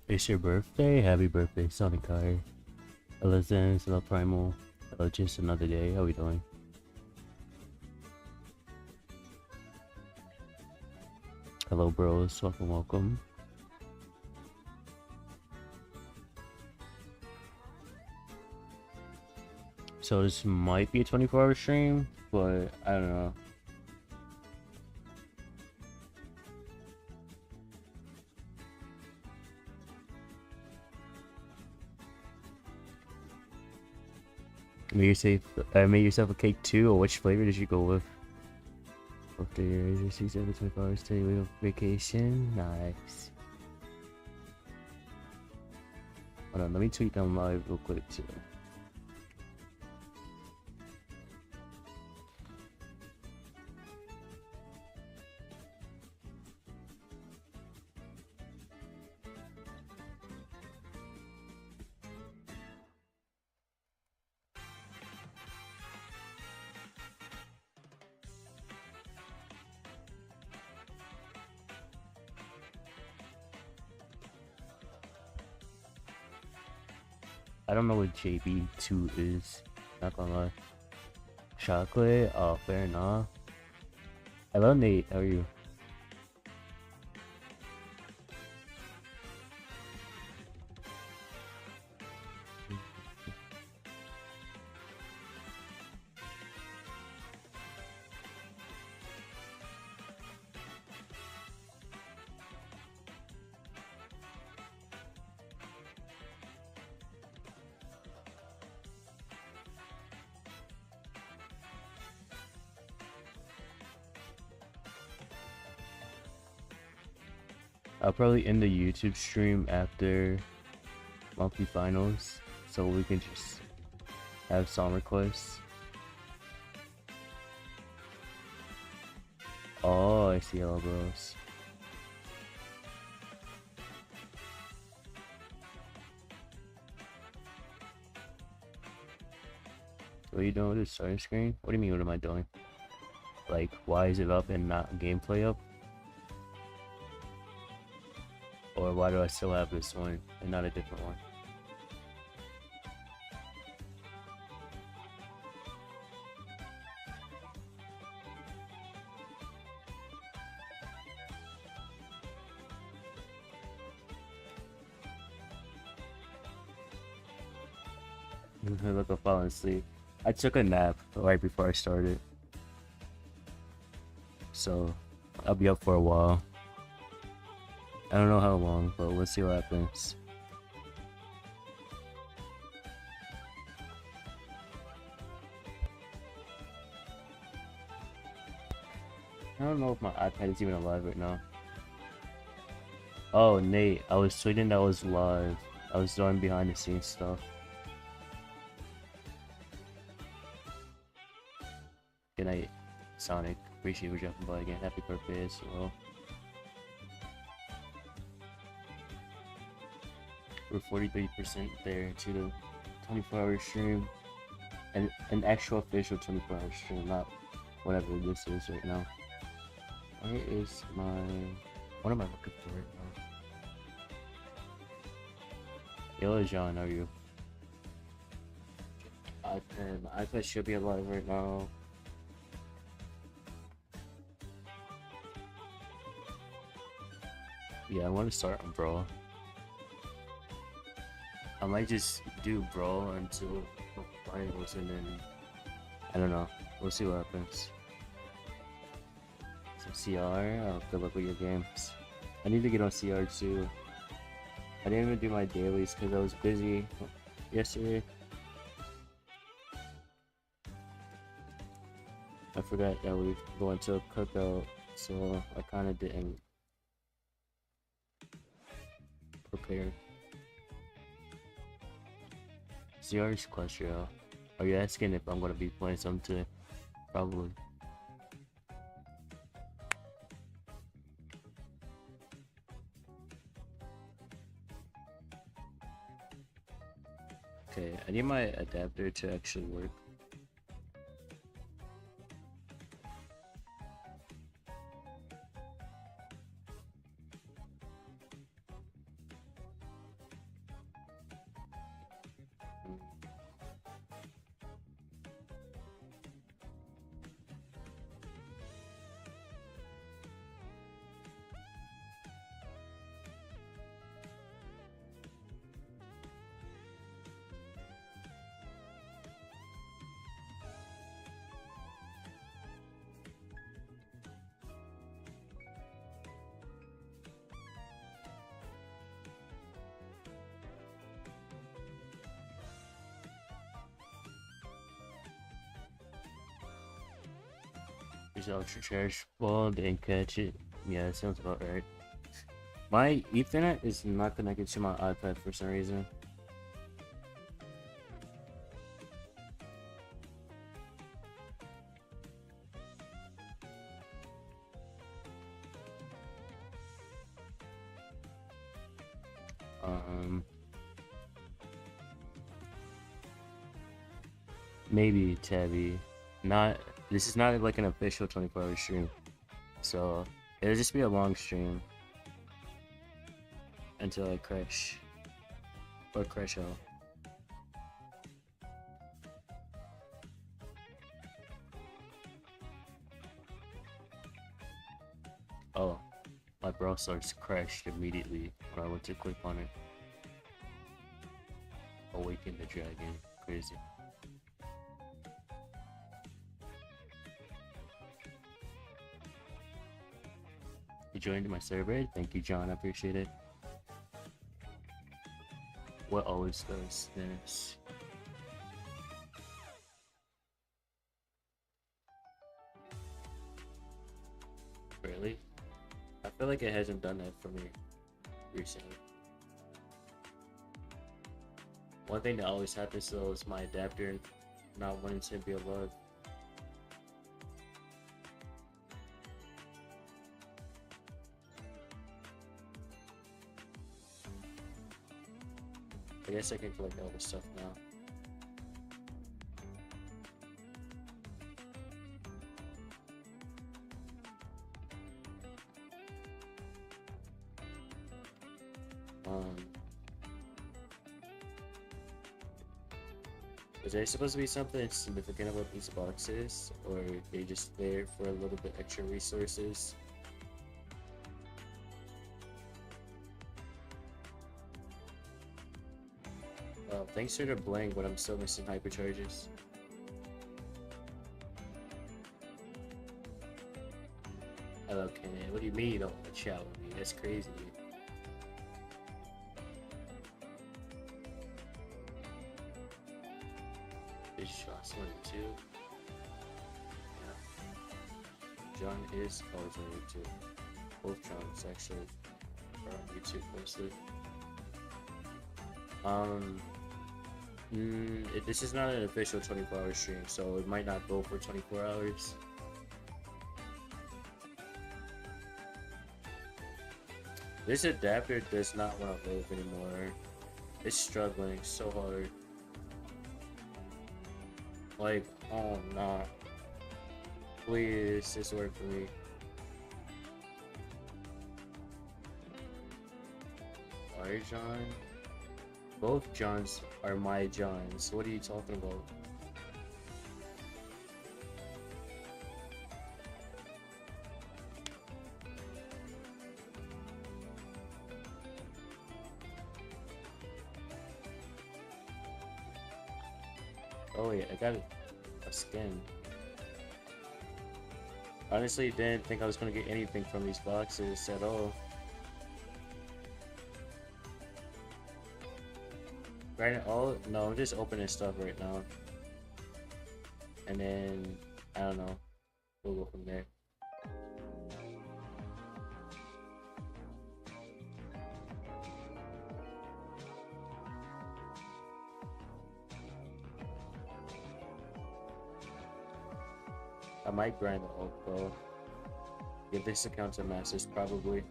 It's your birthday? Happy birthday, Sonic Car. Listen, hello Primal. Hello, just another day. How we doing? Hello, bros. Welcome, welcome. So this might be a 24-hour stream, but I don't know. Make yourself a cake too, or which flavor did you go with? After your 24 hours stay away on vacation, nice. Hold on, let me tweet them live real quick too. I don't know what JB2 is, not gonna lie. Chocolate? Oh, fair enough. Hello Nate, how are you? I'll probably end the YouTube stream after monthly finals, so we can just have song requests. Oh, I see, hello bros. What are you doing with the starting screen? What do you mean, what am I doing? Like, why is it up and not gameplay up? Or why do I still have this one and not a different one? Look, I'm falling asleep. I took a nap right before I started, so I'll be up for a while. I don't know how long, but we'll see what happens. I don't know if my iPad is even alive right now. Oh, Nate, I was tweeting that was live. I was doing behind the scenes stuff. Good night, Sonic. Appreciate you dropping by again. Happy birthday as well. We're 43% there to the 24-hour stream. And an actual official 24-hour stream, not whatever this is right now. Where is my... What am I looking for right now? Yo, John, how are you? iPad. My iPad should be alive right now. Yeah, I want to start on Brawl. I might just do Brawl until finals and then... I don't know. We'll see what happens. So CR, oh, good luck with your games. I need to get on CR too. I didn't even do my dailies because I was busy yesterday. I forgot that we were going to a cookout, so I kind of didn't prepare. CR's Clash Royale. Are you asking if I'm gonna be playing some today? Probably. Okay, I need my adapter to actually work. was ultra chargeable, didn't catch it. Yeah, sounds about right. My Ethernet is not connected to my iPad for some reason. Maybe Tabby. Not. This is not like an official 24-hour stream, so it'll just be a long stream until I crash or crash out. Oh, my browser crashed immediately when I went to click on it. Awaken the dragon. Crazy. You joined my server. Thank you, John. I appreciate it. What always does this? Really? I feel like it hasn't done that for me recently. One thing that always happens though is my adapter not wanting to be alive. I guess I can collect all this stuff now. Is there supposed to be something significant about these boxes, or are they just there for a little bit extra resources? Thanks for the bling, but I'm still missing hypercharges. Hello, Kenny. What do you mean you don't want to chat with me? That's crazy. This shot's 22. Yeah. John is always on YouTube. Both Johns actually are on YouTube mostly. This is not an official 24-hour stream, so it might not go for 24 hours. This adapter does not want to live anymore. It's struggling so hard. Like, oh no. Please, this work for me. Alright, John. Both Johns are my Johns. What are you talking about? Oh yeah, I got a skin. Honestly, didn't think I was gonna get anything from these boxes at all. Right now, oh no, I'm just opening stuff right now. And then, I don't know, we'll go from there. I might grind the Hulk though. Give this account to Masters probably.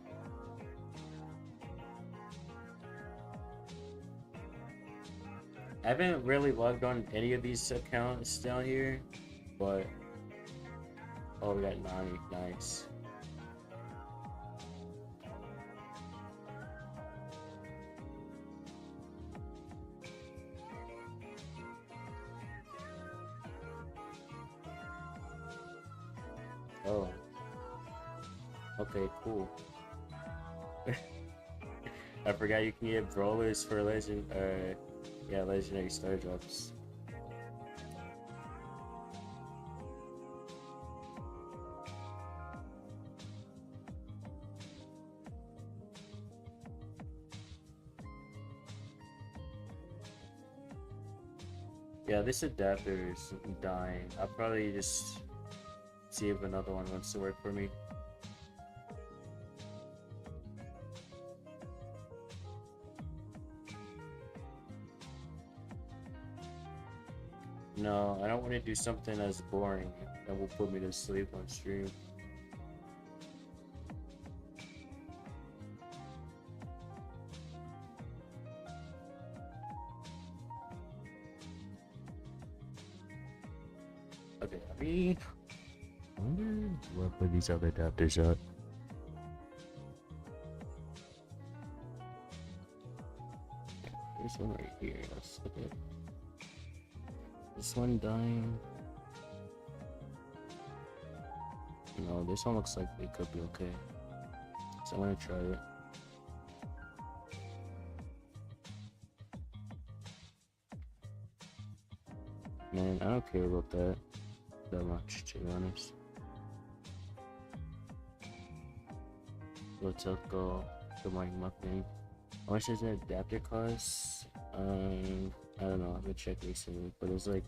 I haven't really logged on any of these accounts down here, but oh, we got Nani, nice. Oh, okay, cool. I forgot you can get brawlers for legend. Yeah, legendary star drops. Yeah, this adapter is dying. I'll probably just see if another one wants to work for me. No, I don't want to do something as boring that will put me to sleep on stream. Okay, I wonder where I put these other adapters at. There's one right here. Let's look at this one dying. No, this one looks like it could be okay. So I'm gonna try it. Man, I don't care about that much, to be honest. Let's go. Good morning, muffin. How much does an adapter cost? I don't know. I haven't checked recently, but it's like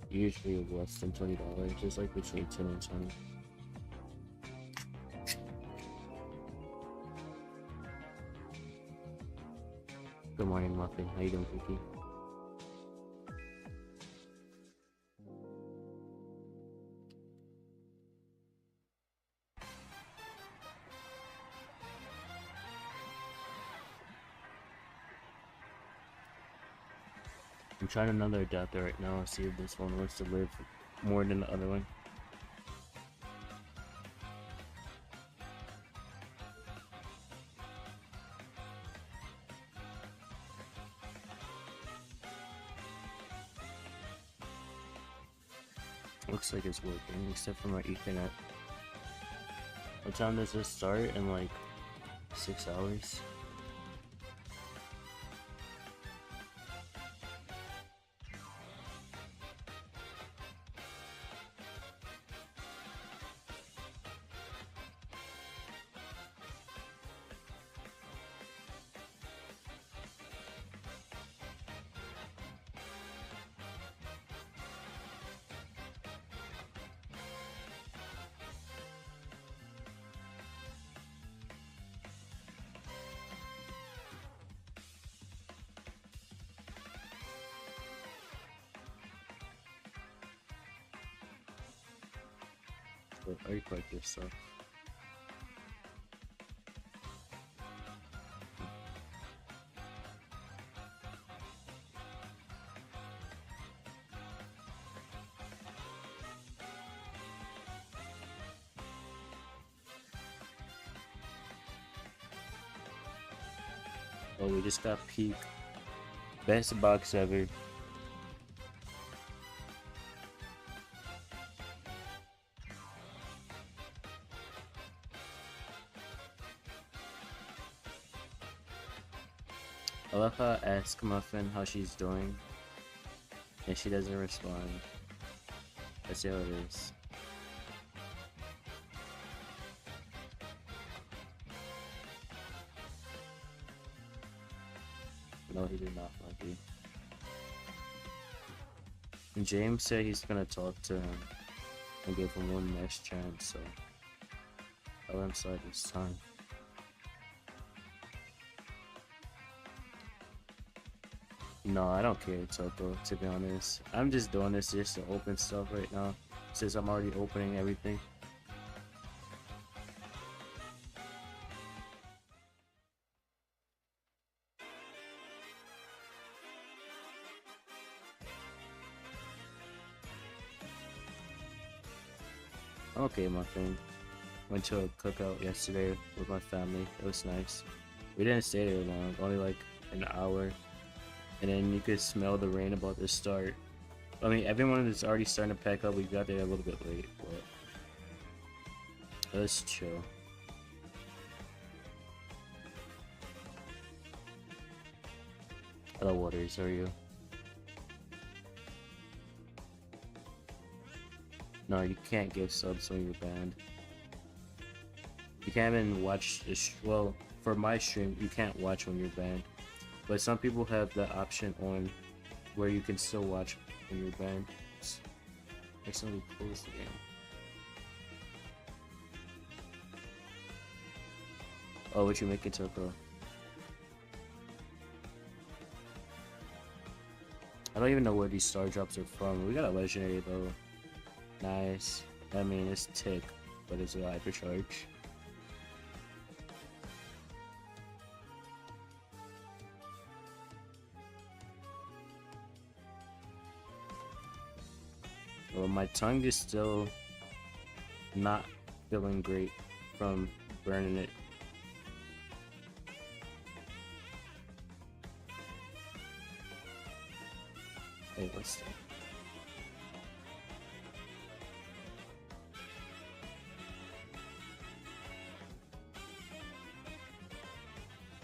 usually less than $20. It's like between 10 and 20. Good morning, muffin. How you doing, Vicky? I'm trying another adapter right now. See if this one wants to live more than the other one. Looks like it's working, except for my Ethernet. What time does this start? In like 6 hours? But I quite this stuff. Oh, we just got peak. Best box ever. I love how I ask Muffin how she's doing, and she doesn't respond. That's how it is. No, he did not, Lucky. And James said he's gonna talk to him and give him one next chance, so I'll inside this time. No, I don't care, Toko, to be honest. I'm just doing this just to open stuff right now, since I'm already opening everything. Okay, my friend. Went to a cookout yesterday with my family. It was nice. We didn't stay there long, only like an hour. And then you could smell the rain about to start. I mean, everyone is already starting to pack up. We got there a little bit late, but let's chill. Hello, Waters, how are you? No, you can't give subs when you're banned. You can't even watch the well, for my stream, you can't watch when you're banned. But some people have the option on where you can still watch when you're banned. Accidentally closed the game. Oh, what you making, Toko? I don't even know where these star drops are from. We got a legendary though. Nice. I mean, it's tick, but it's a hypercharge. Well, my tongue is still not feeling great from burning it. Wait, what's that?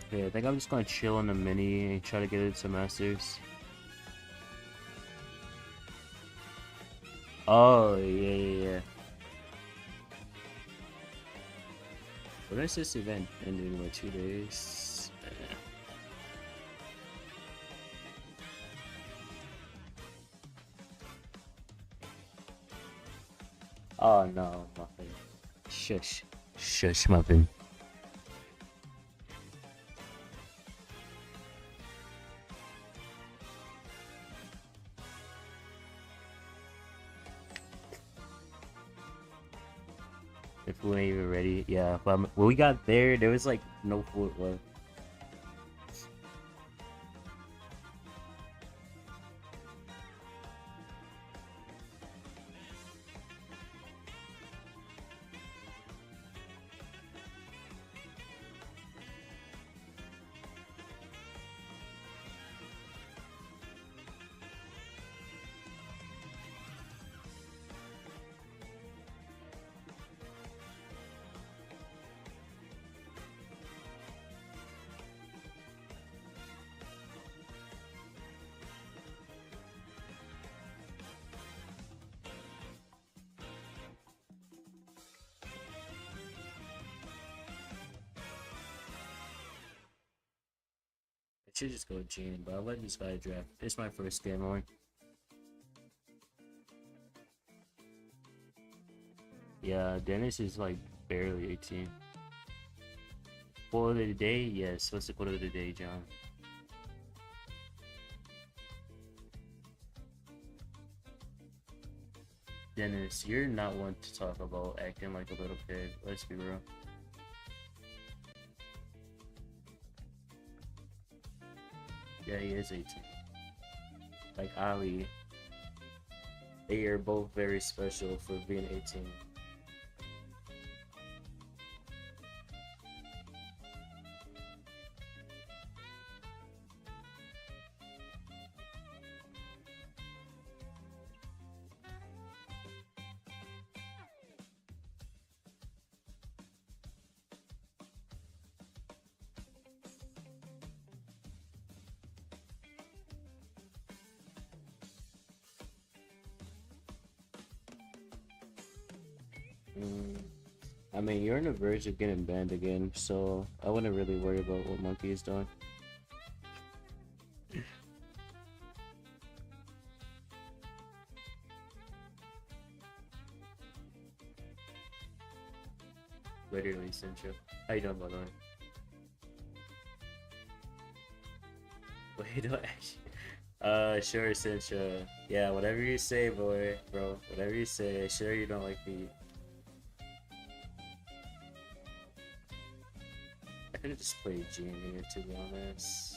Okay, I think I'm just gonna chill on the mini and try to get it to masters. Oh, yeah. What is this event ending in like 2 days? Oh no, Muffin. Shush. Shush, Muffin. If we ain't even ready, yeah. But when we got there was like no food left. I should just go with Gene, but I'll let this guy draft. It's my first game on. Yeah, Dennis is like barely 18. Quote of the day? Yes, what's the quote of the day, John? Dennis, you're not one to talk about acting like a little kid. Let's be real. Yeah, he is 18. Like Ali, they are both very special for being 18. I mean, you're on the verge of getting banned again, so I wouldn't really worry about what Monkey is doing. Literally, Cincha. How you doing, by the way? Wait, don't actually. Sure, Cincha. Yeah, whatever you say, boy, bro. Whatever you say. Sure, you don't like me. I could have just played Junior, to be honest.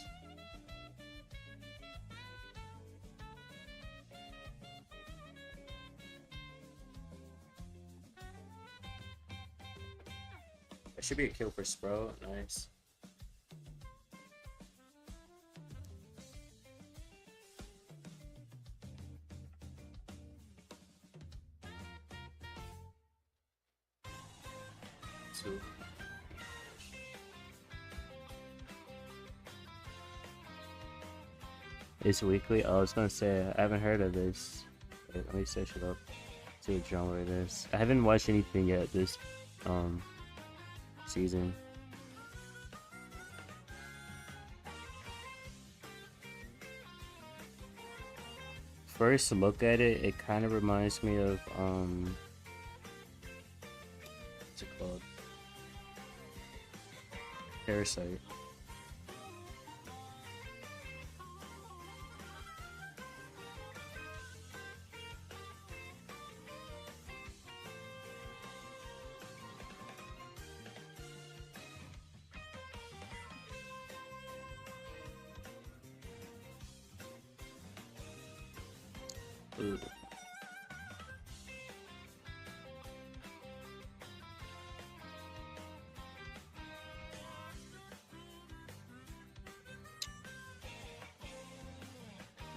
That should be a kill for Sprout. Nice. Two. It's weekly. Oh, I was gonna say I haven't heard of this. Wait, let me search it up. See what genre it is. I haven't watched anything yet this season. First look at it, it kind of reminds me of what's it called? Parasite. Ooh.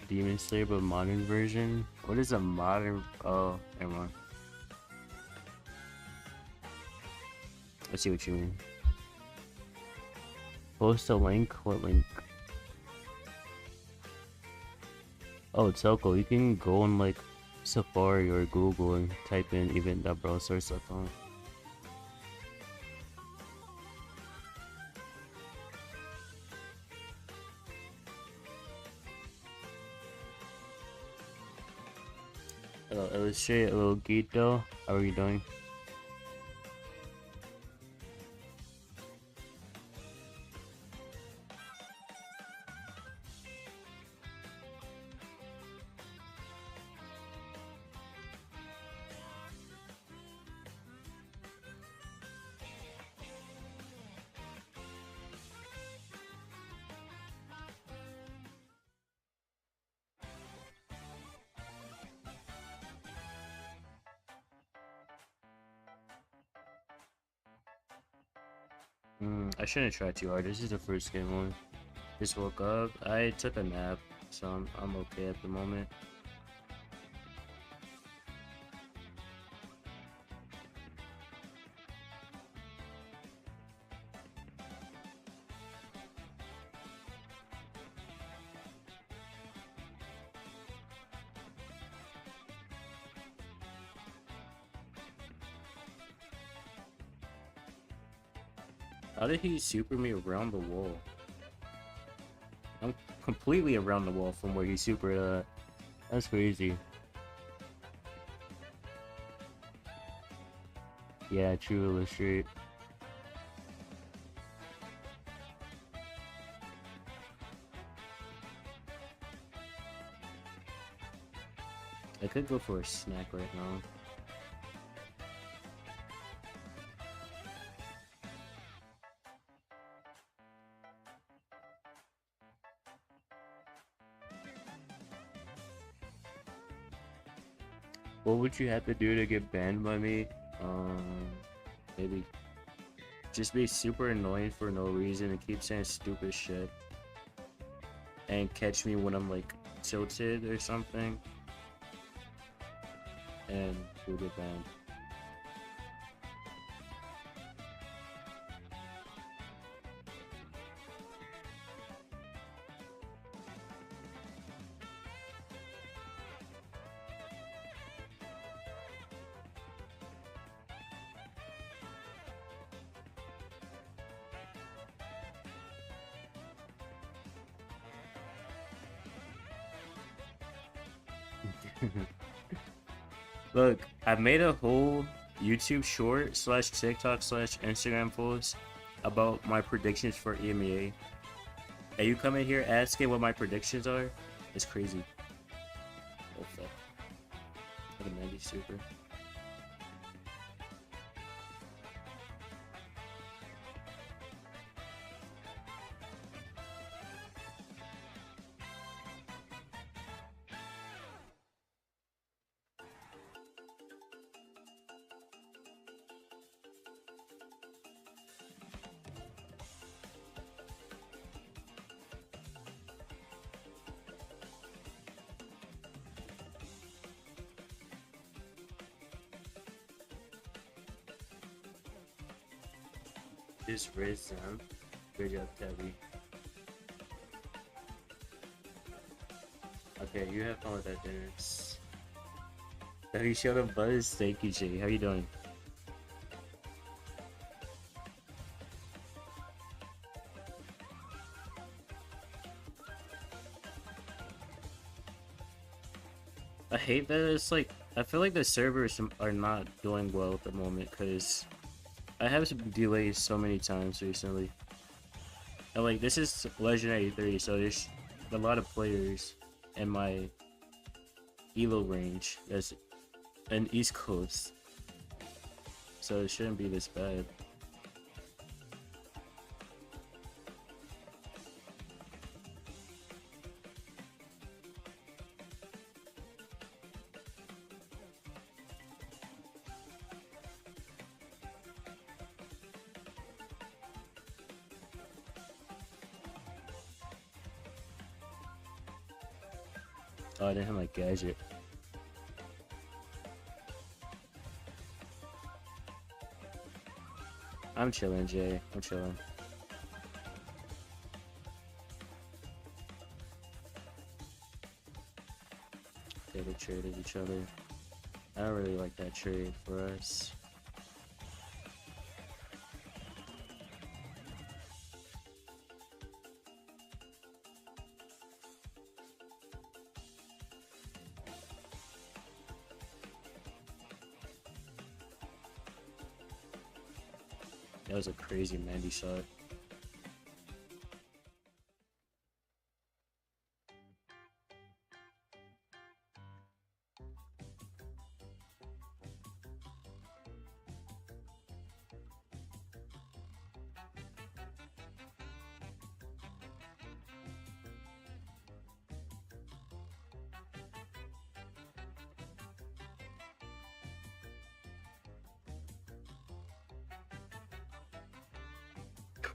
Demon Slayer, but modern version? What is a modern? Oh, never mind. I see what you mean. Post a link? What link? Oh, Telco. You can go on like Safari or Google and type in event.browsers.com. Illustrate a little Gito. How are you doing? I shouldn't try too hard. This is the first game one. Just woke up. I took a nap, so I'm okay at the moment. How did he super me around the wall? I'm completely around the wall from where he supered at. That's crazy. Yeah, true illustrate. I could go for a snack right now. What would you have to do to get banned by me? Maybe just be super annoying for no reason and keep saying stupid shit. And catch me when I'm like tilted or something. And you'll get banned. Look, I made a whole YouTube short slash TikTok slash Instagram post about my predictions for EMEA. And you come in here asking what my predictions are? It's crazy. Oh fuck. What a 90 super. Just raise them. Good job, Tabby. Okay, you have fun with that, Dennis. Have you showed a buzz? Thank you, Jay. How you doing? I hate that it's like, I feel like the servers are not doing well at the moment because I have some delays so many times recently. And like this is Legendary 3, so there's a lot of players in my elo range that's an East Coast. So it shouldn't be this bad. Oh, I didn't have my gadget. I'm chilling, Jay. I'm chilling. Okay, they traded each other. I don't really like that trade for us. That was a crazy Mandy shot.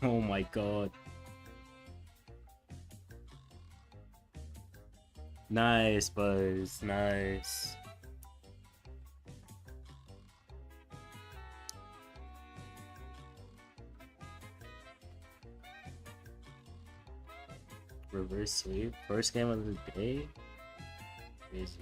Oh my god. Nice, Buzz. Nice. Reverse sweep. First game of the day? Crazy.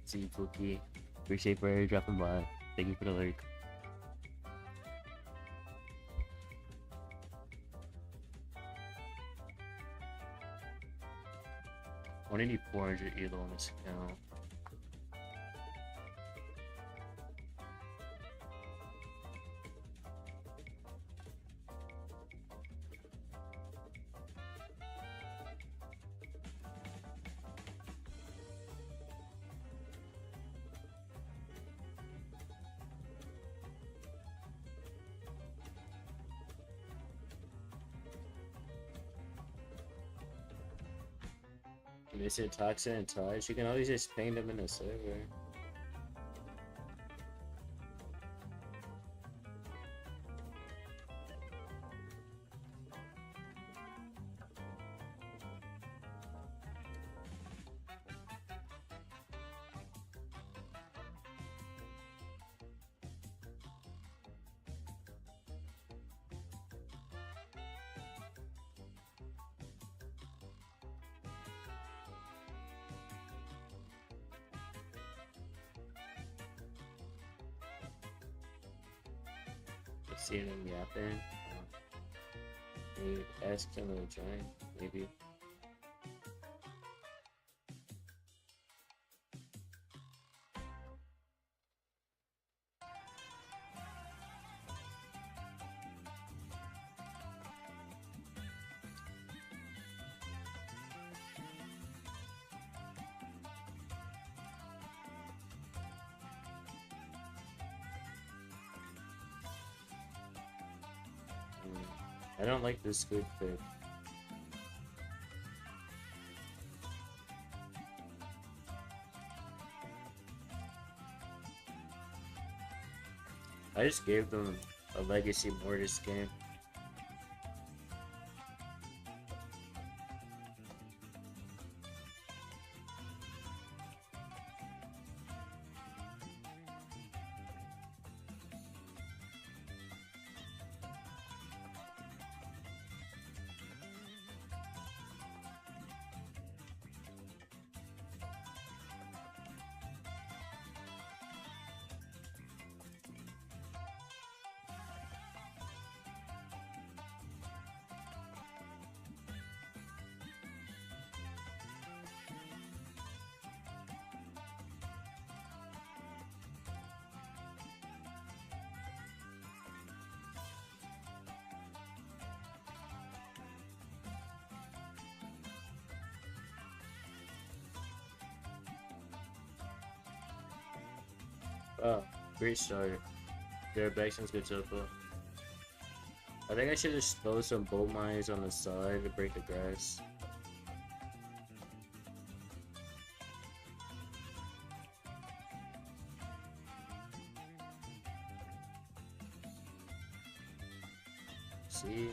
See you, Pookie. Appreciate for dropping by. Thank you for the lurk. I need 400 elo on this account. They said Toxin and Taj. You can always just ping them in the server. Seeing him yapping. Maybe ask him to join, maybe. I don't like this good fit. I just gave them a legacy Mortis game. Oh, great start. Their back sounds good so far. I think I should just throw some bolt mines on the side to break the grass. See?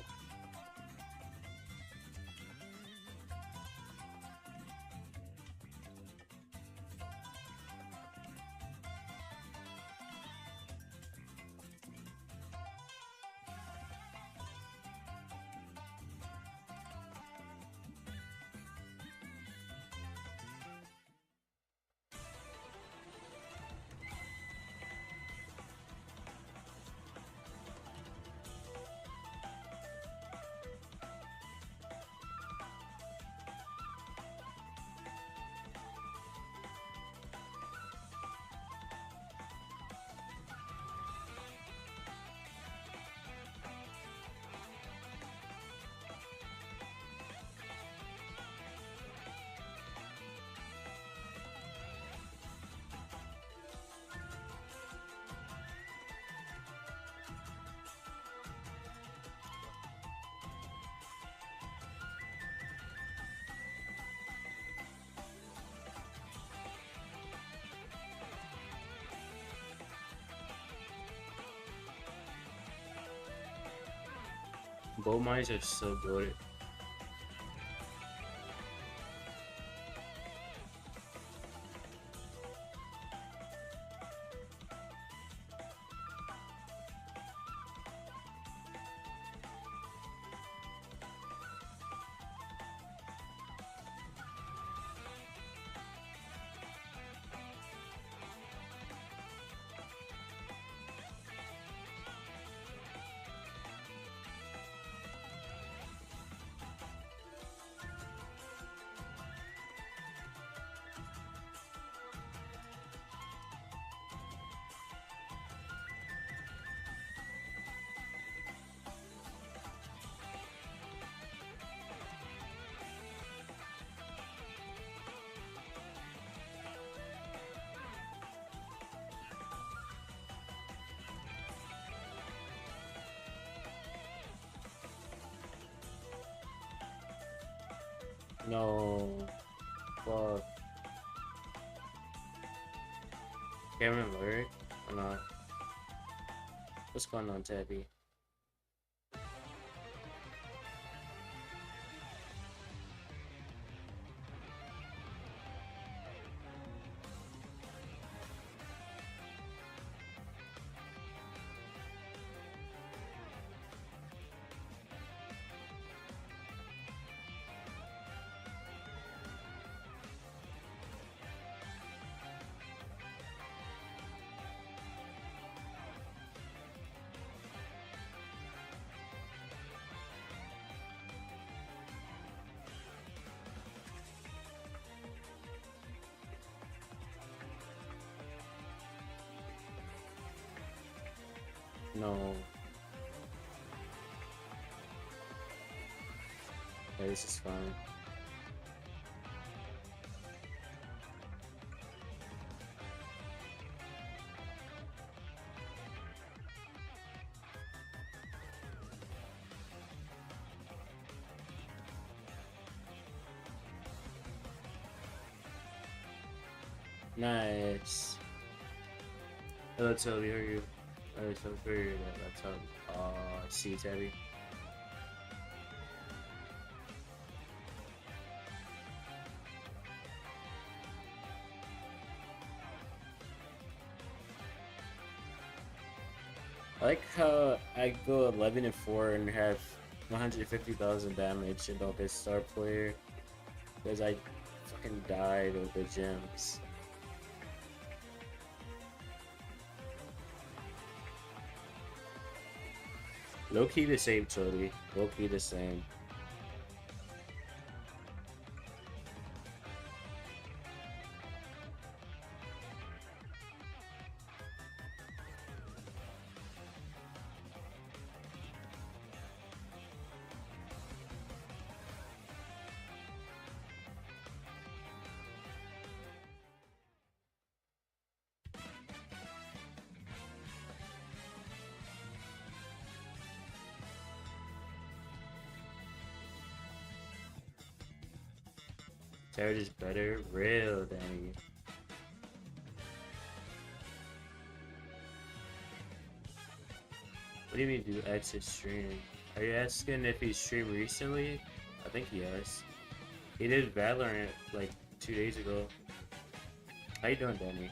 Bolt mines are so good. No. Fuck. Cameron alert? Or not? What's going on, Tabby? No. Yeah, this is fine. Nice. Hello, Toby. How are you? So for that laptop. See, Tabby. I like how I go 11-4 and have 150,000 damage and don't get star player because I fucking died with the gems. Low key the same, Toby. Low key the same. Third is better. Real, Danny. What do you mean do exit stream? Are you asking if he streamed recently? I think he has. He did Valorant like 2 days ago. How you doing, Danny?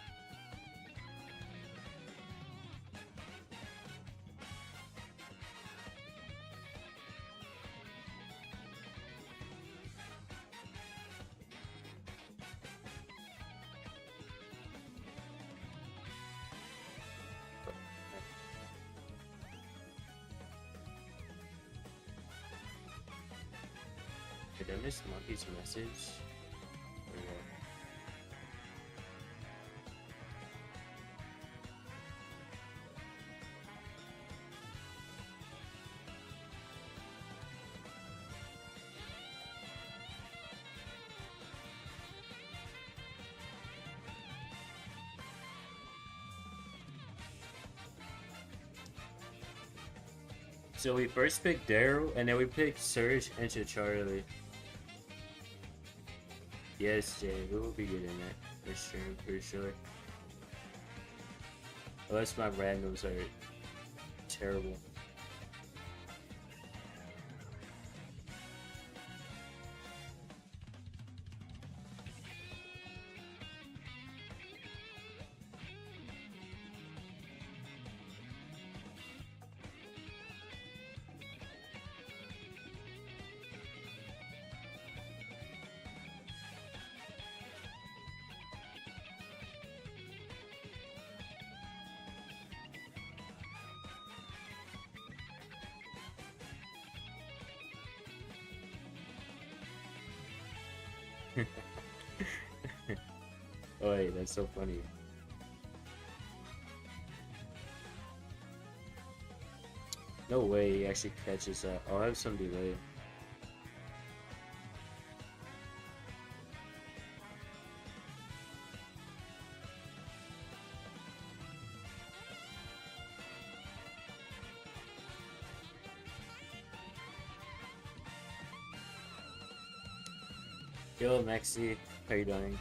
Did I miss Monkey's message? Or no? So we first picked Daryl, and then we picked Surge into Charlie. Yes, Jay, we will be getting it for sure, for sure. Unless my randoms are terrible. Oh wait, that's so funny. No way he actually catches that. I'll have some delay. Yo, Maxi, how you doing?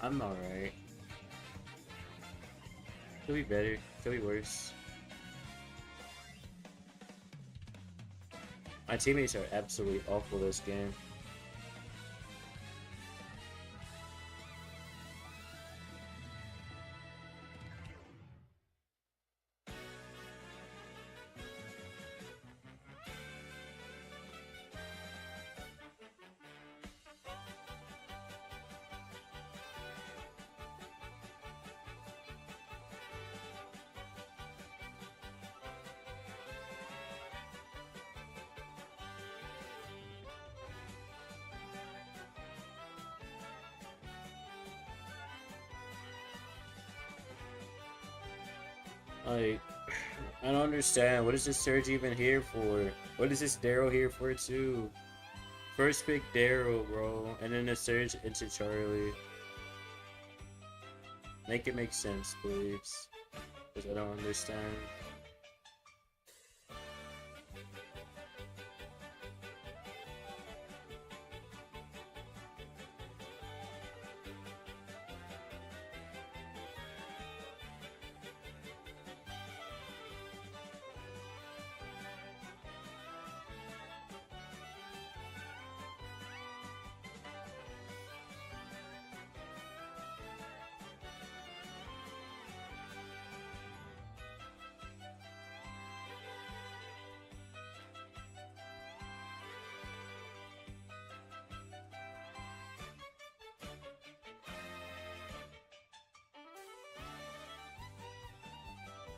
I'm alright. Could be better, could be worse. My teammates are absolutely awful this game. Like, I don't understand. What is this Surge even here for? What is this Daryl here for too? First pick Daryl, bro, and then a Surge into Charlie. Make it make sense, please. Because I don't understand.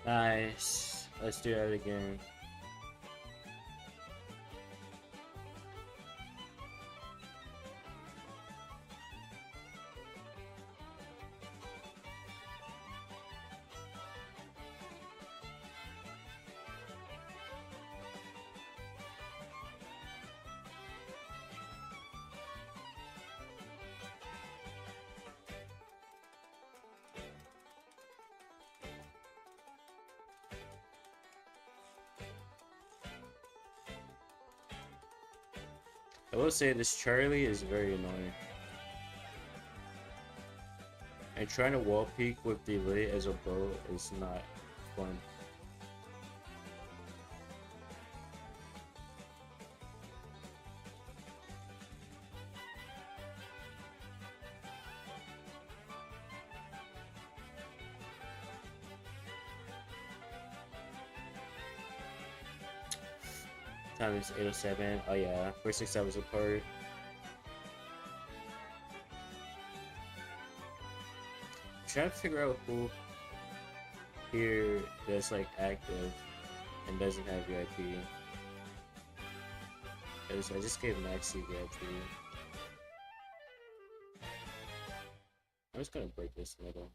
Nice. Let's do that again. will say this Charlie is very annoying. And trying to wall peek with the lid as a bow is not fun. Time is 8:07. Oh yeah, we're 6 hours apart. I'm trying to figure out who here that's like active and doesn't have VIP. Because I just gave Maxi VIP. I'm just gonna break this middle.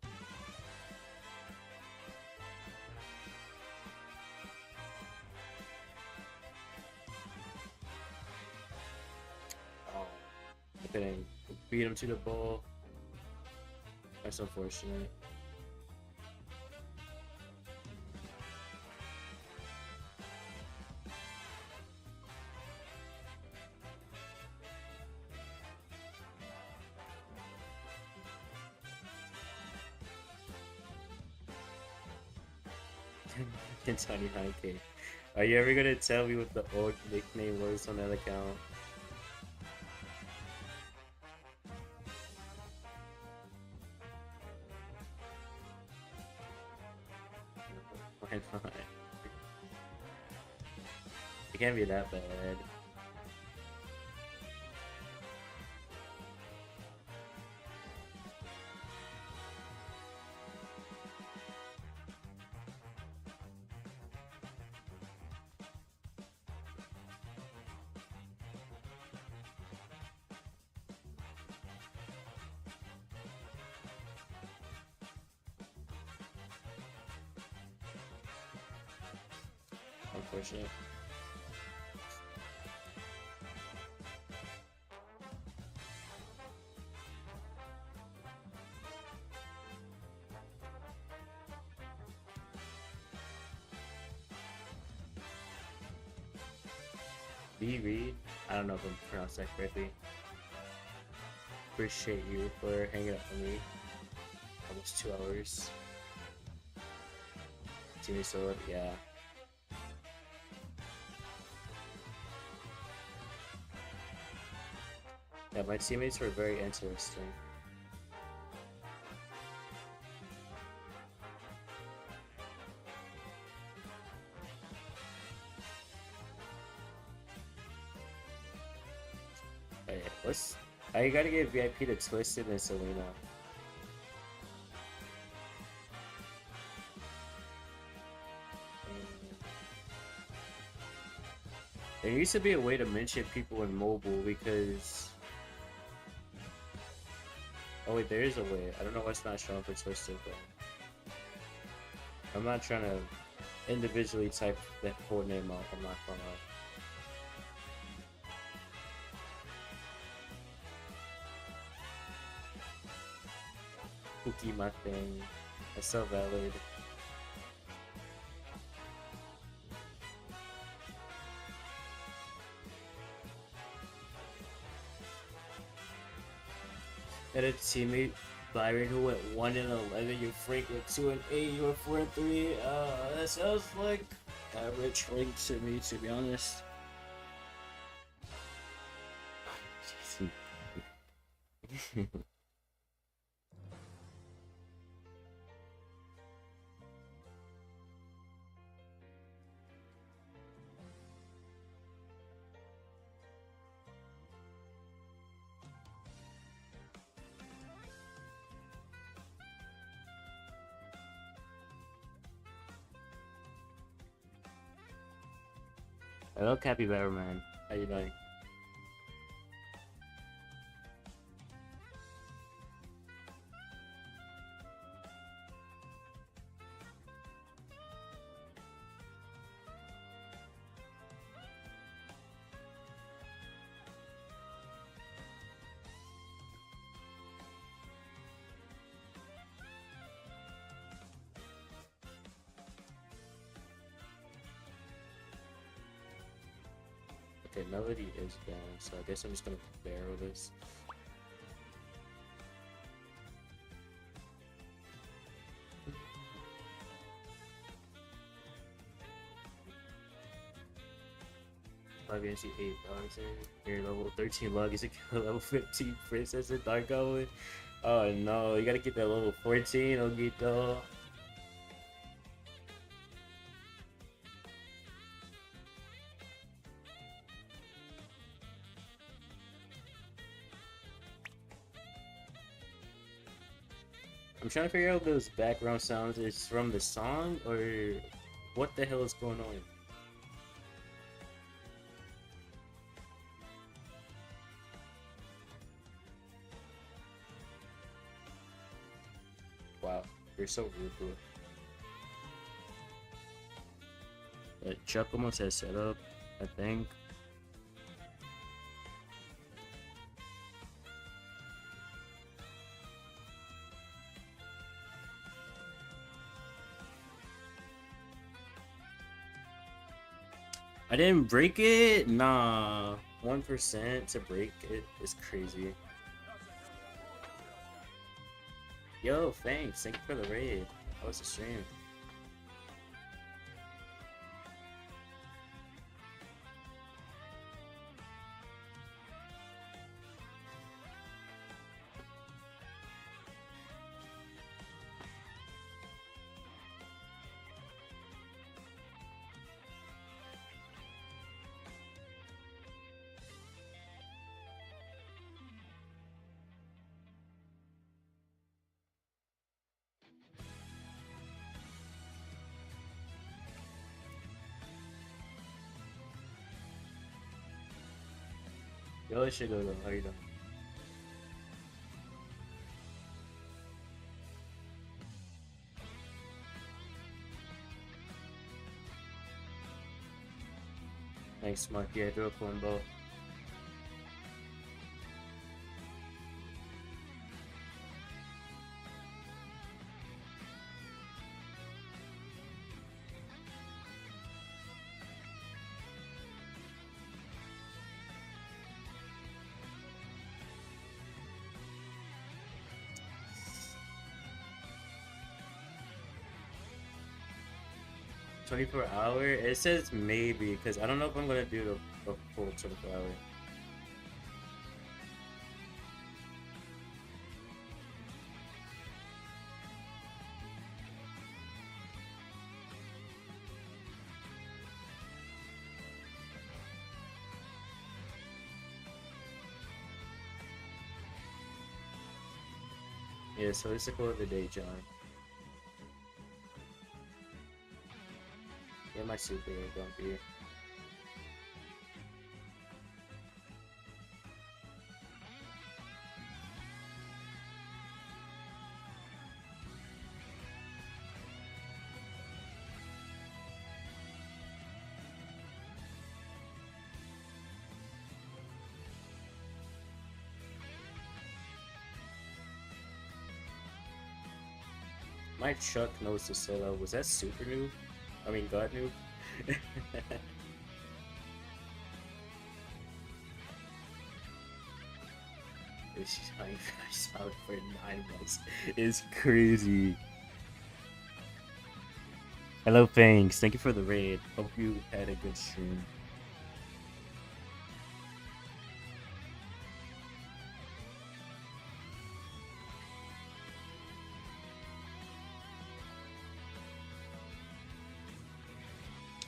Oh, I couldn't beat him to the ball. That's unfortunate. Kentucky 9K. Are you ever gonna tell me what the old nickname was on that account? Why not? It can't be that bad. Unfortunate. B Reed? I don't know if I'm pronouncing that correctly. Appreciate you for hanging out with me. Almost 2 hours. Teammate sword, yeah. Yeah, my teammates were very interesting. Hey, I gotta get VIP to Twisted and Selena. There used to be a way to mention people in mobile because... Oh wait, there is a way. I don't know why it's not showing for Twisted though. I'm not trying to individually type that full name out, I'm not gonna lie. Cookie my thing. That's so valid. And a teammate Byron who went 1-11, you Frank with 2-8, you were 4-3. That sounds like average rank to me, to be honest. Hello, Capybara Man. How you doing? Okay, melody is down, so I guess I'm just gonna barrel this. Five against 8,000. You're level 13 log is a level 15 princess and dark goblin. Oh no, you gotta get that level 14, Ogito. I'm trying to figure out those background sounds is from the song or what the hell is going on. Wow, you're so rude, bro. Chuck almost has set up, I think. I didn't break it? Nah. 1% to break it is crazy. Yo, thanks. Thank you for the raid. How was the stream? Yo, it should go though. How you doing? Thanks, Mark. Yeah, throw a coin ball. $24 hour? It says maybe, because I don't know if I'm gonna do the full 24 hour. Yeah, so it's the quote of the day, John. Yeah, my super don't be. My Chuck knows the setup. Was that super noob? I mean, God noob? This is how you guys out for 9 months. It's crazy. Hello, thanks. Thank you for the raid. Hope you had a good stream.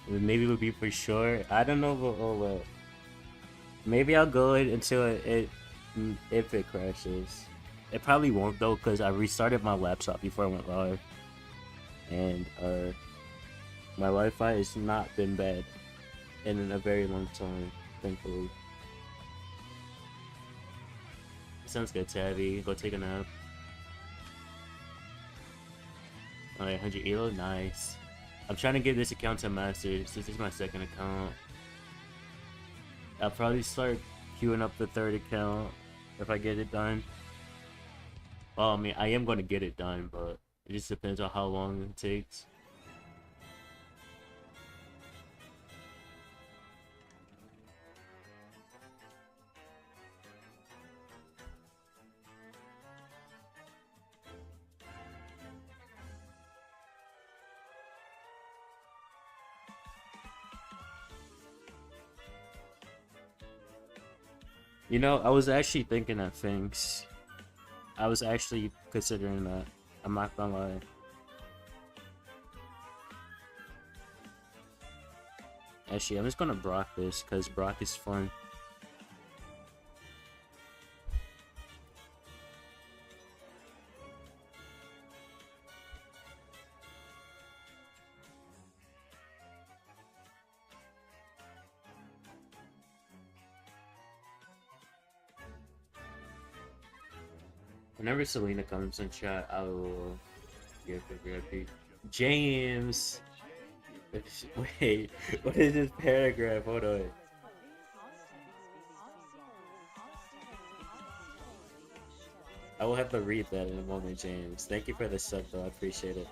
Maybe we'll be for sure. I don't know what. Maybe I'll go until if it crashes. It probably won't though, because I restarted my laptop before I went live, and my Wi-Fi has not been bad in a very long time, thankfully. Sounds good, Tabby. Go take a nap. Alright, 100 elo, nice. I'm trying to get this account to master. This is my second account. I'll probably start queuing up the third account if I get it done. Well, I mean, I am going to get it done, but it just depends on how long it takes. You know, I was actually thinking of things. I was actually considering that. I'm not gonna lie. Actually, I'm just gonna Brock this because Brock is fun. Whenever Selena comes in chat, I will give a VIP. James! Wait, what is this paragraph? Hold on. I will have to read that in a moment, James. Thank you for the sub, though. I appreciate it.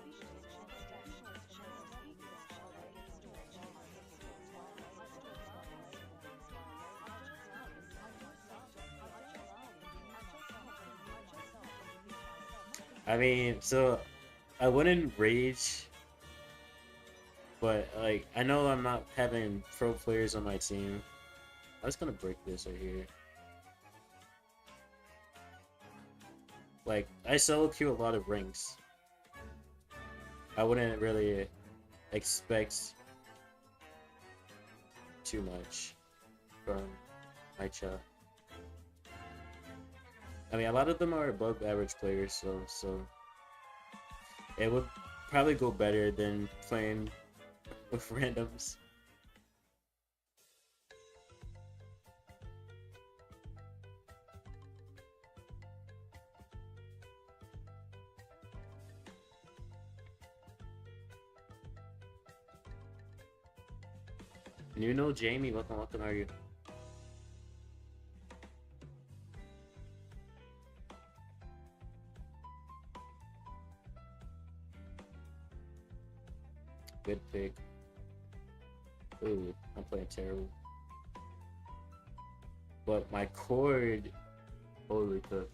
I mean, so I wouldn't rage, but like I know I'm not having pro players on my team. I was gonna break this right here. Like I solo queue a lot of rings. I wouldn't really expect too much from my chat. I mean, a lot of them are above average players, so it would probably go better than playing with randoms. You know, Jamie, welcome, are you? Good pick. Ooh, I'm playing terrible. But my cord, holy cook.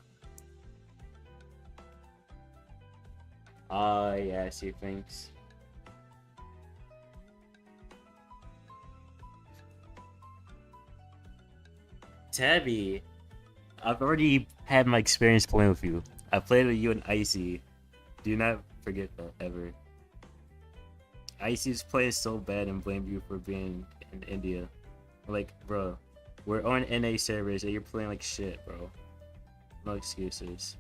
Ah, yeah, she thinks. Tabby, I've already had my experience playing with you. I played with you in Icy. Do not forget that ever. Icy's playing so bad and blame you for being in India. Like, bro, we're on NA servers and you're playing like shit, bro. No excuses.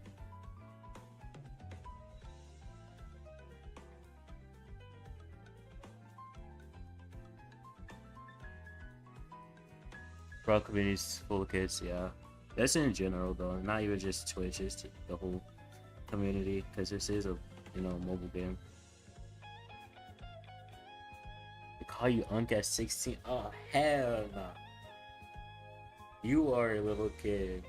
Bro, community's full of kids, yeah. That's in general though, not even just Twitch, it's the whole community, because this is a, you know, mobile game. They call you Unk at 16? Oh, hell no. You are a little kid.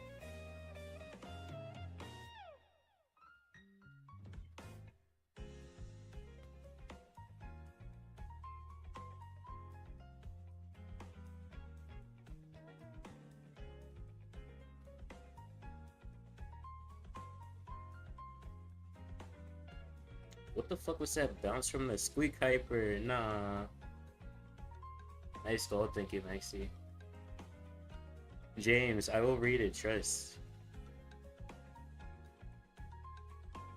What the fuck was that bounce from the squeak hyper? Nah. Nice goal, thank you, Maxi. James, I will read it, trust.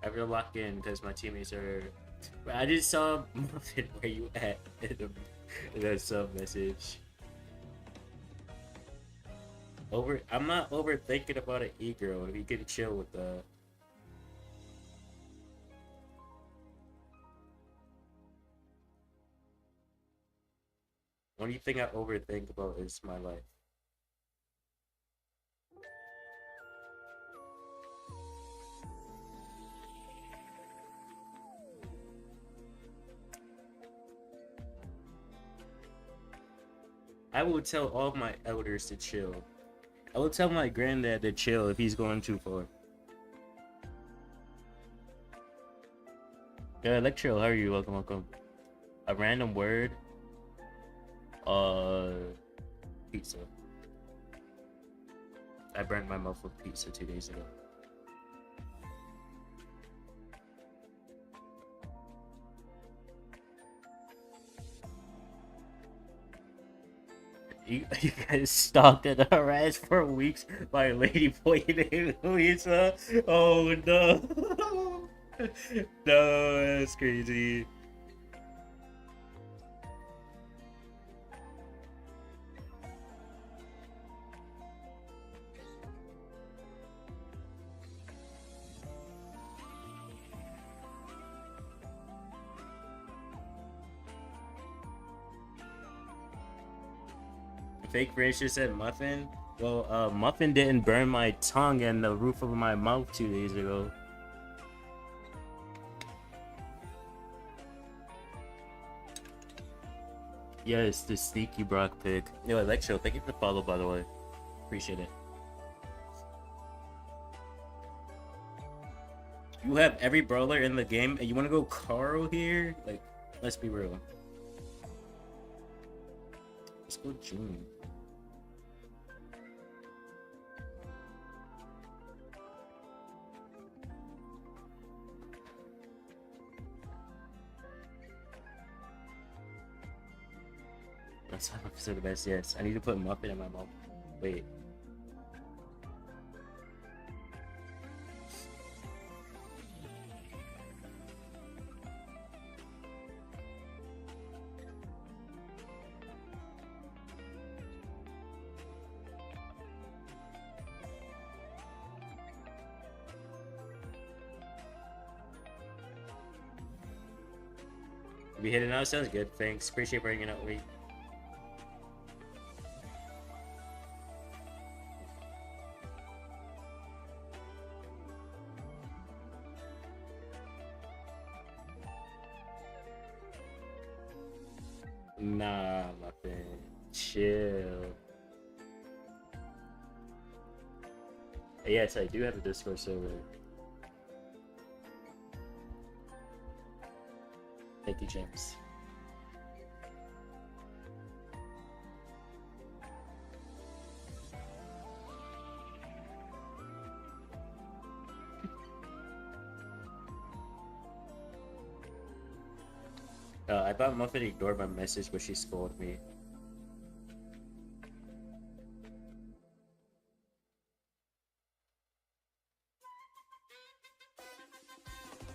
I will lock in because my teammates are. I just saw Muffin where you at in the sub message. I'm not overthinking about an e-girl. If you can chill with the. Only thing I overthink about is my life. I will tell all my elders to chill. I will tell my granddad to chill if he's going too far. Yeah, Electro, how are you? Welcome. A random word. Pizza. I burnt my mouth with pizza 2 days ago. You guys stalked and harassed for weeks by a lady boy named Lisa. Oh no. No, that's crazy. Fake Rachel said Muffin. Well, Muffin didn't burn my tongue and the roof of my mouth 2 days ago. Yes, the sneaky Brock pick. Yo, Electro, thank you for the follow, by the way. Appreciate it. You have every brawler in the game, and you want to go Carl here? Like, let's be real. Let's go June. That's how I the best. Yes, I need to put Muffin in my mouth. Wait. We hit it now. Sounds good. Thanks. Appreciate bringing it up. Wait. Nah, Muffin. Chill. Yes, I do have a Discord server. Thank you, James. I thought Muffin ignored my message, but she scolded me.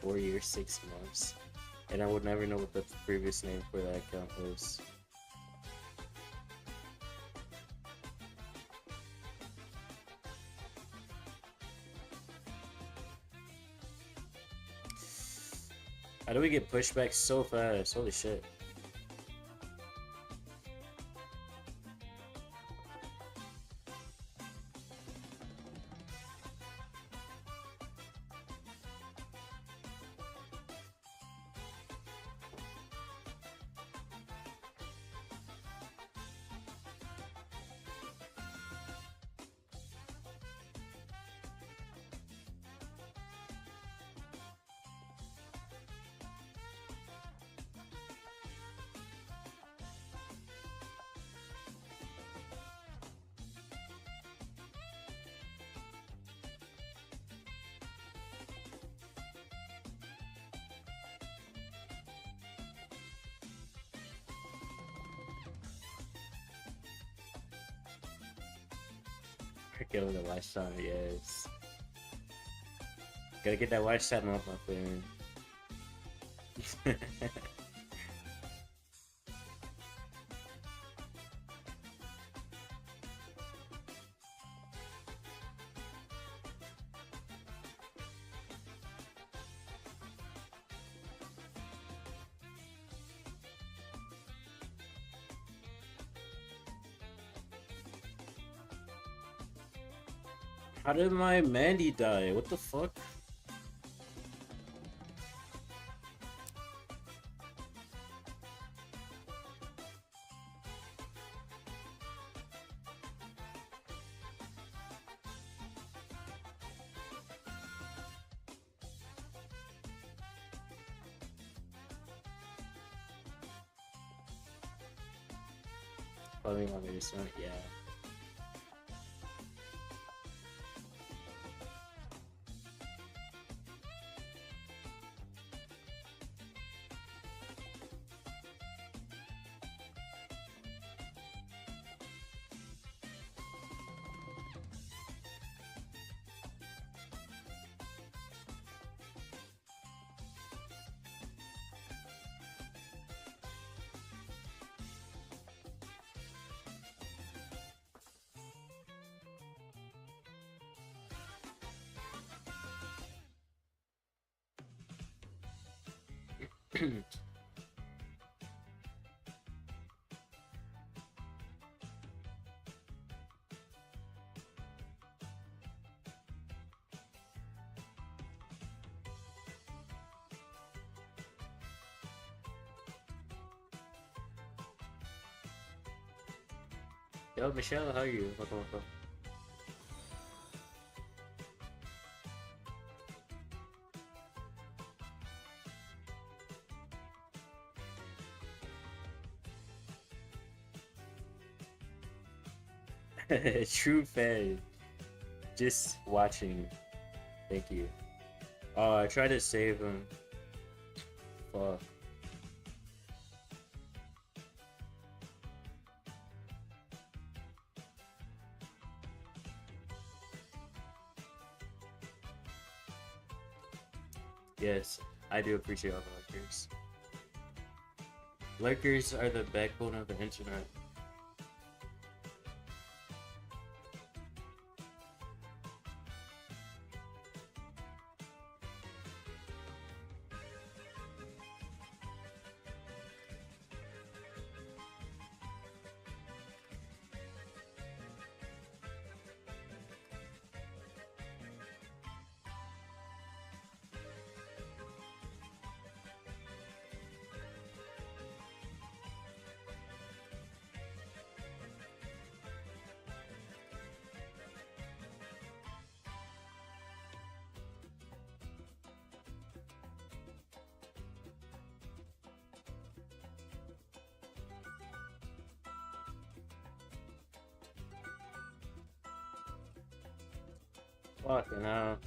"4 years, 6 months." And I would never know what the previous name for that account was. How do we get pushed back so fast? Holy shit. Killing the watch time, yes. Gotta get that watch time off my phone. How did my Mandy die? What the fuck? Probably not very soon, yeah. Yo, Michelle, how are you? Welcome, welcome. True fan. Just watching. Thank you. Oh, I tried to save him. Fuck. Yes, I do appreciate all the lurkers. Lurkers are the backbone of the internet. Fucking hell.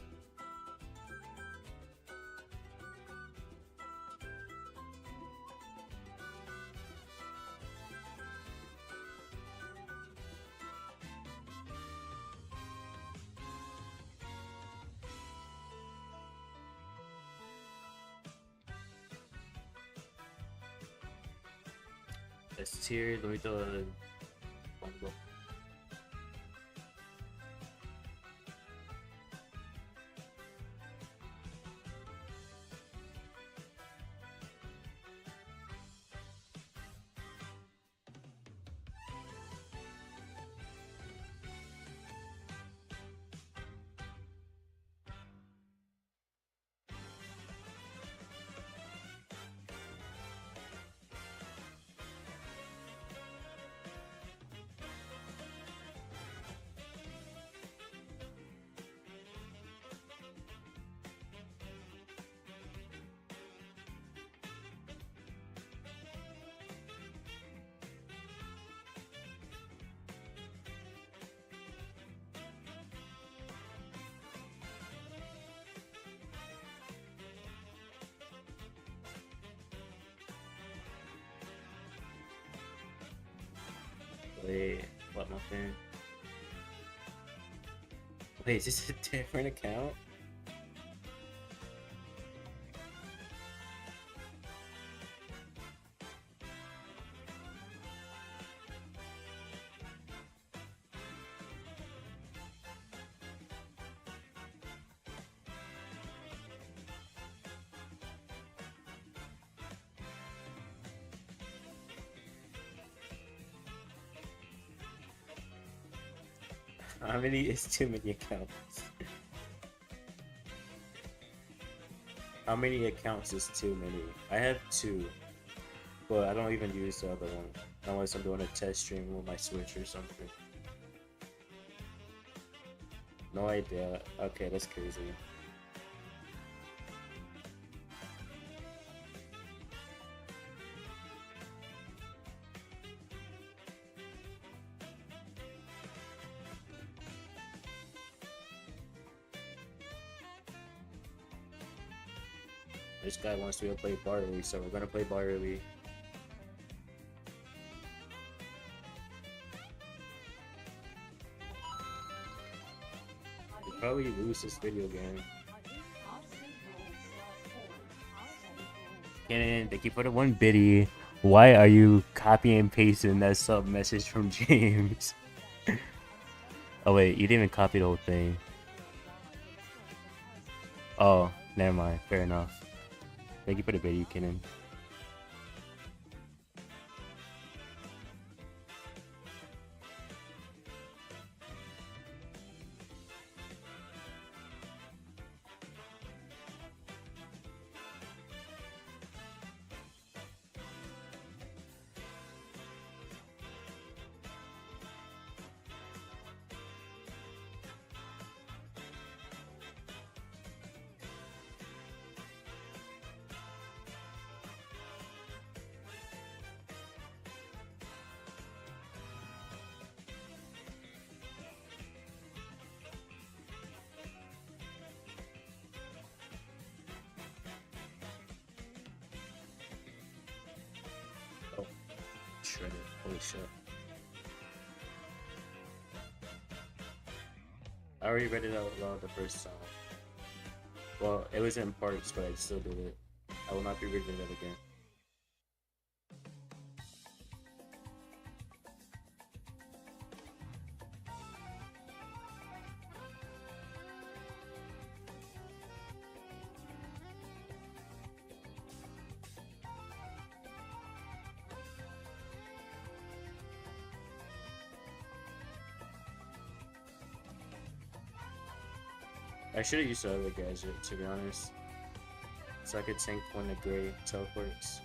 S tier, let me throw a bundle. Wait, what my thing? Wait, is this a different account? How many is too many accounts? How many accounts is too many? I have 2, but I don't even use the other one unless I'm doing a test stream with my Switch or something. No idea. Okay, that's crazy. This guy wants to go play Barley, so we're gonna play Barley. We'll probably lose this video game. Kenan, thank you for the 1 biddy. Why are you copying and pasting that sub message from James? Oh wait, you didn't even copy the whole thing. Oh, never mind. Fair enough. Thank you for the biddy, Kenan. shit. I already read it out loud the first time. Well, it was in parts, but I still did it. I will not be reading it again. I should have used the other gadget, to be honest. So I could tank when the gray teleports.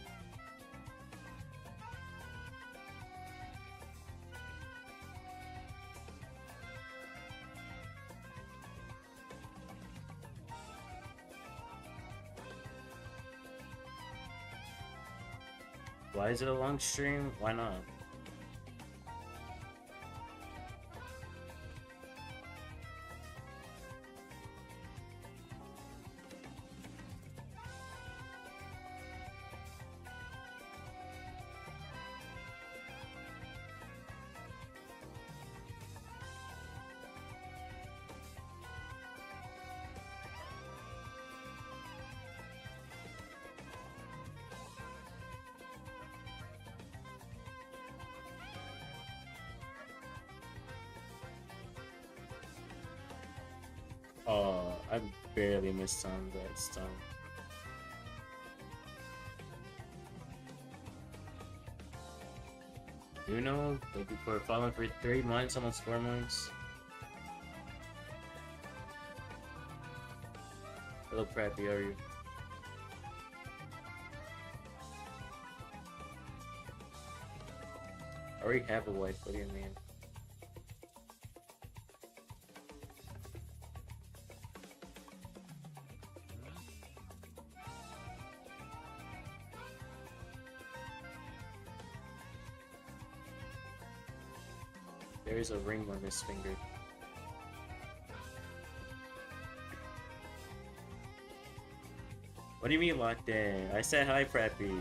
Why is it a long stream? Why not? I barely missed on that stun. You know, like before following for 3 months, almost 4 months. Hello, Prappy, how are you? I already have a wife, what do you mean? There is a ring on this finger. What do you mean locked in? I said hi, Prappy.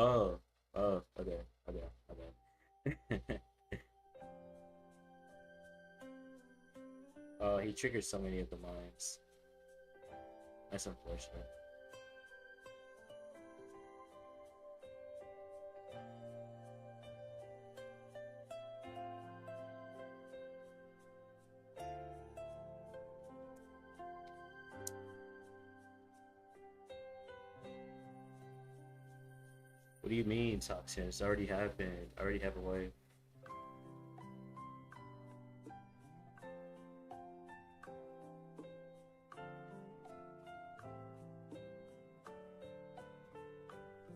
Oh, okay. Oh, he triggered so many of the mines. That's unfortunate. What do you mean, toxin? It's already happened. I already have a wife.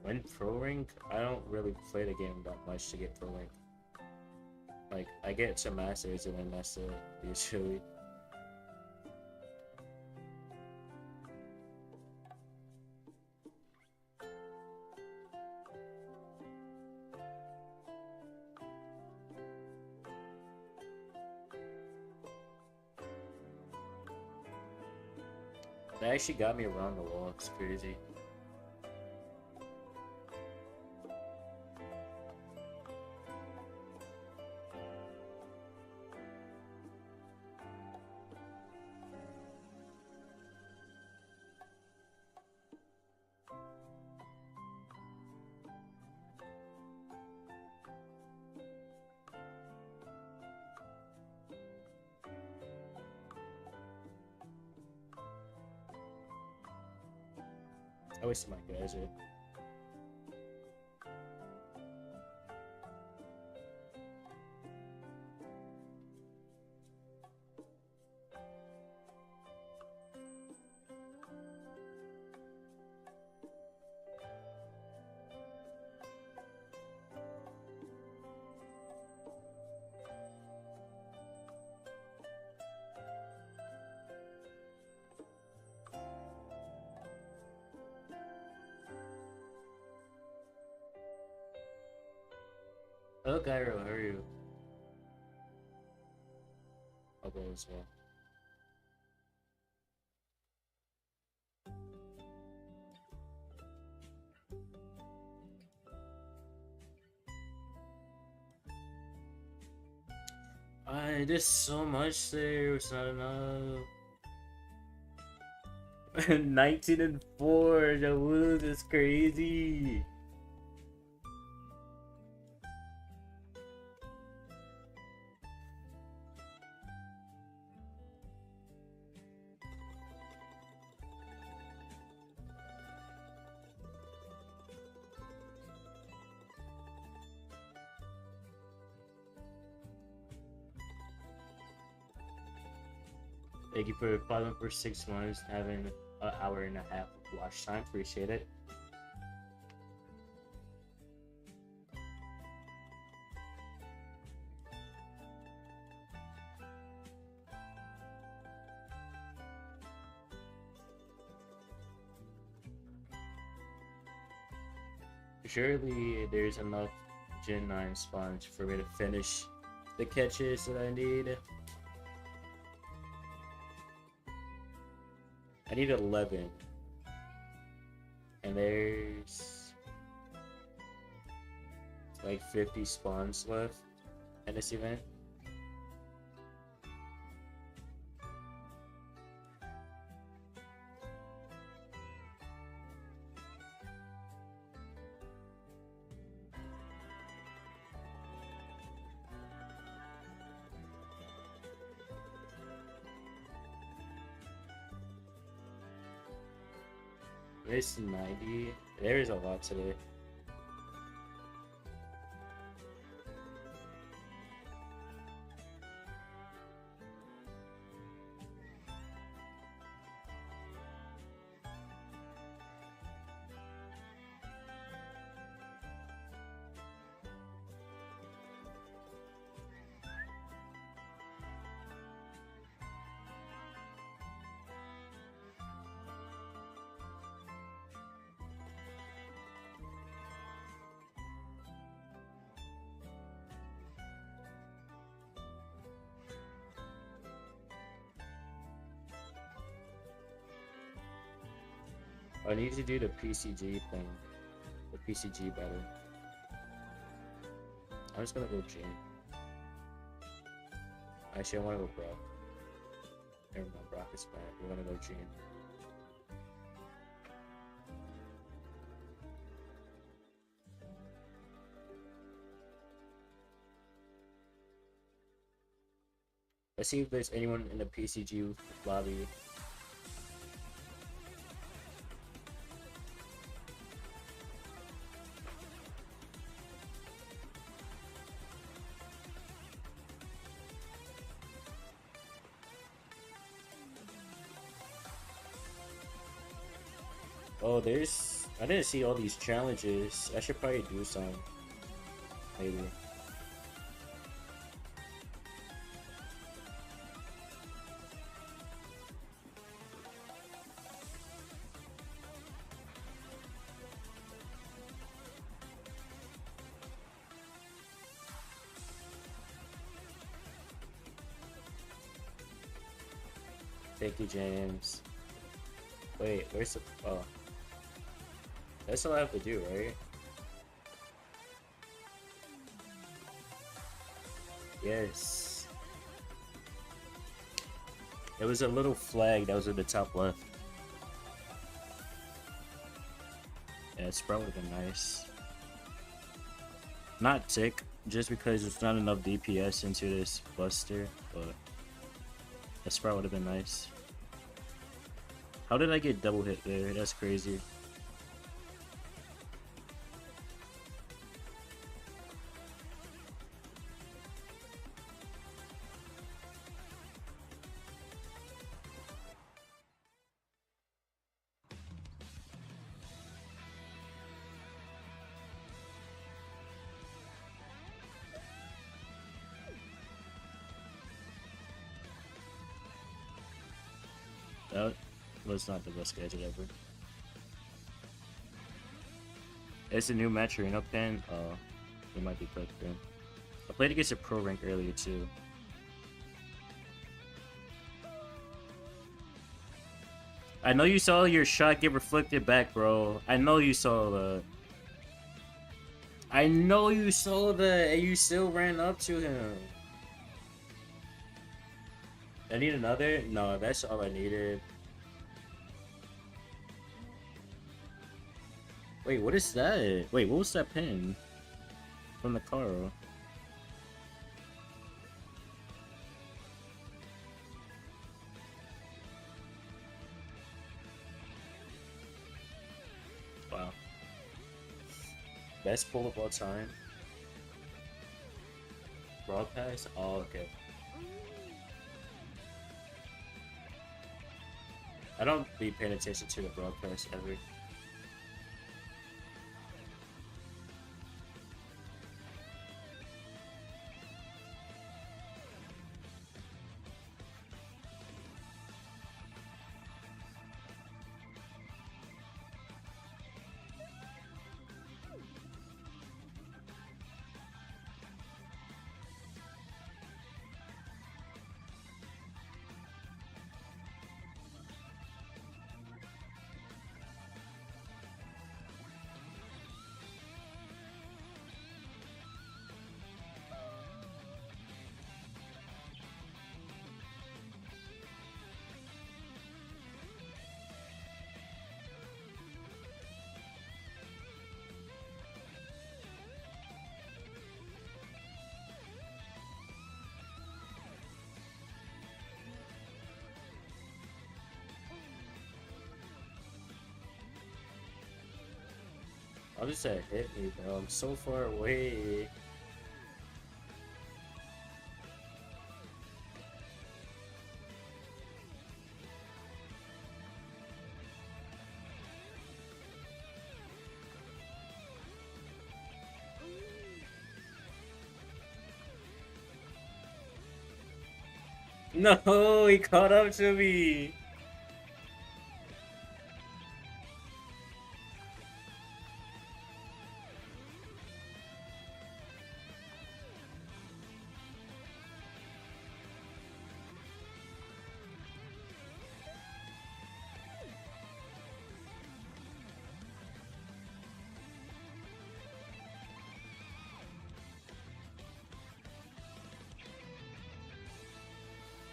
When pro rank, I don't really play the game that much to get pro rank. Like, I get to masters and then that's it, usually. They actually got me around the wall, it's crazy. I wasted my gadget. Oh, Gyro, how are you? I'll go as well. There's so much there. It's not enough. 19-4. The Wolves is crazy. Thank you for following for 6 months, having an hour and a half of watch time. Appreciate it. Surely there's enough Gen 9 spawns for me to finish the catches that I need. I need 11. And there's like 50 spawns left in this event. There's 90. There is a lot today. I need to do the PCG thing. The PCG better. I'm just gonna go Gene. Actually, I wanna go Brock. Never mind, Brock is bad. We're gonna go Gene. Let's see if there's anyone in the PCG lobby. Oh, I didn't see all these challenges. I should probably do some. Maybe. Thank you, James. Wait, where's the... Oh. That's all I have to do, right? Yes. There was a little flag that was in the top left. Yeah, Sprout would have been nice. Not tick, just because there's not enough DPS into this Buster, but a Sprout would have been nice. How did I get double hit there? That's crazy. That was not the best gadget ever. It's a new match arena pen. Oh, it might be correct then. I played against a pro rank earlier too. I know you saw your shot get reflected back, bro. I know you saw that. I know you saw that, and you still ran up to him. I need another? No, that's all I needed. Wait, what is that? Wait, what was that pin? From the car. Wow. Best pull of all time. Broadcast? Oh, okay. I don't be paying attention to the broadcast ever. I'll just say hit me, bro. I'm so far away. No, he caught up to me.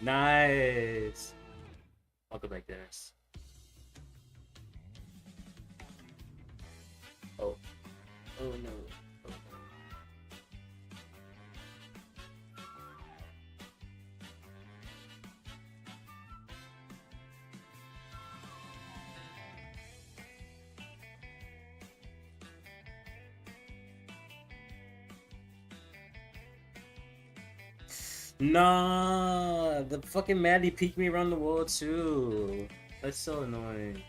Nice. I'll go back there. Oh. Oh no. Oh. Nah, the fucking Maddie peeked me around the wall too. That's so annoying.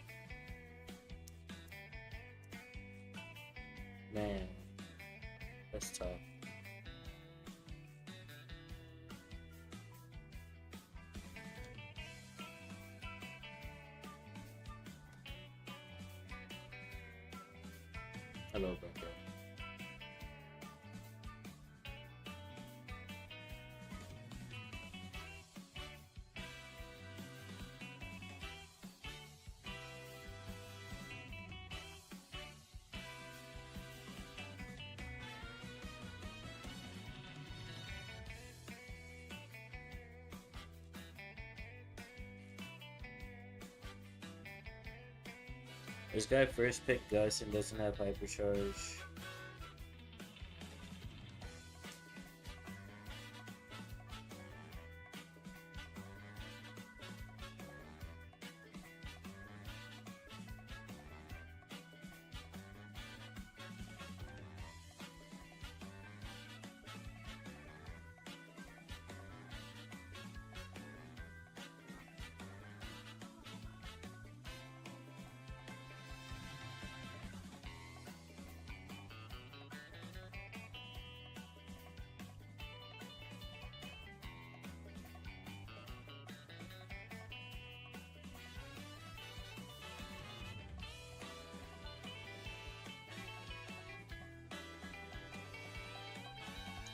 Man, that's tough. Hello, bro. This guy first picked Gus and doesn't have hypercharge.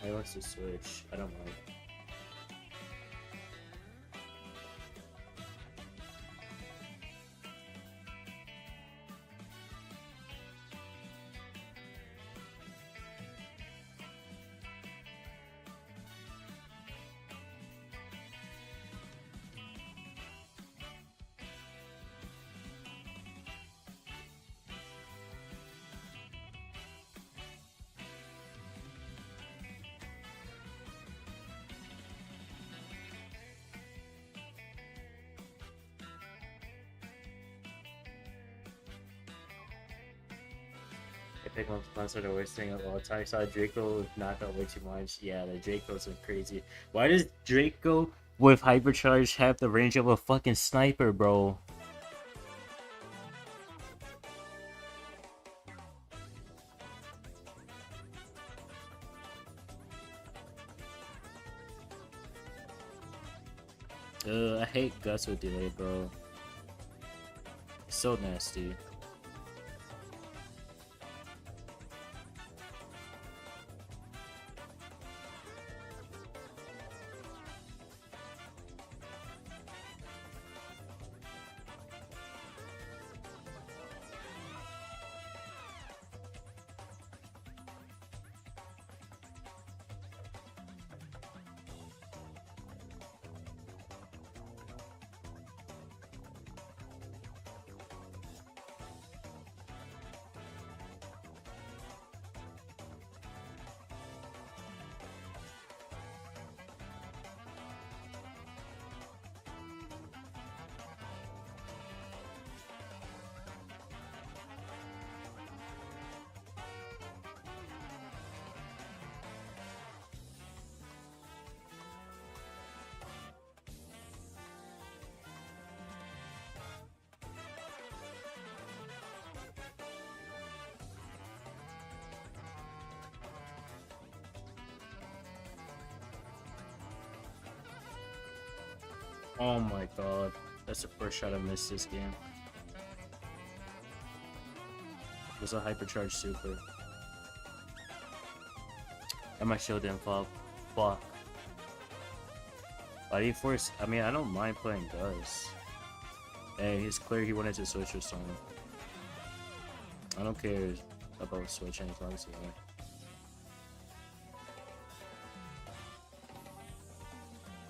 I wants to switch. I don't mind. I think most are the worst thing of all time. I saw Draco knock out way too much. Yeah, the Dracos are crazy. Why does Draco with hypercharge have the range of a fucking sniper, bro? I hate Gus with delay, bro. So nasty. Oh my god. That's the first shot I missed this game. It was a hypercharged super. And my shield didn't fall. Fuck. Body force? I mean, I don't mind playing Gus. Hey, it's clear he wanted to switch or something. I don't care about switching as long as he won.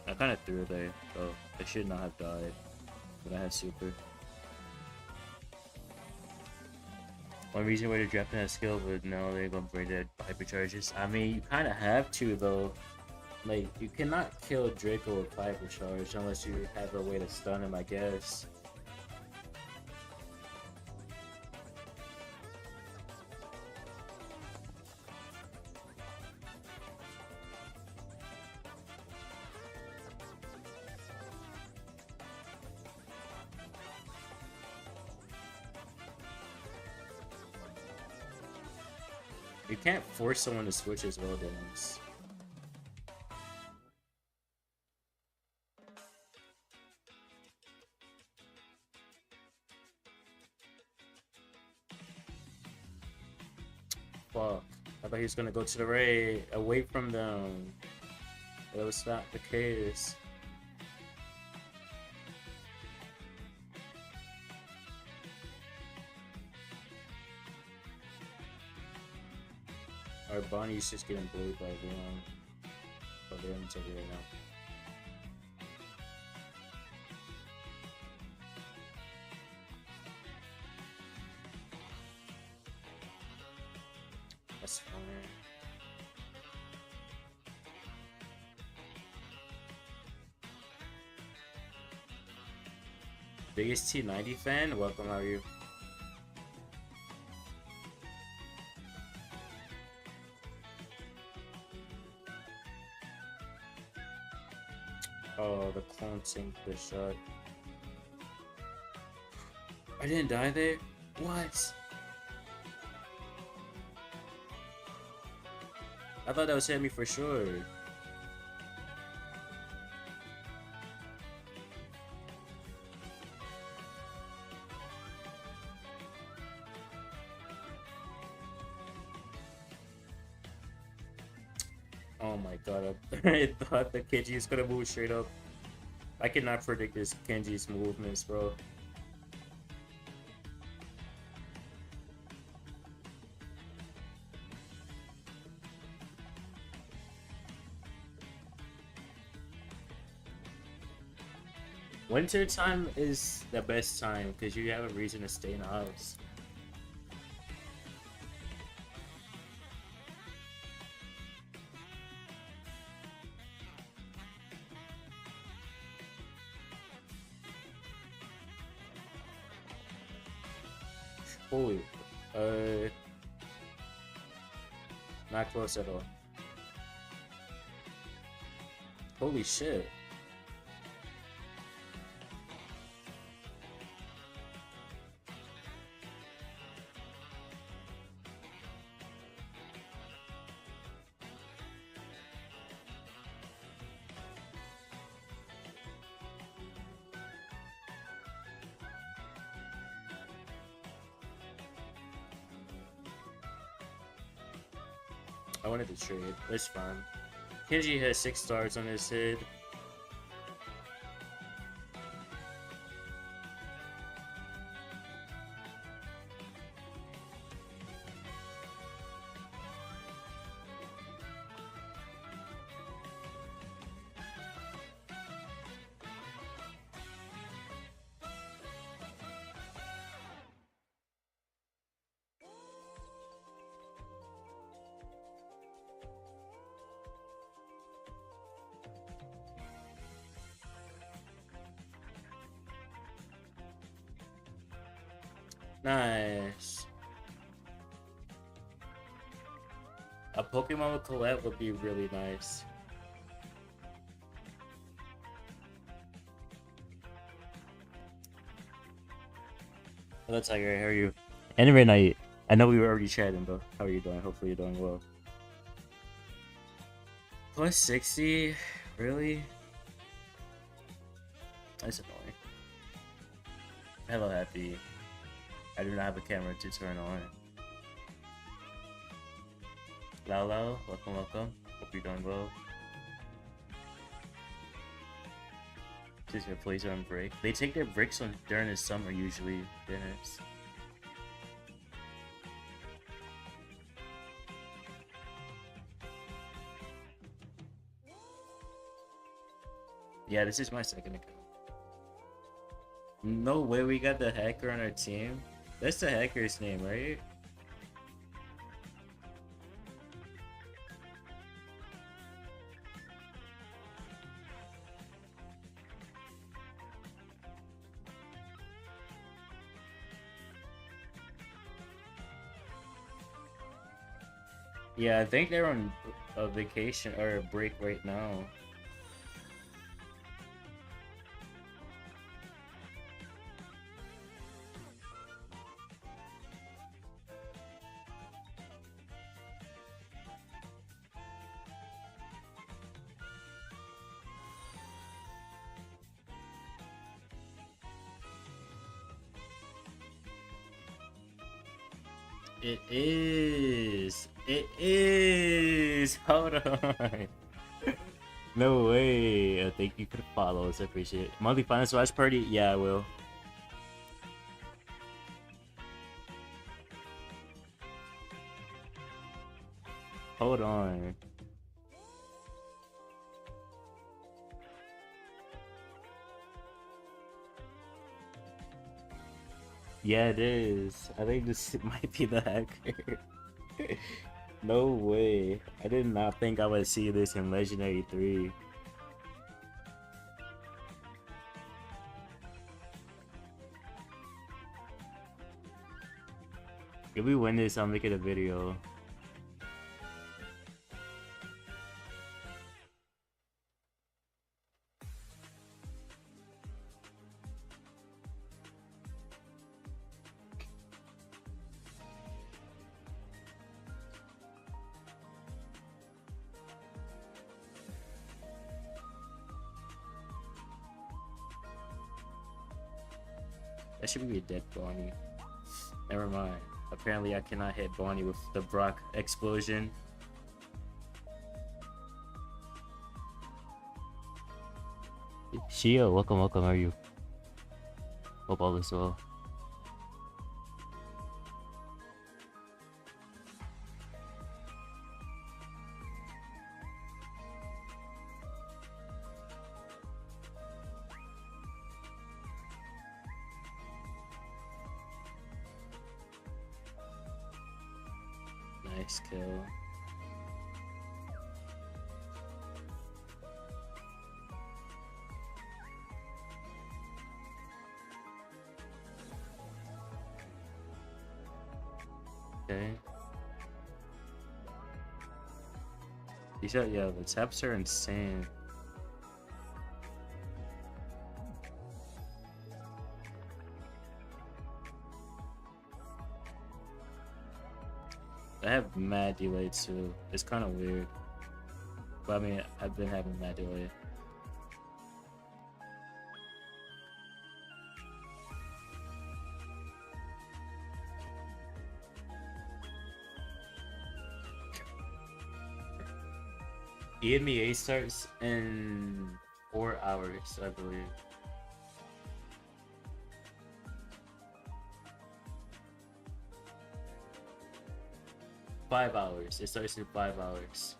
I kind of threw it there, though. I should not have died, but I had super. One reason why they're drafting that skill, but no, they're gonna bring the hypercharges. I mean, you kind of have to, though. Like, you cannot kill Draco with hypercharge unless you have a way to stun him, I guess. You can't force someone to switch as well, Dennis. Fuck. I thought he was gonna go to the right, away from them. That was not the case. Our Bonnie's just getting bullied by everyone. But they're on TV right now. That's fine. Biggest T90 fan? Welcome, how are you? Oh, the clone sinked the shot. I didn't die there? What? I thought that was hitting me for sure. Oh my god, I thought the Kenji is gonna move straight up. I cannot predict this Kenji's movements, bro. Winter time is the best time because you have a reason to stay in the house. Holy, not close at all. Holy shit. I wanted to trade. It's fine. Kenji has 6 stars on his head. Nice. A Pokemon with Colette would be really nice. Hello Tiger, how are you? Anyway night. I know we were already chatting, but how are you doing? Hopefully you're doing well. Plus 60? Really? That's annoying. Hello Happy. I do not have a camera to turn on. Lalo, welcome, welcome. Hope you're doing well. Just your plays are on break. They take their breaks on during the summer usually. Dinners. Yeah, this is my second account. No way we got the hacker on our team. That's the hacker's name, right? Yeah, I think they're on a vacation or a break right now. It is. It is. Hold on. No way. Thank you for the follows. I appreciate it. Monthly finance watch party? Yeah, I will. Hold on. Yeah, it is. I think this might be the hacker. No way. I did not think I would see this in Legendary 3. If we win this, I'll make it a video. That should be a dead Bonnie. Never mind. Apparently I cannot hit Bonnie with the Brock explosion. Shio, welcome, welcome. How are you? Hope all is well. Nice kill. Okay. These are, yeah, the taps are insane. I have mad delay too. It's kind of weird. But I mean, I've been having mad delay. EMEA starts in 4 hours, I believe. Five hours. It starts in 5 hours.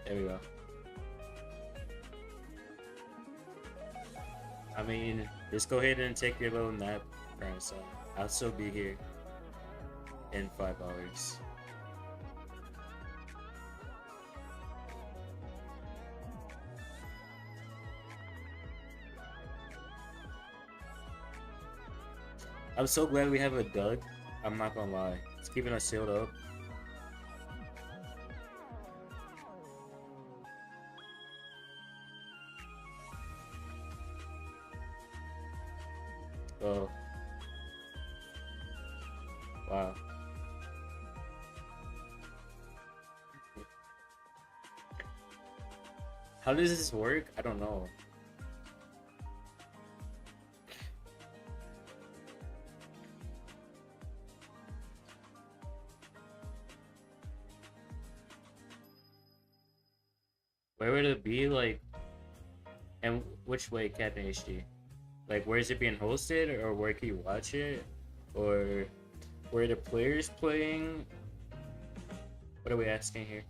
There we go. I mean, just go ahead and take your little nap, grandson. I'll still be here in 5 hours. I'm so glad we have a Doug. I'm not gonna lie. It's keeping us sealed up. Oh. Wow. How does this work? I don't know. Where would it be, like, and which way, Captain HD? Like, where is it being hosted, or where can you watch it, or where are the players playing? What are we asking here?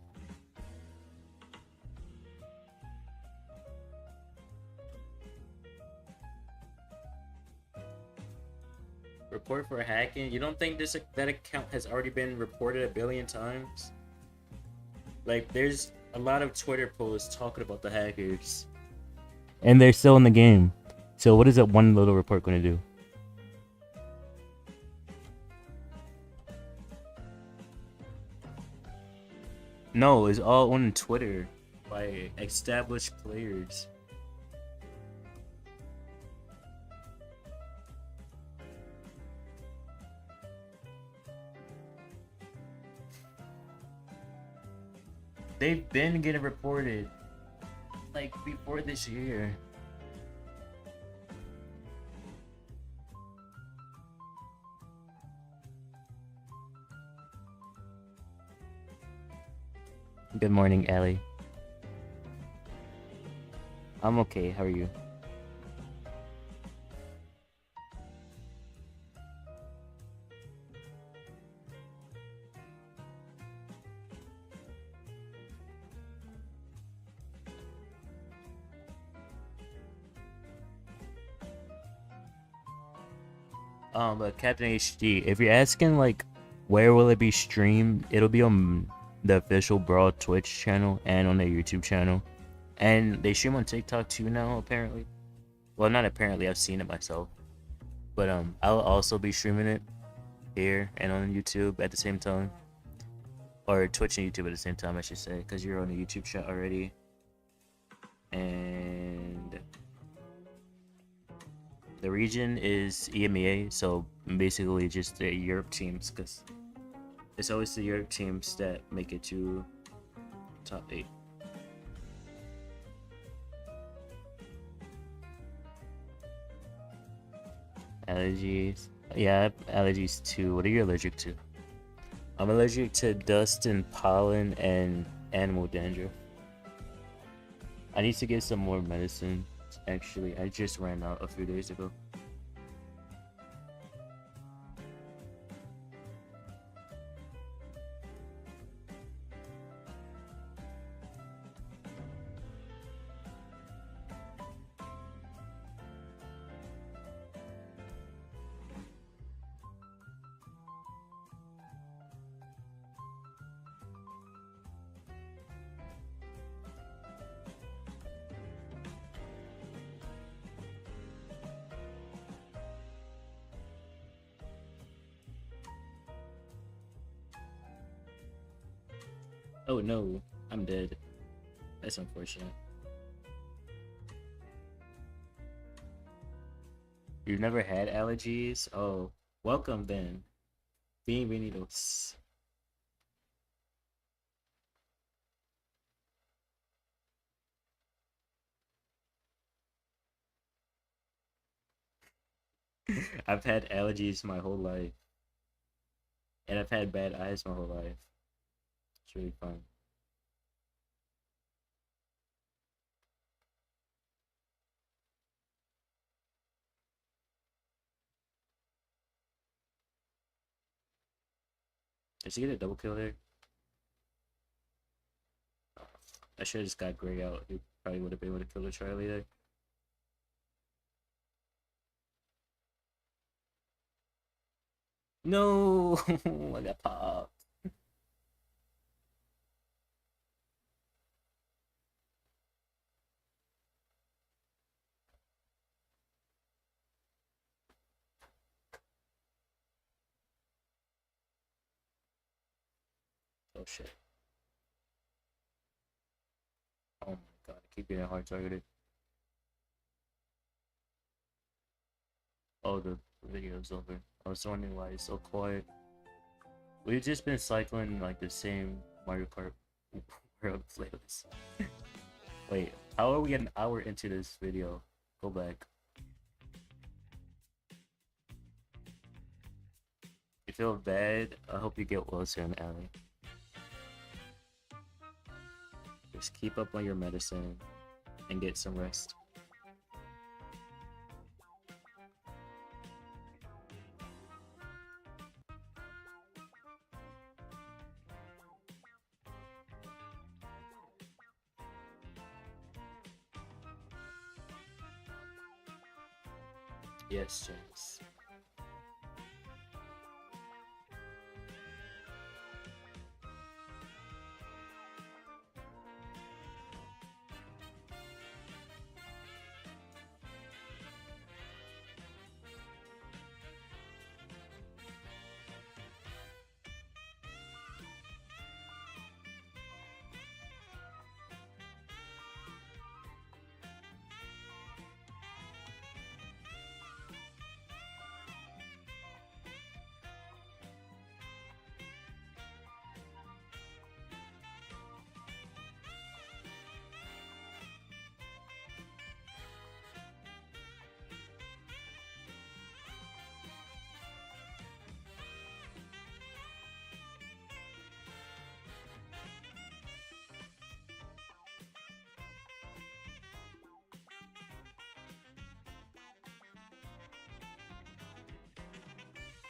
Report for hacking? You don't think that account has already been reported a billion times? Like, there's a lot of Twitter posts talking about the hackers. And they're still in the game. So what is that one little report going to do? No, it's all on Twitter by established players. They've been getting reported, like, before this year. Good morning, Ellie. I'm okay, how are you? But Captain HD, if you're asking, like, where will it be streamed, it'll be on the official Brawl Twitch channel and on their YouTube channel. And they stream on TikTok too now, apparently. Well, not apparently, I've seen it myself. But I'll also be streaming it here and on YouTube at the same time. Or Twitch and YouTube at the same time, I should say, because you're on the YouTube chat already. And The region is EMEA, so basically just the Europe teams, because it's always the Europe teams that make it to top 8. Allergies. Yeah, I have allergies too. What are you allergic to? I'm allergic to dust and pollen and animal dandruff. I need to get some more medicine. Actually, I just ran out a few days ago. Oh no, I'm dead. That's unfortunate. You've never had allergies? Oh, welcome then. Bienvenidos. I've had allergies my whole life. And I've had bad eyes my whole life. It's really fun. Did she get a double kill there? I should have just got Gray out. He probably would have been able to kill the Charlie there. No! I got popped. Oh shit. Oh my god, I keep getting hard targeted. Oh, the video's over. I was wondering why it's so quiet. We've just been cycling like the same Mario Kart World playlist. Wait, how are we an hour into this video? Go back. You feel bad? I hope you get well soon, Allie. Just keep up on your medicine and get some rest. Yes, James.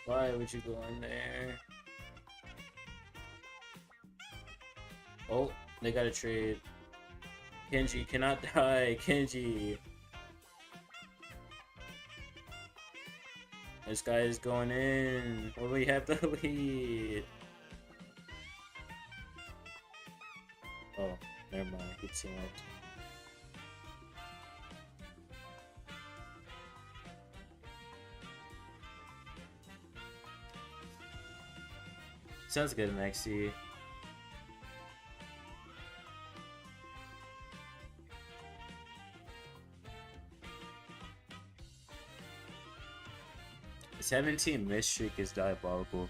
Why would you go in there? Oh, they got a trade. Kenji cannot die. Kenji. This guy is going in. Well, we have the lead. Oh, never mind. Good team out. Sounds good, Maxi. 17 miss streak is diabolical.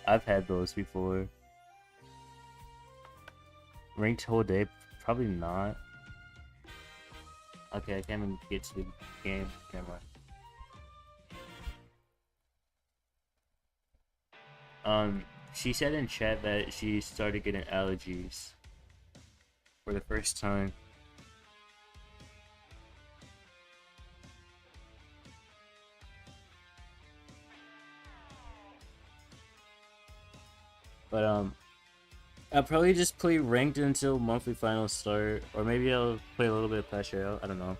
I've had those before. Ranked whole day? Probably not. Okay, I can't even get to the game. Never mind. She said in chat that she started getting allergies for the first time. But I'll probably just play ranked until monthly finals start, or maybe I'll play a little bit of Clash Royale. I don't know.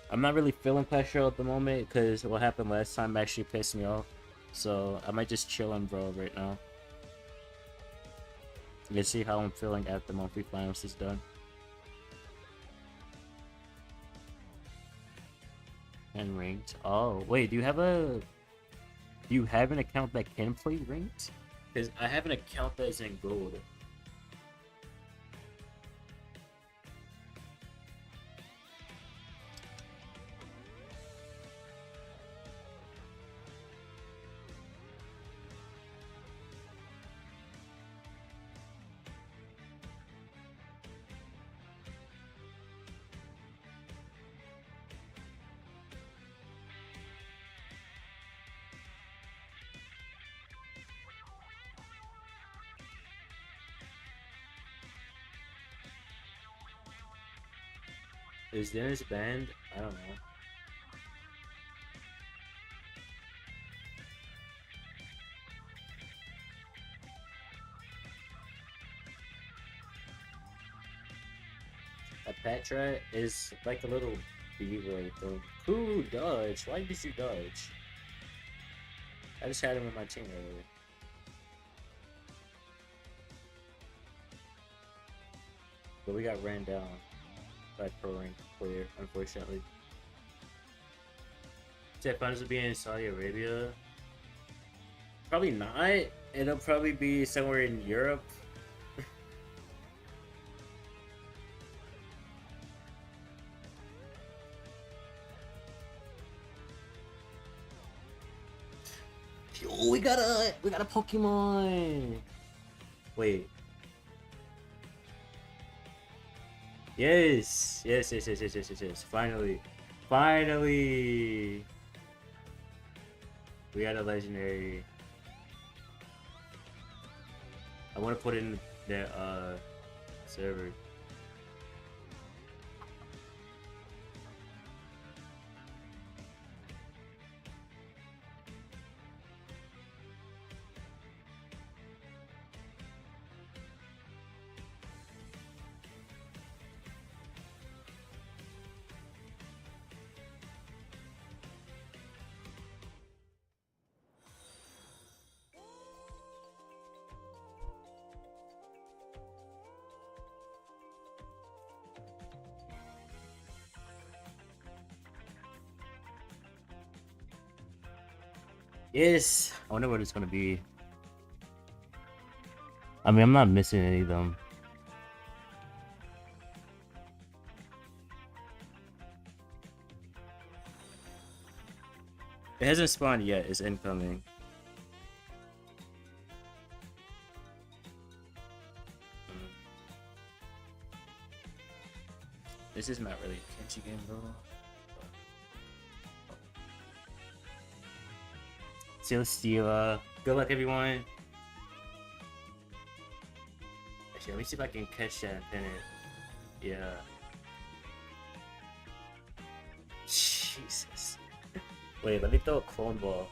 I'm not really feeling Clash Royale at the moment because what happened last time actually pissed me off. So I might just chill on Brawl right now. Let's see how I'm feeling after monthly finals is done. And ranked. Oh wait, do you have an account that can play ranked? Because I have an account that is in gold. Is Dennis banned? I don't know. A Patra is like a little beaver thing. Ooh, dodge. Why did you dodge? I just had him in my team earlier. But we got ran down by pro ranked player, unfortunately. Said finals will be in Saudi Arabia. Probably not. It'll probably be somewhere in Europe. Yo, we got a Pokemon. Wait. Yes. Finally. We got a legendary. I want to put it in the server. Yes, I wonder what it's gonna be. I mean, I'm not missing any of them. It hasn't spawned yet. It's incoming. This is not really a Kenshi game, bro. Celesteela. Good luck, everyone. Actually, let me see if I can catch that and pin it. Yeah. Jesus. Wait, let me throw a clone ball.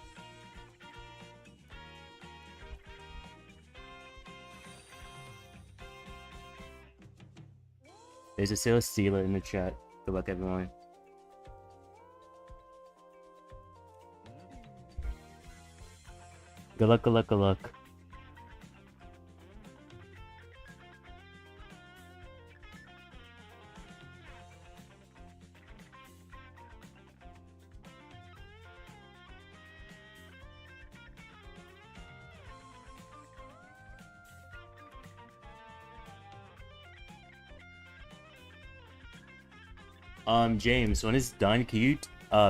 There's a Celesteela in the chat. Good luck, everyone. Good luck, good luck, good luck. James, when it's done, can you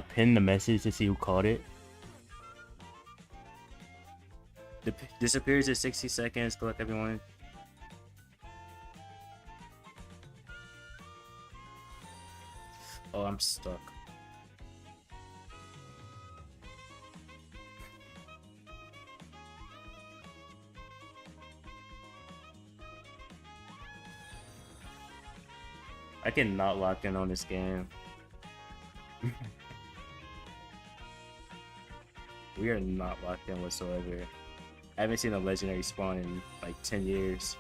pin the message to see who caught it? Disappears in 60 seconds. Good luck, everyone. Oh, I'm stuck. I cannot lock in on this game. We are not locked in whatsoever. I haven't seen a legendary spawn in like 10 years.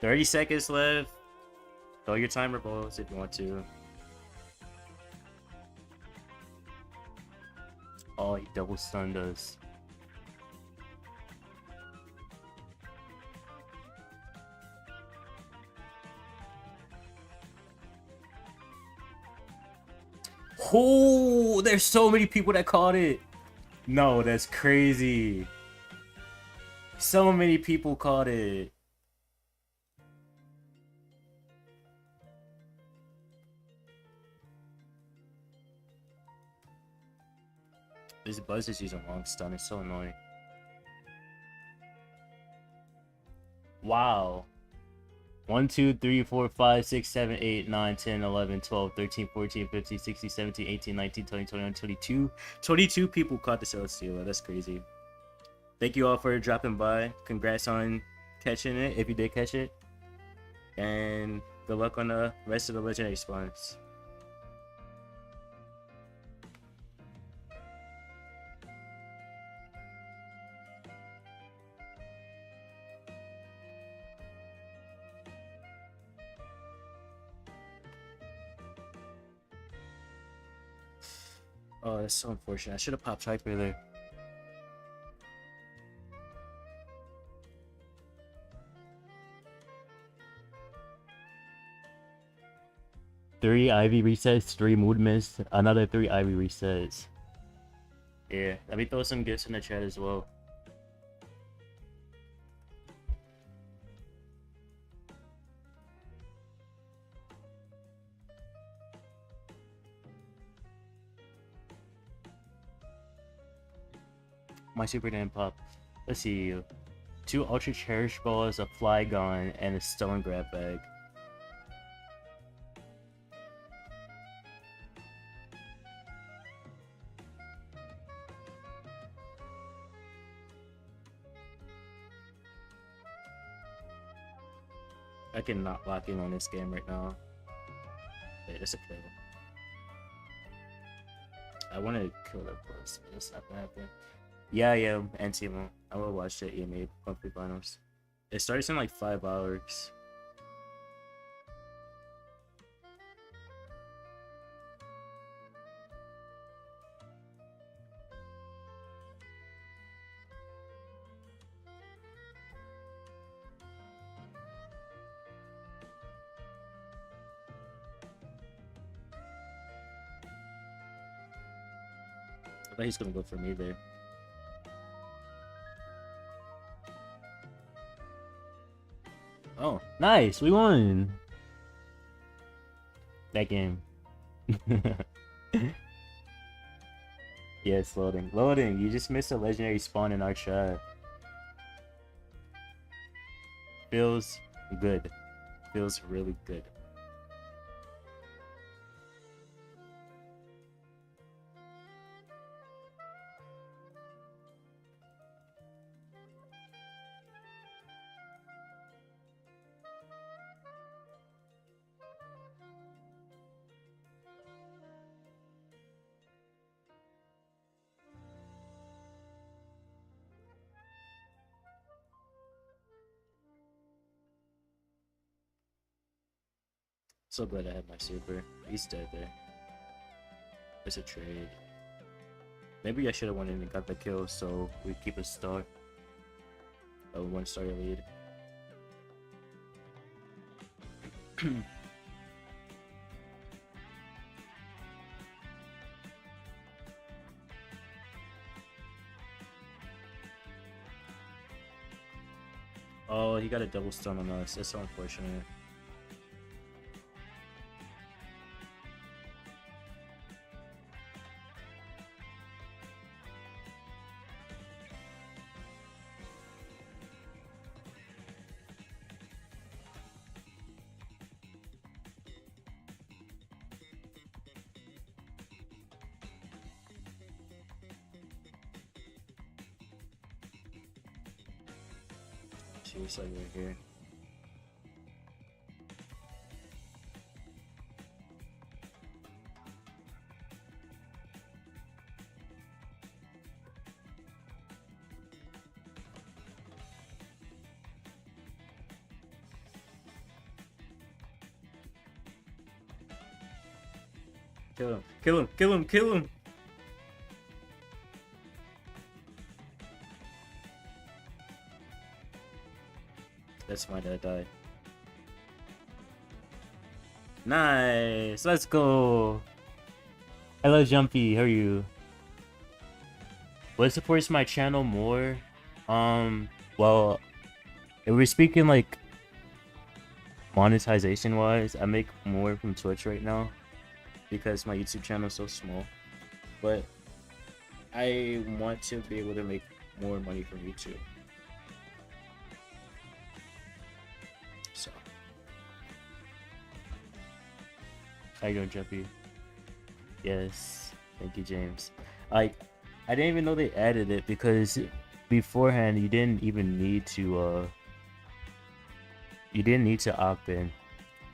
$30 seconds left. Throw your timer balls if you want to. Oh, he double stunned us. Oh, there's so many people that caught it. No, that's crazy. So many people caught it. This Buzz is using long stun. It's so annoying. Wow. 1, 2, 3, 4, 5, 6, 7, 8, 9, 10, 11, 12, 13, 14, 15, 16, 17, 18, 19, 20, 21, 22. 22 people caught the Celesteela. That's crazy. Thank you all for dropping by. Congrats on catching it, if you did catch it. And good luck on the rest of the legendary spawns. Oh, that's so unfortunate. I should have popped Hyper there. Three Ivy resets, 3 Mood Mist, another 3 Ivy resets. Yeah, let me throw some gifts in the chat as well. My super didn't pop. Let's see. 2 Ultra Cherish Balls, a Flygon, and a Stone Grab Bag. I cannot lock in on this game right now. Wait, that's a kill. I want to kill that boss, but that's not gonna happen. Yeah, and Timo. I will watch the EMEA monthly finals. It starts in like 5 hours. I thought he's gonna go for me there. Oh, nice! We won! That game. Yes, loading. Loading! You just missed a legendary spawn in our chat. Feels good. Feels really good. So glad I had my super. He's dead there. It's a trade. Maybe I should have went in and got the kill so we keep a star. A 1-star lead. Oh, he got a double stun on us. That's so unfortunate. She's like right here. Kill him! Kill him! Kill him! Kill him! That's my dad died. Nice! Let's go! Hello Jumpy, how are you? What supports my channel more? Well, if we're speaking like monetization wise, I make more from Twitch right now because my YouTube channel is so small. But I want to be able to make more money from YouTube. So, how you doing, Jumpy? Yes, thank you, James. I didn't even know they added it because beforehand you didn't even need to opt in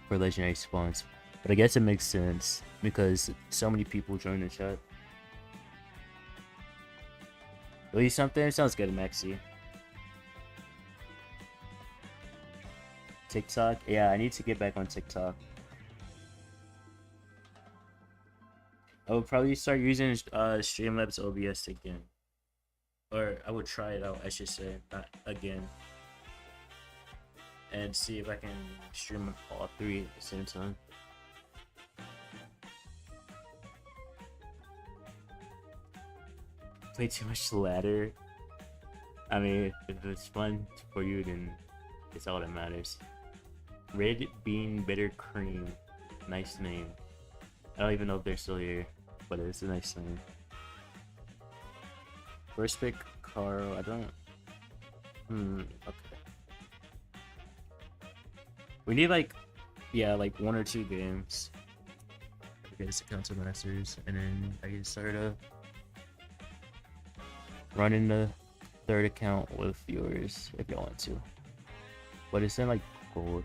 for legendary spawns. But I guess it makes sense because so many people join the chat. At least something sounds good, Maxi. TikTok? Yeah, I need to get back on TikTok. I would probably start using Streamlabs OBS again. Or I would try it out, I should say, not again. And see if I can stream all three at the same time. Play too much ladder. I mean, if it's fun for you, then it's all that matters. Red Bean Bitter Cream. Nice name. I don't even know if they're still here, but it's a nice name. First pick Carl. I don't. Okay. We need like, yeah, like 1 or 2 games. Okay, this account to masters, and then I can start running the 3rd account with viewers if y'all want to. But it's in like gold.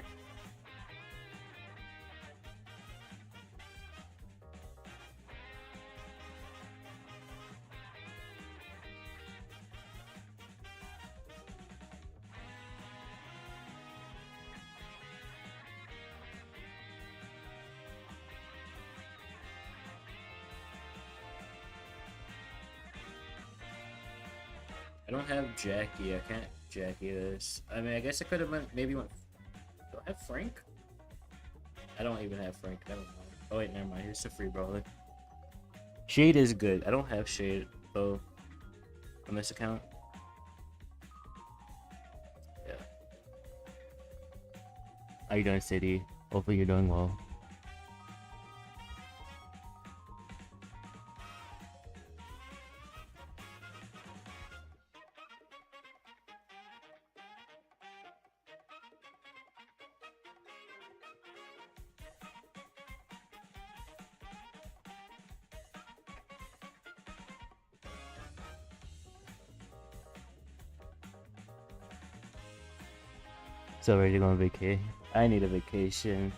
I don't have Jackie. I can't Jackie this. I mean, I guess I could have maybe went. Do I have Frank? I don't even have Frank. Never mind. Oh wait, never mind. Here's a free brawler. Shade is good. I don't have Shade though on this account. Yeah. How you doing, City? Hopefully you're doing well. So ready to go on vacation? I need a vacation,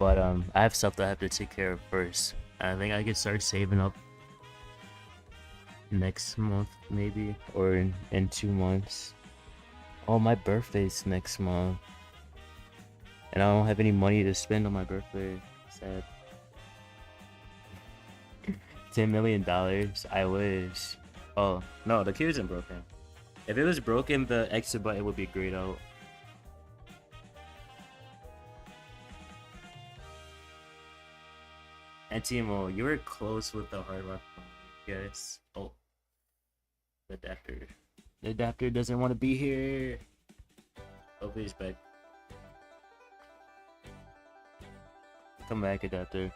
but I have stuff that I have to take care of first. I think I can start saving up next month, maybe, or in 2 months. Oh, my birthday's next month, and I don't have any money to spend on my birthday. Sad. $10 million. I wish. Oh no, the key isn't broken. If it was broken, the exit button would be grayed out. And Timo, you were close with the hard rock, guys. Oh, the adapter. The adapter doesn't want to be here. Hopefully he's back. Come back, adapter.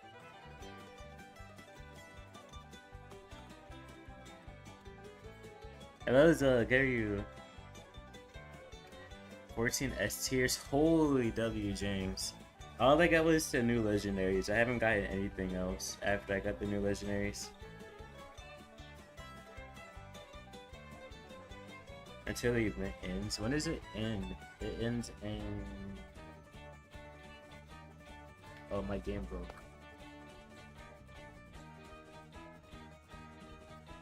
Hello, Gary. 14 S tiers. Holy W, James. All I got was the new legendaries. I haven't gotten anything else after I got the new legendaries. until the event ends. When does it end? It ends in... Oh, my game broke.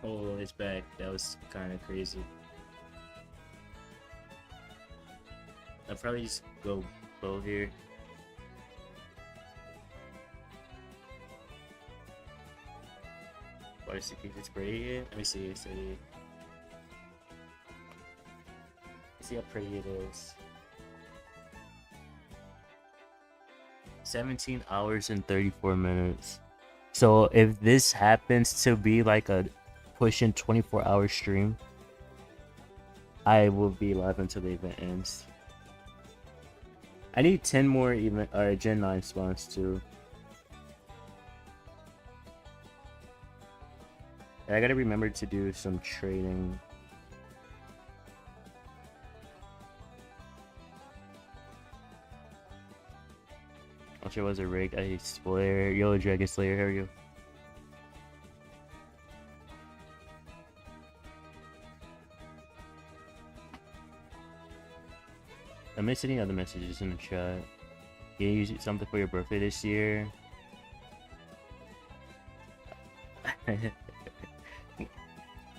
Oh, it's back. That was kind of crazy. I'll probably just go bow here. Water secret spray. Let me see. See how pretty it is. 17 hours and 34 minutes. So if this happens to be like a pushing 24-hour stream, I will be live until the event ends. I need 10 more event or Gen 9 spawns too. And I gotta remember to do some trading. Not sure it was a rig. I Slayer, Yellow Dragon Slayer. Here we go. I'm missing any other messages in the chat. You use something for your birthday this year?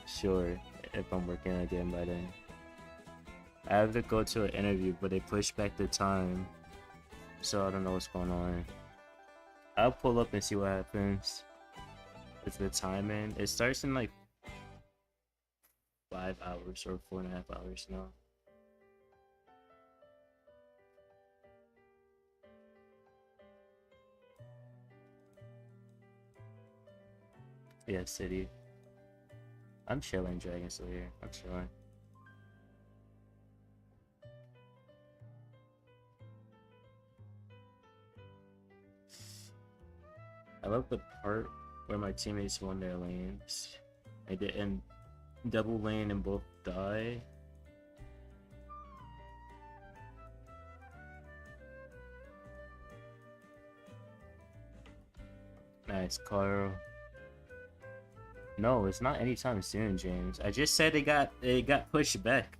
Sure, if I'm working again by then. I have to go to an interview, but they pushed back the time, so I don't know what's going on. I'll pull up and see what happens with the timing. It starts in like 5 hours or 4.5 hours now. Yeah, city. I'm chilling, Dragon Slayer. I'm chilling. I love the part where my teammates won their lanes. I didn't double lane and both die. Nice, Carl. No, it's not anytime soon, James. I just said it got pushed back.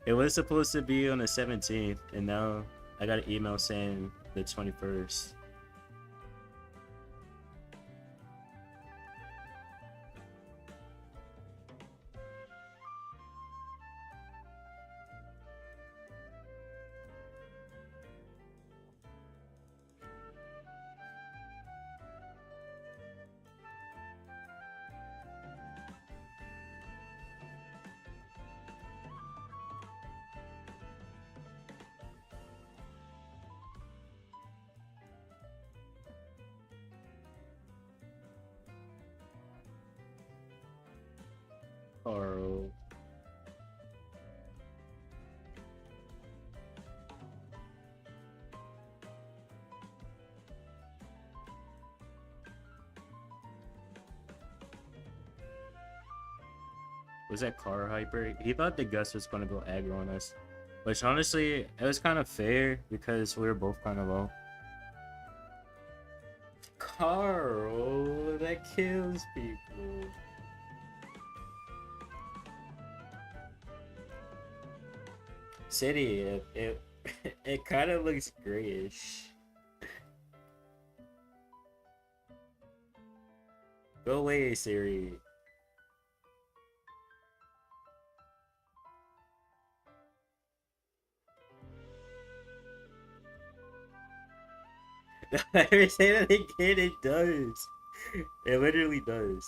It was supposed to be on the 17th, and now I got an email saying the 21st. Carl. Was that car hyper? He thought the Gus was gonna go aggro on us. Which honestly, it was kind of fair because we were both kind of low. Carl, that kills people. City, it kind of looks grayish. Go away, Siri. Every say that again, it does. It literally does.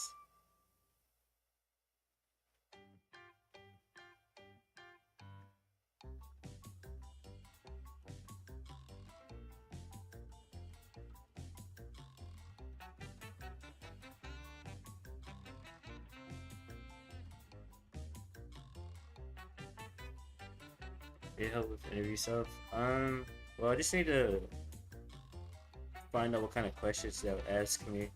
It helped with interview stuff. Well, I just need to find out what kind of questions they'll ask me,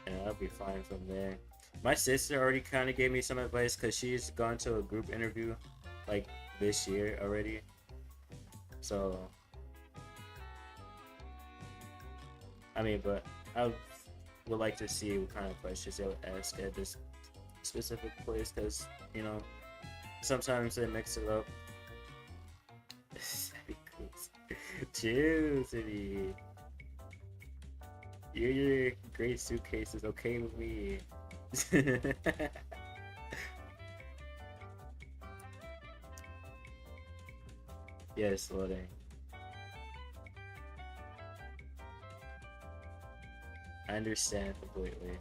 and I'll be fine from there. My sister already kind of gave me some advice because she's gone to a group interview like this year already. So, I mean, but I would like to see what kind of questions they'll ask at this specific place because, you know, sometimes they mix it up. Chill, City. Your great suitcase is okay with me. Yes, loading. I understand completely.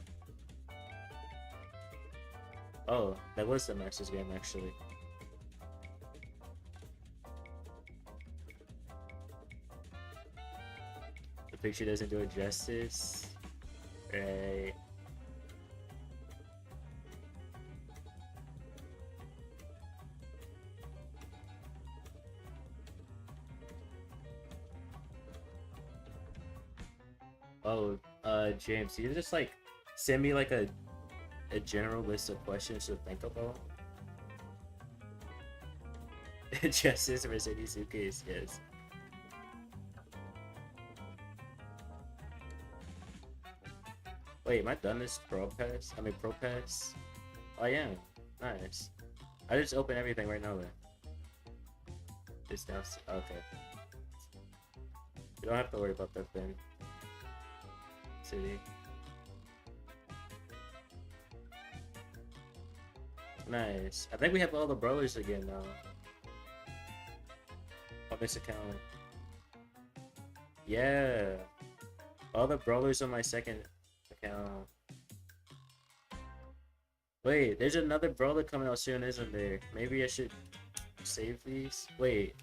Oh, that was the Masters game actually. The picture doesn't do it justice. Right. Oh, James, you just like send me like a general list of questions to think about. Justice Mercedes suitcase, yes. Wait, am I done this pro pass? I mean pro pass? I am. Nice. I just open everything right now then. It's down. Okay. You don't have to worry about that then. City. Nice. I think we have all the brothers again now. On this account. Yeah. All the brawlers on my second account. Wait, there's another brawler coming out soon, isn't there? Maybe I should save these? Wait.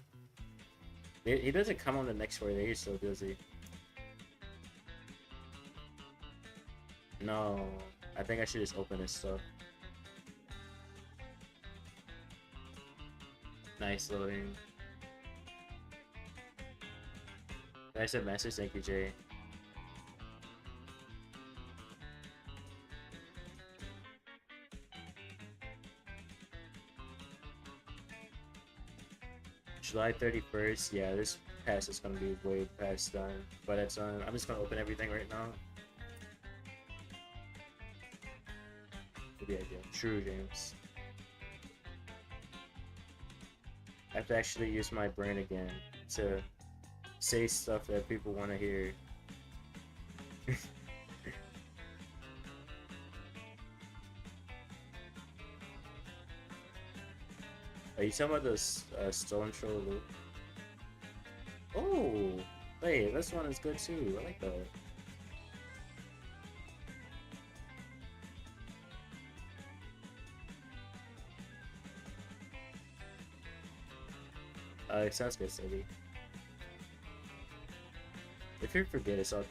He doesn't come on the next 4 days, so does he? No. I think I should just open this stuff. Nice loading. I said message, thank you, Jay. July 31st, yeah, this pass is gonna be way past done. But it's I'm just gonna open everything right now. Good idea. True, James. I have to actually use my brain again to say stuff that people want to hear. Are you talking about this Stone Troll loop? Oh, hey, this one is good too. I like that. It sounds good, Sadie. If you forget, it's okay.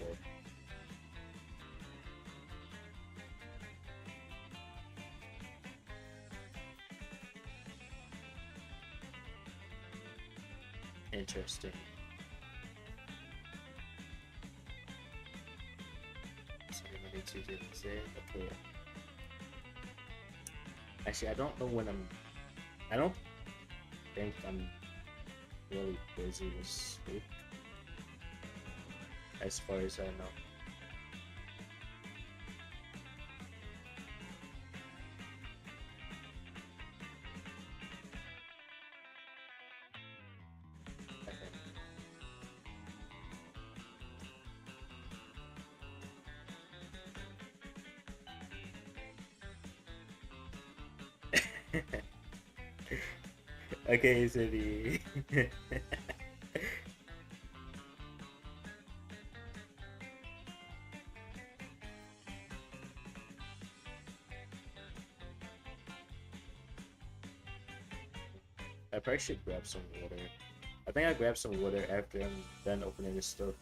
Interesting. Okay. Actually, I don't know when I don't think I'm really busy this week, as far as I know. Okay, City. I probably should grab some water. I think I'll grab some water after I'm done opening this stuff.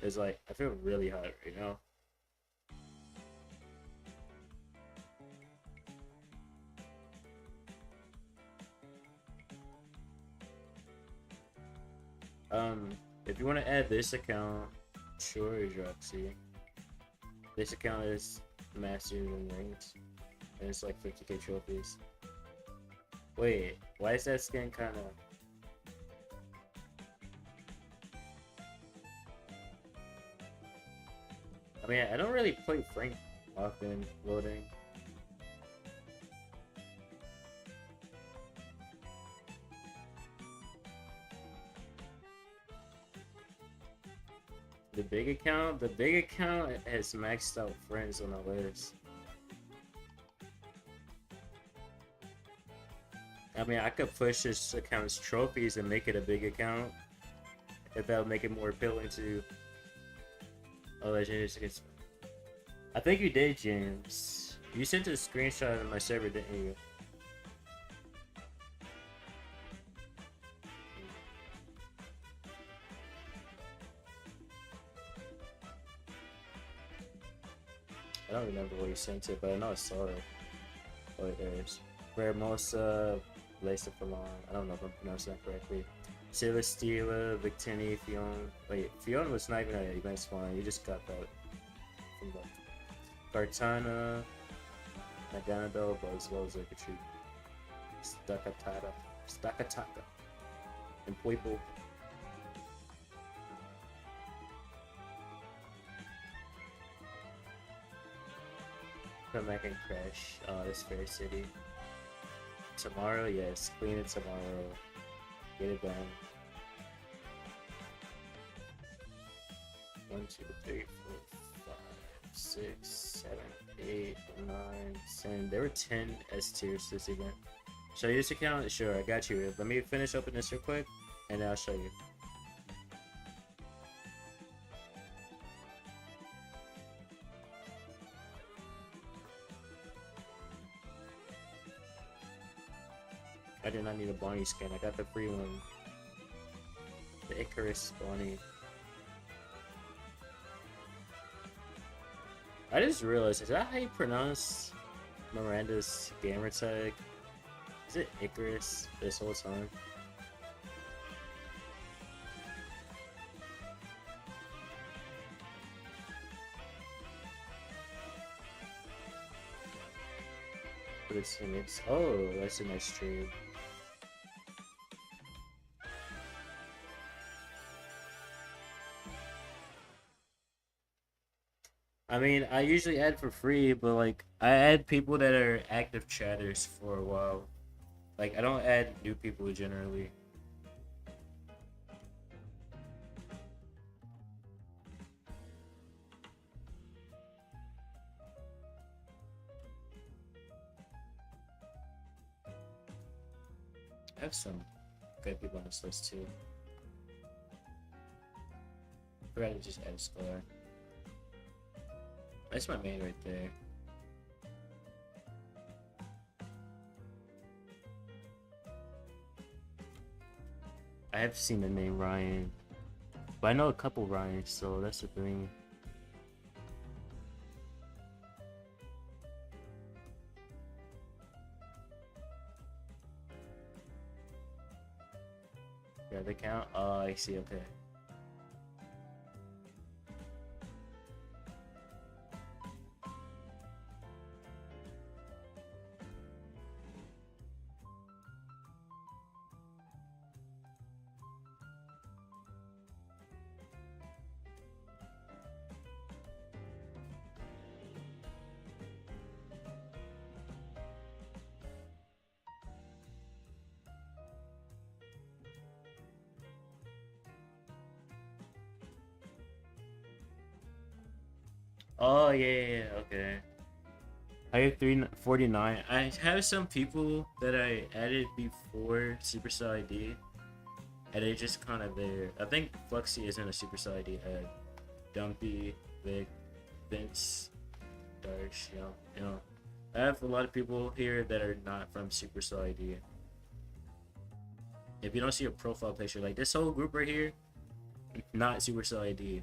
It's like, I feel really hot right now. If you want to add this account, sure, Droxy. This account is Masters and Rings, and it's like 50k trophies. Wait, why is that skin kind of... I mean, I don't really play Frank often, loading. The big account has maxed out friends on the list. I mean, I could push this account's trophies and make it a big account. If that would make it more appealing to legendary. I think you did, James. You sent a screenshot of my server, didn't you? I don't remember where you sent it, but I know I saw it. Oh, there it is. Ramosa, Lace Falon. I don't know if I'm pronouncing that correctly. Celestila, Victini, Fion. Wait, Fion was not even an event spawn. You just got that from the Gartana, Naganado, but as well as like a tree. Stakataka, and Puipo. Come back and crash. This Fair City. Tomorrow, yes. Clean it tomorrow. Get it done. 1, 2, 3, 4, 5, 6, 7, 8, 9, 10. There were 10 S tiers this event. Show you this account? Sure, I got you. Let me finish opening this real quick, and then I'll show you. I did not need a Bonnie skin. I got the free one. The Icarus Bonnie. I just realized, is that how you pronounce Miranda's gamer tag? Is it Icarus this whole time? But it's oh, that's a nice tree. I mean, I usually add for free, but like I add people that are active chatters for a while. Like I don't add new people generally. I have some good people on this list too. I'd rather just add a score. That's my main right there. I have seen the name Ryan, but I know a couple Ryans, so that's the thing. Yeah, they count. Oh, I see. Okay. Oh yeah, okay. I have 349. I have some people that I added before Supercell ID, and they just kind of there. I think Fluxy isn't a Supercell ID head. Dumpy, Vic, Vince, Darsh, you know. I have a lot of people here that are not from Supercell ID. If you don't see a profile picture, like this whole group right here, not Supercell ID.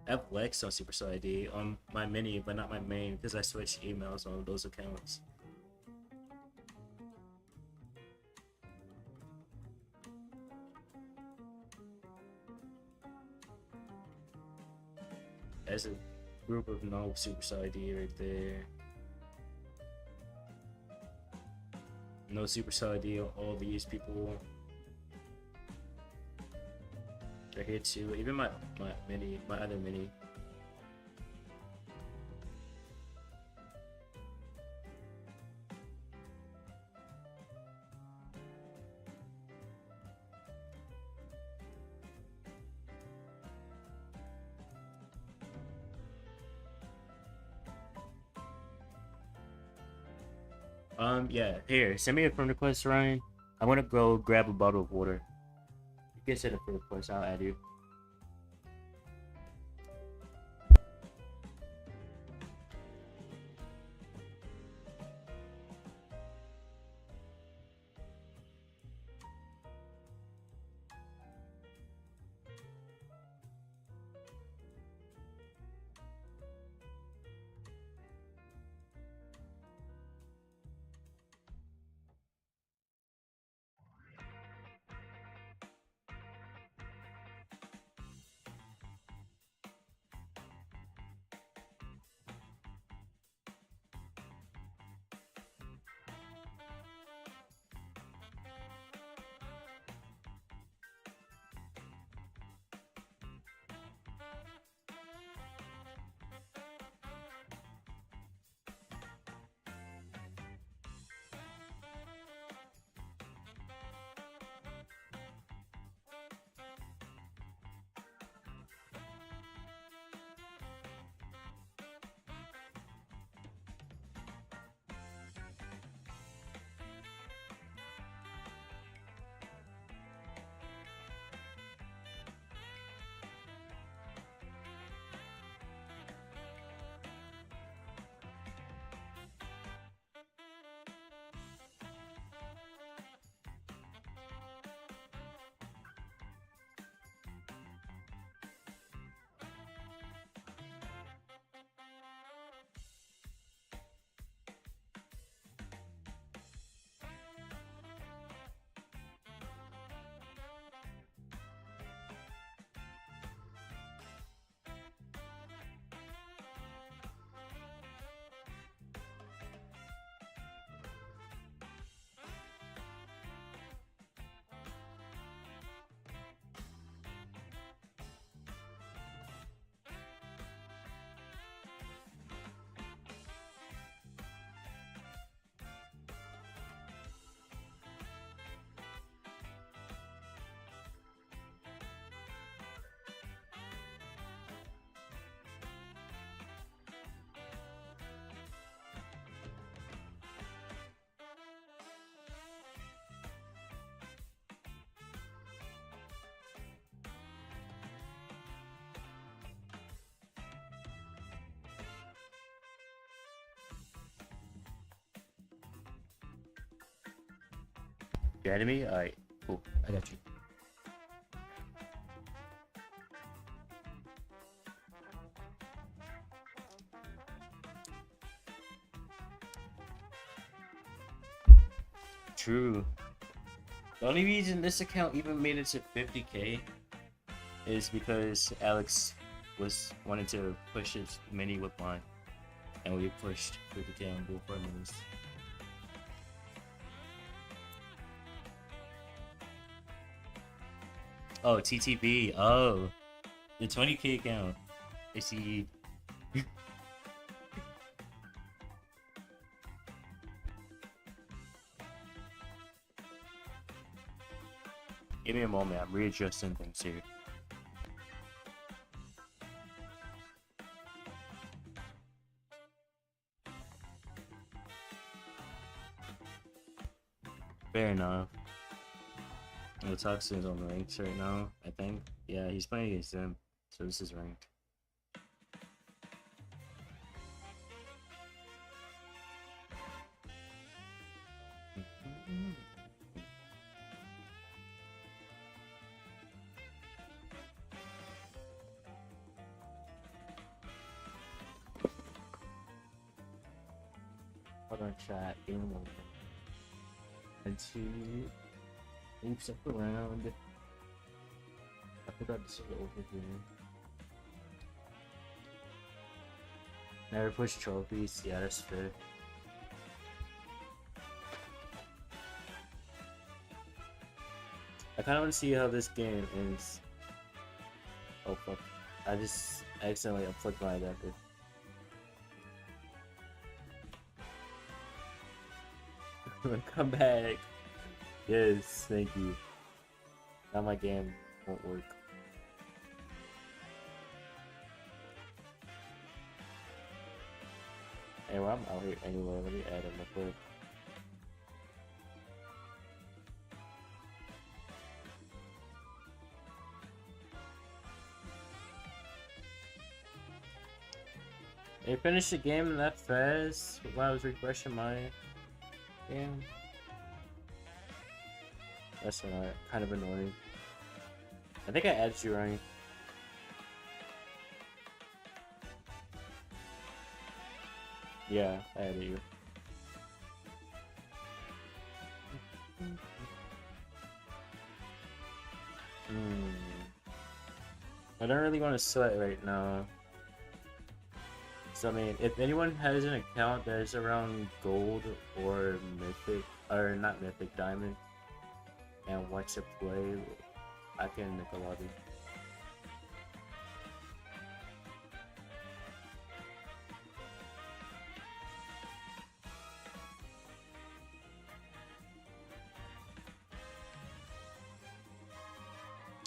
I have Lex on Supercell ID on my mini, but not my main because I switched emails on those accounts. As a group of no Supercell ID right there. No Supercell ID on all these people. They're here too. Even my other mini. Yeah. Here, send me a friend request, Ryan. I'm gonna go grab a bottle of water. You can send a friend request. I'll add you. You added me? Alright, cool. I got you. True. The only reason this account even made it to 50k is because Alex was wanting to push his mini with mine, and we pushed 50k on both our minis. Oh, TTB. Oh, the 20k account. I see. Give me a moment. I'm readjusting things here. Fair enough. The Toxin's on the ranks right now, I think. Yeah, he's playing against them, so this is ranked. Hold on, chat. Game over. And she moves up around. I forgot to say over here. Never push trophies. Yeah, that's fair. I kind of want to see how this game ends. Oh fuck! I just accidentally unflicked my adapter. Come back. Yes, thank you. Now my game won't work. Anyway, I'm out here anyway. Let me add him real quick. I finished the game that fast while I was refreshing my game. That's kind of annoying. I think I added you, Ryan. Yeah, I added you. I don't really want to sweat right now. So I mean, if anyone has an account that is around gold or mythic, or not mythic, diamond, and wants to play, I can make a lobby.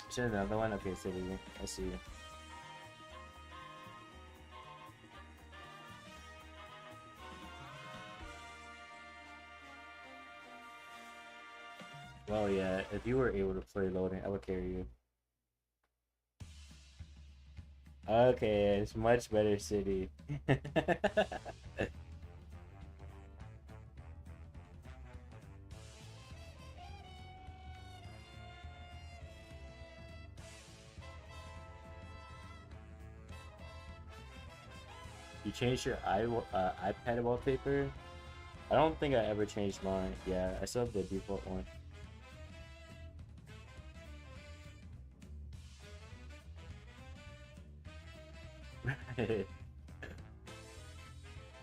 Is there another one? Okay, so I see you. Well, yeah, if you were able to play loading, I would carry you. Okay, it's much better city. You changed your iPad wallpaper? I don't think I ever changed mine. Yeah, I still have the default one.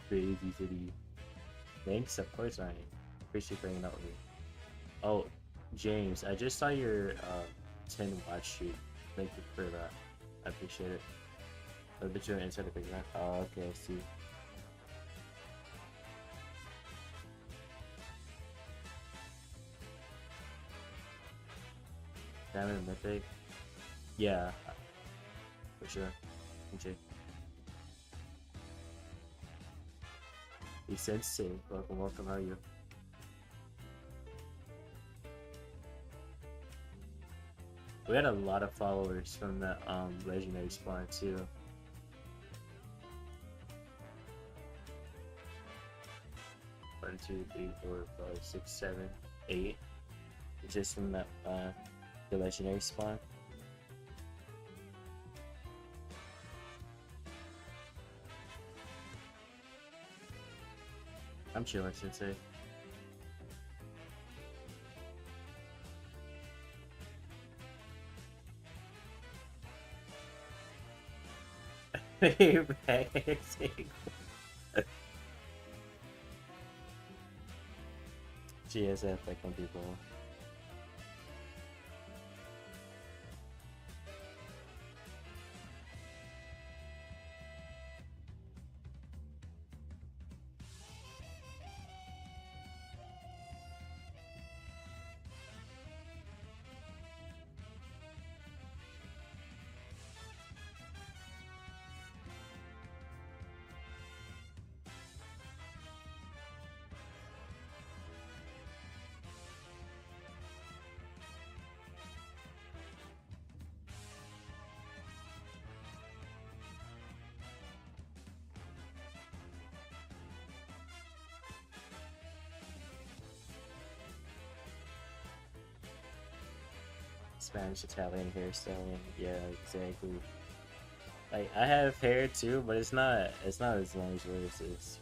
Crazy city. Thanks, of course I appreciate bringing out with me. Oh, James, I just saw your 10 watch sheet. Thank you for that. I appreciate it. Oh, did you inside the background? Oh, okay, I see. Diamond Mythic? Yeah, for sure. Okay. Sensei, welcome, welcome, how are you? We had a lot of followers from the legendary spawn too. One, two, three, four, five, six, seven, 8. Just from that the legendary spawn. I'm chilling, Sensei. GSF, like when people. Spanish Italian hairstyling, yeah, exactly. Like I have hair too, but it's not as long as yours is.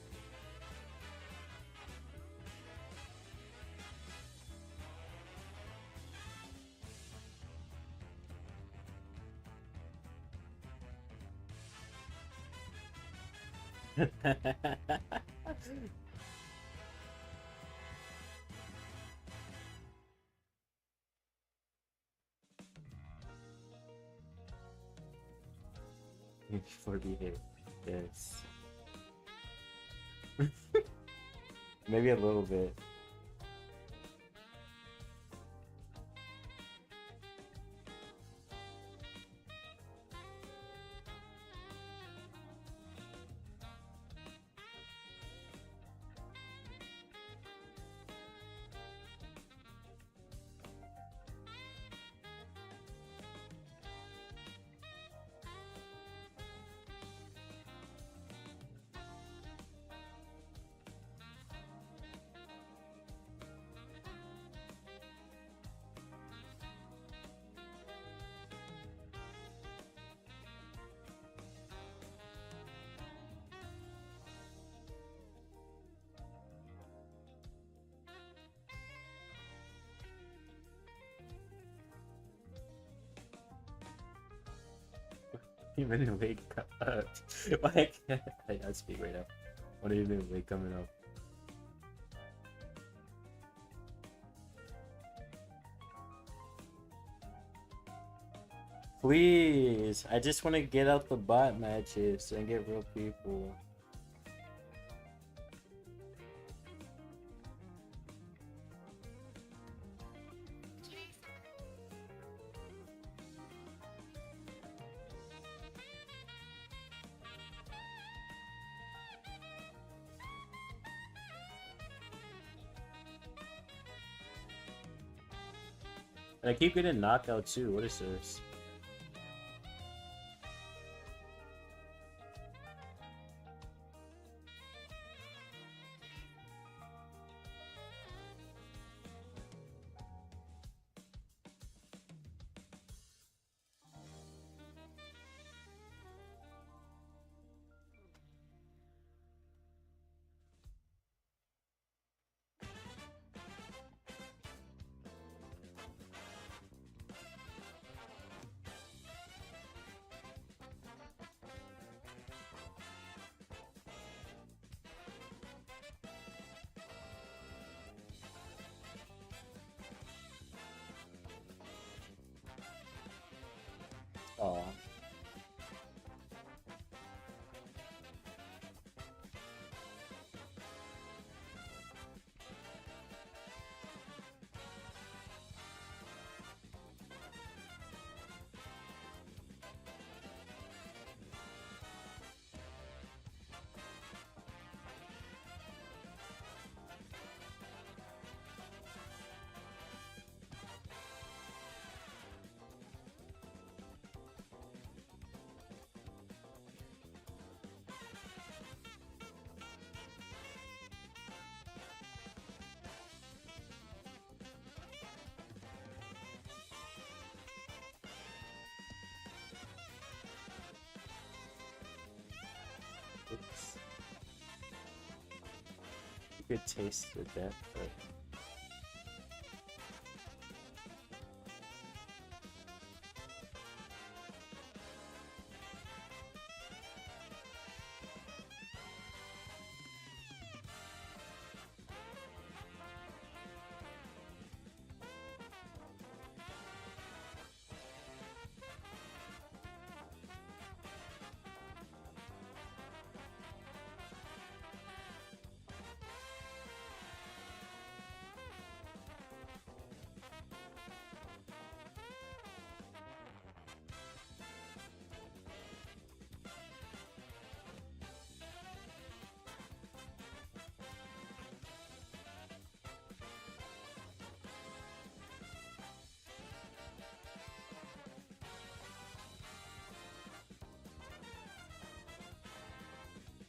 Before we hit, yes. Maybe a little bit. even wake up. Why can't I speak right now? Won't even wake coming up. Please, I just want to get out the bot matches and get real people. And I keep getting knockout too. What is this? Oh. Oops. You could taste the death, but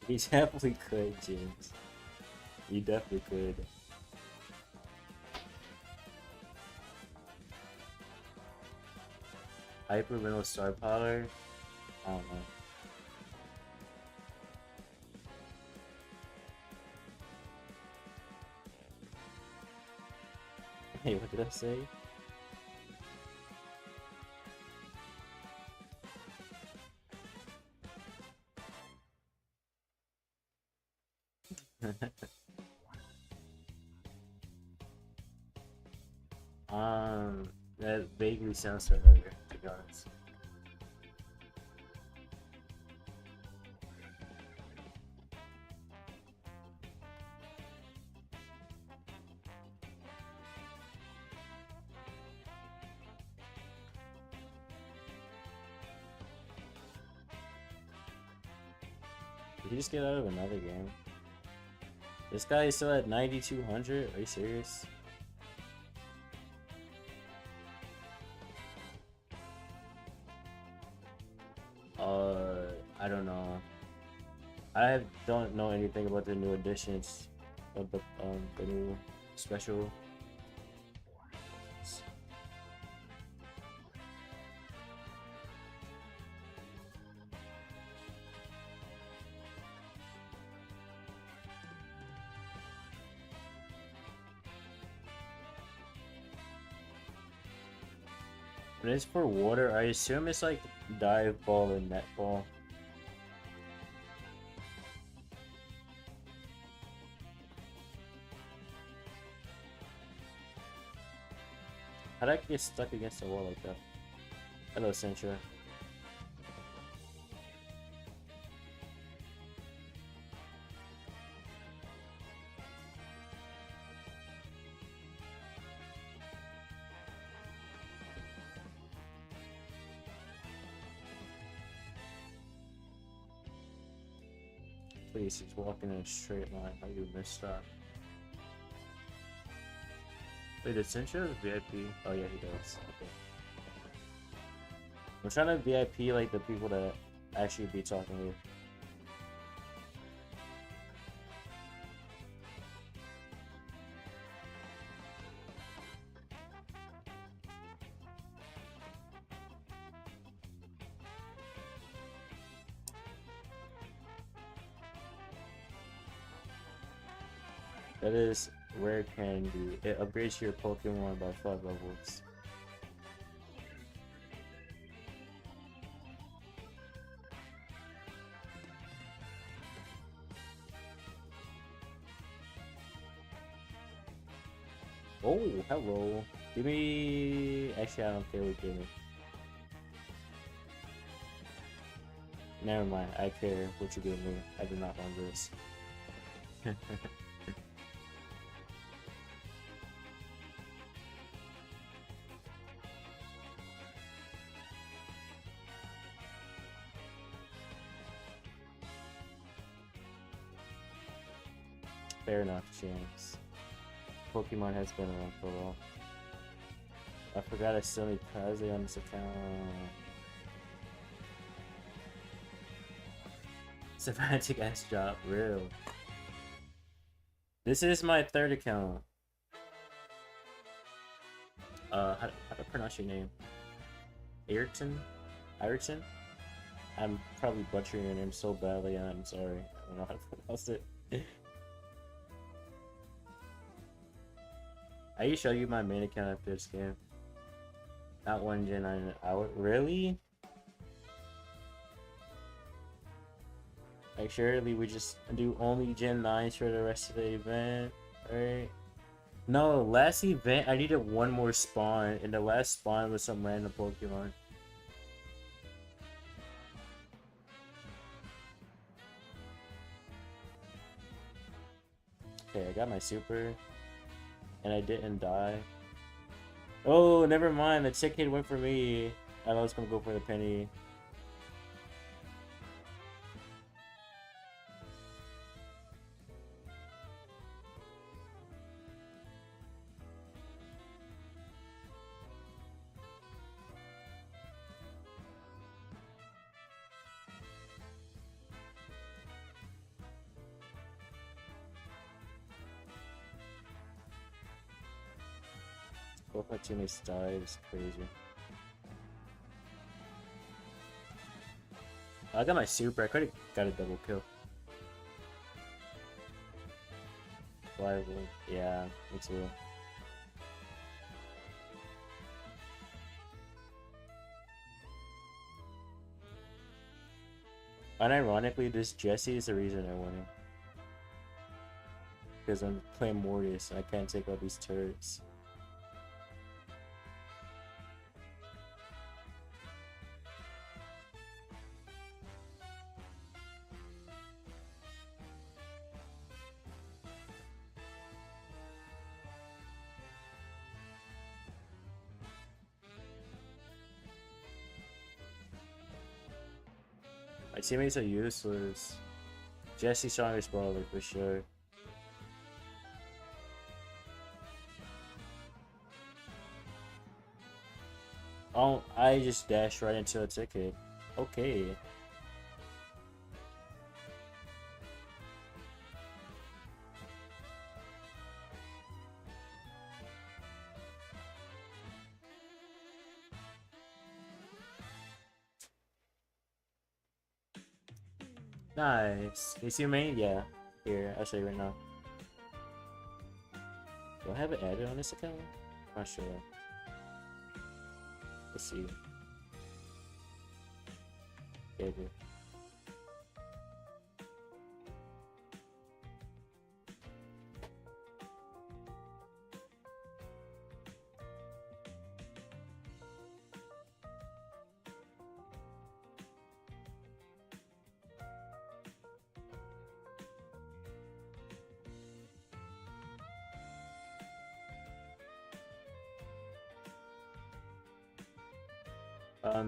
he definitely could, James. You definitely could. Hyper Mineral Star Power? I don't know. Hey, what did I say? That vaguely sounds familiar, to be honest. Did he just get out of another game? This guy is still at 9,200? Are you serious? I don't know. I don't know anything about the new additions of the new special. When it's for water, I assume it's like dive ball and netball. How'd I get stuck against the wall like that? Hello, Sentra. Please, he's walking in a straight line. How you missed that? Wait, does Sentra have VIP? Oh yeah, he does. Okay. I'm trying to VIP like the people that actually be talking with. That is rare candy. It upgrades your Pokemon by 5 levels. Oh, hello. Give me... Actually, I don't care what you give me. Never mind, I care what you give me. I do not want this. Fair enough, James. Pokemon has been around for a while. I forgot I still need Kaze on this account. Semantic ass job, real. This is my 3rd account. How to pronounce your name? Ayrton? Ayrton? I'm probably butchering your name so badly, and I'm sorry. I don't know how to pronounce it. I will show you my main account after this game. Not one Gen 9 hour. Really? Like, surely we just do only Gen 9s for the rest of the event, right? No, last event I needed one more spawn, and the last spawn was some random Pokemon. Okay, I got my super. And I didn't die. Oh, never mind. The ticket went for me. I was gonna go for the penny. Both my teammates died. It's crazy. I got my super. I could have got a double kill. Reliable. Yeah, me too. Unironically, this Jesse is the reason I won it. Because I'm playing Mortis and I can't take out these turrets. My teammates are useless. Jesse's strongest brawler for sure. Oh, I just dashed right into a ticket. Okay. Nice. Can you see me? Yeah. Here, I'll show you right now. Do I have it added on this account? I'm not sure. Let's see. Okay, good.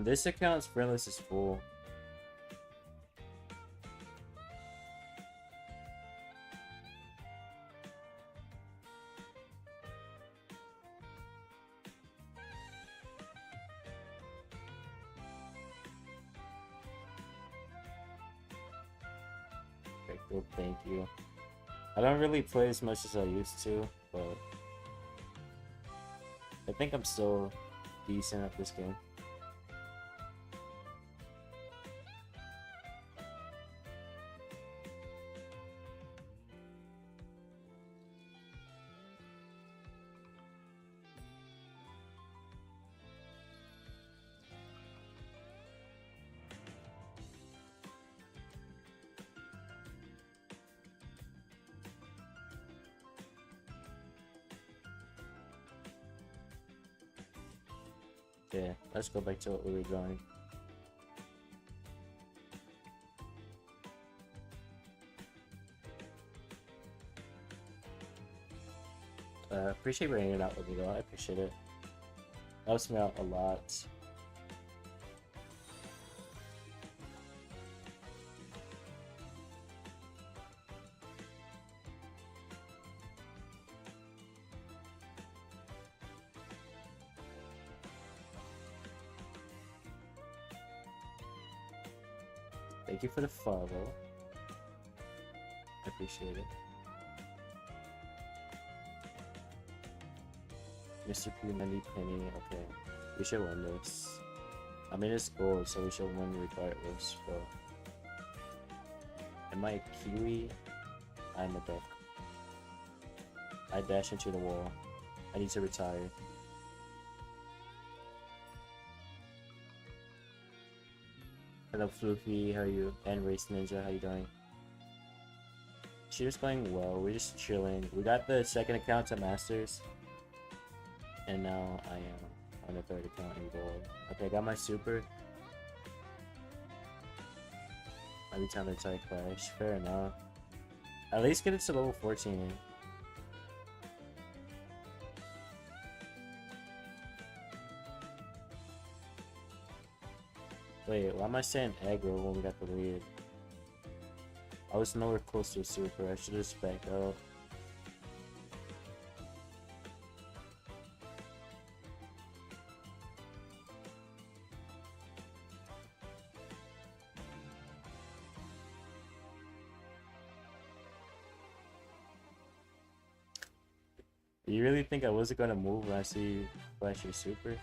This account's friend list is full. Okay, cool, thank you. I don't really play as much as I used to, but I think I'm still decent at this game. Yeah, let's go back to what we were drawing. Appreciate you hanging out with me though, I appreciate it. Helps me out a lot. Thank you for the follow. I appreciate it. Mr. P, Mandy, Penny, okay. We should win this. I mean, it's gold, so we should win regardless, bro. Am I a Kiwi? I'm a duck. I dash into the wall. I need to retire. Hello, Floofy, how are you? And Race Ninja, how you doing? She's going well, we're just chilling. We got the second account to Masters. And now I am on the third account in gold. Okay, I got my super. Might be time to try Clash. Fair enough. At least get it to level 14. Wait, why am I saying aggro when we got the lead? I was nowhere close to a super. I should have just backed up. You really think I wasn't gonna move when I see you flash your super?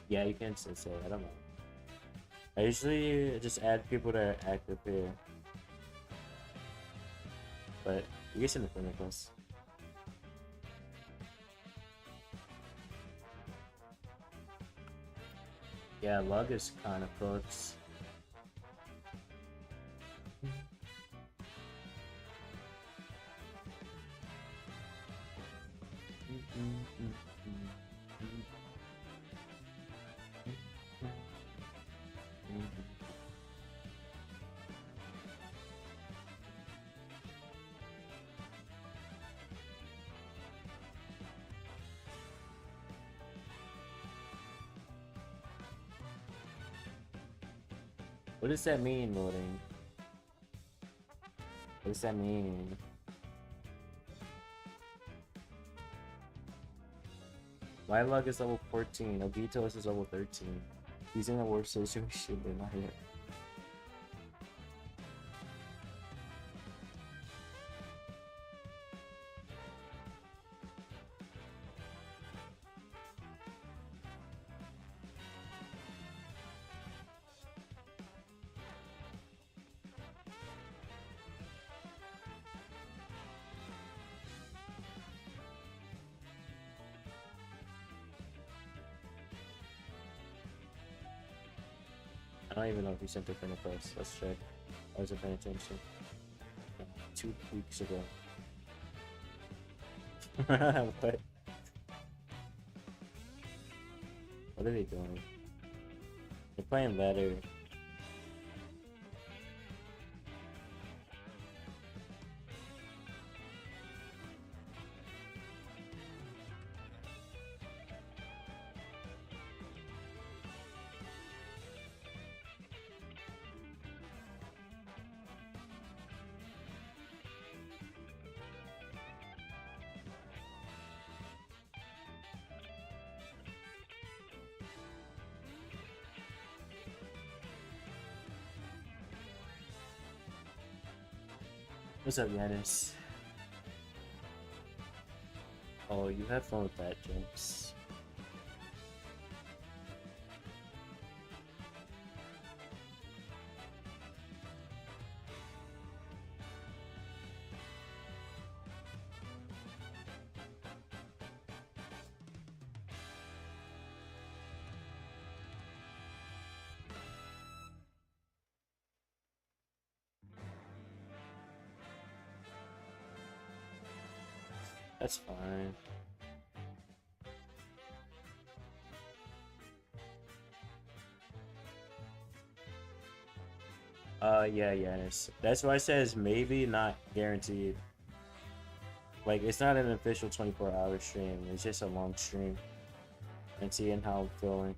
Yeah, you can say so. I don't know. I usually just add people that are active here. But you guys in the front of us. Yeah, lug is kind of close. What does that mean, loading? What does that mean? My lug is level 14, Obito is level 13. He's in a worse situation than I am. I don't even know if he sent a friend request. Let's check. I wasn't paying attention. 2 weeks ago. What? What are they doing? They're playing ladder. What's up, Yanis? Oh, you have fun with that, James. That's fine. Yeah, Yanis. That's why I says maybe, not guaranteed. Like, it's not an official 24-hour stream. It's just a long stream. And seeing how I'm feeling.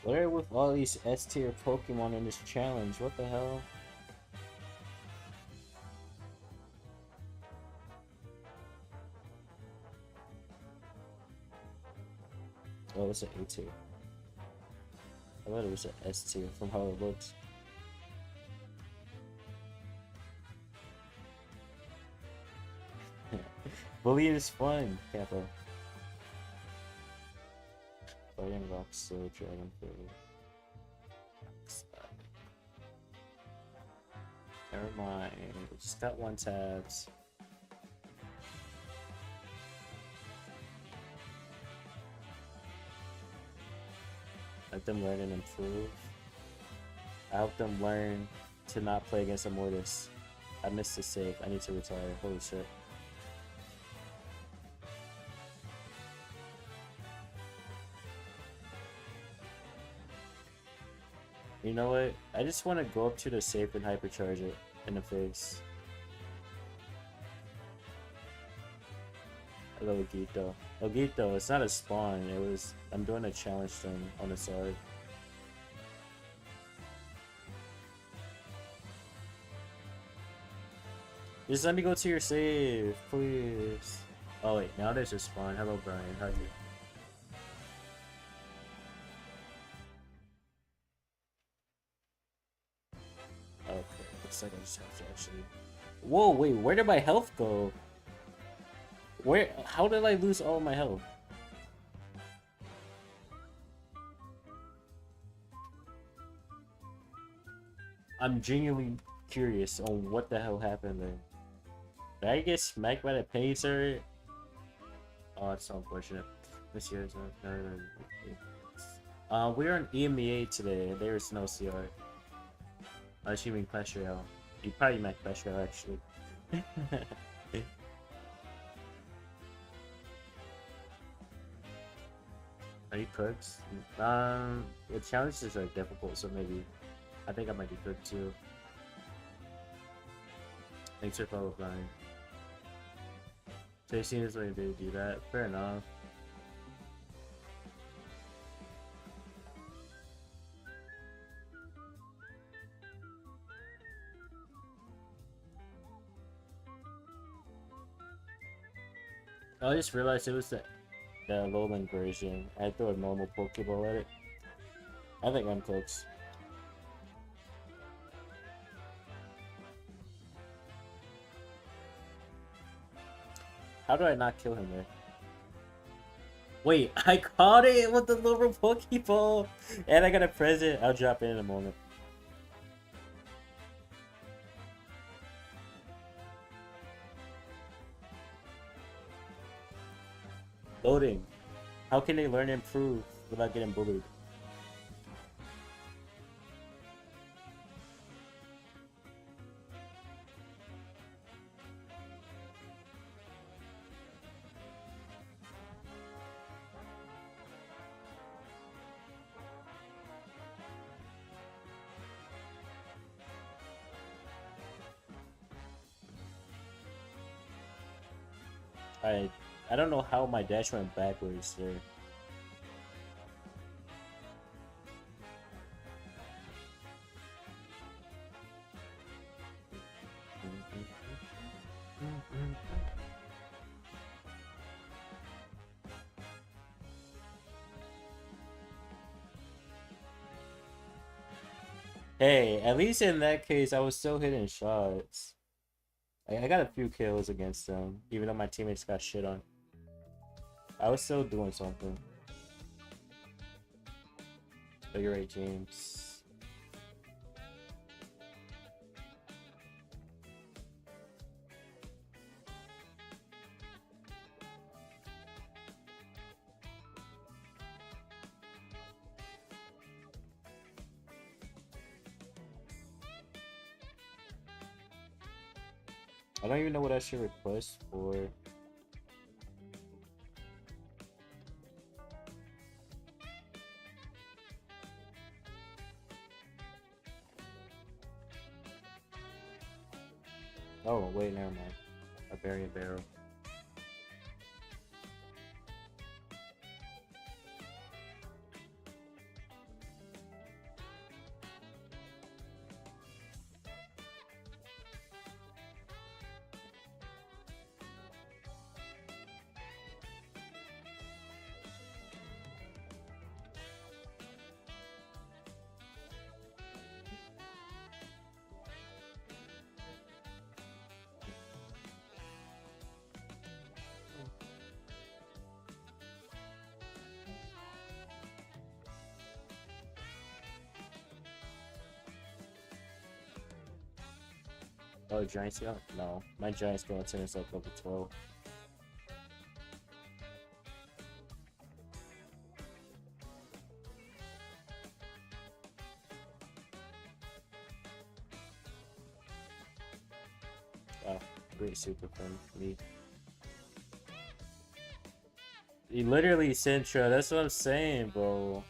What are with all these S tier Pokemon in this challenge? What the hell? Oh, it's an A tier. I thought it was an S tier from how it looks. Bullying is fun, Kappa. Fighting Rock Slow Dragon Fairy. Never mind. Just got 1 tabs. Let them learn and improve. I help them learn to not play against a Mortis. I missed the save. I need to retire. Holy shit. You know what? I just want to go up to the safe and hypercharge it in the face. Hello, Ogito. Ogito, it's not a spawn. It was. I'm doing a challenge thing on the side. Just let me go to your save, please. Oh wait, now there's a spawn. Hello, Brian. How are you? Okay, looks like I just have to actually. Whoa, wait, where did my health go? Where? How did I lose all of my health? I'm genuinely curious on what the hell happened there. Did I get smacked by the penny turret? Oh, it's so unfortunate. This year's we're on EMEA today. There is no CR. Unless you mean Clash Royale. You probably meant Clash Royale, actually. Are you cooked? The challenges are difficult, so maybe. I think I might be cooked too. Thanks for following, Brian. JC is way to do that. Fair enough. I just realized it was the lowland version. I threw a normal Pokeball at it. I think I'm close. How do I not kill him there? Wait, I caught it with the little Pokeball! And I got a present. I'll drop in a moment. Loading. How can they learn and improve without getting bullied? I don't know how my dash went backwards there. Hey, at least in that case, I was still hitting shots. I got a few kills against them, even though my teammates got shit on. I was still doing something. Oh, you're right, James. I don't even know what I should request for. Oh, wait, never mind. Barbarian Barrel. Oh, Giant Scale? No. My Giant Skeleton is like level 12. Ah, great super fun for me. You literally Sintra, that's what I'm saying, bro.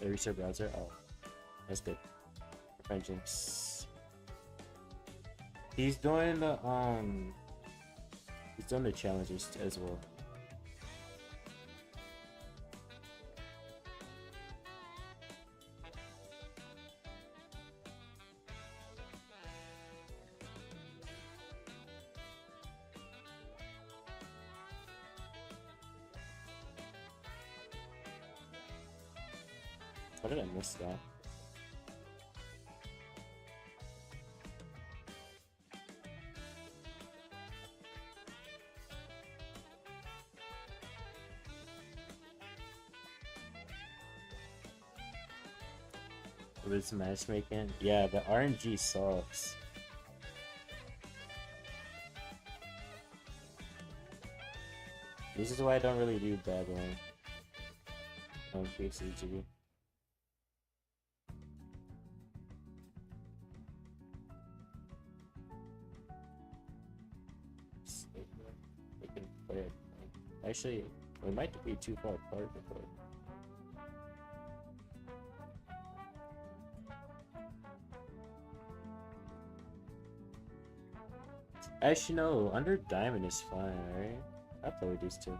The research browser? Oh, that's good. Vengeance. He's doing the he's doing the challenges as well. How did I miss that? With matchmaking? Yeah, the RNG sucks. This is why I don't really do battling on PCG. We can play it. Actually, we might be too far apart before. Actually, no. Under diamond is fine, right? I play with these two.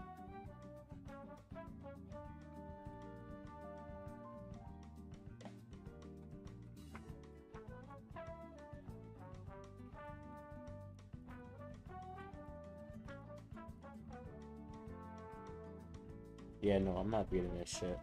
Yeah, no, I'm not beating this shit.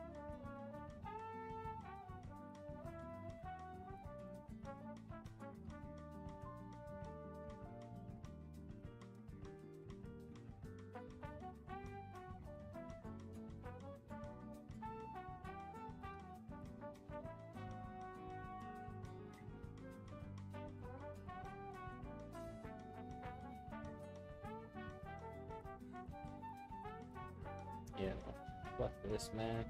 Yeah, no. Fuck this, man.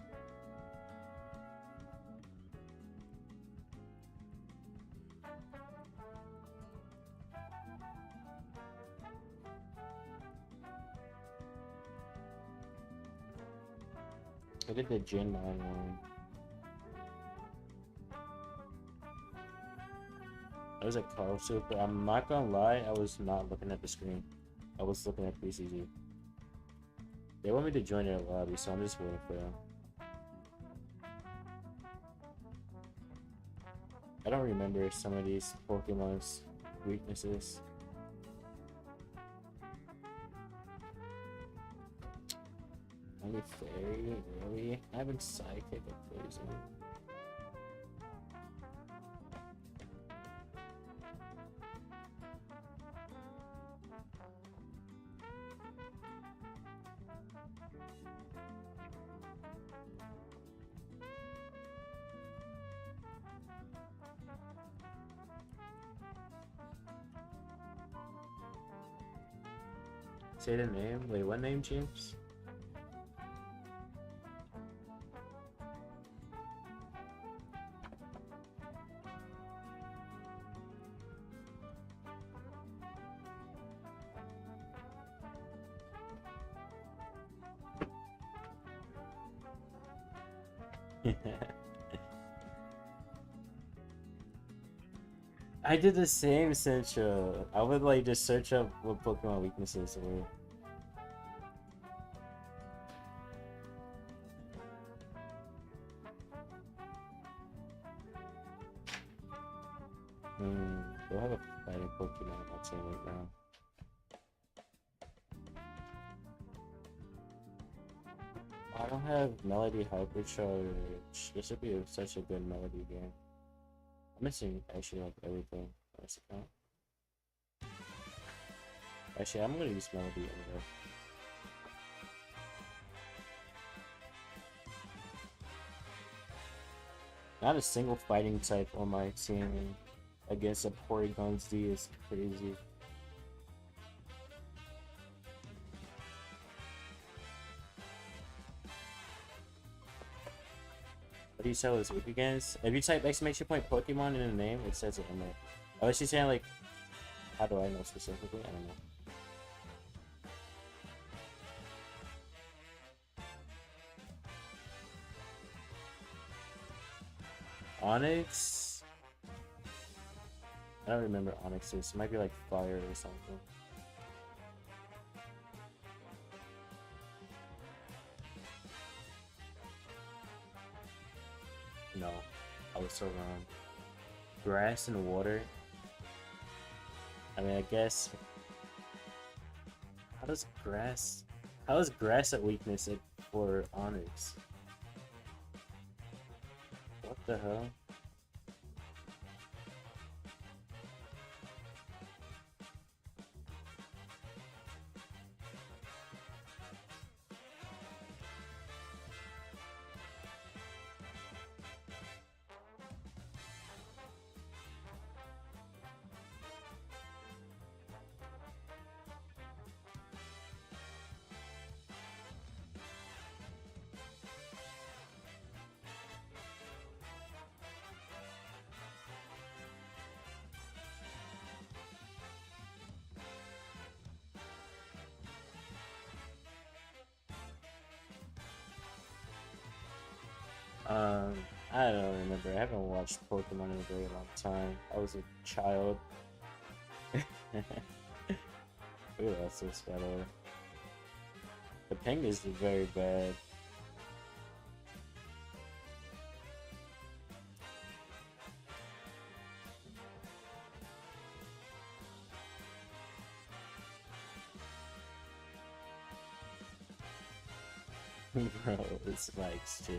Look at the Gen 9 one. That was a car super. I'm not gonna lie, I was not looking at the screen. I was looking at PCG. They want me to join their lobby, so I'm just waiting for them. I don't remember some of these Pokemon's weaknesses. Only fairy, really? I haven't psychic or poison. Say the name. Wait, what name, James? I did the same search. I would like just search up what Pokemon weaknesses were. Do I have a fighting Pokemon on my team right now? I don't have Melody Hypercharge. This would be such a good Melody game. I'm missing actually like everything on this account. Actually, I'm gonna use Melody anyway. Not a single fighting type on my team against a Porygon's D is crazy. What do you tell us weak against? If you type exclamation point Pokemon in the name, it says it in there. Oh, is she saying like, how do I know specifically? I don't know. Onyx? I don't remember Onyx's. It might be like fire or something. No, I was so wrong. Grass and water? I mean, I guess... How is grass a weakness for Onyx? What the hell? I don't remember. I haven't watched Pokemon in a very long time. I was a child. Ooh, that's so better. The ping is very bad. Bro, it's Mike's too.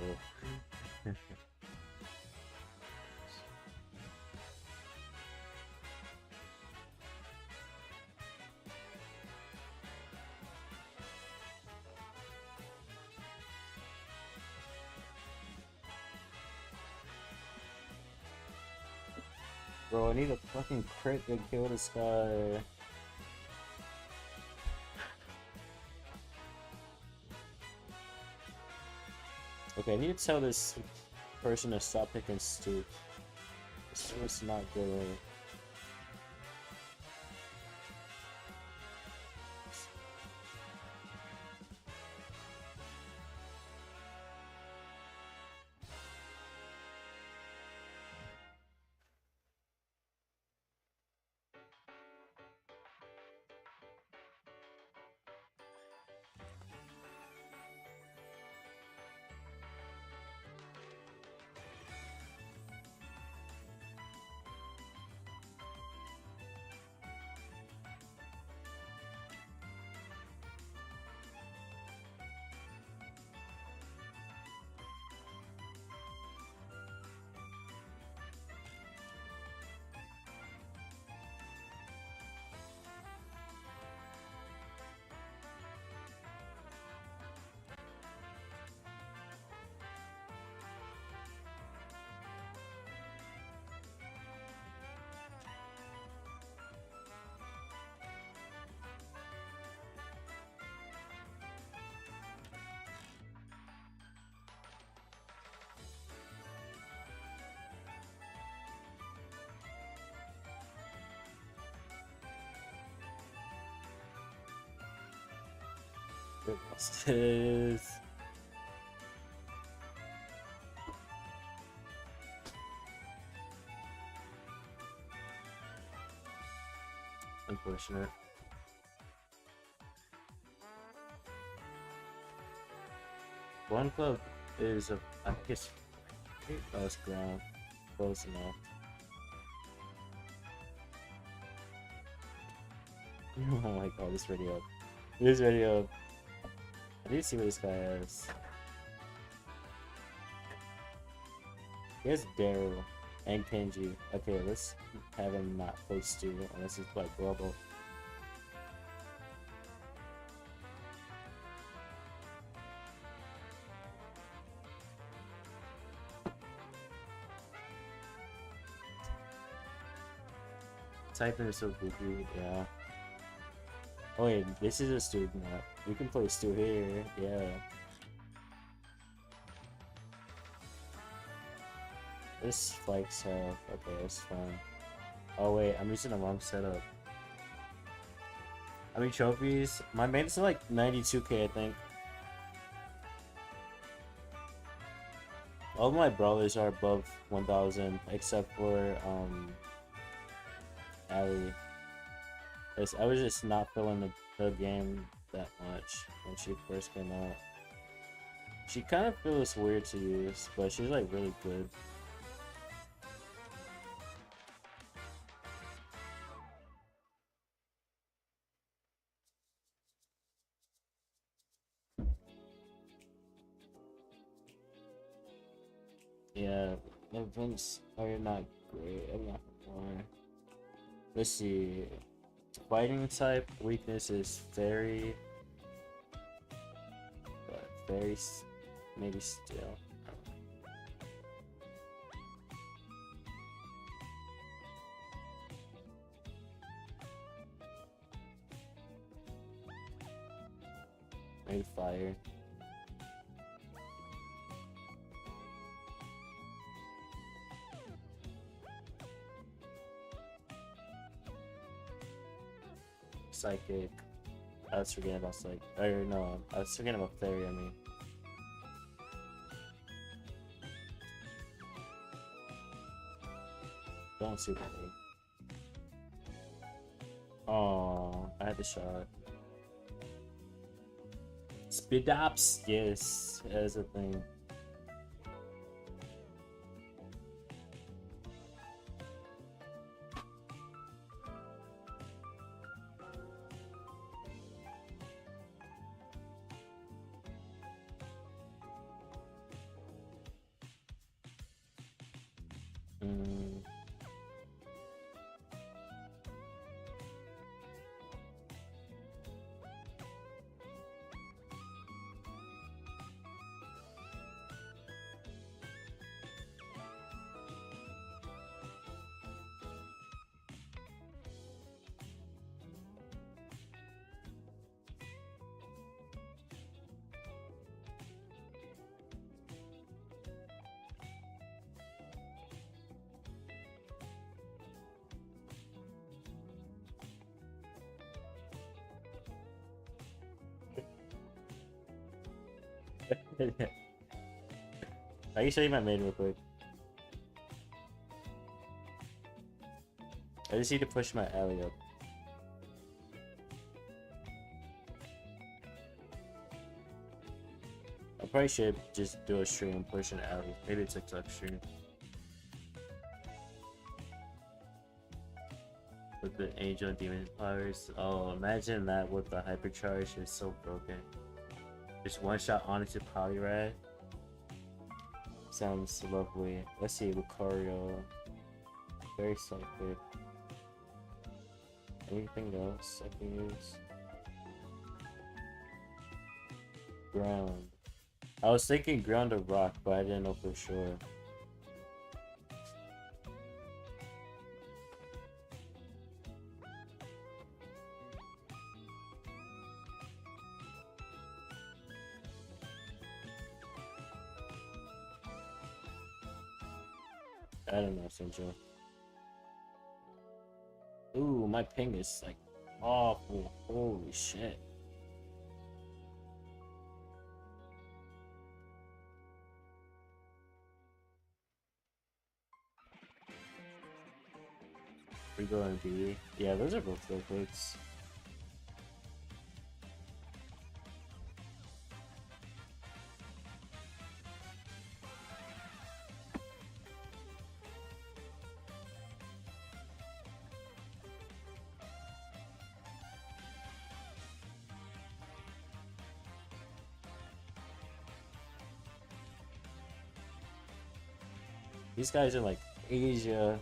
Bro, I need a fucking crit to kill this guy. Okay, I need to tell this person to stop picking Stu. It's not good. What's this? Unfortunate. One club is a, I guess, first ground. Close enough. Oh my god, this video. This video. I need to see what this guy has. He has Daryl and Kenji. Okay, let's have him not play Stu unless he's like global. Typing is so goofy, yeah. Oh wait, this is a Stu map. We can play Stu here, yeah. This spikes have, okay, that's fine. Oh wait, I'm using the wrong setup. I mean trophies, my main's like 92k I think. All my brawlers are above 1000 except for Ali. Cause I was just not feeling the game that much when she first came out. She kind of feels weird to use, but she's like really good. Yeah, events are not great. I'm not gonna lie. Let's see. Fighting type weakness is fairy, but fairies maybe still. Maybe fire. Psychic. I was forgetting about psychic. Or no, I was forgetting about fairy. I mean. Don't super me. Oh, I I had the shot. Speed ups, yes, that's a thing. Mm. I can show you my main real quick. I just need to push my alley up. I probably should just do a stream and push an alley. Maybe it's TikTok stream. With the angel and demon powers. Oh, imagine that with the hypercharge. It's so broken. Just one shot onto Polyrad. Sounds lovely. Let's see, Lucario. Very psychic. Anything else I can use? Ground. I was thinking ground or rock, but I didn't know for sure. I don't know, Central. Ooh, my ping is like awful. Holy shit. We go on B. Yeah, those are both low clicks. These guys are like Asia.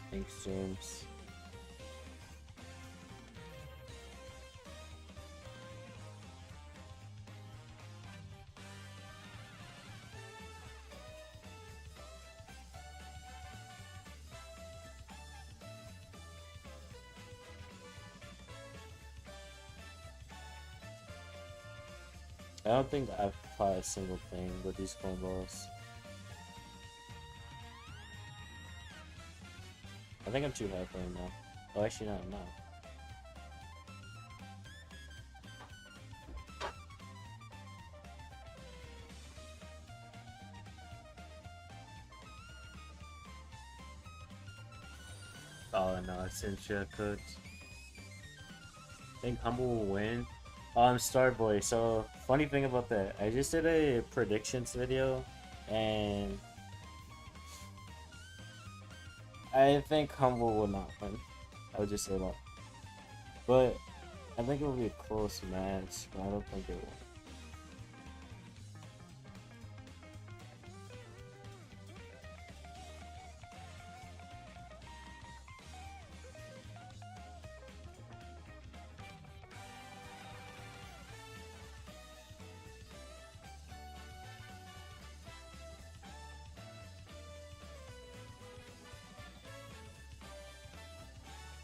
Thanks, James. I don't think I've caught a single thing with these phone balls. I think I'm too high for him now. Oh, actually, not now. Oh no, it's Cincha cooked. I think Humble will win. I'm Starboy. So, funny thing about that, I just did a predictions video, and I think Humble will not win. I would just say that. But I think it will be a close match, but I don't think it will.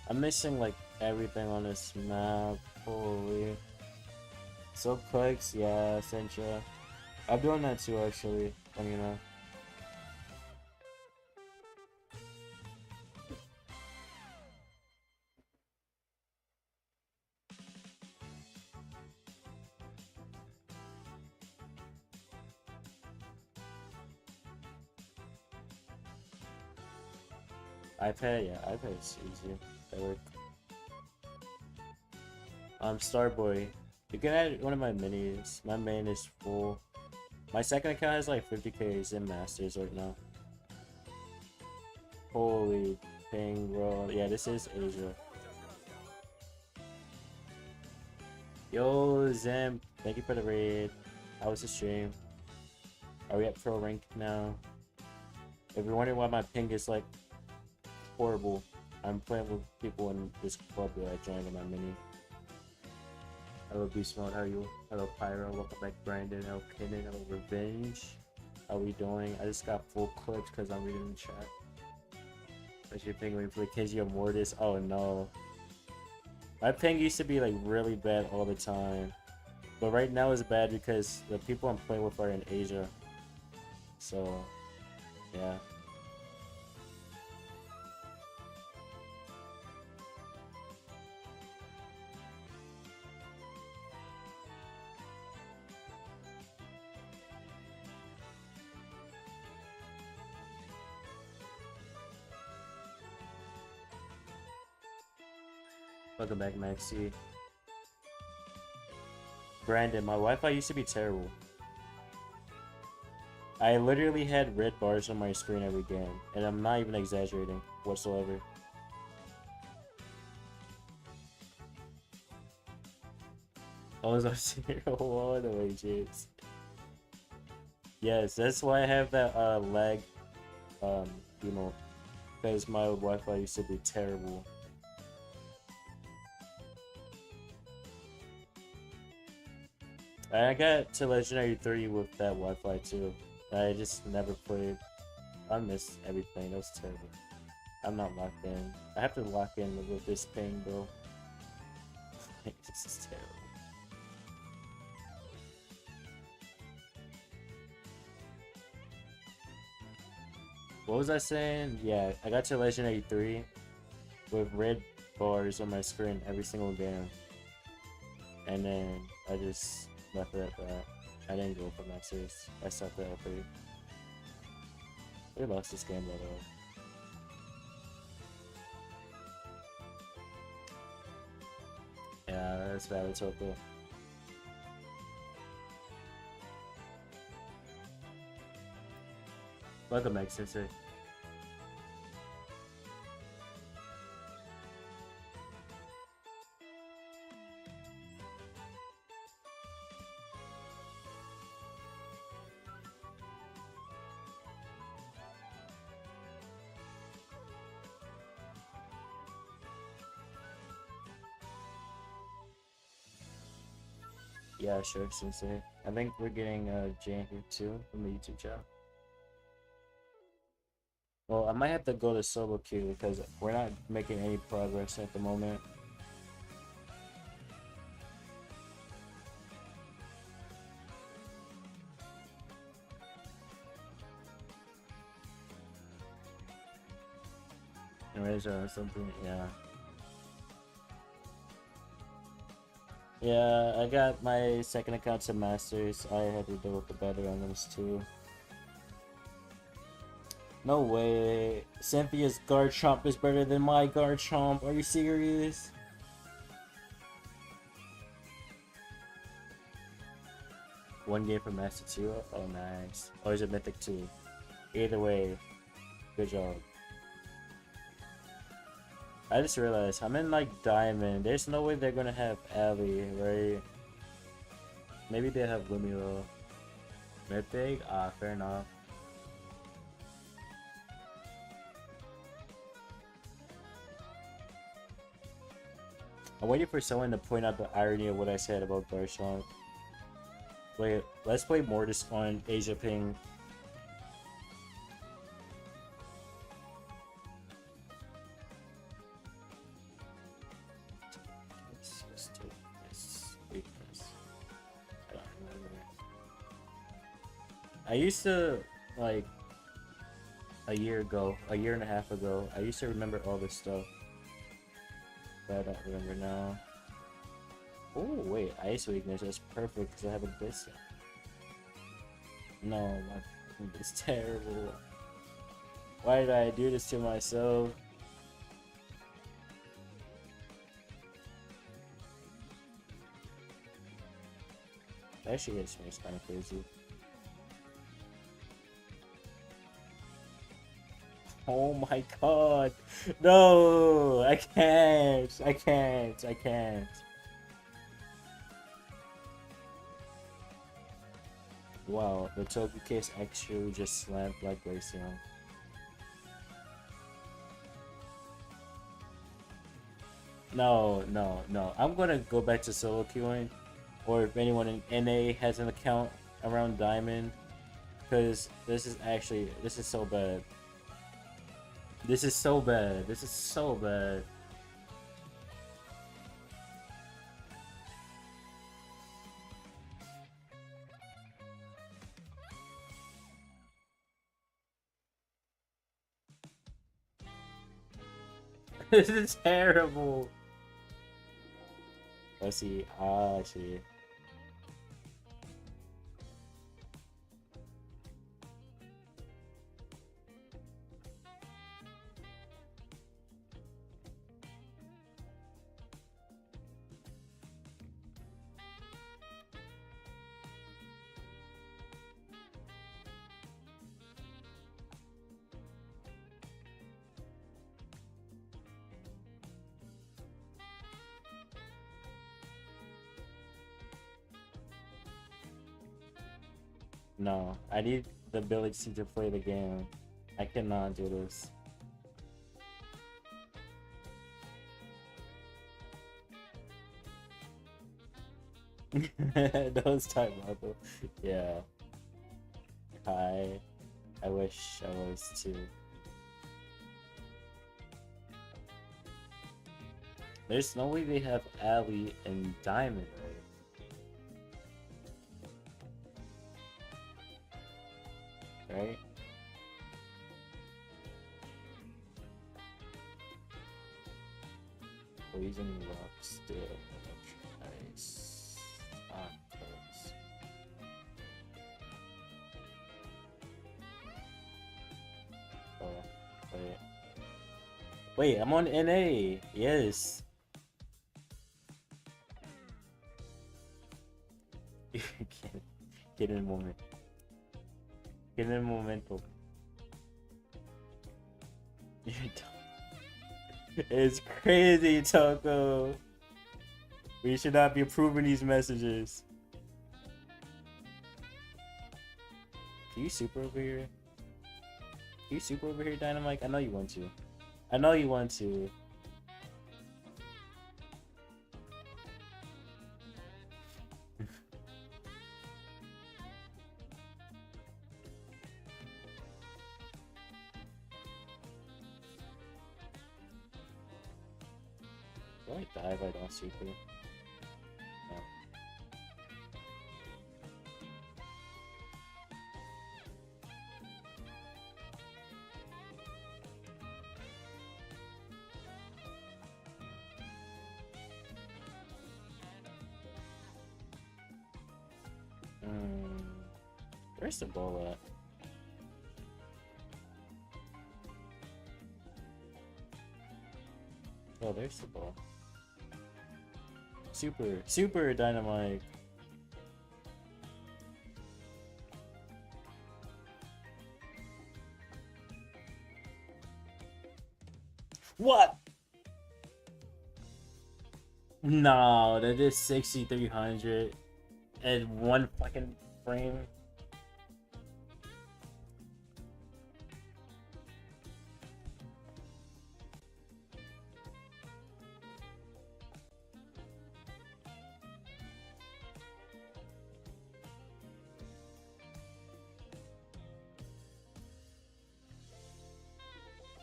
I'm missing like everything on this map. Holy. So clicks, yeah, Sencha. I'm doing that too actually, funny enough. iPad, yeah, iPad is easier. That work. Starboy. You can add one of my minis. My main is full. My second account has like 50k in Masters right now. Holy ping, bro. Yeah, this is Asia. Yo, Zim, thank you for the raid. How was the stream? Are we at pro rank now? If you're wondering why my ping is like horrible, I'm playing with people in this club that I joined in my mini. Hello, Beast Mode, how are you? Hello, Pyro, welcome back, Brandon. Hello, Kenan, hello, Revenge. How we doing? I just got full clips because I'm reading the chat. What's your ping when you play Kenji or Mortis? Oh no. My ping used to be like really bad all the time. But right now it's bad because the people I'm playing with are in Asia. So, yeah. Welcome back, Maxi. Brandon, my Wi-Fi used to be terrible. I literally had red bars on my screen every game, and I'm not even exaggerating whatsoever. I was on 0-1 away, James. Yes, that's why I have that lag, you know, because my Wi-Fi used to be terrible. I got to Legendary 30 with that Wi-Fi too. I just never played. I missed everything. That was terrible. I'm not locked in. I have to lock in with this ping, bro. This is terrible. What was I saying? Yeah, I got to Legendary 3 with red bars on my screen every single game. And then I just left it at that. I didn't go for Masters. I stopped at L3. We lost this game, by the way. Yeah, that's bad. It's okay. Welcome back, Sensei. Yeah, sure, Sensei. I think we're getting Jane here too from the YouTube channel. Well, I might have to go to solo queue because we're not making any progress at the moment. Anyways, something, yeah. Yeah, I got my second account to Masters. I had to deal with the better randoms too. No way. Cynthia's Garchomp is better than my Garchomp. Are you serious? One game for Master 2? Oh, nice. Or is it Mythic 2? Either way, good job. I just realized I'm in like Diamond. There's no way they're gonna have Abby, right? Maybe they have Lumio. Mythic? Ah, fair enough. I'm waiting for someone to point out the irony of what I said about Garchomp. Wait, let's play Mortis on Asia Ping. Let's take this weakness. I don't remember. I used to, like, a year and a half ago, I used to remember all this stuff. But I don't remember now. Oh, wait, Ice Weakness, that's perfect because I have a Biscuit. No, my it's terrible. Why did I do this to myself? That shit is kind of crazy. Oh my god. No, I can't. I can't. I can't. Wow, the Toby case actually just slammed like Glaceon. No, no, no. I'm gonna go back to solo queuing, or if anyone in NA has an account around Diamond, because this is so bad. This is so bad. This is so bad. This is terrible. Let's see. Ah, I see. No, I need the ability to play the game. I cannot do this. Those type level. Yeah. I wish I was too. There's no way they have Allie and Diamond, right? Right? Poison Rock still. Nice. Close. Oh, wait. Wait, I'm on NA. Yes. Get in a moment. Get in a momento. It's crazy, Toko. We should not be approving these messages. Can you super over here? Can you super over here, Dynamite? I know you want to. I know you want to. Do I die if I don't super? No. Where's the ball at? Oh, there's the ball. Super Dynamite. What? No, that is 6,300 at one fucking frame.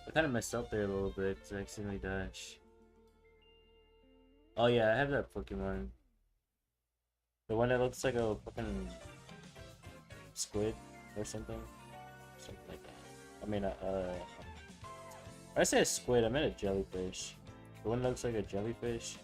I kind of messed up there a little bit to accidentally dash. Oh yeah, I have that Pokemon. The one that looks like a fucking squid or something. Something like that. I mean, I said squid, I meant a jellyfish. The one that looks like a jellyfish.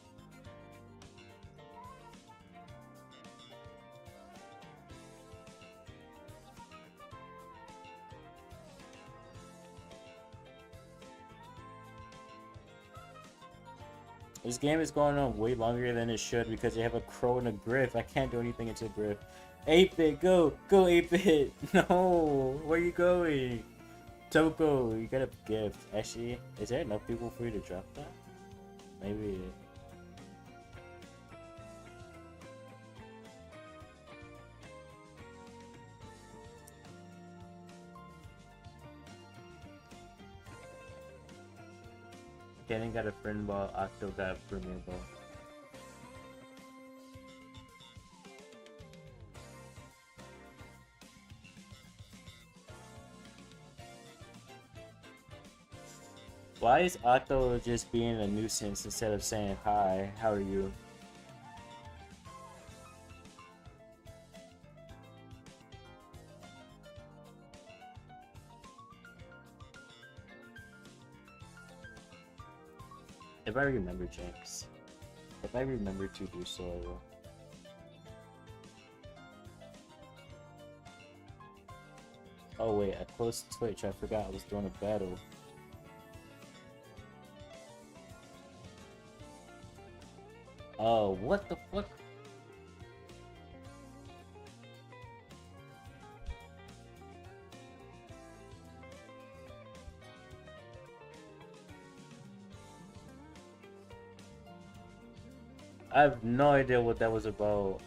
This game is going on way longer than it should because they have a crow and a griff. I can't do anything into griff. 8-bit, go! Go 8-bit! No! Where are you going? Toko, you got a gift. Actually, is there enough people for you to drop that? Maybe. Kenny got a friend ball, Octo got a premier ball. Why is Octo just being a nuisance instead of saying hi, how are you? If I remember, Jinx. If I remember to do so, I will. Oh wait, I closed Twitch. I forgot I was doing a battle. Oh, what the fuck? I have no idea what that was about.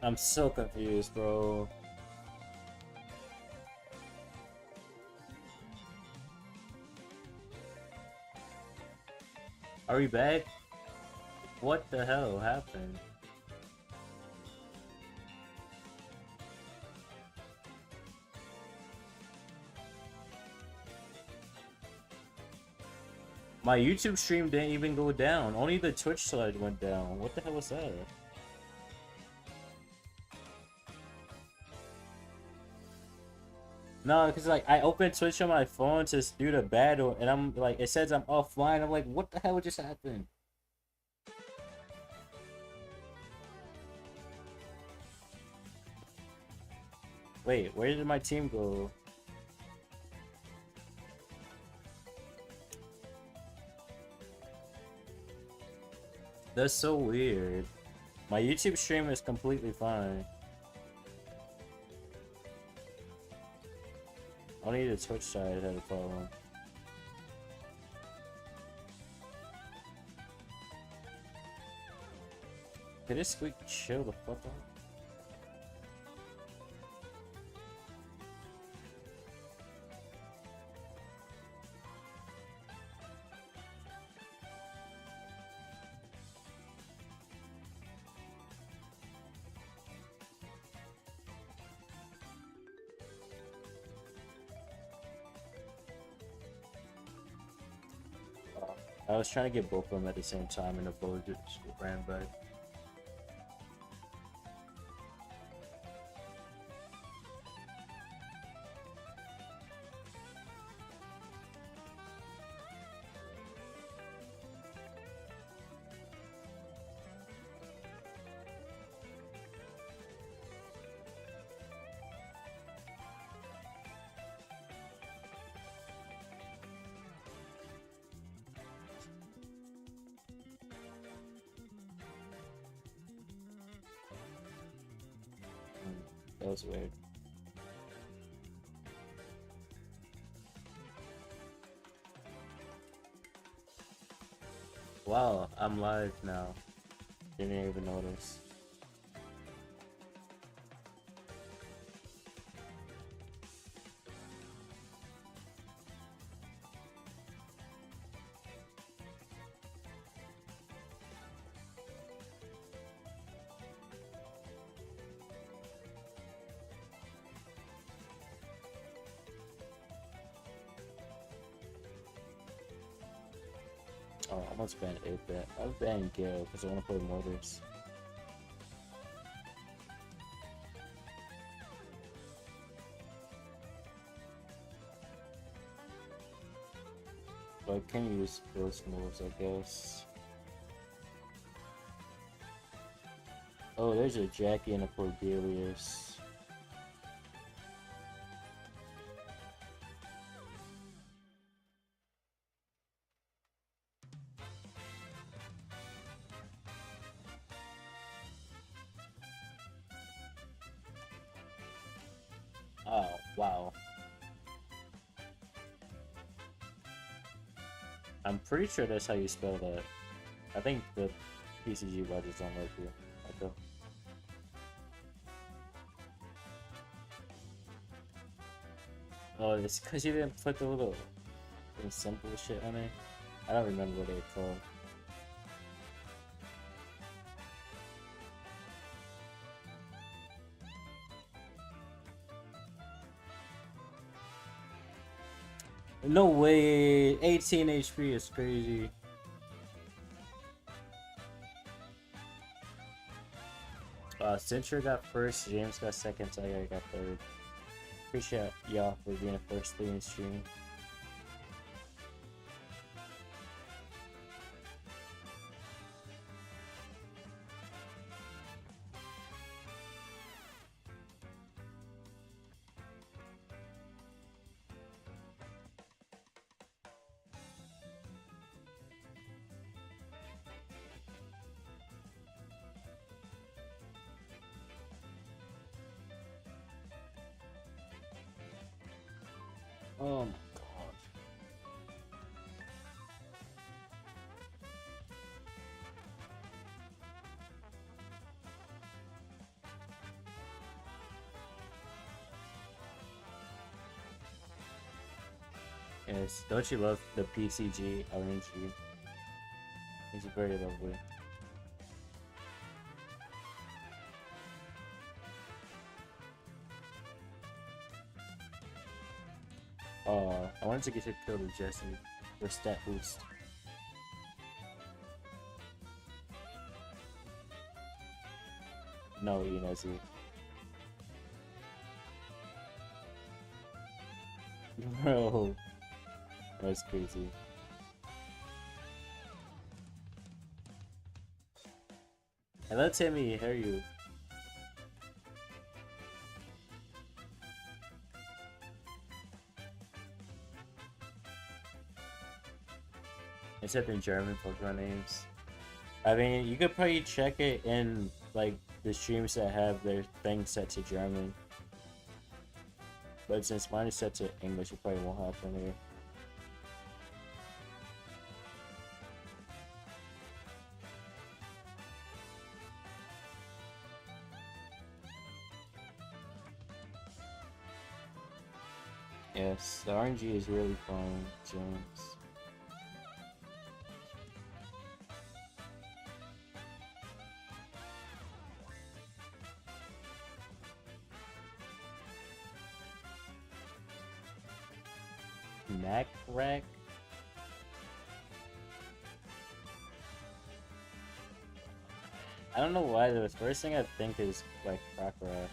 I'm so confused, bro. Are we back? What the hell happened? My YouTube stream didn't even go down. Only the Twitch side went down. What the hell was that? No, because like I opened Twitch on my phone to do the battle, and I'm like, it says I'm offline. I'm like, what the hell just happened? Wait, where did my team go? That's so weird. My YouTube stream is completely fine. Only the Twitch side had a problem. Could this squeak chill the fuck out? I was trying to get both of them at the same time and the bow just ran back. That was weird. Wow, I'm live now. Didn't even notice. Oh, I almost banned 8-bit. I've banned Gale because I want to play Mortars. But I can use those moves, I guess. Oh, there's a Jackie and a Cordelius. Oh, wow. I'm pretty sure that's how you spell that. I think the PCG buttons don't work here. Okay. Oh, it's because you didn't put the little simple shit on it. I don't remember what they called. No way! 18 HP is crazy. Cincher got first, James got second, Tiger got third. Appreciate y'all for being the first three in stream. Oh my god. Yes, don't you love the PCG RNG? It's very lovely. I wanted to get to kill the Jesse for stat boost. No, Inezi. Bro, that's crazy. Hello, Timmy. How are you? Except in German Pokemon names. I mean, you could probably check it in like the streams that have their thing set to German. But since mine is set to English, it probably won't happen here. Yes, the RNG is really fun, James. Knack Wreck? I don't know why, the first thing I think is like Crocodile.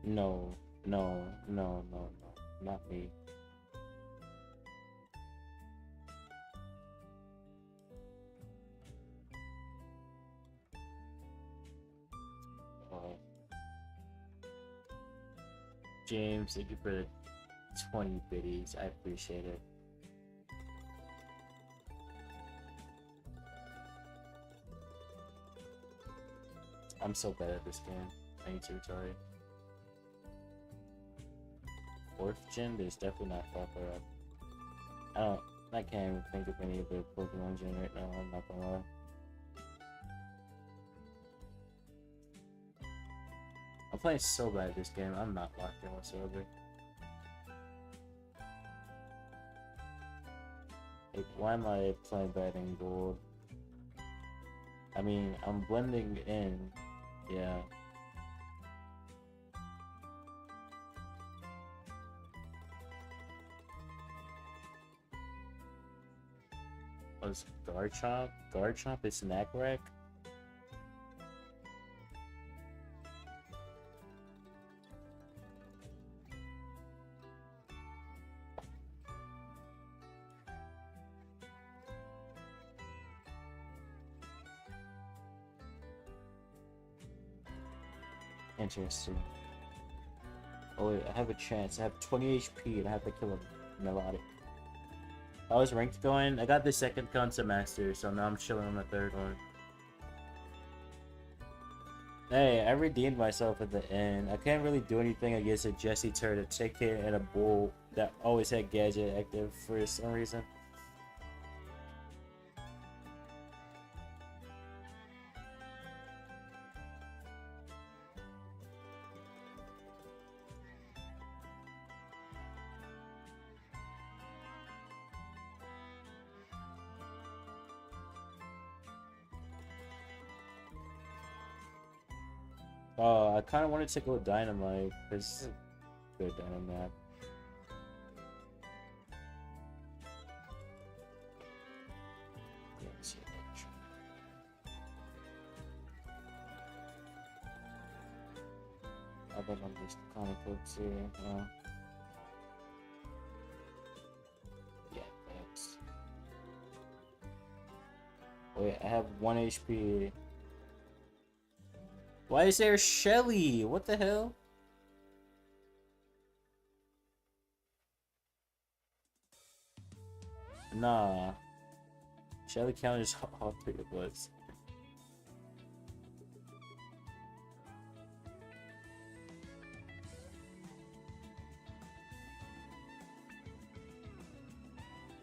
No, no, no, no, no, not me. Oh. James, thank you for the 20 biddies. I appreciate it. I'm so bad at this game. I need to retire. Fourth gen, there's definitely not Crocodile. I can't even think of any of the Pokemon gen right now, I'm not gonna lie. I'm playing so bad at this game, I'm not locked in whatsoever. Like, why am I playing bad in gold? I mean, I'm blending in, yeah. Was Garchomp? Garchomp is Snack Wreck? Interesting. Oh wait, I have a chance. I have 20 HP and I have to kill him. Melodic. I was ranked going. I got the second concept master, so now I'm chilling on the third one. Hey, I redeemed myself at the end. I can't really do anything against a Jesse turret, a ticket, and a bull that always had gadget active for some reason. I kind of wanted to go dynamite because good dynamite. I bet I'm just comic books here. Yeah, thanks. Wait, I have 1 HP. Why is there Shelly? What the hell? Nah. Shelly counters all 3 of us.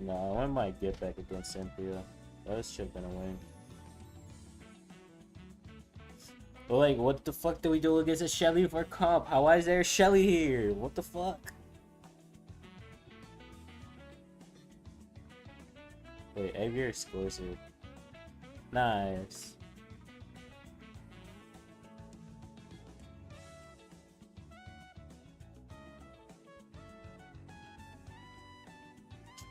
Nah, I want my get back against Cynthia. That should have been a win. But like, what the fuck do we do against a Shelly for comp? Why is there a Shelly here? What the fuck? Wait, Aviar exclusive. Nice.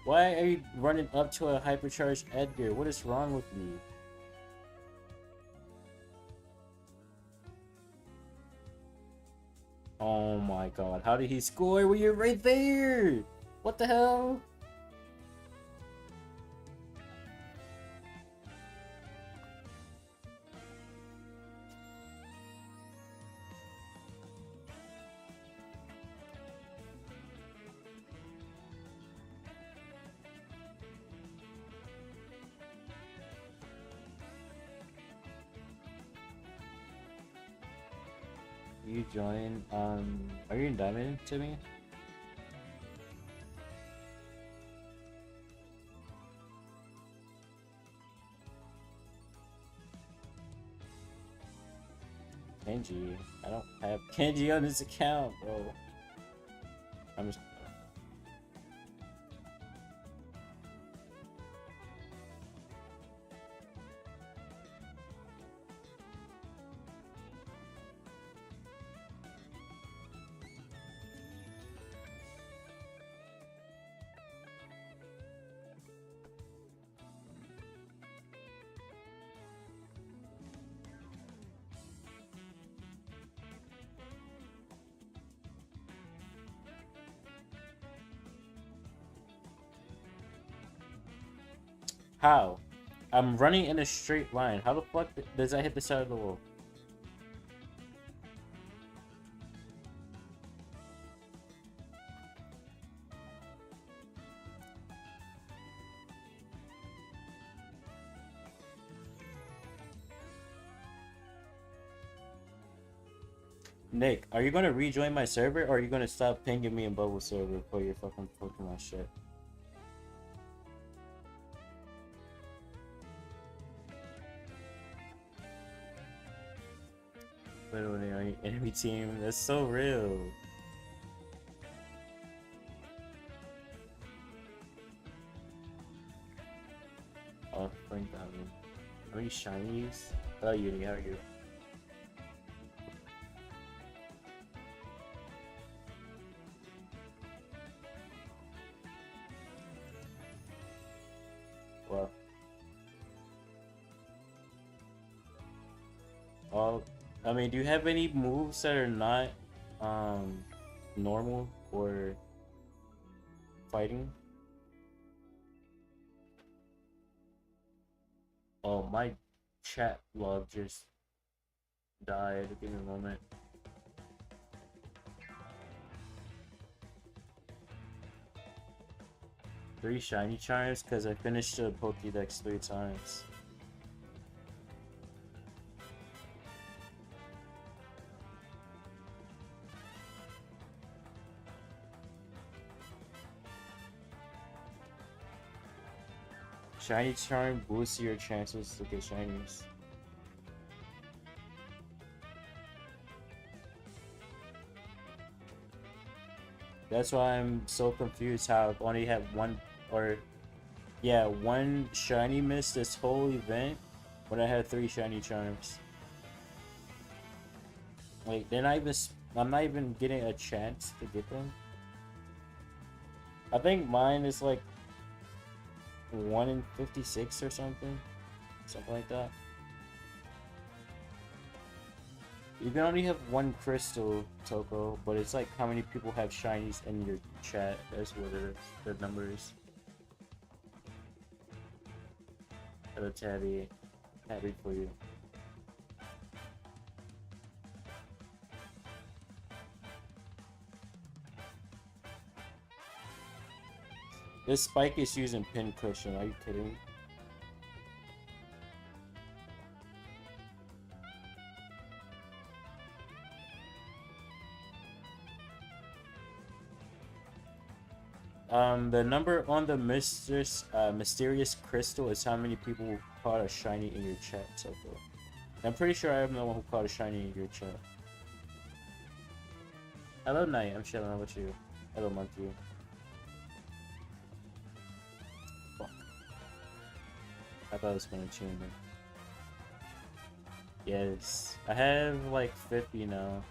Why are you running up to a hypercharged Edgar? What is wrong with you? Oh my god, how did he score when you're right there? What the hell? You join, are you in Diamond to me? Kenji. I don't have Kenji on this account, bro. I'm just... How? I'm running in a straight line. How the fuck does I hit the side of the wall? Nick, are you gonna rejoin my server or are you gonna stop pinging me in Bubble server for your fucking Pokemon shit? Literally on your enemy team, that's so real. Oh, Frank Diamond. How many shinies? Hello, Uni, how are you? Well. I mean, do you have any moves that are not, normal or fighting? Oh, my chat log just died. Give me a moment. 3 shiny charms because I finished the Pokédex 3 times. Shiny charm boosts your chances to get shinies. That's why I'm so confused how I've only had one, or yeah, one shiny miss this whole event when I had 3 shiny charms. Like, they're not even, I'm not even getting a chance to get them. I think mine is like 1 in 56 or something. Something like that. You can only have 1 crystal, Toko, but it's like how many people have shinies in your chat. That's what it is. The number is. Hello, Tabby. Happy for you. This Spike is using pin cushion. Are you kidding? The number on the mysterious crystal is how many people caught a shiny in your chat so far. I'm pretty sure I am the one who caught a shiny in your chat. Hello, Night. I'm chilling. How about you? Hello, Monkey. Fuck. I thought it was gonna change me. Yes. I have like 50 now.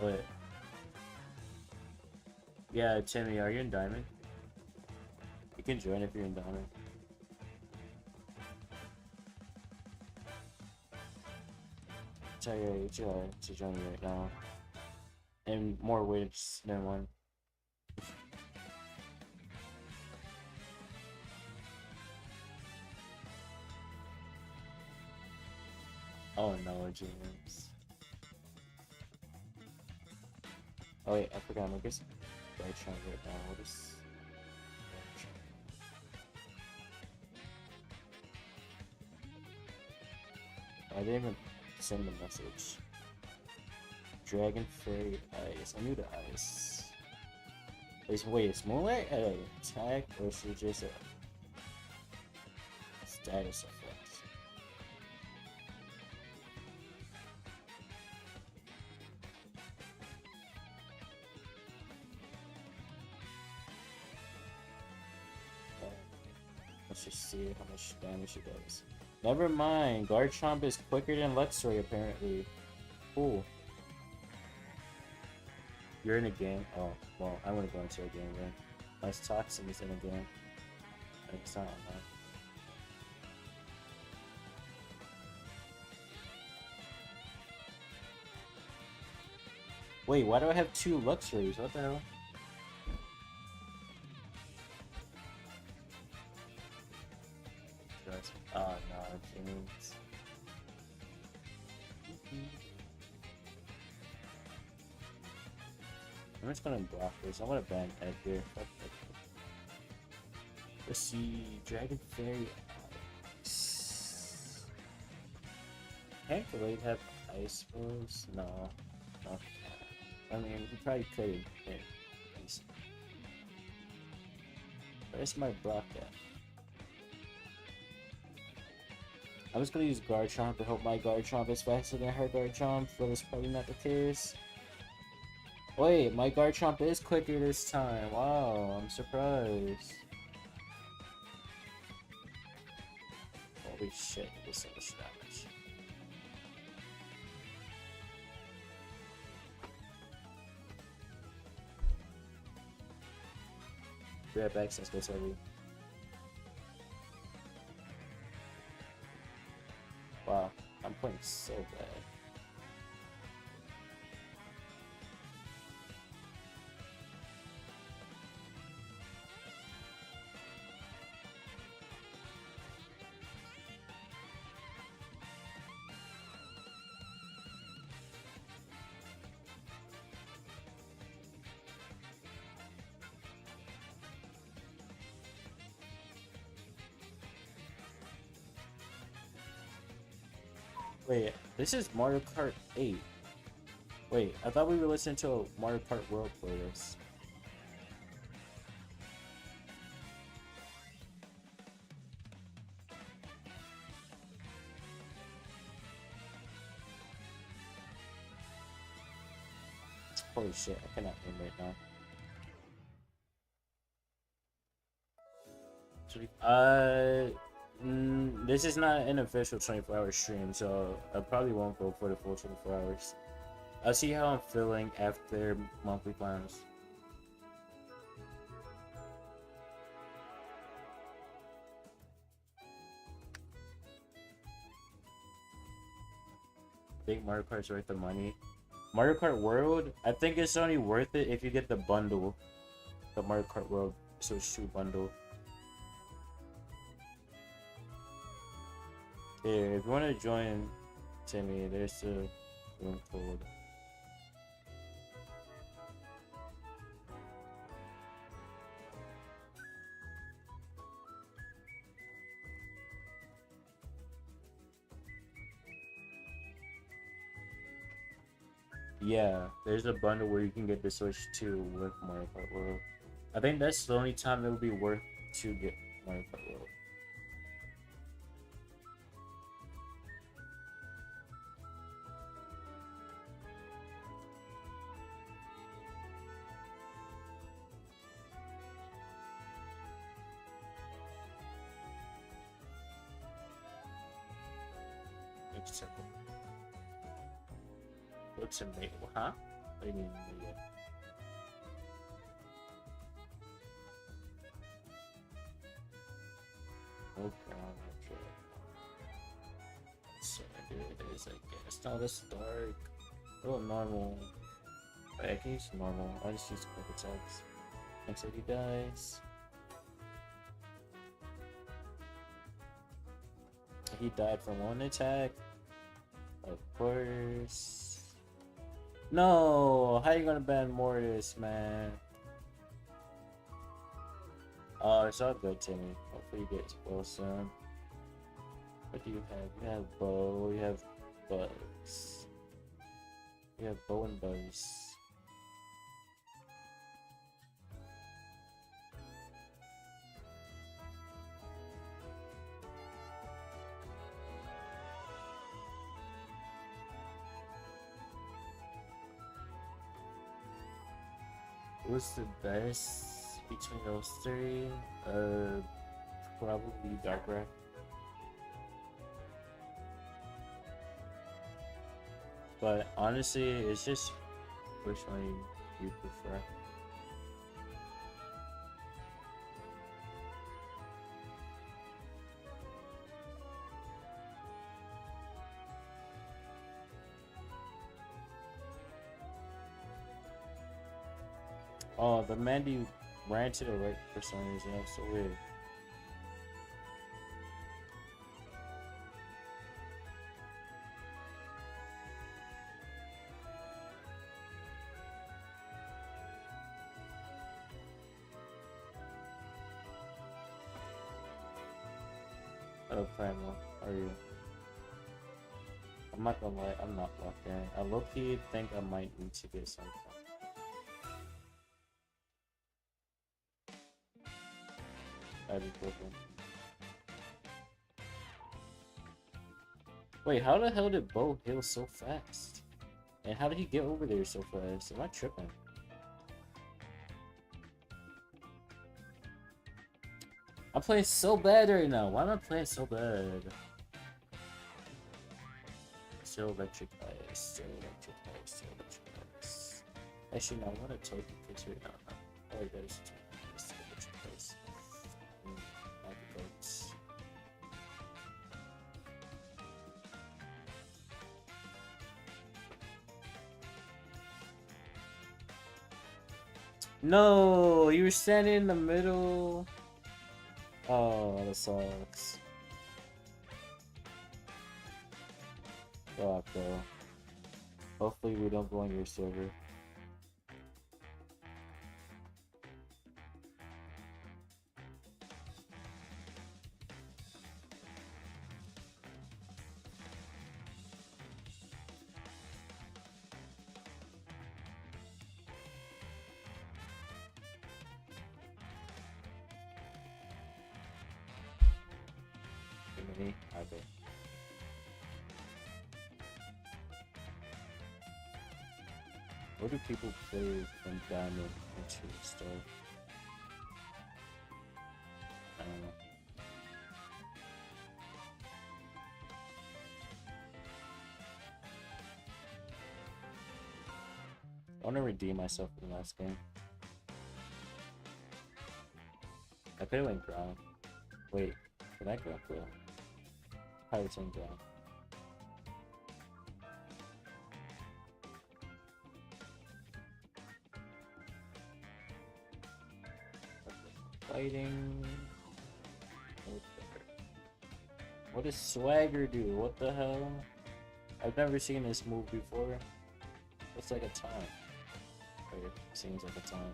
Wait. Yeah, Timmy, are you in Diamond? You can join if you're in Diamond. Tell your age to join me right now. And more waves than one. Oh no, James. Oh wait, I forgot. I guess I trying to write down what is. I didn't even send the message. Dragon Fairy Ice. I knew the ice. Wait, is Moonlight an attack or is it just a status effect? Let's just see how much damage it does. Never mind, Garchomp is quicker than Luxray apparently. Cool. You're in a game? Oh, well, I'm gonna go into a game then. My Toxin is in a game. It's not online. Wait, why do I have 2 Luxrays? What the hell? Oh no, James. I'm just gonna block this. I want to ban Edgar. Let's see, Dragon Fairy Ice. Can't really have Ice Balls? No. No. I mean, he probably could have. Where's my block at? I'm just gonna use Garchomp to hope my Garchomp is faster than her Garchomp, but it's probably not the case. Wait, my Garchomp is quicker this time. Wow, I'm surprised. Holy shit, it does so much damage. Be right back since it's heavy. Wow, I'm playing so bad. Wait, this is Mario Kart 8. Wait, I thought we were listening to a Mario Kart World playlist. Holy shit, I cannot aim right now. This is not an official 24-hour stream, so I probably won't go for the full 24 hours. I'll see how I'm feeling after monthly plans. Think Mario Kart's worth the money. Mario Kart World, I think it's only worth it if you get the bundle. The Mario Kart World Switch 2 bundle. Here, if you want to join Timmy, there's the room code. Yeah, there's a bundle where you can get the Switch 2 with Mario Kart World. I think that's the only time it would be worth to get Mario Kart World. Acceptable. What's a mate? Huh? What do you mean? Okay. So it is, I guess. No, this is dark. Oh, normal. I can use normal. I just use quick attacks. Until he dies. He died from one attack. Of course. No! How you gonna ban Mortis, man? Oh, it's all good, Timmy. Hopefully you get well soon. What do you have? You have Bow, you have Buzz. You have Bow and Buzz. What's the best between those three? Probably Darkrai. But honestly, it's just which one you prefer. Oh, the Mandy ran to the right for some reason. That's so weird. Hello, Primal. How are you? I'm not gonna lie, I'm not locked in. I low-key think I might need to get something. Wait, how the hell did Bo heal so fast? And how did he get over there so fast? Am I tripping? I'm playing so bad right now. Why am I playing so bad? Still electric eyes, still electric eyes, still electric eyes. Actually, no, I want to token because right now. Oh, there's still electric eyes. Not the goats. No, you were standing in the middle. Oh, that sucks. Fuck, though. Hopefully we don't go on your server. Me? Okay. What do people play from diamond into star? I don't know. I want to redeem myself from the last game. I could have went ground. Wait, did I go ground? Pirates on ground. Fighting. What does swagger do? What the hell? I've never seen this move before. Looks like a time. Wait, seems like a time.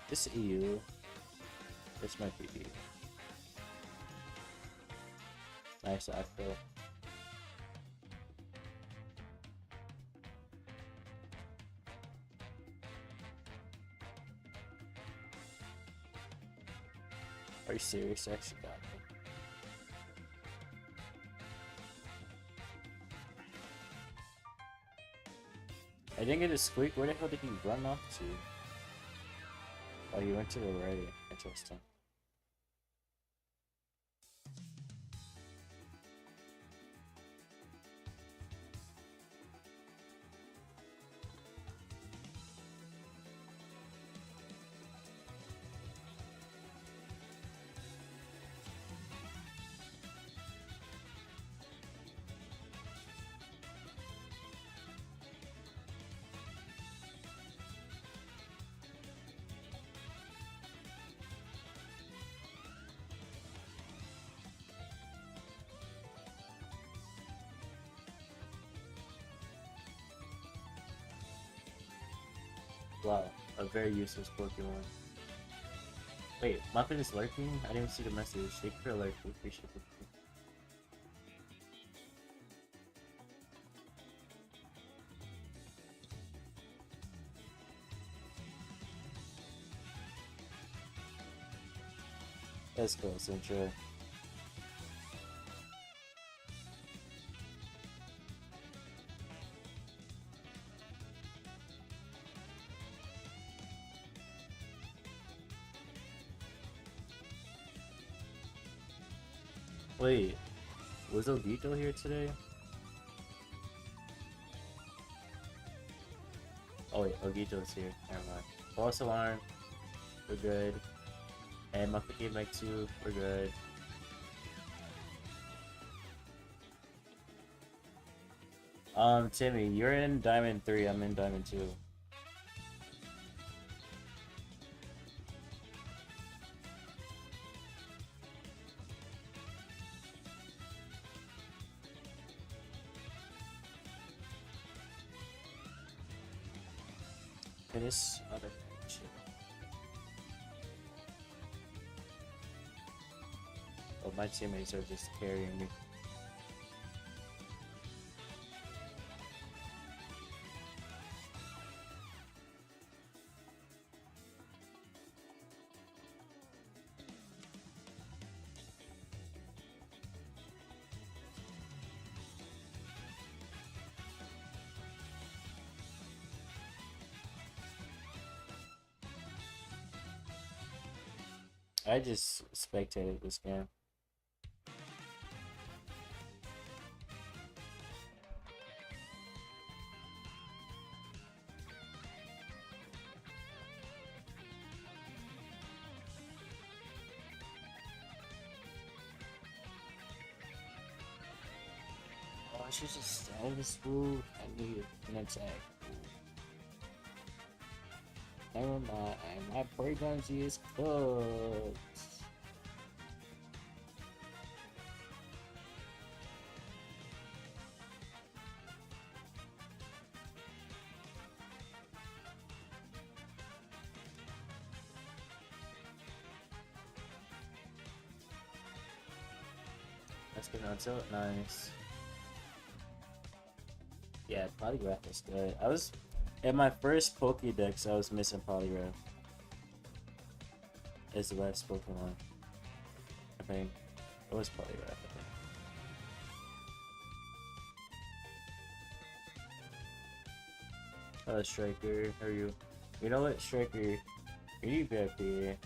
This EU. This might be EU. Nice acro. Are you serious? I actually got me. I didn't get a squeak. Where the hell did he run off to? Oh, you went to the right. Interesting. Wow, a very useless Pokemon. Wait, Muffin is lurking? I didn't see the message. Thank you for lurking. Appreciate it. Let's go, Central. Wait, was Ogito here today? Oh wait, Ogito's here. Never mind. False alarm. We're good. And Muffin came back too. We're good. Timmy, you're in Diamond 3. I'm in Diamond 2. Okay, this other shit. Oh, my teammates are just carrying me. I just spectated this game. Oh, I should just stay in this move. I need an attack. Never mind, my frequency is cooked. That's been until nice. Yeah, Polygraph is good. I was at my first Pokédex, I was missing Polygraph. It's the last Pokemon. I think it was Polygraph. I think. Striker, how are you? You know what, Striker? You need VIP.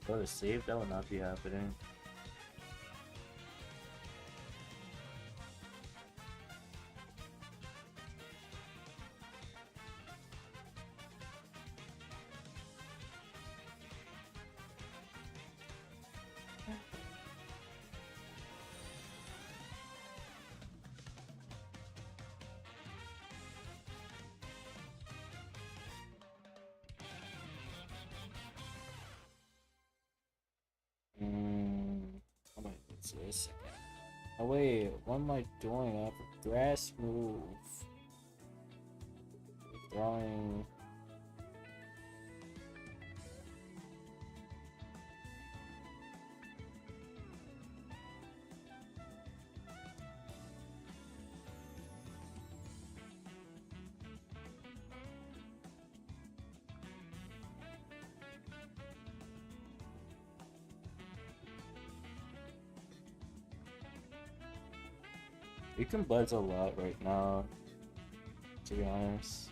Go to save? That will not be happening. How am I doing this? Oh wait, what am I doing? I have a grass move. Throwing. You can buzz a lot right now, to be honest.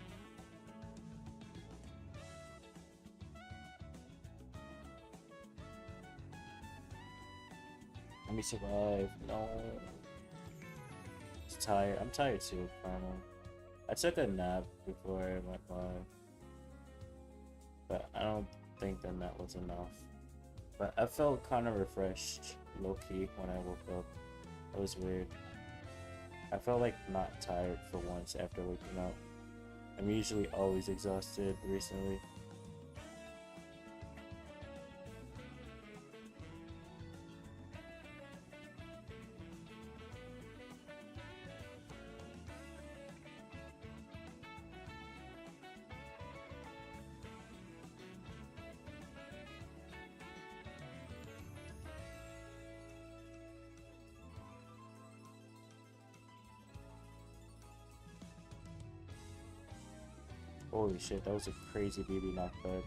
Let me survive. No. It's tired. I'm tired too, finally. I took a nap before I went live. But I don't think the nap was enough. But I felt kind of refreshed, low-key, when I woke up. It was weird. I felt like not tired for once after waking up. I'm usually always exhausted recently. Holy shit, that was a crazy BB knockback.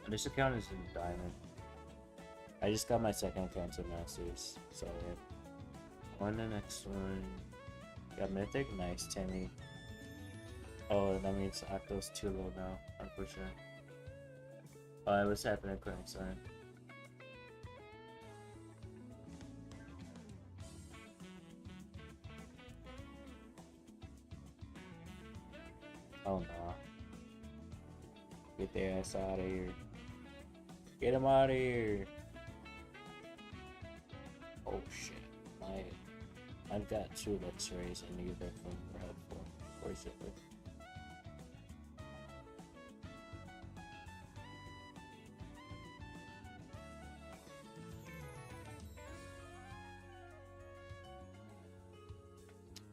This account is in Diamond. I just got my second account to Masters, so yeah. On the next one. Got Mythic? Nice, Tammy. Oh, that means Octo's too low now, unfortunately. Oh, what's happening, Crank? Sorry. Oh no. Get their ass out of here. Get them out of here. Oh shit. I've got 2 X-rays and neither of them are helpful. Where's it?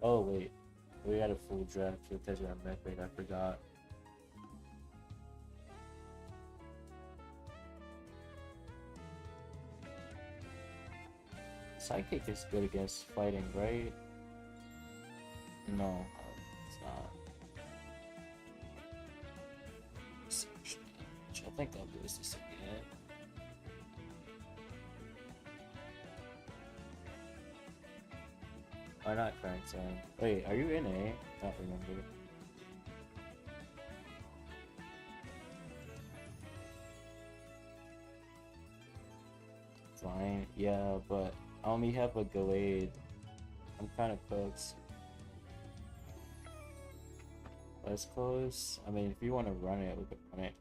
Oh wait. We had a full draft because of our mech rate, I forgot. Psychic is good against fighting, right? No, it's not. I think I'll do this again. Or not current time. Wait, are you in A? I don't remember. Fine, yeah, but I only have a Glade. I'm kind of close. Let's close. I mean, if you want to run it, we can run it.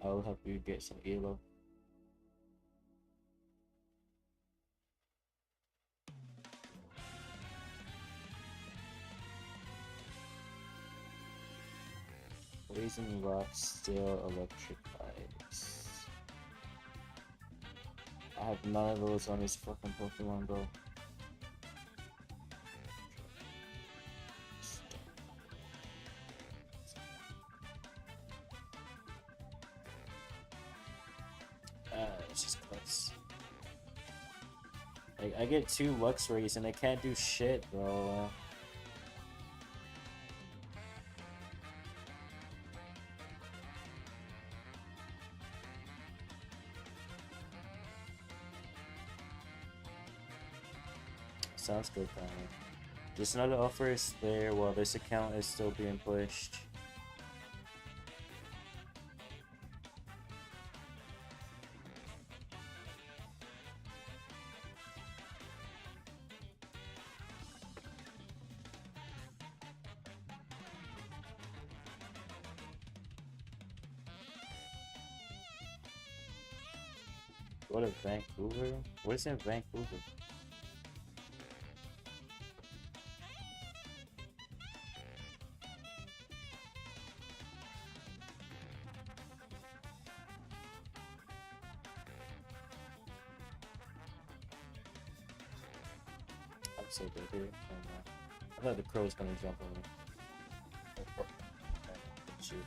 I'll help you get some elo. Blazing Rock still electrifies. I have none of those on this fucking Pokemon, bro. It's just close. Like, I get 2 Lux Rays and I can't do shit, bro. Sounds good, Connor. Just another offer is there while this account is still being pushed. Go to Vancouver? What is in Vancouver? I'm so good here. I thought the crow was gonna jump on me. Shoot.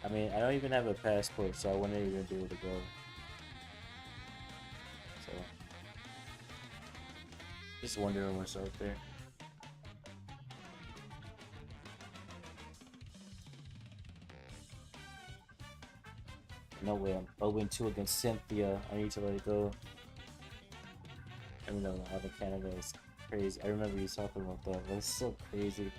I mean, I don't even have a passport, so I wouldn't even be able to go. So, just wondering what's out there. No way, I'm 0-2 against Cynthia. I need to let it go. I mean, no, out of Canada is crazy. I remember you talking about that. That's so crazy.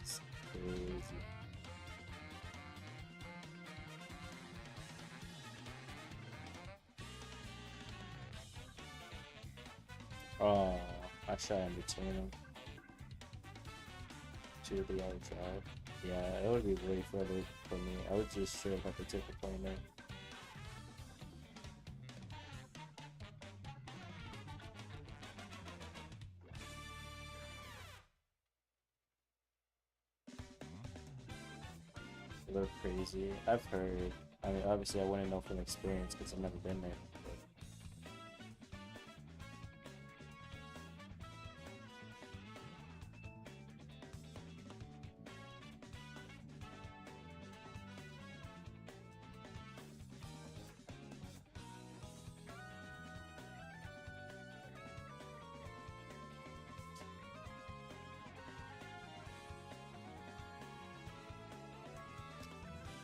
It's crazy. Oh, I should in between them. To the other drive. Yeah, it would be way further for me. I would just straight up have to take the plane there. A little crazy. I've heard. I mean, obviously, I wouldn't know from experience because I've never been there.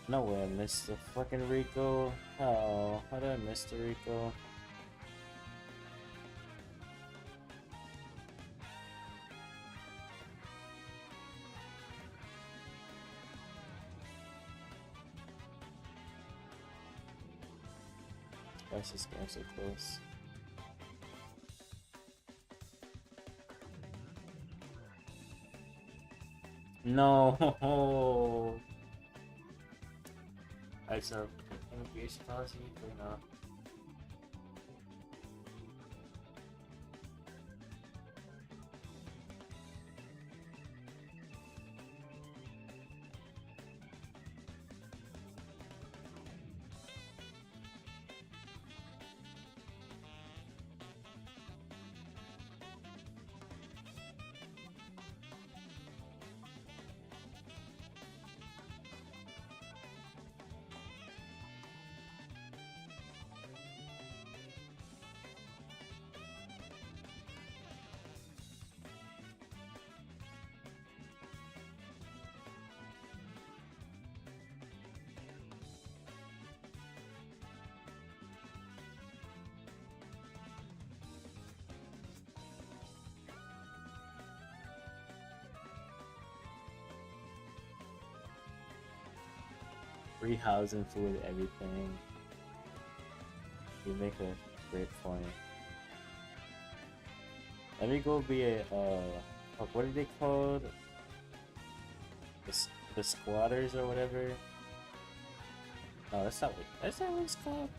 No way I missed the fucking Rico. How did I miss the Rico? Why is this game so close? No. Alright, so immigration policy or not? Free housing, food, everything. You make a great point. Let me go be a what are they called? The squatters or whatever. No, that's not what it's called.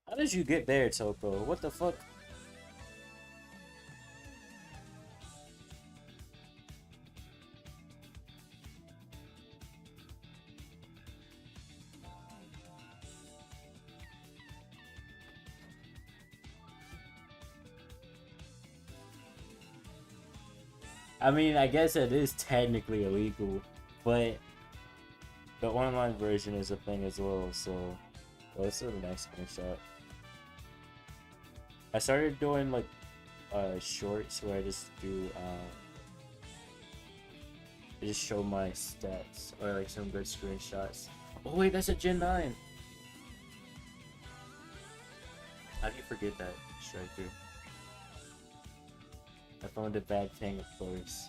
How did you get there, Toko? What the fuck? I mean, I guess it is technically illegal, but the online version is a thing as well, so let's do the next screenshot. I started doing like shorts where I just do I just show my stats or like some good screenshots. Oh wait, that's a Gen 9. How do you forget that, Striker? I found a bad thing, of course.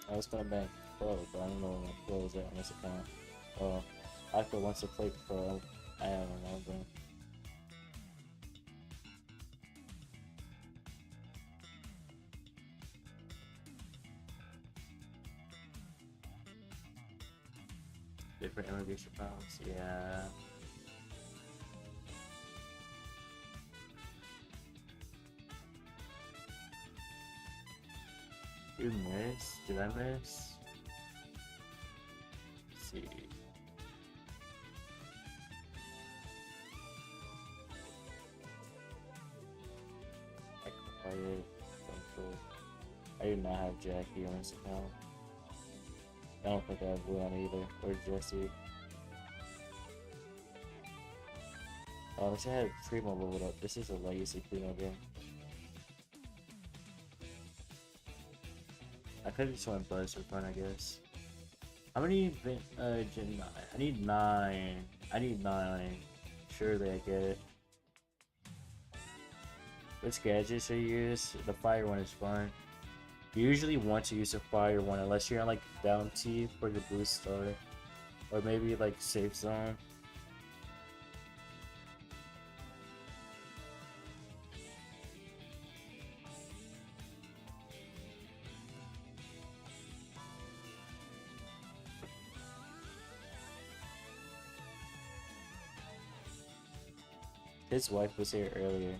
I was gonna bank pro, but I don't know what pro is at on this account. Well, Aqua wants to play pro. I don't know, bro. Different immigration files, yeah. You miss? Did I miss? Let's see. Quiet, thankful. I do not have Jackie on this account. I don't think I have Leon either, or Jesse. Oh, I wish I had Primo loaded up. This is a legacy Primo game. I could have just went Buzz for fun, I guess. How many Gen 9? I need 9. I need 9. Surely I get it. Which gadgets should you use? The fire one is fine. You usually want to use the fire one unless you're on like down T for the boost star. Or maybe like safe zone. His wife was here earlier.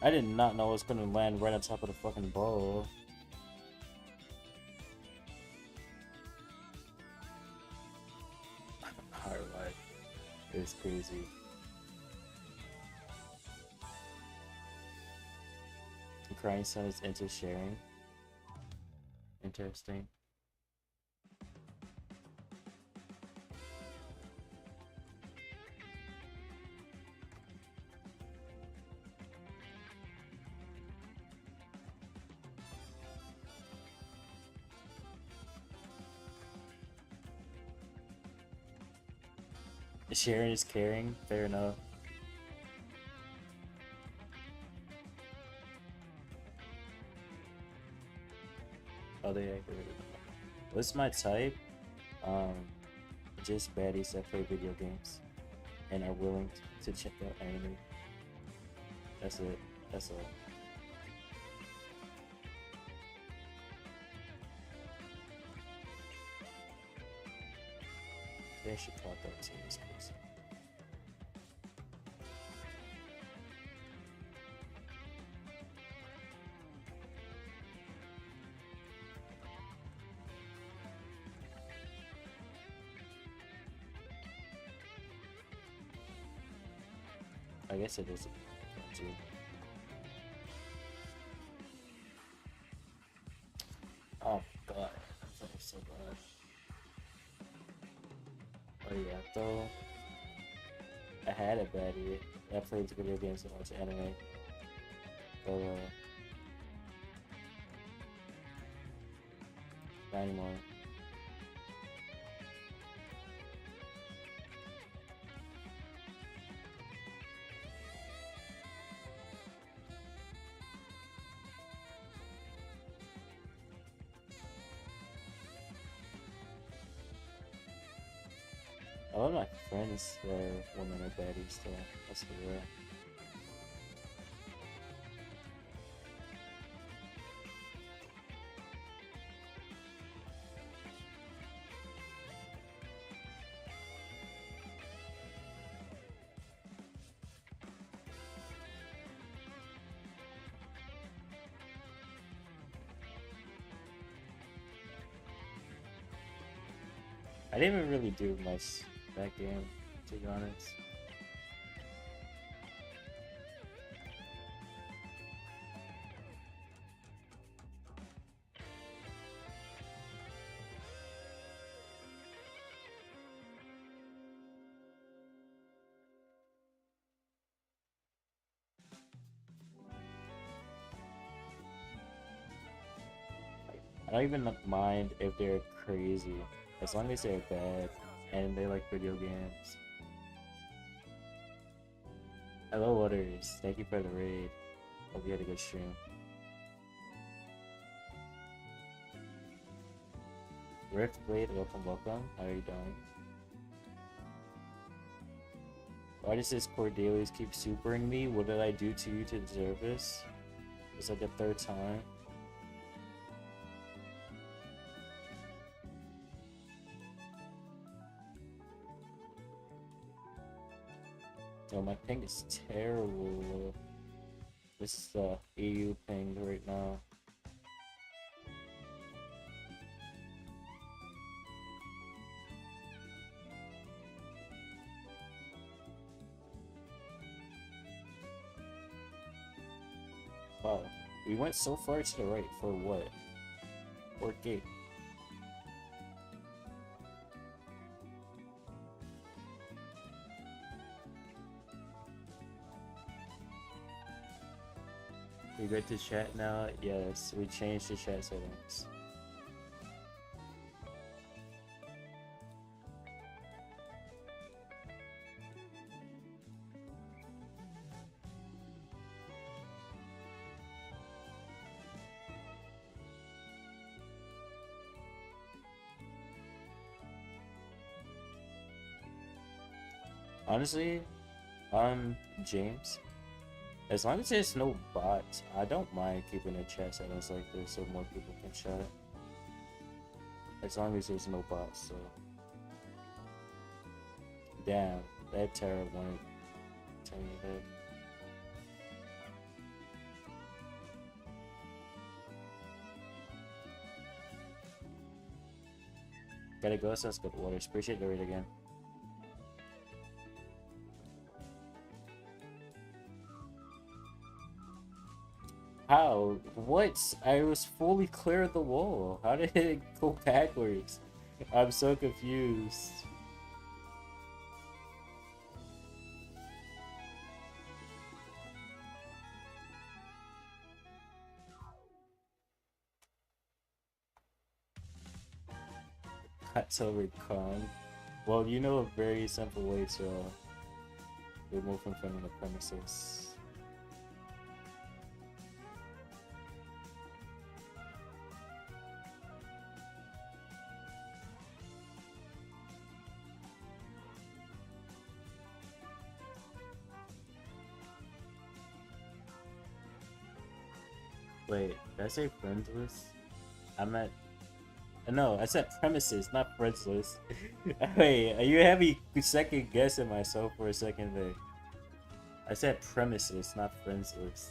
I did not know it was gonna land right on top of the fucking ball. Hard life. It's crazy. The crying son is into sharing. Interesting. Sharing is caring. Fair enough. Oh, they activated. What's my type? Just baddies that play video games and are willing to check out anime. That's it. That's all. They should talk that to this person. I guess it is a too. Oh god, that was so bad. Oh yeah, though I had a baddie that played video games and watched anime. But not anymore. A lot of my friends that are women are baddies still. That's for real. I didn't even really do much that game, to be honest. I don't even mind if they're crazy, as long as they're bad and they like video games. Hello, Waters. Thank you for the raid. Hope you had a good stream. Riftblade, welcome, welcome. How are you doing? Why does this Cordelius keep supering me? What did I do to you to deserve this? It's like the third time. Oh, my ping is terrible. This is the EU ping right now. Wow, we went so far to the right for what? Port gate. We good to chat now? Yes, we changed the chat settings. Honestly, James, As long as there's no bots, I don't mind keeping a chat settings like this so more people can chat. As long as there's no bots, so. Damn, that terror went to me that. Gotta go, so let's go to waters. Appreciate the raid again. How? What? I was fully clear of the wall. How did it go backwards? I'm so confused. That's over con. Well, you know a very simple way to remove him from the premises. Wait, did I say friends list? I meant... No, I said premises, not friends list. Wait, are you having second guessing myself for a second there? I said premises, not friends list.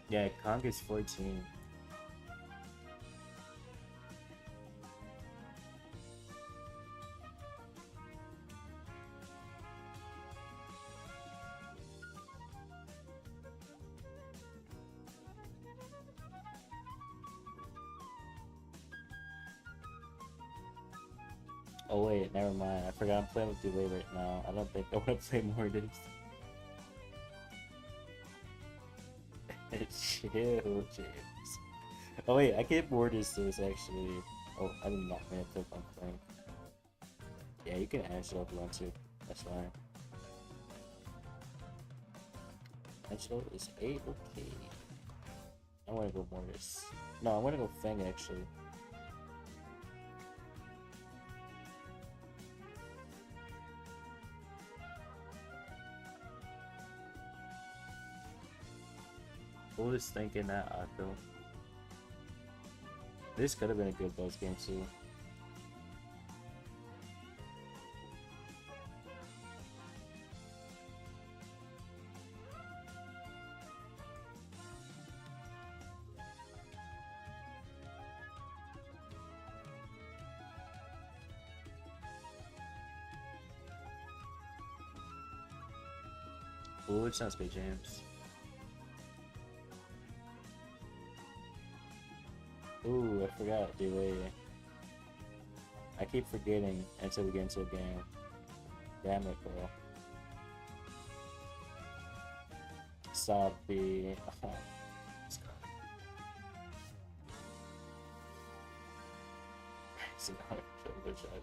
Yeah, Kong is 14. Oh wait, never mind. I forgot I'm playing with Delay right now. I don't think I want to play more of this. Chill, James. Oh wait, I get bored of this actually. Oh, I did not mean to click on Frank. Yeah, you can Angelo if you want to. That's fine. Angelo is A-okay. I want to go Mortis. No, I want to go Fang actually. Who was thinking that, Akko? This could have been a good boss game too. Ooh, it sounds good, James. Ooh, I forgot, delay. I keep forgetting until we get into a game. Damn it, bro. Sabi. Oh, let's go.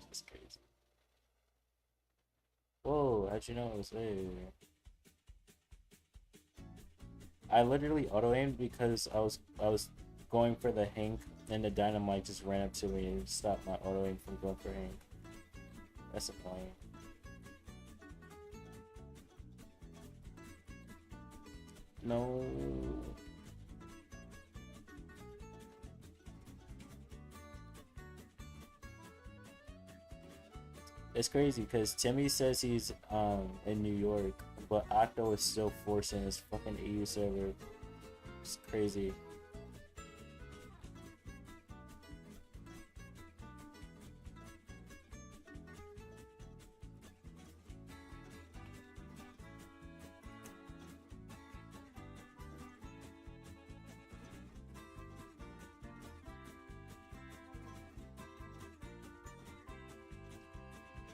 Just crazy. Whoa, how'd you know it was there? I literally auto aimed because I was going for the Hank and the dynamite just ran up to me and stopped my auto aim from going for Hank. That's annoying. No. It's crazy because Timmy says he's in New York, but Octo is still forcing his fucking EU server. It's crazy.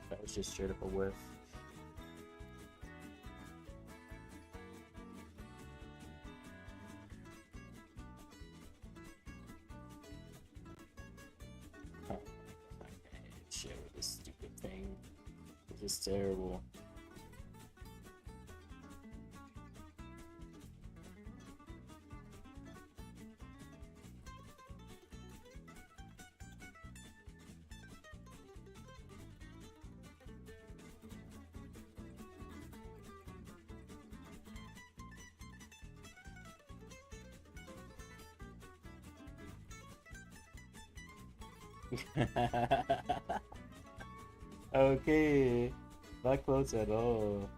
That was just straight up a whiff. Oh, I can't share with this stupid thing. This is terrible. Okay, not close at all.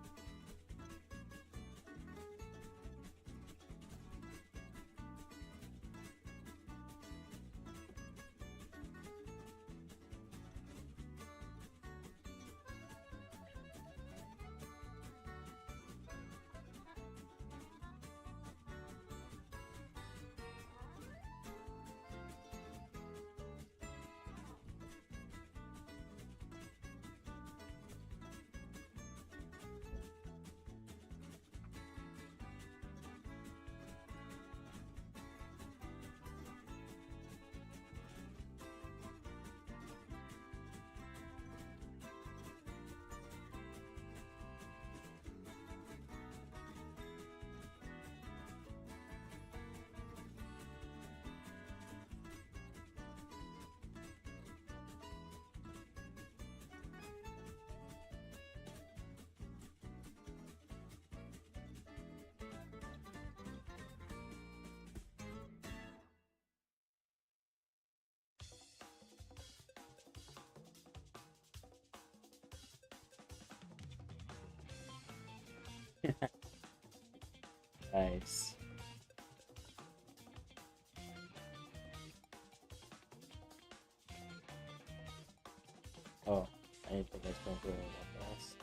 Nice. Oh, I didn't think I was going through all that fast.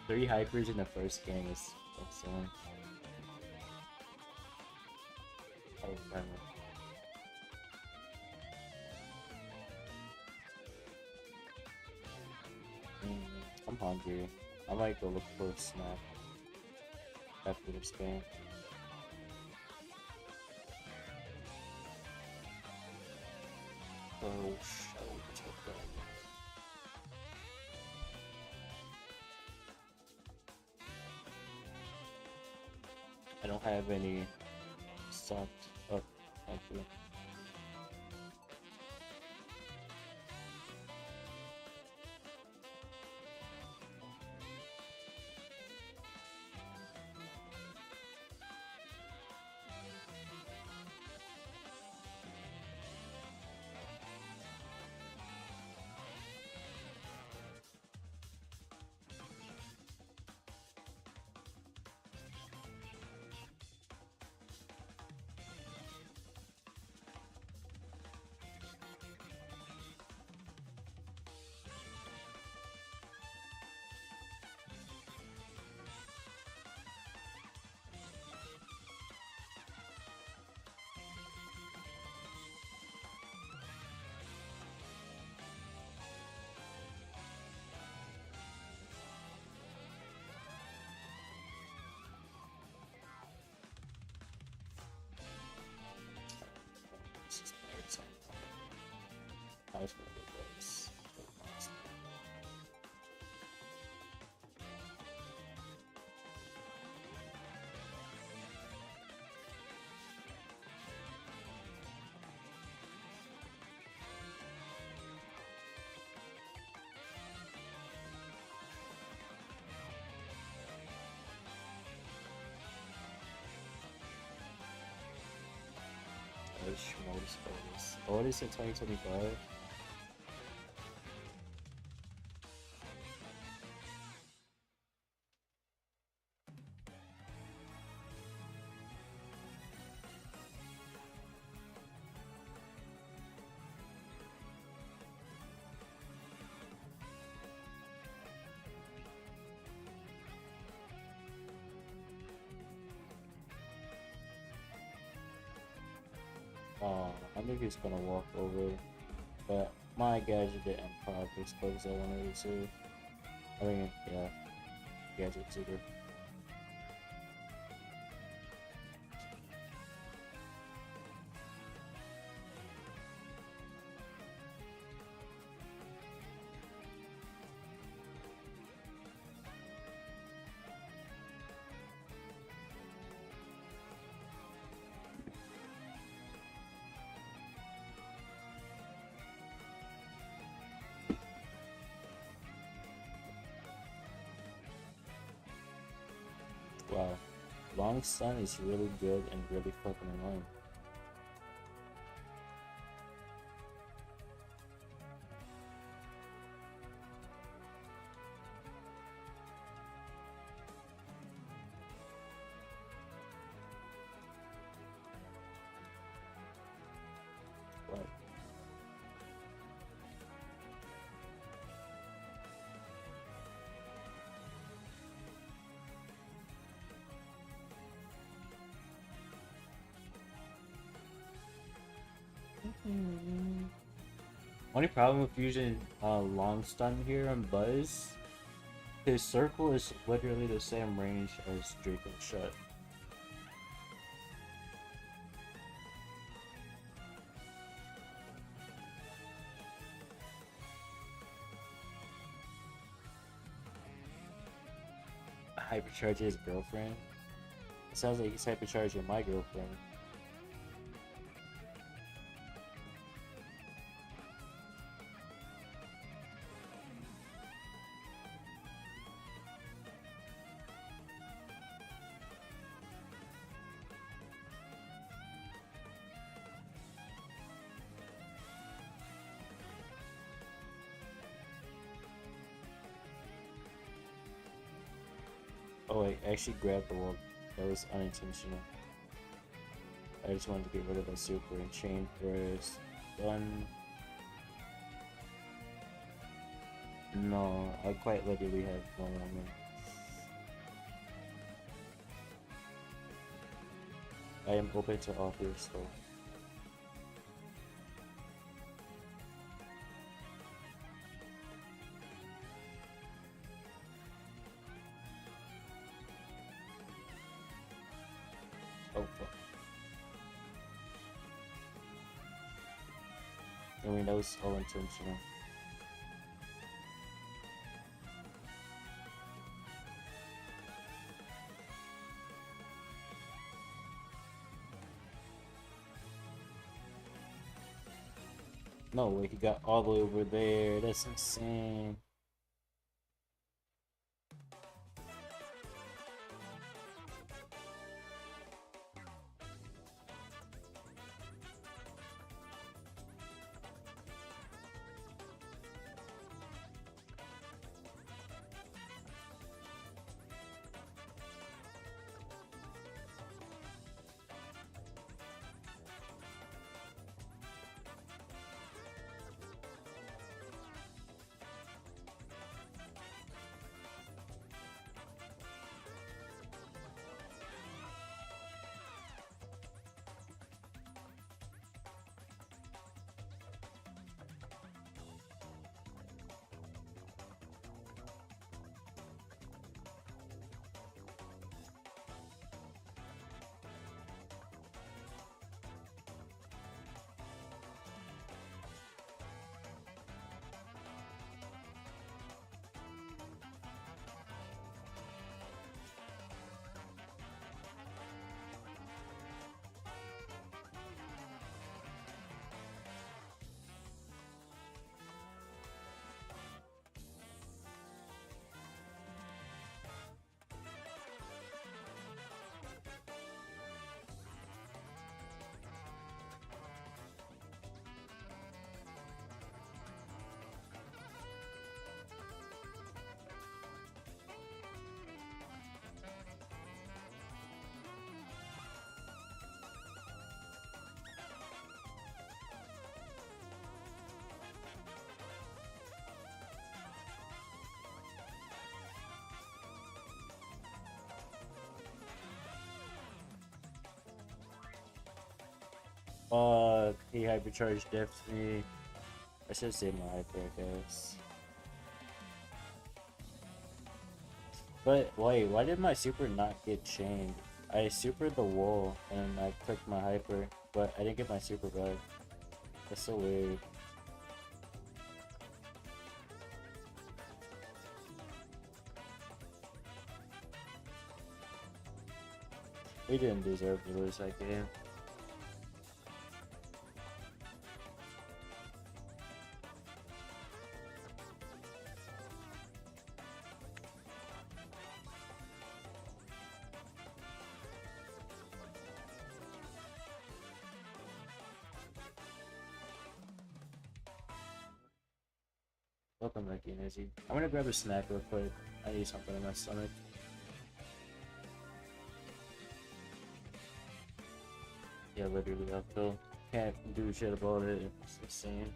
Three hypers in the first game is excellent. Oh, man. I'm hungry. I might go look for a snack after this game. Oh, shit. I don't have any stocked up, actually. I was gonna get those. What is it, 2025? I think he's gonna walk over, but my gadget didn't pop as close as I wanted it to. I mean, yeah. gadgets either. Wow, long stun is really good and really fucking annoying. Wow. Only problem with using long stun here on Buzz, his circle is literally the same range as Draco Shut. Hypercharge his girlfriend? It sounds like he's hypercharging my girlfriend. Oh wait, I actually grabbed the wall. That was unintentional. I just wanted to get rid of that super and chain first. Done. No, I quite literally have no woman. I am open to offers though. Oh fuck. I mean, that was all intentional. No way, he got all the way over there. That's insane. He hypercharged Destiny. I should save my hyper, I guess. But wait, why did my super not get chained? I supered the wall and I clicked my hyper, but I didn't get my super back. That's so weird. We didn't deserve to lose that game. Welcome back in, Izzy. I'm gonna grab a snack real quick. I need something in my stomach. Yeah, literally, I feel can't do shit about it. It's insane.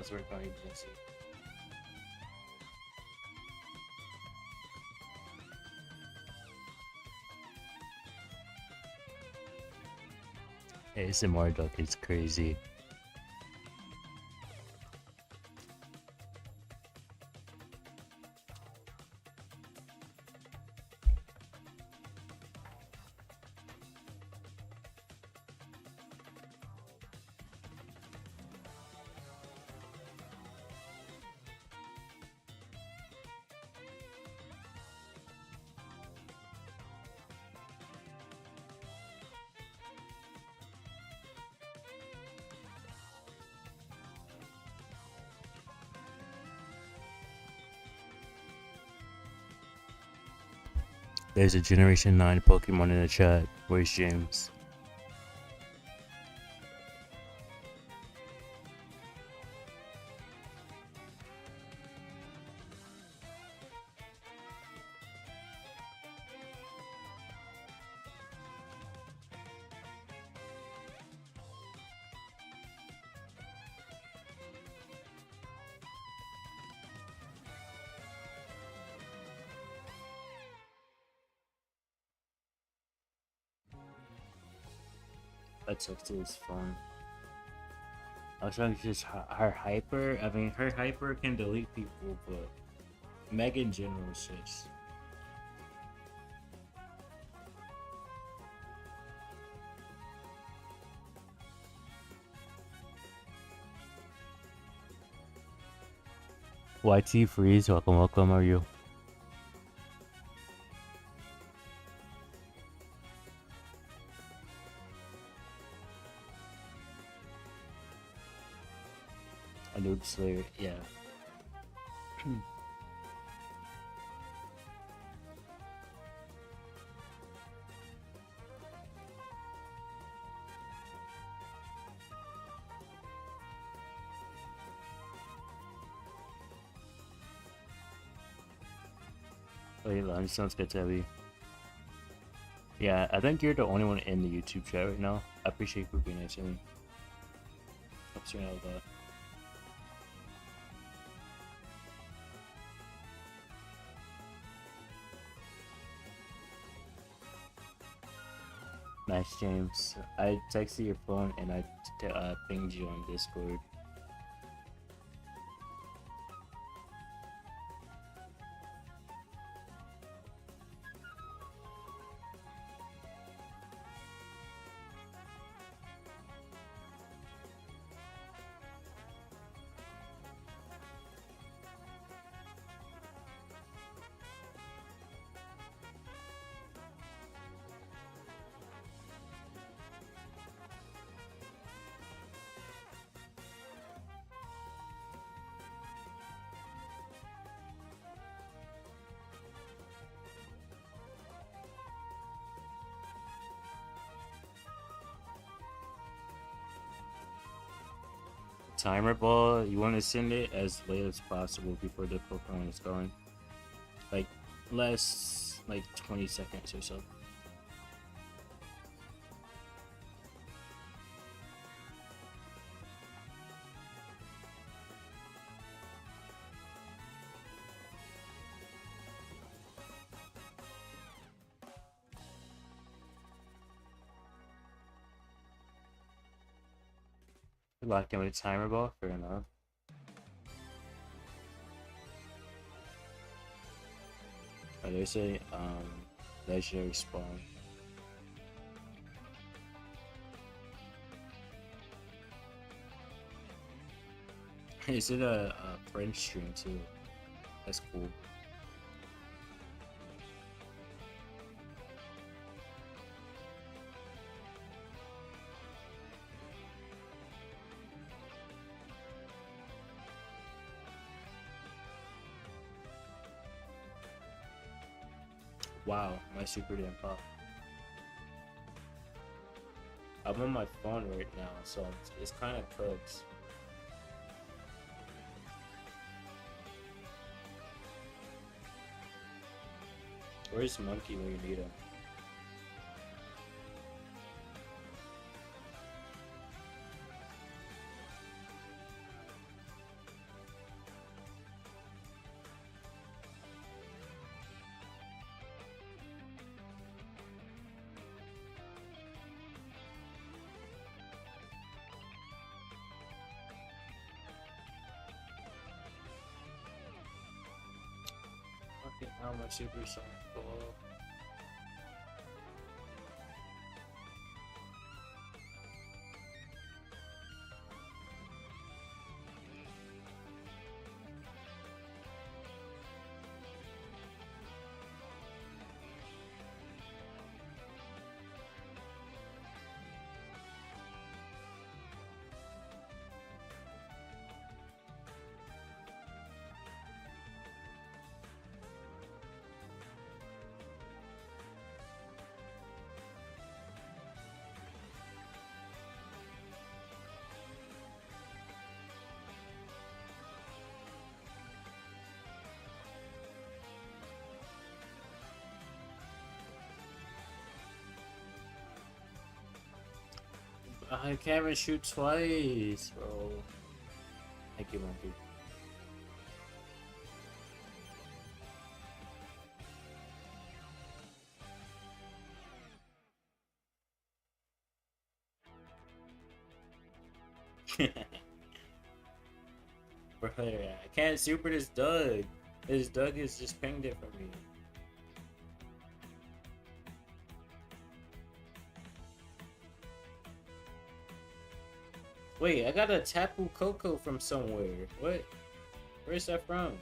Let's work on agency. ASMR duck is crazy. There's a Generation 9 Pokemon in the chat. Where's James? That text is fun. I was trying to just her hyper. I mean, her hyper can delete people, but Meg in general is just. YT Freeze, welcome, welcome. How are you? A noob slayer, yeah. Wait, lunch sounds good, Tabby. Yeah, I think you're the only one in the YouTube chat right now. I appreciate you being nice to me. Helps me out with that. Nice, James. I texted your phone and I pinged you on Discord. Timer ball, you want to send it as late as possible before the Pokemon is going. Like, less, like 20 seconds or so. Locked in with a timer ball, fair enough. Oh, there's a legendary spawn. Is it a French stream too? That's cool. Wow, my super didn't pop. I'm on my phone right now, so it's kind of cooked. Where's Monkey when you need him? How much supersonic ball? I can't even shoot twice, bro. Thank you, Monkey. Bro, I can't super this Doug. This Doug is just pinged it for me. Wait, I got a Tapu Koko from somewhere. What? Where's that from?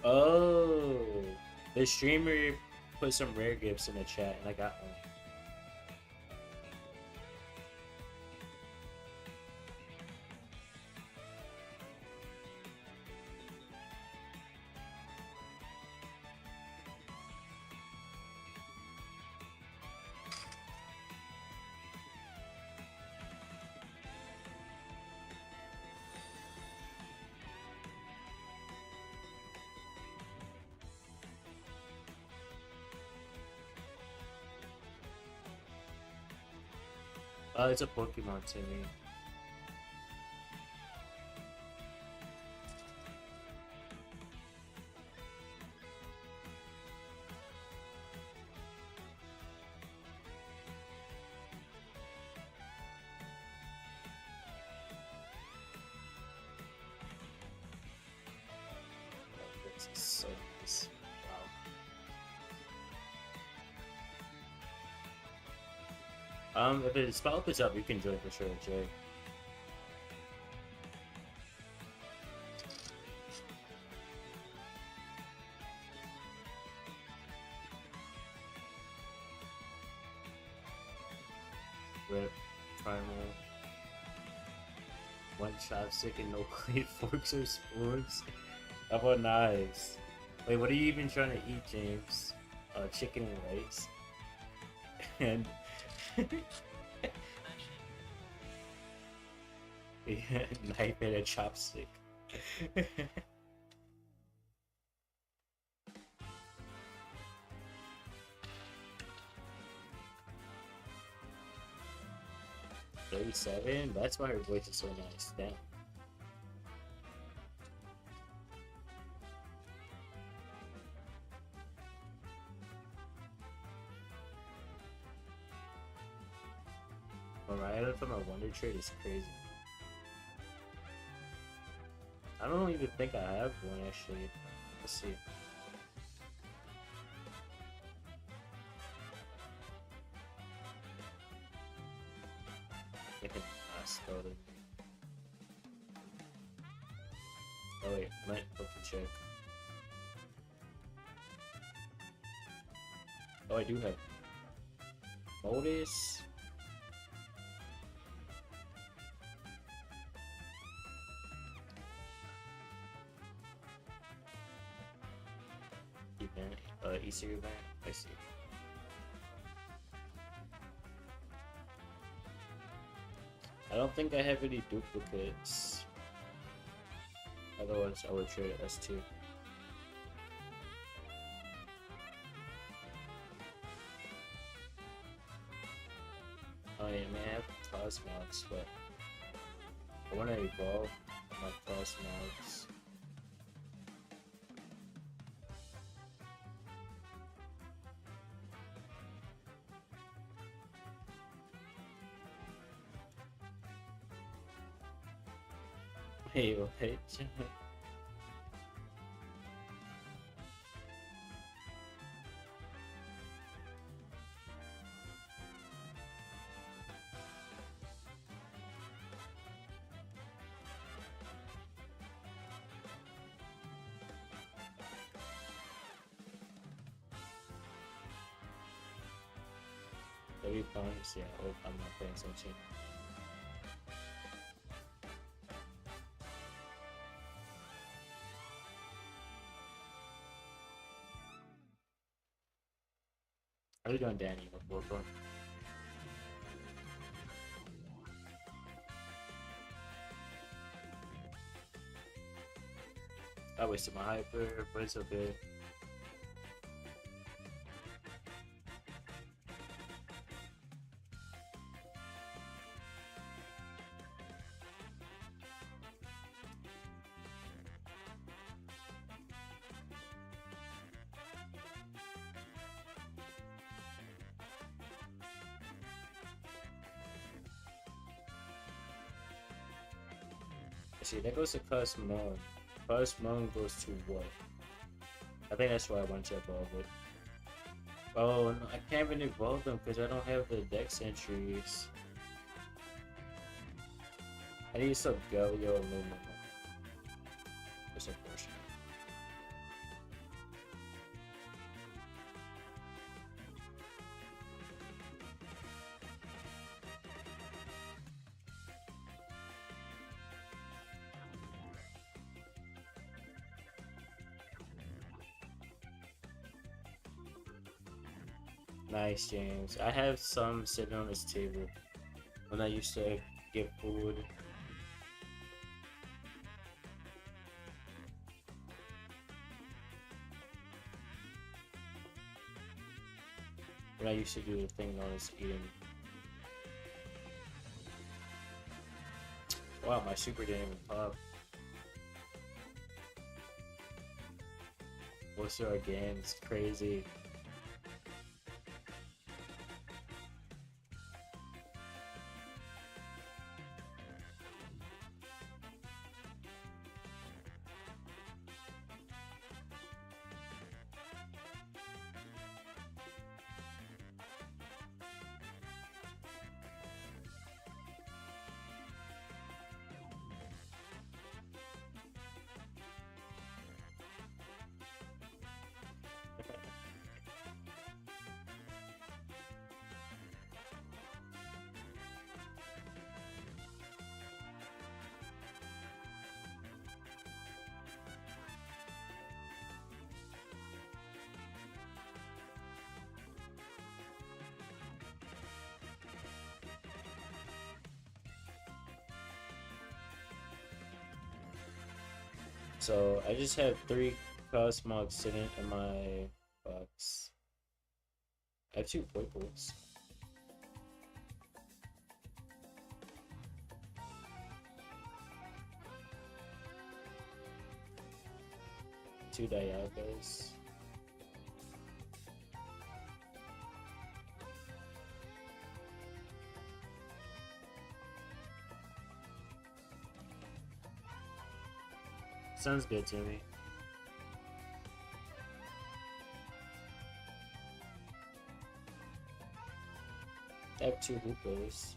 Oh, the streamer put some rare gifts in the chat, and I got one. Oh, it's a Pokemon to me. This is so nice. Wow. If the spell opens up, you can join for sure, Jay. Rip, primal. One chopstick and no plate, forks or spoons. How about knives? Wait, what are you even trying to eat, James? Chicken and rice. And yeah, knife and a chopstick. 37? That's why her voice is so nice. Damn. Mariah from a Wonder Trade is crazy. I don't even think I have one actually. Let's see. I can spell it. Oh wait, I might have to check. Oh, I do have Modus. Event, Easter event. I see. I don't think I have any duplicates. Otherwise, I would trade it S2. Oh yeah, man, I have Cosmox, but I want to evolve my cross mods. Hey, what? W points? Yeah, oh, I'm not paying attention. How are you doing, Danny? Welcome. I wasted my hyper, but it's okay. See, that goes to Cosmon. Cosmon goes to what? I think that's why I want to evolve it. Oh, no, I can't even evolve them because I don't have the dex entries. I need some Galio aluminum. That's unfortunate. Nice, James. I have some sitting on this table when I used to get food. When I used to do the thing known as eating. Wow, my super didn't even pop. What's our games? Crazy. So I just have 3 Cosmogs sitting in my box. I have 2 purples. Two Dialgas. Sounds good to me. I have 2 Hoopers.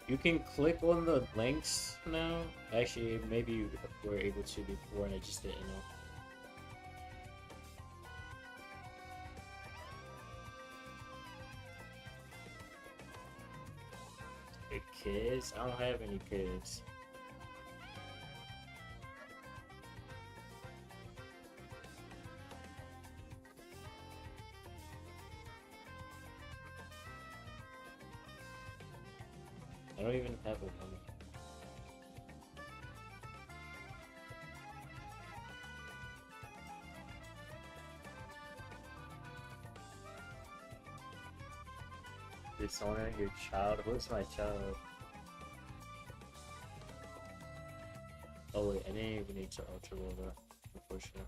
You can click on the links now. Actually, maybe you were able to before and I just didn't know. Hey, kids? I don't have any kids. I don't even have a woman. Dishonor your child? Who's my child? Oh wait, I didn't even need to ultra roll that, unfortunately.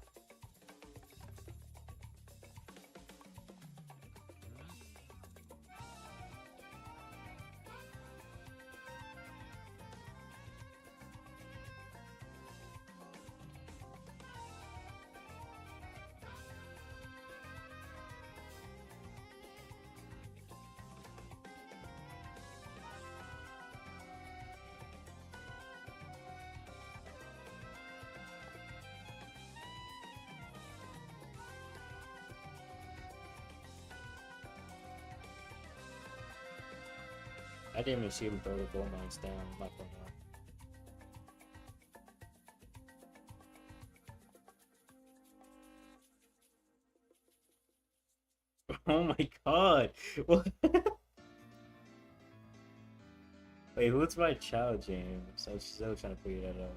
I didn't even see him throw the gold mines down. I'm not gonna lie. Oh my god! What? Wait, who's my child, James? I was still trying to figure that out.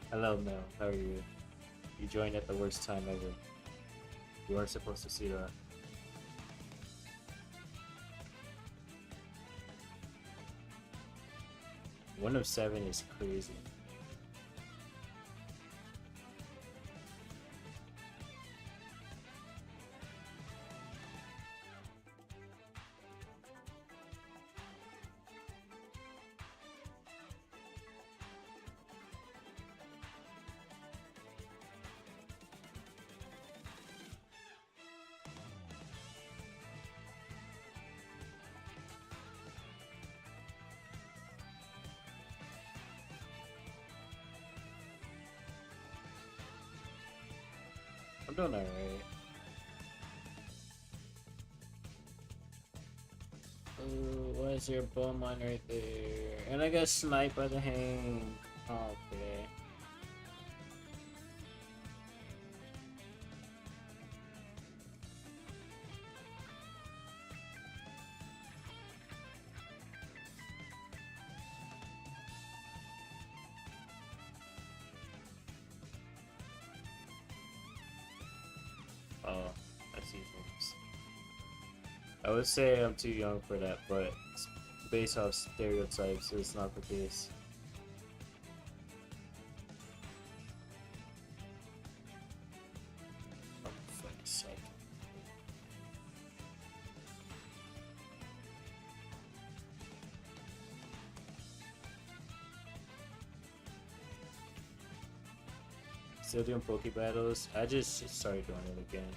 Hello, Mel. How are you? You joined at the worst time ever. You weren't supposed to see that. One of 7 is crazy. I'm doing alright. Why is there a bone mine right there? And I got sniped by the hang. Okay. Oh, I see things. I would say I'm too young for that, but based off stereotypes, it's not the case. Oh, fucking sake. Still doing Poke Battles? I just started doing it again.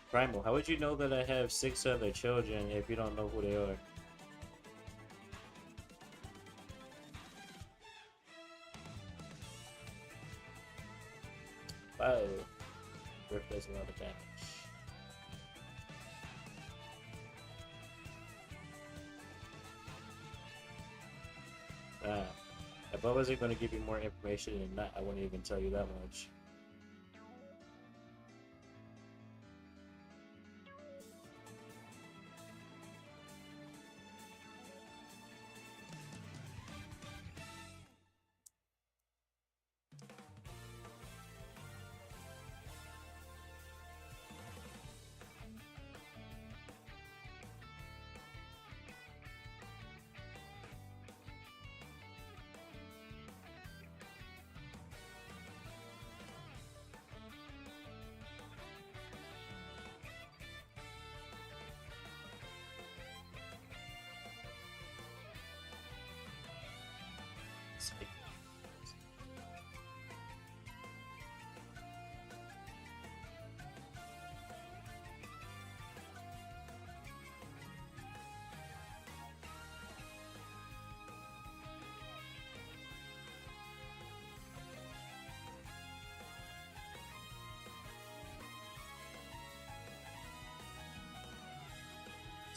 Primal, how would you know that I have 6 other children if you don't know who they are? Wow. Rip does a lot of damage. If I wasn't going to give you more information than that, I wouldn't even tell you that much.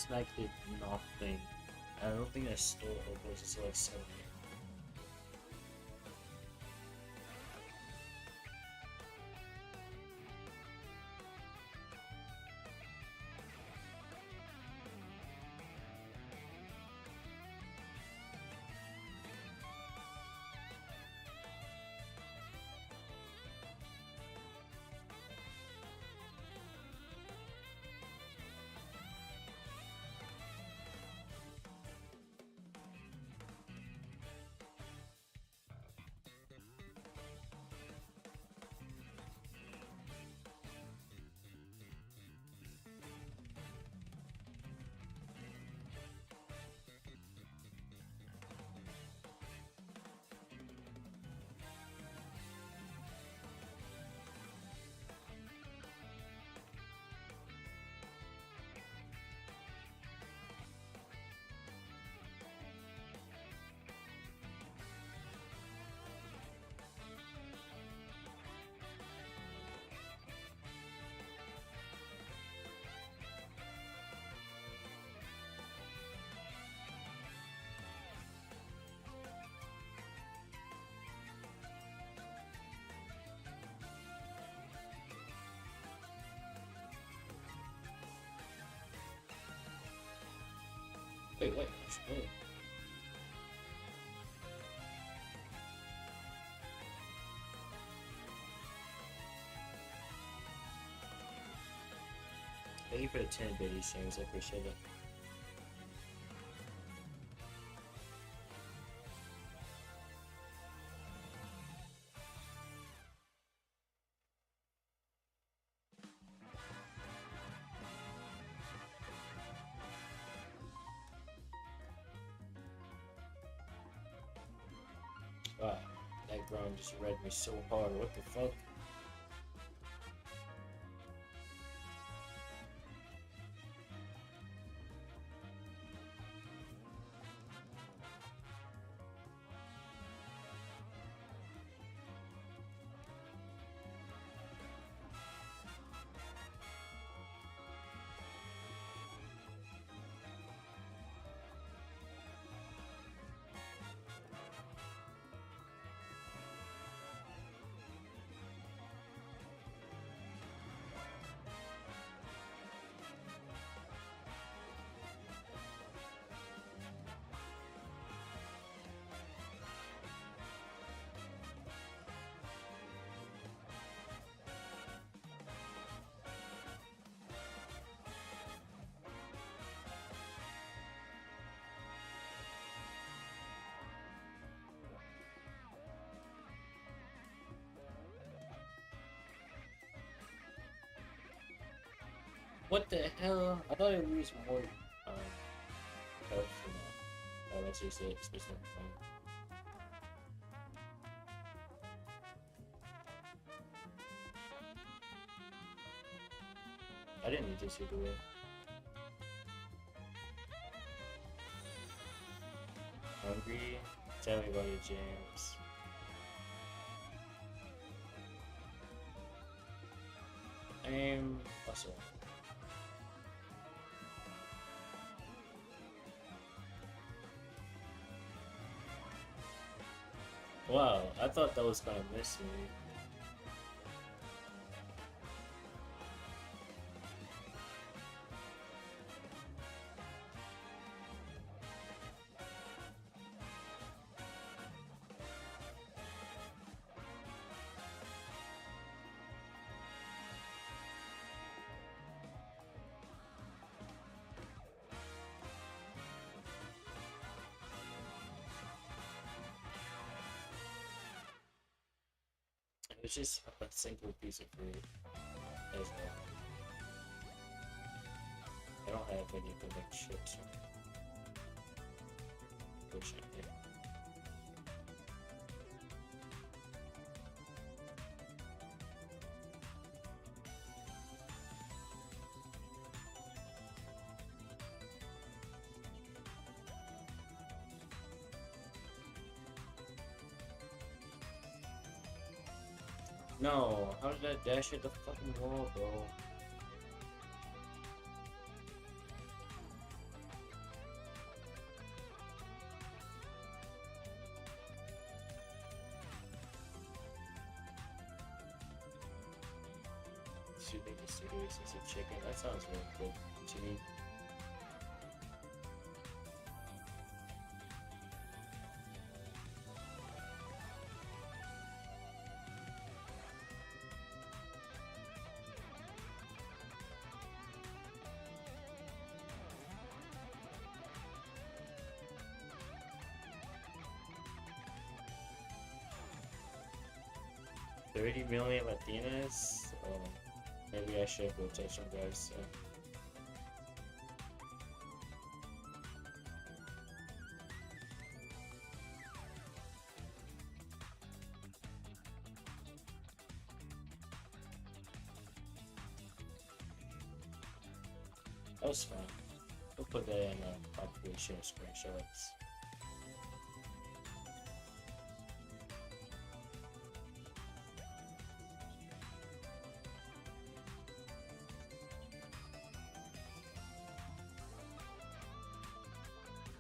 snack did nothing. I don't think that store opens until like 7 a.m. Wait. Wait. Thank you for the 10 bitty shares. I appreciate it. Wow, that ground just read me so hard. What the fuck? What the hell? I thought it was more health from that. Oh, that's just it. It's just I didn't need this either way. Hungry? Tell me about your jams. Also. Wow, I thought that was gonna miss me. It's just a single piece of fruit as well. I don't have any to make chips or fortunately. No, how did that dash hit the fucking wall, bro? you think the studio is a chicken? That sounds really good to me. $30 million Latinas? Maybe I should go touch some guys. So. That was fun. We'll put that in population screenshots.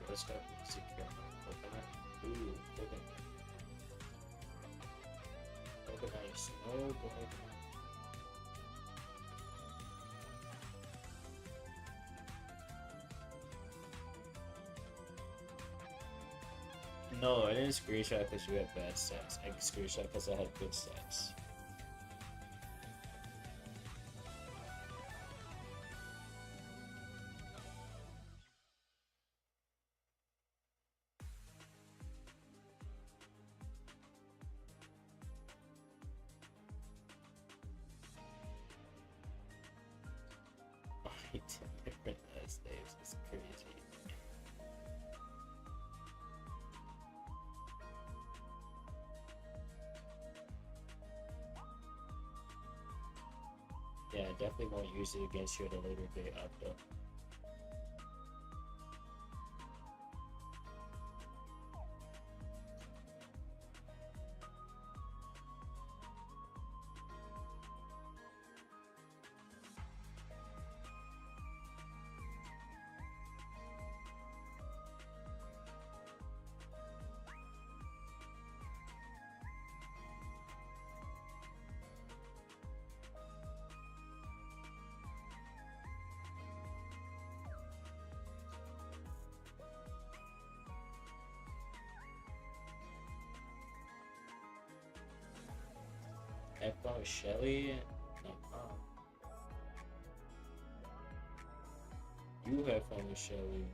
Let's go secure coconut. Ooh, coconut. Coconut is no good. No, I didn't screenshot because you had bad stats. I screenshot because I had good stats. Different last names is crazy. Yeah, I definitely won't use it against you at a later date after. I found Shelly. You have fun with Shelly.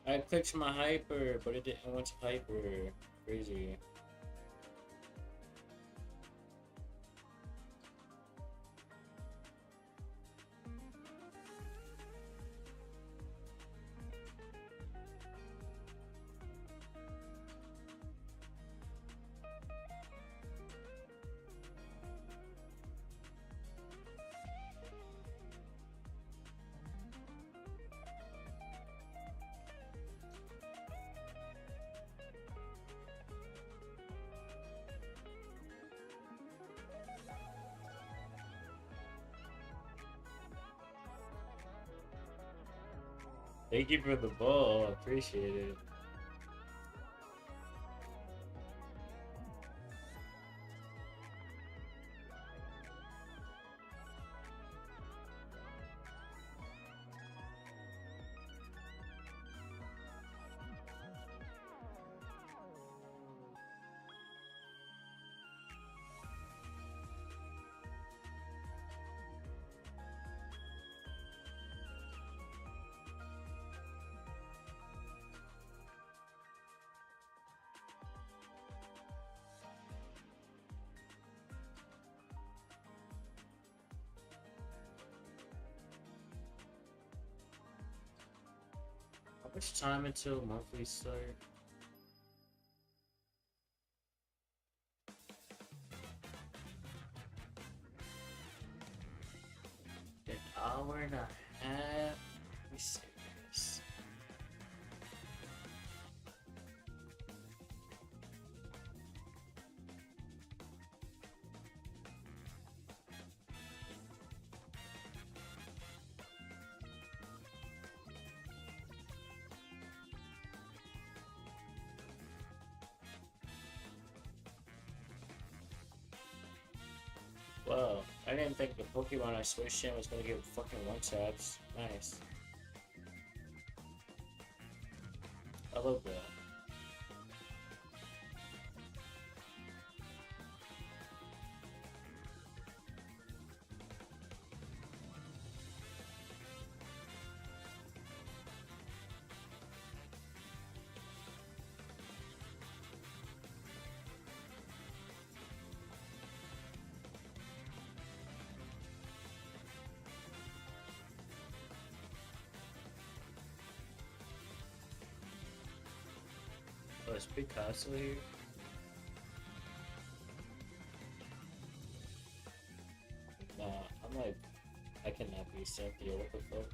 I clicked my hyper, but it didn't want to hyper. Crazy. Thank you for the ball. Appreciate it. How much time until monthly start? hour and a half. Let me see this. Well, I didn't think the Pokemon I switched in was gonna give fucking one-taps. Nice. I love that. Oh, is Picasso here? Nah, I'm like, I cannot be Cynthia. What the fuck?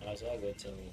How's that good to me?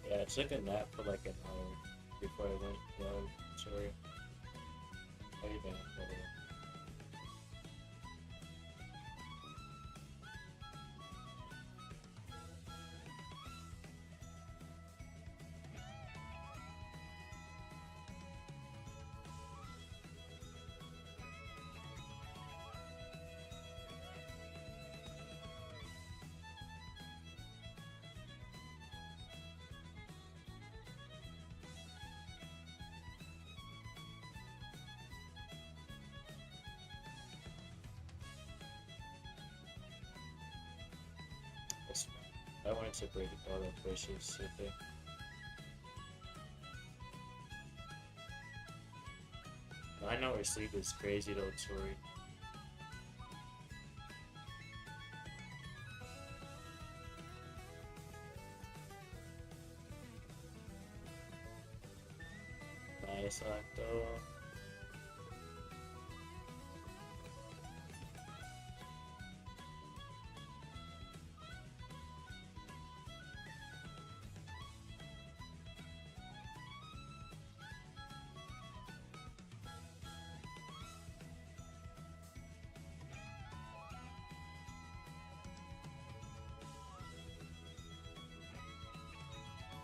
Yeah, I took a nap for like an hour before I went live. Sorry. How you been? By the way? That's- I wanted to break all the bushes. Okay. I know her sleep is crazy though, Tori. Nice, Octo.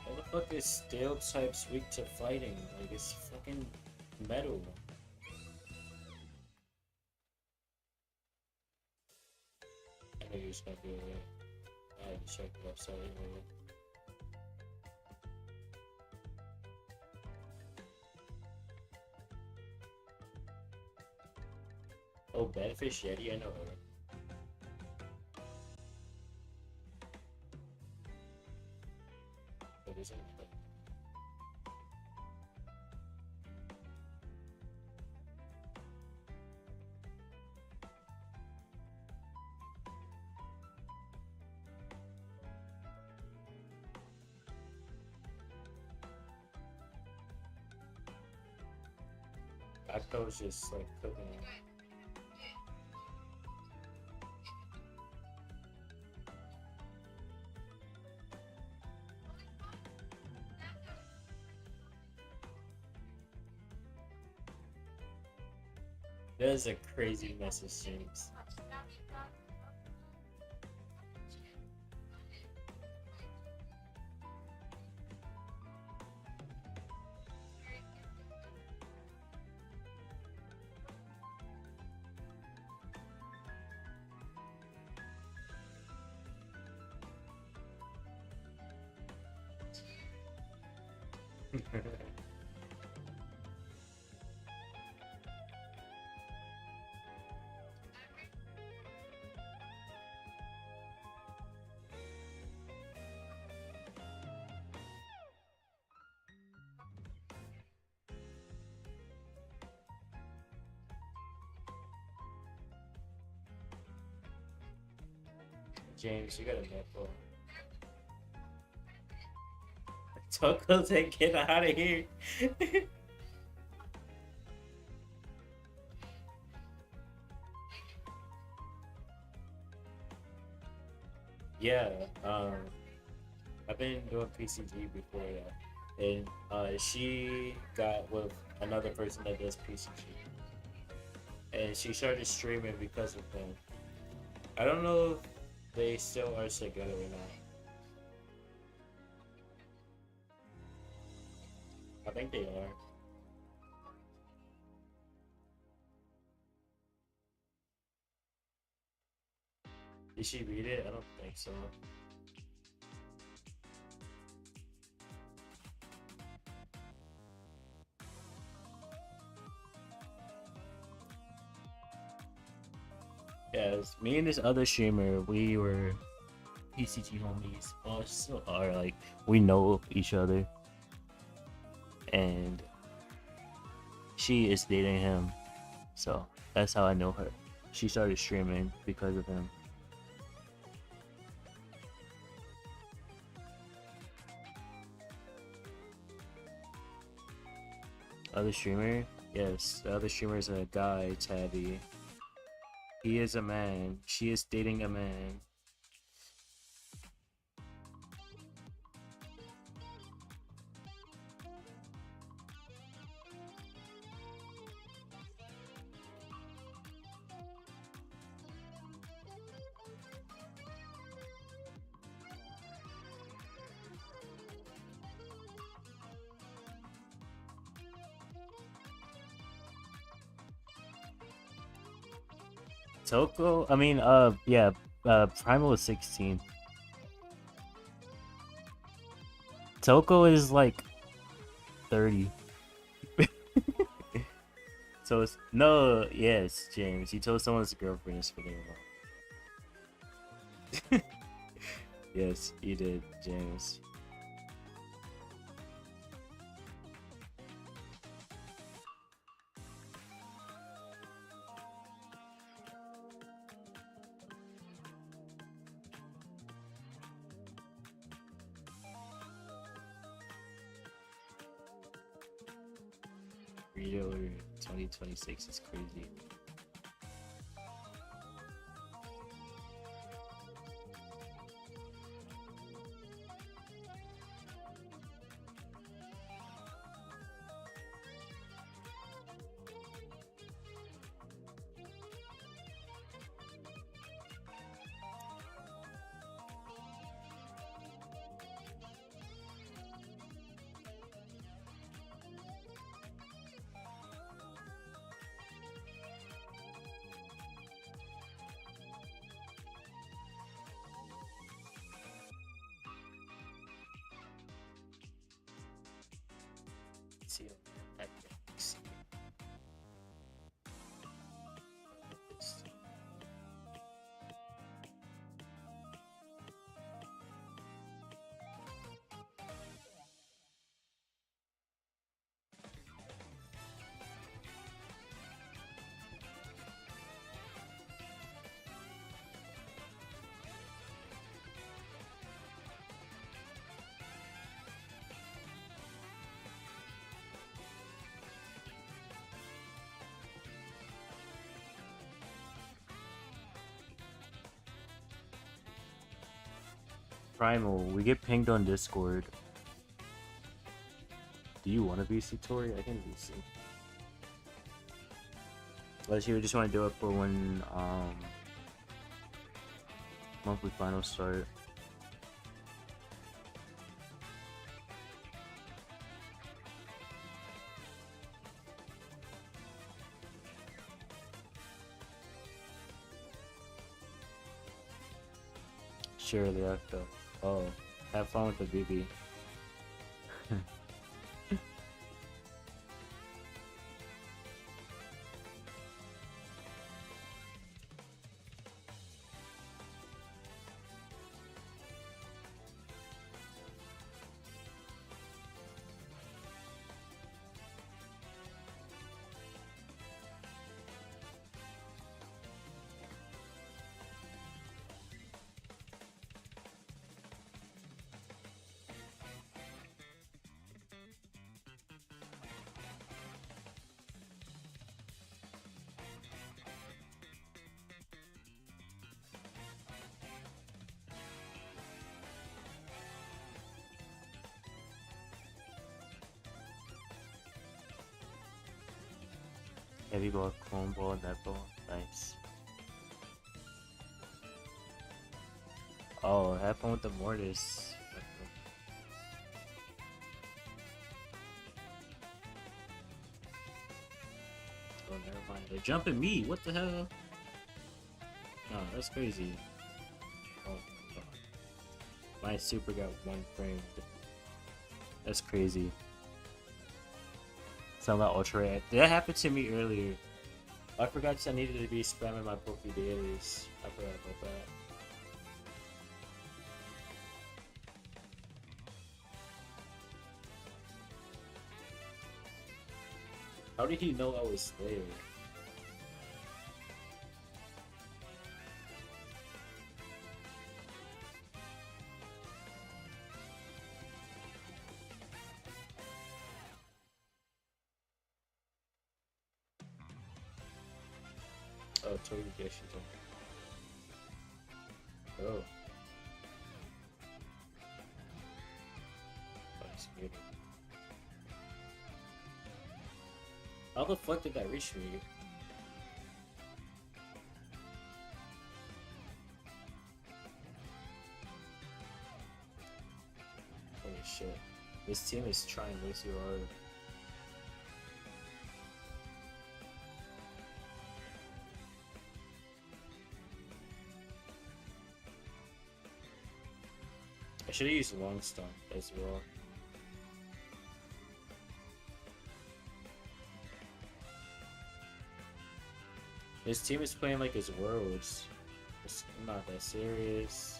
How the fuck is steel types weak to fighting? Like, it's fucking metal. it's gonna be alright. I had to check the website anyway. Oh, Badfish Yeti, I know her. What is it? I thought it was just like cooking. That is a crazy message, James. James, you got a nipple. Toko said, get out of here. Yeah, I've been doing PCG before that, and she got with another person that does PCG, and she started streaming because of him. I don't know if they still are together or not. I think they are. Did she read it? I don't think so. Yes, me and this other streamer, we were PCG homies. Well, still are, like, we know each other. And she is dating him. So, that's how I know her. She started streaming because of him. Other streamer? Yes, the other streamer is a guy, Tabby. He is a man. She is dating a man. Toko? I mean, yeah, Primal is 16. Toko is like 30. So it's no, yes, James. He told someone's girlfriend is for their Yes, he did, James. Rio 2026 is crazy. Primal, we get pinged on Discord. Do you want to VC Tori? I can VC. Unless you just want to do it for when monthly finals start. Surely after. Oh, have fun with the BB. Heavy ball, clone ball, net ball. Nice. Oh, have fun with the mortise. Oh, never mind. They're jumping me. What the hell? No, that's crazy. Oh my god. My super got one frame. That's crazy. Sound about ultra rare. That happened to me earlier. I forgot I needed to be spamming my Poke dailies. I forgot about that. How did he know I was there? Oh, totally rejection. Oh. That's muted. How the fuck did that reach me? Holy shit. This team is trying way too hard. I should have used long stomp as well. This team is playing like it's Worlds. It's not that serious.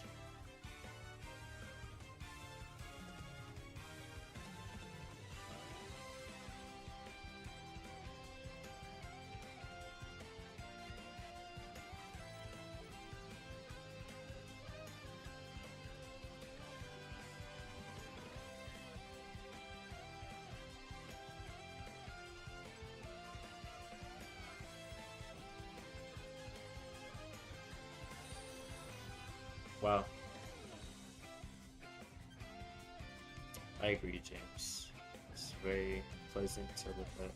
Wow. I agree, James. It's very pleasant to look at.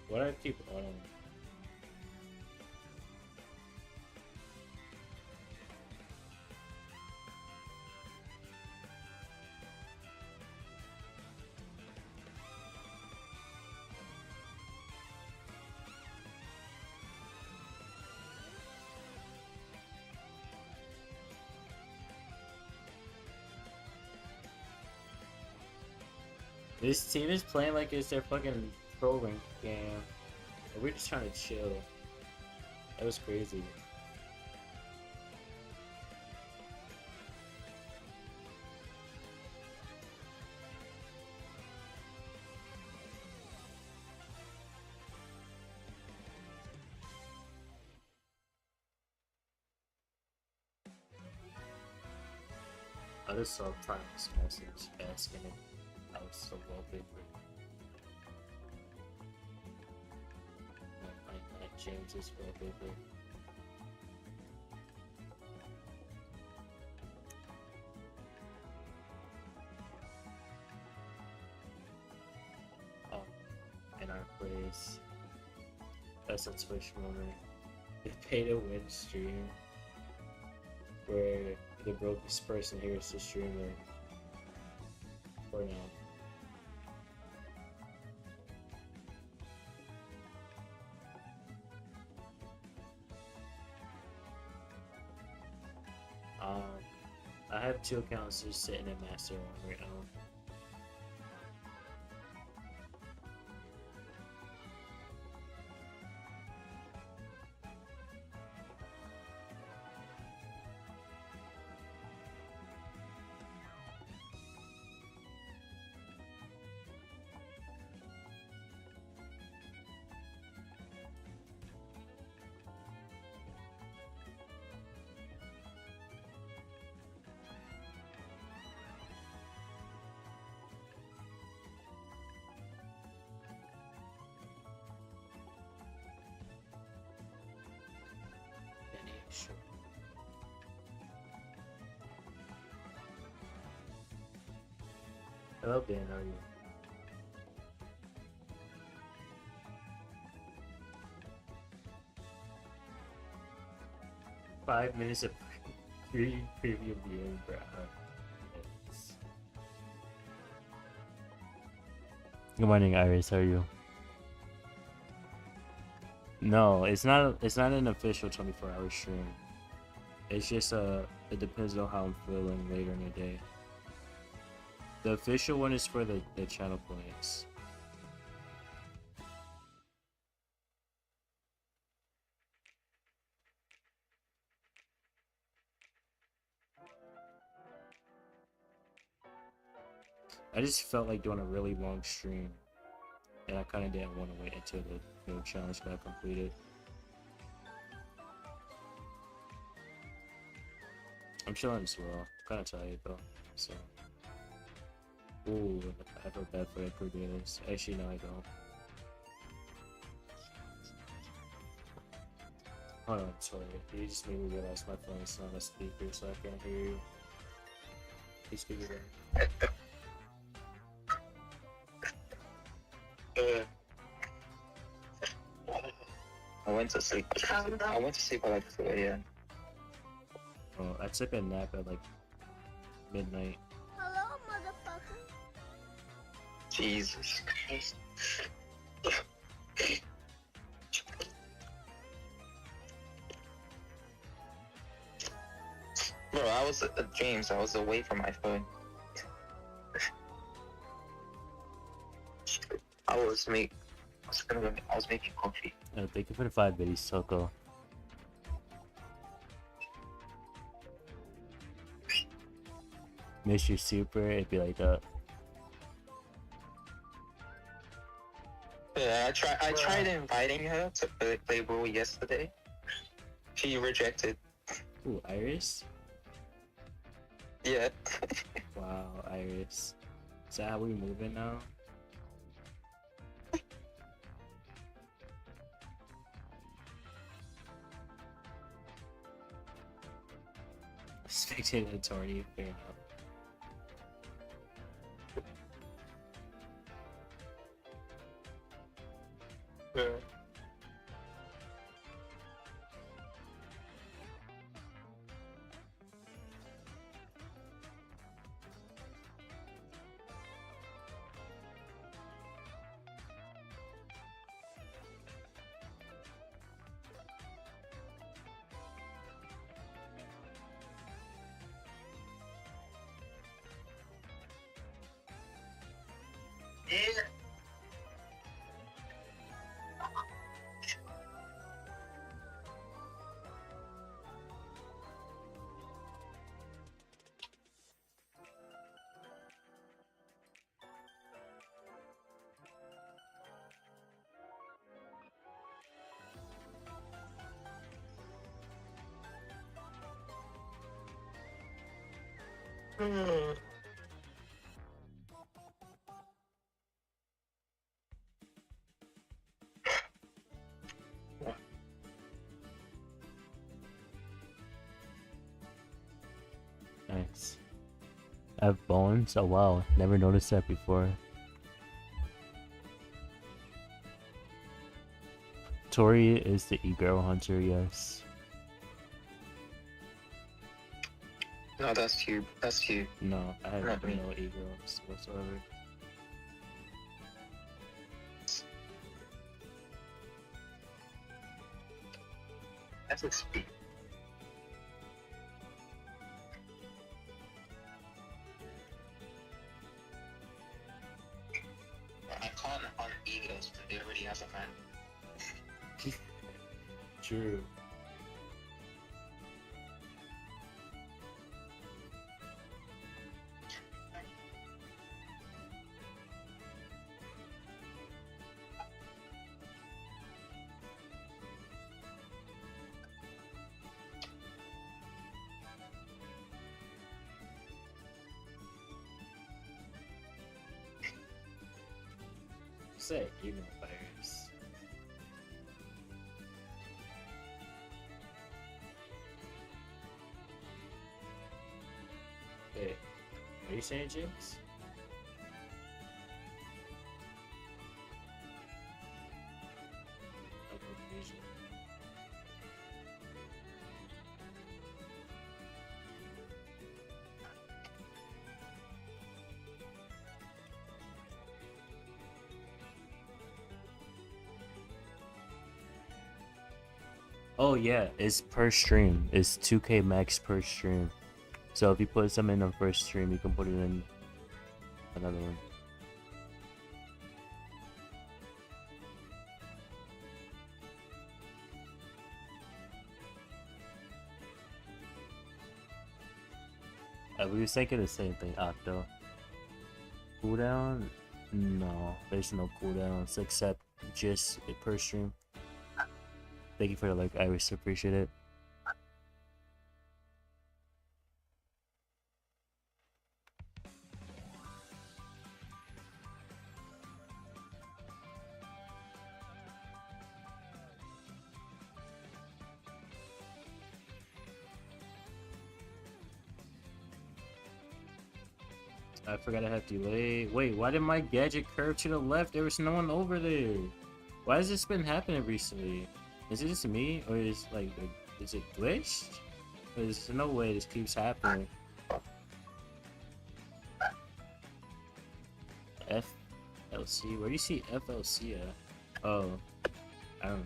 Why do I keep on? This team is playing like it's their fucking pro rank game. And we're just trying to chill. That was crazy. I just saw Prime's message asking if I was still wallpaper. Not James's wallpaper. Oh, in our place. That's a Twitch moment. They pay to win stream where the brokest person here is the streamer. For now. I have 2 accounts just sitting in Master on right now. Sure. Hello, Ben. How are you? Five minutes of free preview viewing, bro. Yes. Good morning, Iris. How are you? No, it's not. It's not an official 24-hour stream. It's just it depends on how I'm feeling later in the day. The official one is for the channel points. I just felt like doing a really long stream, and I kind of didn't want to wait until the challenge got completed. I'm chilling as well. Kind of tired though, so. Ooh, I feel bad for Ecuadorians. Actually, no, I don't. Hold on, sorry. You just made me realize my phone is not on a speaker, so I can't hear you. Please speak again. I went to sleep. I went to sleep at like 2 a.m. Oh, I took a nap at like midnight. Hello, motherfucker. Jesus Christ. Bro, I was James. I was away from my phone. I was making coffee. Thank you for the 5 biddies, Soko. Miss you super, it'd be like that. Yeah, I tried inviting her to play Brawl yesterday. She rejected. Ooh, Iris? Yeah. Wow, Iris. Is that how we moving now? Spectating attorney, fair enough. Yeah. Nice. I have bones? Oh wow, never noticed that before. Tori is the e-girl hunter, yes. No, that's you. That's you. No, I have Not me. no e-girls whatsoever. That's a speed. I can't hunt egos when they already have a man. True. Say emo virus. Hey, are you saying Jinx? Oh yeah, it's per stream. It's 2k max per stream. So if you put some in on first stream, you can put it in another one. We were thinking the same thing, Octo. Cooldown? No, there's no cooldowns except just per stream. Thank you for the like, Iris. Appreciate it. I forgot I had delay. Wait, why did my gadget curve to the left? There was no one over there. Why has this been happening recently? Is it just me, or is is it glitched? There's no way this keeps happening. FLC? Where do you see FLC at? Oh, I don't know.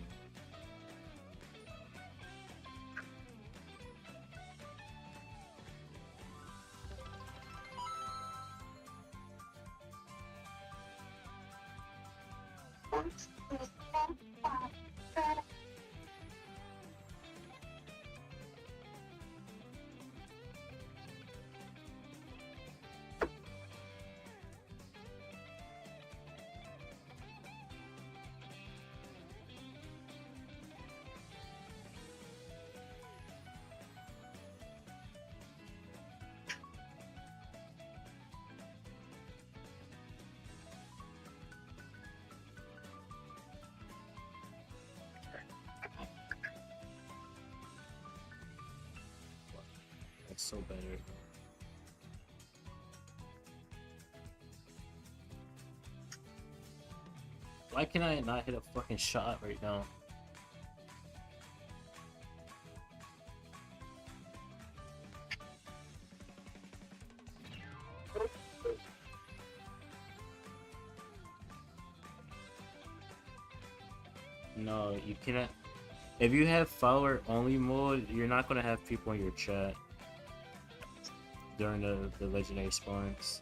That's so better. Why can I not hit a fucking shot right now? No, you cannot. If you have follower only mode, you're not gonna have people in your chat during the legendary spawns.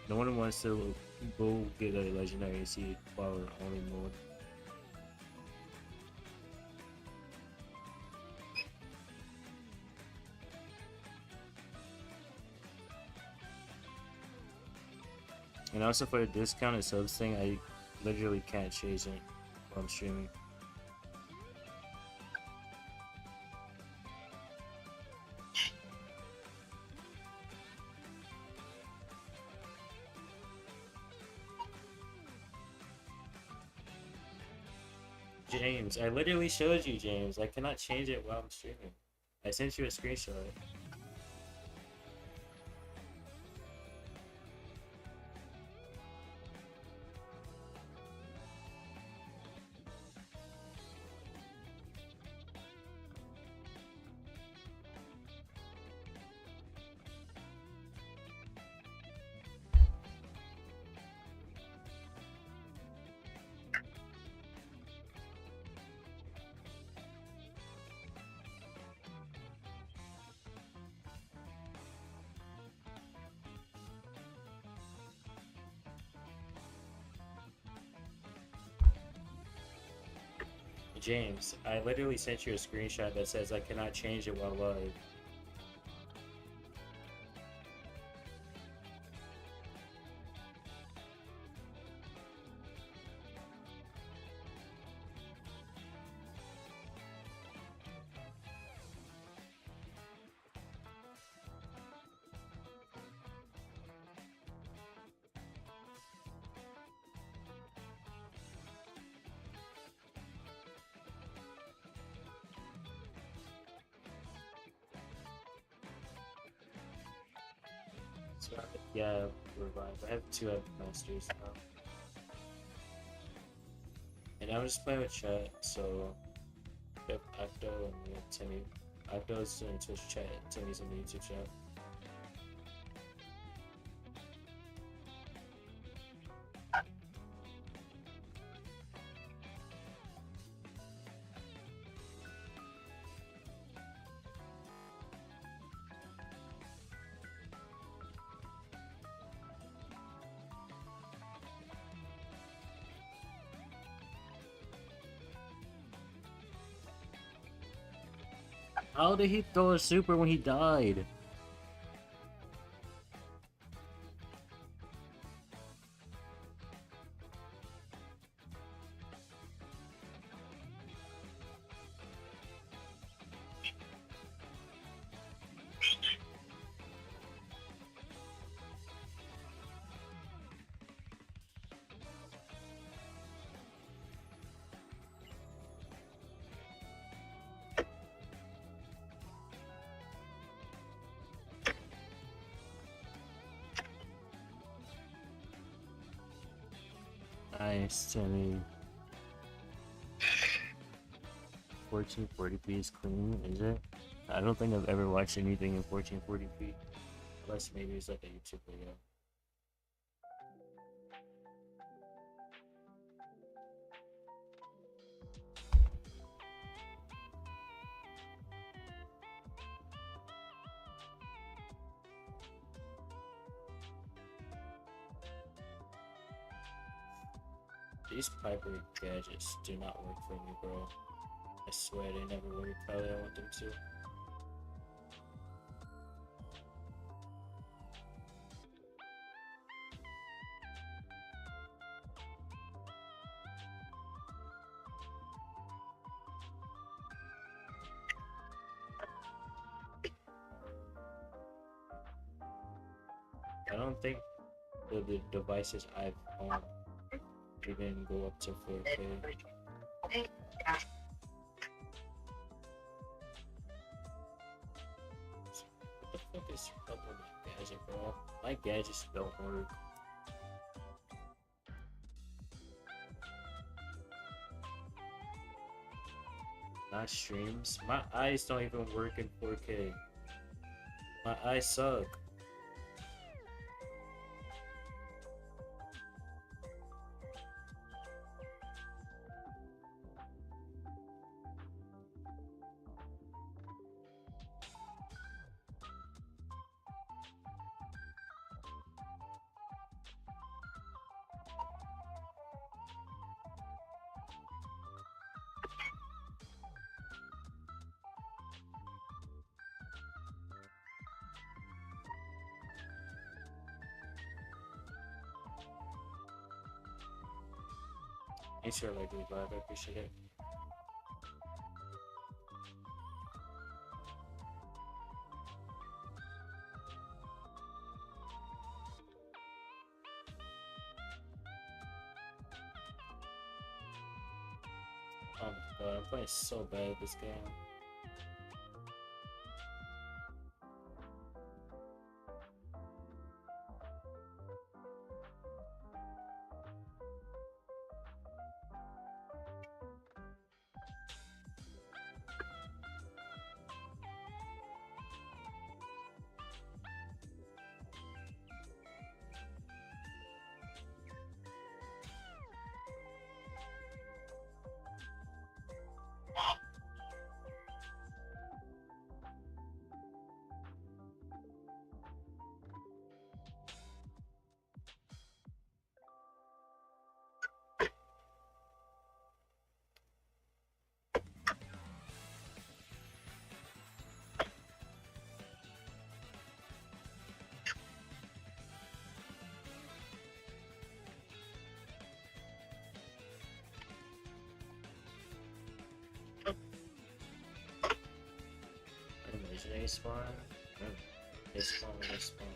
No one wants to go get a legendary and see follower only mode. And also for the discounted subs thing, I literally can't change it while I'm streaming. James, I literally showed you, James. I cannot change it while I'm streaming. I sent you a screenshot. James, I literally sent you a screenshot that says I cannot change it while live. So, yeah, revive. I have 2 Epic Masters now. And I'm just playing with chat, so we have Acto and we have Timmy. Acto's in Twitch chat, Timmy's in the YouTube chat. How did he throw a super when he died? Nice, Timmy. 1440p is clean, is it? I don't think I've ever watched anything in 1440p. Unless maybe it's like a YouTube video. These Piper gadgets do not work for me, bro. I swear they never work how I want them to. I don't think the devices I've owned even go up to 4K. What the fuck is up with my gadget, bro? My gadgets don't work. Not streams. My eyes don't even work in 4K. My eyes suck. Thanks for like revive, I appreciate it. But I'm playing so bad at this game. Animation A spawn? They spawn, they spawn.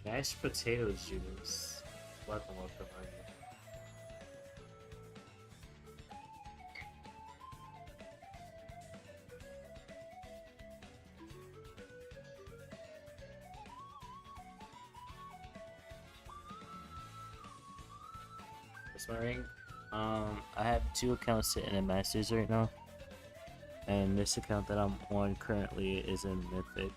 Mashed potato juice. Welcome, welcome, honey. What's my rank? I have 2 accounts sitting in Masters right now. And this account that I'm on currently is in Mythic.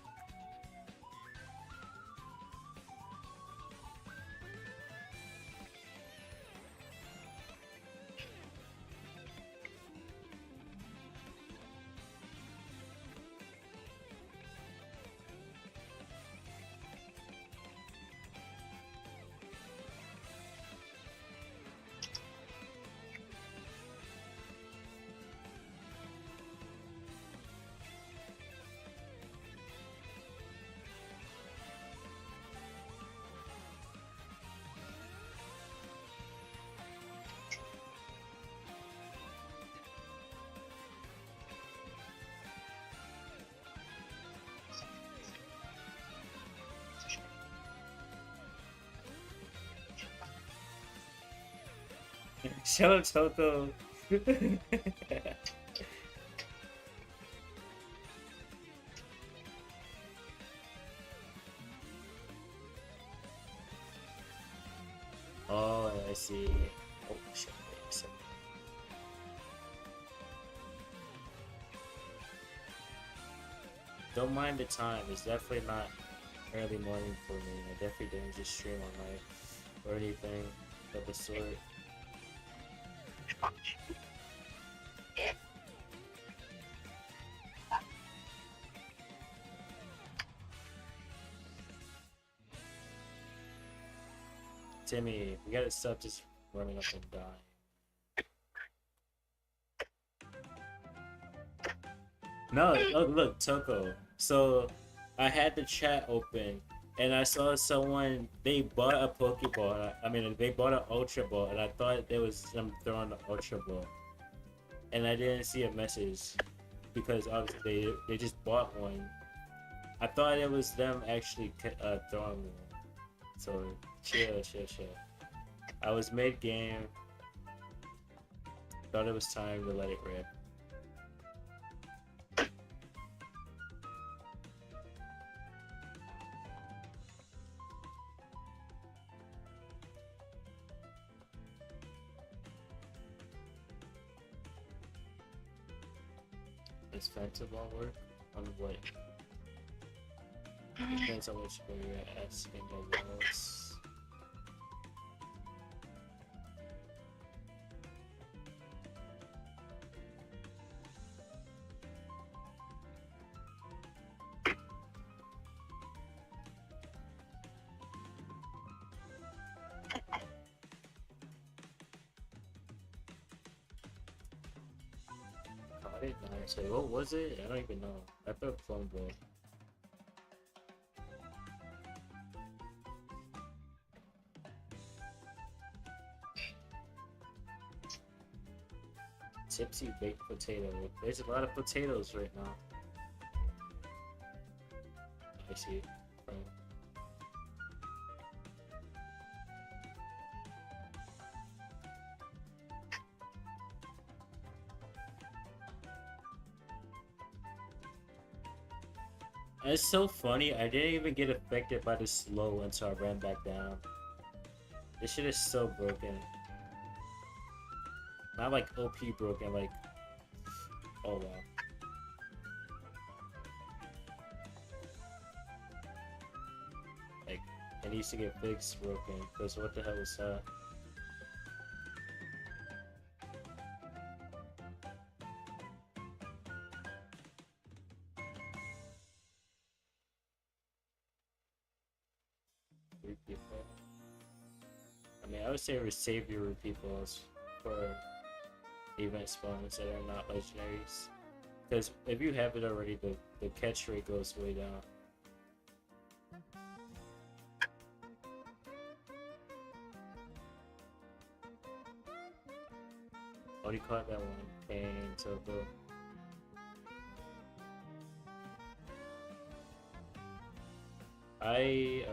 Shut up, Toko. Oh, I see. Oh, shit. Wait a second. Don't mind the time. It's definitely not early morning for me. I definitely didn't just stream all night or anything of the sort. Timmy, we gotta stop just running up and dying. No, look, Toko. So, I had the chat open, and I saw someone, they bought a Pokeball. I mean, they bought an Ultra Ball, and I thought it was them throwing the Ultra Ball. And I didn't see a message, because obviously they just bought one. I thought it was them actually throwing one. So, chill. I was mid-game. Thought it was time to let it rip. Does Phantom Ball work? On what? Depends on which way you're asking the walls. Why did I say what was it? I don't even know. I thought clone ball. Tipsy baked potato. There's a lot of potatoes right now. I see. From it's so funny. I didn't even get affected by the slow until I ran back down. This shit is so broken. Not like OP broken, like oh wow. Like it needs to get fixed broken. Cause what the hell was that? Three people. I mean, I would say it would save your peoples for event spawns that are not legendaries. Because if you have it already, the catch rate goes way down. What do you call that one? Pain, Topo. I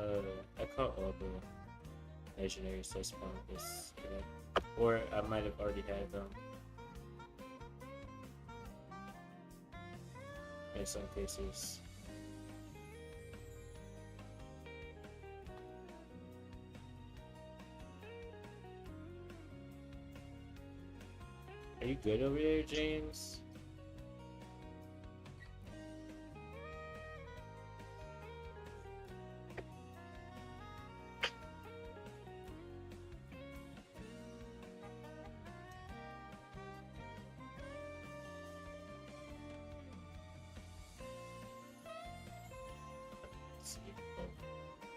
caught all the legendaries that spawned this event. Or I might have already had them. In some cases. Are you good over there, James? Let's see. Oh,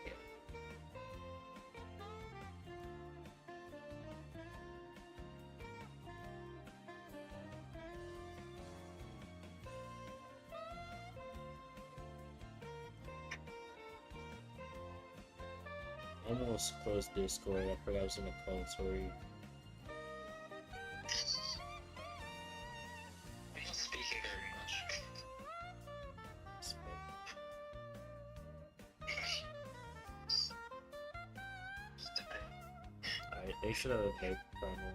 yeah. Almost closed Discord. I forgot I was in a call. Sorry. I'm not speaking very much. Alright, they should have made promo.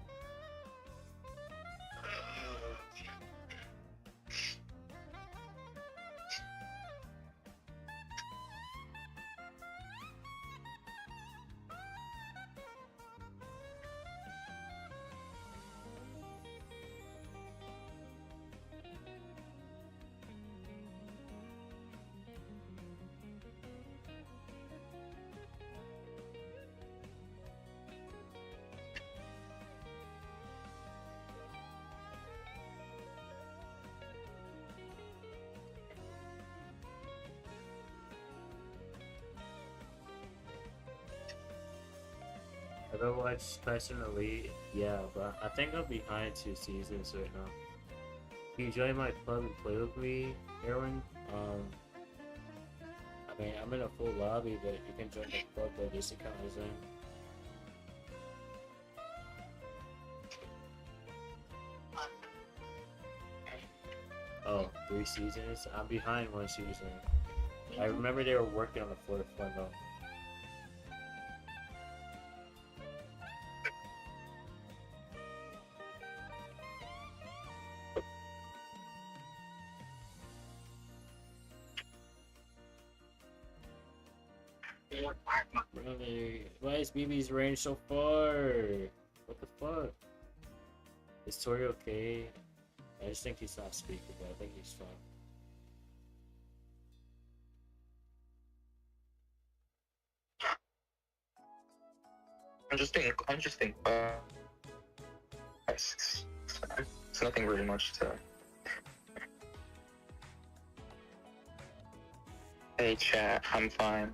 Overwatch personally, yeah, but I think I'm behind 2 seasons right now. Can you join my club and play with me, Erwin? I mean, I'm in a full lobby, but you can join the club that this account is in. Oh, 3 seasons? I'm behind 1 season. I remember they were working on the 4th one though. Brother, why is BB's range so far? What the fuck? Is Tori okay? I just think he's not speaking, but I think he's fine. I'm just being it's nothing really much to. Hey chat, I'm fine.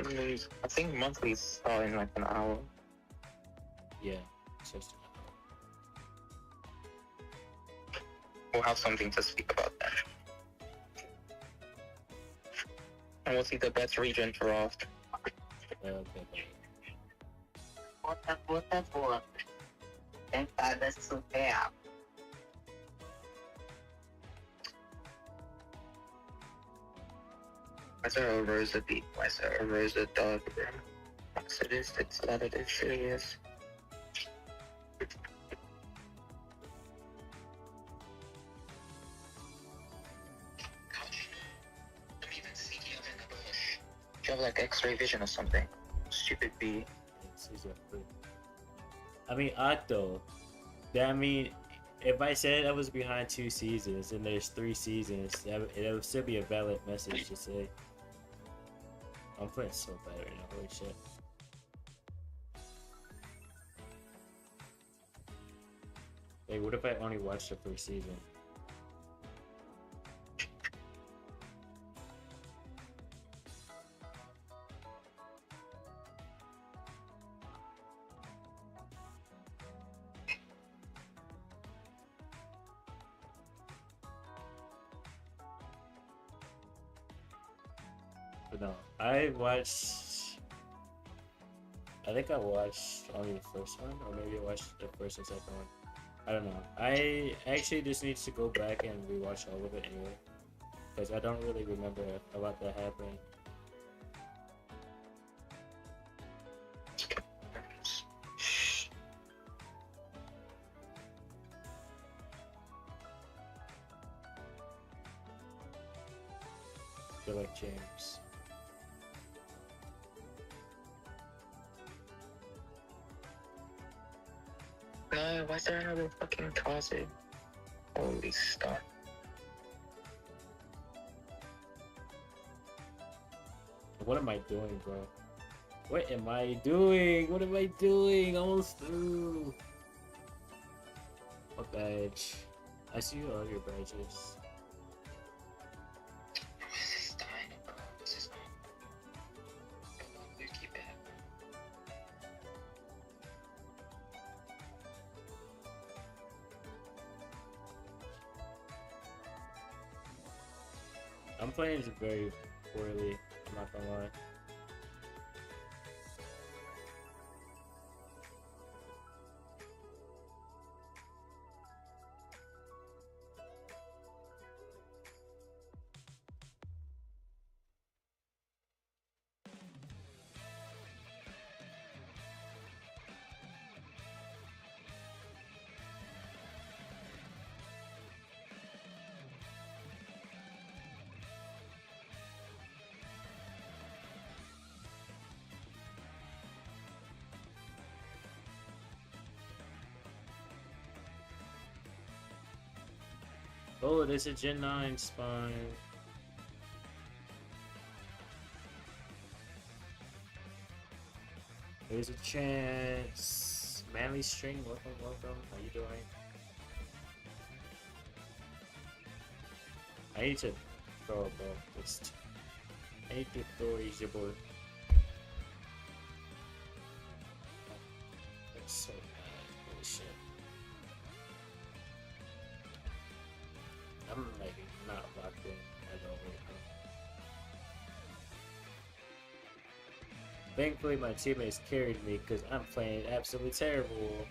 I think monthly's start in like an hour. Yeah, it's just We'll have something to speak about that. And we'll see the best region draft. okay. What for? That's so bad. Why is there a Rosa beat? Why is there a Rosa dog? It's that it is serious. You have like X-ray vision or something. Stupid bee. I mean, Octo. That mean, if I said I was behind 2 seasons and there's 3 seasons, it would still be a valid message to say. I'm playing so bad right now. Holy shit. Hey, what if I only watched the first season? But no, I think I watched only the first one, or maybe I watched the first and second one. I don't know. I actually just need to go back and rewatch all of it anyway, because I don't really remember a lot that happened. I feel like James. No, why is there another fucking closet? Holy stuff. What am I doing, bro? What am I doing? What am I doing? Almost through. What badge? I see all your badges. This is dying, bro. This is you keep it. I'm playing very poorly. I'm not gonna lie. Oh, there's a Gen 9 spawn. There's a chance. Manly String, welcome, welcome. How you doing? I need to throw a ball. I need to throw a ball. That's so bad. Holy shit. I'm like not locked in at all right now. Thankfully, my teammates carried me because I'm playing absolutely terrible.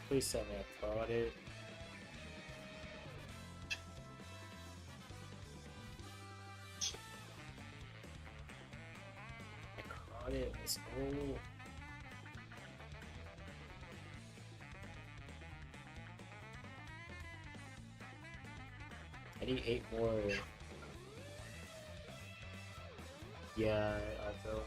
Please tell me I caught it. Let's go. I need 8 more. Yeah, I feel.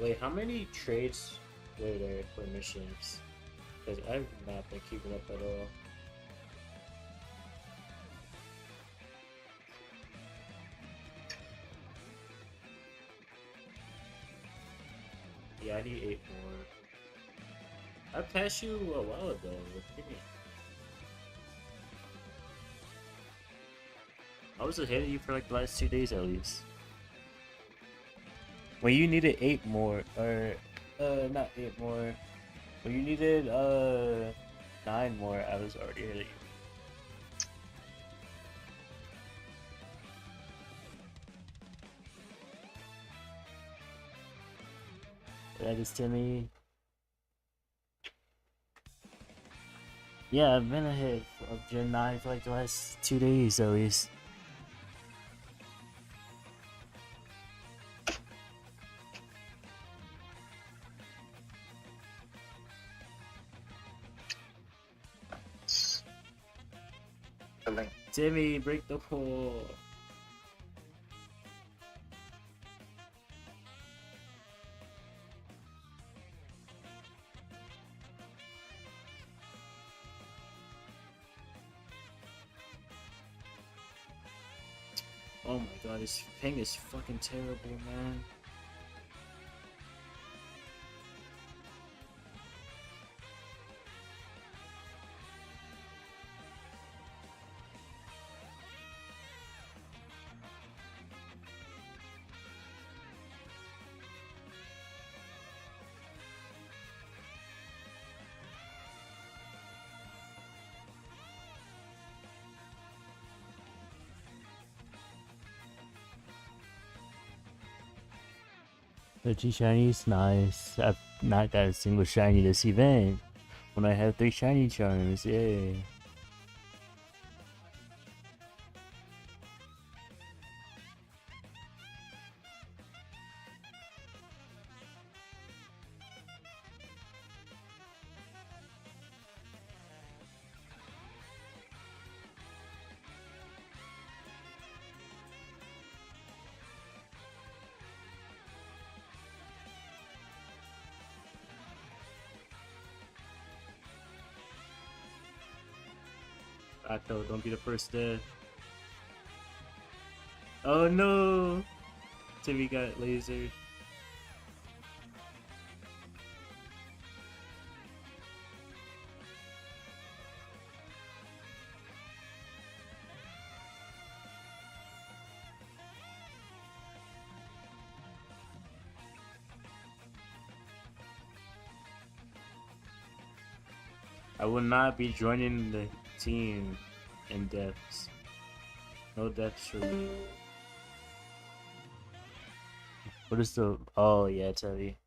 Wait, how many trades were there for missions? Because I've not been keeping up at all. Yeah, I need 8 more. I passed you a while ago. What do you mean? I was ahead of you for like the last 2 days at least. When you needed 8 more, or not 8 more. When you needed 9 more, I was already ahead of you. That is Timmy. Yeah, I've been ahead of Gen 9 for like the last 2 days at least. The link. Timmy, break the pole. Oh my god, this ping is fucking terrible, man. The G shiny is nice. I've not got a single shiny this event. When I have 3 shiny charms, yay. Akko, don't be the first dead. Oh no! Timmy got lasered. I will not be joining the team in depths. No depths for me. What is the... Oh yeah, Telly.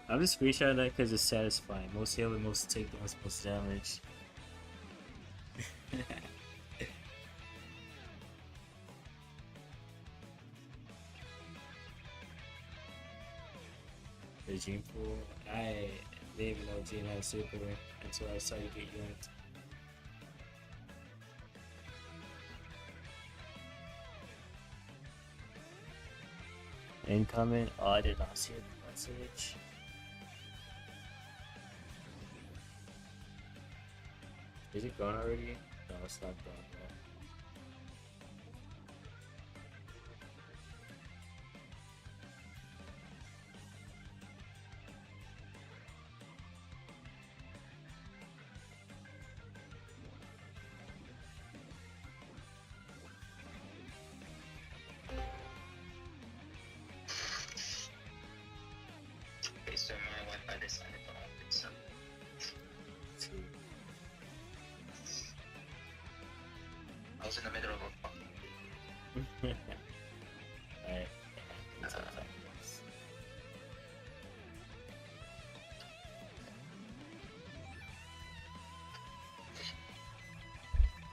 I'm just screenshotting that because it's satisfying. Most heal and most takedowns, most damage. The gene pool. I didn't even know Gene had super until I saw you get yanked. Incoming? Oh, I did not see the message. Is it gone already? No, it's not gone yet. Okay, so my Wi-Fi decided to off itself. I was in the middle of a fucking game. Alright.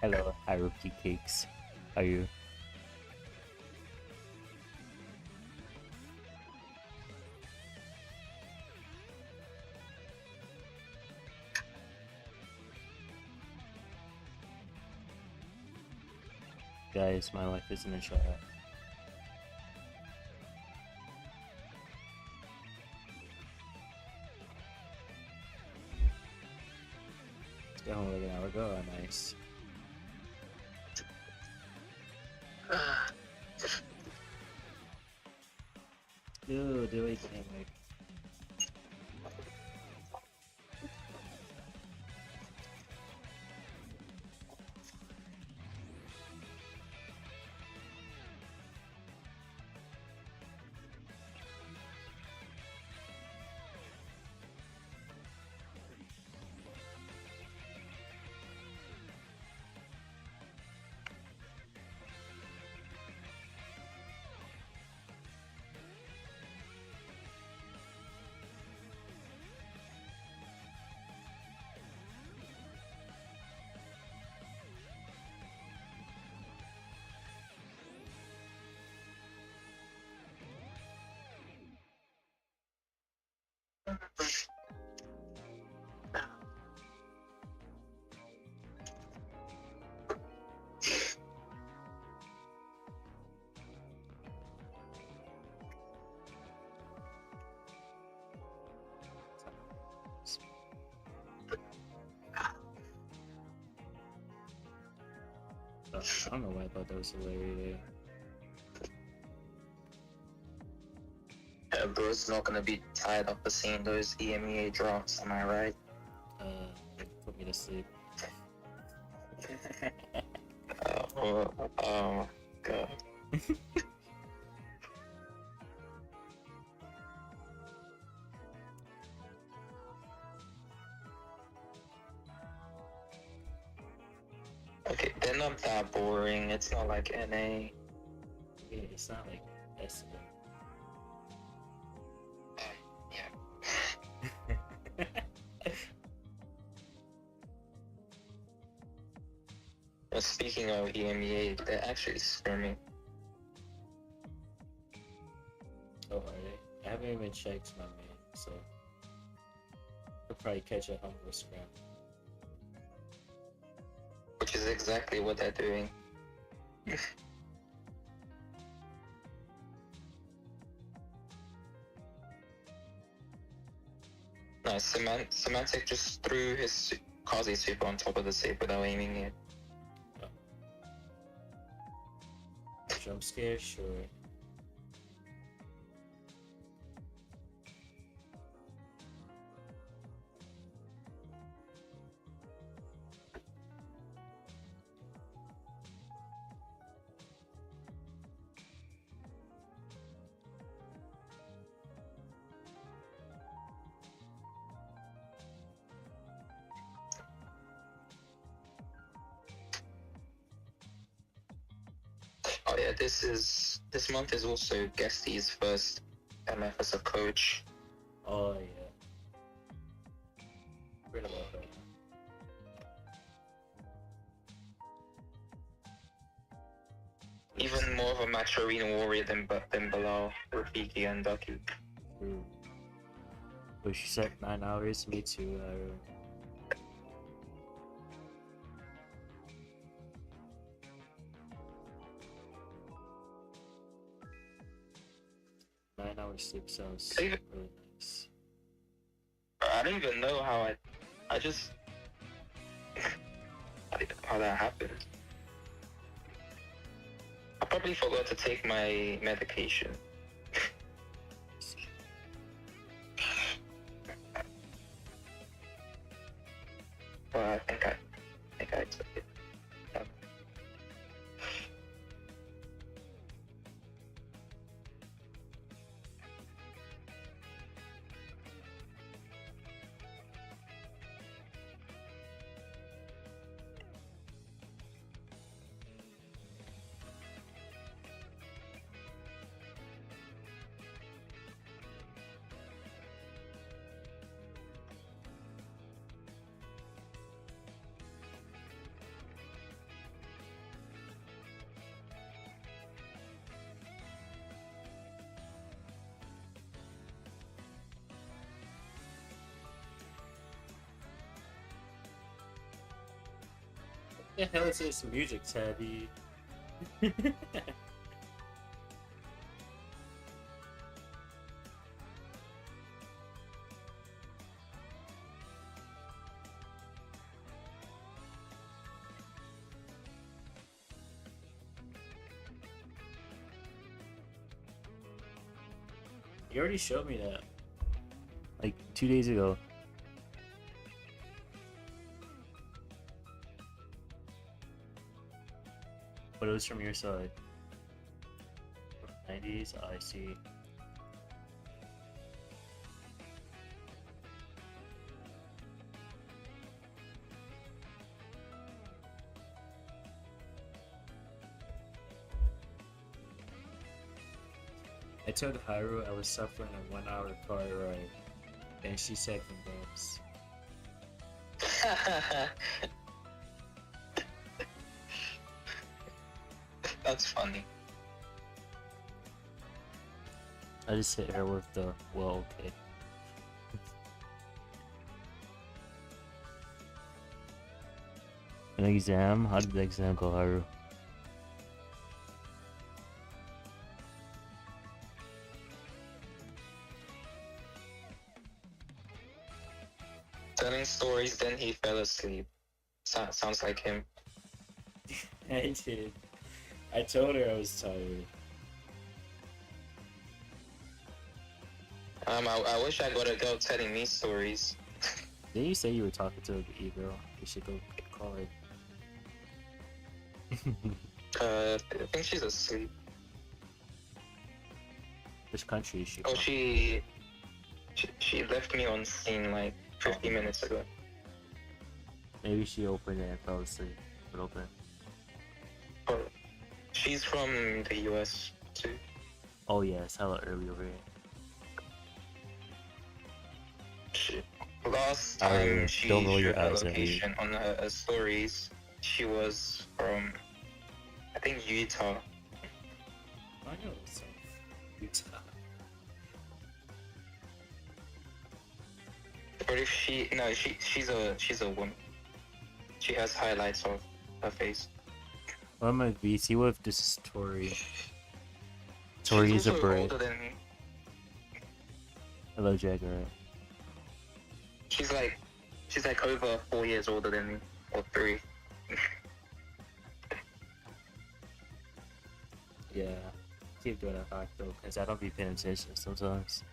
Hello, hierarchy cakes. How are you? guys, my life isn't a shot. Let's get home like an hour ago. Oh, nice. Dude, do it can't make. I don't know why I thought that was hilarious. Bro's not gonna be tired after seeing those EMEA drops, am I right? Put me to sleep. Oh god. Okay, they're not that boring. It's not like NA. Yeah, it's not like SM. Yeah. Speaking of EMEA, they're actually scrimming. Oh, are they? I haven't even checked my man, so I'll probably catch a humble scram. Which is exactly what they're doing. Nice. Semantic just threw his Kazi super on top of the save without aiming it. Jump scare, sure. Oh yeah, this month is also Guesty's first MF as a coach. Oh yeah. Forget about that. Even more of a match arena warrior than Bilal, Rafiki, and Ducky. True. But she said 9 hours. Me too. 9 hours sleep sounds really nice. I don't even know how I just how that happened. I probably forgot to take my medication. But I think I took it. What the hell is this music, Tabby? You already showed me that. Like 2 days ago. But it was from your side. 90s, I see. I told Haru I was suffering a 1 hour car ride, and she said congrats. That's funny. I just hit her with the, well, okay. An exam? How did the exam go, Haru? Telling stories, then he fell asleep. Sounds like him. I did. I told her I was tired. I wish I got a girl telling me stories. Didn't you say you were talking to a girl? We should go call her. I think she's asleep. Which country is she Oh, from? she left me on scene like 50 minutes ago. Maybe she opened it and fell asleep. But open it. Oh, she's from the US too. Oh yeah, it's hella early over here. Last Oh, time yeah. she Don't roll showed your her eyes at me. location on her stories, she was from, I think, Utah. I know it's Utah. But if she's a woman. She has highlights of her face. Well, I'm at VC with this is Tori. She's Tori's a also bird. older than me. Hello, Jagger. She's like over 4 years older than me, or 3. Yeah. Keep doing that back though, because I don't be paying attention sometimes.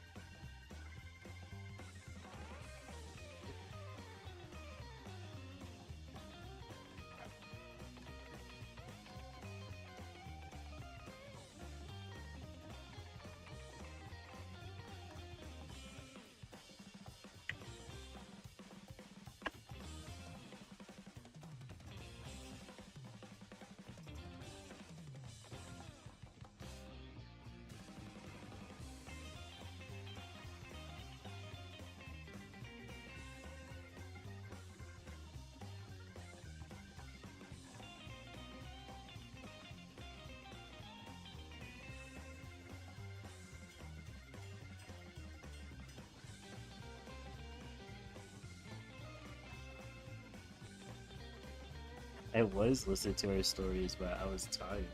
I was listening to her stories, but I was tired.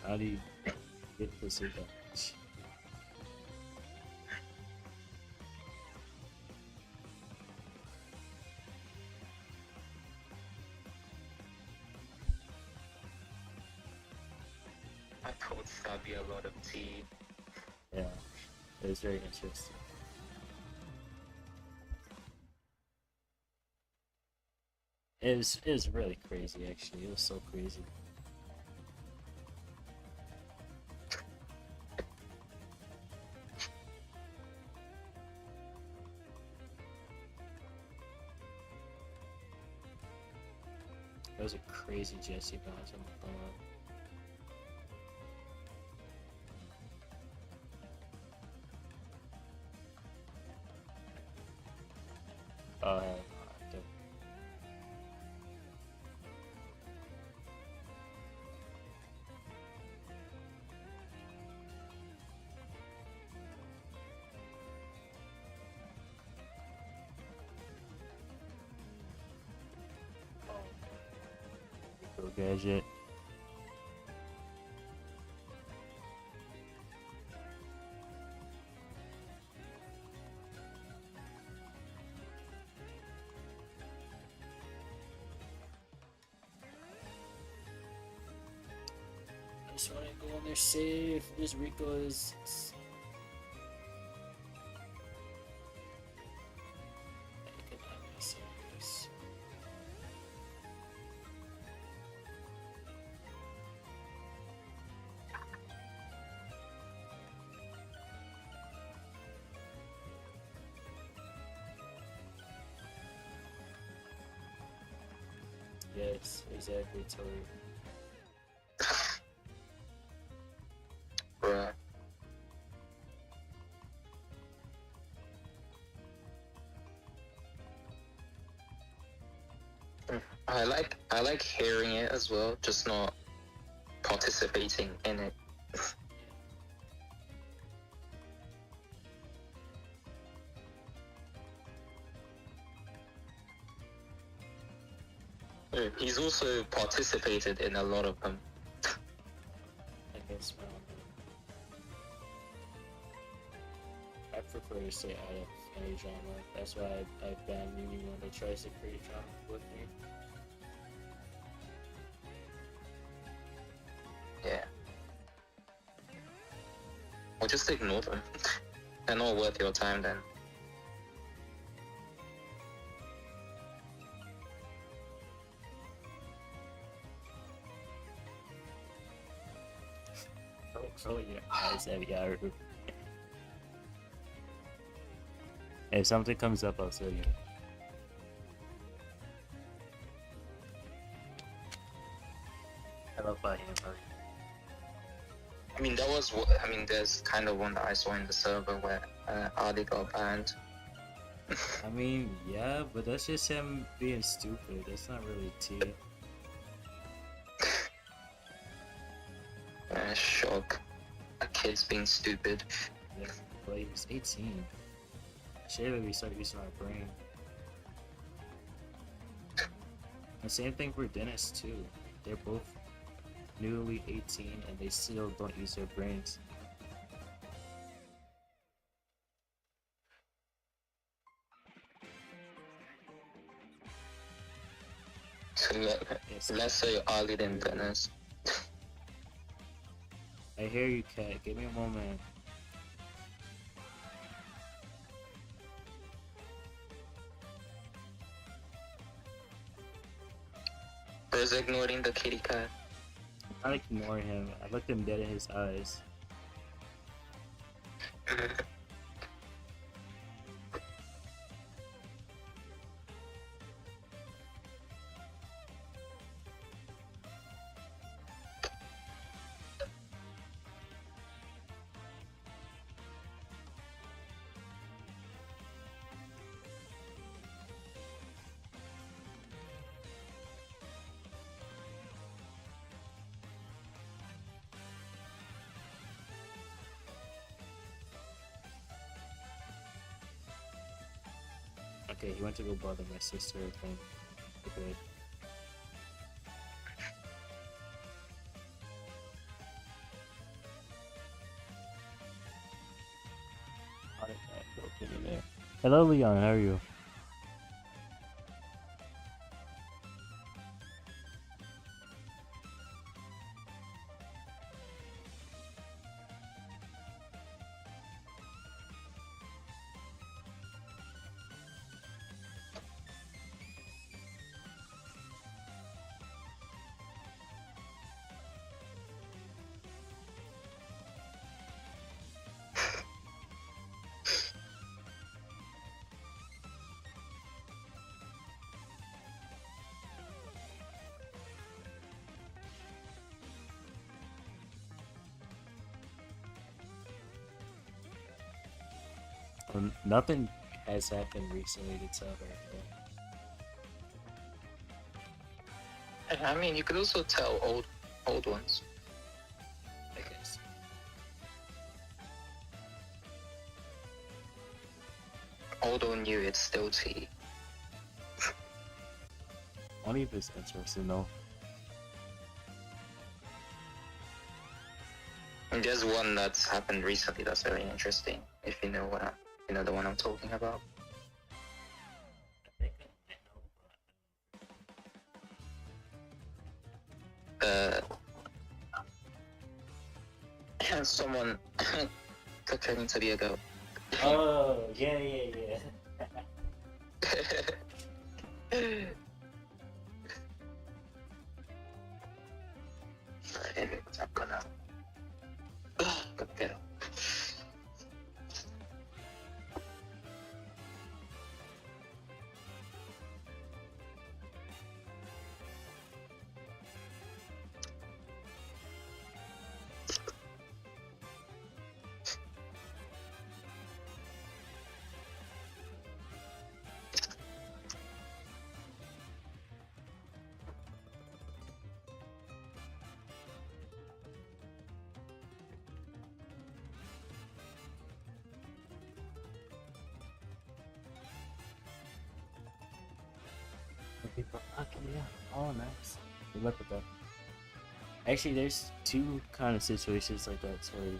How do you get to sleep that much? I told Sabi a lot of tea. Yeah, it was very interesting. It was really crazy, actually. It was so crazy. It was a crazy Jesse bounce on the phone. Oh, hell no, I don't. Go gadget. just want to go in there safe. This Rico is. I could not be serious. Yes, exactly, Tori. Bruh. I like hearing it as well, just not participating in it. He's also participated in a lot of them. I guess I prefer to stay out of any drama. That's why I ban anyone that tries to create drama with me. Yeah. Or just ignore them. They're not worth your time then. Oh yeah, eyes have Yaru. If something comes up, I'll tell you. I love by him. I mean, there's kind of one that I saw in the server where Ali got banned. I mean, yeah, but that's just him being stupid. That's not really tea. Shock. A kid's being stupid. Yeah, but he was 18. Should we start using our brain? The same thing for Dennis too. They're both newly 18 and they still don't use their brains. So Yes. let's say Ali than Dennis. I hear you, Cat. Give me a moment. Who's ignoring the kitty cat? I'm not ignoring him. I looked him dead in his eyes. Okay, he went to go bother my sister, I think. Okay. Hello, Leon. How are you? Nothing has happened recently to tell her. I mean, you could also tell old ones. I guess. Although new, it's still tea. Only if it's interesting, though. And there's one that's happened recently that's very interesting. If you know the one I'm talking about. I think I know. someone pretending to be a goat. Oh, yeah. Anyways, I'm gonna go get him. Okay, yeah. Oh, nice. Good luck with that. Actually, there's two kind of situations like that. Sorry.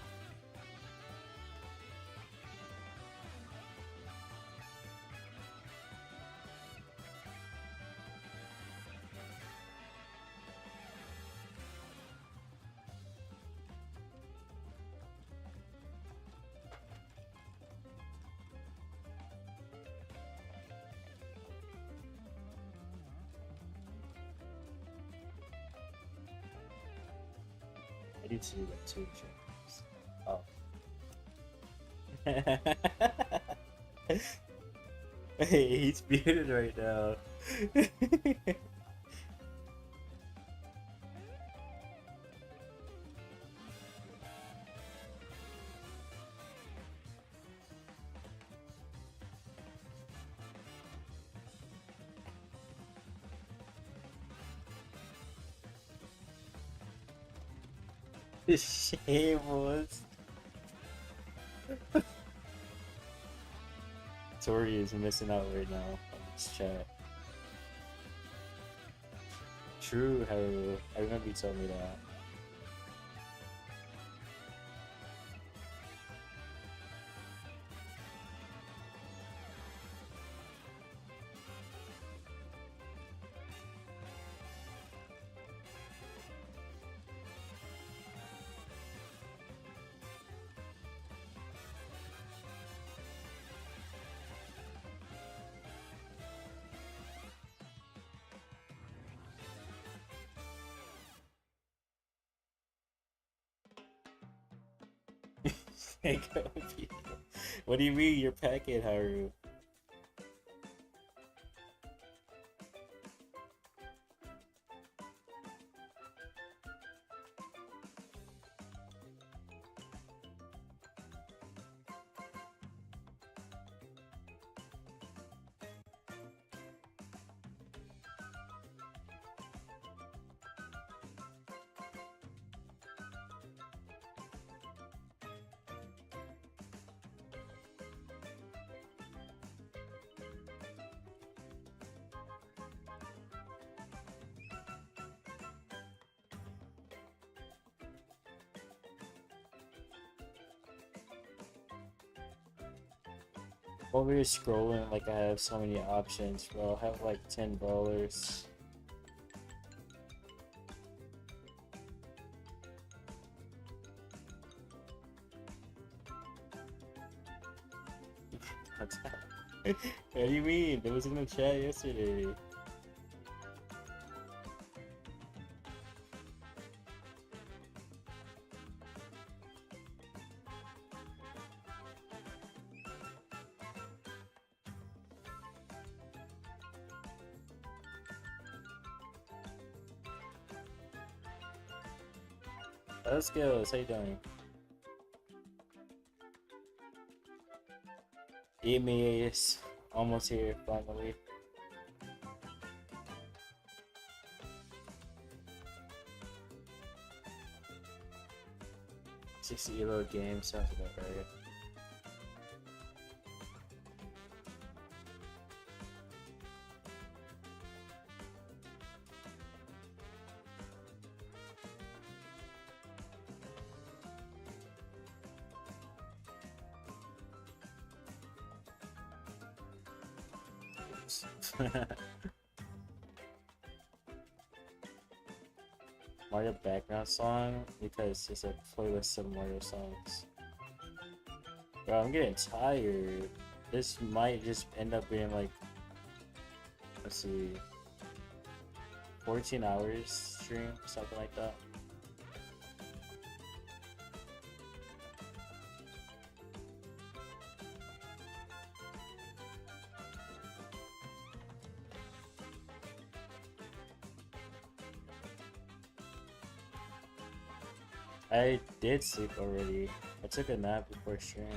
I did see that too. Oh. Hey, he's muted right now. Shameless. Tori is missing out right now on this chat. True, Haru. I remember you told me that. What do you mean your packet, Haru? Over here scrolling, like I have so many options, bro. I have like 10 brawlers. What do you mean? There was in the chat yesterday. Let's go. How you doing? EMEA is almost here, finally. $60 game sounds about right. Mario background song because it's a playlist of Mario songs. Bro, I'm getting tired. This might just end up being like, let's see, 14 hours stream, something like that. I did sleep already. I took a nap before stream.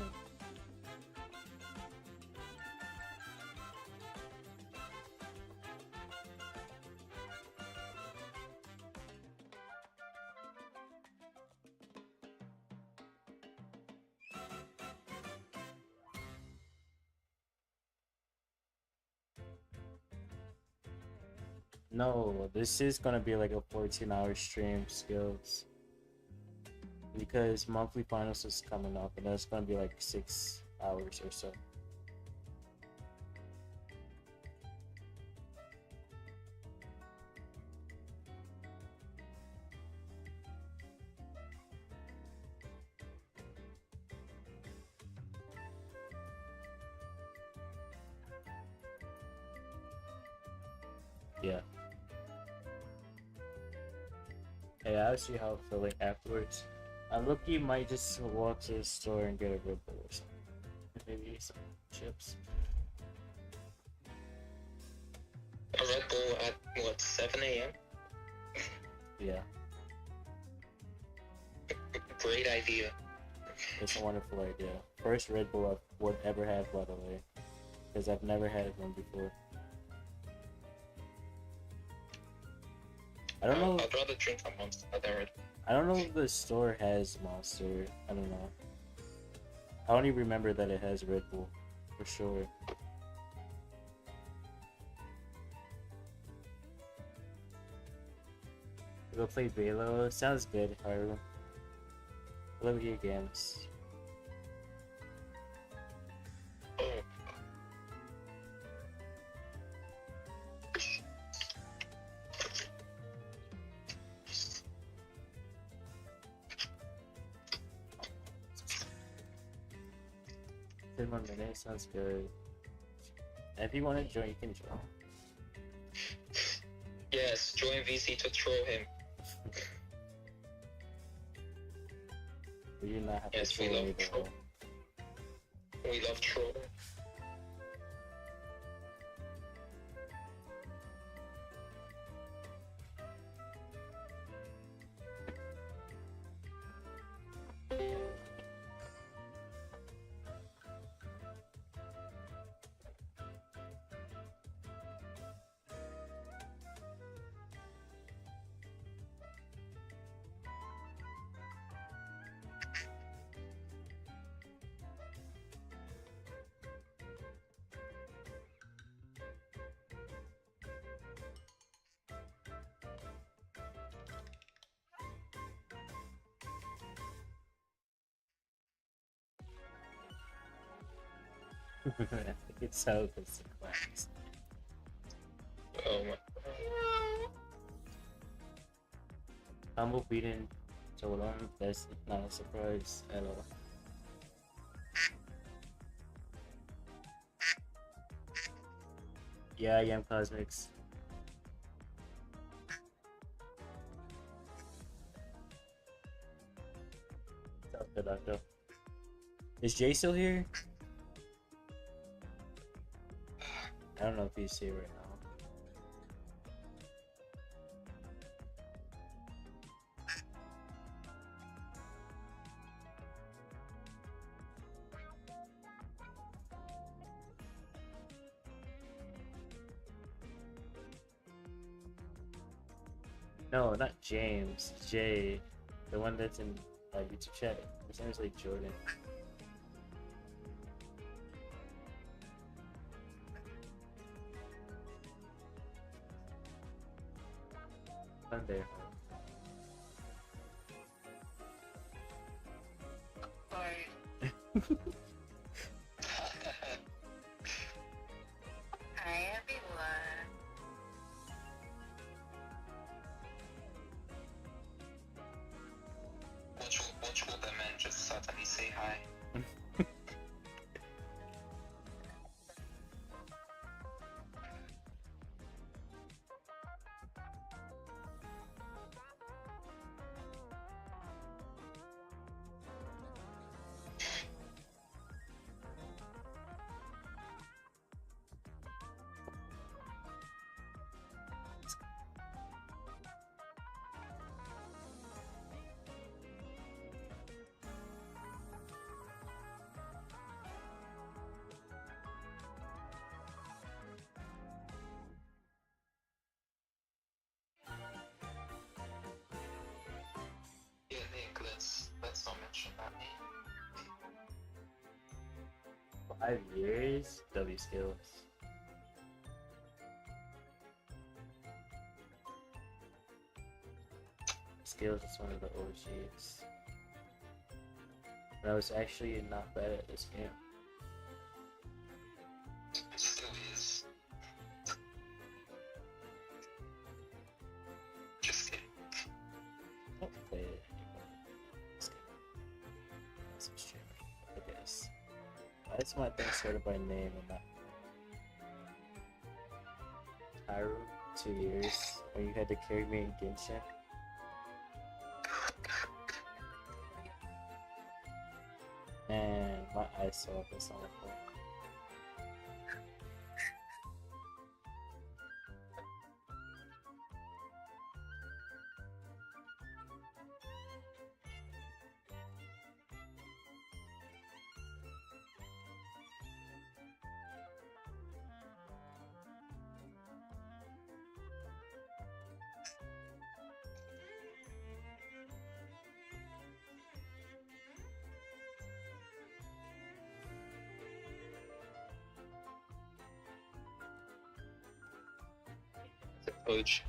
No, this is gonna be like a 14-hour stream, skills. Because monthly finals is coming up and that's gonna be like 6 hours or so. Yeah. Hey, I'll see how I feel like afterwards. I'm lucky might just walk to the store and get a Red Bull or something. Maybe some chips. A Red Bull at what, 7 a.m.? Yeah, Great idea. it's a wonderful idea. First Red Bull I would ever have, by the way. Because I've never had one before. I don't know. I'd rather drink a Monster than Red Bull. I don't know if the store has Monster. I don't know. I only remember that it has Red Bull, for sure. Go play Velo. Sounds good, Haru. I love your games. Oh, Ten more minutes. Sounds good. And if you want to join, you can join. yes, join VC to troll him. We do not have Yes, to we troll love either. troll. We love trolling. I think it's so good to class. Oh my. Humble beating Jolon, that's not a surprise at all. Yeah, I am Cosmics. Sounds good, Doctor. Is Jay still here? I don't know if he's here right now. No, not James. Jay. The one that's in YouTube chat. His name is like Jordan. Fun there. Sorry. Hi everyone. 5 years? W skills. Skills is one of the OGs. But I was actually not bad at this game. It still is. Just kidding. I don't play it anymore. This game. That's some streamer, I guess. Why is my thing sorted by name and not Tyro? 2 years when you had to carry me in Genshin. And my eyes saw up in Sonic Boom. The coach.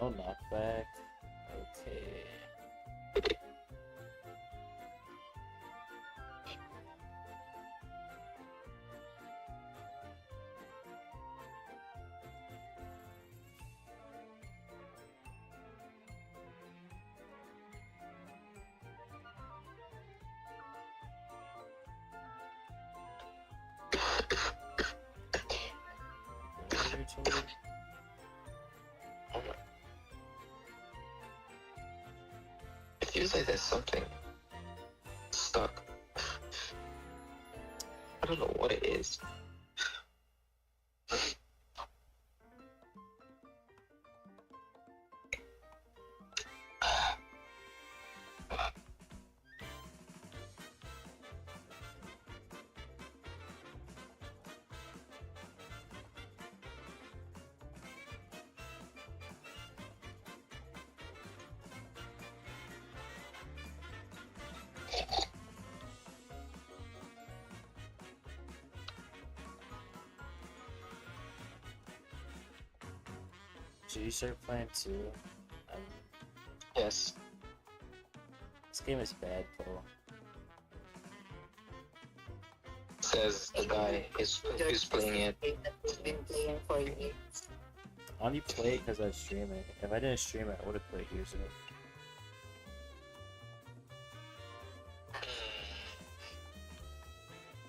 No knockback. Okay. It feels like there's something stuck. I don't know what it is. Should you start playing too? Yes. This game is bad, though. Says the guy who's playing it. He's been playing for years. I only play it because I stream it. If I didn't stream it, I would have played years ago.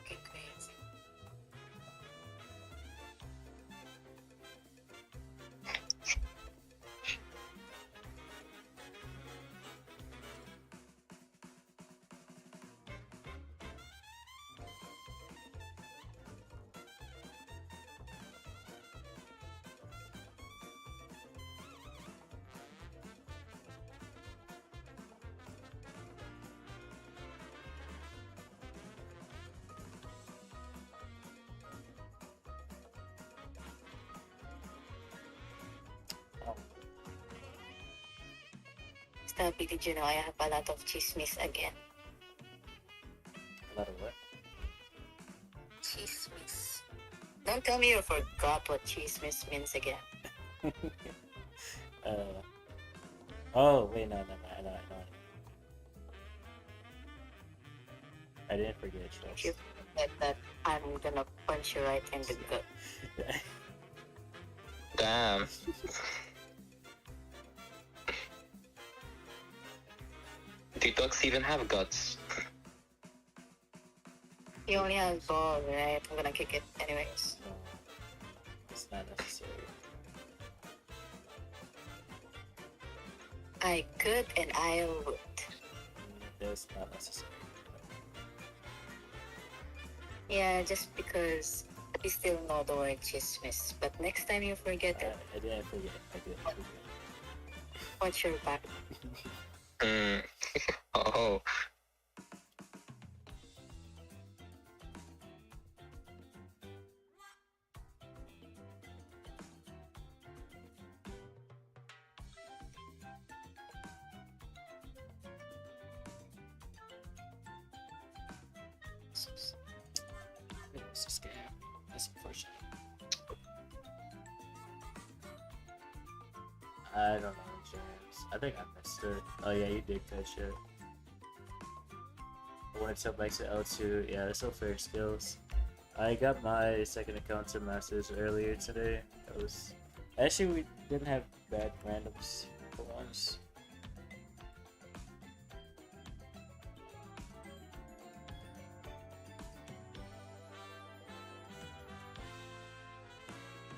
Okay, crazy. Stubby, did you know I have a lot of chismis again? A lot of what? Chismis. Don't tell me you forgot what chismis means again. Oh, wait, no, I know. I didn't forget, If you trust. forget that, I'm gonna punch you right in the gut. Damn. Do ducks even have guts? You only have ball, right? I'm gonna kick it anyways. No, it's not necessary. I could and I would. That's not necessary. Yeah, just because I still know the word chismis. But next time you forget it, I didn't forget. I didn't forget. watch your back. Hmm. Oh. a scam. That's unfortunate. I don't know insurance. I think I missed it. Oh yeah, you did catch it. I wanted to bikes at L2. Yeah, that's all fair skills. I got my second account to Masters earlier today. It was actually we didn't have bad randoms for once.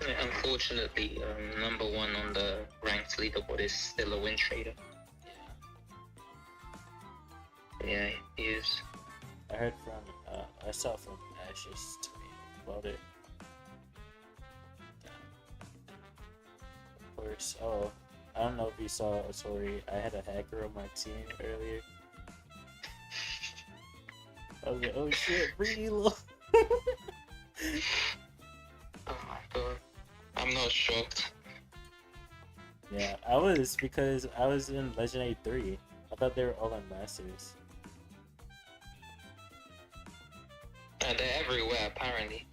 Yeah, unfortunately, number one on the ranked leaderboard is still a win trader. Yeah, he is. I heard from I saw from Ash's tweet about it. Of course. Oh, I don't know if you saw a story. I had a hacker on my team earlier. I was like, oh shit, bring Elo. Oh my god. I'm not shocked. Yeah, I was because I was in Legendary 3. I thought they were all in Masters. And they're everywhere, apparently.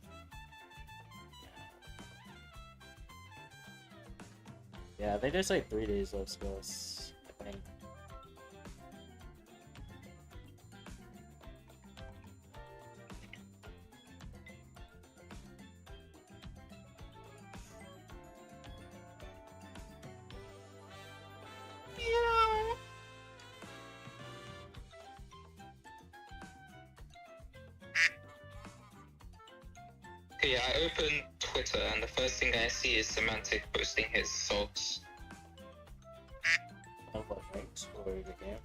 Yeah, I think there's like 3 days of skills, I think. Yeah, I opened Twitter and the first thing I see is Semantic posting his socks. Of what ranks or the game?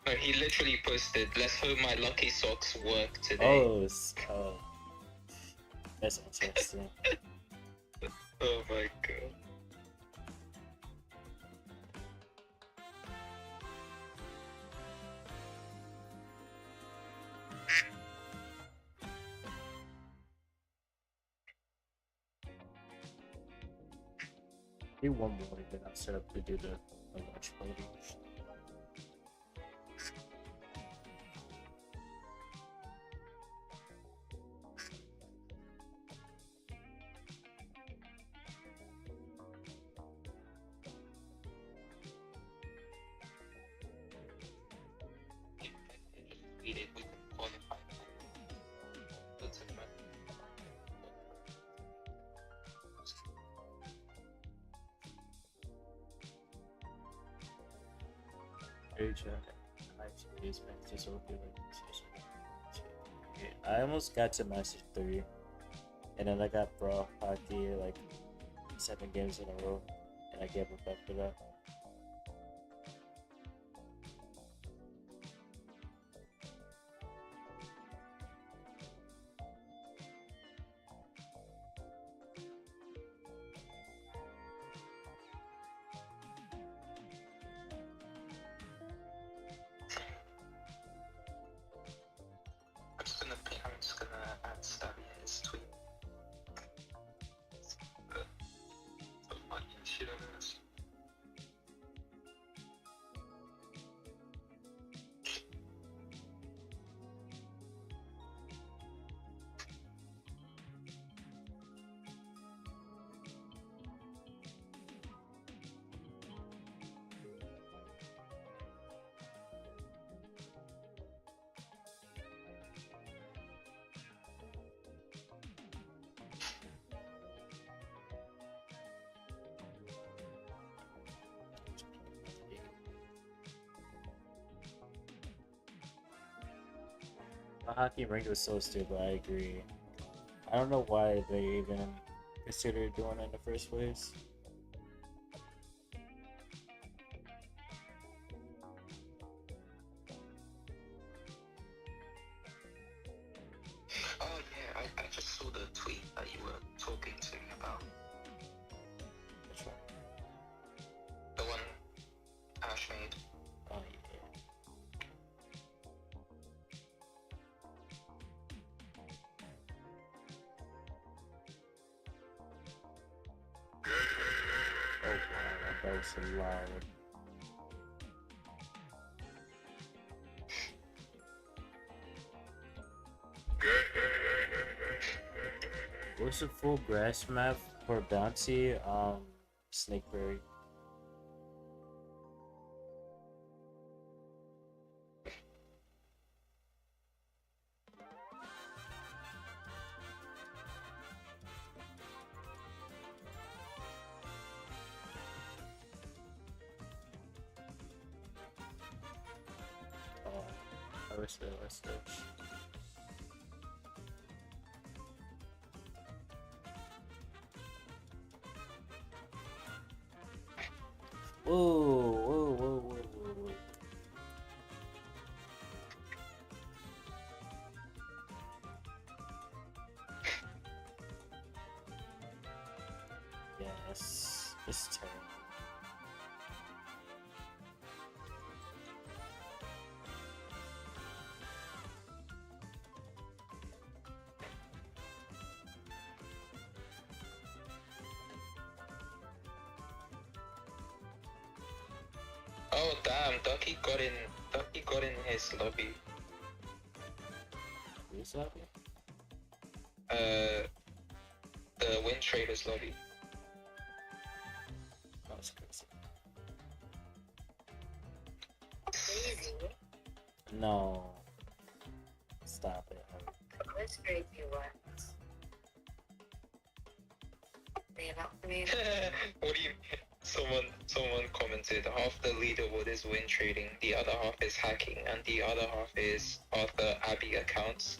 No, he literally posted, "Let's hope my lucky socks work today." Oh, that's interesting. Oh my god. Do one more, then I'll set up to do the watch parties. We can qualify. That's it, man. I almost got to Master 3, and then I got Brawl Hockey like 7 games in a row, and I gave up after that. I'm just gonna add Stavia's tweet. So fucking shit on this. The hockey ring was so stupid, I agree. I don't know why they even considered doing it in the first place. Oh yeah, I just saw the tweet that you were talking to me about. Which one? The one Ash made. Oh yeah. Oh wow, that was so loud. What's the full grass map for Bouncy? Snakeberry. Oh, what's this? Whoa. Yes, it's terrible. Oh damn, Ducky got in his lobby. Who's that? The Wind Traders lobby. That's crazy. Crazy. No. Stop it. What's crazy what? They locked me. What do you? Someone commented half the leaderboard is win trading, the other half is hacking, and the other half is Arthur Abbey accounts.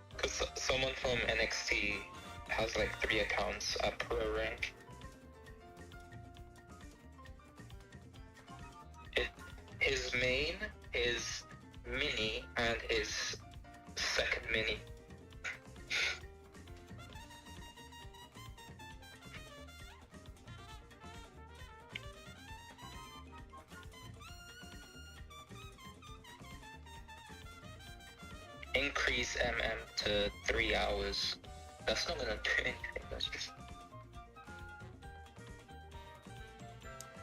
Because someone from NXT has like 3 accounts at pro rank. His main, his mini, and his second mini. Increase to 3 hours. That's not gonna do anything. That's just.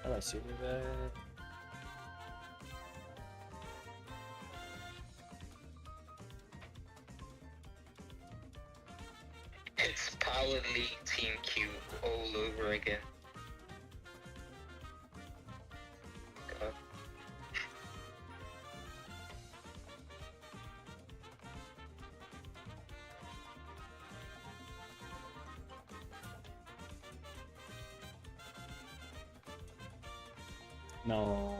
Oh, I see that. It's Power League Team Q all over again. God. No.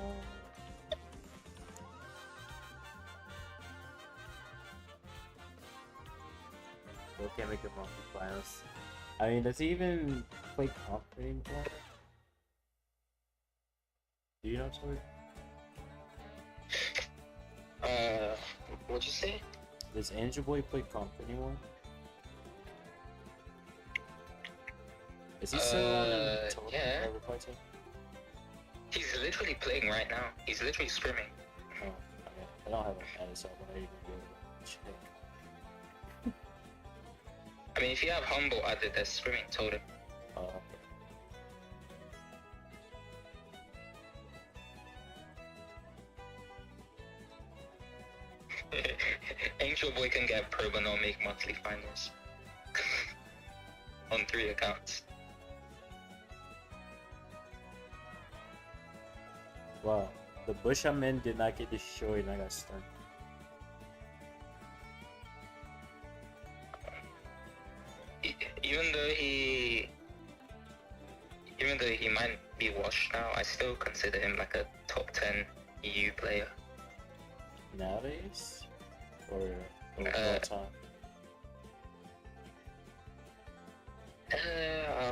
Still can't make it monthly finals. I mean, does he even play comp anymore? Do you know, Tori? What'd you say? Does Angel Boy play comp anymore? Is he still on in total? Yeah. Never played him? He's literally playing right now. He's literally scrimming. Oh, okay. I don't have an edit, so I'm not even going to check. I mean, if you have Humble added as scrimming totem. Oh, Angel Boy can get pro but not make monthly finals. On 3 accounts. wow. The bush I'm in did not get destroyed and I got stunned. Even though he might be washed now, I still consider him like a top 10 EU player. Nowadays? Or all time?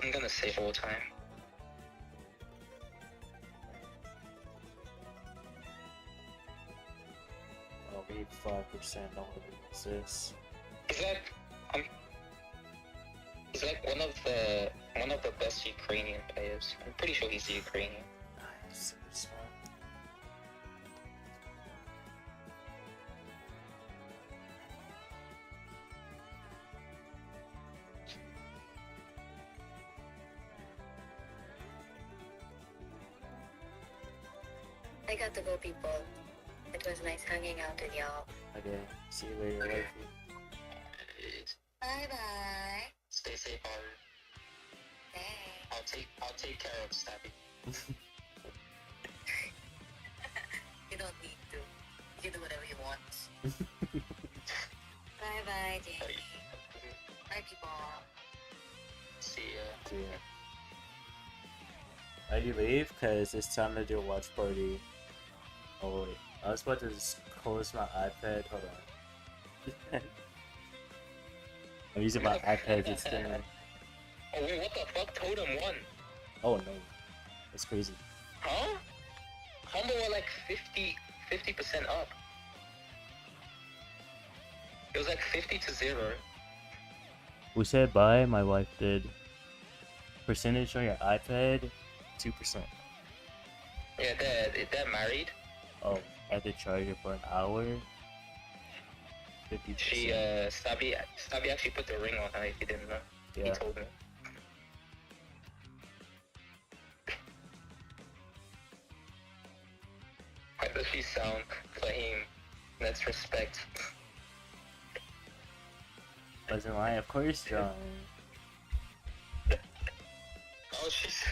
I'm gonna say all time. Oh, we 5% on this. He's like one of the best Ukrainian players. I'm pretty sure he's Ukrainian. Nice. Smart. I got to go, people. It was nice hanging out with y'all. Okay, see you later, wifey. Bye bye. Stay safe, Haru. Thanks. I'll take care of Stabby. You don't need to. You do whatever you want. Bye bye, Jamie. Bye, people. See ya. Yeah. Are you leave? Cause it's time to do a watch party. Oh wait, I was about to just close my iPad. Hold on. I'm using my iPad instead. Oh wait, what the fuck? Totem won. Oh no, that's crazy. Huh? Humble were like 50% up. It was like 50-0. We said bye. My wife did. Percentage on your iPad, 2%. Yeah, they're married. Oh, I had to charge it for an hour. 50%. She Stabby actually put the ring on her. If you didn't know, he Yeah. told me. How does she sound, Fahim? Let's respect. Wasn't lying, of course, John. Oh, she said.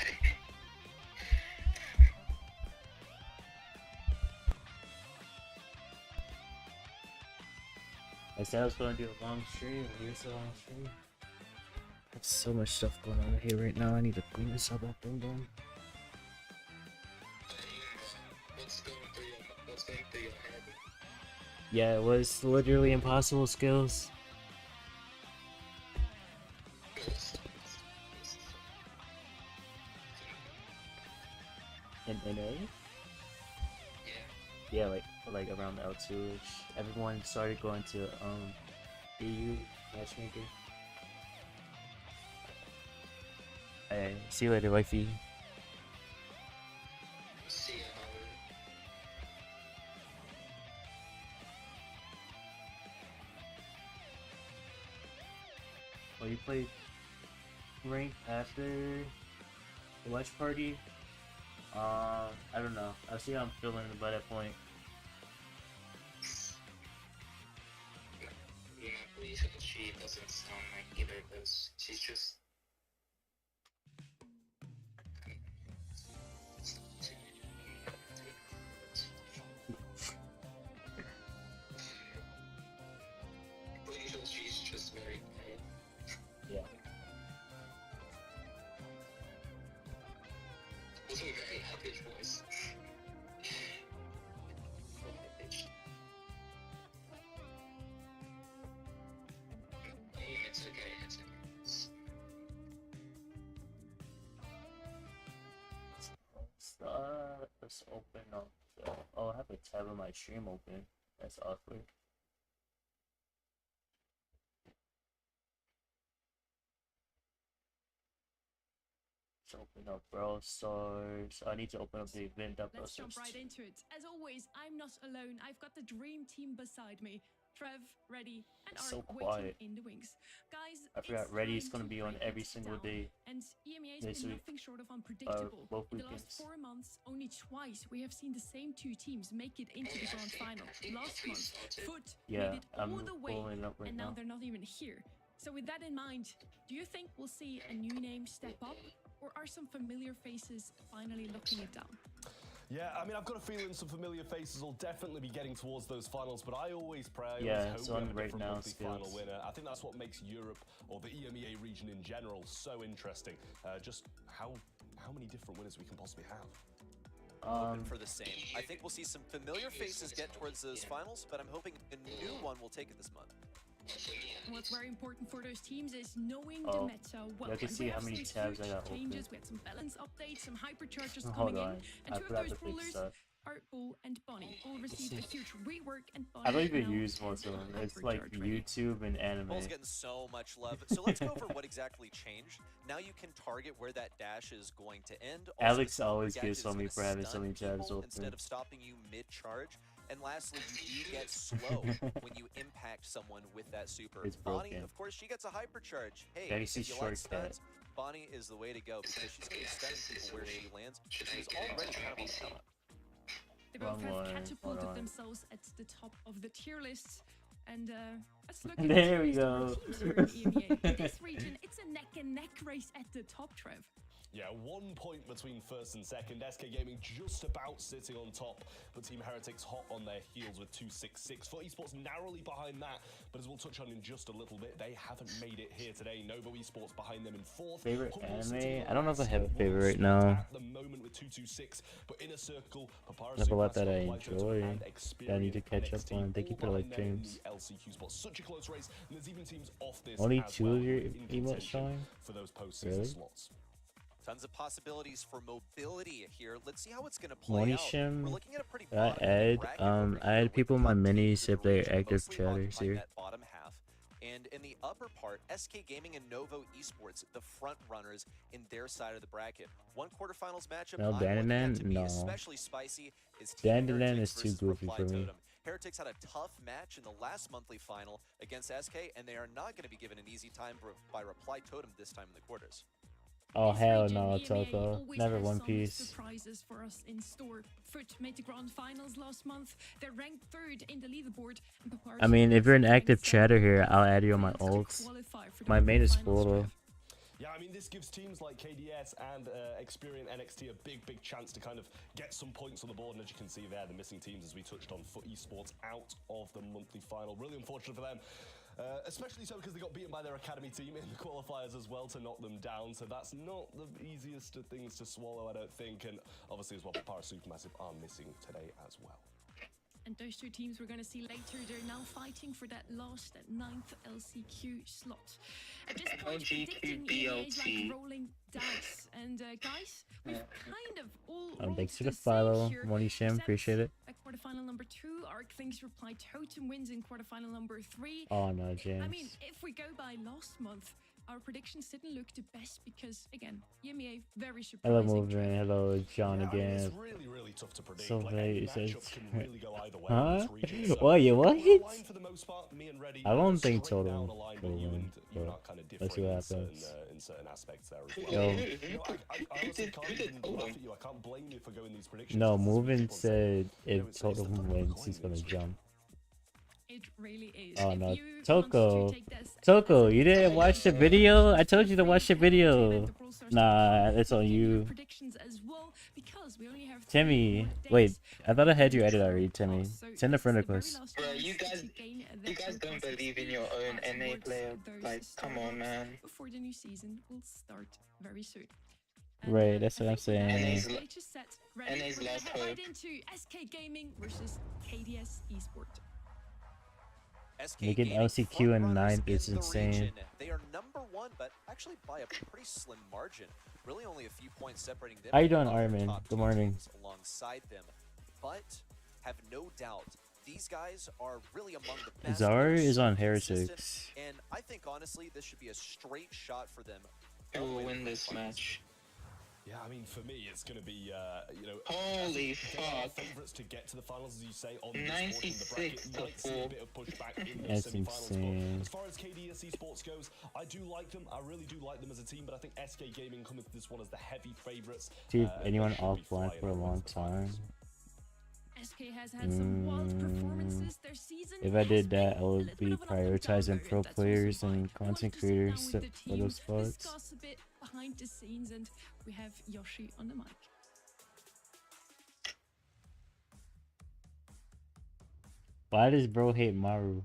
I said I was going to do a long stream. Here's a long stream. I have so much stuff going on here right now. I need to clean this up. Boom, boom. What's going through your head? Yeah, it was literally impossible skills. In NA? Yeah, like around L2ish. Everyone started going to EU matchmaker. Hey, see you later, wifey. See ya, Howard. Oh, you played rank after the watch party? I don't know. I'll see how I'm feeling by that point. Yeah, please, she doesn't sound like either of those. She's just. She's just very quiet. Yeah. Also a very high-pitched voice. High-pitched. It's okay, it's okay. Let's open up. Oh, I have a tab on my stream open. That's awkward. Let's open up Brawl Stars. I need to open up the event up. Let's jump right into it. As always, I'm not alone. I've got the dream team beside me. Trev, Reddy, and So Art quiet. waiting in the wings. Guys, I forgot it's Reddy's time gonna to be on break every it single down. day. And EMEA's this been week. nothing short of unpredictable. Both In the weekends. last 4 months, only twice we have seen the same two teams make it into the grand final. Last month, Foot Yeah, made it I'm all the way, pulling it up right and now now. they're not even here. So with that in mind, do you think we'll see a new name step up? Or are some familiar faces finally locking it down? Yeah, I mean, I've got a feeling some familiar faces will definitely be getting towards those finals, but I always pray, Yeah, hope it's we on have a right different now, multi-final skills. winner. I think that's what makes Europe, or the EMEA region in general, so interesting. Just how many different winners we can possibly have. Hoping for the same. I think we'll see some familiar faces get towards those finals, but I'm hoping a new one will take it this month. What's very important for those teams is knowing the Oh, meta well. you can And see we how have many seen tabs I huge got changes. open. We had some balance updates, some hyperchargers Hold coming on, in, and I two of forgot those to fix pullers, stuff. Art Bull and Bonnie, all received a huge rework, and Bonnie I don't even now use has most of a them. It's like hypercharge ready. YouTube and anime. Bull's getting so much love. So let's go over what exactly changed. Now you can target where that dash is going to end. Also, Alex the always gadget gets is on me gonna for having so stun many tabs people open. instead of stopping you mid-charge. And lastly, you do get slow when you impact someone with that super. It's Bonnie, broken. of course, she gets a hypercharge. Hey, Gotta if see you like shortcut. stuns, Bonnie is the way to go because she's going to be stunning people where she lands. She's already kind of on top. They both Wrong have one. Hold catapulted on. themselves at the top of the tier lists. And let's look at There we the go. teams here in EMEA. In this region, it's a neck-and-neck race at the top, Trev. Yeah, 1 point between first and second. SK Gaming just about sitting on top, but Team Heretics hot on their heels with 266. Foot Esports narrowly behind that, but as we'll touch on in just a little bit, they haven't made it here today. Novo Esports behind them in fourth. Favorite Humble anime? sitting I don't know if I last have a one favorite right spot now. at the moment with 226, but Inner Circle, Papara There's a lot Supermassive, that I Apply Totem, enjoy and that I Experian need to catch up NXT, on. Thank you all for the like behind them in streams. the LCQ spot. Such a close race, and there's even teams off this Only as 2 well of your who are in emotes contention showing? for those postseason Really? slots. Tons of possibilities for mobility here. Let's see how it's going to play out. We're Monishim, looking at a pretty I bottom add bracket over I here add with people in the my top teams minis in if the they're region active mostly chatters occupying here. that bottom half. And in the upper part, SK Gaming and Novo Esports, the front runners in their side of the bracket. One quarterfinals matchup No, I'm looking at Dandanan? to be No. especially spicy is Team Dandanan Heretics is too versus goofy Reply for me. Totem. Heretics had a tough match in the last monthly final against SK, and they are not going to be given an easy time by Reply Totem this time in the quarters. Oh This hell region, no, EMEA, Toko. always Never has One some Piece. surprises for us in store. Foot made the grand finals last month. They're ranked third in the leaderboard. And Papara I mean, if you're an Supermassive active ranked chatter seventh. here, I'll add you on my Plans to ults. qualify for the My main is quarterfinals, full though. Trev. Yeah, I mean, this gives teams like KDS and Experian NXT a big chance to kind of get some points on the board. And as you can see there, the missing teams, as we touched on, Foot Esports out of the monthly final. Really unfortunate for them. Especially so because they got beaten by their academy team in the qualifiers as well to knock them down. So that's not the easiest of things to swallow, I don't think. And obviously as well, Papara Supermassive are missing today as well. And those two teams we're going to see later, they're now fighting for that last, that 9th LCQ slot. At this point, predicting EMEA is like rolling dice. And guys, we've kind of all rolled Thanks for the same follow, here, Monishim. except Appreciate it. at quarterfinal number 2, Arc thinks Reply Totem wins in quarterfinal number 3. Oh no, James. I mean, if we go by last month, our predictions didn't look the best because, again, EMEA very Hello, surprising. Movement. Hello, John Yeah, I mean, again. it's really tough to predict. So Like, any very- matchup can really go either way Huh? in this region. So What? You what? we're aligned for the most part, me and Reddy, I don't straight think Totem down the line, but will you win, and but are kind of let's see different what happens. in certain aspects there as Yo. well. You know, I honestly can't even laugh at you. I can't blame you for going these predictions. No, because as we Movement keep on saying, said you know, if it's the Totem flip of a wins, coin he's in gonna this region. jump. It really is. Oh If no, you want Toko. to take this Toko, as a you didn't watch the video? I told you to watch the video. event, the Brawl Stars Nah, Tournament, it's on give your you. predictions as well, because we only have 3 Timmy, more wait, days I thought I had to you edited draw already, Timmy. us. So Send a this friend is the very request. last Bro, chance you to guys- gain You that guys don't focus believe in XP your own NA towards player. those Like, come on, startups man. before the new season will start very soon. Right, that's I what I'm think with that, saying. NA's stage is set. Ready? NA's We're gonna last head right hope. into SK Gaming versus KDS Esport. SK Making Gaming LCQ in front runners ninth is in the insane. region. They are number 1, but actually by a pretty slim margin. Really only a few points separating them. How you from doing, other Armin? top Good two morning. teams alongside them. But have no doubt, these guys are really among the best. Zara They're is so on consistent, Heretics. and I think honestly this should be a straight shot for them. Who all the will way to win the this quarterfinals. match? Yeah, I mean, for me, it's going to be, you know, Holy they are fuck. favourites to get to the finals, as you say, on this portion of the 96 bracket. to Might see a 4. bit of pushback in the That's semi-finals. insane. But as far as KDS Esports goes, I do like them. I really do like them as a team, but I think SK Gaming come into this one as the heavy favourites. Dude, and anyone they should be offline flying for a out long into the finals. time? SK has had some wild performances. Their season If I has did been that, I a would little be bit of an up and down prioritizing road, pro and that's also players fine. and I wanted content to sit creators down with the for those team, spots. discuss a bit behind the scenes, and we have Yoshi on the mic. Why does bro hate Maru?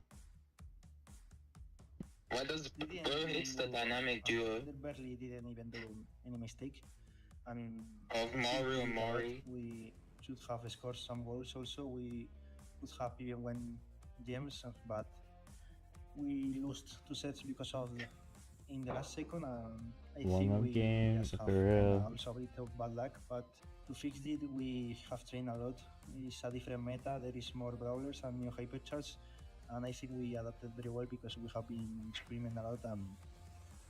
Why does He didn't bro even hits the do- dynamic duo They barely didn't even do any mistake. I mean, of Maru and Mari? we should have scored some goals also. We would have even won games, but we lost 2 sets because of in the last second. I think Warm-up we game, just have for real. also a bit of bad luck, but to fix it, we have trained a lot. It's a different meta. There is more brawlers and new hypercharge, and I think we adapted very well because we have been screaming a lot, and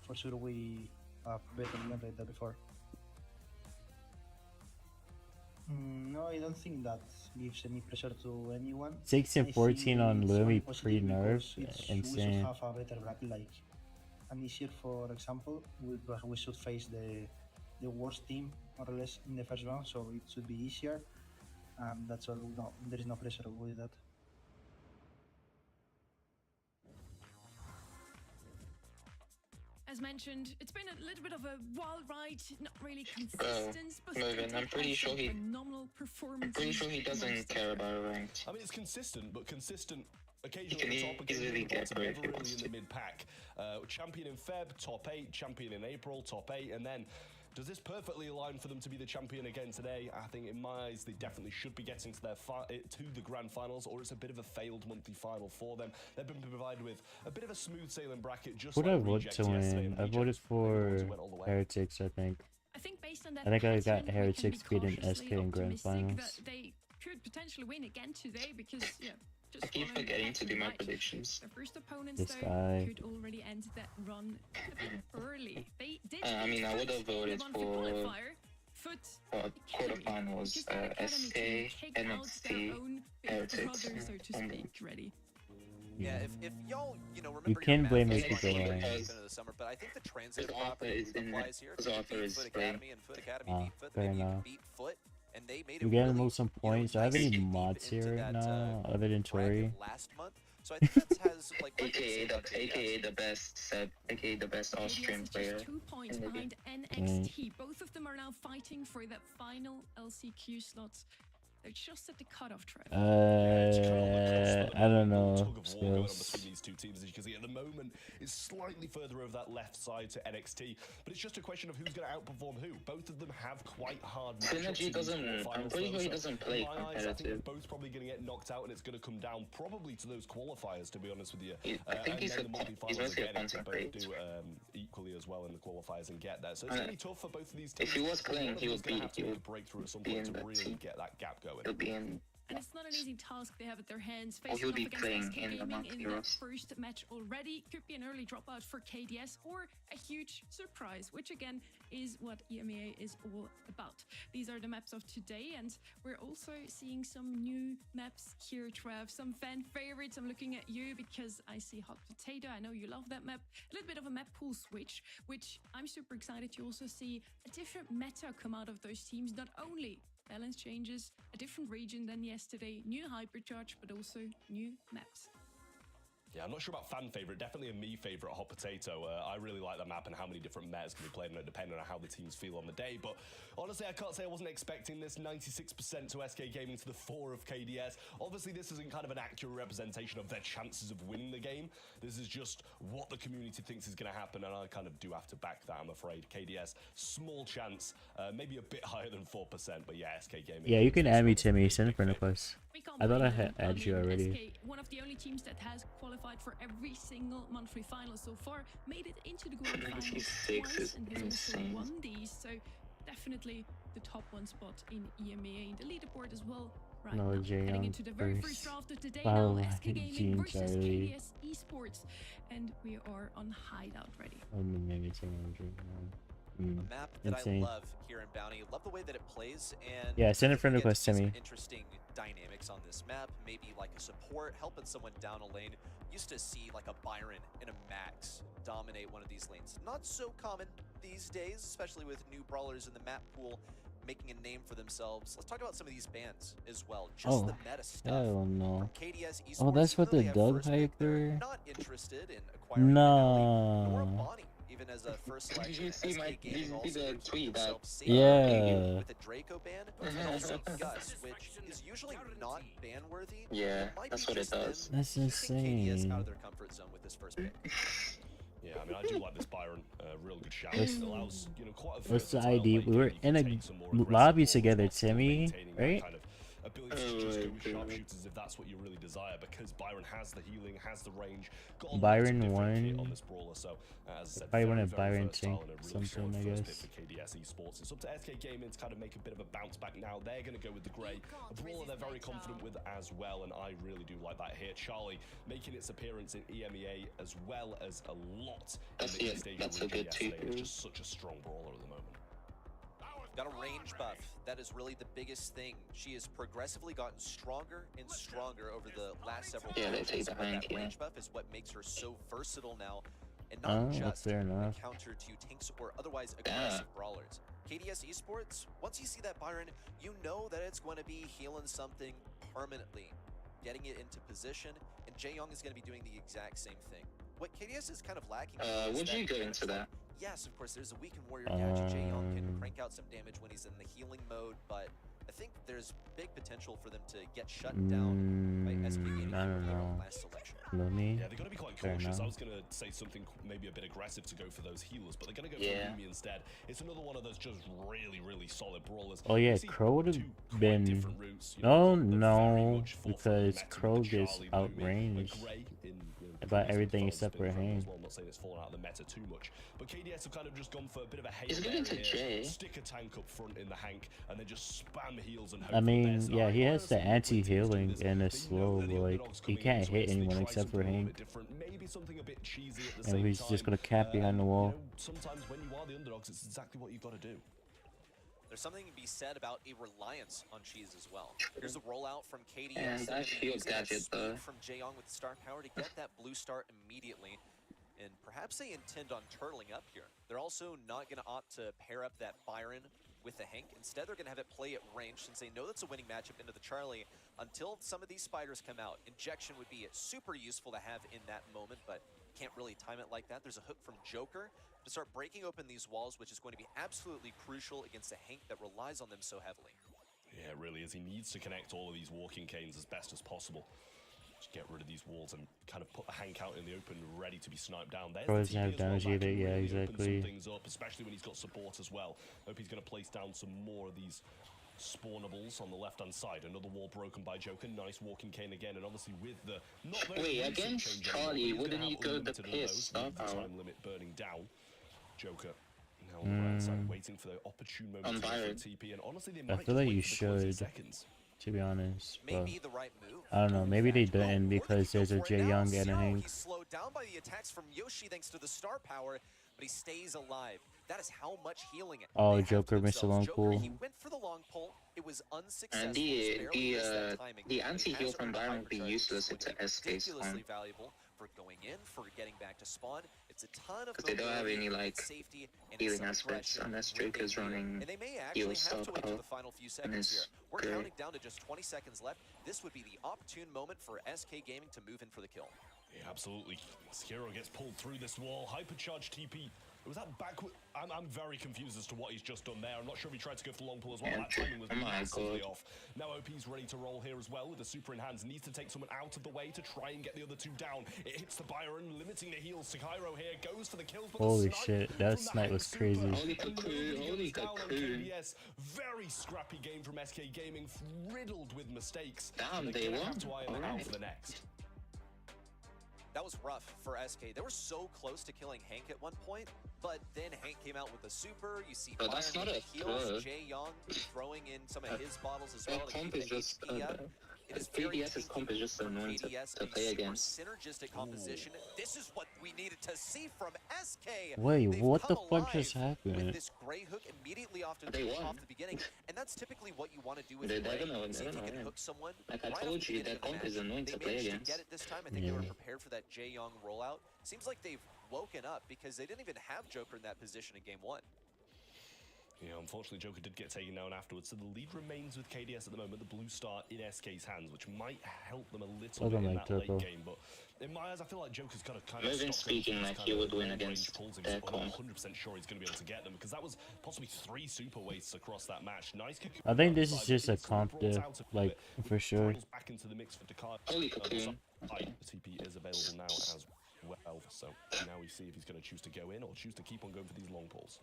for sure we have better win rate than before. No, I don't think that gives any pressure to anyone. 6 I and think 14 on it's Lumi only positive pre-nerf. because we should Insane. have a better bracket, like and this year, for example, we should face the worst team more or less in the first round, so it should be easier. And that's all. No, there is no pressure with that. as mentioned, it's been a little bit of a wild ride, not really consistent. But Mervin, I'm pretty sure he doesn't care about ranked. I mean, it's consistent, but consistent occasionally can at the top, easily occasionally at get the bottom, great never if he really wants in the to. mid-pack. Champion in Feb, top 8. Champion in April, top 8. And then, does this perfectly align for them to be the champion again today? I think in my eyes, they definitely should be getting to the grand finals, or it's a bit of a failed monthly final for them. They've been provided with a bit of a smooth sailing bracket, just What like I vote Reject to yesterday, win? and I Reject, voted they for went all the way. Heretics, I think. I think based on that I think I got pattern, we can Heretics be beating cautiously SK in grand optimistic finals. that they could potentially win again today because just I keep following forgetting the to do my pattern, predictions. their first opponents This though guy. could already end that run a bit early. They did. I mean, I would have voted for Foot quarterfinals, SK, NXT, Heretics, so to only. speak, ready. Yeah, if y'all, remember You can your blame math me was for like going. at the end of the summer, but I think the transitive His author property is in applies it. here. His If you author beat is Foot playing. Academy and Foot Academy Ah, beat Foot, fair then maybe you enough. beat Foot, and they made it We're getting really, almost some points. I have nice any deep mods into here that, now, other than Tori. bracket last month. So I think that has like AKA the best set, AKA the best Austrian KDS player. is just 2 points in the behind NXT. Both of them are now fighting for that final LCQ slot. They're just at the cutoff track. I don't know. Tug of war going on Skills. between these two teams, as you can see at the moment, is slightly further over that left side to NXT, but it's just a question of who's going to outperform who. Both of them have quite hard matchups. Synergy doesn't. I'm pretty sure he doesn't play in my eyes, I think they're competitive. both probably going to get knocked out, and it's going to come down probably to those qualifiers. To be honest with you, I think and then the multi-finals mostly a again, if they both concentrate. do equally as well in the qualifiers and get there. So it's going to be tough for both of these teams. If he was playing, he would going to be. have to make a breakthrough at some point to really get that gap going. He'll be in. And it's not an easy task they have at their hands. Or he'll Facing be off playing against SK in the Gaming month in that Euros. first match already. Could be an early dropout for KDS or a huge surprise, which again is what EMEA is all about. These are the maps of today, and we're also seeing some new maps here, Trev. Some fan favorites. I'm looking at you because I see Hot Potato. I know you love that map. A little bit of a map pool switch, which I'm super excited to also see a different meta come out of those teams. Not only balance changes, a different region than yesterday, new hypercharge, but also new maps. Yeah, I'm not sure about fan favorite. Definitely a me favorite, Hot Potato. I really like that map and how many different metas can be played on it, depending on how the teams feel on the day. But honestly, I can't say I wasn't expecting this. 96% to SK Gaming to the 4 of KDS. Obviously, this isn't kind of an accurate representation of their chances of winning the game. This is just what the community thinks is going to happen, and I kind of do have to back that, I'm afraid. KDS, small chance, maybe a bit higher than 4%, but yeah, SK Gaming. Yeah, you can add me, Timmy. Send a friend request. We can't I thought I blame had them. added you mean, already. SK, one of the only teams that has qualified for every single monthly final so far, made it into the grand finals 76 twice is and has also insane. won these. So definitely the top one spot in EMEA in the leaderboard as well. Right No, now, Jay heading on into the very first first. draft of the day Follow now, SK Gaming Gene versus Charlie. KDS Esports, and we are on hideout ready. Oh, maybe it's A map that Insane. I love here in Bounty. Love the way that it plays, and Yeah, send a I think friend we get request to some me. Interesting dynamics on this map. Maybe like a support helping someone down a lane. Used to see like a Byron and a Max dominate one of these lanes. Not so common these days, especially with new brawlers in the map pool making a name for themselves. Let's talk about some of these bans as well. Just the meta stuff. Hell no. KDS Esports, Oh, that's even what though the they have Doug first pick, they're hyper? not interested in acquiring Finale, nor No. Bonnie, even as a first selection. Did you see SK my- Gaming did you also see the keep tweet that- themselves safe Yeah. with a Draco ban, and also Gus, which is usually not ban worthy. Yeah, It might that's be what it just them does. That's keeping KDS insane. out of their comfort zone with this first pick. Yeah, I mean, I do like this Byron. Real good shout. What's- It allows, quite a What's the versatile ID? late We were game in to a take some more aggressive lobby balls together, while still Timmy, maintaining that right? kind of ability to just go with sharpshooters if that's what you really desire, because Byron has the healing, has the range, got a lot of Byron different kit won. on this brawler, so as I said, Probably very, wanted very Byron versatile Tink and a really something, solid I first guess. pick for KDS Esports. It's up to SK Gaming to kind of make a bit of a bounce back now. They're going to go with the grey, a brawler they're very confident with as well, and I really do like that here. Charlie making its appearance in EMEA as well as a lot in That's the it. East Asia That's a region good yesterday. two. It's just such a strong brawler at the moment. Got a range buff. That is really the biggest thing. She has progressively gotten stronger and stronger over the last several Yeah, they matches, take the but rank, that yeah. range buff is what makes her so versatile now, and not That's just fair in enough. counter to tanks or otherwise aggressive brawlers. KDS Esports, once you see that Byron, you know that it's going to be healing something permanently, getting it into position, and Jae Young is going to be doing the exact same thing. What KDS is kind of lacking. Would you go into that? Yes, of course. There's a weakened warrior gadget. Jae-Young can crank out some damage when he's in the healing mode, but I think there's big potential for them to get shut down by SK Gaming I don't in their know. last selection. Lumi? Yeah, they're going to be quite cautious. I was going to say something maybe a bit aggressive to go for those healers, but they're going to go for Lumi instead. It's another one of those just really, really solid brawlers. Oh yeah, Crow would have been... Oh no, because Crow gets outranged about everything except for him. I'm not saying it's fallen out of the meta too much, but KDS have kind of just gone for a bit of a He's going to J. Stick a tank up front in the Hank, and then just spam heals and hope. I mean, yeah, he has the anti-healing and it's slow, like, he can't hit anyone except for Hank. Maybe something a bit cheesy at the And same he's time. just gonna cap behind the wall. Sometimes when you are the underdogs, it's exactly what you've got to do. There's something to be said about a reliance on cheese as well. Here's a rollout from KDS. And that shield gadget though. From Jae-Young with star power to get that blue star immediately. And perhaps they intend on turtling up here. They're also not going to opt to pair up that Byron with the Hank. Instead, they're going to have it play at range since they know that's a winning matchup into the Charlie. Until some of these spiders come out, injection would be super useful to have in that moment, but can't really time it like that. There's a hook from Joker to start breaking open these walls, which is going to be absolutely crucial against a Hank that relies on them so heavily. Yeah, it really is. He needs to connect all of these walking canes as best as possible. Just get rid of these walls and kind of put the Hank out in the open, ready to be sniped down. There's Doesn't have damage either, yeah, really exactly. Open some things up, especially when he's got support as well. Hope he's going to place down some more of these spawnables on the left-hand side. Another wall broken by Joker. Nice walking cane again, and obviously with the not very Wait, recent against change Charlie, anymore, wouldn't he's you gonna go have the unlimited of piss those with the somehow? time limit burning down. Joker now on the right side, waiting for the opportune moment to go for the TP, and honestly, they might feel just like wait you for the closing should. seconds. To be honest, but Maybe the right move. I don't know. Maybe they didn't Oh, because or they there's a could go for it Jae-Young now. and a Zero, Hank. He's slowed down by the attacks from Yoshi thanks to the star power, but he stays alive. That is how much healing Oh, they have to Joker missed a long themselves. pull. Joker, he went for the long pull. It was unsuccessful. And Just barely missed that timing. the He anti-heal has from earned a Byron would be hypercharge, useless which is into SK's ridiculously spawn. valuable for going in, for getting back to spawn. It's a ton of Because they don't have mobility, any, like, safety, and healing some aspects aggression unless when they Joker's do. running And they may actually heal have star to wait till power the final few in seconds his here. We're gray. counting down to just 20 seconds left. This would be the opportune moment for SK Gaming to move in for the kill. Yeah, absolutely. Hero gets pulled through this wall. Hypercharge TP. Was that backward? I'm very confused as to what he's just done there. I'm not sure if he tried to go for the long pull as well. Yeah. That timing was Oh my massively God. off. Now OP's ready to roll here as well with the super in hands. Needs to take someone out of the way to try and get the other two down. It hits the Byron, limiting the heals. Cairo here goes for the kills. But Holy the snipe shit, that from the snipe Hank was super. crazy. Holy And cuckoo, nobody holy goes down on cuckoo. KDS. Very scrappy game from SK Gaming, riddled with mistakes. Damn, They're they gonna won. have to iron that out Alright. for the next. That was rough for SK. They were so close to killing Hank at one point, but then Hank came out with a super. You see But that's Byron not with a the heals, throw. Jae-Young throwing in some of his bottles as well That to comp keep is the just HP up. It is very KDS's comp is just for annoying KDS, to a play super against. synergistic composition. This is what we needed to see from SK. Wait, They've what the come fuck just alive With happened? this gray hook immediately off They won. the beginning, and that's typically what you want to do with They're gray. gonna See if you win. can hook someone. Like I right told off the you, beginning that of the comp is match. annoying They to play managed to against. get it this time. I think they were Yeah. prepared for that Jae-Young rollout. Seems like they've woken up because they didn't even have Joker in that position in game one. Yeah, unfortunately, Joker did get taken down afterwards, so the lead remains with KDS at the moment, the blue star in SK's hands, which might help them a little Welcome bit in back, that late Turbo. game, but in my eyes, I feel like Joker's got to kind of Moving stop going speaking for these like kind he of would win long-range against pulls if their he's comp. 100% sure he's going to be able to get them, because that was possibly 3 super wastes across that match. Nice kick. I think this is outside, just a instantly comp brought diff, out of like, it. for sure. Throws back into the mix for Dakar. Holy cocoon. Okay. The TP is available now as well, so now we see if he's going to choose to go in or choose to keep on going for these long pulls.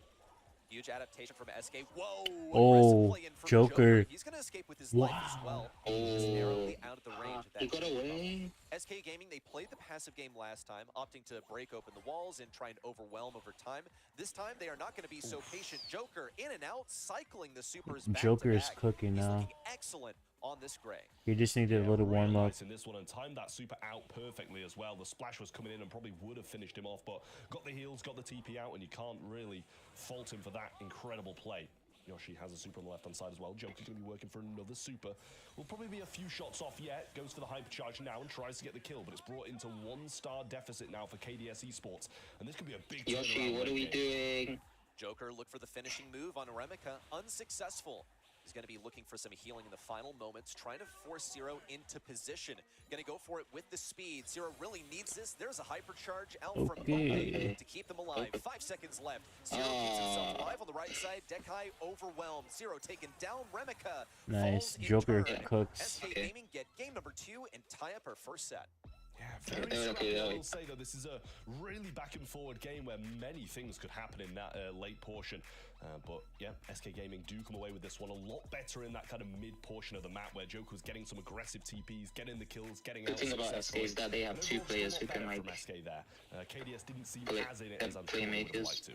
Huge adaptation from SK. Whoa! Oh, aggressive play in from Joker. He's going to escape with his life as well. Just narrowly out of the range of that. He got away. SK Gaming, they played the passive game last time, opting to break open the walls and try and overwhelm over time. This time, they are not going to be so patient. Joker in and out, cycling the supers back Joker's to back. cooking He's now. looking excellent on this gray. He just needed a little really warm up. nice in this one and timed that super out perfectly as well. The splash was coming in and probably would have finished him off, but got the heals, got the TP out, and you can't really fault him for that incredible play. Yoshi has a super on the left-hand side as well. Joker's going to be working for another super. Will probably be a few shots off yet. Goes for the hypercharge now and tries to get the kill, but it's brought into 1-star deficit now for KDS Esports. And this could be a big Yoshi, turnaround what are we late game. doing? Joker looked for the finishing move on Remika, unsuccessful. He's going to be looking for some healing in the final moments, trying to force Zero into position. Going to go for it with the speed. Zero really needs this. There's a hypercharge out from Okay. to keep them alive. 5 seconds left. Zero keeps himself alive on the right side. Dekai overwhelmed. Zero taken down. Remika Nice. falls in Joker turn. cooks. SK Gaming get game number 2 and tie up our first set. Yeah, very scrappy. I will say, though, this is a really back and forward game where many things could happen in that late portion. But yeah, SK Gaming do come away with this one a lot better in that kind of mid portion of the map where Joker was getting some aggressive TPs, getting the kills, getting out. The thing about SK is that they have two players who can like SK there. KDS didn't seem as in it as I'm playmakers. to.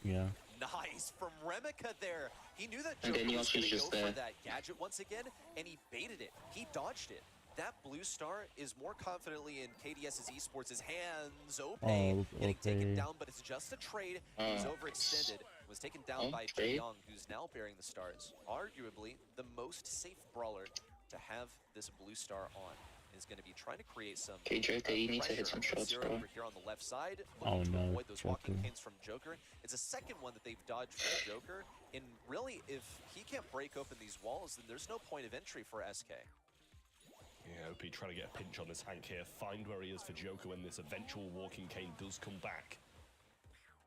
Yeah. Nice from Remika there. He knew that And Joker then was going to go just for there. that gadget once again, and he baited it. He dodged it. That blue star is more confidently in KDS's esports' hands. Ope getting taken down, but it's just a trade. He's overextended. Was taken down by Jae Young, who's now bearing the stars. Arguably the most safe brawler to have this blue star on. Is going to be trying to create some Joker, you need to hit some pressure. shots, Zero bro. over here on the left side, Oh, looking to no, avoid those walking Joker. canes from Joker. It's a second one that they've dodged from Joker, and really, if he can't break open these walls, then there's no point of entry for SK. Yeah, OP trying to get a pinch on this Hank here, find where he is for Joker when this eventual walking cane does come back.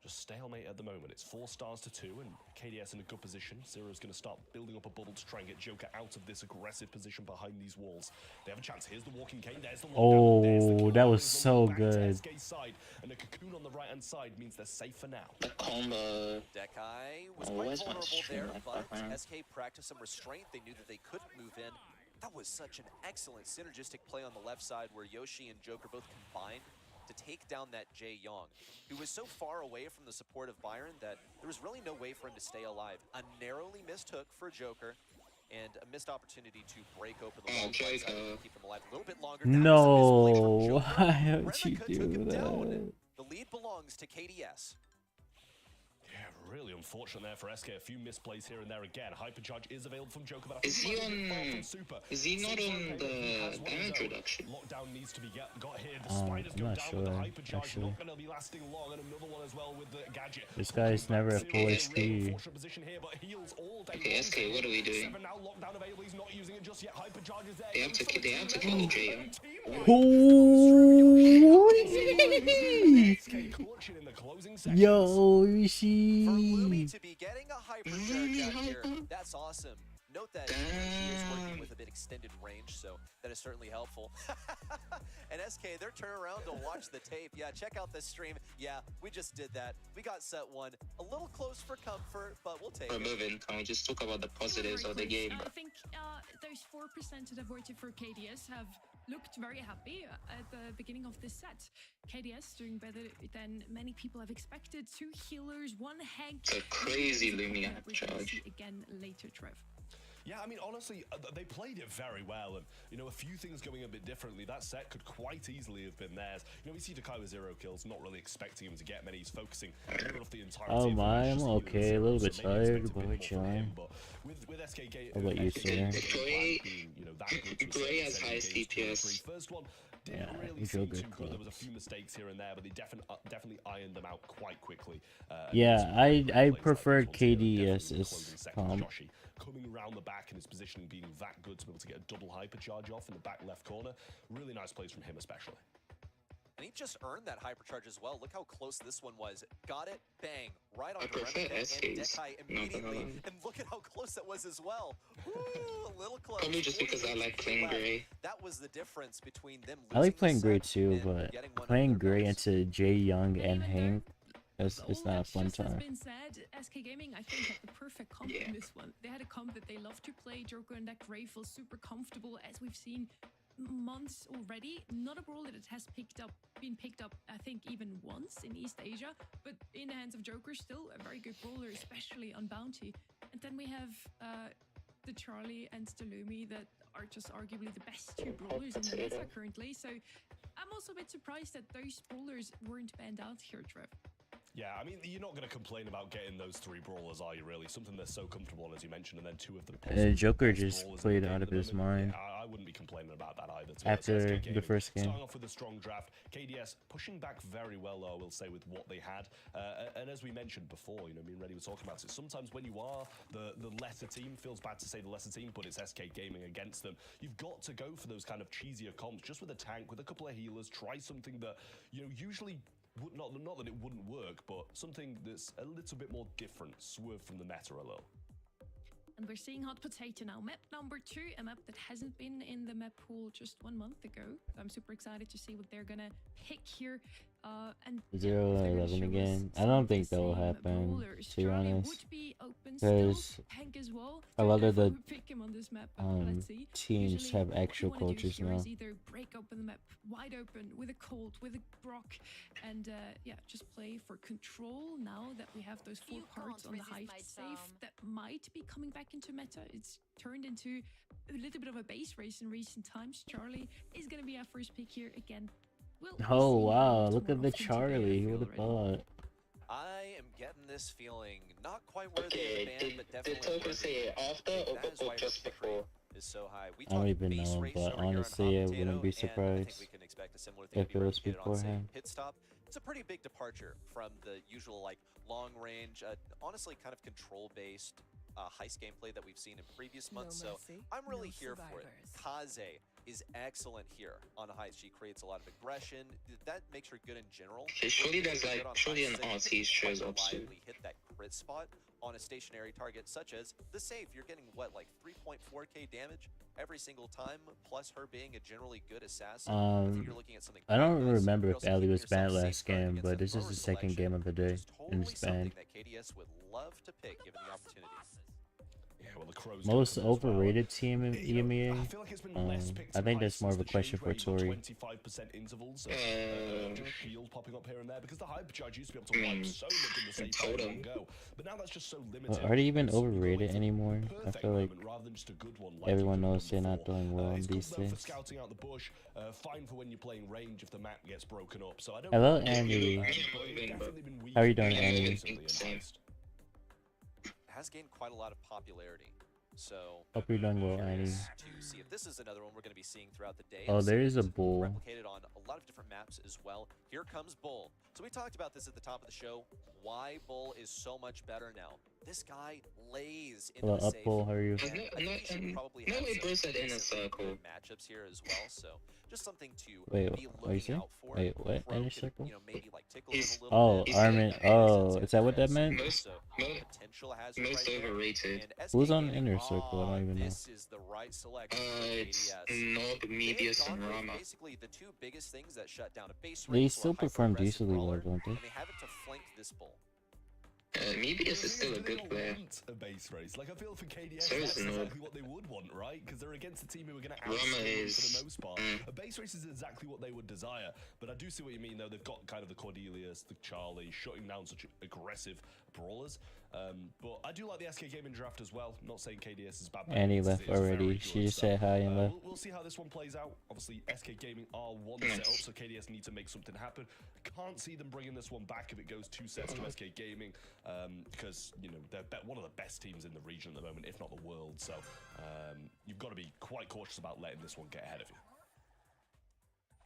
Just stalemate at the moment. It's 4 stars to 2, and KDS in a good position. Zero's going to start building up a bubble to try and get Joker out of this aggressive position behind these walls. They have a chance. Here's the walking cane. There's the lockdown. There's the Oh, kill. that was There's the so back to good. SK's side, and a cocoon on the right-hand side means they're safe for now. The combo. Dekai was Oh, quite where's my vulnerable stream there, at but behind? SK practiced some restraint. They knew that they couldn't move in. That was such an excellent synergistic play on the left side where Yoshi and Joker both combined to take down that Jae Young, who was so far away from the support of Byron that there was really no way for him to stay alive. A narrowly missed hook for Joker, and a missed opportunity to break open the wall right side and keep him alive a little bit longer. No, That was a misplay from Joker. why would you Remika took do him down. that? The lead belongs to KDS. Yeah, really unfortunate there for SK. A few misplays here and there again. Hypercharge is available from Joker, but I Is think he might be a bit far on- from Super. is he not Seems on okay, the but he has one of damage his own. reduction? Lockdown needs to be got here. The spiders I'm go not down sure, with the hypercharge. actually. Not going to be lasting long, and another one as well with the gadget. This guy's never at full Really HP. unfortunate position here, but heals all day Okay, long. SK, what are we doing? 7 now, lockdown available. He's not using it just yet. Hypercharge is there. They have to Goes for the kill team Jae level. Young. Holy. SK clutching in the closing seconds. Yo, For Lumi Yoshi. to be getting a hypercharge out here, that's awesome. Note that he is working with a bit extended range, so that is certainly helpful. And SK, their turnaround to watch the tape. Yeah, check out this stream. Yeah, we just did that. We got set 1. A little close for comfort, but we'll take We're it. moving. Can we just talk about the positives of the game, bro? I think those 4% that have voted for KDS have looked very happy at the beginning of this set. KDS doing better than many people have expected. 2 healers, 1 Hank. It's a crazy Lumia We're gonna charge. see again later, Trev. Yeah, I mean, honestly, they played it very well, and, you know, a few things going a bit differently. That set could quite easily have been theirs. You know, we see Dekai with 0 kills, not really expecting him to get many. He's focusing off the entirety Oh of the my, match, I'm just even okay, a zero, little so bit maybe tired, expect a but bit more from him, chilling. but with SK How about you, sir? Gray has highest DPS. First one didn't Yeah, really he's seem real too good good. There was a clubs. few mistakes here and there, but they definitely ironed them out quite quickly. Yeah, I plays preferred like this one, definitely in the KDS's closing seconds. comp. Joshi coming around the back and his positioning being that good to be able to get a double hypercharge off in the back left corner. Really nice plays from him, especially. And he just earned that hypercharge as well. Look how close this one was. Got it, bang, right on I prefer Remika and SK's, Dekai not immediately. banana. And look at how close that was as well. Ooh, a little close. Probably just because I 48 like playing left. Gray. That was the difference between them I like losing playing the Gray set too, and but getting one playing under their Gray belts. into Jae Young and Even Hank, All it's not a that fun just has time. been said, SK Gaming, I think, had the perfect comp Yeah. in this one. They had a comp that they love to play. Joker and that Gray feels super comfortable, as we've seen months already. Not a brawl that it has been picked up, I think, even once in East Asia, but in the hands of Joker, still a very good brawler, especially on Bounty. And then we have the Charlie and Stalumi that are just arguably the best 2 brawlers in the meta currently. So I'm also a bit surprised that those brawlers weren't banned out here, Trev. Yeah, I mean, you're not going to complain about getting those 3 brawlers, are you, really? Something they're so comfortable on, as you mentioned, and then 2 of them. Joker just played out of his mind. Yeah, I wouldn't be complaining about that either. After the first game. Starting off with a strong draft, KDS pushing back very well, though, I will say, with what they had. And as we mentioned before, you know, me and Reddy were talking about it, sometimes when you are the lesser team, feels bad to say the lesser team, but it's SK Gaming against them, you've got to go for those kind of cheesier comps, just with a tank, with a couple of healers, try something that, you know, usually... Not that it wouldn't work, but something that's a little bit more different, swerve from the meta a little. And we're seeing Hot Potato now. Map number 2, a map that hasn't been in the map pool just 1 month ago. I'm super excited to see what they're gonna pick here. And 0-11 again. I don't think that will happen, to be honest. Because a lot of the teams have actual cultures now. Either break open the map wide open with a Colt, with a Brock, and yeah, just play for control now that we have those 4 parts on the Hive safe that might be coming back into meta. It's turned into a little bit of a base race in recent times. Charlie is going to be our first pick here again. Oh wow, look at the Charlie, who would have thought? I am getting this feeling not quite worthy of the band, but Did definitely Token say it after or just before? is so high. We I don't even know, but honestly, I wouldn't be surprised if it was beforehand. Pit stop. It's a pretty big departure from the usual like long range, honestly kind of control based heist gameplay that we've seen in previous months. So I'm really here for it. Kaze is excellent here on heist. She creates a lot of aggression. That makes her good in general. Surely there's like surely an RT shows up soon. Hit that crit spot on a stationary target such as the safe. You're getting what, like 3.4k damage every single time, plus her being a generally good assassin. You're looking at something I don't remember if Ali was banned last game, but this is the second game of the day and it's banned. That KDS would love to pick given the opportunity. Well, the Crows Most overrated team in EMEA? I think that's more of a question for Tori. 25% intervals, just shield popping up here and there, because the hyper charge used to be able to wipe so much in the same time in one go, but now that's just so limited. Are they even overrated anymore? I feel like everyone knows they're not doing well in these days. things. Scouting out the bush, fine for when you're playing range if the map gets broken up. So I don't Hello, Andy. How are you doing, Andy? Has gained quite a lot of popularity. So hope you're doing well, Annie. To see if this is another one we're going to be seeing throughout the day. Oh, there is a bull. Replicated on a lot of different maps as well. Here comes Bull. So we talked about this at the top of the show. Why Bull is so much better now. This guy lays in the safe. Bull, how are you? No way Bruce said in a circle. Matchups here as well. So just something to be looking out for. Wait, what? Inner circle? You know, maybe like tickle him a little bit. Armin. Oh, is that what that meant? Most overrated. Who's on inner circle? I don't even know. This is the right selection. It's Nog, Medius, and Rama. Basically the 2 biggest things that shut down a base They still perform decently well, don't they? And they have it to flank this Bull. Mebius is still a good player. A base race. Like, I feel for KDS, so that's exactly what they would want, right? Because they're against a team who are going to outscore for the most part. A base race is exactly what they would desire. But I do see what you mean, though. They've got kind of the Cordelius, the Charlie, shutting down such aggressive brawlers. But I do like the SK Gaming draft as well. Not saying KDS is bad. Annie left already. She just said hi and left. We'll see how this one plays out. Obviously, SK Gaming are one set up, so KDS need to make something happen. Can't see them bringing this one back if it goes 2 sets to SK Gaming, because you know they're one of the best teams in the region at the moment, if not the world. So you've got to be quite cautious about letting this one get ahead of you.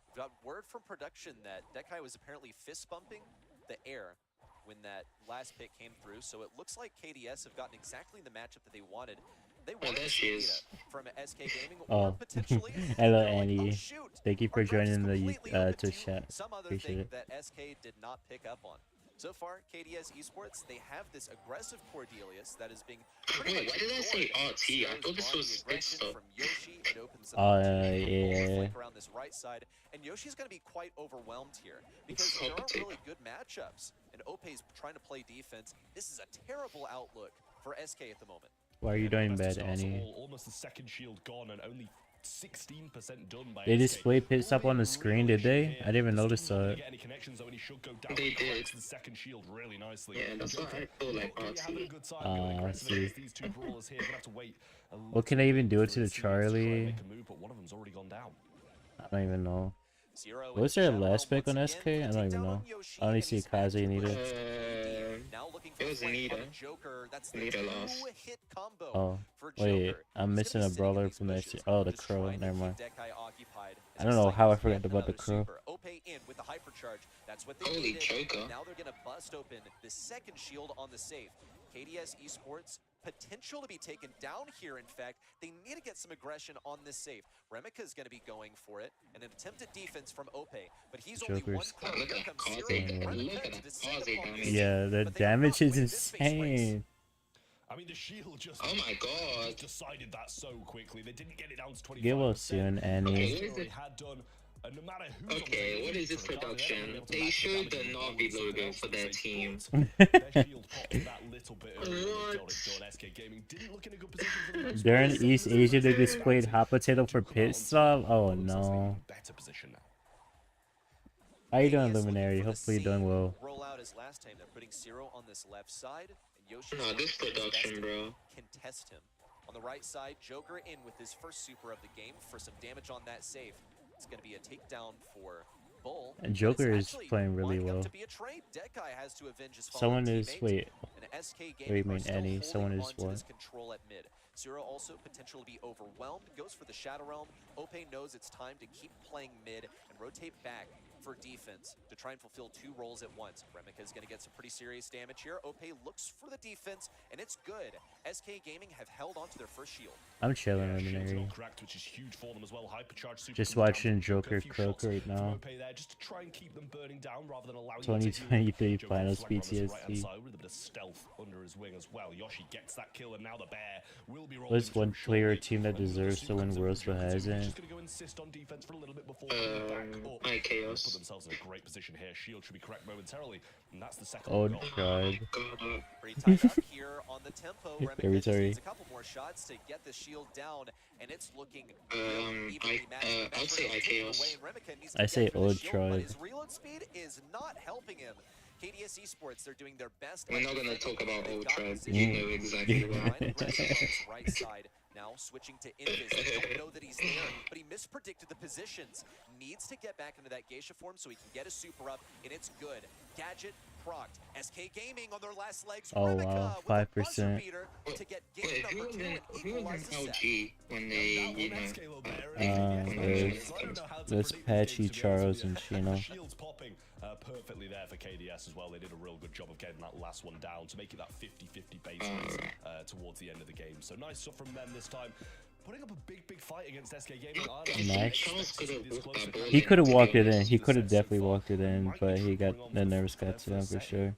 We've got word from production that Dekai was apparently fist bumping the air when that last pick came through, so it looks like KDS have gotten exactly the matchup that they wanted. They wanted from SK Gaming or potentially hello, Andy. Thank you for joining the Twitch chat. Some other Appreciate thing it. that SK did not pick up on. So far, KDS Esports, they have this aggressive Cordelius that is being Wait, why did I say RT? I thought this was good stuff. From Yoshi, it opens yeah. around this right side, and Yoshi's going to be quite overwhelmed here because there aren't really good matchups, and Ope's trying to play defense. This is a terrible outlook for SK at the moment. Why are you doing bad, Annie? Almost the second shield gone and only 16% done by They displayed pit stop on the screen, did they? I didn't even notice that. They did. The second shield really nicely. Yeah, that's what I feel like RT. I see. These 2 brawlers here gonna have to wait. What can they even do it to the Charlie? But one of them's already gone down. I don't even know. Zero What was in the their shadow last realm pick on once SK? again. I The don't even takedown know. on Yoshi, I only and see he's Kaze back to needed. versus KD. Now looking for it was flank on Nita. the Joker. That's the Nita lost. two-hit combo Oh, for wait, Joker. I'm He's missing gonna a be sitting in brawler these from the bushes, Oh, the just crow. trying to Never keep mind. Dekai occupied as I he don't know how I cycles forgot yet about the another crow. super. Ope in with the hypercharge. That's what they Holy needed. choker. Now they're gonna bust open the second shield on the safe. KDS Esports potential to be taken down here. In fact, they need to get some aggression on this safe. Remika is going to be going for it, and an attempted defense from Ope, but he's only one Joker's crow. Look Here at comes Kaze. Zero and damn. Look Remika at to that descend Kaze upon this damage. Yeah, safe, the but they are not damage is winning this face race. insane. I mean, the shield just, Oh my god. just decided that so quickly. They didn't get it down to 25%. Get well soon, Annie. Okay, what is They it? had done, and no matter who's on the Okay, team, what is this for the card, they're never production? gonna be able to They match showed the damage on Navi with something logo else for that their they team. bought. Their shield popped that little bit earlier than they got it done. SK Gaming didn't look in a good position for the most They're part. in East Asia. They displayed hot potato for Duke pit Mountain stop. Oh looks like they're in no. a better position now. How you doing, KDS looking Luminary? for the Hopefully you're doing same well. rollout as last time. They're putting Zero on this left side, and Yoshi Nah, this production, bro. contest him. On the right side, Joker in with his first super of the game for some damage on that safe. It's going to be a takedown for Bull. And Joker It's is actually playing really lining up well. to be a trade. Dekai has to avenge his fallen Someone is teammate, wait. and SK Wait, Gaming you are mean still Annie? holding Someone is on to what? this control at mid. Zero also potential to be overwhelmed, goes for the Shadow Realm. Ope knows it's time to keep playing mid and rotate back for defense to try and fulfill two roles at once. Remika is going to get some pretty serious damage here. Ope looks for the defense, and it's good. SK Gaming have held on to their first shield. I'm chilling, Yeah, shield's Luminary. not cracked, which is huge for them as well. Hypercharge super Just comes down watching from Joker a few cook shots right from now. Ope there, just to try and keep them burning down rather than allowing them to heal. 2023 Joker Finals flanker on this right-hand PTSD. side with a bit of stealth under his wing as well. Yoshi gets that kill, and now the bear will be rolling What's through one player or shortly. team that And with the deserves to super win comes in Worlds from but Joker too, he's hasn't? just gonna go insist on defense for a little bit before coming back up. My They chaos. put themselves in a great position here. Shield should be correct momentarily, and that's the second Oh, goal. tribe. God. Pretty tied up here on the tempo. Very Remika just sorry. needs a couple more shots to get the shield down, and it's looking evenly matched. I'll say IKOs. I say old old tribe. His reload speed is not helping him. KDS Esports, they're doing their best. We're at not gonna defending. talk about They've old got tribe. position. You know exactly Ryan why. aggressive on his right side. Now switching to Invis. They don't know that he's there, but he mispredicted the positions. Needs to get back into that geisha form so he can get his super up, and it's good. Gadget procced. SK Gaming on their last legs. Oh, Remika wow, with a 5%. buzzer beater to get game Wait, number who 2 was and in equalize the set. LG when they, you know? There's Patchy, Charles, and Chino. Shields popping perfectly there for KDS as well. They did a real good job of getting that last one down to make it that 50-50 base race towards the end of the game. So nice stuff from them this time. Putting up a big fight against SK Gaming. Nice. He He could have walked it in. He could have definitely walked it in, but he got the nerves got to him for sure.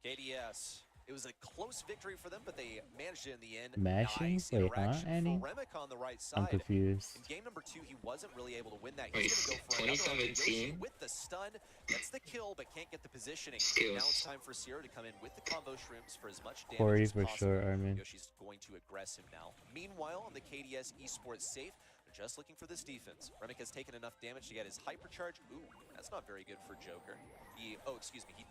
KDS. It was a close victory for them, but they managed it in the end. Mashing? Nice Wait, huh, interaction Annie? for Remika on the right I'm side. confused. In game number 2, he wasn't really able to win that. Wait, He's gonna go for another one. 2017? Yoshi with the stun, gets the kill, but can't get the positioning. Skills. Now it's time for Sierra to come in with the combo shrooms for as much damage Corey as for possible. sure, Armin. Yoshi's going to aggress him now. Meanwhile, on the KDS Esports safe, they're just looking for this defense. Remika's taken enough damage to get his hypercharge. Ooh, that's not very good for Joker. He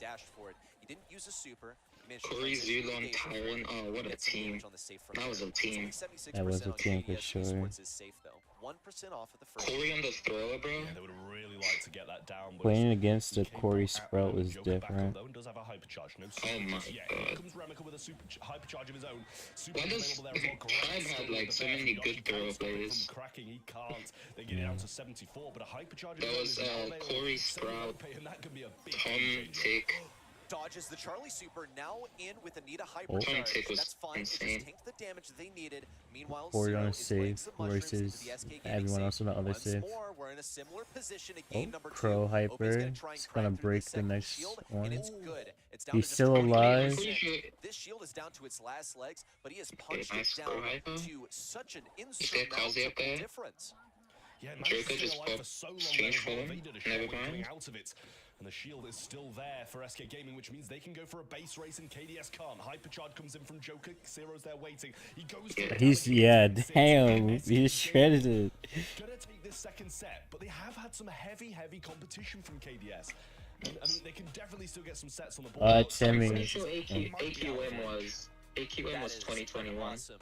dashed for it. He didn't use a super. He managed to Corey, transition to Zulon, engage for it. Tyron. Oh, what a Get some team. damage on the safe from That was there. a team. It's only 76% That was a on team for KDS sure. Esports is safe though. 1% off of the first. Corey on the thrower, bro. Yeah, they would really like to get that down. but Playing it's- against the he came Corey out Sprout was Joker back up, different. though, and does have a hypercharge. No Oh super my just yet. Here God. comes Remika with a hypercharge of his own. Super Why does available there as well. Great Tribe stun have with like the so bear. many Yoshi good can't throw stop it players? from cracking. He can't. They get it down to 74, but a hypercharge of That his own was is now available. Corey Same Sprout, Ope, and that could be a big Tom game changer. Tick. Dodges the Charlie super, now in with Anita Tom hypercharge. Tick was That's fine. It insane. just tanked the damage they needed. Meanwhile, Corey Zero on a is laying save some mushrooms into versus the SK Gaming everyone safe. else on the other Once save. more, we're in a similar position in Oh, game number 2. Crow Ope's Hyper. gonna try and It's crack gonna through break the second next shield, one. and it's good. It's down He's to just still 28%. alive. Pretty sure- This shield is down to its last legs, but he has punched nice it Crow down Hyper. to such an there Kaze insurmountable up there? difference. Yeah, Joker managed to stay just alive popped for so long strange there as well. form. Evaded a Never shot when coming mind. out of it. And the shield is still there for SK Gaming, which means they can go for a base race and KDS can't. Hypercharge comes in from Joker. Zero's there waiting. He goes for it. He's damn. He's shredded it. Gonna take this second set, but they have had some heavy competition from KDS. And, I mean, they can definitely still get some sets on the board. Timmy. I'm pretty sure AQM was That is 2021. awesome.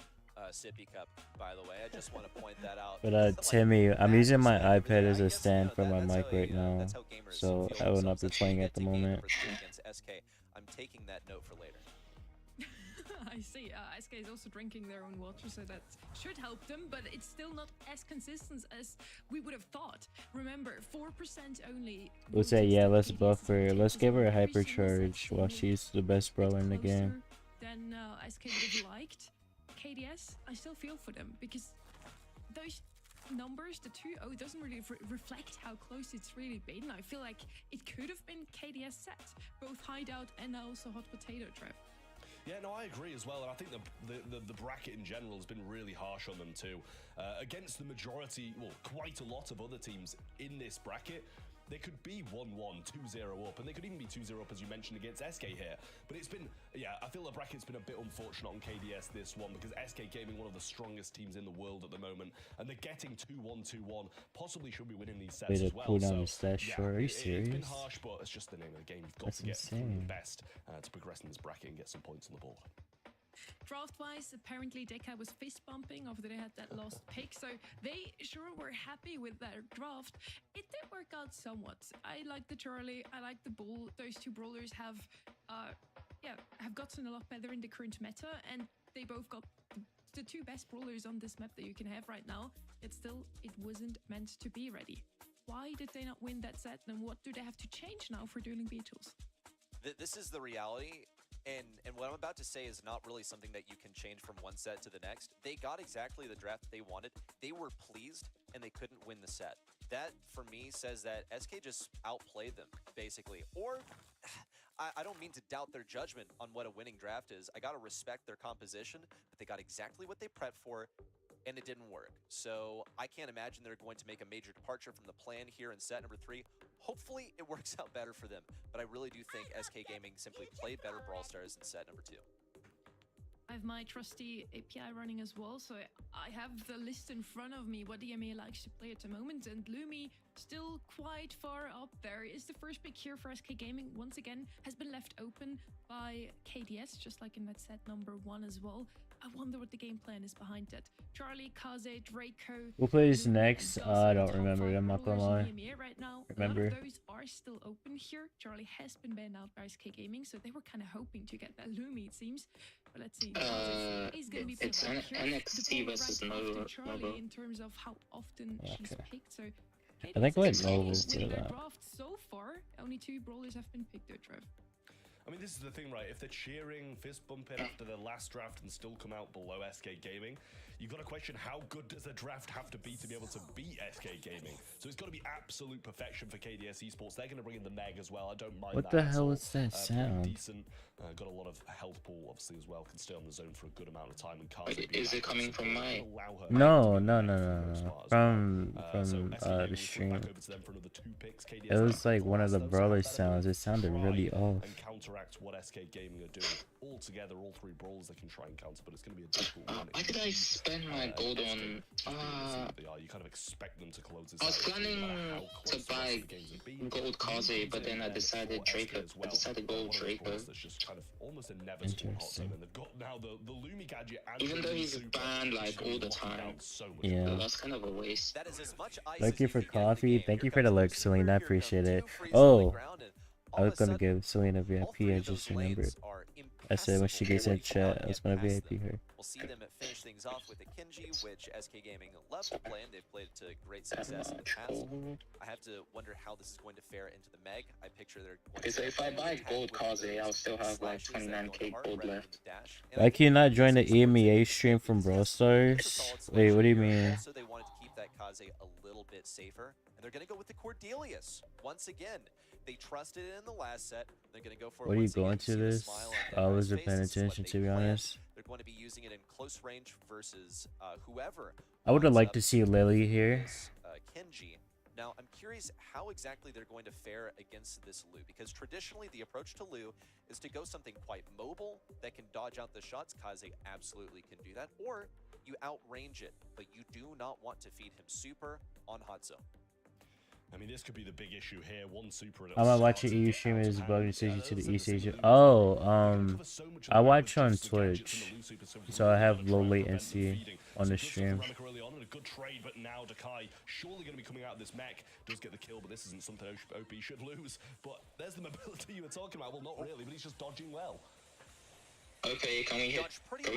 sippy cup, by the way. I just want to point that out. But Timmy, I'm using my iPad as a stand for my mic right now, so I will not be playing at the moment. Against SK. I'm taking that note for later. I see. SK is also drinking their own water, so that should help them, but it's still not as consistent as we would have thought. Remember, 4% only. We'll say, yeah, let's buff her. Let's give her a hypercharge while she's the best brawler in the game. Then SK would have liked. KDS, I still feel for them, because those numbers, the 2-0, doesn't really reflect how close it's really been. I feel like it could have been KDS set, both hideout and now also hot potato trap. Yeah, no, I agree as well, and I think the bracket in general has been really harsh on them too. Against the majority, well, quite a lot of other teams in this bracket, they could be 1-1, 2-0 up, and they could even be 2-0 up, as you mentioned, against SK here. But it's been, yeah, I feel the bracket's been a bit unfortunate on KDS this one, because SK Gaming, one of the strongest teams in the world at the moment, and they're getting 2-1, 2-1, possibly should be winning these sets as well. Cooldown is that short. Are you serious? It's been harsh, but it's just the name of the game. You've got to get through the best to progress in this bracket and get some points on the board. Draft-wise, apparently Deka was fist-bumping after they had that last pick, so they sure were happy with their draft. It did work out somewhat. I like the Charlie, I like the Bull. Those two brawlers have gotten a lot better in the current meta, and they both got the two best brawlers on this map that you can have right now. Yet still, it wasn't meant to be ready. Why did they not win that set, and what do they have to change now for dueling Beetles? This is the reality. And what I'm about to say is not really something that you can change from one set to the next. They got exactly the draft they wanted. They were pleased, and they couldn't win the set. That, for me, says that SK just outplayed them, basically. Or, I don't mean to doubt their judgment on what a winning draft is. I gotta respect their composition, but they got exactly what they prepped for, and it didn't work. So I can't imagine they're going to make a major departure from the plan here in set number 3. Hopefully it works out better for them, but I really do think SK Gaming simply played better Brawl Stars in set number 2. I have my trusty API running as well, so I have the list in front of me what the EMEA likes to play at the moment, and Lumi still quite far up there. Is the first pick here for SK Gaming, once again, has been left open by KDS, just like in that set number 1 as well. I wonder what the game plan is behind that. Charlie, Kaze, Draco. Who plays next? I don't remember. I'm not gonna lie. Right now, Remember? A lot of those are still open here. Charlie has been banned out by SK Gaming, so they were kind of hoping to get that Lumi, it seems. But let's see. He's gonna be It's NXT versus Nova. Charlie in terms of how often she's picked. So I think I went Nova Nova for winning their that. draft so far. Only 2 brawlers have been picked their draft. I mean, this is the thing, right? If they're cheering, fist bumping after their last draft and still come out below SK Gaming, you've got to question how good does a draft have to be to be able to beat SK Gaming? So it's got to be absolute perfection for KDS Esports. They're going to bring in the Meg as well. I don't mind that. What the at hell all. is that sound? Decent. Got a lot of health pool, obviously, as well. Can stay on the zone for a good amount of time. And Is it coming from my? No. From the stream. It was like one of the brawler sounds. It sounded really off. And counteract what SK Gaming are doing. All together, all 3 brawlers they can try and counter, but it's going to be a difficult one. Why did I spend my gold on? You kind of expect them to close this. I was planning to buy gold Kaze, but then I decided Draco. I decided gold Draco. That's just kind of almost inevitable hot zone, and they've got now the Lumi gadget. And even though he's banned like all the time, yeah, that's kind of a waste. That is as much ice Thank you as for can get in the coffee. game. Thank you Here for the comes look, Super, Selena. I here appreciate come it. 2 freezes on the Oh, ground, and I all was of a gonna sudden, give Selena all VIP. 3 I of just those remembered. lanes are I said when she impassable. gets in You chat, cannot I was get gonna past VIP them. her. We'll see them finish things off with a Kenji, which SK Gaming loves to play, and they've played to great success in the past. I have to wonder how this is going to fare into the Meg. I picture they're going Okay, so if I buy gold Kaze, I'll still have like 29k gold left. Why can you not join the EMEA stream from Brawl Stars? Wait, what do you mean? Also, they wanted to keep that Kaze a little bit safer, and they're going to go with the Cordelius once again. They trusted it in the last set. They're going to go for it. What are you once again. going See to the this? smile on I their wasn't faces. paying This is what attention, they to be planned. honest. They're going to be using it in close range versus whoever. I would have lines liked up to see Lily here. is, Kenji. Now, I'm curious how exactly they're going to fare against this Lu, because traditionally the approach to Lu is to go something quite mobile that can dodge out the shots. Kaze absolutely can do that, or you outrange it, but you do not want to feed him super on hot zone. I mean, this could be the big issue here. One super. I'm not watching EU stream is bugging decision to the East Asia. Oh, I watch on Twitch, so I have low latency on the stream. A good trade, but now Dakai surely going to be coming out of this mech. Does get the kill, but this isn't something OP should lose. But there's the mobility you were talking about. Well, not really, but he's just dodging well. Okay, can we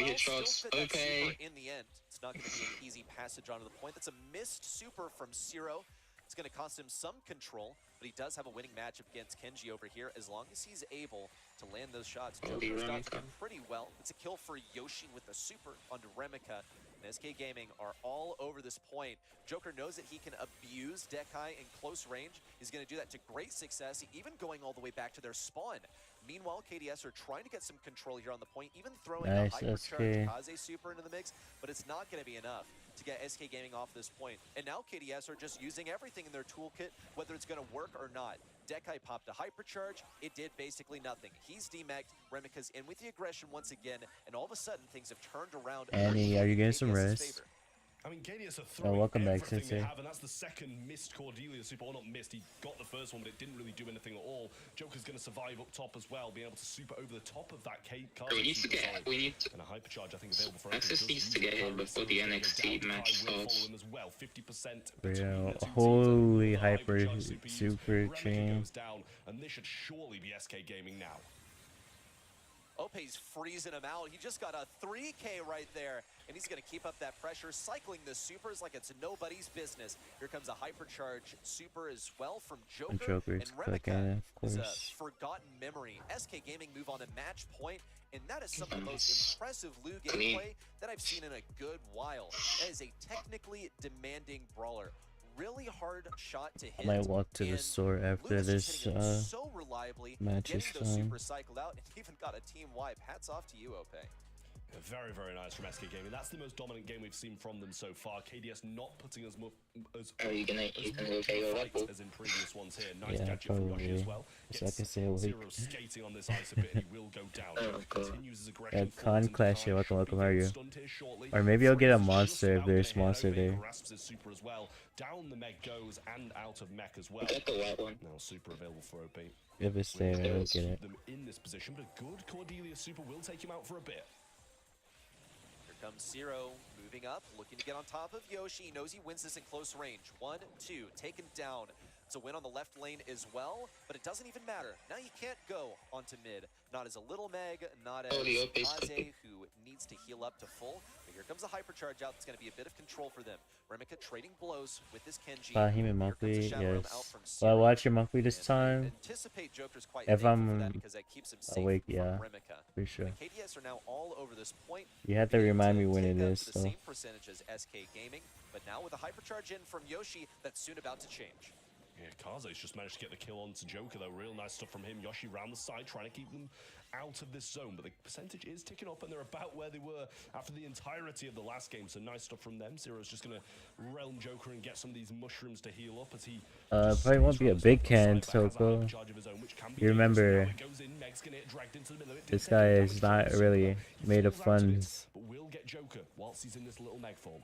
hit shots? Okay. In the end, it's not going to be an easy passage onto the point. That's a missed super from Zero. It's going to cost him some control, but he does have a winning matchup against Kenji over here as long as he's able to land those shots. Joker's dodged them pretty well. It's a kill for Yoshi with the super onto Remika. And SK Gaming are all over this point. Joker knows that he can abuse Dekai in close range. He's going to do that to great success, even going all the way back to their spawn. Meanwhile, KDS are trying to get some control here on the point, even throwing a hypercharged Kaze super into the mix, but it's not going to be enough to get SK Gaming off this point. And now KDS are just using everything in their toolkit, whether it's going to work or not. Dekai popped a hypercharge, it did basically nothing. He's demeched, Remika's in with the aggression once again, and all of a sudden things have turned around. Annie, are you getting some rest? I mean, KDS are throwing welcome back, everything Sensei. they have, and that's the second missed Cordelia super. Or not missed, he got the first one, but it didn't really do anything at all. Joker's going to survive up top as well, being able to super over the top of that card. We need to and a hypercharge, I think, available for Access needs to get here before the NXT match starts. As well, 50% Real holy hyper super chain. down, and this should surely be SK Gaming now. Ope's freezing him out. He just got a 3K right there, and he's going to keep up that pressure, cycling the supers like it's nobody's business. Here comes a hypercharge super as well from Joker, and Remika is a forgotten memory. SK Gaming move on to match point, and that is some of the most impressive Lu gameplay that I've seen in a good while. That is a technically demanding brawler. Really hard shot to hit. I might walk to the store after this so reliably, match is getting those done. super cycled out, and even got a team wipe. Hats off to you, Ope. Very, very nice from SK Gaming. That's the most dominant game we've seen from them so far. KDS not putting as much as in previous ones here. Nice gadget from Yoshi as well. So I can say awake. Zero skating on this ice a bit, and he will go down. Continues his aggression. Con Clash here, welcome, how are you? Or maybe I'll get a monster if there's monster there. Grasps his super as well. Down the mech goes and out of mech as well. Get the white one. Now super available for OP. If it's there, I'll get it. Them in this position, but a good Cordelia super will take him out for a bit. Comes Zero, moving up, looking to get on top of Yoshi. He knows he wins this in close range. 1, 2, taken down. It's a win on the left lane as well, but it doesn't even matter. Now he can't go onto mid. Not as a little Meg, not as Kaze, who needs to heal up to full. But here comes a hypercharge out. It's going to be a bit of control for them. Remika trading blows with this Kenji. Fahim and Monthly, yes. Will I watch your Monthly this time? If I'm awake, yeah, for sure. KDS are now all over this point. You have to remind me when it is. The So. same percentage as SK Gaming, but now with a hypercharge in from Yoshi, that's soon about to change. Yeah, Kaze's just managed to get the kill onto Joker, though. Real nice stuff from him. Yoshi round the side, trying to keep them out of this zone. But the percentage is ticking up, and they're about where they were after the entirety of the last game. So nice stuff from them. Zero's just going to realm Joker and get some of these mushrooms to heal up as he... Probably won't be a big can, Toko. You remember, this guy is not really made of funds. But we'll get Joker whilst he's in this little meg form.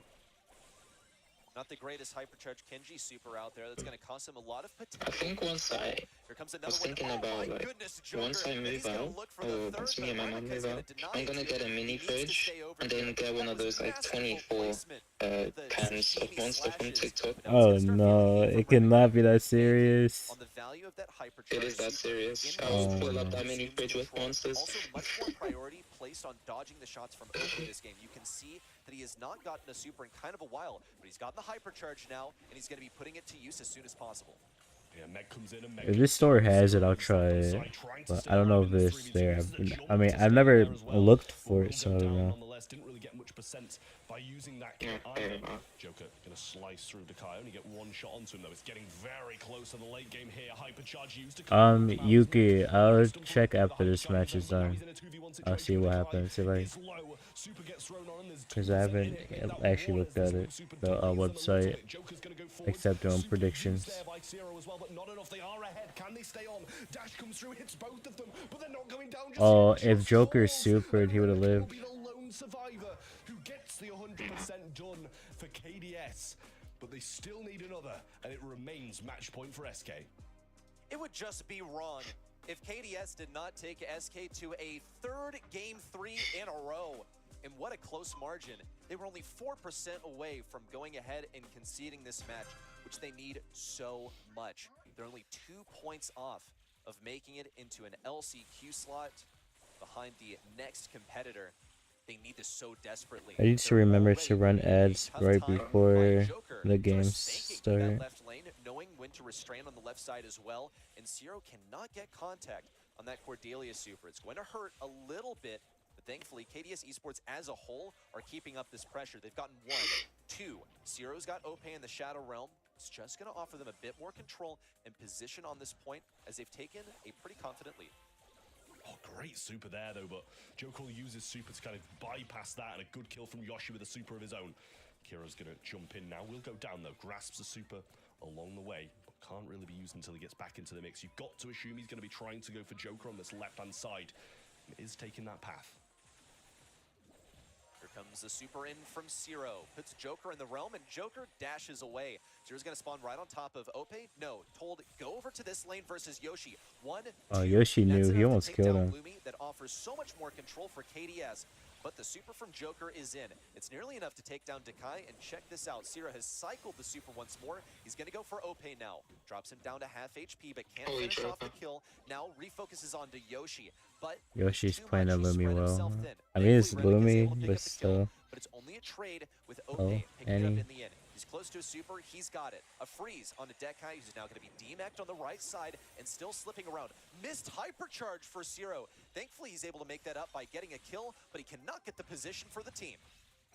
Not the greatest hypercharge Kenji super out there. That's going to cost him a lot of potential. I think once I was thinking about, like, once I move out, or once me and my mom move out, I'm gonna get a mini fridge and then get one of those, like, 24 cans of Monster from TikTok. Oh no, it cannot be that serious. On the value of that It is that serious. I'll fill up that mini fridge with monsters. Also, much more priority placed on dodging the shots from Oki this game. You can see that he has not gotten a super in kind of a while, but he's gotten the hypercharge now, and he's going to be putting it to use as soon as possible. Yeah, Meg comes in and Meg If this store has it, I'll try it. But I don't know if it's there. I mean, I've never looked for it, so I don't know. Didn't really get much percent by using that kill. Joker gonna slice through the Kai. Only get one shot onto him though. It's getting very close to the late game here. Hypercharge used to Yuki, I'll check after this match is done. I'll see what happens. Because I haven't actually looked at it, the website, except on predictions. Oh, if Joker supered, he would have lived. Survivor who gets the 100% done for KDS. but they still need another, and it remains match point for SK. It would just be wrong if KDS did not take SK to a third Game 3 in a row. And what a close margin. They were only 4% away from going ahead and conceding this match, which they need so much. They're only 2 points off of making it into an LCQ slot behind the next competitor. They need this so desperately. I need to remember to run ads right before the games start. Left lane, knowing when to restrain on the left side as well, and Zero cannot get contact on that Cordelia super. It's going to hurt a little bit, but thankfully KDS Esports as a whole are keeping up this pressure. They've gotten 1, 2. Zero's got Ope in the Shadow Realm. It's just going to offer them a bit more control and position on this point as they've taken a pretty confident lead. Oh, great super there, though, but Joker uses super to kind of bypass that, and a good kill from Yoshi with a super of his own. Kira's going to jump in now. Will go down, though. Grasps a super along the way, but can't really be used until he gets back into the mix. You've got to assume he's going to be trying to go for Joker on this left-hand side. He is taking that path. Here comes the super in from Zero. Puts Joker in the realm, and Joker dashes away. Zero's going to spawn right on top of Ope. No, told go over to this lane versus Yoshi. 1, 2. Oh, Yoshi knew. He almost killed him. Lumi that offers so much more control for KDS. But the super from Joker is in. It's nearly enough to take down Dekai, and check this out. Zero has cycled the super once more. He's going to go for Ope now. Drops him down to half HP, but can't finish off the kill. Now refocuses on to Yoshi. But Yoshi's playing a Lumi well. I mean, it's Lumi, but still. But it's only a trade with Ope picking it up in the end. He's close to a super, he's got it. A freeze on the Dekai, who's now going to be demeched on the right side and still slipping around. Missed hypercharge for Zero. Thankfully, he's able to make that up by getting a kill, but he cannot get the position for the team.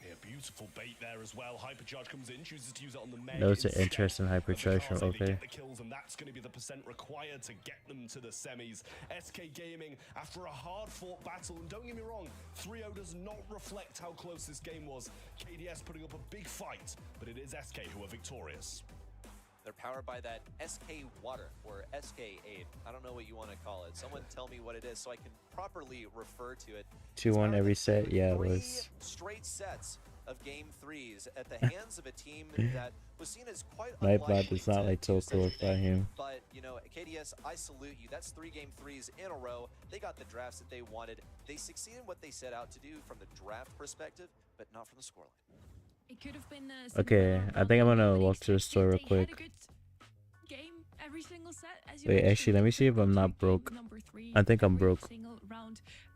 Yeah, beautiful bait there as well. Hypercharge comes in, chooses to use it on the Meg. That was an interesting hypercharge from OP. Get the kills, and that's going to be the percent required to get them to the semis. SK Gaming, after a hard-fought battle, and don't get me wrong, 3-0 does not reflect how close this game was. KDS putting up a big fight, but it is SK who are victorious. They're powered by that SK Water, or SK Aid. I don't know what you want to call it. Someone tell me what it is so I can properly refer to it. 2-1 every set? Yeah, it was. 3 straight sets of Game 3s at the hands of a team that was seen as quite Nightbot does not like to by him. But, you know, KDS, I salute you. That's 3 Game 3s in a row. They got the drafts that they wanted. They succeeded in what they set out to do from the draft perspective, but not from the scoreline. It could have been okay, I think I'm gonna walk to the store real quick. Every single set, as Wait, actually, let me see if I'm not broke. I think I'm broke.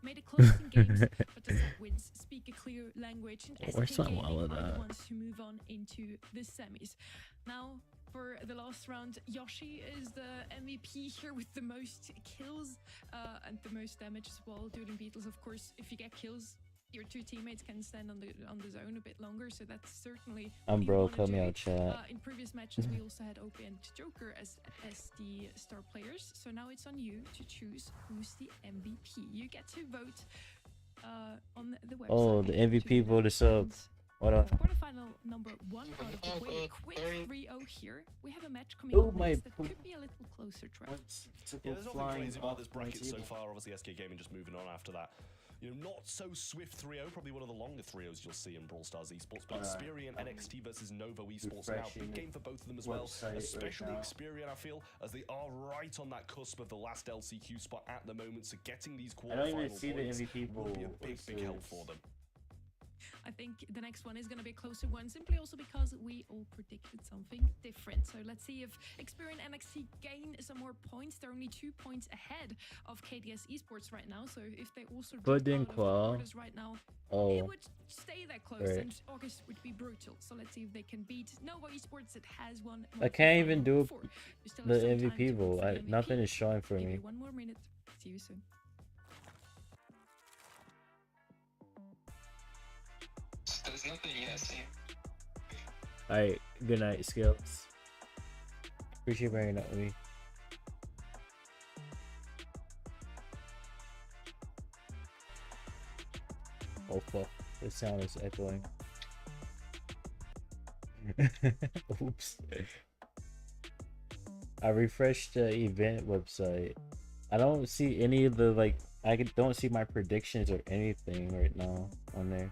Made it close in games, but the set wins speak a clear language, and Where's my SK wallet Gaming are at? the ones who move on into the semis. Now, for the last round, Yoshi is the MVP here with the most kills and the most damage as well. Dueling Beatles, of course, if you get kills, your 2 teammates can stand on the zone a bit longer, so that's certainly I'm broke, help me out, chat. in previous matches we also had OP and Joker as the star players, so now it's on you to choose who's the MVP. You get to vote on the website. Oh, the MVP vote is up. What up? Quarterfinal number 1 out of the way. Quick 3-0 here. We have a match coming Oh, up my next that could be a little closer, Trevor. Yeah, there's nothing crazy about this bracket so far. Obviously, SK Gaming just moving on after that. You know, not so swift 3-0, probably one of the longer 3-0s you'll see in Brawl Stars Esports, but Experian NXT versus Novo Esports now. Big game for both of them as well, especially Experian, I feel, as they are right on that cusp of the last LCQ spot at the moment, so getting these quarterfinal I don't even see the points MVP will be a big help for them. I think the next one is going to be a closer one, simply also because we all predicted something different. So let's see if Experian NXT gain some more points. They're only 2 points ahead of KDS Esports right now. So if they also drop out of the quarters right now, it would stay that close, and August would be brutal. So let's see if they can beat Nova Esports that has won. I can't even do the MVP vote. Nothing is showing for Give me. you 1 more minute. See you soon. There's nothing yet, see. Alright, good night, Skills. Appreciate bringing up with me. Oh fuck, the sound is echoing. Oops. I refreshed the event website. I don't see any of the don't see my predictions or anything right now on there.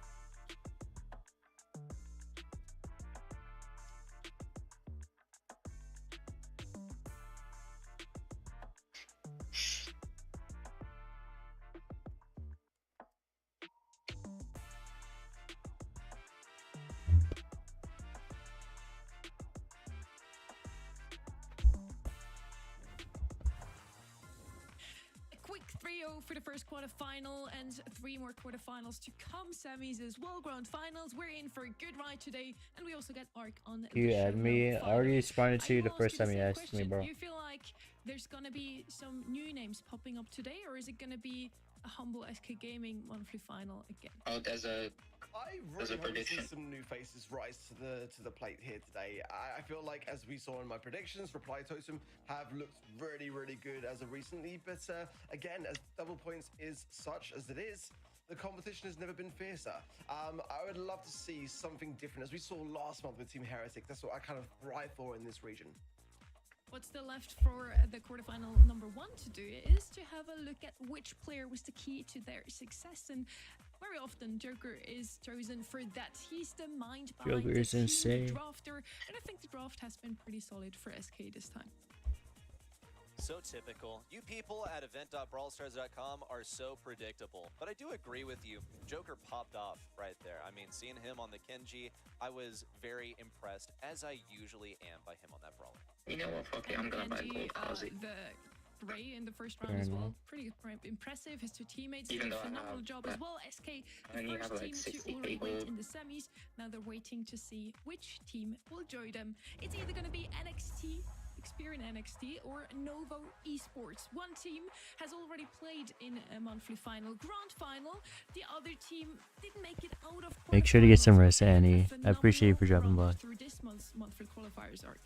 3-0 for the first quarterfinal and 3 more quarterfinals to come. Semis as well, grand finals. We're in for a good ride today, and we also get Arc on You the add show me. now I already finally. responded to I you the will first ask you time you same asked me, question. bro. Do you feel like there's gonna be some new names popping up today, or is it gonna be a humble SK Gaming monthly final again? Oh, there's a I There's really a hope to see prediction. some new faces rise to the plate here today. I feel like, as we saw in my predictions, Reply Totem have looked really good as of recently. But again, as double points is such as it is, the competition has never been fiercer. I would love to see something different, as we saw last month with Team Heretic. That's what I kind of thrive for in this region. What's still left for the quarterfinal number 1 to do is to have a look at which player was the key to their success, and very often Joker is chosen for that. He's the mind behind Joker the is team, insane. the drafter, and I think the draft has been pretty solid for SK this time. So typical. You people at event.brawlstars.com are so predictable. But I do agree with you. Joker popped off right there. I mean, seeing him on the Kenji, I was very impressed, as I usually am by him on that brawler. You know what? Okay, I'm gonna buy Kenji, gold Kazi. the Ray in the first round Fair as well. enough. Pretty impressive. His 2 teammates Even did a though I phenomenal have job that. as well. SK, the And you first have, like, team to 60 already wait people. in the semis. Now they're waiting to see which team will join them. It's either going to be NXT, Experian NXT, or Novo Esports. One team has already played in a monthly final, grand final. The other team didn't make it out of. Make sure to get some quarterfinals. rest, Annie. I appreciate you for dropping Phenomenal run by. through this month's monthly qualifiers arc.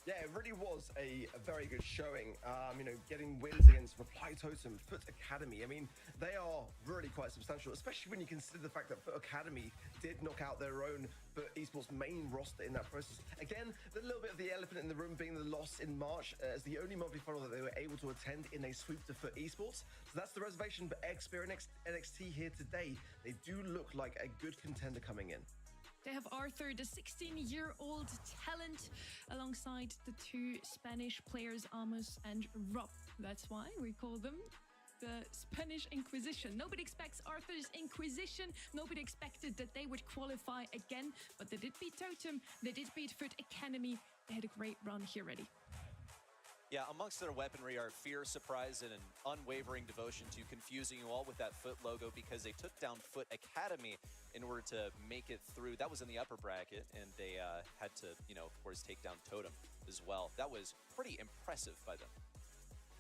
Yeah, it really was a very good showing. You know, getting wins against Reply Totem, Foot Academy. I mean, they are really quite substantial, especially when you consider the fact that Foot Academy did knock out their own Foot Esports main roster in that process. Again, the little bit of the elephant in the room being the loss in March as the only monthly final that they were able to attend in a sweep to Foot Esports. So that's the reservation, but Experian NXT here today, they do look like a good contender coming in. They have Arthur, the 16-year-old talent, alongside the 2 Spanish players, Amos and Rob. That's why we call them the Spanish Inquisition. Nobody expects Arthur's Inquisition. Nobody expected that they would qualify again, but they did beat Totem. They did beat Foot Academy. They had a great run here already. Yeah, amongst their weaponry are fear, surprise, and an unwavering devotion to confusing you all with that Foot logo, because they took down Foot Academy in order to make it through. That was in the upper bracket, and they had to, you know, of course, take down Totem as well. That was pretty impressive by them.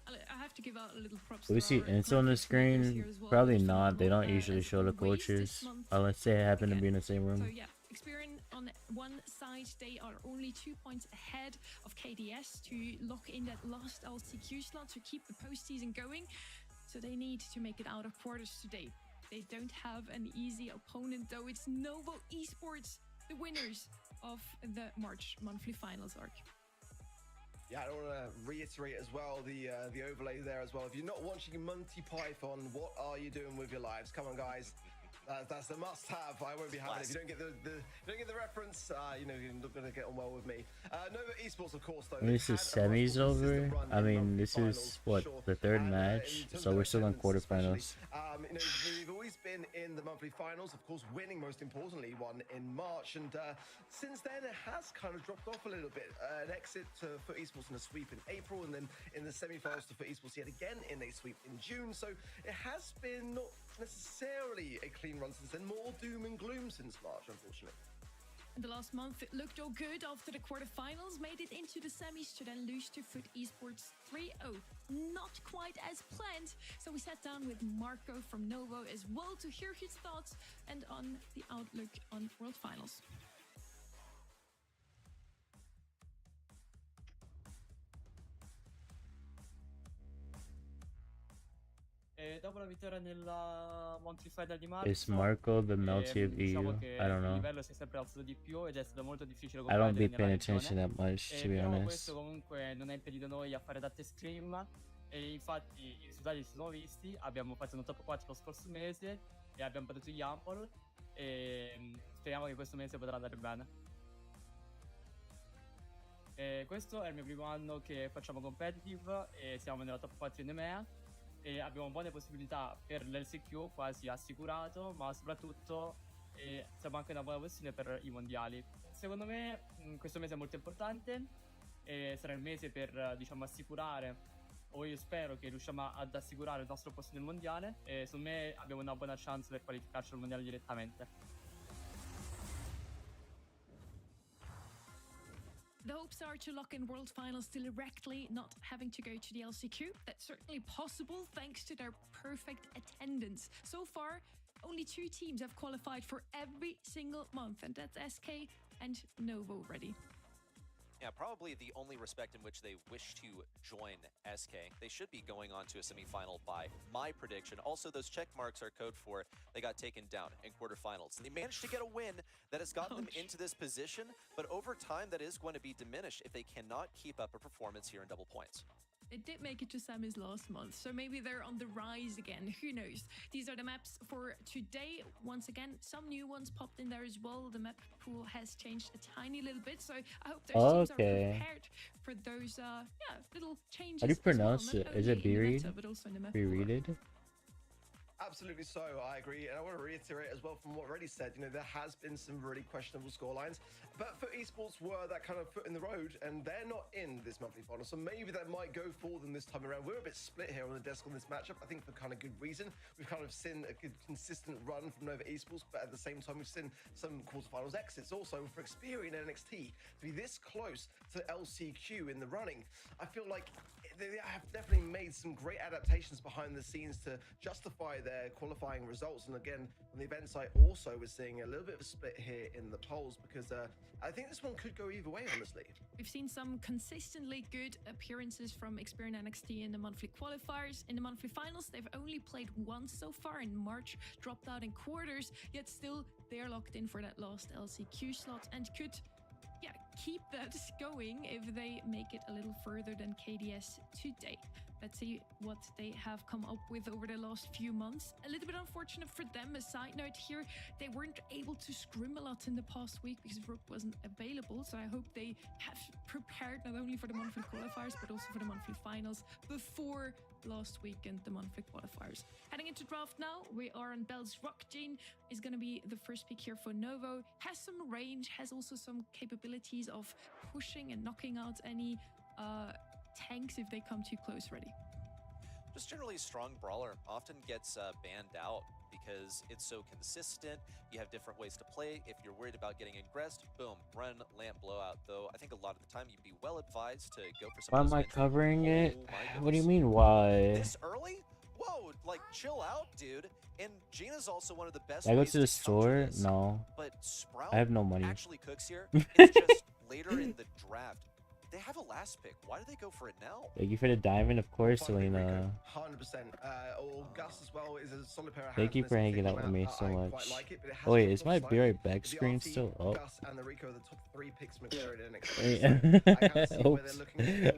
I have to give out a little props. Do we to see our Insta on the graphics makers here screen? as well. Probably They're not. They don't phenomenal, usually as show the always this coaches month. unless they happen to Again. be in the same So room. yeah, Experian on one side, they are only 2 points ahead of KDS to lock in that last LCQ slot to keep the postseason going. So they need to make it out of quarters today. They don't have an easy opponent though. It's Novo Esports, the winners of the March monthly finals arc. Yeah, I want to reiterate as well the overlay there as well. If you're not watching Monty Python, what are you doing with your lives? Come on, guys. That's a must-have. I won't be having it. If you don't get the reference, you know, you're not going to get on well with me. Nova Esports, of course, though. I mean, this is semis over. I mean, this is what, the third match, so we're still in quarterfinals. You know, we've always been in the monthly finals, of course, winning most importantly one in March, and since then it has kind of dropped off a little bit. An exit to Foot Esports in a sweep in April, and then in the semi-finals to Foot Esports yet again in a sweep in June. So it has been not necessarily a clean run since then, more doom and gloom since March, unfortunately. In the last month, it looked all good after the quarterfinals, made it into the semis to then lose to Foot Esports 3-0. Not quite as planned, so we sat down with Marco from Novo as well to hear his thoughts and on the outlook on World Finals. E dopo la vittoria nella Monthly Final di marzo, Is Marco the melty of diciamo EU? che I don't il know. livello si è sempre alzato di più ed è stato molto difficile I don't be competere paying nella attention regione. that much, to be Però honest. questo comunque non ha impedito noi a fare tante scrim e infatti i risultati si sono visti. Abbiamo fatto un top 4 lo scorso mese e abbiamo battuto gli Ample e speriamo che questo mese potrà andare bene. Questo è il mio primo anno che facciamo competitive e siamo nella top 4 in EMEA e abbiamo buone possibilità per l'LCQ quasi assicurato, ma soprattutto siamo anche in una buona posizione per i mondiali. Secondo me questo mese è molto importante e sarà il mese per diciamo assicurare o io spero che riusciamo ad assicurare il nostro posto nel mondiale, e secondo me abbiamo una buona chance per qualificarci al mondiale direttamente. The hopes are to lock in World Finals directly, not having to go to the LCQ. That's certainly possible thanks to their perfect attendance. So far, only 2 teams have qualified for every single month, and that's SK and Novo already. Yeah, probably the only respect in which they wish to join SK. They should be going on to a semifinal by my prediction. Also, those check marks are code for they got taken down in quarterfinals. They managed to get a win that has gotten them into this position, but over time that is going to be diminished if they cannot keep up a performance here in double points. It did make it to semis last month, so maybe they're on the rise again. Who knows? These are the maps for today. Once again, some new ones popped in there as well. The map pool has changed a tiny little bit, so I hope those teams are prepared for those little changes. How do you pronounce it? Is it B-read? B-readed? Absolutely so, I agree. And I want to reiterate as well from what already said, you know, there has been some really questionable scorelines, but FUT Esports were that kind of foot in the road, and they're not in this monthly final, so maybe that might go for them this time around. We're a bit split here on the desk on this matchup, I think for kind of good reason. We've kind of seen a good consistent run from Nova Esports, but at the same time, we've seen some quarterfinals exits also for Experian and NXT to be this close to LCQ in the running. I feel like they have definitely made some great adaptations behind the scenes to justify their qualifying results. And again, on the event site also, we're seeing a little bit of a split here in the polls because I think this one could go either way, honestly. We've seen some consistently good appearances from Experian NXT in the monthly qualifiers. In the monthly finals, they've only played once so far in March, dropped out in quarters, yet still they're locked in for that last LCQ slot and could keep that going if they make it a little further than KDS today. Let's see what they have come up with over the last few months. A little bit unfortunate for them. A side note here, they weren't able to scrim a lot in the past week because Rook wasn't available. So I hope they have prepared not only for the monthly qualifiers, but also for the monthly finals before last weekend, the monthly qualifiers. Heading into draft now, we are on Bell's Rock. Gene is going to be the first pick here for Novo. Has some range, has also some capabilities of pushing and knocking out any tanks if they come too close ready. Just generally a strong brawler, often gets banned out because it's so consistent. You have different ways to play. If you're worried about getting aggressed, boom, run, lamp, blowout. Though I think a lot of the time you'd be well advised to go for some. Why am I covering it? What do you mean, why? This early? Whoa, like chill out, dude. And Gina's also one of the best. I go to the store? This, no. But Sprout I have no money. actually cooks here. It's just later in the draft. They have a last pick. Why do they go for it now? Thank you for the diamond, of course, Selena. 100%. Or Gus as well is a solid pair of hands. Thank you for hanging out with me so much. Oh, wait, is my Be Right Back screen still up? Gus and the Rico are the top 3 picks from Experian. Oops.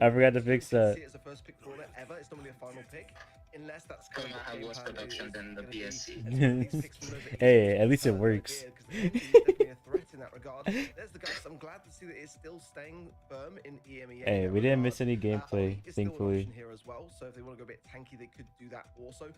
I forgot to fix that. It's the first pick for it ever. It's normally a final pick. Unless that's going to have worse production than the BSC. Hey, at least it works. Definitely a threat in that regard. There's the Gus. I'm glad to see that it's still staying firm in EMEA. Hey, we didn't miss any gameplay, thankfully. Here as well, so if they want to go a bit tanky, they could do that also.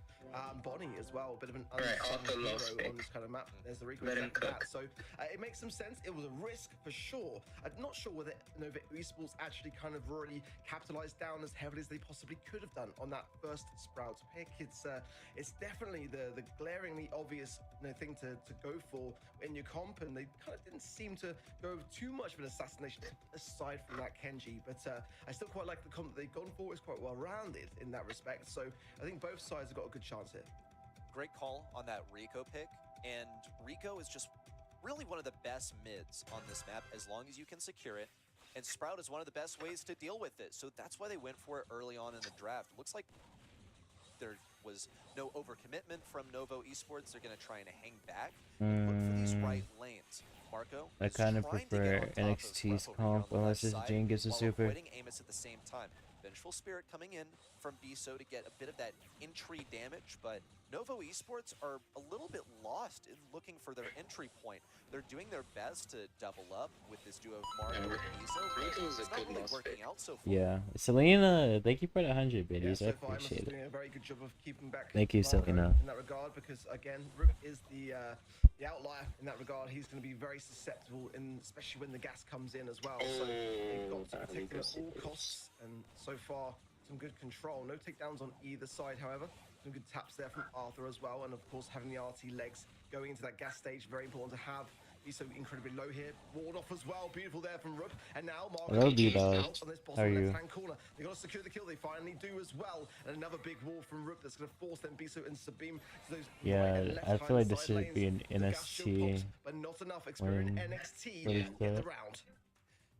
Bonnie as well, a bit of an unsung hero on this kind of map. There's the Rico that. So it makes some sense. It was a risk for sure. I'm not sure whether Nova Esports actually kind of really capitalized down as heavily as they possibly could have done on that first Sprouts pick. It's definitely the glaringly obvious thing to go for in your comp, and they kind of didn't seem to go too much of an assassination aside from that Kenji. But I still quite like the comp that they've gone for. It's quite well rounded in that respect. So I think both sides have got a good chance here. Great call on that Rico pick, and Rico is just really one of the best mids on this map as long as you can secure it. And Sprout is one of the best ways to deal with it. So that's why they went for it early on in the draft. Looks like there was no overcommitment from Novo Esports. They're going to try and hang back. Look for these right lanes. Marco, I kind of prefer NXT's comp unless this Jane gets a super. Amos at the same time. Vengeful Spirit coming in from BSO to get a bit of that entry damage, but Novo Esports are a little bit lost in looking for their entry point. They're doing their best to double up with this duo of Marco and BSO, but it's not really working out so far. Yeah, Selena, thank you for the 100 biddies. So I appreciate it. Doing a very good job of keeping back. Thank you, Selena. In that regard, because again, Rook is the outlier in that regard. He's going to be very susceptible, especially when the gas comes in as well. So they've got to protect him at all costs. And so far, some good control. No takedowns on either side, however. Some good taps there from Arthur as well. And of course, having the RT legs going into that gas stage, very important to have. He's so incredibly low here. Ward off as well. Beautiful there from Rupp. And now Marco Hello, out D-Dog. on this How are bottom you? left-hand corner. They got to secure the kill. They finally do as well. And another big wall from Rupp that's going to force them Biso and Sabim to those Yeah, right and I feel like this left-hand should side be lanes. an The gas shield NST pops, but not enough. Experience win NXT for this in the clip. round.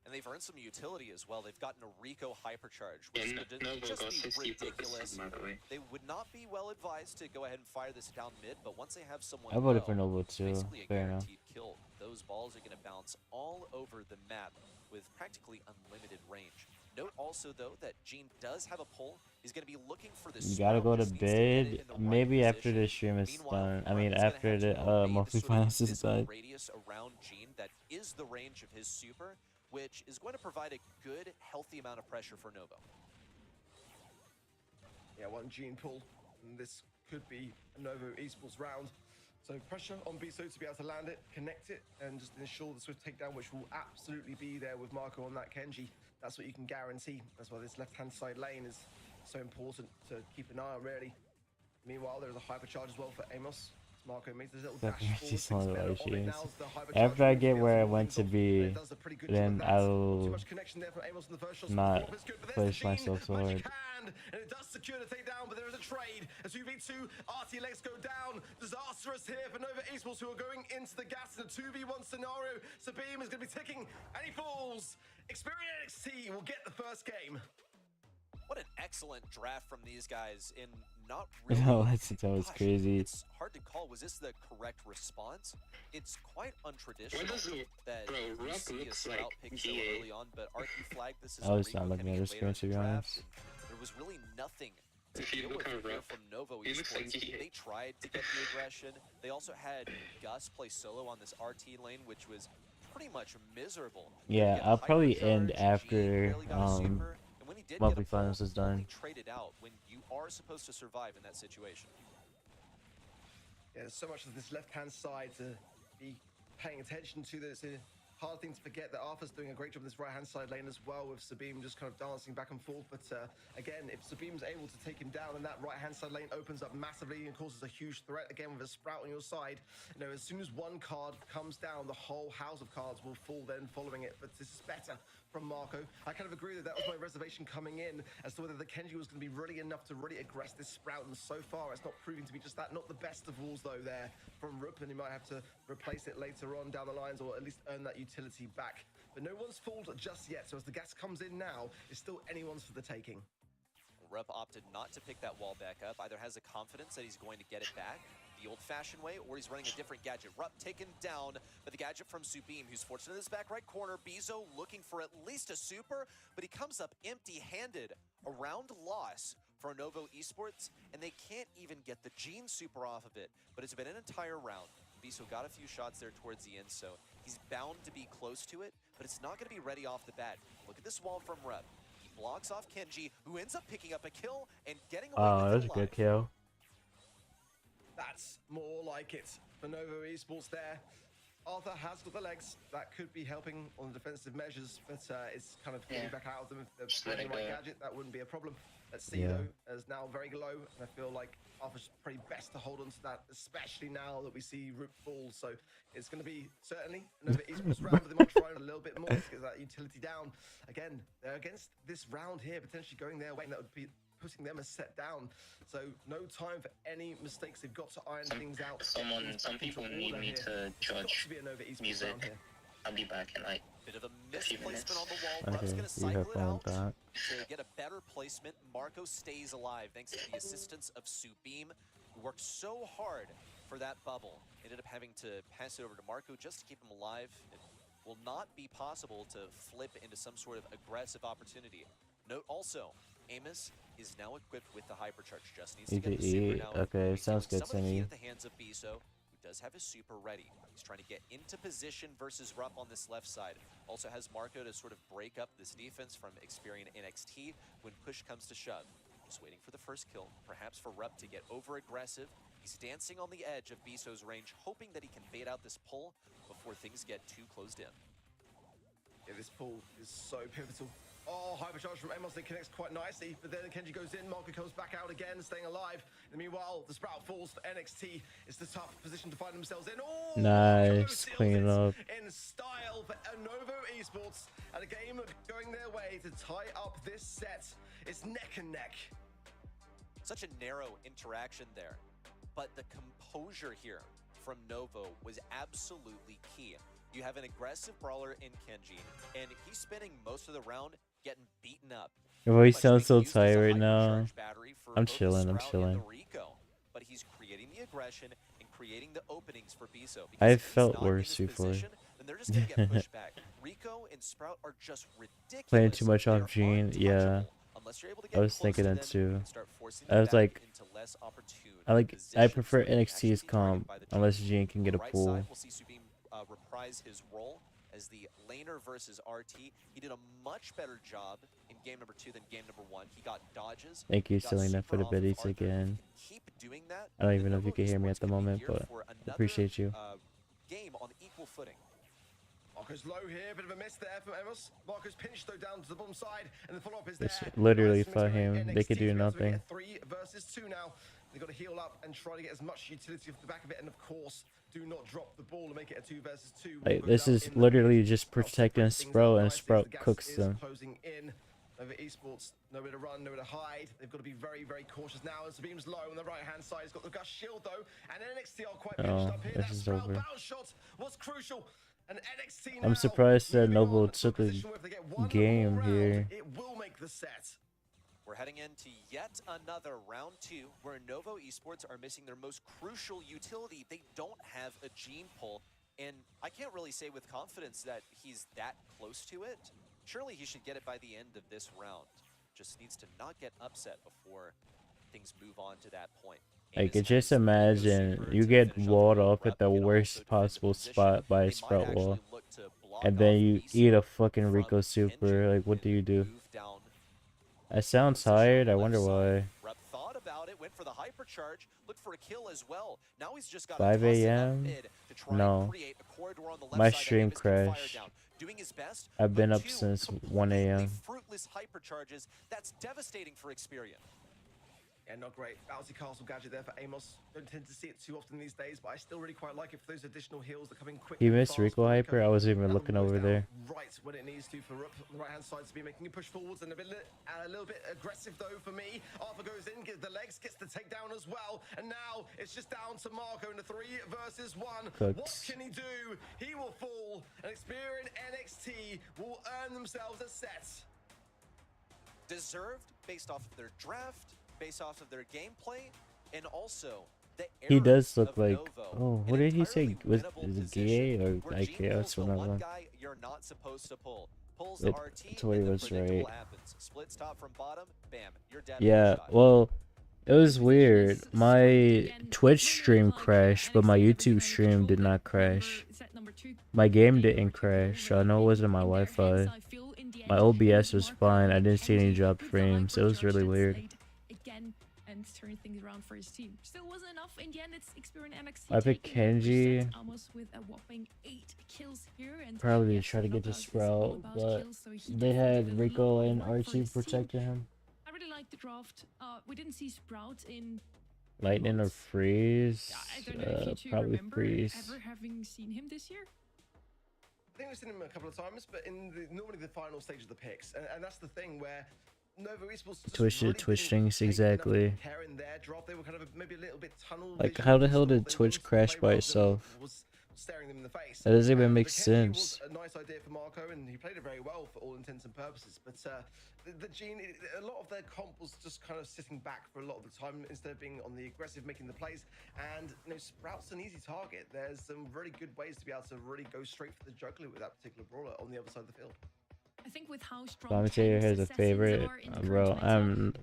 And they've earned some utility as well. They've gotten a Rico hypercharge, Yeah, which would Novo just got be 60%, ridiculous. by the way. They would not be well advised to go ahead and fire this down mid, but once they have someone I voted low, for Novo it's too. basically a Fair enough. guaranteed kill. Those balls are going to bounce all over the map with practically unlimited range. Note also, though, that Gene does have a pull. He's going to be looking for the You gotta go to just needs to get it bed. in the right Maybe after position. the stream is Meanwhile, done. I Mark mean, is gonna after have to the obey monthly sort of finals is physical done. radius around Gene that is the range of his super, which is going to provide a good, healthy amount of pressure for Novo. Yeah, one Gene pull, and this could be a Novo Esports round. So pressure on Biso to be able to land it, connect it, and just ensure the swift takedown, which will absolutely be there with Marco on that Kenji. That's what you can guarantee. That's why this left-hand side lane is so important to keep an eye on, really. Meanwhile, there's a hypercharge as well for Amos. Marco makes this little dash Definitely forward, some of the things better on it issues. now as the hypercharge After I will get be where I able to want to move on. be, It does a pretty good job then of that. Not too I'll much connection there from Amos in the first shot. not Support is good, but there's push the Gene. myself so Magic hard. hand, and it does secure the takedown, but there is a trade. A 2v2, RT legs go down. Disastrous here for Nova Esports, who are going into the gas in a 2v1 scenario. Sabim is going to be ticking, and he falls. Experience NXT will get the first game. What an excellent draft from these guys in not really... No, that was Gosh, crazy. It's hard to call. Was this the correct response? It's quite untraditional that Bro, you Rock see a looks sprout like pick so GA. early on, but RQ flagged this is I was Rico not looking coming at in his later in screen, the to be draft, honest. and there was really nothing to If you deal look with at here Rock, from Novo he looks like Esports. GA. They tried to get the aggression. They also had Gus play solo on this RT lane, which was pretty much miserable. Yeah, Get a I'll probably end hypercharge, Gene after barely got a super, and when he did monthly get a pull, finals is done. only traded out when you are supposed to survive in that situation. Yeah, there's so much of this left-hand side to be paying attention to. That it's a hard thing to forget that Arthur's doing a great job in this right-hand side lane as well, with Sabim just kind of dancing back and forth. But again, if Sabim's able to take him down, and that right-hand side lane opens up massively and causes a huge threat again with a Sprout on your side, you know, as soon as one card comes down, the whole house of cards will fall then following it. But this is better from Marco. I kind of agree that was my reservation coming in as to whether the Kenji was going to be really enough to really aggress this Sprout, and so far it's not proving to be just that. Not the best of walls though there from Rupp, and he might have to replace it later on down the lines, or at least earn that utility back. But no one's fooled just yet, so as the gas comes in now, it's still anyone's for the taking. Rupp opted not to pick that wall back up. Either has the confidence that he's going to get it back the old-fashioned way, or he's running a different gadget. Rupp taken down, but the gadget from Subim, who's fortunate in this back right corner. Bizo looking for at least a super, but he comes up empty-handed. A round loss for Novo Esports, and they can't even get the Gene super off of it. But it's been an entire round. Bizo got a few shots there towards the end, so he's bound to be close to it, but it's not going to be ready off the bat. Look at this wall from Rupp. He blocks off Kenji, who ends up picking up a kill and getting away Oh, with that was it a good alive. kill. That's more like it for Novo Esports there. Arthur has got the legs. That could be helping on the defensive measures, but it's kind of getting back out of them. If they're playing the right gadget, that wouldn't be a problem. Let's see, though, as now very low, and I feel like Arthur's pretty best to hold on to that, especially now that we see Root fall. So it's going to be certainly another Esports round, but they might try a little bit more to get that utility down. Again, they're against this round here, potentially going their way, and that would be putting them a set down. So no time for any mistakes. They've got to iron things out. Some people need me to judge music. I'll be back in like Bit of a misplacement on the wall. Okay, Rupp's gonna you cycle have it fun out with that. to get a better placement. Marco stays alive thanks to the assistance of Subim, who worked so hard for that bubble. Ended up having to pass it over to Marco just to keep him alive. It will not be possible to flip into some sort of aggressive opportunity. Note also, Amos is now equipped with the hypercharge. Just needs to get the super now. Okay, He's sounds feeling good some to of the heat me. at the hands of Biso, who does have his super ready. He's trying to get into position versus Rupp on this left side. Also has Marco to sort of break up this defense from Experian NXT when push comes to shove. Just waiting for the first kill, perhaps for Rupp to get over aggressive. He's dancing on the edge of Biso's range, hoping that he can bait out this pull before things get too closed in. Yeah, this pull is so pivotal Oh, hypercharge from Amos, they connects quite nicely, but then Kenji goes in, Marco comes back out again, staying alive. And meanwhile, the Sprout falls for NXT. It's the tough position to find themselves in. Oh, Nice clean up. in style for Novo Esports, and a game going their way to tie up this set. It's neck and neck. Such a narrow interaction there, but the composure here from Novo was absolutely key. You have an aggressive brawler in Kenji, and he's spending most of the round getting beaten up. Oh, he sounds so tired right now. I'm chilling. I'm chilling. But he's creating the aggression and creating the openings for Biso. I felt worse before. Then they're just gonna get pushed back. Rico and Sprout are just ridiculous. Playing too much off Gene, yeah. I was thinking that too. I was like, I prefer NXT's comp unless Gene can get a pull. We'll see Subin reprise his role as the laner versus RT. He did a much better job in game number 2 than game number 1. He got dodges. Thank you, Selena, for the biddies again. Keep doing that. I don't even know if you can hear me at the moment, but appreciate you. Game on equal footing. Marco's low here, bit of a miss there from Emos. Marco's pinched though down to the bottom side, and the follow-up is there. Literally for him, they could do nothing. 3 versus 2 now. They've got to heal up and try to get as much utility off the back of it, and of course, do not drop the ball and make it a 2 versus 2. Like, this is literally just protecting Sprout, and Sprout cooks them. Closing in over Esports, nowhere to run, nowhere to hide. They've got to be very, very cautious now. As the beam's low on the right-hand side, he's got the Gus shield though, and NXT are quite pinched up here. That Sprout bounce shot was crucial. And NXT I'm surprised that Noble took a game here. It will make the set. We're heading into yet another round 2 where Novo Esports are missing their most crucial utility. They don't have a gene pull, and I can't really say with confidence that he's that close to it. Surely he should get it by the end of this round. Just needs to not get upset before things move on to that point. Like, just imagine you get walled off at the worst possible spot by a Sprout wall, and then you eat a fucking Rico super. Like, what do you do? I sound tired. I wonder why. Rep thought about it, went for the hypercharge, looked for a kill as well. Now he's just got 5 a.m. No, my stream crashed. Doing his best, I've been up since 1 a.m. Fruitless hypercharges. That's devastating for Experian. Yeah, not great. Bouncy castle gadget there for Amos. Don't tend to see it too often these days, but I still really quite like it for those additional heals that come in quickly. He missed Rico hyper. I wasn't even looking over there. Right when it needs to for Rup on the right hand side to be making a push forwards, and a little bit aggressive though for me. Arthur goes in, gets the legs, gets the takedown as well, and now it's just down to Marco in a 3 versus 1. Cooks. What can he do? He will fall, and Experian NXT will earn themselves a set. Deserved based off of their draft, based off of their gameplay, and also the he does look like Novo. Oh, what did he say? Was it gay or IKS or one not? guy you're not supposed to pull. Pulls It, RT, that's what he was right. Splits top from bottom, bam, you're dead. Yeah, well, it was weird. My Twitch stream crashed, but my YouTube stream did not crash. My game didn't crash, so I know it wasn't my Wi-Fi. My OBS was fine. I didn't see any dropped frames. It was really weird. And turn things around for his team. Still wasn't enough in the end. It's Experian NXT. I picked Kenji. Almost with a whopping 8 kills here. And probably try to get the Sprout, but they had Rico and Archie protecting him. I really like the draft. We didn't see Sprout in Lightning or Freeze. I don't know if you two probably remember Freeze. ever having seen him this year. I think we've seen him a couple of times, but in normally the final stage of the picks, and that's the thing where Novo Esports Twitch strings, exactly. They were kind of maybe a little bit tunnel Like, how the hell did Twitch crash by itself? Staring them in the face. That doesn't even make sense. A nice idea for Marco, and he played it very well for all intents and purposes. But the Gene, a lot of their comp was just kind of sitting back for a lot of the time instead of being on the aggressive, making the plays. And you know, Sprout's an easy target. There's some really good ways to be able to really go straight for the juggler with that particular brawler on the other side of the field. I think with how strong Here's a favorite, bro. I'm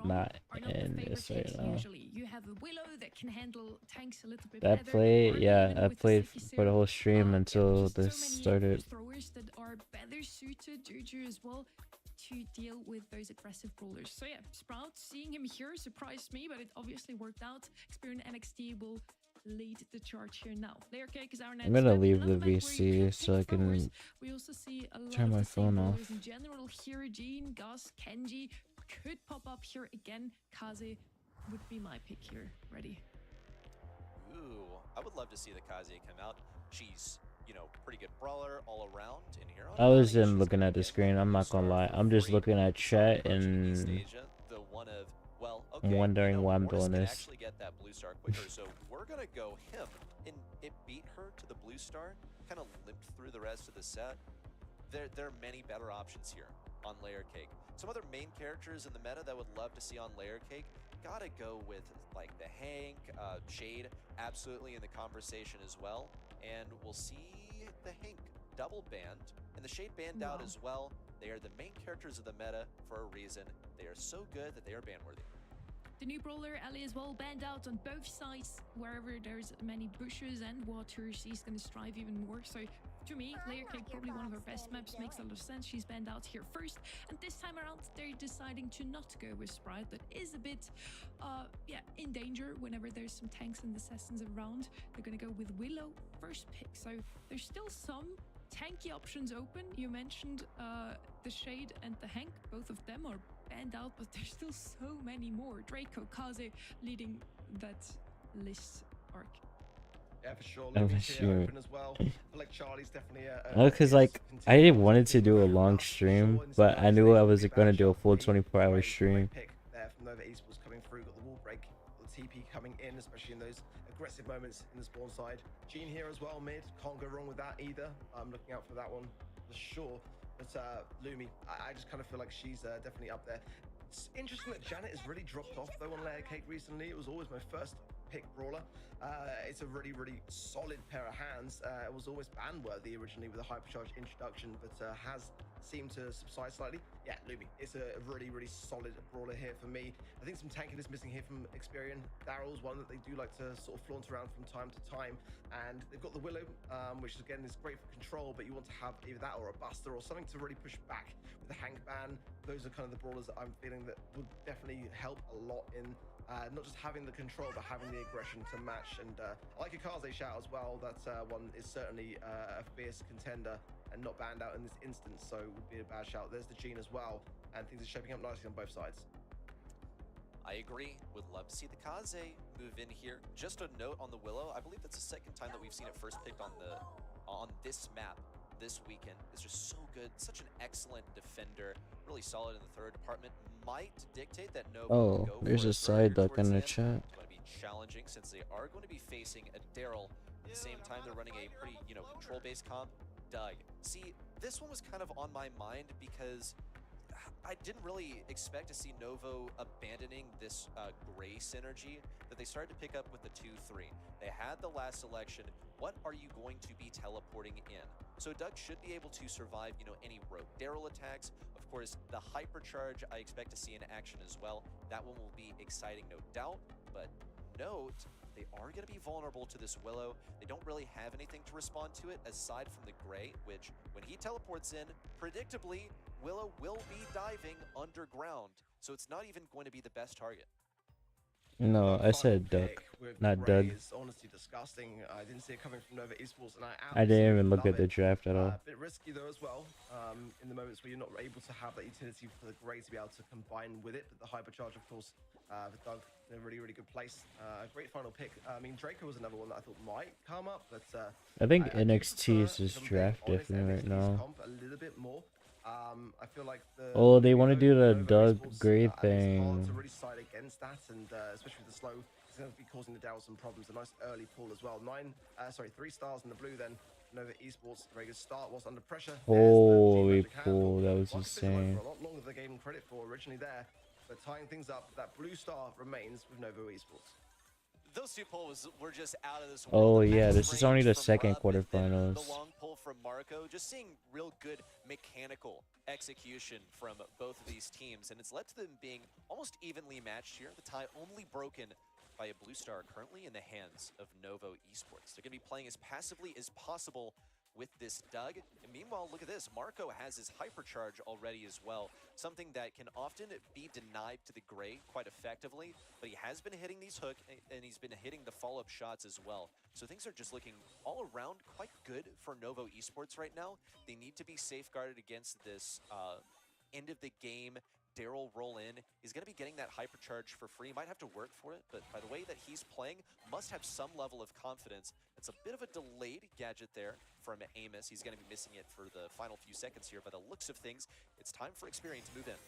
not in this right now. You have a Willow that can handle tanks a little bit That better. play, yeah, I played for the whole stream until this started. Throwers that are better suited Juju as well to deal with those aggressive brawlers. So yeah, Sprout, seeing him here surprised me, but it obviously worked out. Experian NXT will lead the charge here now. Layer Cake is our next I'm gonna map. leave Another the map where you VC can so I pick throwers. can We also see a lot turn of my the same phone brawlers off. in general here. Jean, Gus, Kenji could pop up here again. Kaze would be my pick here. Ready. Ooh, I would love to see the Kaze come out. She's, you know, pretty good brawler all around in here. I wasn't looking at the screen, I'm not gonna lie. I'm just looking at chat and The one of, well, okay, I'm wondering why I'm Mortis doing can this. actually get that blue star quicker, so we're gonna go him. And it beat her to the blue star, kind of limped through the rest of the set. There are many better options here on Layer Cake. Some other main characters in the meta that would love to see on Layer Cake, gotta go with like the Hank, Shade, absolutely in the conversation as well. And we'll see the Hank double banned and the Shade banned out as well. They are the main characters of the meta for a reason. They are so good that they are ban worthy. The new brawler, Ellie, as well, banned out on both sides. Wherever there's many bushes and water, she's going to strive even more. So, to me, Layer Cake, probably one of her best maps, makes a lot of sense. She's banned out here first. And this time around, they're deciding to not go with Sprite. That is a bit, in danger whenever there's some tanks and assassins around. They're going to go with Willow first pick. So, there's still some tanky options open. You mentioned the Shade and the Hank. Both of them are banned out, but there's still so many more. Draco, Kaze leading that list arc. Yeah, for sure. Oh, Lumi's sure. here open as well. I feel like Charlie's definitely Cause like I wanted to do a long stream, but I knew I was gonna do a full 24-hour stream. Pick there from Nova Esports coming through, got the wall break, got the TP coming in, especially in those aggressive moments in the spawn side. Jean here as well, mid, can't go wrong with that either. I'm looking out for that one for sure. But Lumi, I just kind of feel like she's definitely up there. It's interesting that Janet has really dropped off though on Layer Cake recently. It was always my first pick brawler. It's a really, really solid pair of hands. It was always ban worthy originally with a hypercharge introduction, but has seemed to subside slightly. Yeah, Lumi, it's a really, really solid brawler here for me. I think some tankiness missing here from Experian. Daryl's one that they do like to sort of flaunt around from time to time. And they've got the Willow, which again is great for control, but you want to have either that or a Buster or something to really push back with the Hank ban. Those are kind of the brawlers that I'm feeling that would definitely help a lot in not just having the control, but having the aggression to match. And I like a Kaze shout as well. That one is certainly a fierce contender and not banned out in this instance, so it would be a bad shout. There's the Jean as well, and things are shaping up nicely on both sides. I agree. Would love to see the Kaze move in here. Just a note on the Willow. I believe that's the second time that we've seen it first picked on this map this weekend. It's just so good. Such an excellent defender. Really solid in the third department. Might dictate that Nova will go there's for a it side further duck in towards the end. chat. It's going to be challenging since they are going to be facing a Daryl. At the same time, they're running a pretty, control-based comp. Doug. See, this one was kind of on my mind because I didn't really expect to see Novo abandoning this gray synergy that they started to pick up with the 2-3. They had the last selection. What are you going to be teleporting in? So Doug should be able to survive, any rogue Daryl attacks. Of course, the hypercharge I expect to see in action as well. That one will be exciting, no doubt. But note, they are going to be vulnerable to this Willow. They don't really have anything to respond to it aside from the gray, which when he teleports in, predictably, Willow will be diving underground. So it's not even going to be the best target. No, I said duck, not Doug. It's honestly disgusting. I didn't see it coming from Nova Esports, and I didn't even look love at the it. draft at all. A bit risky though as well. In the moments where you're not able to have that utility for the gray to be able to combine with it, but the hypercharge, of course, with Doug in a really, really good place. Great final pick. I mean, Draco was another one that I thought might come up, but I think I do NXT is prefer, just if I'm being draft honest, different right NXT's now. comp a little bit more. I feel like the They want to do the Nova Doug Esports, Gray it's hard to thing. really side against that, and especially with the slow, it's going to be causing the Dow some problems. A nice early pull as well. 3 stars in the blue then. Nova Esports, very good start, was under pressure. Holy pull, that was Like I said, they went insane. for a lot longer than they gave him credit for originally there, but tying things up, that blue star remains with Nova Esports. Those two pulls were just out of this Oh world. The yeah, max this is only range the from second Rub, and then quarterfinals. The long pull from Marco, just seeing real good mechanical execution from both of these teams, and it's led to them being almost evenly matched here. The tie only broken by a blue star currently in the hands of Novo Esports. They're going to be playing as passively as possible with this Doug. And meanwhile, look at this. Marco has his hypercharge already as well. Something that can often be denied to the Gray quite effectively, but he has been hitting these hook and he's been hitting the follow-up shots as well. So things are just looking all around quite good for Novo Esports right now. They need to be safeguarded against this end of the game Daryl roll in. He's going to be getting that hypercharge for free. Might have to work for it, but by the way that he's playing, must have some level of confidence. It's a bit of a delayed gadget there from Amos. He's going to be missing it for the final few seconds here. By the looks of things, it's time for Experian to move in.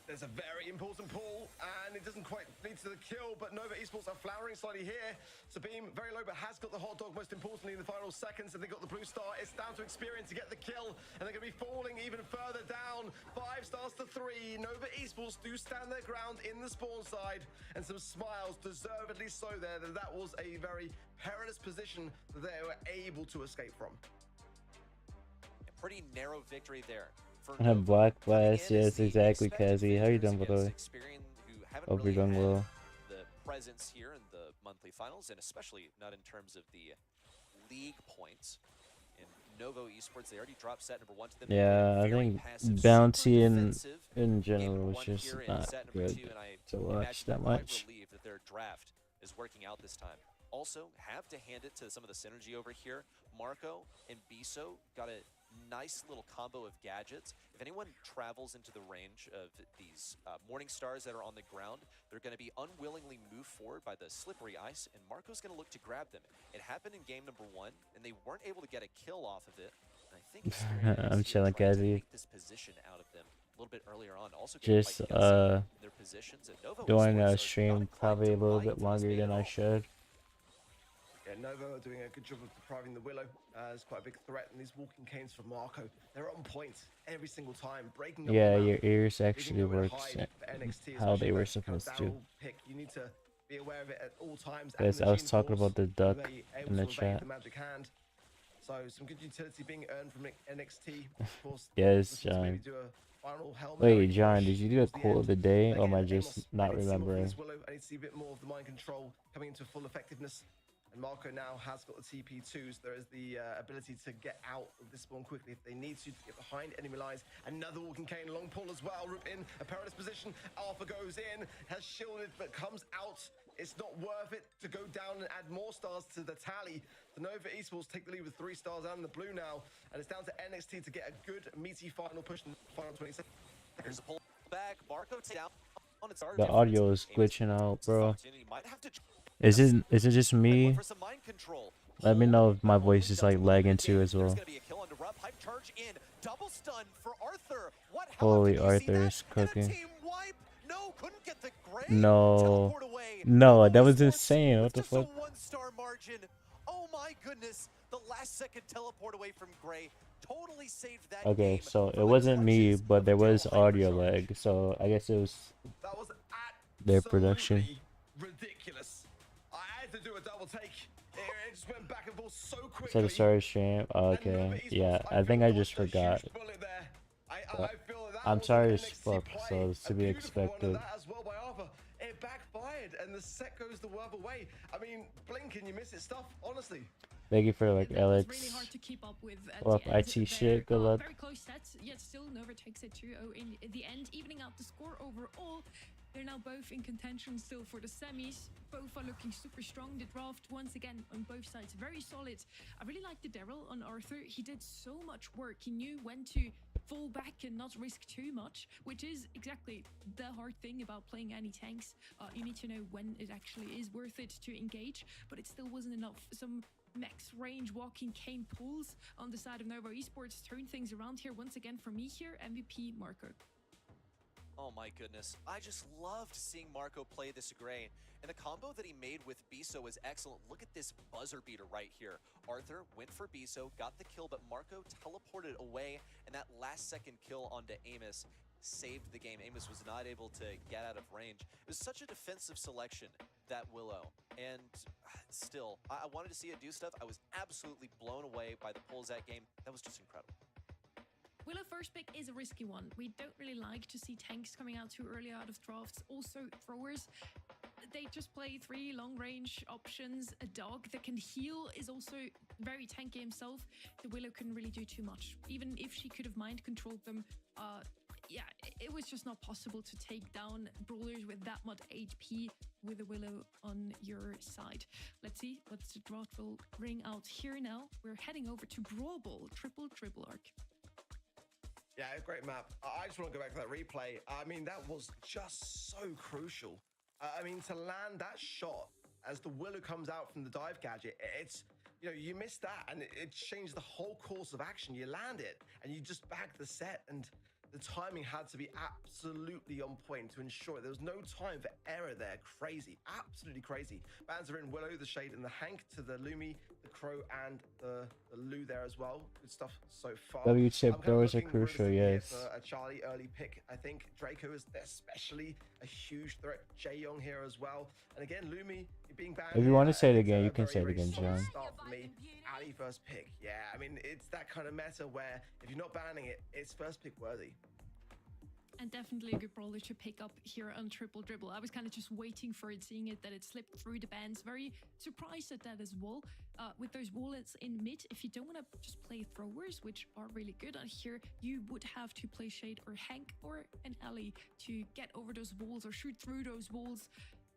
There's a very important pull, and it doesn't quite lead to the kill, but Nova Esports are flowering slightly here. Sabine, very low, but has got the hot dog, most importantly, in the final seconds, and they got the blue star. It's down to Experian to get the kill, and they're going to be falling even further down. 5 stars to 3. Nova Esports do stand their ground in the spawn side, and some smiles, deservedly so there, that was a very perilous position that they were able to escape from. A pretty narrow victory there. I have Black Blast, yes, exactly, Kazi. How you doing, by the way? Hope you're doing well. The presence here in the monthly finals, and especially not in terms of the league points. In Novo Esports, they already dropped set number 1 to them. Yeah, I think Bounty in general was just not good to watch that much. Relieved that their draft is working out this time. Also, have to hand it to some of the synergy over here. Marco and Biso got a nice little combo of gadgets. If anyone travels into the range of these Morning Stars that are on the ground, they're going to be unwillingly moved forward by the slippery ice, and Marco's going to look to grab them. It happened in game number 1, and they weren't able to get a kill off of it. And I think I'm chilling, Kazi. this position out of them a little bit earlier on. Also just their positions, and Novo doing a Esports are stream not probably a little inclined bit to longer participate than at I all. should. Yeah, Novo are doing a good job of depriving the Willow. It's quite a big threat, and these walking canes from Marco, they're on point every single time, breaking up Yeah, the map, your ears leaving actually nowhere to works hide for NXT, how especially they were that supposed kind to. of Daryl pick. You need to be aware of it at all times. Yes, and I the was Gene talking Force, about the duck were they able in the to evade chat. the magic hand. So some good utility being earned from NXT. Of course, Yes, looking to maybe John. do a final Hail Wait, Mary John, push did you do a towards the quote of end. the day, But or am I again, just Amos, not I need to see more from remembering? this Willow. I need to see a bit more of the mind control coming into full effectiveness. And Marco now has got the TP2, so there is the ability to get out of this spawn quickly if they need to get behind enemy lines. Another walking cane, long pull as well. Roop in a perilous position. Alpha goes in, has shielded, but comes out. It's not worth it to go down and add more stars to the tally. The Nova Esports take the lead with 3 stars and the blue now. And it's down to NXT to get a good, meaty final push in the final 20 seconds. Here's a pull back. Marco down. The audio is glitching out, bro. Is it just me? Let me know if my voice is like lagging too as well. Holy, Arthur is cooking. No, no, that was insane. What the fuck? Oh my goodness, the last second teleport away from Gray totally saved that Okay, game. so it wasn't me, but there was audio lag, so I guess it was their production. Ridiculous. I had to do a double take. It just went back and forth so quickly. So the start stream. Okay, yeah, I think I just forgot. I'm sorry as fuck, so it's to be expected. It backfired, and the set goes the other way. I mean, blink and you miss it stuff, honestly. Thank you for like Really Alex. hard to keep up with at Well, the end IT there. shit, good luck. Very close sets, yet still Nova takes it 2-0 in the end, evening out the score overall. They're now both in contention still for the semis. Both are looking super strong. The draft, once again, on both sides, very solid. I really like the Daryl on Arthur. He did so much work. He knew when to fall back and not risk too much, which is exactly the hard thing about playing any tanks. You need to know when it actually is worth it to engage, but it still wasn't enough. Some max range walking cane pulls on the side of Novo Esports turn things around here once again for me here. MVP Marco. Oh my goodness, I just loved seeing Marco play this Gray, and the combo that he made with Biso was excellent. Look at this buzzer beater right here. Arthur went for Biso, got the kill, but Marco teleported away, and that last second kill onto Amos saved the game. Amos was not able to get out of range. It was such a defensive selection, that Willow, and still, I wanted to see it do stuff. I was absolutely blown away by the pulls that game. That was just incredible. Willow first pick is a risky one. We don't really like to see tanks coming out too early out of drafts. Also, throwers, they just play 3 long-range options. A dog that can heal is also very tanky himself. The Willow couldn't really do too much. Even if she could have mind-controlled them, yeah, it was just not possible to take down brawlers with that much HP with a Willow on your side. Let's see what the drought will bring out here now. We're heading over to Brawl Ball, triple arc. Yeah, great map. I just want to go back to that replay. I mean, that was just so crucial. I mean, to land that shot as the Willow comes out from the dive gadget, it's, you know, you miss that and it changed the whole course of action. You land it and you just back the set, and the timing had to be absolutely on point to ensure there was no time for error there. Crazy, absolutely crazy. Bans are in Willow, the Shade, and the Hank to the Lumi, the Crow, and the Lu there as well. Good stuff so far. W-chip doors are crucial, yes. A Charlie early pick, I think. Draco is especially a huge threat. Jae-Young here as well. And again, Lumi being banned. If you want to say it again, you can say it again, John. Start for me. Ali first pick. Yeah, I mean, it's that kind of meta where if you're not banning it, it's first pick worthy. And definitely a good brawler to pick up here on Triple Dribble. I was kind of just waiting for it, seeing it that it slipped through the bans. Very surprised at that as well. With those wallets in mid, if you don't want to just play throwers, which are really good on here, you would have to play Shade or Hank or an Ellie to get over those walls or shoot through those walls.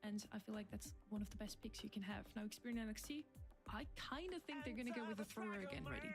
And I feel like that's one of the best picks you can have. Now, Experience NXT, I kind of think they're going to go with the thrower again ready.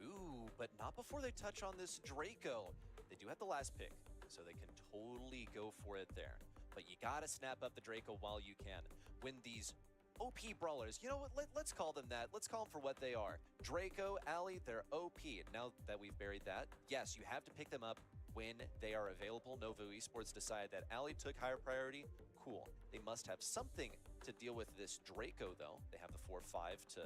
Ooh, but not before they touch on this Draco. They do have the last pick, so they can totally go for it there. But you gotta snap up the Draco while you can. When these OP brawlers, you know what, let's call them that. Let's call them for what they are. Draco, Ali, they're OP. Now that we've buried that, yes, you have to pick them up when they are available. Novo Esports decided that Ali took higher priority. Cool. They must have something to deal with this Draco, though. They have the 4-5 to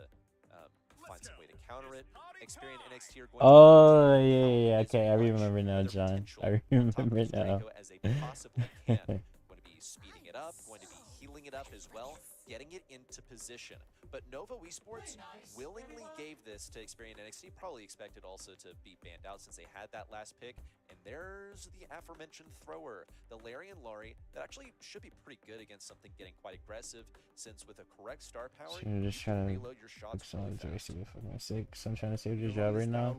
find some way to counter it. Experience NXT are going Oh, yeah, okay, I remember now, John. I remember now. As they possibly can. Going to be speeding it up, going to be healing it up as well, getting it into position. But Novo Esports willingly gave this to Experience NXT, probably expected also to be banned out since they had that last pick. And there's the aforementioned thrower, the Larry and Laurie, that actually should be pretty good against something getting quite aggressive, since with a correct star power, So you're just trying to reload your shots really fast. for my sake, so I'm trying to save your job right now.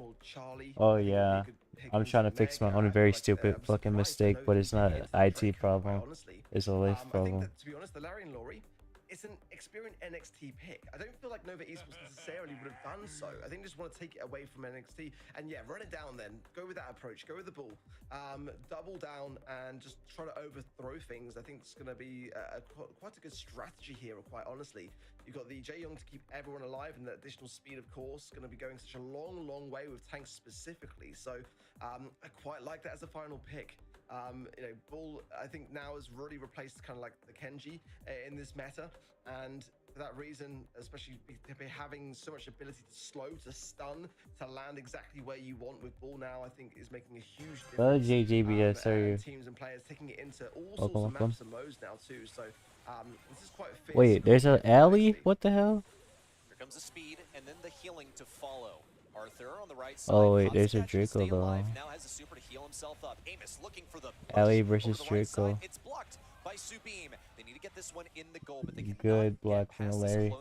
Oh yeah, I'm trying to fix my own very stupid fucking mistake, but it's not an IT problem. It's a life I think problem. that, to be honest, the Larry and Laurie, it's an Experience NXT pick. I don't feel like Nova Esports necessarily would have done so. I think they just want to take it away from NXT. And yeah, run it down then. Go with that approach. Go with the ball. Double down and just try to overthrow things. I think it's going to be quite a good strategy here, quite honestly. You've got the Jae-Young to keep everyone alive, and the additional speed, of course, going to be going such a long way with tanks specifically. So I quite like that as a final pick. You know, Bull, I think now has really replaced kind of like the Kenji in this meta, and for that reason, especially having so much ability to slow, to stun, to land exactly where you want with Bull now, I think is making a huge difference. Well, JJBS, are you? Teams and players taking it into all sorts of maps and modes now too. So this is quite a fit. Wait, there's an alley? What the hell? Here comes the speed and then the healing to follow. Arthur on the right side. Oh wait, there's a Draco though. Now has a super to heal himself up. Amos looking for the Ali versus Draco. It's blocked by Subeam. They need to get this one in the goal, but they can good block from Larry.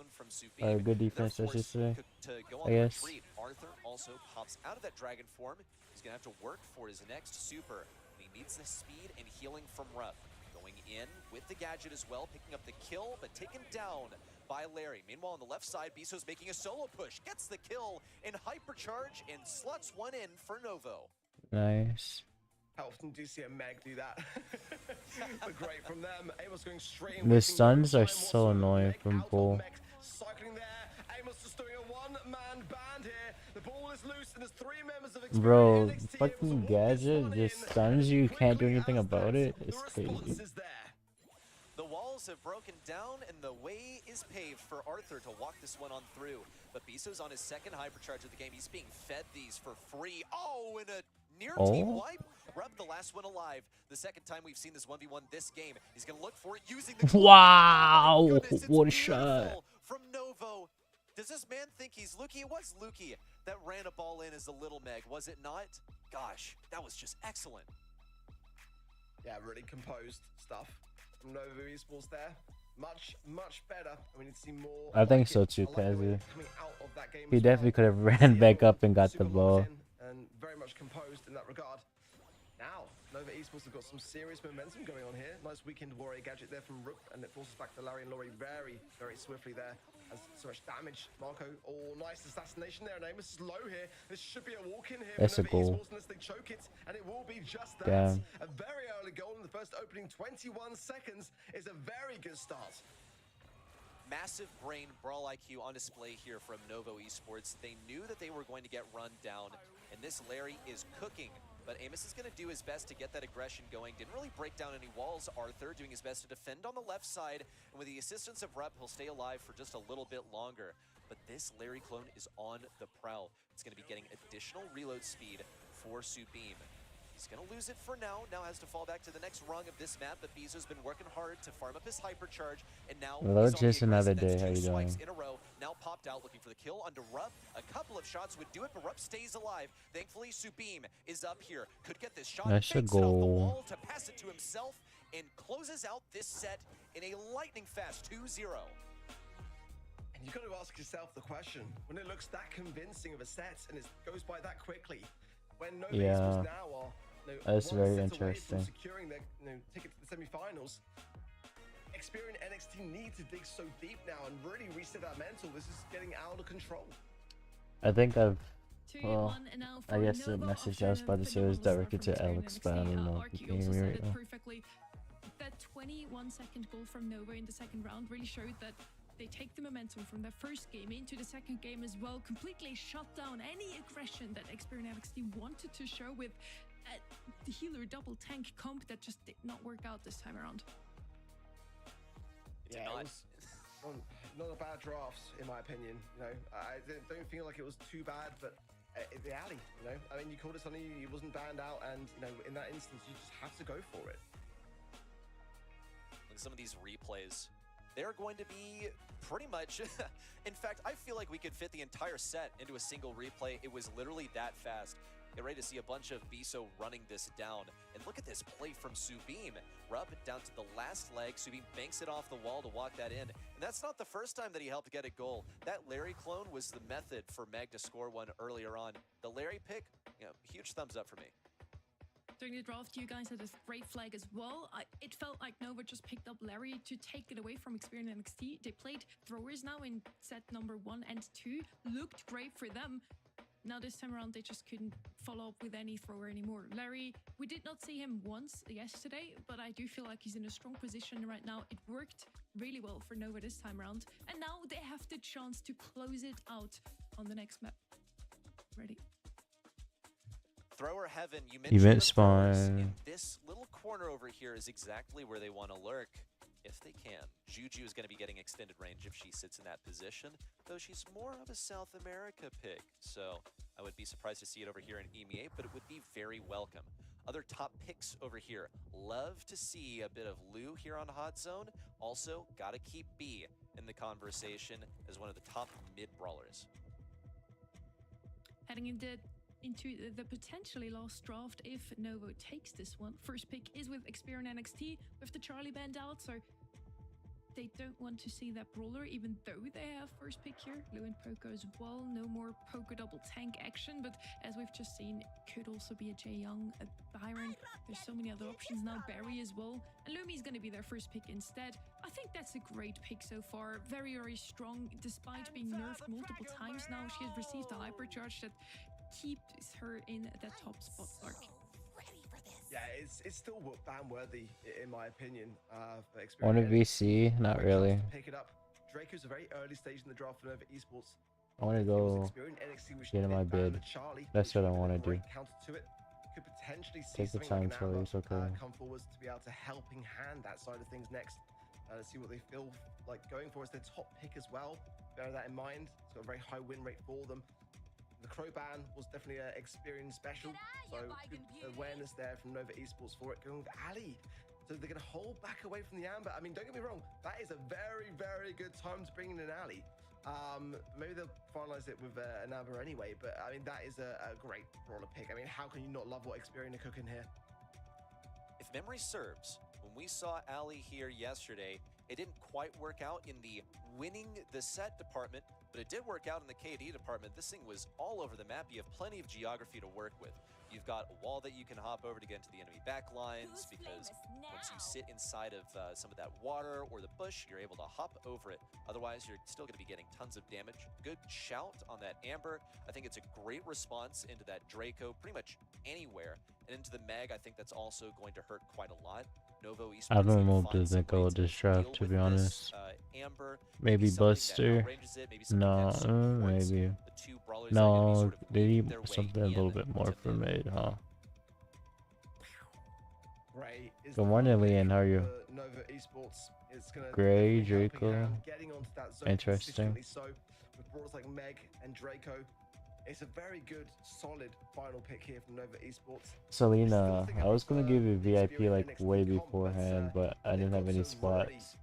Or good defense, I should say. I guess. Arthur also pops out of that dragon form. He's gonna have to work for his next super. He needs the speed and healing from Ruff. Going in with the gadget as well, picking up the kill, but taken down by Larry. Meanwhile, on the left side, Biso's making a solo push, gets the kill in hypercharge, and sluts one in for Novo. Nice. How often do you see a Meg do that? But great from them. Amos going straight. The stuns are so annoying from Bull. Cycling there. Amos just doing a one-man band here. The ball is loose, and there's 3 members of Bro, NXT. fucking gadget just stuns you, can't do anything about it. It's crazy. The walls have broken down, and the way is paved for Arthur to walk this one on through. But Biso's on his second hypercharge of the game. He's being fed these for free. Oh, and a near team wipe. Rub the last one alive. The second time we've seen this 1v1 this game. He's going to look for it using the... Wow! Oh goodness, what a shot. From Novo. Does this man think he's Lukey? It was Lukey that ran a ball in as a little Meg, was it not? Gosh, that was just excellent. Yeah, really composed stuff. from Nova Esports there. Much better. We need to see more. I think so too, Kazu. He definitely could have ran back up and got the ball. And very much composed in that regard. Now, Nova Esports have got some serious momentum going on here. Nice weekend warrior gadget there from Rook, and it forces back to Larry and Laurie very swiftly there. Has so much damage. Marco, oh, nice assassination there. And Amos is low here. This should be a walk-in here. That's for a Nova goal. Esports unless they choke it, and it will be just that. Damn. A very early goal in the first opening 21 seconds is a very good start. Massive brain brawl IQ on display here from Novo Esports. They knew that they were going to get run down, and this Larry is cooking. But Amos is going to do his best to get that aggression going. Didn't really break down any walls. Arthur doing his best to defend on the left side. And with the assistance of Rep, he'll stay alive for just a little bit longer. But this Larry clone is on the prowl. It's going to be getting additional reload speed for Subim. He's going to lose it for now. Now has to fall back to the next rung of this map. But Bezo's been working hard to farm up his hypercharge. And now Hello, he's on the just another aggressive. day. That's How you 2 swipes doing? in a row. Now popped out looking for the kill onto Rupp. A couple of shots would do it, but Rupp stays alive. Thankfully, Subim is up here. Could get this shot. That's a Banks it off the goal. wall to pass it to himself and closes out this set in a lightning fast 2-0. And you've got to ask yourself the question, when it looks that convincing of a set and it goes by that quickly, when Nova Yeah. Esports now are That's one very set away interesting. from securing their ticket to the semi-finals, Experian NXT need to dig so deep now and really reset that mental. This is getting out of control. I think I've. 2-1 Well, and now I for guess the Nova message after I was about to the say was phenomenal directed start to from Alex, Experian but I don't NXT. know if Arky you can hear also me said right it now. perfectly. That 21-second goal from Nova in the second round really showed that they take the momentum from their first game into the second game as well, completely shut down any aggression that Experian NXT wanted to show with the healer double tank comp that just did not work out this time around. It did It not. was not a bad draft, in my opinion. I don't feel like it was too bad, but the alley, I mean, you called it something, he wasn't banned out, and in that instance, you just have to go for it. Look at some of these replays. They're going to be pretty much, in fact, I feel like we could fit the entire set into a single replay. It was literally that fast. Get ready to see a bunch of Bezo running this down. And look at this play from Subim. Rupp down to the last leg. Subim banks it off the wall to walk that in. And that's not the first time that he helped get a goal. That Larry clone was the method for Meg to score one earlier on. The Larry pick, huge thumbs up for me. During the draft, you guys had a great flag as well. It felt like Nova just picked up Larry to take it away from Experian NXT. They played throwers now in set number 1 and 2. Looked great for them. Now this time around, they just couldn't follow up with any thrower anymore. Larry, we did not see him once yesterday, but I do feel like he's in a strong position right now. It worked really well for Nova this time around. And now they have the chance to close it out on the next map. Ready. Thrower Heaven, you mentioned Event the throwers. spawn. In this little corner over here is exactly where they want to lurk, if they can. Juju is going to be getting extended range if she sits in that position, though she's more of a South America pick, so I would be surprised to see it over here in EMEA, but it would be very welcome. Other top picks over here. Love to see a bit of Lou here on Hot Zone. Also, gotta keep B in the conversation as one of the top mid-brawlers. Heading into the potentially last draft if Novo takes this one. First pick is with Experian NXT with the Charlie band out, so they don't want to see that brawler even though they have first pick here. Lou and Poco as well. No more Poco double tank action, but as we've just seen, it could also be a Jae Young, a Byron. There's so many other options now. Barry as well. And Lumi's going to be their first pick instead. I think that's a great pick so far. Very, very strong despite being nerfed multiple times now. She has received a hypercharge that keeps her in that top spot, Lark. Yeah, it's still ban worthy in my opinion. For Experian Want a NXT. VC? Not Great really. chance to pick it up. Draco's a very early stage in the draft for Nova Esports. I want to It was go Experian NXT which get in my did ban bid. the Charlie, That's which what I would have want been to a do. great counter to it. Could potentially see Take the something time, like Tori. an It's okay. come forwards to be able to helping hand that side of things next. To see what they feel like going for as their top pick as well. Bear that in mind. It's got a very high win rate for them. The Crow ban was definitely an experience special, so good awareness there from Nova Esports for it. Going with Ali, so they're going to hold back away from the Amber. I mean, don't get me wrong, that is a very, very good time to bring in an Ali. Maybe they'll finalize it with an Amber anyway, but I mean, that is a great brawler pick. I mean, how can you not love what Experian are cooking here? if memory serves, when we saw Ali here yesterday, it didn't quite work out in the winning the set department, but it did work out in the KD department. This thing was all over the map. You have plenty of geography to work with. You've got a wall that you can hop over to get into the enemy backlines, because once you sit inside of some of that water or the bush, you're able to hop over it. Otherwise, you're still going to be getting tons of damage. Good shout on that Amber. I think it's a great response into that Draco, pretty much anywhere. And into the Meg, I think that's also going to hurt quite a lot. Novo Esports, I don't know if they go with this draft, to be honest. Amber, maybe Buster. No, maybe. No, they need something a little bit more for mid, huh? Good morning, Leon. How are you? Gray, Draco. Interesting. With brawlers like Meg and Draco, it's a very good, solid final pick here from Nova Esports. Selena, I was gonna give you VIP like way beforehand, but I didn't have any spots.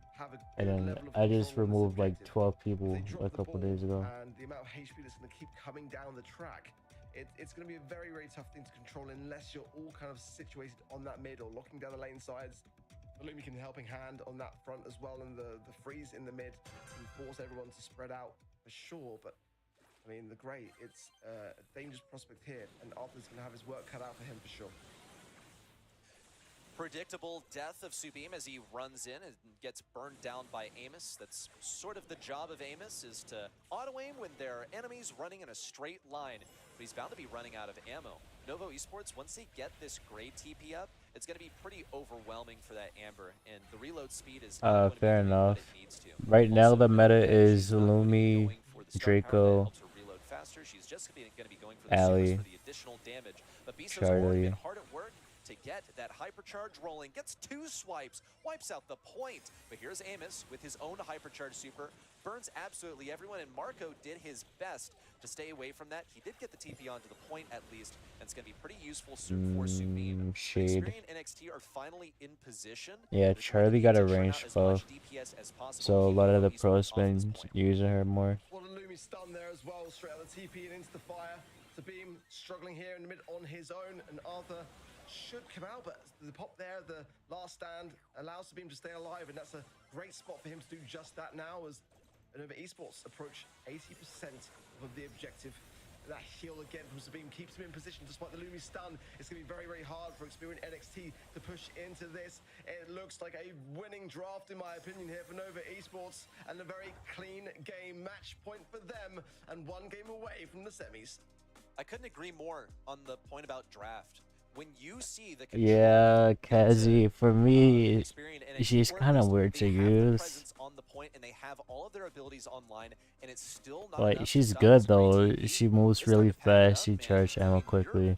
And then I just removed like 12 people a couple days ago. And the amount of HP that's going to keep coming down the track, it's going to be a very, very tough thing to control unless you're all kind of situated on that mid or locking down the lane sides. Lumi can helping hand on that front as well, and the freeze in the mid can force everyone to spread out for sure. But I mean, the Grey, it's a dangerous prospect here, and Arthur's going to have his work cut out for him for sure. Predictable death of Subim as he runs in and gets burned down by Amos. That's sort of the job of Amos, is to auto-aim when there are enemies running in a straight line. But he's bound to be running out of ammo. Novo Esports, once they get this Grey TP up, it's going to be pretty overwhelming for that Amber, and the reload speed is fair enough. Right now the meta is Lumi, Draco, She's just going to be going for Ali, for the additional damage. But Charlie. hard at work to get that hypercharge rolling, gets 2 swipes, wipes out the point. But here's Amos with his own hypercharge super, burns absolutely everyone, and Marco did his best to stay away from that. He did get the TP onto the point at least, and it's going to be pretty useful for Subim. Shade. Experian and NXT are finally in position. Yeah, Charlie got a range buff, so a lot of the pros been using her more. Well, Lumi's stun there as well, straight out the TP and into the fire. Subim struggling here in the mid on his own, and Arthur should come out, but the pop there, the last stand, allows Subim to stay alive, and that's a great spot for him to do just that now as Nova Esports approach 80% of the objective. That heal again from Subim keeps him in position despite the Lumi stun. It's going to be very, very hard for Experian NXT to push into this. It looks like a winning draft, in my opinion, here for Nova Esports, and a very clean game, match point for them, and 1 game away from the semis. I couldn't agree more on the point about draft. When you see the Kazi, for me, she's kind of weird to use. On the point, and they have all of their abilities online, and it's still not like, she's good though. She moves really fast. She charges ammo quickly.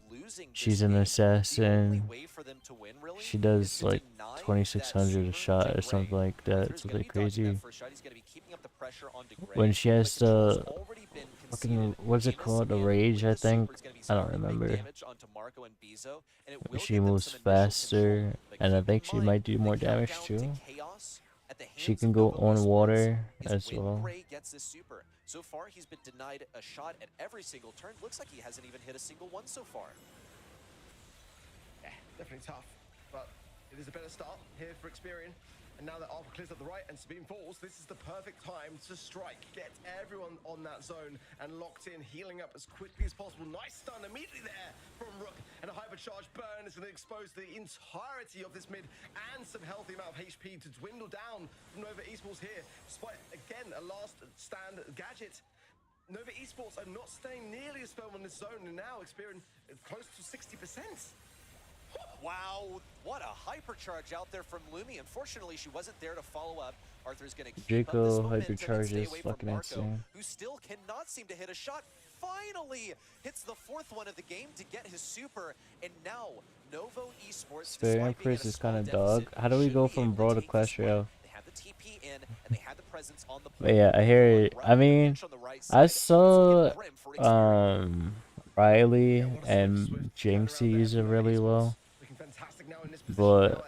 She's an assassin. She does like 2600 a shot or something like that. It's like crazy. When she has the fucking, what's it called, the rage, I think, I don't remember. She moves faster, and I think she might do more damage too. She can go on water as well. So far, he's been denied a shot at every single turn. Looks like he hasn't even hit a single one so far. Yeah, definitely tough, but it is a better start here for Experian. And now that Arthur clears up the right and Subim falls, this is the perfect time to strike. Get everyone on that zone and locked in, healing up as quickly as possible. Nice stun immediately there from Rook, and a hypercharge burn is going to expose the entirety of this mid and some healthy amount of HP to dwindle down from Nova Esports here, despite, again, a last stand gadget. Nova Esports are not staying nearly as firm on this zone, and now Experian close to 60%. Wow, what a hypercharge out there from Lumi. Unfortunately, she wasn't there to follow up. Arthur's going to keep up this momentum and stay away from Marco, who still cannot seem to hit a shot. Finally hits the 4th one of the game to get his super, and now Novo Esports, Fair Empress is kind of dog. How do we go from Brawl to Clash Royale? But yeah, I hear it. I mean, I saw Riley and Jinxie use it really well, but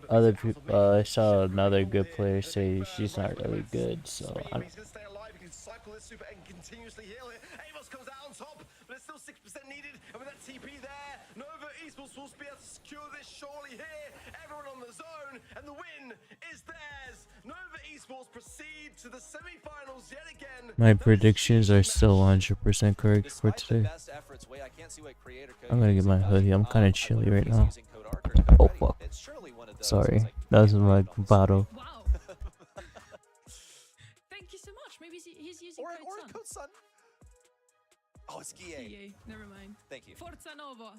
other people, I saw another good player say she's not really good, so continuously heal it. Amos comes out on top, but it's still 6% needed. And with that TP there, Nova Esports will be able to secure this surely here. Everyone on the zone, and the win is theirs. Nova Esports proceed to the semi-finals yet again. My predictions are still 100% correct for today. I'm gonna get my hoodie. I'm kind of chilly right now. Oh fuck. Sorry. That was my bottle. Wow. Thank you so much. Maybe he's using Code Sun. Oh, it's GA. Never mind. Thank you. Forza Nova.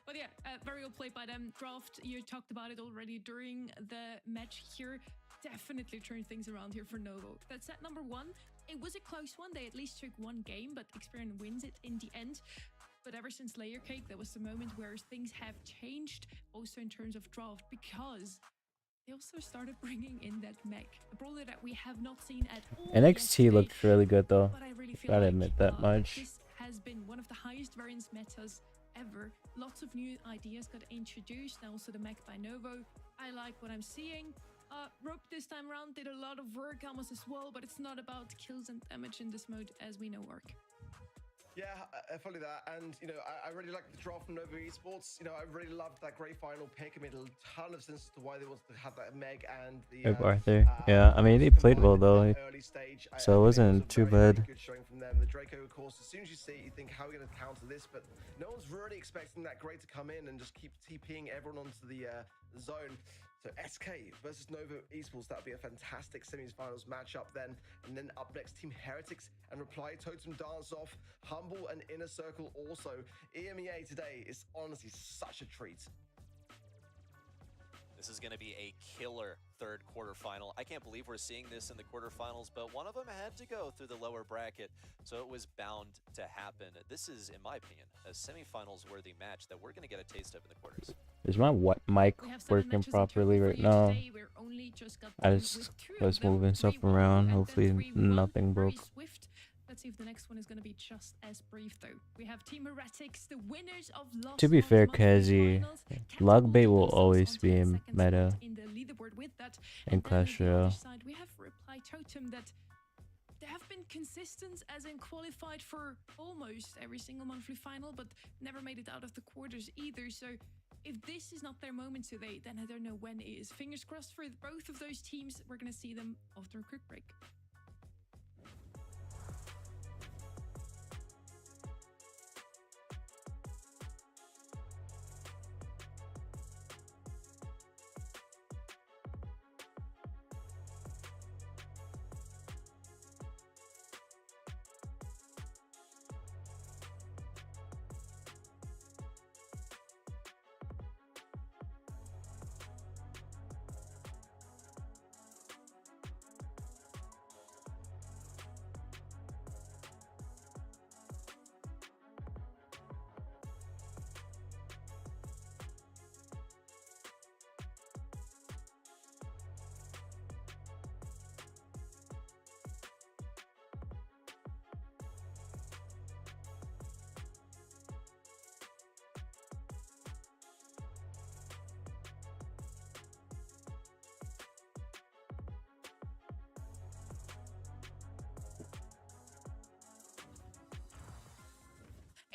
But yeah, very well played by them. Draft, you talked about it already during the match here. Definitely turned things around here for Novo. That's set number one. It was a close one. They at least took one game, but Experian wins it in the end. But ever since Layer Cake, there was the moment where things have changed, also in terms of draft, because they also started bringing in that mech, a brawler that we have not seen at all. NXT looked really good though. But I really feel Gotta like, admit that much. This has been one of the highest variance metas ever. Lots of new ideas got introduced, and also the mech by Novo. I like what I'm seeing. Rope this time around did a lot of work almost as well, but it's not about kills and damage in this mode as we know work. Yeah, I follow that, and you know, I really like the draft from Nova Esports. You know, I really loved that great final pick. It made a ton of sense as to why they wanted to have that Meg and the Arthur. Yeah, I mean, he played well though, so it wasn't too bad. Good showing from them. The Draco, of course, as soon as you see it, you think, how are we going to counter this? But no one's really expecting that Great to come in and just keep TPing everyone onto the zone. So SK versus Nova Esports, that would be a fantastic semi-finals matchup then. And then up next, Team Heretics and Reply Totem Dance Off. Humble and Inner Circle also. EMEA today is honestly such a treat. This is going to be a killer third quarterfinal. I can't believe we're seeing this in the quarterfinals, but one of them had to go through the lower bracket, so it was bound to happen. This is, in my opinion, a semifinals worthy match that we're going to get a taste of in the quarters. Is my mic working properly right now? I just was moving stuff around. Hopefully nothing broke. Let's see if the next one is going to be just as brief, though. We have Team Heretics, the winners of last To be fair, Kazi, log bait will themselves always onto be the in second meta spot in the leaderboard with that. in And then on Clash the other Royale. side, we have Reply Totem that they have been consistent, as in qualified for almost every single monthly final, but never made it out of the quarters either. So if this is not their moment today, then I don't know when is. Fingers crossed for both of those teams. We're going to see them after a quick break.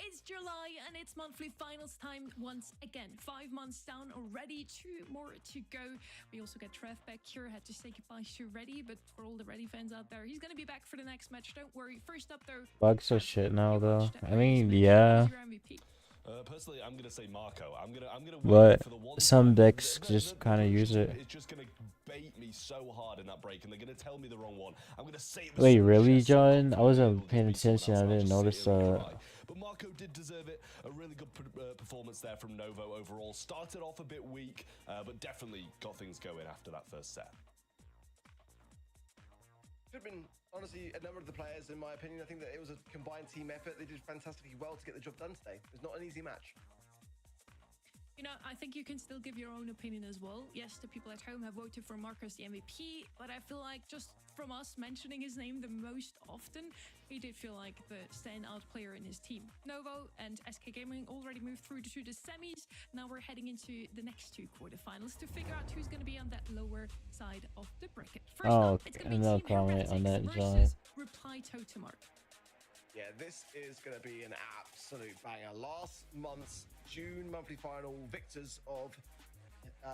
It's July and it's monthly finals time once again. 5 months down already, 2 more to go. We also get Trev back here. Had to say goodbye to Reddy, but for all the Reddy fans out there, he's gonna be back for the next match. Don't worry. First up though, Bugs are shit now though. I mean, yeah, Personally, I'm gonna say Marco. I'm gonna but for the one some time- decks they're just gonna- kind of use it. It's just gonna bait me so hard in that break, and they're gonna tell me the wrong one. I'm gonna say it. Wait, really, John? I wasn't paying attention. I didn't notice that. But Marco did deserve it. A really good performance there from Novo overall. Started off a bit weak, but definitely got things going after that first set. Could have been, honestly, a number of the players, in my opinion. I think that it was a combined team effort. They did fantastically well to get the job done today. It was not an easy match. You know, I think you can still give your own opinion as well. Yes, the people at home have voted for Marcus the MVP, but I feel like just from us mentioning his name the most often, he did feel like the standout player in his team. Novo and SK Gaming already moved through to the semis. Now we're heading into the next two quarterfinals to figure out who's going to be on that lower side of the bracket. First up, it's going to be no Team comment on that, Heretics John. versus Reply Totemar. Yeah, this is going to be an absolute banger. Last month's June monthly final, victors of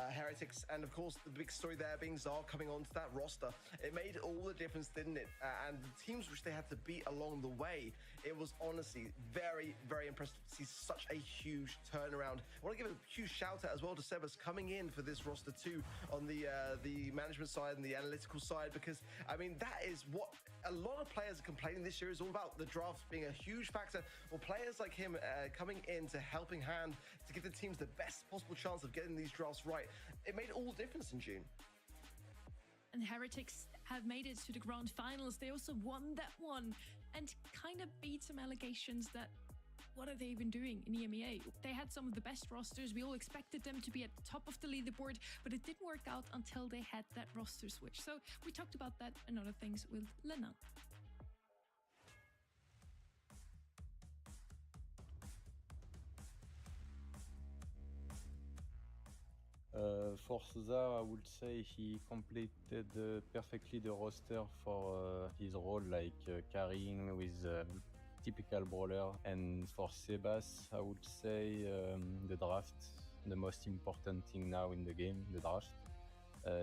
Heretics, and of course the big story there being Zar coming onto that roster. It made all the difference, didn't it? And the teams which they had to beat along the way, it was honestly very, very impressive to see such a huge turnaround. I want to give a huge shout out as well to Sebas coming in for this roster too on the management side and the analytical side, because I mean that is what a lot of players are complaining this year is all about, the drafts being a huge factor. Well, players like him coming in to helping hand to give the teams the best possible chance of getting these drafts right. It made all the difference in June. And Heretics have made it to the grand finals. They also won that one and kind of beat some allegations that what are they even doing in EMEA? They had some of the best rosters. We all expected them to be at the top of the leaderboard, but it didn't work out until they had that roster switch. So we talked about that and other things with Lena. For Zar, I would say he completed perfectly the roster for his role, like carrying with typical brawler. And for Sebas, I would say the draft, the most important thing now in the game, the draft.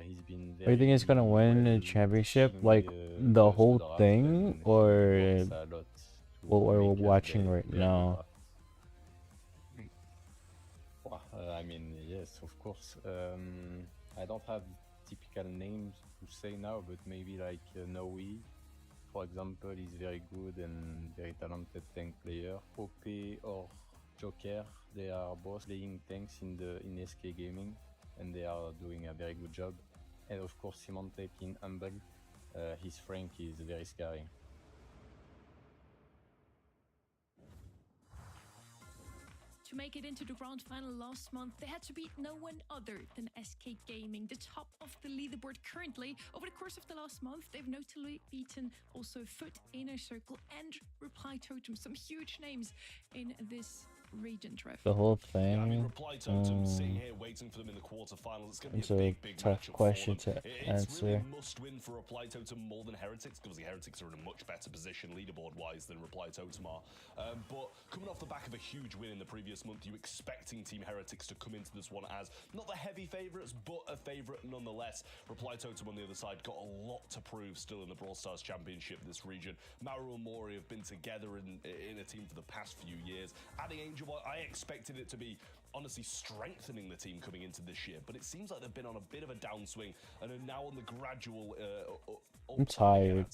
He's been very. Do you think he's gonna win the championship, like the whole thing, or what we're watching right now? I mean, yes, of course. I don't have typical names to say now, but maybe like Noe, for example, is very good and very talented tank player. OP or Joker, they are both playing tanks in SK Gaming, and they are doing a very good job. And of course, Symantec in Humble, his Frank is very scary. To make it into the grand final last month, they had to beat no one other than SK Gaming, the top of the leaderboard currently. Over the course of the last month, they've notably beaten also Foot, Inner Circle, and Reply Totem, some huge names in this region, Trev. The whole thing. Yeah, I mean, Reply Totem sitting here waiting for them in the quarterfinals. It's going to be a big tough question to answer. It's really a must-win for Reply Totem more than Heretics, because the Heretics are in a much better position leaderboard-wise than Reply Totem are. But coming off the back of a huge win in the previous month, you expecting Team Heretics to come into this one as not the heavy favourites, but a favourite nonetheless. Reply Totem on the other side got a lot to prove still in the Brawl Stars Championship this region. Maru and Mori have been together in a team for the past few years. Adding Angel, I expected it to be honestly strengthening the team coming into this year, but it seems like they've been on a bit of a downswing and are now on the gradual I'm tired.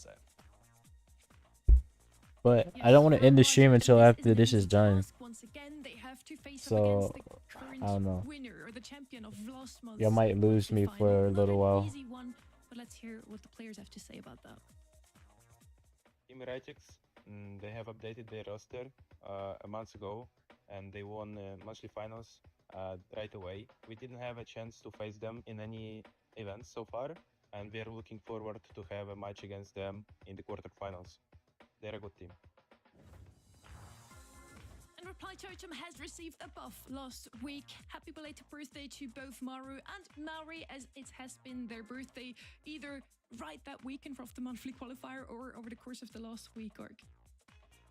But I don't want to end the stream until after this is done. So I don't know. You might lose me for a little while. But let's hear what the players have to say about that. Team Heretics, they have updated their roster a month ago, and they won monthly finals right away. We didn't have a chance to face them in any events so far, and we are looking forward to have a match against them in the quarterfinals. They're a good team. And Reply Totem has received a buff last week. Happy belated birthday to both Maru and Maori, as it has been their birthday either right that weekend of the monthly qualifier or over the course of the last week, Org.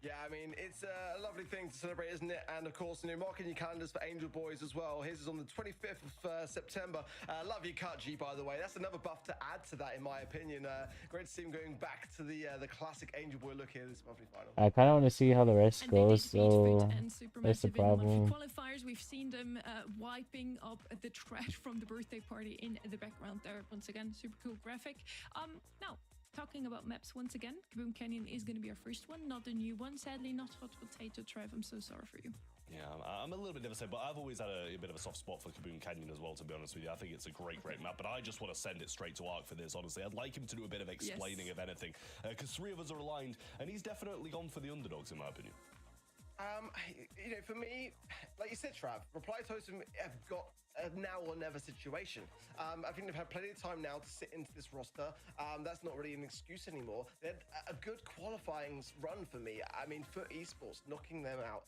Yeah, I mean, it's a lovely thing to celebrate, isn't it? And of course, marking your calendars for Angel Boys as well. His is on the 25th of September. Love your cut, G, by the way. That's another buff to add to that, in my opinion. Great to see him going back to the classic Angel Boy look here this monthly final. I kind of want to see how the rest goes, so that's the problem. Qualifiers, we've seen them wiping up the trash from the birthday party in the background there. Once again, super cool graphic. Now, talking about maps once again, Kaboom Canyon is going to be our first one, not the new one. Sadly, not Hot Potato, Trev. I'm so sorry for you. Yeah, I'm a little bit devastated, but I've always had a bit of a soft spot for Kaboom Canyon as well, to be honest with you. I think it's a great map, but I just want to send it straight to Ark for this, honestly. I'd like him to do a bit of explaining, if anything, because three of us are aligned, and he's definitely gone for the underdogs, in my opinion. You know, for me, like you said, Trav, Reply Totem have got a now or never situation. I think they've had plenty of time now to sit into this roster. That's not really an excuse anymore. They had a good qualifying run for me. I mean, for esports, knocking them out,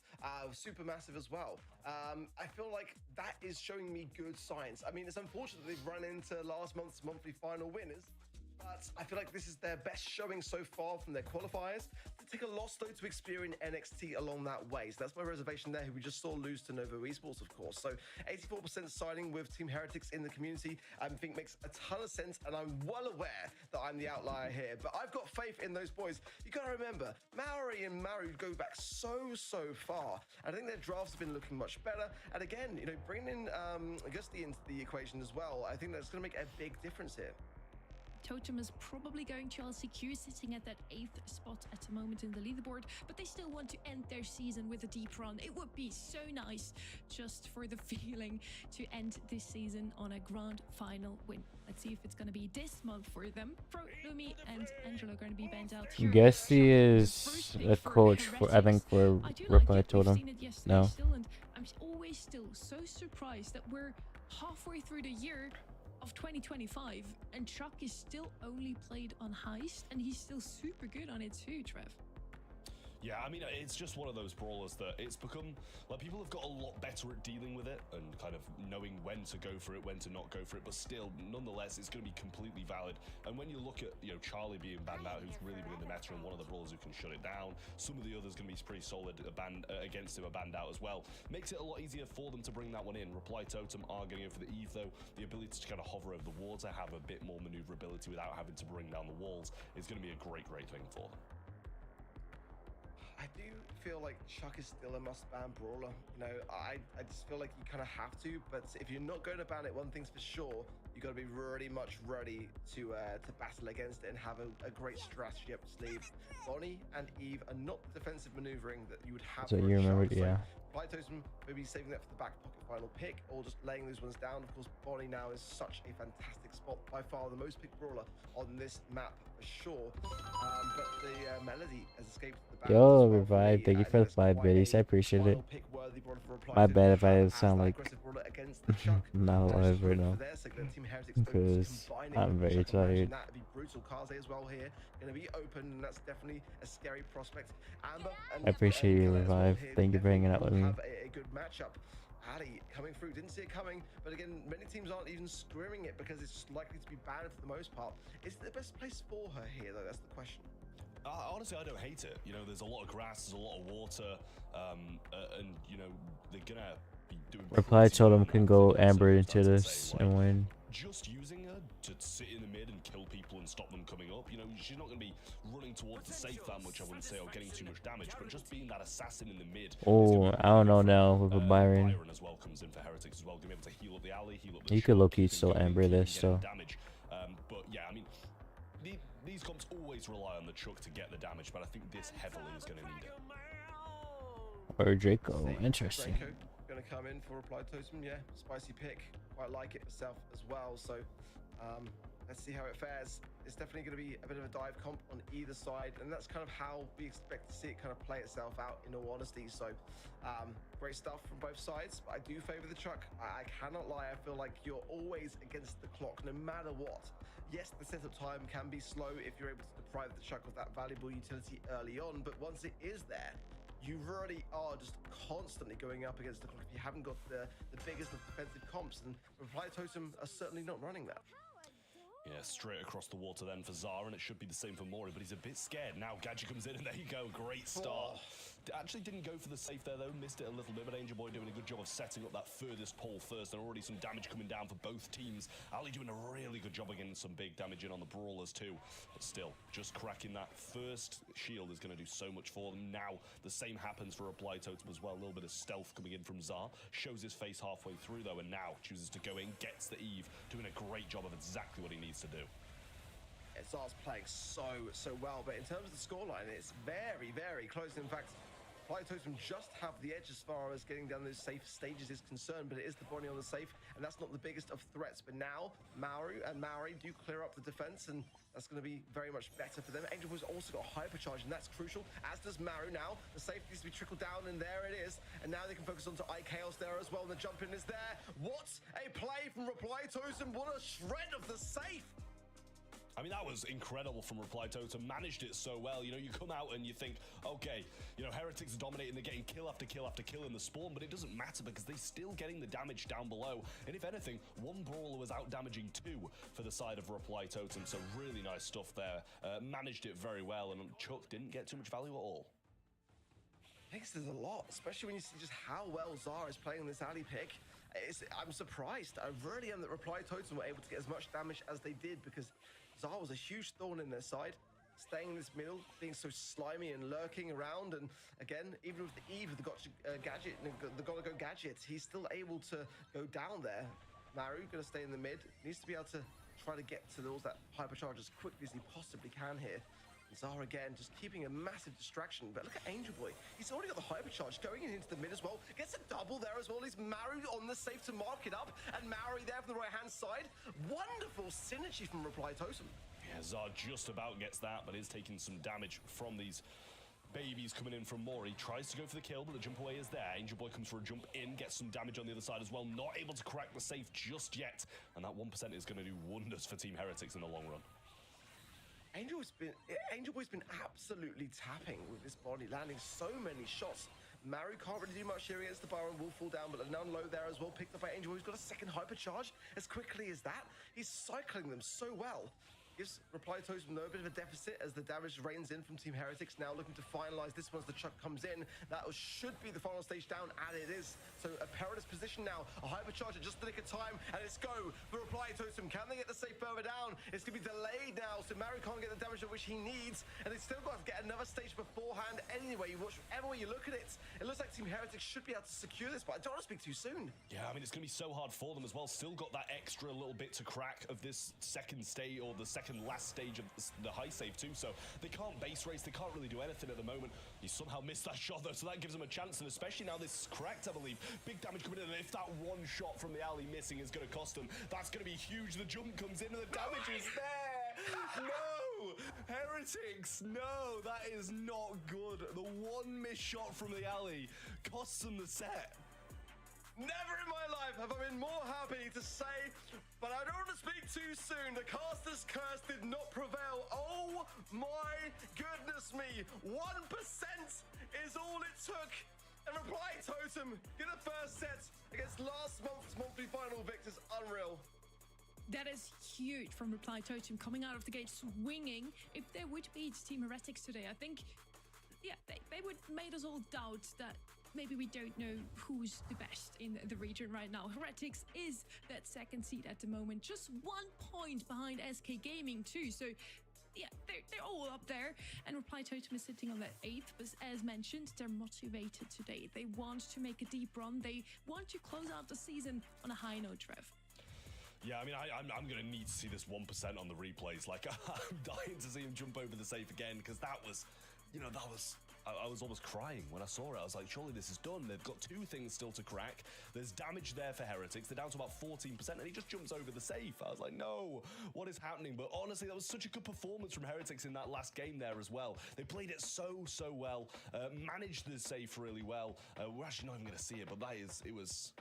Supermassive as well. I feel like that is showing me good signs. I mean, it's unfortunate they've run into last month's monthly final winners, but I feel like this is their best showing so far from their qualifiers. To take a loss, though, to Experian NXT along that way. So that's my reservation there, who we just saw lose to Novo Esports, of course. So 84% siding with Team Heretics in the community, I think makes a ton of sense, and I'm well aware that I'm the outlier here. But I've got faith in those boys. You got to remember, Maori and Maru go back so far. I think their drafts have been looking much better. And again, you know, bringing in Augusti into the equation as well, I think that's going to make a big difference here. Totem is probably going to LCQ, sitting at that 8th spot at the moment in the leaderboard, but they still want to end their season with a deep run. It would be so nice just for the feeling to end this season on a grand final win. Let's see if it's going to be this month for them. Pro, Lumi, and Angelo are going to be banned out here. Guessy is a coach for, I think, for Reply Totem. No. Still, and I'm always still so surprised that we're halfway through the year of 2025 and Chuck is still only played on Heist, and he's still super good on it too, Trev. Yeah, I mean, it's just one of those brawlers that it's become, like, people have got a lot better at dealing with it and kind of knowing when to go for it, when to not go for it, but still, nonetheless, it's going to be completely valid. And when you look at, you know, Charlie being banned out, who's really been in the meta and one of the brawlers who can shut it down, some of the others going to be pretty solid against him are banned out as well. Makes it a lot easier for them to bring that one in. Reply Totem are going to go for the Eve, though. The ability to kind of hover over the water, have a bit more maneuverability without having to bring down the walls is going to be a great thing for them. I do feel like Chuck is still a must-ban brawler. You know, I just feel like you kind of have to, but if you're not going to ban it, one thing's for sure, you got to be really much ready to battle against it and have a great strategy up your sleeve. Bonnie and Eve are not the defensive maneuvering that you would have. So you remember, yeah. Reply Totem, maybe saving that for the back pocket final pick, or just laying those ones down. Of course, Bonnie now is such a fantastic spot, by far the most picked brawler on this map for sure. But the Melody has escaped the back. Yo, Revive, thank you for the 5 biddies, I appreciate it. My bad if I sound like not alive right now, because I'm very tired. Brutal Kaze as well here, going to be open, and that's definitely a scary prospect. Amber and I appreciate you, Revive. Thank you for hanging out with me. Have a good matchup. Ali coming through, didn't see it coming, but again, many teams aren't even screaming it because it's likely to be banned for the most part. Is it the best place for her here, though? That's the question. Honestly, I don't hate it. You know, there's a lot of grass, there's a lot of water, and, you know, they're gonna be doing... Reply Totem can go Amber into this and win. Just using her to sit in the mid and kill people and stop them coming up, you know, she's not going to be running towards the safe that much, I wouldn't say, or getting too much damage, but just being that assassin in the mid. Oh, I don't know now with a Byron. Byron as well comes in for Heretics as well, going to be able to heal up the alley, heal up the you could low-key still Amber this, so. Damage. But yeah, I mean, these comps always rely on the Chuck to get the damage, but I think this heavily is going to need it. Or Draco, interesting. Draco going to come in for Reply Totem, yeah, spicy pick. Quite like it myself as well, so let's see how it fares. It's definitely going to be a bit of a dive comp on either side, and that's kind of how we expect to see it kind of play itself out, in all honesty. So great stuff from both sides, but I do favor the Chuck. I cannot lie, I feel like you're always against the clock no matter what. Yes, the setup time can be slow if you're able to deprive the Chuck of that valuable utility early on, but once it is there, you really are just constantly going up against the clock if you haven't got the biggest of defensive comps, and Reply Totem are certainly not running that. Yeah, straight across the water then for Zara, and it should be the same for Mori, but he's a bit scared. Now Gadget comes in, and there you go, great start. Actually didn't go for the safe there, though, missed it a little bit, but Angel Boy doing a good job of setting up that furthest pole first, and already some damage coming down for both teams. Ali doing a really good job of getting some big damage in on the Brawlers, too. But still, just cracking that first shield is going to do so much for them. Now, the same happens for Reply Totem as well. A little bit of stealth coming in from Zar. Shows his face halfway through, though, and now chooses to go in, gets the Eve, doing a great job of exactly what he needs to do. Zar's playing so well, but in terms of the scoreline, it's very close. In fact, Reply Totem just have the edge as far as getting down those safe stages is concerned, but it is the Bonnie on the safe, and that's not the biggest of threats. But now, Maori do clear up the defense, and that's going to be very much better for them. Angel Boy's also got Hypercharge, and that's crucial, as does Maru now. The safe needs to be trickled down, and there it is. And now they can focus onto iChaos there as well, and the jump in is there. What a play from Reply Totem. What a shred of the safe. I mean, that was incredible from Reply Totem. Managed it so well. You know, you come out and you think, okay, you know, Heretics are dominating. They're getting kill after kill after kill in the spawn, but it doesn't matter because they're still getting the damage down below. And if anything, one brawler was out damaging 2 for the side of Reply Totem. So really nice stuff there. Managed it very well, and Chuck didn't get too much value at all. I think there's a lot, especially when you see just how well Zara is playing this alley pick. I'm surprised. I really am that Reply Totem were able to get as much damage as they did, because Zara was a huge thorn in their side, staying in this middle, being so slimy and lurking around. And again, even with the Eve of the gadget, the Gotta Go gadget, he's still able to go down there. Maru gonna stay in the mid, needs to be able to try to get to that hypercharge as quickly as he possibly can here. Zara again, just keeping a massive distraction. But look at Angel Boy. He's already got the hypercharge going into the mid as well. Gets a double there as well. He's Maru on the safe to mark it up. And Maru there from the right-hand side. Wonderful synergy from Reply Totem. Yeah, Zara just about gets that, but is taking some damage from these babies coming in from Mori. Tries to go for the kill, but the jump away is there. Angel Boy comes for a jump in, gets some damage on the other side as well. Not able to crack the safe just yet. And that 1% is going to do wonders for Team Heretics in the long run. Angel Boy's been absolutely tapping with this body, landing so many shots. Maru can't really do much here against the Baron, will fall down, but none low there as well, picked up by Angel Boy, who's got a second hypercharge as quickly as that. He's cycling them so well. Gives Reply Totem though a bit of a deficit as the damage rains in from Team Heretics, now looking to finalize this once the Chuck comes in. That should be the final stage down, and it is. So a perilous position now, a hypercharge at just the nick of time, and it's go for Reply Totem. Can they get the safe further down? It's going to be delayed now, so Maru can't get the damage at which he needs, and they've still got to get another stage beforehand anyway. Whichever way you look at it, it looks like Team Heretics should be able to secure this, but I don't want to speak too soon. Yeah, I mean, it's going to be so hard for them as well. Still got that extra little bit to crack of this second stage, or the second last stage of the high save too, so they can't base race, they can't really do anything at the moment. He somehow missed that shot though, so that gives him a chance, and especially now this is cracked, I believe. Big damage coming in, and if that one shot from the alley missing is going to cost them, that's going to be huge. The jump comes in and the damage is there. No! Heretics, no, that is not good. The one missed shot from the alley costs them the set. Never in my life have I been more happy to say, but I don't want to speak too soon. The caster's curse did not prevail. Oh my goodness me. 1% is all it took. And Reply Totem get the first set against last month's monthly final victors. Unreal. That is huge from Reply Totem coming out of the gate swinging. If they would beat Team Heretics today, I think, yeah, they would made us all doubt that maybe we don't know who's the best in the region right now. Heretics is that second seed at the moment, just 1 point behind SK Gaming too. So yeah, they're all up there, and Reply Totem is sitting on that 8th, but as mentioned, they're motivated today. They want to make a deep run. They want to close out the season on a high note, Trev. Yeah, I mean, I'm going to need to see this 1% on the replays. Like, I'm dying to see him jump over the safe again, because that was, you know, I was almost crying when I saw it. I was like, surely this is done. They've got 2 things still to crack. There's damage there for Heretics. They're down to about 14%, and he just jumps over the safe. I was like, no, what is happening? But honestly, that was such a good performance from Heretics in that last game there as well. They played it so well, managed the safe really well. We're actually not even going to see it, but it was...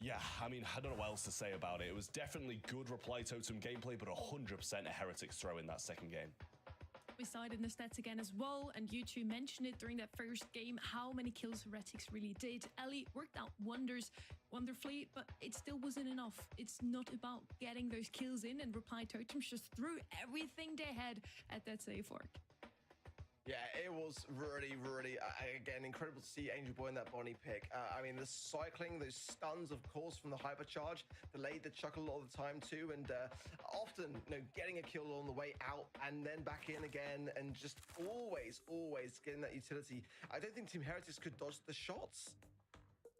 Yeah, I mean, I don't know what else to say about it. It was definitely good Reply Totem gameplay, but 100% a Heretics throw in that second game. We started in the stats again as well, and you two mentioned it during that first game, how many kills Heretics really did. Ellie worked out wonderfully, but it still wasn't enough. It's not about getting those kills in, and Reply Totems just threw everything they had at that safe fork. Yeah, it was really, again, incredible to see Angel Boy in that Bonnie pick. I mean, the cycling, those stuns, of course, from the hypercharge, delayed the chuck a lot of the time too, and often, you know, getting a kill on the way out and then back in again, and just always getting that utility. I don't think Team Heretics could dodge the shots.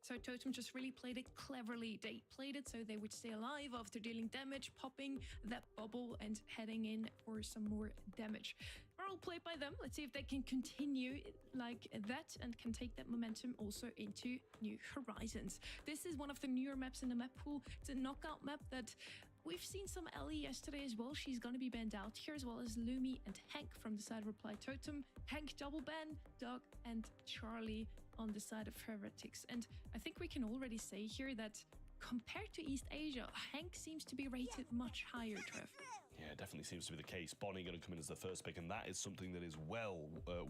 So Totem just really played it cleverly. They played it so they would stay alive after dealing damage, popping that bubble and heading in for some more damage. Well played by them. Let's see if they can continue like that and can take that momentum also into New Horizons. This is one of the newer maps in the map pool. It's a knockout map that we've seen some Ellie yesterday as well. She's going to be banned out here, as well as Lumi and Hank from the side of Reply Totem. Hank double ban, Doug and Charlie on the side of Heretics. And I think we can already say here that compared to East Asia, Hank seems to be rated much higher, Trev. Yeah, it definitely seems to be the case. Bonnie going to come in as the first pick, and that is something that is well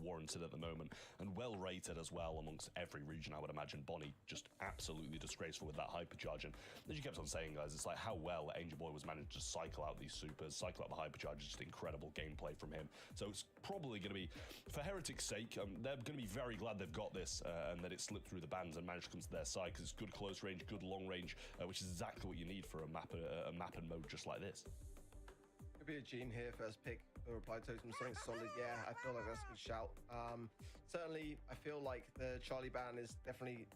warranted at the moment and well rated as well amongst every region, I would imagine. Bonnie just absolutely disgraceful with that hypercharge. And as you kept on saying, guys, it's like how well Angel Boy was managed to cycle out these supers, cycle out the hypercharge, just incredible gameplay from him. So it's probably going to be, for Heretics' sake, they're going to be very glad they've got this and that it slipped through the bans and managed to come to their side, because it's good close range, good long range, which is exactly what you need for a map and mode just like this. Could be a Gene here, first pick for Reply Totem, something solid. Yeah, I feel like that's a good shout. Certainly, I feel like the Charlie ban is definitely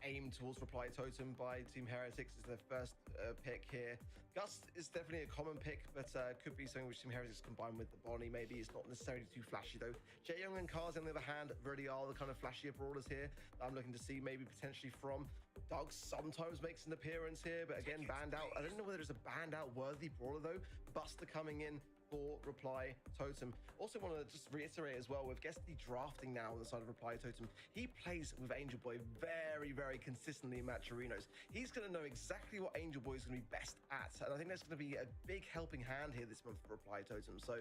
aimed towards Reply Totem by Team Heretics. Is their first pick here. Gust is definitely a common pick, but could be something which Team Heretics combined with the Bonnie. Maybe it's not necessarily too flashy though. Jaeyoung and Kaz, on the other hand, really are the kind of flashier brawlers here that I'm looking to see maybe potentially from. Doug sometimes makes an appearance here, but again, banned out. I don't know whether it's a banned out worthy brawler though. Buster coming in for Reply Totem. Also want to just reiterate as well, with Guesty drafting now on the side of Reply Totem, he plays with Angel Boy very, very consistently in match arenas. He's going to know exactly what Angel Boy is going to be best at, and I think that's going to be a big helping hand here this month for Reply Totem. So,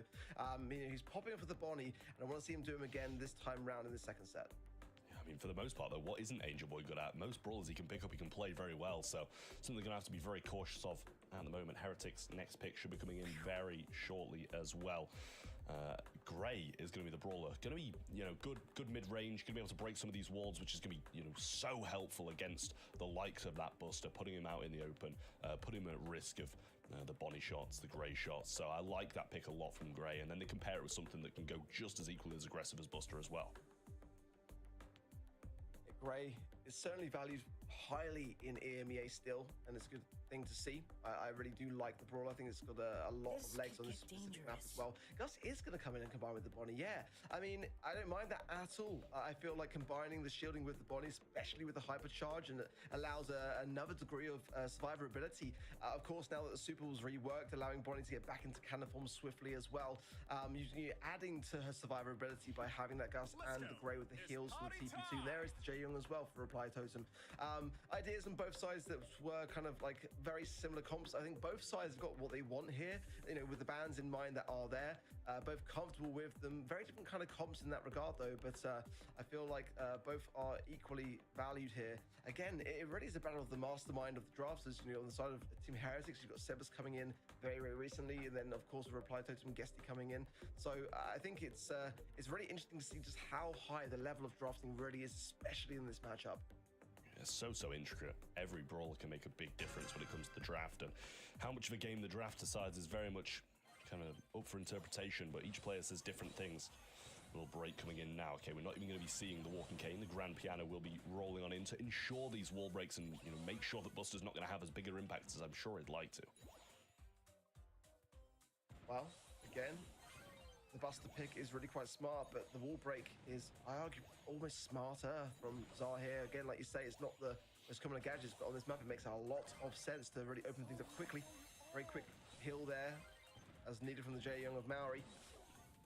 he's popping up for the Bonnie, and I want to see him do him again this time round in the second set. I mean, for the most part, though, what isn't Angel Boy good at? Most brawlers he can pick up, he can play very well, so something they're going to have to be very cautious of at the moment. Heretics' next pick should be coming in very shortly as well. Gray is going to be the brawler. Going to be, good mid-range, going to be able to break some of these walls, which is going to be, so helpful against the likes of that Buster, putting him out in the open, putting him at risk of the Bonnie shots, the Gray shots. So I like that pick a lot from Gray, and then they compare it with something that can go just as equally as aggressive as Buster as well. Gray is certainly valued highly in EMEA still, and it's a good thing to see. I really do like the brawl. I think it's got a lot of legs on this specific map as well. Gus is going to come in and combine with the Bonnie. Yeah, I mean, I don't mind that at all. I feel like combining the shielding with the Bonnie, especially with the hypercharge, and it allows another degree of survivability. Of course, now that the super was reworked, allowing Bonnie to get back into cannon form swiftly as well. You're adding to her survivability by having that Gus and the Gray with the heals from the TP2. There is the Jaeyoung as well for Reply Totem. Ideas on both sides that were kind of like very similar comps. I think both sides have got what they want here, with the bans in mind that are there. Both comfortable with them. Very different kind of comps in that regard though, but I feel like both are equally valued here. Again, it really is a battle of the mastermind of the drafters. On the side of Team Heretics, you've got Sebas coming in very, very recently, and then of course Reply Totem and Guesty coming in. So I think it's really interesting to see just how high the level of drafting really is, especially in this matchup. It's so intricate. Every brawler can make a big difference when it comes to the draft, and how much of a game the draft decides is very much kind of up for interpretation, but each player says different things. A little break coming in now. Okay, we're not even going to be seeing the walking cane. The grand piano will be rolling on in to ensure these wall breaks and make sure that Buster's not going to have as big an impact as I'm sure he'd like to. Well, again, the Buster pick is really quite smart, but the wall break is, I argue, almost smarter from Zar here. Again, like you say, it's not the most common of gadgets, but on this map, it makes a lot of sense to really open things up quickly. Very quick heal there, as needed from the Jaeyoung of Maori.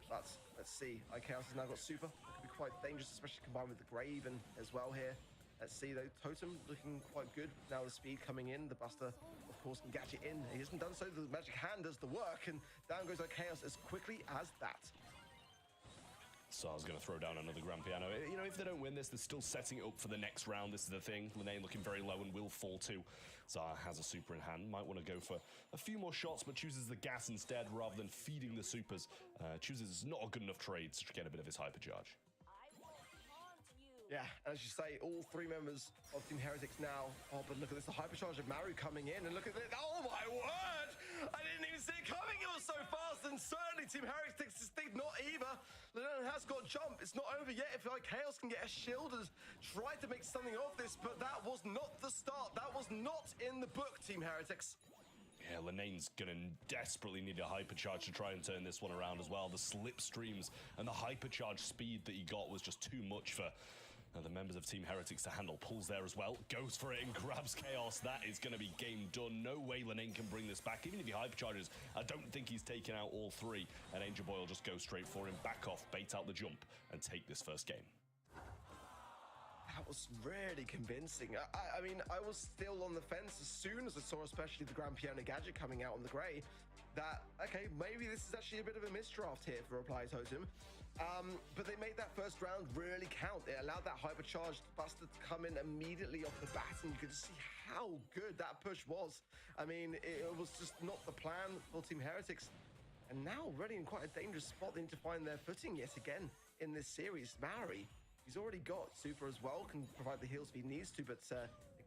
But let's see, IKAOS has now got super. It could be quite dangerous, especially combined with the Grave and as well here. Let's see though, Totem looking quite good. Now the speed coming in, the Buster, of course, can gadget in. He hasn't done so, the magic hand does the work, and down goes IKAOS as quickly as that. Sar's going to throw down another grand piano. If they don't win this, they're still setting it up for the next round. This is the thing. Linane looking very low and will fall too. Zar has a super in hand. Might want to go for a few more shots, but chooses the gas instead rather than feeding the supers. Chooses not a good enough trade to get a bit of his hypercharge. Yeah, as you say, all three members of Team Heretics now. Oh, but look at this, the hypercharge of Maru coming in, and look at this. Oh my word! I didn't even see it coming. It was so fast, and certainly Team Heretics did not either. Lenon has got jump. It's not over yet. If like Chaos can get a shield and try to make something of this, but that was not the start. That was not in the book, Team Heretics. Yeah, Lenane's gonna desperately need a hypercharge to try and turn this one around as well. The slipstreams and the hypercharge speed that he got was just too much for the members of Team Heretics to handle. Pulls there as well, goes for it and grabs Chaos. That is going to be game done. No way Lenane can bring this back. Even if he hypercharges, I don't think he's taken out all three. And Angel Boy will just go straight for him, back off, bait out the jump, and take this first game. That was really convincing. I mean, I was still on the fence as soon as I saw especially the Grand Piano Gadget coming out on the Grey, that, okay, maybe this is actually a bit of a misdraft here for Reply Totem. But they made that first round really count. They allowed that hypercharged Buster to come in immediately off the bat, and you could see how good that push was. I mean, it was just not the plan for Team Heretics. And now really in quite a dangerous spot. They need to find their footing yet again in this series. Maori, he's already got Super as well, can provide the heals if he needs to, but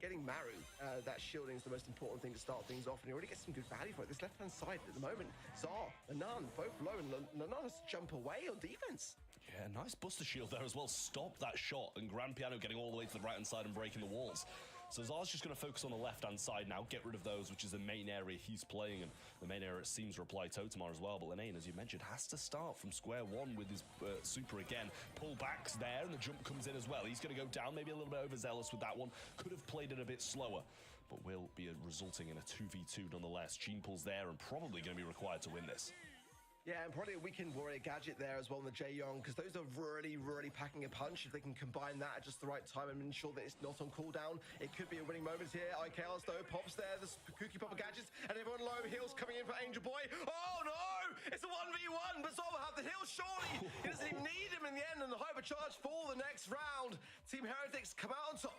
getting Maru, that shielding is the most important thing to start things off, and he already gets some good value for it. This left-hand side at the moment, Zar, Lenan, both low, and Lenan has to jump away on defense. Yeah, nice Buster Shield there as well. Stop that shot, and Grand Piano getting all the way to the right-hand side and breaking the walls. So Zar's just going to focus on the left-hand side now, get rid of those, which is the main area he's playing, and the main area it seems to Reply Totem as well. But Lenane, as you mentioned, has to start from square one with his Super again. Pullbacks there, and the jump comes in as well. He's going to go down, maybe a little bit overzealous with that one. Could have played it a bit slower, but will be resulting in a 2v2 nonetheless. Gene pulls there, and probably going to be required to win this. Yeah, and probably a Weekend Warrior gadget there as well in the Jae-Young, because those are really, really packing a punch. If they can combine that at just the right time and ensure that it's not on cooldown, it could be a winning moment here. IKLs though, pops there, the Cookie Popper gadgets, and everyone low. Heals coming in for Angel Boy. Oh no! It's a 1v1, but Zor will have the heal surely. He doesn't even need him in the end, and the hypercharge for the next round. Team Heretics come out on top.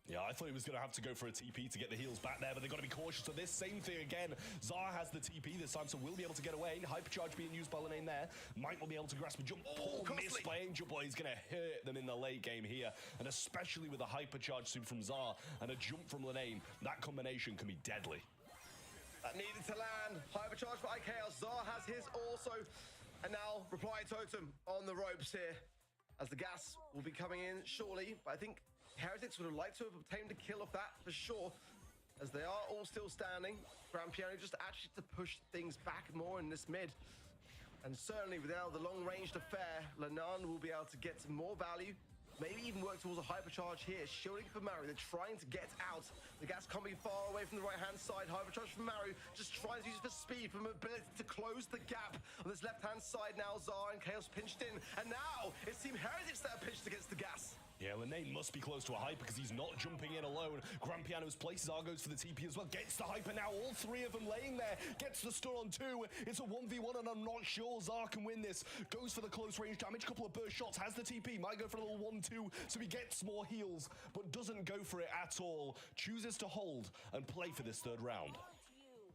Yeah, I thought he was going to have to go for a TP to get the heals back there, but they've got to be cautious of this. Same thing again. Zar has the TP this time, so will be able to get away. Hypercharge being used by Lenane there. Might not be able to grasp a jump. Pull missed by Angel Boy. He's going to hurt them in the late game here. And especially with a hypercharge super from Zar and a jump from Lenane, that combination can be deadly. That needed to land. Hypercharge for IKL. Zar has his also. And now Reply Totem on the ropes here, as the gas will be coming in shortly. But I think Heretics would have liked to have obtained a kill of that for sure, as they are all still standing. Grand Piano just actually to push things back more in this mid. And certainly without the long-ranged affair, Lenan will be able to get some more value. Maybe even work towards a hypercharge here. Shielding for Maru. They're trying to get out. The gas can't be far away from the right-hand side. Hypercharge for Maru. Just trying to use it for speed, for mobility to close the gap. On this left-hand side now, Zar and Chaos pinched in. And now it's Team Heretics that are pinched against the gas. Yeah, Lenane must be close to a hyper because he's not jumping in alone. Grand Piano's place. Zar goes for the TP as well. Gets the hyper now. All three of them laying there. Gets the stun on two. It's a 1v1 and I'm not sure Zar can win this. Goes for the close range damage. Couple of burst shots. Has the TP. Might go for a little 1-2. So he gets more heals, but doesn't go for it at all. Chooses to hold and play for this third round.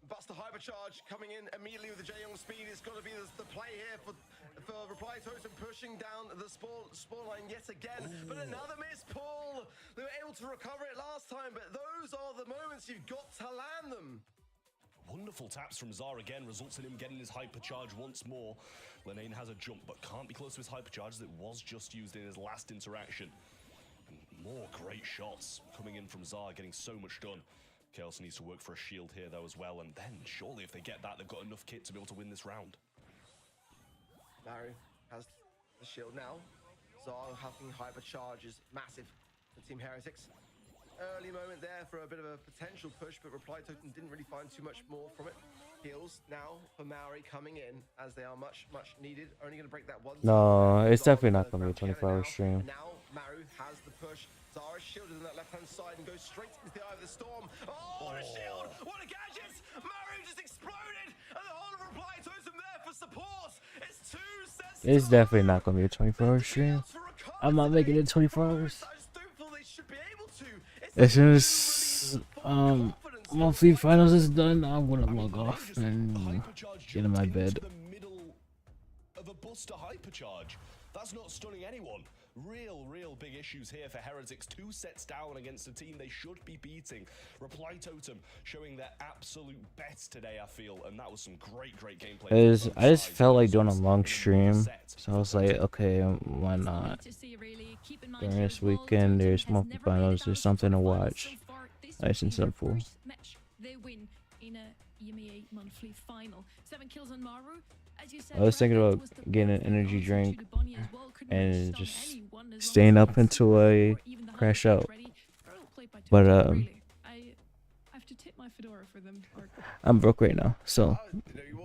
Buster hypercharge coming in immediately with the Jae-Young speed. It's got to be the play here for Reply Totem, pushing down the spawn line yet again. Ooh. But another miss pull. They were able to recover it last time, but those are the moments you've got to land them. Wonderful taps from Zar again, results in him getting his hypercharge once more. Lenane has a jump, but can't be close to his hypercharge as it was just used in his last interaction. And more great shots coming in from Zar, getting so much done. Chaos needs to work for a shield here though as well, and then surely if they get that, they've got enough kit to be able to win this round. Maru has the shield now. Zar having hypercharge is massive for Team Heretics. Early moment there for a bit of a potential push, but Reply Totem didn't really find too much more from it. Heals now for Maori coming in, as they are much needed. Only going to break that one. No, it's definitely not going to be a 24-hour stream. Now Maru has the push. Zara shielded on that left-hand side and goes straight into the eye of the storm. Oh, what a shield! What a gadget! Maru just exploded, and the whole of Reply Totem there for support. It's 2 sets. It's definitely not going to be a 24-hour stream. I'm not making it 24 hours. As soon as monthly finals is done, I'm gonna log off and get in my bed. Of a Buster hypercharge. That's not stunning anyone. real big issues here for Heretics. 2 sets down against a team they should be beating. Reply Totem showing their absolute best today, I feel, and that was some great gameplay. I just felt like doing a long stream, so I was like, okay, why not? During this weekend, there's multiple finals, there's something to watch. Nice and simple. They win in a EMEA monthly final. 7 kills on Maru. As you said, I was thinking about getting an energy drink and just staying up until I crash out. But I have to tip my fedora for them. I'm broke right now, so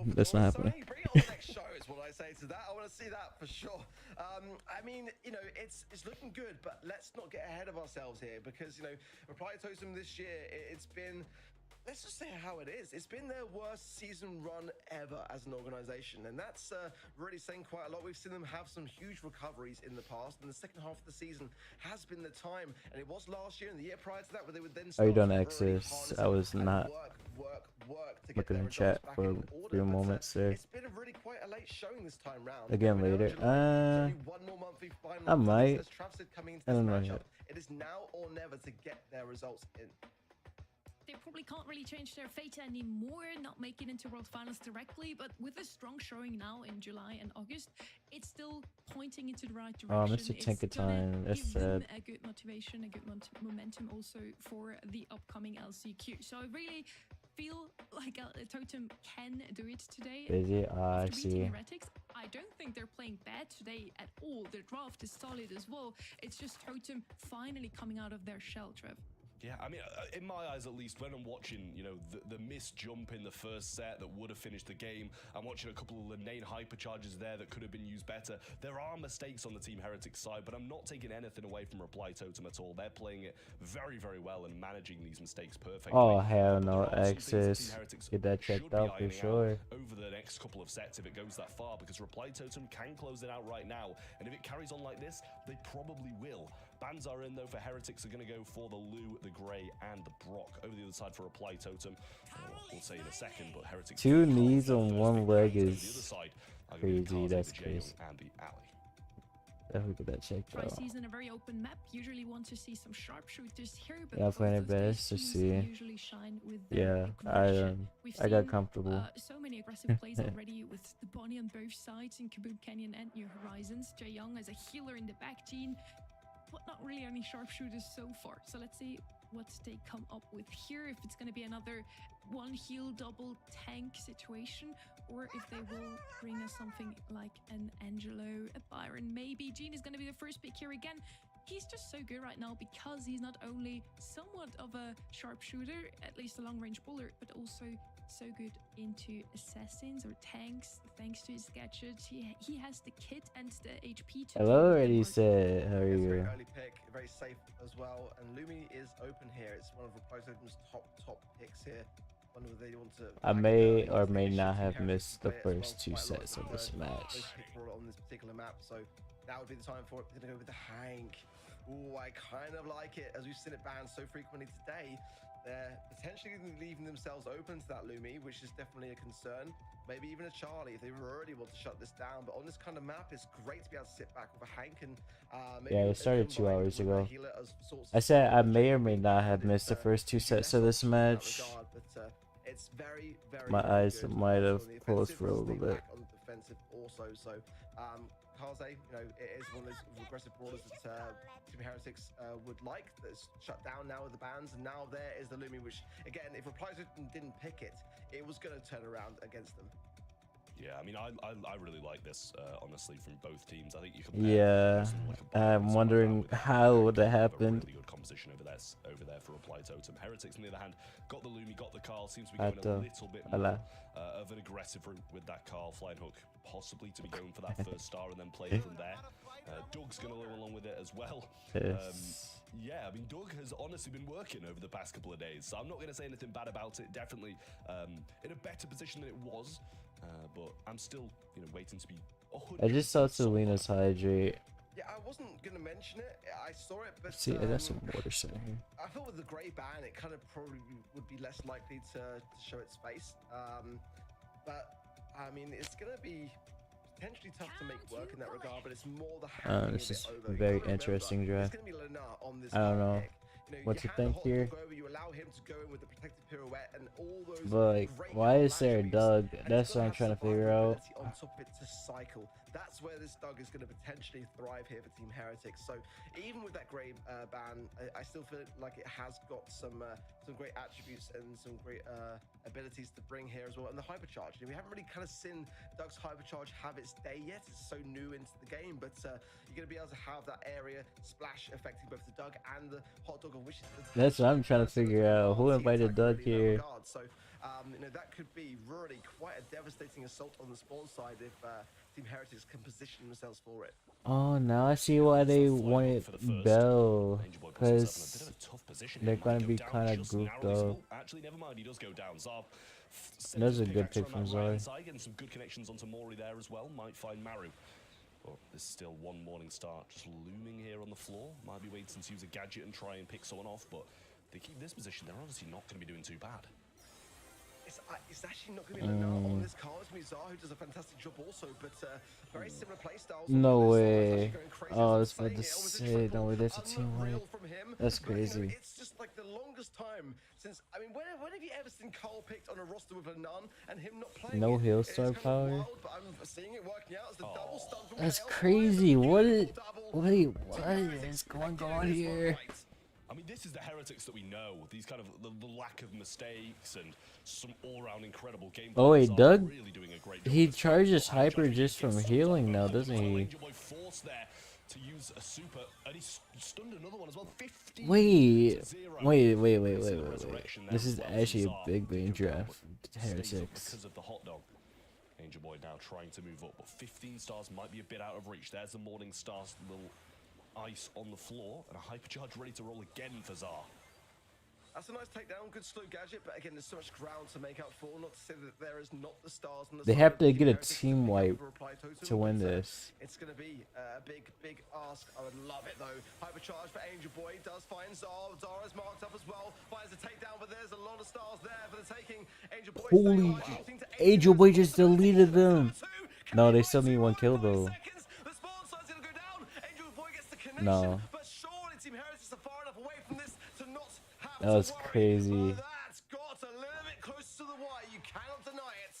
that's not happening. Next show is what I say to that. I want to see that for sure. I mean, you know, it's looking good, but let's not get ahead of ourselves here because, you know, Reply Totem this year, it's been, let's just say how it is. It's been their worst season run ever as an organization, and that's really saying quite a lot. We've seen them have some huge recoveries in the past, and the second half of the season has been the time, and it was last year and the year prior to that where they would then Are you start done, to really Exis? harness I was and not work to get looking their in chat results back for in a order, few but, moments there. it's been a really quite a late showing this time round. Again We're now in later. July. There's only one more monthly final I left, might. as Trav said, coming into I this don't know matchup, yet. it is now or never to get their results in. They probably can't really change their fate anymore, not making into World Finals directly, but with a strong showing now in July and August, it's still pointing into the right direction. Mr. Tinkatine, that's give them sad. a good motivation, a good momentum also for the upcoming LCQ. So I really feel like Totem can do it today. Busy? I After beating see. Heretics, I don't think they're playing bad today at all. Their draft is solid as well. It's just Totem finally coming out of their shell, Trev. Yeah, I mean, in my eyes at least, when I'm watching, you know, the missed jump in the first set that would have finished the game, I'm watching a couple of Linane hypercharges there that could have been used better. There are mistakes on the Team Heretics side, but I'm not taking anything away from Reply Totem at all. They're playing it very well and managing these mistakes perfectly. Oh, hell But no, there are some things that Team Exis. Heretics Get that should checked be out for ironing sure. over the next couple of sets if it goes that far, because Reply Totem can close it out right now, and if it carries on like this, they probably will. Bans are in though for Heretics, are going to go for the Lu, the Grey, and the Brock. Over the other side for Reply Totem, we'll say in a second, but Heretics... 2 knees on 1 leg The other is side are gonna be crazy. Kaze, That's the Jaeyoung, crazy. and the Alley. Definitely get that checked Try out. season a very open map. Usually want to see some sharpshooters here, but Yeah, both playing it of those best to teams see. usually shine with their Yeah, aggression. We've I got seen, comfortable. So many aggressive plays already with the Bonnie on both sides in Kaboom Canyon and New Horizons. Jaeyoung as a healer in the back team, but not really any sharpshooters so far. So let's see what they come up with here. If it's going to be another one heal double tank situation, or if they will bring us something like an Angelo, a Byron, maybe. Gene is going to be the first pick here again. He's just so good right now because he's not only somewhat of a sharpshooter, at least a long-range bowler, but also so good into assassins or tanks thanks to his gadgets. He has the kit and the HP to Hello, already said, how are It's a you? very early pick, very safe as well, and Lumi is open here. It's one of Reply Totem's top picks here. Wonder whether they want to I may or may not have missed the first 2 sets of this match. on this particular map, so that would be the time for it. We're gonna go with the Hank. Ooh, I kind of like it, as we've seen it banned so frequently today. They're potentially leaving themselves open to that Lumi, which is definitely a concern. Maybe even a Charlie if they really want to shut this down. But on this kind of map, it's great to be able to sit back with a Hank and maybe Yeah, it started 2 combine hours with a ago. healer as sorts I of said I support may or to may make not sure have that missed the first 2 sets of this in that match. regard, but it's very My eyes good might have on the closed offensive, for a little stay bit. back on the defensive also. So Kaze, you know, it is one of those aggressive brawlers that Team Heretics would like. That's shut down now with the bans, and now there is the Lumi, which again, if Reply Totem didn't pick it, it was going to turn around against them. Yeah, I mean, I really like this, honestly, from both teams. I think you can. Yeah, I'm wondering how would that happen. Really good composition over there for Reply Totem. Heretics, on the other hand, got the Lumi, got the Carl. Seems to be going a little bit more of an aggressive route with that Carl flying hook, possibly to be going for that first star and then playing from there. Doug's going to go along with it as well. Yeah, I mean, Doug has honestly been working over the past couple of days, so I'm not going to say anything bad about it. Definitely in a better position than it was, but I'm still, you know, waiting to be 100%. I just saw Selena's hydrate. Yeah, I wasn't going to mention it. I saw it, but See, I got some water sitting here. I thought with the grey ban, it kind of probably would be less likely to show its face. But I mean, it's going to be potentially tough to make work in that regard, but it's more the handling This of is it over. a You very gotta remember, interesting it's draft. gonna be Lenar on this I don't know pick. You know, what you to hand the think hot here, dog over, you allow him to go in with the protective pirouette and all those but like, great why is there a latches, Doug? and he's That's gotta what I'm have trying to figure out. survivability on top of it to cycle. That's where this Doug is going to potentially thrive here for Team Heretics. So even with that grey ban, I still feel like it has got some great attributes and some great abilities to bring here as well. And the hypercharge, you know, we haven't really kind of seen Doug's hypercharge have its day yet. It's so new into the game, but you're going to be able to have that area splash affecting both the Doug and the hot dog, which is That's what I'm trying to figure out. Who invited Doug here? so you know, that could be really quite a devastating assault on the spawn side if Team Heretics can position themselves for it. Oh, now I see why they wanted Bell, because they're gonna be kind of grouped up. Actually, never mind. He does go down. Zar. That's a good pick from Zar. Getting some good connections onto Mori there as well. Might find Maru. But there's still one Morning Star just looming here on the floor. Might be waiting to use a gadget and try and pick someone off, but they keep this position. They're obviously not going to be doing too bad. It's actually not going to be Lenar on this card. It's going to be Zar, who does a fantastic job also, but very similar playstyles. No way. Oh, I was about to say, no way, that's a team wipe. That's crazy. It's just like the longest time since, I mean, when have you ever seen Cole picked on a roster with a nun and him not playing? No heal star power. Wild, but I'm seeing it working out as the double stun from That's Kale. crazy. What is going on here? I mean, this is the Heretics that we know. These kind of the lack of mistakes and some all-round incredible gameplay. Oh wait, Doug, really doing a great job. he charges hyper just from healing now, doesn't he? Angel Boy forced there to use a super, and he stunned another one as well. 15 Wait. Resurrection there This as is well. actually a Zar big draft. stays up Heretics. because of the hot dog. Angel Boy now trying to move up, but 15 stars might be a bit out of reach. There's the Morning Star's little ice on the floor, and a hypercharge ready to roll again for Zar. That's a nice takedown, good slow gadget, but again, there's so much ground to make up for. Not to say that there is not the stars on the They side have of to Team get a Heretics team pick up wipe the reply totem, to win but, this. It's going to be a big ask. I would love it though. Hypercharge for Angel Boy does find Zar. Zar is marked up as well. Finds a takedown, but there's a lot of stars there for the taking. Angel Boy. Holy, Angel Boy just deleted them. No, they still need one kill though. No. That was crazy. That's got a little bit close to the wire. You cannot deny it.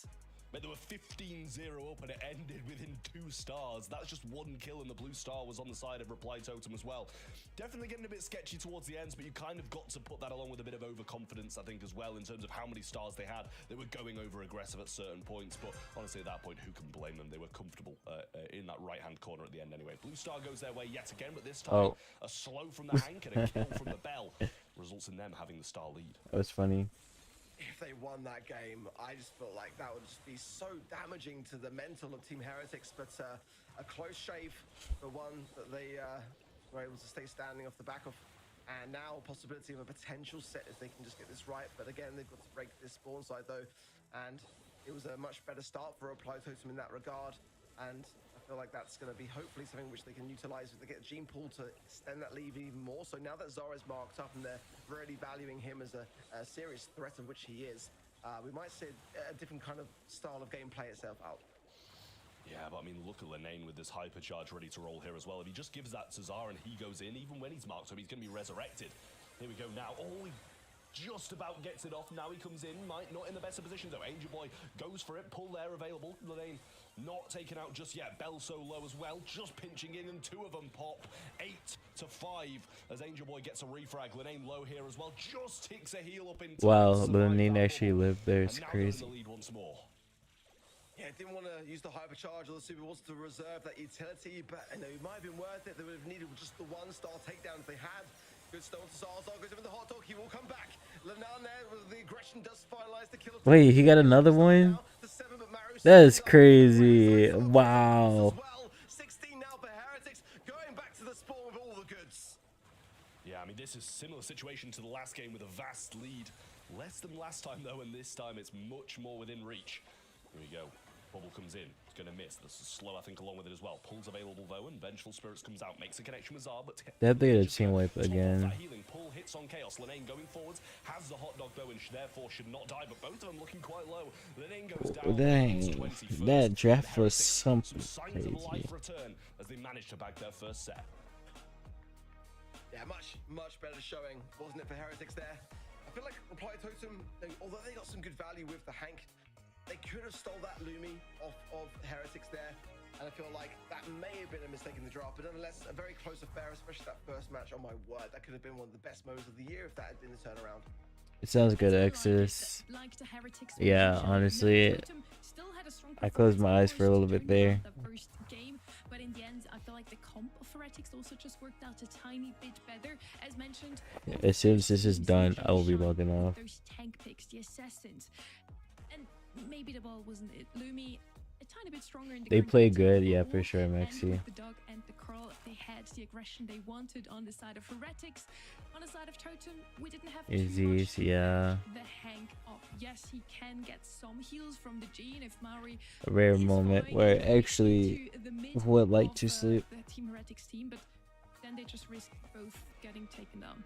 But there were 15-0 up and it ended within 2 stars. That's just one kill and the blue star was on the side of Reply Totem as well. Definitely getting a bit sketchy towards the ends, but you kind of got to put that along with a bit of overconfidence, I think, as well, in terms of how many stars they had. They were going over aggressive at certain points, but honestly, at that point, who can blame them? They were comfortable in that right-hand corner at the end anyway. Blue star goes their way yet again, but this time, a slow from the Hank and a kill from the Bell results in them having the star lead. That was funny. If they won that game, I just felt like that would just be so damaging to the mental of Team Heretics, but a close shave, the one that they were able to stay standing off the back of, and now possibility of a potential set if they can just get this right, but again, they've got to break this spawn side though, and it was a much better start for Reply Totem in that regard, and I feel like that's going to be hopefully something which they can utilize if they get Gene Pool to extend that lead even more. So now that Zara is marked up and they're really valuing him as a serious threat, of which he is, we might see a different kind of style of game play itself out. Yeah, but I mean, look at Lenane with this hypercharge ready to roll here as well. If he just gives that to Zara and he goes in, even when he's marked up, he's going to be resurrected. Here we go now. Oh, he just about gets it off. Now he comes in, not in the best of positions though. Angel Boy goes for it, pull there available. Lenane not taken out just yet. Bell so low as well, just pinching in, and 2 of them pop. 8-5 as Angel Boy gets a refrag. Lenane low here as well, just ticks a heal up in time. Wow, Lenane actually lived there. It's crazy. The lead once more. Yeah, didn't want to use the hypercharge or the super wants to reserve that utility, but you know, it might have been worth it. They would have needed just the 1-star takedown if they had. Good stone to Zar. Zar goes in with the hot dog. He will come back. Lenar there with the aggression does finalize the kill. Wait, he got another one? That is crazy. Wow. 16 now for Heretics, going back to the spawn with all the goods. Yeah, I mean, this is a similar situation to the last game with a vast lead. Less than last time, though, and this time it's much more within reach. Here we go. Bubble comes in. It's going to miss. This is slow, I think, along with it as well. Pulls available, though, and Vengeful Spirits comes out. Makes a connection with Zar, but... They have to get a team wipe again. Pull hits hits on Chaos. Linane going forwards, has the hot dog though, and therefore should not die, but both of them looking quite low. Linane goes down. Dang, that draft was something Signs of crazy. life return as they managed to bag their first set. Yeah, much better showing, wasn't it, for Heretics there? I feel like Reply Totem, although they got some good value with the Hank, they could have stole that Lumi off of Heretics there. And I feel like that may have been a mistake in the draft, but nonetheless, a very close affair, especially that first match. Oh my word, that could have been one of the best moments of the year if that had been the turnaround. It sounds good, Exodus. Yeah, honestly, I closed my eyes for a little bit there. But in the end, I feel like the comp of Heretics also just worked out a tiny bit better. As mentioned, As soon as this is done, I will be logging off. those tank picks, the assassins, and maybe the ball wasn't it. Lumi a tiny bit stronger in the They current play matchup good, yeah, overall, for sure, and Maxi. with the dog and the curl, they had the aggression they wanted on the side of Heretics. On the side of Totem, we didn't have too Izzy's, much yeah. the Hank up. Yes, he can get some heals from the G, and if Maori A rare is moment following where him I actually into the mid would like of, to sleep. the Team Heretics team, but then they just risk both getting taken down.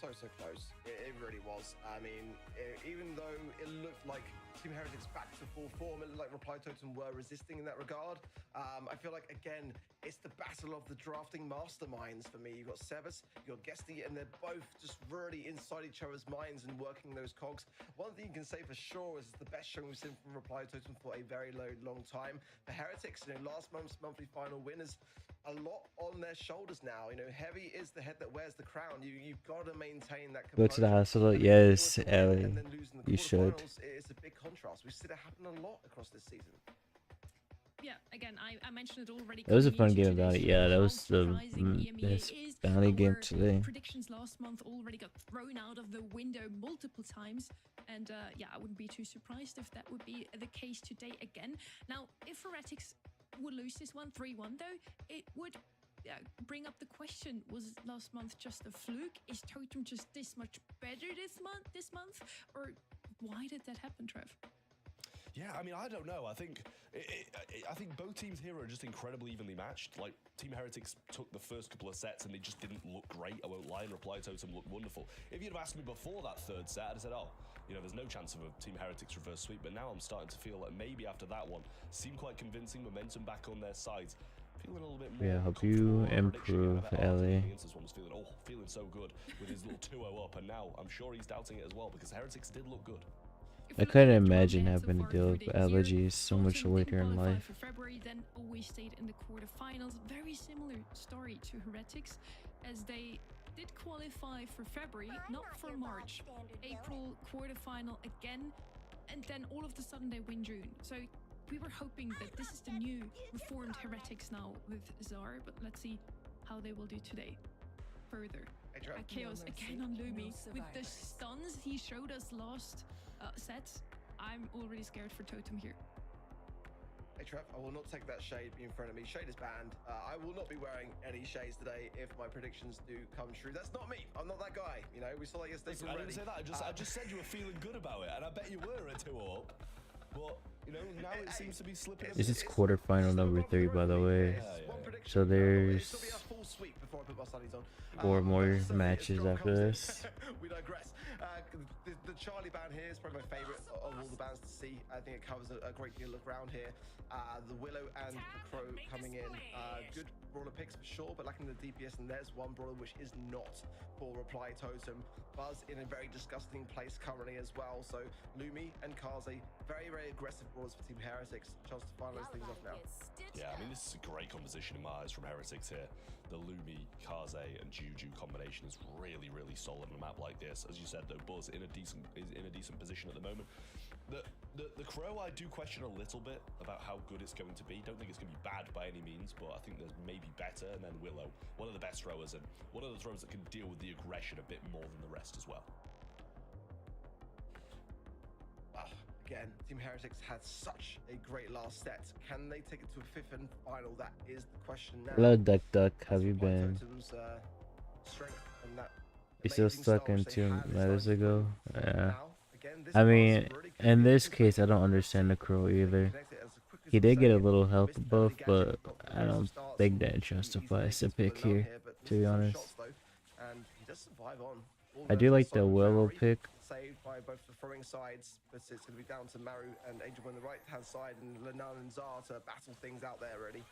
So close. It really was. I mean, even though it looked like Team Heretics back to full form, it looked like Reply Totem were resisting in that regard. I feel like, again, it's the battle of the drafting masterminds for me. You've got Sebas, you've got Guesty, and they're both just really inside each other's minds and working those cogs. One thing you can say for sure is it's the best show we've seen from Reply Totem for a very long time. For Heretics, last month's monthly final winners, a lot on their shoulders now. Heavy is the head that wears the crown. You've got to maintain that Go to the composure. hospital? And Yes, then to win Ellie. and then lose in the You should. quarterfinals, it's a big contrast. We've seen it happen a lot across this season. Yeah, again, I mentioned it already. That was a coming fun into game about it. today's Yeah, show, that how was the surprising EMEA best is. bounty game Our today. predictions last month already got thrown out of the window multiple times, and yeah, I wouldn't be too surprised if that would be the case today again. Now, if Heretics would lose this one 3-1, though, it would bring up the question: was last month just a fluke? Is Totem just this much better this month, or why did that happen, Trev? Yeah, I mean, I don't know. I think I think both teams here are just incredibly evenly matched. Like, Team Heretics took the first couple of sets and they just didn't look great. I won't lie, and Reply Totem looked wonderful. If you'd have asked me before that third set, I'd have said, oh, there's no chance of a Team Heretics reverse sweep. But now I'm starting to feel like maybe after that one, seemed quite convincing, momentum back on their sides. Feeling a little bit more. Yeah, hope you improve, Ellie. This one was feeling so good with his little 2-0 up, and now I'm sure he's doubting it as well because Heretics did look good. I couldn't imagine having to deal with allergies so much later in life. For February, then always stayed in the quarterfinals. Very similar story to Heretics, as they did qualify for February, not for March. April quarterfinal again, and then all of a sudden they win June. So we were hoping that this is the new reformed Heretics now with Zar, but let's see how they will do today. Further, Chaos again on Lumi with the stuns he showed us last set. I'm already scared for Totem here. Hey Trev, I will not take that shade in front of me. Shade is banned. I will not be wearing any shades today if my predictions do come true. That's not me. I'm not that guy. We saw that yesterday. Listen, I didn't say that. I just said you were feeling good about it, and I bet you were a 2 up. But now it seems to be slipping. This is quarterfinal number 3, by the way. So there's 4 more matches after this. We digress. The Charlie band here is probably my favorite of all the bands to see. I think it covers a great deal of ground here. The Willow and the Crow coming in. Good brawler picks for sure, but lacking the DPS, and there's one brawler which is not for Reply Totem. Buzz in a very disgusting place currently as well. So Lumi and Kaze, very aggressive brawlers for Team Heretics. Chance to finalize things off now. Yeah, I mean, this is a great composition in my eyes from Heretics here. The Lumi, Kaze, and Juju combination is really solid on a map like this. As you said, though, Buzz is in a decent position at the moment. The Crow, I do question a little bit about how good it's going to be. Don't think it's going to be bad by any means, but I think there's maybe better. And then Willow, one of the best throwers, and one of the throwers that can deal with the aggression a bit more than the rest as well. Again, Team Heretics had such a great last set. Can they take it to a 5th and final? That is the question now. Hello, Duck. How you been? You still stuck in 2 matters ago? Yeah. I mean, in this case, I don't understand the Crow either. He did get a little health buff, but I don't think that justifies the pick here, to be honest. just survive on. All I goes do to like the Simon Willow Fowrie, pick. saved by both the throwing sides, but it's going to be down to Maru and Angel on the right-hand side, and Lenan and Zar to battle things out there, really.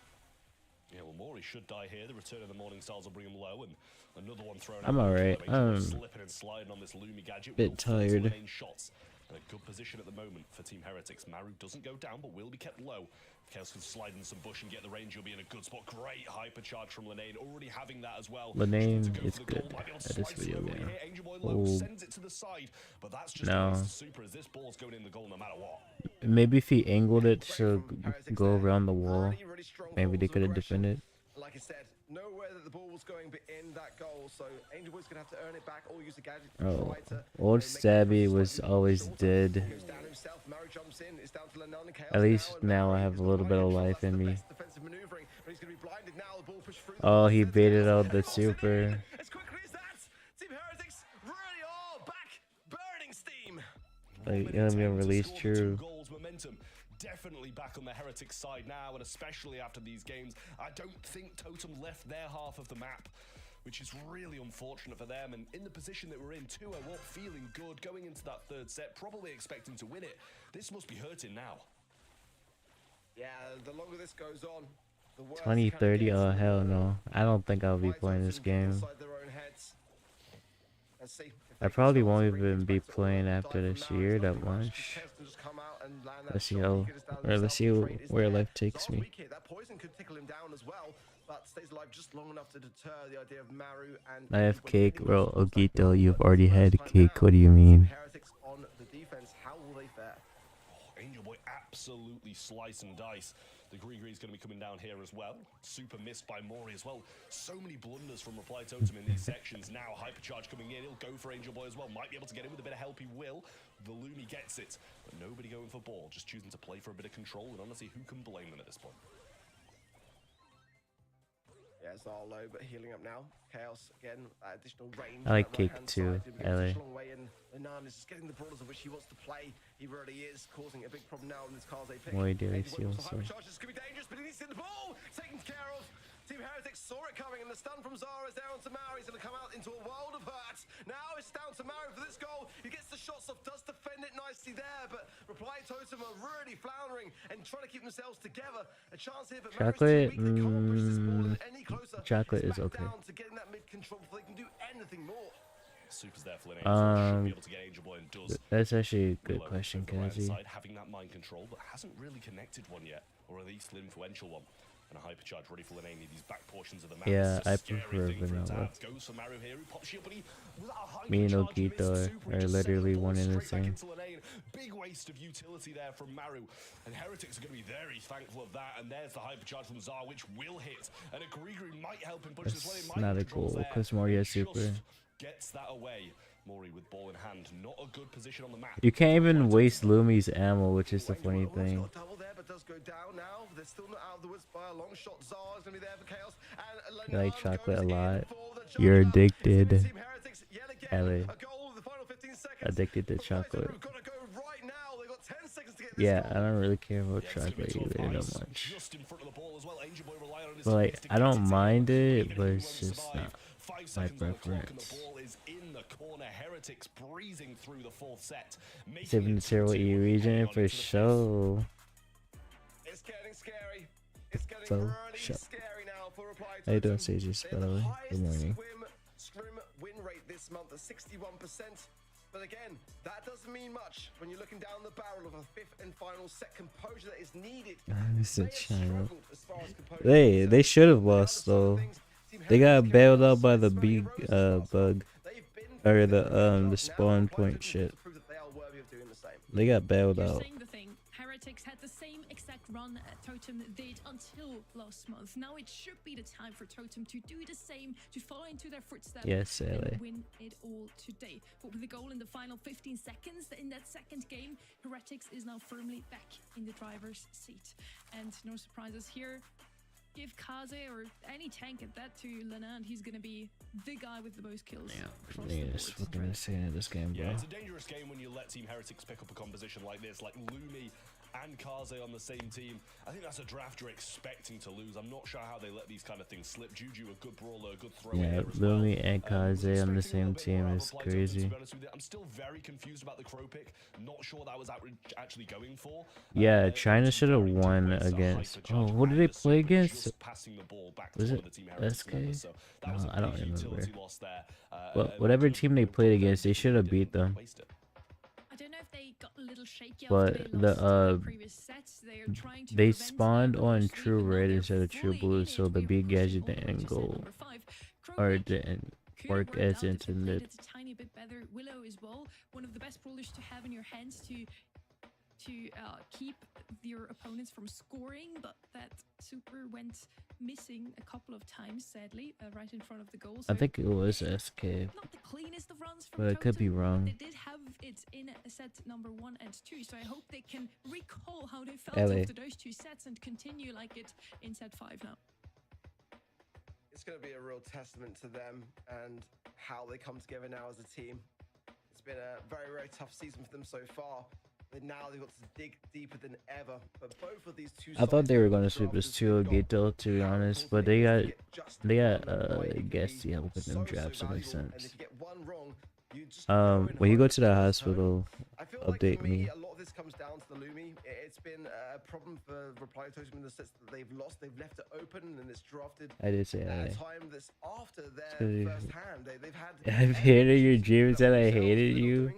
Yeah, well, Maury should die here. The return of the Morning Stars will bring him low, and another one thrown. I'm alright. Slipping and sliding on this Lumi gadget. Bit tired. Shots. In a good position at the moment for Team Heretics. Maru doesn't go down, but will be kept low. Chaos can slide in some bush and get the range. You'll be in a good spot. Great hypercharge from Linane. Already having that as well. Linane is good at this video game. Sends it to the side, but that's just no. Super as this ball's going in the goal no matter what. Maybe if he angled it to go around the wall, maybe they could have defended. Like I said, nowhere that the ball was going but in that goal, so Angel Boy's gonna have to earn it back or use a gadget to Oh, try to old Stabby was always dead. At least now I have a little bit of life in me. Oh, he baited out the super. As quickly as that, Team Heretics really are back, burning steam. Like, enemy release true. Definitely back on the Heretics side now, and especially after these games. I don't think Totem left their half of the map, which is really unfortunate for them. And in the position that we're in, 2-0 up, feeling good, going into that third set, probably expecting to win it. This must be hurting now. Yeah, the longer this goes on, the worse 2030? Oh, hell no. I don't think I'll be playing this game. I probably won't even be playing after this year that much. Let's see how, or let's see where life takes me. That poison could tickle him down as well, but stays alive just long enough to deter the idea of Maru and I have cake, bro. Ogito, you've already had cake. What do you mean? Heretics on the defense. How will they fare? Angel Boy absolutely slice and dice. The Gree-Gree's going to be coming down here as well. Super missed by Maury as well. So many blunders from Reply Totem in these sections. Now Hypercharge coming in. He'll go for Angel Boy as well. Might be able to get in with a bit of help. He will. The Lumi gets it. But nobody going for ball. Just choosing to play for a bit of control. And honestly, who can blame them at this point? Yeah, Zar low, but healing up now. Chaos again, additional range. I like cake too, LA. Lenan is just getting the borders of which he wants to play. He really is causing a big problem now in this Kaze pick. Muy delicioso. Hypercharge is going to be dangerous, but he needs to get the ball taken care of. Team Heretics saw it coming, and the stun from Zara is down to Maru. He's going to come out into a world of hurt. Now it's down to Maru for this goal. He gets the shots off, does defend it nicely there, but Reply Totem are really floundering and trying to keep themselves together. A chance here, but Chocolate, chocolate is okay. down to getting that mid control before they can do anything more. Super's there for Linane, so be able to get Angel Boy and does. That's actually a good question, Kazi. Having that mind control, but hasn't really connected one yet, or at least an influential one. And a hypercharge ready for Linane. These back portions of the map. Yeah, I prefer vanilla. Goes for Maru here, who pops shield, but me and Ogito are literally one in the same. Big waste of utility there from Maru, and Heretics are going to be very thankful of that. And there's the hypercharge from Zar, which will hit, and a Gree might help him push this way. That's not a goal because Moria super. Gets that away. Maury with ball in hand, not a good position on the map. You can't even waste Lumi's ammo, which is the funny thing. I like chocolate a lot. You're addicted. Ellie. Addicted to chocolate. Yeah, I don't really care about chocolate either that much. But like, I don't mind it, but it's just not my preference. Saving the Terrible E region for show. It's getting scary. It's getting really scary now for Reply Totem. How you doing, Sages, by the way? Good morning. Scrim win rate this month at 61%. But again, that doesn't mean much when you're looking down the barrel of a fifth and final set. Composure that is needed. They should have lost though. They got bailed out by the big bug, or the spawn point shit. They got bailed out. Heretics had the same exact run Totem did until last month. Now it should be the time for Totem to do the same, to follow into their footsteps and win it all today. But with the goal in the final 15 seconds in that second game, Heretics is now firmly back in the driver's seat. And no surprises here. Give Kaze or any tank at that to Lenan, he's gonna be the guy with the most kills. Yeah, it's fucking insane in this game, bro. Yeah, it's a dangerous game when you let Team Heretics pick up a composition like this, like Lumi and Kaze on the same team. I think that's a draft you're expecting to lose. I'm not sure how they let these kind of things slip. Juju, a good brawler, a good thrower. Yeah, Lumi and Kaze on the same team is crazy. I'm still very confused about the Crow pick. Not sure that was actually going for. Yeah, China should have won against. Oh, who did they play against? Was it SK? No, I don't remember. Well, whatever team they played against, they should have beat them. I don't know if they got a little shaky But after they lost the previous sets. They are trying to they prevent spawned the on sweep, true and now red they're instead of true fully blue, in so it. the We are big gadget pushing didn't on to set go number 5. or Kronik didn't could work have worked as out if they played intended. it a tiny bit better. Willow as well, one of the best brawlers to have in your hands to keep your opponents from scoring, but that super went missing a couple of times, sadly, right in front of the goal. I So think it was SK, not the cleanest of runs from but I could be Totem, but wrong. they did have it in set number 1 and 2, so I hope they can recall how they felt LA. after those 2 sets and continue like it in set 5 now. It's going to be a real testament to them and how they come together now as a team. It's been a very, very tough season for them so far. But now they've got to dig deeper than ever. But both of these two I thought they were going to sweep drafters this 2 Gito, to be honest, but they got Guessy helping them draft, so it makes sense. When you go to the hospital, update me. A lot of this comes down to the Lumi. It's been a problem for Reply Totem in the sets that they've lost. They've left it open and it's drafted I did say at that. a time that's after their first hand. They've had I've hated your dreams that I hated you.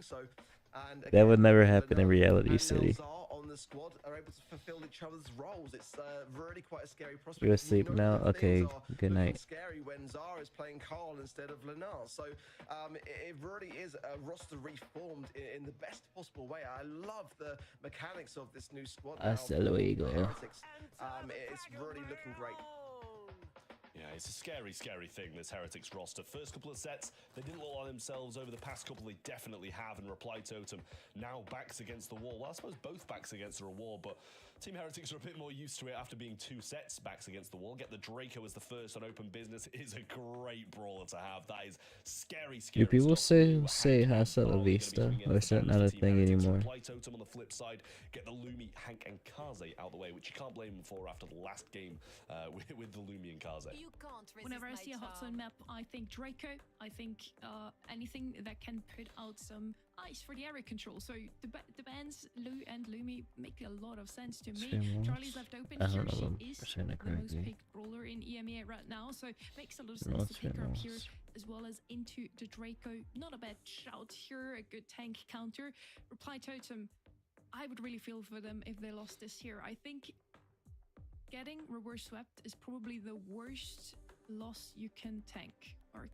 That would never happen in Reality City. on the squad are able to fulfill each other's roles. It's really quite a scary prospect. You asleep now? Okay, good night. Scary when Zara is playing Carl instead of Lenar. So it really is a roster reformed in the best possible way. I love the mechanics of this new squad. Hasta luego. It's really looking great. Yeah, it's a scary, scary thing, this Heretics roster. First couple of sets, they didn't look like themselves. Over the past couple, they definitely have. And Reply Totem now backs against the wall. Well, I suppose both backs against the wall, but Team Heretics are a bit more used to it after being 2 sets backs against the wall. Get the Draco as the first on open business. It is a great brawler to have. That is scary, scary. Do people say Hasta la Vista, or is that not a thing anymore? Reply Totem on the flip side, get the Lumi, Hank, and Kaze out the way, which you can't blame them for after the last game with the Lumi and Kaze. Whenever I see a hot zone map, I think Draco. I think anything that can put out some ice for the area control. So the bands Lu and Lumi make a lot of sense to me. Charlie's left open. I Here don't know she is percent the most correctly. picked brawler in EMEA right now, so makes a lot of No, sense it's to pick her up here Finals. as well as into the Draco. Not a bad shout here, a good tank counter. Reply Totem, I would really feel for them if they lost this here. I think getting reverse swept is probably the worst loss you can tank, Ark.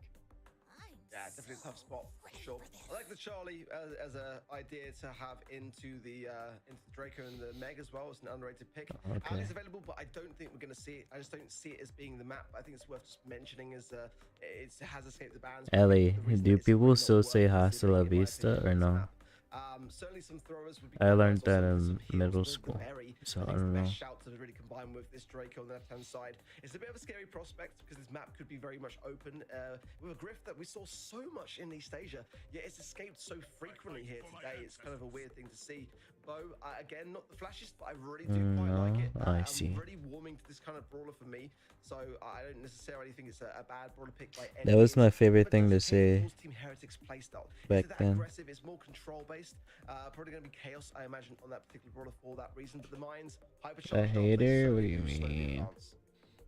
Yeah, definitely a tough spot, for sure. I like the Charlie as an idea to have into the Draco and the Meg as well. It's an underrated pick. Okay. Ali's available, but I don't think we're going to see it. I just don't see it as being the map. I think it's worth just mentioning as it has escaped the bans. Ellie, do people still say Hasta la Vista or no? Certainly some throwers would be I learned that also in some heals middle for school, Berry. so I I think don't it's the know. best shout to really combine with this Draco on the left-hand side. It's a bit of a scary prospect because this map could be very much open. With a Griff that we saw so much in East Asia, yet it's escaped so frequently here today. It's kind of a weird thing to see. Bo, again, not the flashiest, but I really do quite like it. I see. Really warming to this kind of brawler for me, so I don't necessarily think it's a bad brawler pick by any That was means, my favorite but thing to does Team say Wolves, Team Heretics playstyle. back Is it that then. aggressive? It's more control based. Probably going to be chaos, I imagine, on that particular brawler for that reason. But the mines, hypercharged. A hater? What do you mean?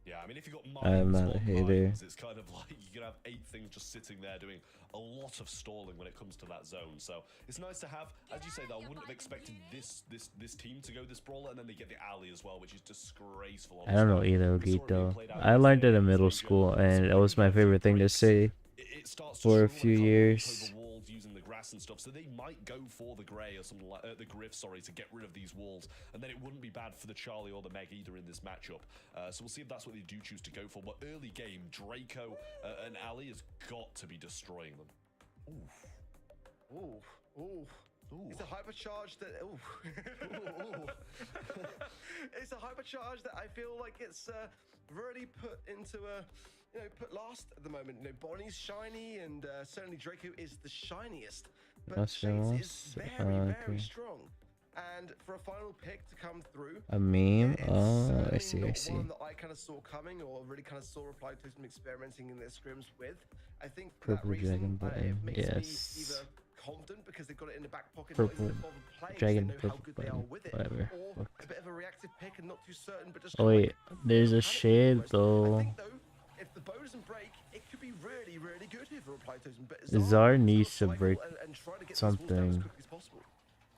Yeah, I mean, if you got I'm mines not a on hater. mines, it's kind of like you can have 8 things just sitting there doing a lot of stalling when it comes to that zone. So it's nice to have. As you say, though, I wouldn't have expected this team to go this brawler, and then they get the alley as well, which is disgraceful. I don't know either, Gito. I learned it in middle school, and it was my favorite thing to say for a few years. Using the grass and stuff, so they might go for the grey or something like the Griff, sorry, to get rid of these walls, and then it wouldn't be bad for the Charlie or the Meg either in this matchup. So we'll see if that's what they do choose to go for. But early game, Draco and Ali has got to be destroying them. Ooh. It's a hypercharge that. It's a hypercharge that I feel like it's really put into a. Put last at the moment. Bonnie's shiny, and certainly Draco is the shiniest. But Shades is very, very strong. And for a final pick to come through, A meme? it's Oh, I certainly see. not one that I kind of saw coming or really kind of saw Reply Totem experimenting in their scrims with. I think for that Purple reason, dragon button. it makes me Yes. either confident because they've got it in the back pocket, Purple not even bothered playing, dragon, they know how purple good they are button. with it, Whatever. or Fuck. a bit of a reactive pick and not too certain, but just Oh kinda wait, there's a shade I though. think though, if the bow doesn't break, it could be really, really good here for Reply Totem. But Zar needs to cycle break and try to get these walls down as something. quickly as possible.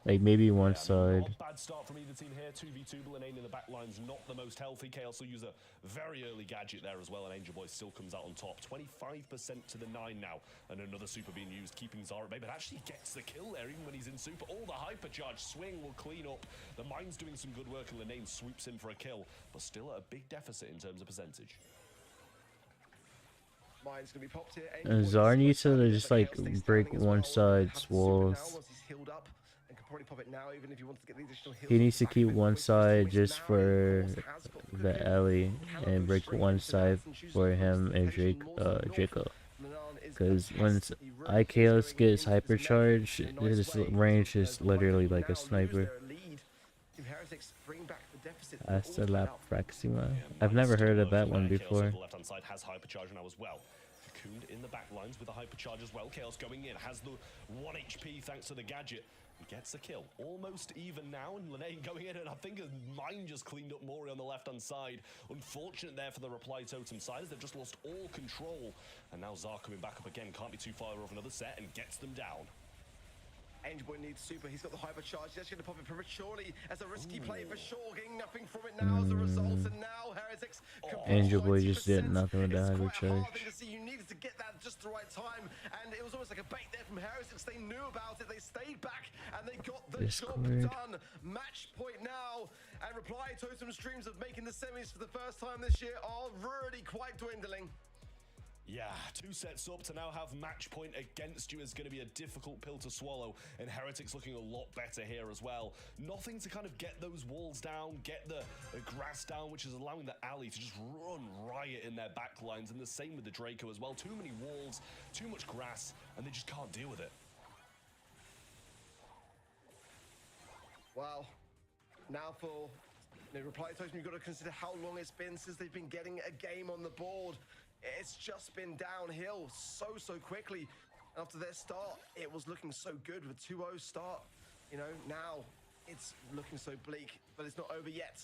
Like maybe one Not side. a bad start from either team here. 2v2, Lane in the back line's not the most healthy. Chaos will use a very early gadget there as well, and Angel Boy still comes out on top. 25% to the 9 now, and another super being used, keeping Zara at bay, but actually gets the kill there even when he's in super. All the hypercharge swing will clean up. The mine's doing some good work, and Lane swoops in for a kill, but still at a big deficit in terms of percentage. Mine's gonna be popped here. And Zar needs to just like break one side's walls. He needs to keep one side just for the alley and break one side for him and Draco. Because once IKOS gets hypercharged, his range is literally like a sniper. Hasta la próxima. I've never heard of that one before. The left-hand side has hypercharge now as well. Cocooned in the back lines with the hypercharge as well. Chaos going in, has the 1 HP thanks to the gadget. He gets the kill. Almost even now, and Lene going in, and I think his mine just cleaned up Mori on the left-hand side. Unfortunate there for the Reply Totem side, as they've just lost all control. And now Zar coming back up again, can't be too far off another set, and gets them down. Angel Boy needs super. He's got the hypercharge. He's actually going to pop it prematurely as a risky play for sure. Getting nothing from it now as a result. And now Heretics. Angel Boy just did nothing with the It's hypercharge. quite hard to see. You needed to get that just the right time, and it was almost like a bait there from Heretics. They knew about it. They stayed back, and they got the job done. Match point now, and Reply Totem's dreams of making the semis for the first time this year are really quite dwindling. Yeah, 2 sets up to now have match point against you is going to be a difficult pill to swallow, and Heretics looking a lot better here as well. Nothing to kind of get those walls down, get the grass down, which is allowing the alley to just run riot in their back lines, and the same with the Draco as well. Too many walls, too much grass, and they just can't deal with it. Wow. Now for the Reply Totem, you've got to consider how long it's been since they've been getting a game on the board. It's just been downhill so quickly. After their start, it was looking so good with 2-0 start. You know, now it's looking so bleak, but it's not over yet.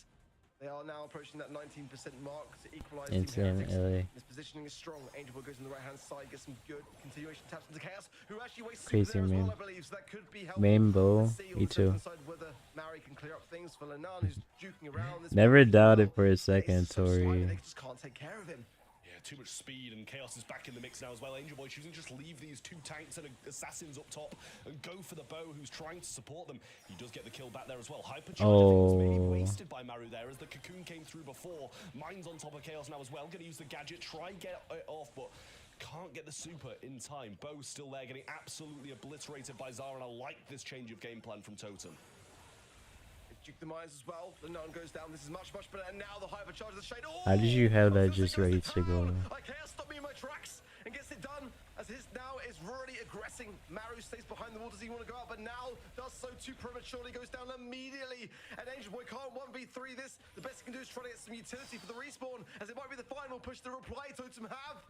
They are now approaching that 19% mark to equalize. This positioning is strong. Angel Boy goes on the right-hand side, gets some good continuation taps into Chaos, who actually wastes Crazy there as man. well, I believe, so that could be helpful. Rainbow, me too. Whether Mary can clear up things for Lenan, who's juking around. This Never doubted for a second, Tori. They just can't take care of him. Too much speed, and Chaos is back in the mix now as well. Angel Boy choosing to just leave these 2 tanks and assassins up top and go for the bow, who's trying to support them. He does get the kill back there as well. Hypercharge maybe wasted by Maru there as the Cocoon came through before. Mine's on top of Chaos now as well. Going to use the gadget, try get it off, but can't get the super in time. Bow's still there, getting absolutely obliterated by Zara, and I like this change of game plan from Totem. Duke the mines as well. The none goes down. This is much better. And now the hypercharge of the shade. How did you have that just ready to go? Chaos stop me in my tracks and gets it done. As his now is really aggressing. Maru stays behind the wall. Does he want to go out? But now does so too prematurely. Goes down immediately. And Angel Boy can't 1v3 this. The best he can do is try to get some utility for the respawn, as it might be the final push the Reply Totem have.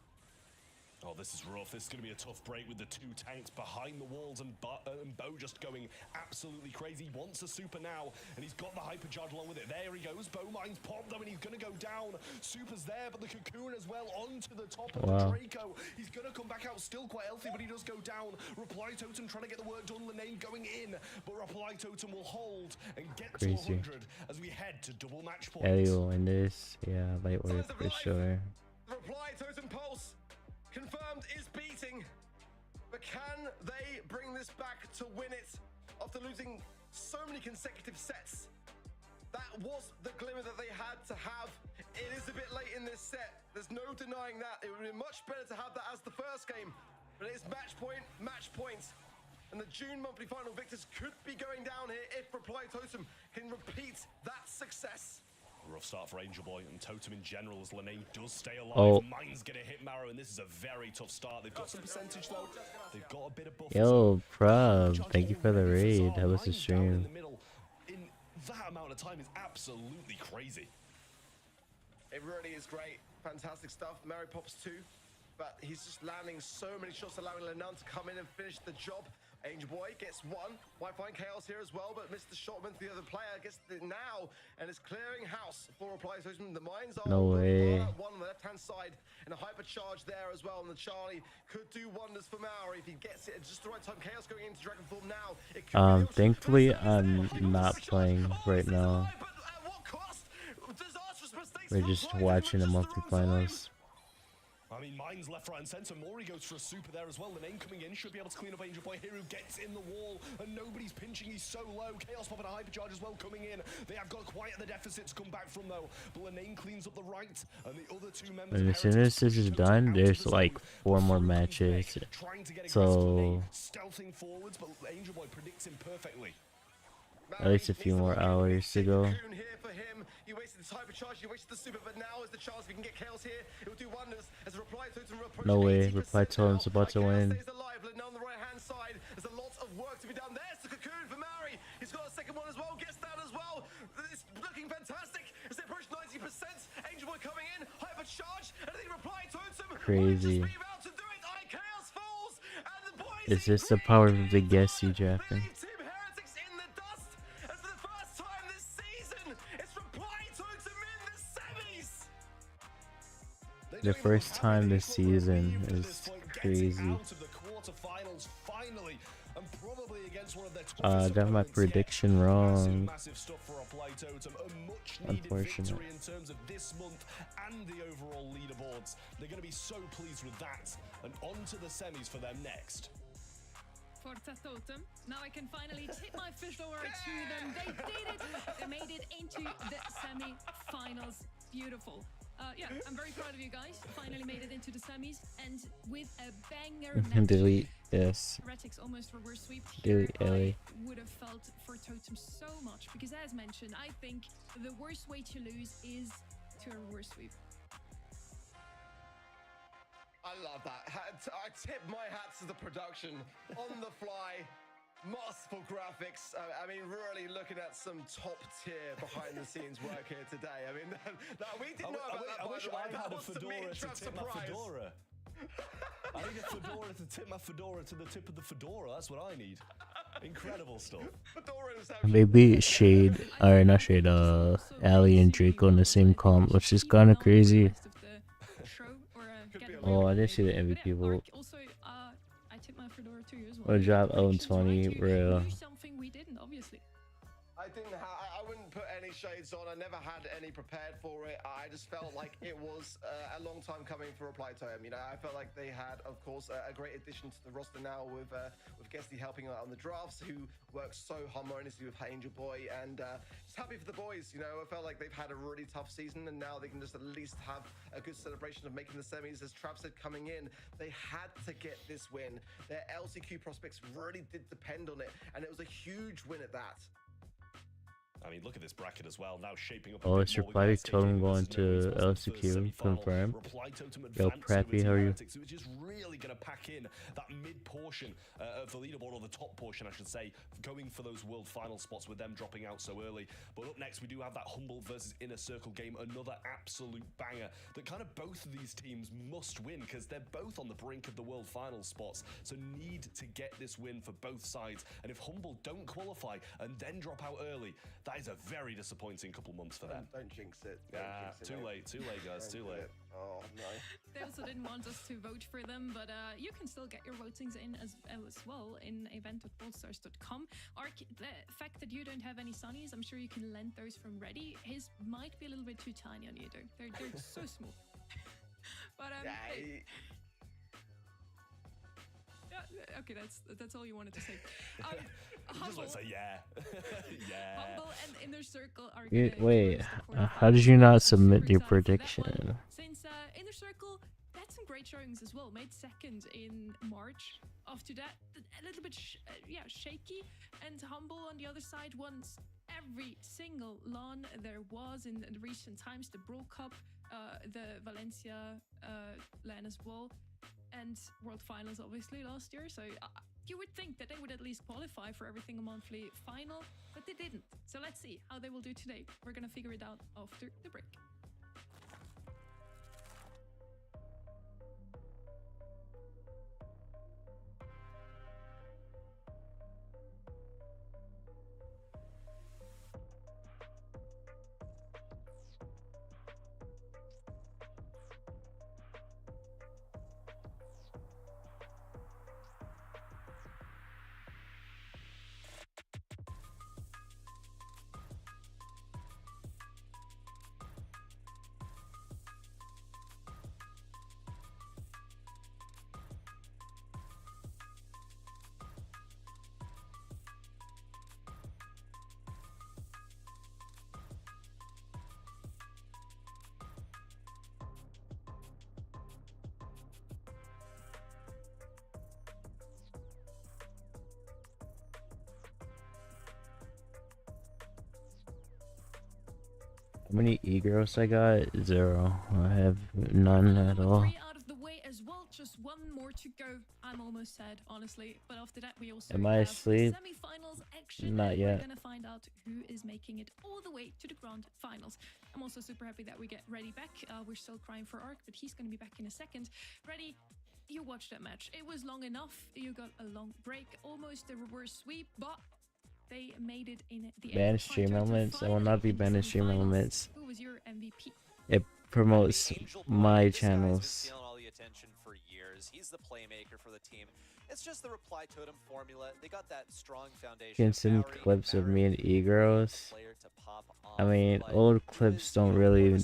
Oh, this is rough. This is going to be a tough break with the 2 tanks behind the walls, and Bo just going absolutely crazy. He wants a super now, and he's got the hypercharge along with it. There he goes. Bo Mine's popped them, and he's going to go down. Super's there, but the Cocoon as well onto the top of the Draco. He's going to come back out still quite healthy, but he does go down. Reply Totem trying to get the work done. Lane going in, but Reply Totem will hold and get to 100 as we head to double match points. Ellie will win this. Yeah, light work for sure. Reply Totem Pulse confirmed is beating, but can they bring this back to win it after losing so many consecutive sets? That was the glimmer that they had to have. It is a bit late in this set. There's no denying that. It would be much better to have that as the first game, but it is match point. And the June monthly final victors could be going down here if Reply Totem can repeat that success. Rough start for Angel Boy and Totem in general as Lene does stay alive. Mine's gonna hit Marrow, and this is a very tough start. They've got some percentage though. They've got a bit of buffer. Yo, Prob, thank you for the raid. That was a stream. that amount of time is absolutely crazy. It really is great. Fantastic stuff. Mary pops 2, but he's just landing so many shots, allowing Lenan to come in and finish the job. Angel Boy gets 1. Might find chaos here as well, but missed the shot with the other player. Gets it now, and it's clearing house for Reply Totem. The mines are No way. one on the left-hand side, and a hypercharge there as well. And the Charlie could do wonders for Maori if he gets it at just the right time. Chaos going into Dragon Form now. It could be the option. Thankfully I'm not playing right now. But at what cost? Disastrous mistakes. We're just watching the monthly finals. I mean, mine's left, right, and center. Mori goes for a super there as well. The name coming in should be able to clean up Angel Boy here, who gets in the wall, and nobody's pinching. He's so low. Chaos popping a hypercharge as well coming in. They have got quite the deficit to come back from, though. But Lenane cleans up the right, and the other 2 members. And as soon as this is done, there's like 4 more matches. So Stealthing forwards, but Angel Boy predicts him perfectly. at least a few more hours to go. He wasted his hypercharge, he wasted the super, but now is the chance we can get chaos here. It will do wonders as a Reply Totem approaches. No way, Reply Totem's about to win. Stays alive, Lenan on the right-hand side. There's a lot of work to be done. There's the cocoon for Mary. He's got a second one as well, gets that as well. It's looking fantastic as they approach 90%. Angel Boy coming in, hypercharge, and I think Reply Totem Crazy. might just be about to do it. Chaos falls, and the boys Is this the power of the guess you drafting? The first time this season is crazy. Got my prediction wrong. Unfortunate. In terms of this month and the overall leaderboards, they're going to be so pleased with that, and on to the semis for them next. Forza Totem. Now I can finally tip my fish over to them. They did it. They made it into the semi-finals. Beautiful. Yeah, I'm very proud of you guys. Finally made it into the semis, and with a banger match. Delete this. Heretics almost reverse sweep. Delete I Ellie. would have felt for Totem so much because, as mentioned, I think the worst way to lose is to a reverse sweep. I love that. I tip my hat to the production on the fly. Masterful graphics. I mean, really looking at some top tier behind the scenes work here today. I mean, we didn't know about that. I wish I had a was to me fedora a to trap tip my surprise. fedora. I need a fedora to tip my fedora to the tip of the fedora. That's what I need. Incredible stuff. Maybe Shade, or not Shade, Ali and Draco in the same comp, which is kind of crazy. Oh, I didn't see the MVP vote. Also, I tip my fedora too as well. What job? 0-20, real. Something we didn't, obviously. I wouldn't put any shades on. I never had any prepared for it. I just felt like it was a long time coming for Reply Totem. You know, I felt like they had, of course, a great addition to the roster now with Guesty helping out on the drafts, who works so harmoniously with Angel Boy, and just happy for the boys. You know, I felt like they've had a really tough season, and now they can just at least have a good celebration of making the semis. As Trav said, coming in, they had to get this win. Their LCQ prospects really did depend on it, and it was a huge win at that. I mean, look at this bracket as well. Now shaping up. Oh, it's Reply Totem going to LCQ. Confirm. Yo, Preppy, how are you? Which is really going to pack in that mid portion of the leaderboard, or the top portion, I should say, going for those world final spots with them dropping out so early. But up next, we do have that Humble versus Inner Circle game, another absolute banger that kind of both of these teams must win because they're both on the brink of the world final spots. So need to get this win for both sides. And if Humble don't qualify and then drop out early, that is a very disappointing couple months for them. Don't jinx it. Too late, guys, too late. Oh, no. They also didn't want us to vote for them, but you can still get your votings in as well in event.ballstars.com. Ark, the fact that you don't have any Sunnies, I'm sure you can lend those from Ready. His might be a little bit too tiny on you, though. They're so small. But hey. Yeah, okay, that's all you wanted to say. Just want to say yeah. Yeah. Humble and Inner Circle are Wait, how did you not submit your prediction? Since Inner Circle had some great showings as well, made second in March. After that, a little bit shaky, and Humble on the other side won every single LAN there was in recent times. The Brawl Cup, the Valencia LAN as well, and World Finals obviously last year. So You would think that they would at least qualify for everything a monthly final, but they didn't. So let's see how they will do today. We're gonna figure it out after the break. How many e-girls I got? 0. I have none at all. 3 out of the way as well. Just one more to go. I'm almost sad, honestly. But after that, we also Am I have asleep? semi-finals action. Not and yet. We're gonna find out who is making it all the way to the grand finals. I'm also super happy that we get Ready back. We're still crying for Ark, but he's gonna be back in a second. Ready, you watched that match. It was long enough. You got a long break, almost a reverse sweep, but they made it in the Ban end. stream Fighter to elements. I will not be finally banning in stream finals. elements. Who was your MVP? It promotes my This guy's been channels. stealing all the attention for years. He's the playmaker for the team. It's just the reply totem formula. They got that strong foundation. You can send clips of me and e-girls. I mean, old clips don't really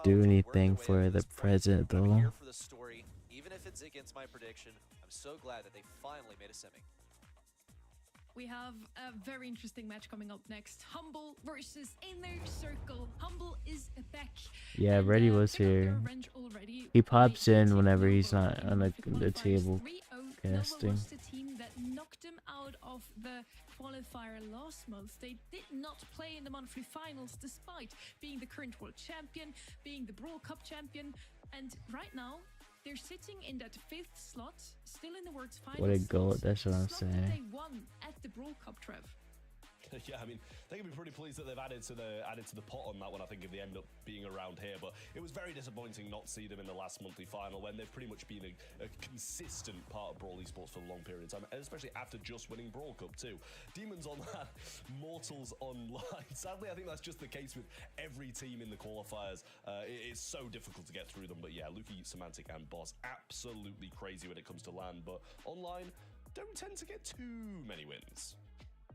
do anything for the present though. Here for the story, even if it's against my prediction. I'm so glad that they finally made a semi. We have a very interesting match coming up next. Humble versus Inner Circle. Humble is back. Yeah, Reddy was here. He pops in whenever he's not on the table casting. Was the team that knocked them out of the qualifier last month. They did not play in the monthly finals despite being the current world champion, being the Brawl Cup champion, and right now they're sitting in that 5th slot, still in the World's Finals. What a goat, that's what I'm slot that saying. They won at the Brawl Cup, Trev. Yeah, I mean, they can be pretty pleased that they've added to the pot on that one. I think if they end up being around here, but it was very disappointing not to see them in the last monthly final when they've pretty much been a consistent part of Brawl Esports for a long period of time, especially after just winning Brawl Cup too. Demons on that, Mortals online. Sadly, I think that's just the case with every team in the qualifiers. It's so difficult to get through them, but yeah, Luki, Semantic, and Boss absolutely crazy when it comes to LAN, but online don't tend to get too many wins.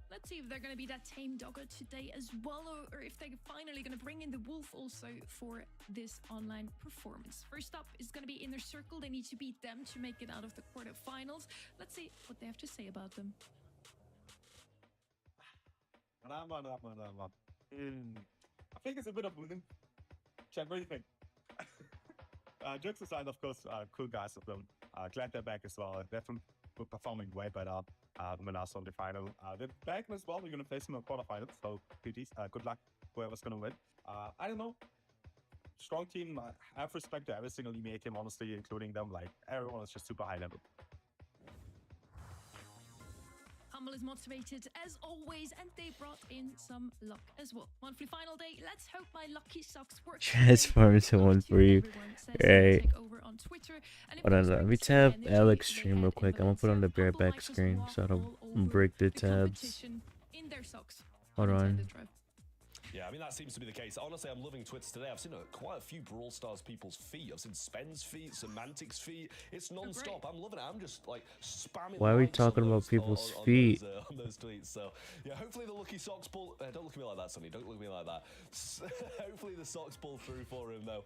Let's see if they're going to be that tame dogger today as well, or if they're finally going to bring in the wolf also for this online performance. First up is going to be Inner Circle. They need to beat them to make it out of the quarterfinals. Let's see what they have to say about them. I think it's a bit of winning. Chad, what do you think? Jokes aside, of course, cool guys of them. Glad they're back as well. Definitely performing way better than last on the final. They're back as well. We're going to face them in the quarterfinals, so GG's. Good luck, whoever's going to win. I don't know. Strong team. I have respect to every single EMEA team, honestly, including them. Like, everyone is just super high level. Humble is motivated as always, and they brought in some luck as well. Monthly final day. Let's hope my lucky socks work. Transform to one for you. Right. Hold on, let me tab Alex stream real quick. I'm gonna put on the bareback screen so I don't break the tabs. Hold on. Yeah, I mean, that seems to be the case. Honestly, I'm loving Twitter today. I've seen quite a few Brawl Stars people's feet. I've seen Spen's feet, Semantic's feet. It's non-stop. I'm loving it. I'm just, like, spamming. Why are we talking about people's feet? On those tweets. So, yeah, hopefully the lucky socks pull... don't look at me like that, Sonny. Don't look at me like that. Hopefully the socks pull through for him, though,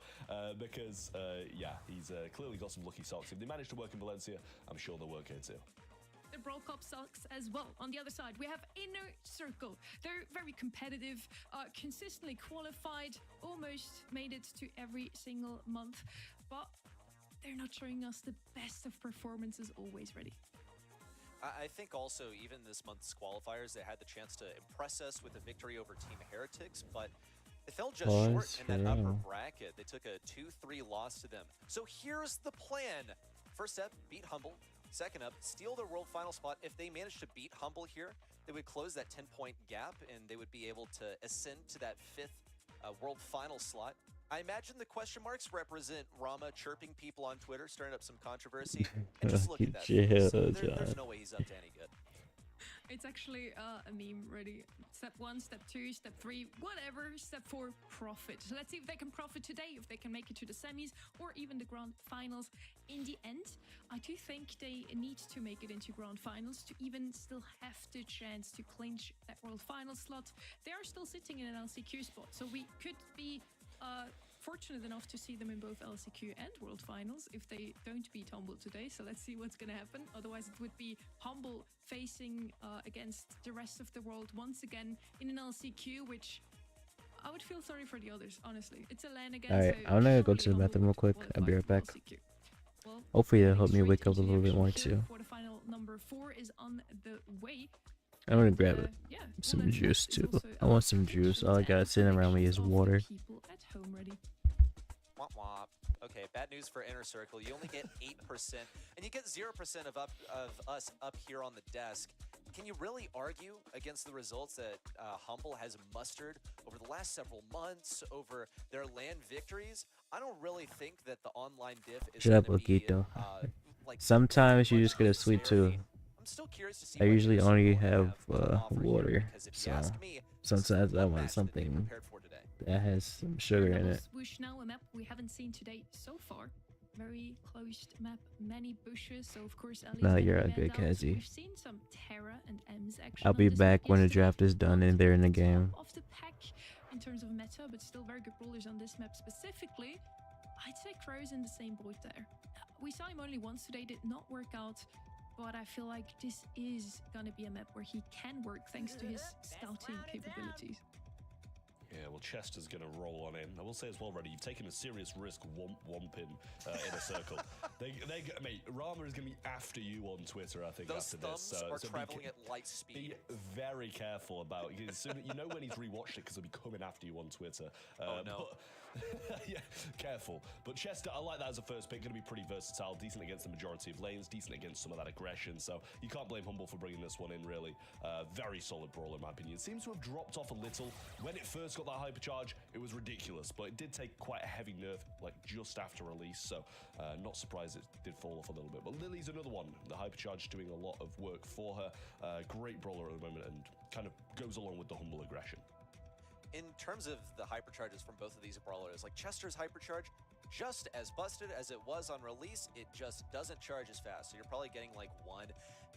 because, yeah, he's clearly got some lucky socks. If they manage to work in Valencia, I'm sure they'll work here, too. The Brawl Cup socks as well. On the other side, we have Inner Circle. They're very competitive, consistently qualified, almost made it to every single month, but they're not showing us the best of performances always. Ready. I think also, even this month's qualifiers, they had the chance to impress us with a victory over Team Heretics, but they fell just short in that upper bracket. They took a 2-3 loss to them. So here's the plan. First step, beat Humble. Second up, steal the world final spot. If they manage to beat Humble here, they would close that 10-point gap, and they would be able to ascend to that 5th world final slot. I imagine the question marks represent Rama chirping people on Twitter, stirring up some controversy. And just look at that. There's no way he's up to any good. It's actually a meme ready. Step 1, step 2, step 3, whatever. Step 4, profit. So let's see if they can profit today, if they can make it to the semis or even the grand finals. In the end, I do think they need to make it into grand finals to even still have the chance to clinch that world final slot. They are still sitting in an LCQ spot, so we could be fortunate enough to see them in both LCQ and World Finals if they don't beat Humble today. So let's see what's going to happen. Otherwise, it would be Humble facing against the rest of the world once again in an LCQ, which I would feel sorry for the others, honestly. It's a LAN again. Alright, so I'm gonna go to the surely bathroom real quick. I'll be right back. Well, Hopefully that'll moving help me straight wake up a into the little bit actual more here, too. Quarterfinal number 4 is on the way. I'm gonna grab And, it. yeah, Some well, juice it's too. also I want some juice. All I got sitting around me is water. people at home ready. Womp womp. Okay, bad news for Inner Circle. You only get 8%, and you get 0% of us up here on the desk. Can you really argue against the results that Humble has mustered over the last several months, over their LAN victories? I don't really think that the online diff is Shut up, gonna be, Loquito. like, Sometimes you just get a sweet too. I'm still curious to see I what usually Inner only Circle have offer here, water, because if you so ask me, sometimes I one want match that they something prepared for today. that has some sugar in Double it. swoosh now, a map we haven't seen today so far. Very closed map, many bushes, so of course Ellie's No, gonna you're be a banned good out. Cassie. We've seen some Terra and Ems action I'll on be this back map when the yesterday. draft is done and they're in the game. Top of the pack in terms of meta, but still very good brawlers on this map specifically. I'd say Crow's in the same boat there. We saw him only once today, did not work out, but I feel like this is gonna be a map where he can work thanks to his scouting capabilities. Yeah, well, Chester's going to roll on in. I will say as well, Reddy, you've taken a serious risk womping in a circle. Mate, Rama is going to be after you on Twitter, I think, Those after this. thumbs are traveling at light speed. Be very careful about it. You know when he's rewatched it because he'll be coming after you on Twitter. Oh, no. Yeah, careful. But Chester, I like that as a first pick. Going to be pretty versatile, decent against the majority of lanes, decent against some of that aggression. So you can't blame Humble for bringing this one in, really. Very solid brawler, in my opinion. It seems to have dropped off a little. When it first got that hypercharge, it was ridiculous, but it did take quite a heavy nerf, like just after release. So not surprised it did fall off a little bit. But Lily's another one. The hypercharge doing a lot of work for her. Great brawler at the moment and kind of goes along with the Humble aggression. In terms of the hypercharges from both of these brawlers, like Chester's hypercharge, just as busted as it was on release, it just doesn't charge as fast. So you're probably getting like 1,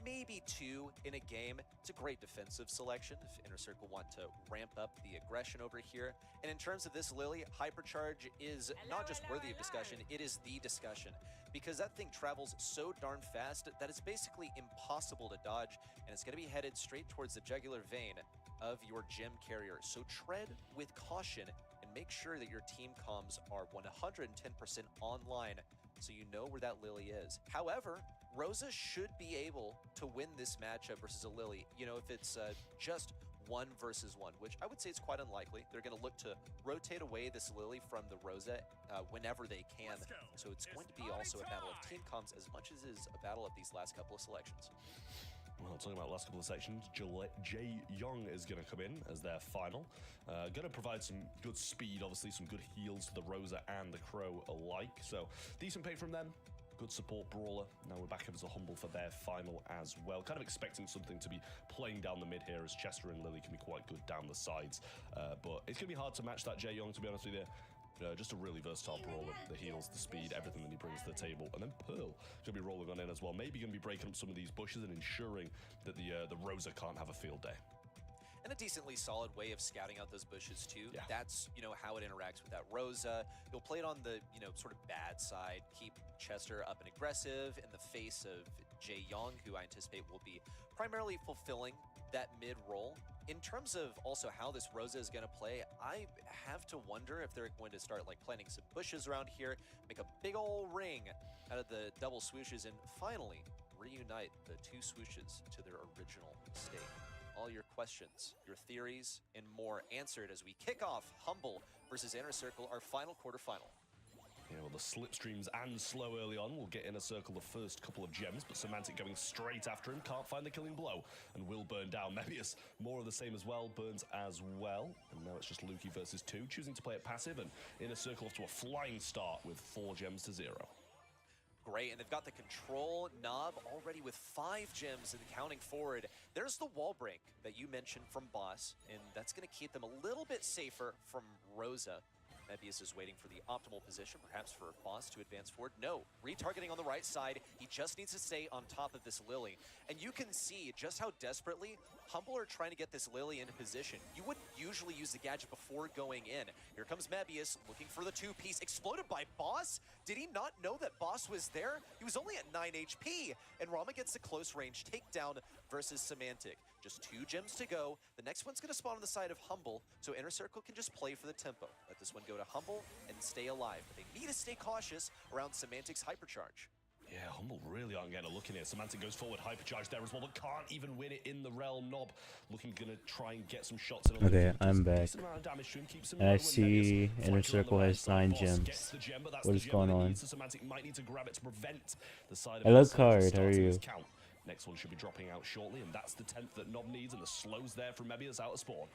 maybe 2 in a game. It's a great defensive selection if Inner Circle want to ramp up the aggression over here. And in terms of this Lily, hypercharge is not just worthy of discussion, it is the discussion. Because that thing travels so darn fast that it's basically impossible to dodge, and it's going to be headed straight towards the jugular vein of your gem carrier. So tread with caution and make sure that your team comms are 110% online so you know where that Lily is. However, Rosa should be able to win this matchup versus a Lily. You know, if it's just 1 versus 1, which I would say is quite unlikely. They're going to look to rotate away this Lily from the Rosa whenever they can. So it's going to be also a battle of team comms as much as it is a battle of these last couple of selections. Well, talking about the last couple of sections, Jae Young is going to come in as their final. Going to provide some good speed, obviously some good heals to the Rosa and the Crow alike. So decent pay from them. Good support brawler. Now we're back as a Humble for their final as well. Kind of expecting something to be playing down the mid here as Chester and Lily can be quite good down the sides. But it's going to be hard to match that Jae Young, to be honest with you. Just a really versatile brawler. The heals, the speed, everything that he brings to the table. And then Pearl going to be rolling on in as well. Maybe going to be breaking up some of these bushes and ensuring that the Rosa can't have a field day. And a decently solid way of scouting out those bushes too. Yeah. That's, how it interacts with that Rosa. You'll play it on the, sort of bad side. Keep Chester up and aggressive in the face of Jae Young, who I anticipate will be primarily fulfilling that mid role. In terms of also how this Rosa is going to play, I have to wonder if they're going to start like planting some bushes around here, make a big old ring out of the double swooshes, and finally reunite the 2 swooshes to their original state. All your questions, your theories, and more answered as we kick off Humble versus Inner Circle, our final quarterfinal. Yeah, well, the slipstreams and slow early on will get in a circle the first couple of gems, but Semantic going straight after him, can't find the killing blow, and will burn down. Mebius, more of the same as well, burns as well. And now it's just Lukey versus 2, choosing to play it passive, and in a circle off to a flying start with 4 gems to 0. Great, and they've got the control knob already with 5 gems and counting forward. There's the wall break that you mentioned from Boss, and that's going to keep them a little bit safer from Rosa. Mebius is waiting for the optimal position, perhaps for Boss to advance forward. No, retargeting on the right side. He just needs to stay on top of this Lily. And you can see just how desperately Humble are trying to get this Lily into position. You wouldn't usually use the gadget before going in. Here comes Mebius looking for the 2-piece. Exploded by Boss? Did he not know that Boss was there? He was only at 9 HP. And Rama gets a close range takedown versus Semantic. Just 2 gems to go. The next one's going to spawn on the side of Humble, so Inner Circle can just play for the tempo. Let this one go to Humble and stay alive. But they need to stay cautious around Semantic's Hypercharge. Yeah, Humble really aren't getting a look in here. Semantic goes forward, Hypercharge there as well, but can't even win it in the realm. Nob looking gonna try and get some shots in. Okay, I'm back. And I see Inner Circle has 9 gems. What is going on? Hello, Card. How are you? Next one should be dropping out shortly, and that's the 10th that Nob needs, and the slows there from Mebius out of spawn.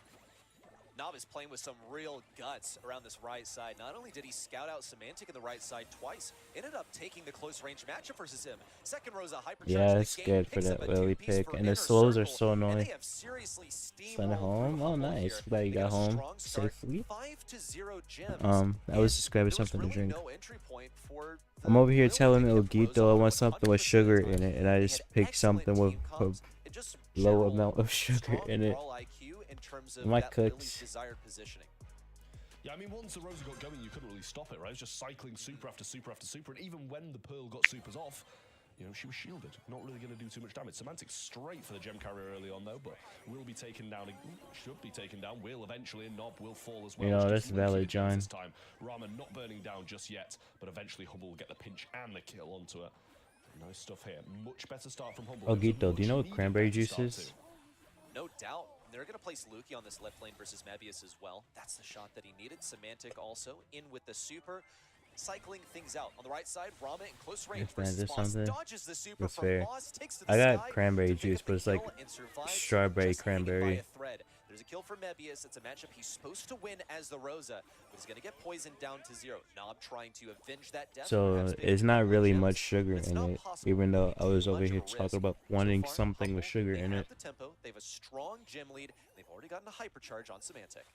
Nob is playing with some real guts around this right side. Not only did he scout out Semantic in the right side twice, ended up taking the close range matchup versus him. Second Rosa Hypercharge. Yeah, it's good for that Lily pick. And the slows are so annoying. Send it home. Oh, nice. Glad you got home safely. I was just grabbing something to drink. I'm over here telling Elguito I want something with sugar in it, and I just picked something with a low amount of sugar in it. My cooks. Yeah, I mean, once the Rosa got going, you couldn't really stop it, right? It was just cycling super after super after super, and even when the Pearl got supers off, you know, she was shielded. Not really going to do too much damage. Semantic straight for the gem carrier early on, though, but will be taken down. Should be taken down. Will eventually, and Nob will fall as well. You know, that's valid, John. This time. Rama not burning down just yet, but eventually Humble will get the pinch and the kill onto it. Nice stuff here. Much better start from Humble. Elguito, do you know what cranberry juice is? No doubt. They're going to place Lukey on this left lane versus Mebius as well. That's the shot that he needed. Semantic also in with the super. Cycling things out. On the right side, Rama in close range versus Boss. Dodges the super That's from fair. Boss, takes to the I got sky, cranberry juice, but it's like strawberry cranberry. There's a kill for Mebius. It's a matchup he's supposed to win as the Rosa, but he's going to get poisoned down to 0. Nob trying to avenge that death. So it's not really much sugar in it, even though I was over here talking about wanting something with sugar in it. They have a strong gem lead. They've already gotten a hypercharge on Semantic.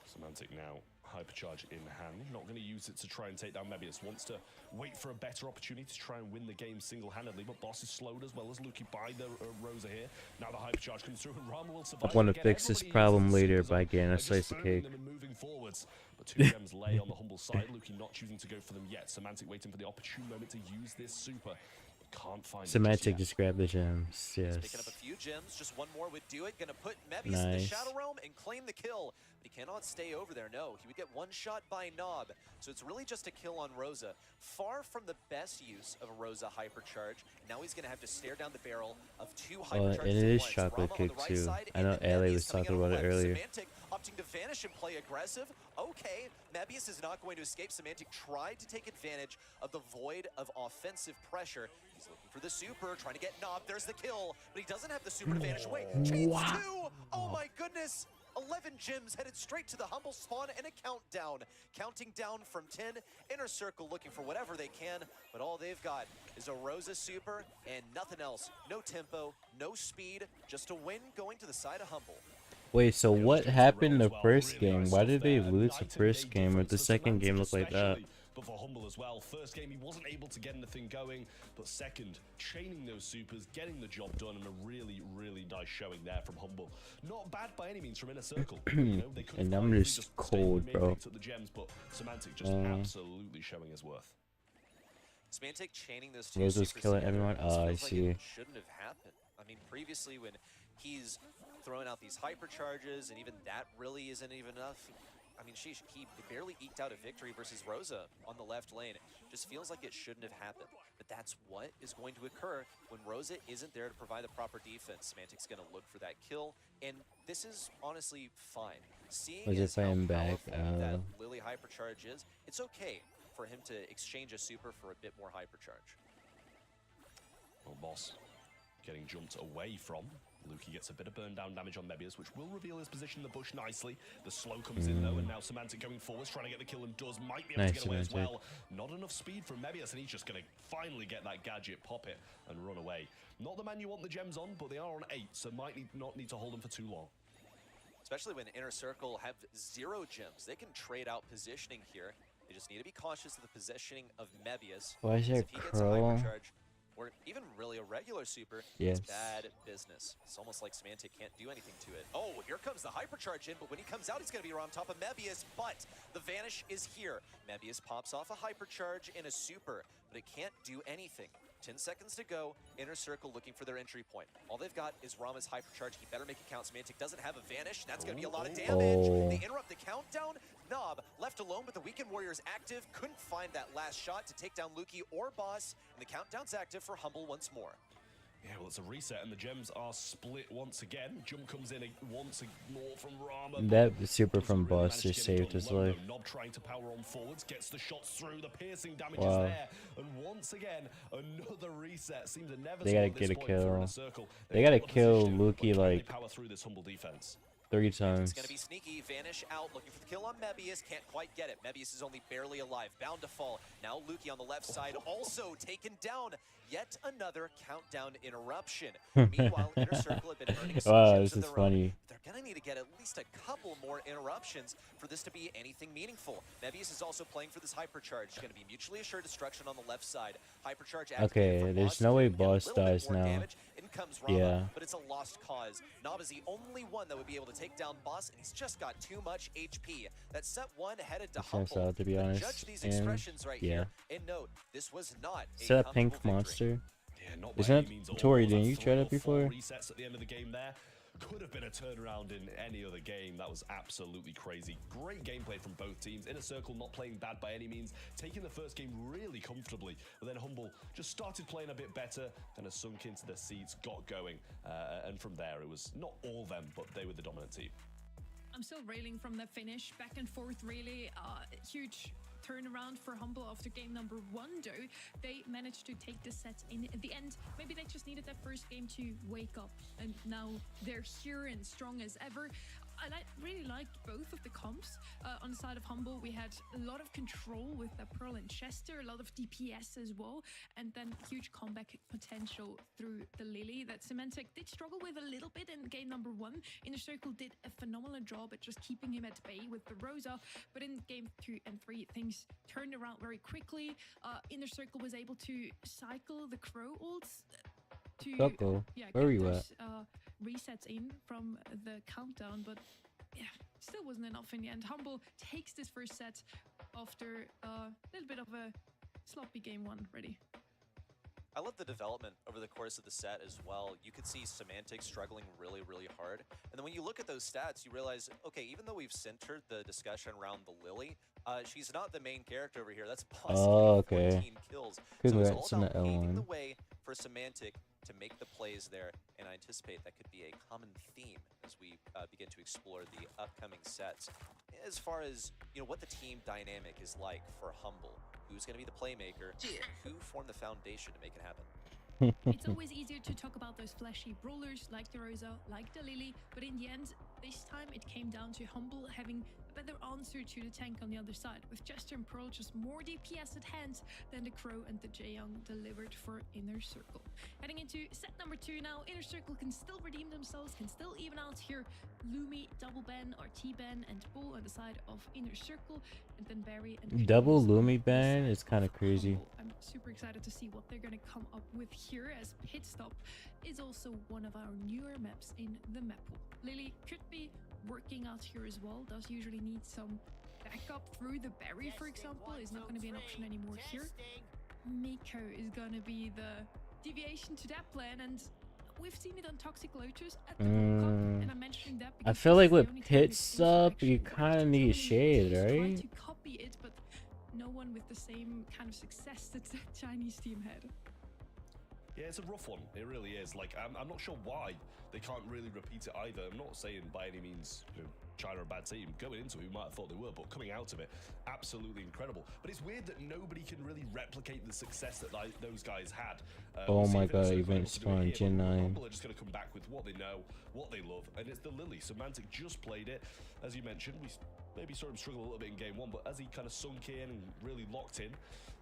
Semantic now, Hypercharge in hand. Not going to use it to try and take down Mebius. Wants to wait for a better opportunity to try and win the game single-handedly, but Boss is slowed as well as Lukey by the Rosa here. Now the Hypercharge comes through, and Rama will survive. I want to fix this problem later by getting a slice of cake. Moving forwards, but 2 gems lay on the Humble side. Lukey not choosing to go for them yet. Semantic waiting for the opportune moment to use this super. Can't find Semantic just grab the gems, yes. Picking up a few gems, just one more would do it. Gonna put Mebius in the Shadow Realm and claim the kill. But he cannot stay over there, no. He would get one shot by Nob. So it's really just a kill on Rosa. Far from the best use of a Rosa Hypercharge. Now he's gonna have to stare down the barrel of 2 Hypercharges. And it is chocolate cake too. I know Ali was talking about it earlier. Semantic opting to vanish and play aggressive. Okay, Mebius is not going to escape. Semantic tried to take advantage of the void of offensive pressure. He's looking for the super, trying to get Nob. There's the kill, but he doesn't have the super to vanish away. Chains 2! Oh my goodness! 11 gems headed straight to the Humble spawn and a countdown. Counting down from 10. Inner Circle looking for whatever they can, but all they've got is a Rosa super and nothing else. No tempo, no speed, just a win going to the side of Humble. Wait, so what happened the first game? Why did they lose the first game, or the second game looked like that? But for Humble as well, first game he wasn't able to get anything going, but second, chaining those supers, getting the job done, and a really, really nice showing there from Humble. Not bad by any means from Inner Circle. You know, they And I'm just cold, bro. The gems, but Semantic just absolutely showing his worth. Semantic chaining those 2 Rosa's supers killing together, everyone. Oh, I feels like see. it shouldn't have happened. I mean, previously when he's throwing out these hypercharges, and even that really isn't even enough. I mean, he barely eked out a victory versus Rosa on the left lane. Just feels like it shouldn't have happened. But that's what is going to occur when Rosa isn't there to provide the proper defense. Semantic's going to look for that kill, and this is honestly fine. Seeing Was it as how playing back? powerful that Lily hypercharge is, it's okay for him to exchange a super for a bit more hypercharge. Well, Boss getting jumped away from. Lukey gets a bit of burn down damage on Mebius, which will reveal his position in the bush nicely. The slow comes in though, and now Semantic going forwards, trying to get the kill, and does. Might be able to get away as well. Not enough speed from Mebius, and he's just going to finally get that gadget, pop it, and run away. Not the man you want the gems on, but they are on 8, so might not need to hold them for too long. Especially when Inner Circle have 0 gems. They can trade out positioning here. They just need to be cautious of the positioning of Mebius. Why is there If he gets a Crow? hypercharge, or even really a regular super, Yes. it's bad business. It's almost like Semantic can't do anything to it. Oh, here comes the hypercharge in, but when he comes out, he's going to be around top of Mebius, but the Vanish is here. Mebius pops off a hypercharge in a super, but it can't do anything. 10 seconds to go, Inner Circle looking for their entry point. All they've got is Rama's hypercharge. He better make it count. Semantic doesn't have a Vanish. That's going to be a lot of damage. They interrupt the countdown. Nob left alone, but the Weekend Warriors active. Couldn't find that last shot to take down Lukey or Boss, and the countdown's active for Humble once more. Yeah, well, it's a reset, and the gems are split once again. Jump comes in once more from Rama. That super from Boss just saved his life. Nob trying to power on forwards, gets the shots through, the piercing damage is Wow. there. And once again, another reset. Seems inevitable. They gotta at this get a point for Inner kill. Circle. They gotta got the kill position, but Lukey can they like power through this Humble defense? 30 times. It's going to be sneaky. Vanish out, looking for the kill on Mebius. Can't quite get it. Mebius is only barely alive. Bound to fall. Now Lukey on the left side, also taken down. Yet another countdown interruption. Meanwhile, Inner Circle have been earning some Wow, gems this of is their own. funny. They're going to need to get at least a couple more interruptions for this to be anything meaningful. Mebius is also playing for this hypercharge. Going to be mutually assured destruction on the left side. Hypercharge activated Okay, for there's Boss. no way Get a Boss little bit dies more now. damage. In comes Rama, Yeah. but it's a lost cause. Nob is the only one that would be able to take down Boss, and he's just got too much HP. That set 1 headed to That sounds Humble. sad, to be But honest. judge these And, expressions right yeah. here, and note, this was not Is a that a pink comfortable victory. monster? Yeah, not by Isn't any that means at all. Tori? Was Didn't that you 3 try or that 4 before? resets at the end of the game there. Could have been a turnaround in any other game. That was absolutely crazy. Great gameplay from both teams. Inner Circle not playing bad by any means, taking the first game really comfortably, but then Humble just started playing a bit better, kind of sunk into their seats, got going, and from there it was not all them, but they were the dominant team. I'm still railing from the finish, back and forth, really. Huge turnaround for Humble after game number 1, though. They managed to take the set in at the end. Maybe they just needed that first game to wake up, and now they're here and strong as ever. I really liked both of the comps. On the side of Humble, we had a lot of control with the Pearl and Chester, a lot of DPS as well, and then huge comeback potential through the Lily that Semantic did struggle with a little bit in game number 1. Inner Circle did a phenomenal job at just keeping him at bay with the Rosa, but in game 2 and 3, things turned around very quickly. Inner Circle was able to cycle the Crow ults to Coco, yeah, where are get you at? those resets in from the countdown, but yeah, still wasn't enough in the end. Humble takes this first set after a little bit of a sloppy game 1 ready. I love the development over the course of the set as well. You could see Semantic struggling really, really hard. And then when you look at those stats, you realize, okay, even though we've centered the discussion around the Lily, she's not the main character over here. That's Boss. Oh, okay. 14 kills. Congrats so it's on all the about paving the L1. way for Semantic to make the plays there, and I anticipate that could be a common theme as we begin to explore the upcoming sets. As far as what the team dynamic is like for Humble, who's going to be the playmaker, who formed the foundation to make it happen. It's always easier to talk about those flashy brawlers like the Rosa, like the Lily, but in the end, this time it came down to Humble having a better answer to the tank on the other side, with Chester and Pearl just more DPS at hand than the Crow and the Jaeyoung delivered for Inner Circle. Heading into set number 2 now, Inner Circle can still redeem themselves, can still even out here Lumi, Double Ben, or T-Ben, and Bull on the side of Inner Circle, and then Barry and Double Fuse Lumi ban is kind of crazy. I'm super excited to see what they're going to come up with here, as Pit Stop is also one of our newer maps in the map pool. Lily could be working out here as well, does usually need some backup through the Barry, for example, is not going to be an option anymore here. Miko is going to be the deviation to that plan, and we've seen it on Toxic Lotus at the World Cup, and I'm mentioning that I because feel like this is with the only time Pit it's Stop, you interaction kind of worked. need So shade, many teams right? tried to copy it, but no one with the same kind of success that the Chinese team had. Yeah, it's a rough one. It really is. Like, I'm not sure why they can't really repeat it either. I'm not saying by any means China a bad team. Going into it, we might have thought they were, but coming out of it, absolutely incredible. But it's weird that nobody can really replicate the success that those guys had. Oh my god, event spawn, Gen 9. People are just going to come back with what they know, what they love, and it's the Lily. Semantic just played it. As you mentioned, we maybe saw him struggle a little bit in game 1, but as he kind of sunk in and really locked in,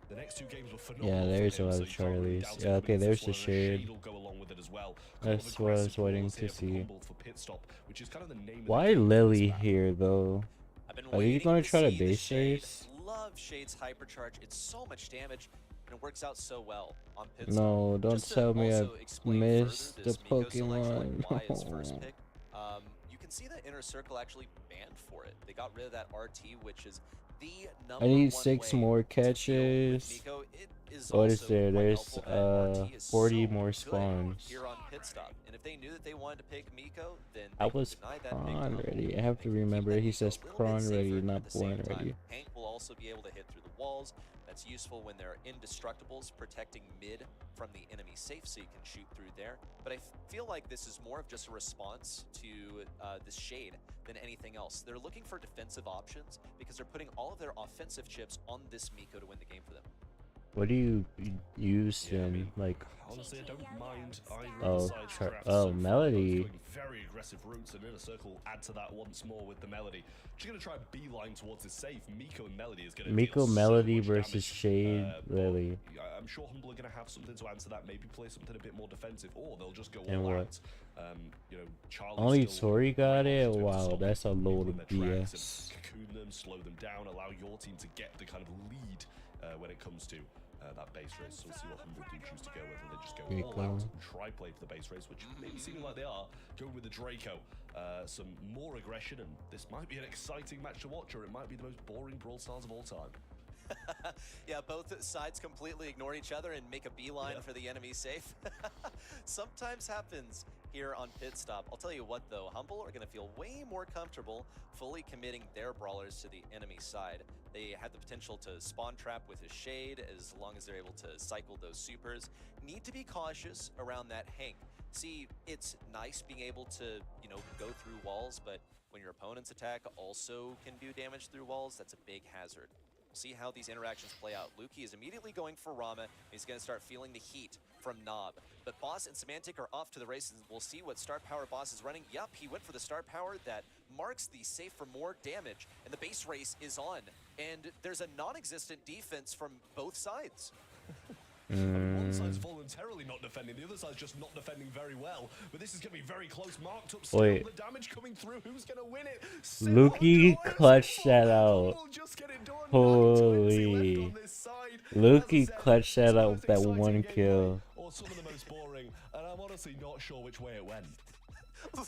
the next 2 games were phenomenal. Yeah, there's a lot of Charlies. Yeah, okay, there's the shade. That's what I was waiting to see. Why Lily here, though? Are you gonna try to base race? Love Shade's hypercharge. It's so much damage, and it works out so well on pit No, stop. don't Just to tell me I also explain missed further the this Miko selection, Pokemon. like why his first pick. You can see the Inner Circle actually banned for it. They got rid of that RT, which is the number I need one 6 way more to deal with catches. Miko. It is What is also there? quite There's helpful that RT is 40 so more good spawns. here on pit stop. And if they knew that they wanted to pick Miko, then I they could was deny that pick to prawn Humble. ready. I have to remember he says prawn ready, not born ready. Hank will also be able to hit through the walls. That's useful when there are indestructibles protecting mid from the enemy safe, so you can shoot through there. But I feel like this is more of just a response to this shade than anything else. They're looking for defensive options because they're putting all of their offensive chips on this Miko to win the game for them. What do you use then? Like, honestly, I don't mind either oh, of the sides drafts so far. Melody. Going very aggressive routes, and Inner Circle add to that once more with the Melody. Just going to try and beeline towards his safe. Miko and Melody is going to Miko, deal Melody so much versus damage. Shade, Lily. I'm sure Humble are going to have something to answer that. Maybe play something a bit more defensive, or they'll just go And all what? out. You know, Charlie Only still Tori got right it? on to Wow, stop that's a people load in of their tracks and BS. cocoon them, slow them down, allow your team to get the kind of lead when it comes to that base race. So we'll see what Humble do choose to go, whether they just go all out and try play for the base race, which maybe seeming like they are, going with the Draco. Some more aggression, and this might be an exciting match to watch, or it might be the most boring Brawl Stars of all time. Yeah, both sides completely ignore each other and make a beeline for the enemy safe. Sometimes happens here on pit stop. I'll tell you what though, Humble are going to feel way more comfortable fully committing their brawlers to the enemy side. They have the potential to spawn trap with a shade as long as they're able to cycle those supers. Need to be cautious around that Hank. See, it's nice being able to, you know, go through walls, but when your opponent's attack also can do damage through walls, that's a big hazard. See how these interactions play out. Lukey is immediately going for Rama. He's going to start feeling the heat from Nob. But Boss and Semantic are off to the races. We'll see what Star Power Boss is running. Yup, he went for the Star Power that marks the safe for more damage. And the base race is on. And there's a non-existent defense from both sides. One side's voluntarily not defending, the other side's just not defending very well. But this is going to be very close, marked up still. Wait. The damage coming through, who's going to win it? Lukey clutched that out. Holy. Lukey clutched that out with that one kill. Or some of the most boring, and I'm honestly not sure which way it went.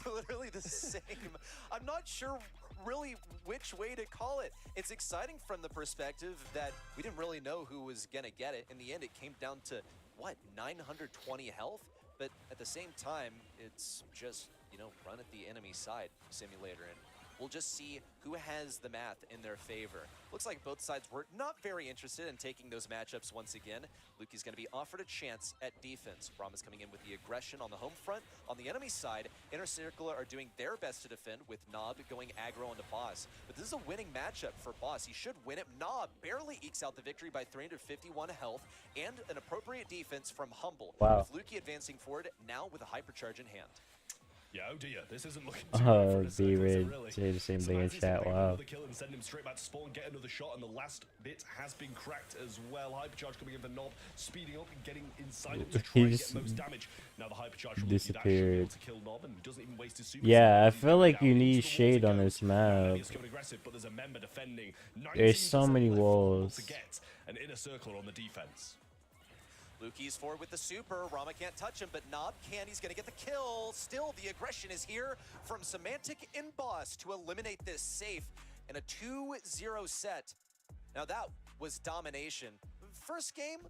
Literally the same. I'm not sure really which way to call it. It's exciting from the perspective that we didn't really know who was gonna get it. In the end, it came down to, what, 920 health? But at the same time, it's just, you know, run at the enemy side simulator, and we'll just see who has the math in their favor. Looks like both sides were not very interested in taking those matchups once again. Lukey's going to be offered a chance at defense. Rama's coming in with the aggression on the home front. On the enemy side, Inner Circle are doing their best to defend, with Nob going aggro onto Boss. But this is a winning matchup for Boss. He should win it. Nob barely ekes out the victory by 351 health and an appropriate defense from Humble. Wow. With Lukey advancing forward, now with a hypercharge in hand. Yeah, oh dear, this isn't looking too good for B-Red say the same thing in chat. Wow. Kill and send him straight back to spawn, get another shot, and the last bit has been cracked as well. Hypercharge coming in for Nob, speeding up and getting inside him to try and get most damage. Now the hypercharge from disappeared. to kill Nob and doesn't even waste his super. Yeah, I feel like you need shade on this map. But there's a member defending. There's so many walls. To get an Inner Circle on the defense. Lukey's forward with the super. Rama can't touch him, but Nob can. He's going to get the kill. Still, the aggression is here from Semantic and Boss to eliminate this safe in a 2-0 set. Now that was domination. First game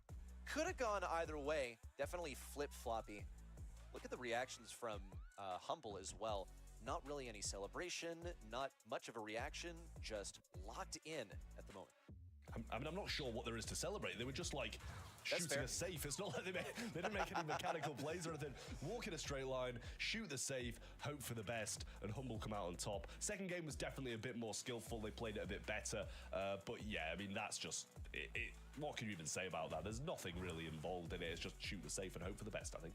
could have gone either way. Definitely flip-floppy. Look at the reactions from Humble as well. Not really any celebration, not much of a reaction, just locked in at the moment. I mean, I'm not sure what there is to celebrate. They were just like That's shooting fair. a safe. It's not like they didn't make any mechanical plays or anything. Walk in a straight line, shoot the safe, hope for the best, and Humble come out on top. Second game was definitely a bit more skillful. They played it a bit better. But yeah, I mean, that's just it. What can you even say about that? There's nothing really involved in it. It's just shoot the safe and hope for the best, I think.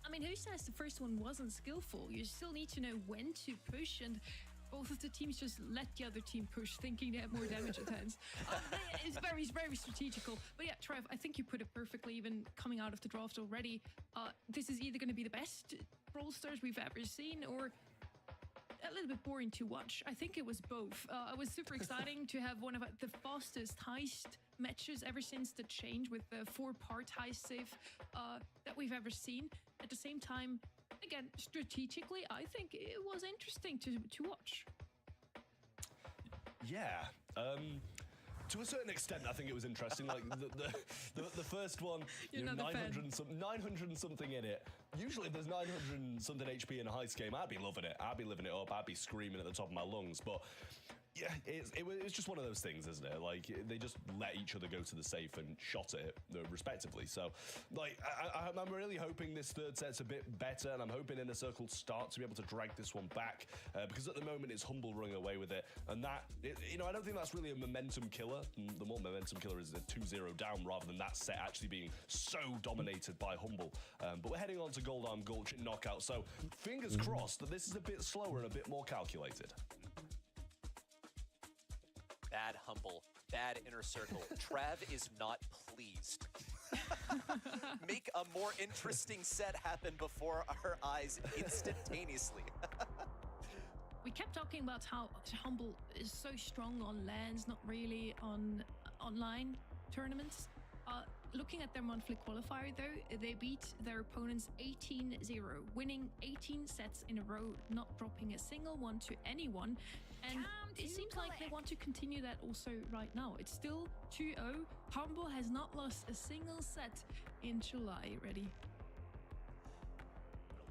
I mean, who says the first one wasn't skillful? You still need to know when to push, and both of the teams just let the other team push, thinking they had more damage at hands. It's very, very strategical. But yeah, Trev, I think you put it perfectly, even coming out of the draft already. This is either going to be the best Brawl Stars we've ever seen, or a little bit boring to watch. I think it was both. It was super exciting to have one of the fastest heist matches ever since the change with the 4-part heist save that we've ever seen. At the same time, again, strategically, I think it was interesting to watch. Yeah. To a certain extent, I think it was interesting. Like the first one, you know, 900 and something in it. Usually, if there's 900 and something HP in a heist game, I'd be loving it. I'd be living it up. I'd be screaming at the top of my lungs. But yeah, it's just one of those things, isn't it? Like, they just let each other go to the safe and shot at it respectively. So, like, I'm really hoping this third set's a bit better, and I'm hoping Inner Circle start to be able to drag this one back, because at the moment it's Humble running away with it, and that, you know, I don't think that's really a momentum killer. The more momentum killer is a 2-0 down, rather than that set actually being so dominated by Humble. But we're heading on to Gold Arm Gulch knockout, so fingers crossed that this is a bit slower and a bit more calculated. Bad Humble, bad Inner Circle. Trav is not pleased. Make a more interesting set happen before our eyes instantaneously. We kept talking about how Humble is so strong on lands, not really on online tournaments. Looking at their monthly qualifier, though, they beat their opponents 18-0, winning 18 sets in a row, not dropping a single one to anyone. And it seems like they want to continue that also right now. It's still 2-0. Humble has not lost a single set in July already.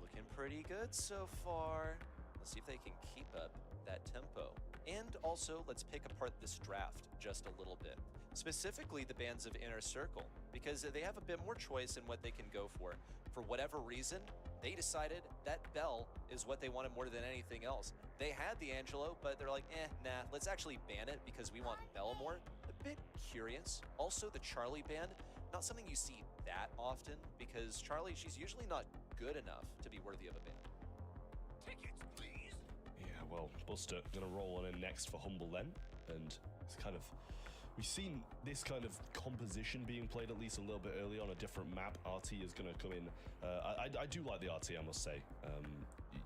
Looking pretty good so far. Let's see if they can keep up that tempo. And also, let's pick apart this draft just a little bit. Specifically, the bands of Inner Circle, because they have a bit more choice in what they can go for. For whatever reason, they decided that Bell is what they wanted more than anything else. They had the Angelo, but they're like, nah, let's actually ban it because we want Bell more. A bit curious. Also, the Charlie ban, not something you see that often, because Charlie, she's usually not good enough to be worthy of a ban. Tickets, please. Yeah, well, Buster gonna roll on in next for Humble then, and it's kind of, we've seen this kind of composition being played at least a little bit early on a different map. RT is going to come in. I do like the RT, I must say.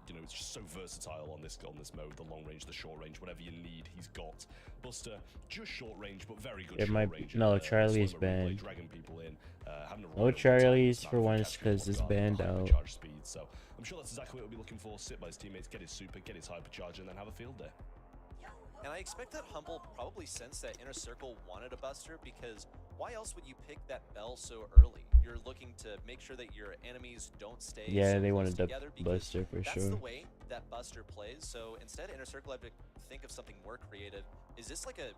You know, it's just so versatile on this mode. The long range, the short range, whatever you need, he's got. Buster, just short range, but very good short range. No, Charlie's banned. Dragging people in, No Charlie's for once because it's banned out. Speed. So I'm sure that's exactly what we'll be looking for. Sit by his teammates, get his super, get his hypercharge, and then have a field day. And I expect that Humble probably sensed that Inner Circle wanted a Buster, because why else would you pick that Bell so early? You're looking to make sure that your enemies don't stay so they close wanted the together, Buster for that's sure. the way that Buster plays. So instead, Inner Circle had to think of something more creative. Is this like a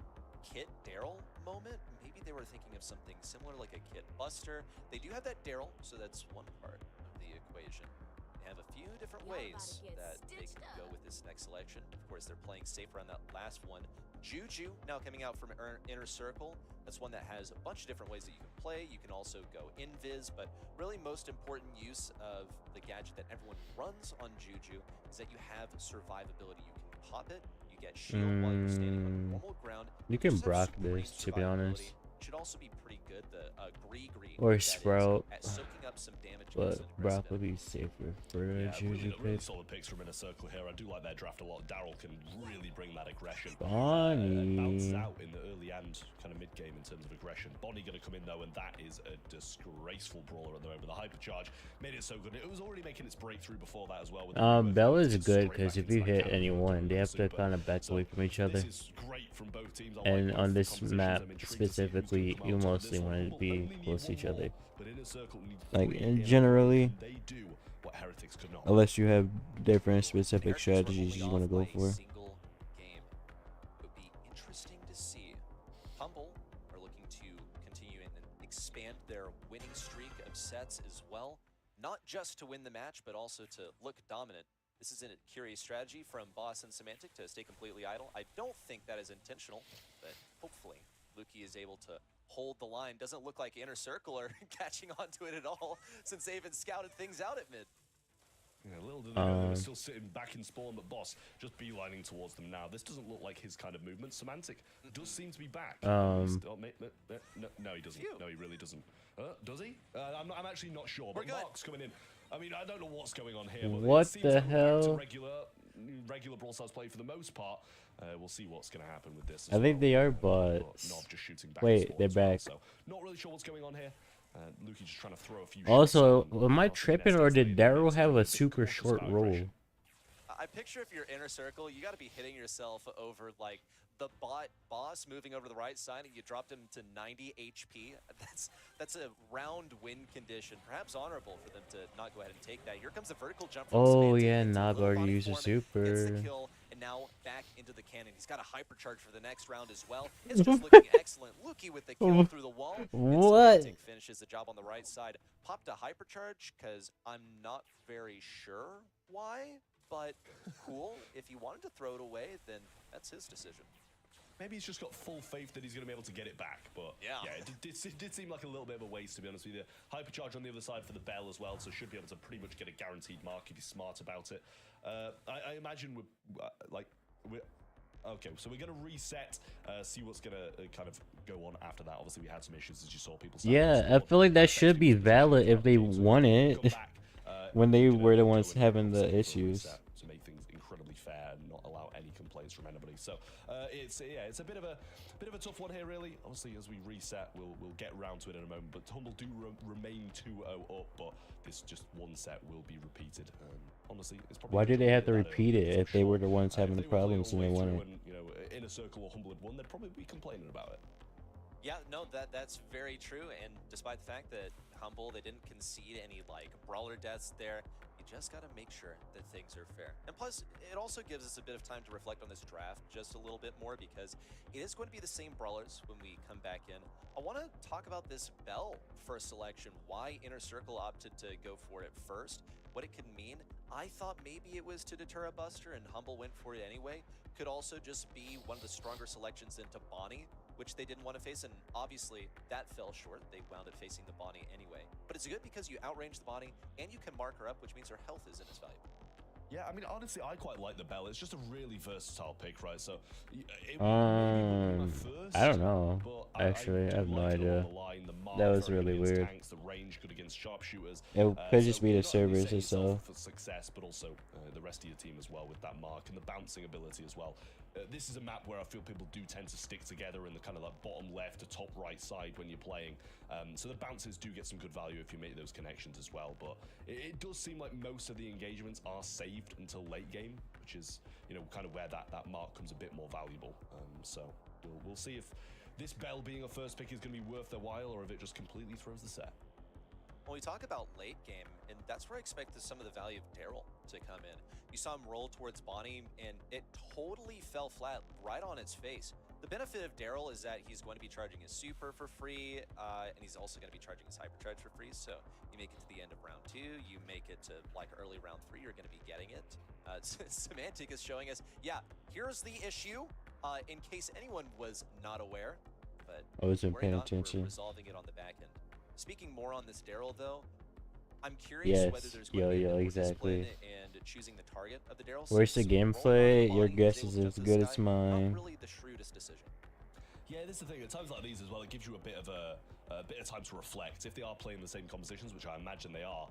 Kit Daryl moment? Maybe they were thinking of something similar, like a Kit Buster. They do have that Daryl, so that's one part of the equation. Have a few different ways that they can go with this next selection. Of course, they're playing safer on that last one. Juju now coming out from Inner Circle. That's one that has a bunch of different ways that you can play. You can also go invis, but really most important use of the gadget that everyone runs on Juju is that you have survivability. You can pop it, you get shield while you're standing on normal ground. You can just have Brock supreme this, to be honest. survivability. Should also be pretty good. The Gree Or that is Sprout. at soaking up some damage. But Brock would be safer for a Juju Really pick. solid picks from Inner Circle here. I do like their draft a lot. Daryl can really bring that aggression. Bonnie. Bounce out in the early and kind of mid game in terms of aggression. Bonnie going to come in though, and that is a disgraceful brawler at the moment. The hypercharge made it so good. It was already making its breakthrough before that as well. With Bell is good because if you hit anyone, they have to kind of back away from each other. This is great from both teams. And on this map specifically, you mostly want to be close to each other. Like, generally, unless you have different specific strategies you want to go for. Game. It would be interesting to see. Humble are looking to continue and expand expand their winning streak of sets as well. Not just to win the match, but also to look dominant. This is a curious strategy from Boss and Semantic to stay completely idle. I don't think that is intentional, but hopefully Luki is able to hold the line. Doesn't look like Inner Circle are catching on to it at all, since they even scouted things out at mid. Yeah, little did they know they were still sitting back in spawn, but Boss just beelining towards them now. This doesn't look like his kind of movement. Semantic does seem to be back. No, he doesn't. No, he really doesn't. Does he? I'm actually not sure, but Mark's coming in. I mean, I don't know what's going on here. But what it seems the like we're back to hell? regular Brawl Stars play for the most part. We'll see what's going to happen with this. I think they are bots. Nob just shooting back. Wait, they're back. So not really sure what's going on here. Luki just trying to throw a few. Also, am I tripping or did Daryl have a super short roll? I picture if you're Inner Circle, you got to be hitting yourself over like the boss moving over to the right side and you dropped him to 90 HP. That's a round win condition. Perhaps honorable for them to not go ahead and take that. Here comes the vertical jump from Oh Semantic. yeah, It's a Nob little already body used a form, gets the super. kill, and now back into the cannon. He's got a hypercharge for the next round as well. It's just looking excellent. Luki with the kill through the wall. What? Semantic finishes the job on the right side. Popped a hypercharge because I'm not very sure why, but cool. If he wanted to throw it away, then that's his decision. Maybe he's just got full faith that he's going to be able to get it back, but yeah, it did seem like a little bit of a waste, to be honest with you. Hypercharge on the other side for the Bell as well, so should be able to pretty much get a guaranteed mark if he's smart about it. I imagine we're okay, so we're going to reset, see what's going to kind of go on after that. Obviously, we had some issues, as you saw people. Yeah, I feel like that should be valid if they won it when they were the ones having the issues. To make things incredibly fair and not allow any complaints from anybody. So it's a bit of a tough one here, really. Obviously, as we reset, we'll get round to it in a moment. But Humble do remain 2-0 up, but this just one set will be repeated. Honestly, it's probably. Why did they have to repeat it if they were the ones having the problems and they won it? You know, Inner Circle or Humble had won, they'd probably be complaining about it. Yeah, no, that's very true. And despite the fact that Humble, they didn't concede any like brawler deaths there, you just got to make sure that things are fair. And plus, it also gives us a bit of time to reflect on this draft just a little bit more, because it is going to be the same brawlers when we come back in. I want to talk about this Bell first selection, why Inner Circle opted to go for it first, what it could mean. I thought maybe it was to deter a Buster, and Humble went for it anyway. Could also just be one of the stronger selections into Bonnie, which they didn't want to face, and obviously that fell short. They wound up facing the Bonnie anyway. But it's good because you outrange the Bonnie, and you can mark her up, which means her health isn't as valuable. Yeah, I mean, honestly, I quite like the Bell. It's just a really versatile pick, right? So, I don't know. Actually, I have no idea. That was really weird. Tanks, the range good against sharpshooters. It could just be the servers itself. For success, but also the rest of your team as well with that mark and the bouncing ability as well. This is a map where I feel people do tend to stick together in the kind of like bottom left to top right side when you're playing. So the bounces do get some good value if you make those connections as well. But it does seem like most of the engagements are saved until late game, which is, you know, kind of where that mark comes a bit more valuable. So we'll see if this Bell being a first pick is going to be worth their while, or if it just completely throws the set. When we talk about late game, and that's where I expected some of the value of Daryl to come in. You saw him roll towards Bonnie, and it totally fell flat right on its face. The benefit of Daryl is that he's going to be charging his super for free, and he's also going to be charging his hypercharge for free. So you make it to the end of round 2, you make it to like early round 3, you're going to be getting it. Semantic is showing us, yeah, here's the issue, in case anyone was not aware. But I wasn't paying we're attention. resolving it on the back end. Speaking more on this Daryl, though, I'm curious whether there's going to be a bit more discipline and choosing the target of the Daryl. Where's the gameplay? Your guess is as good as mine. Not really the shrewdest decision. Yeah, this is the thing. At times like these as well, it gives you a bit of time to reflect. If they are playing the same compositions, which I imagine they are,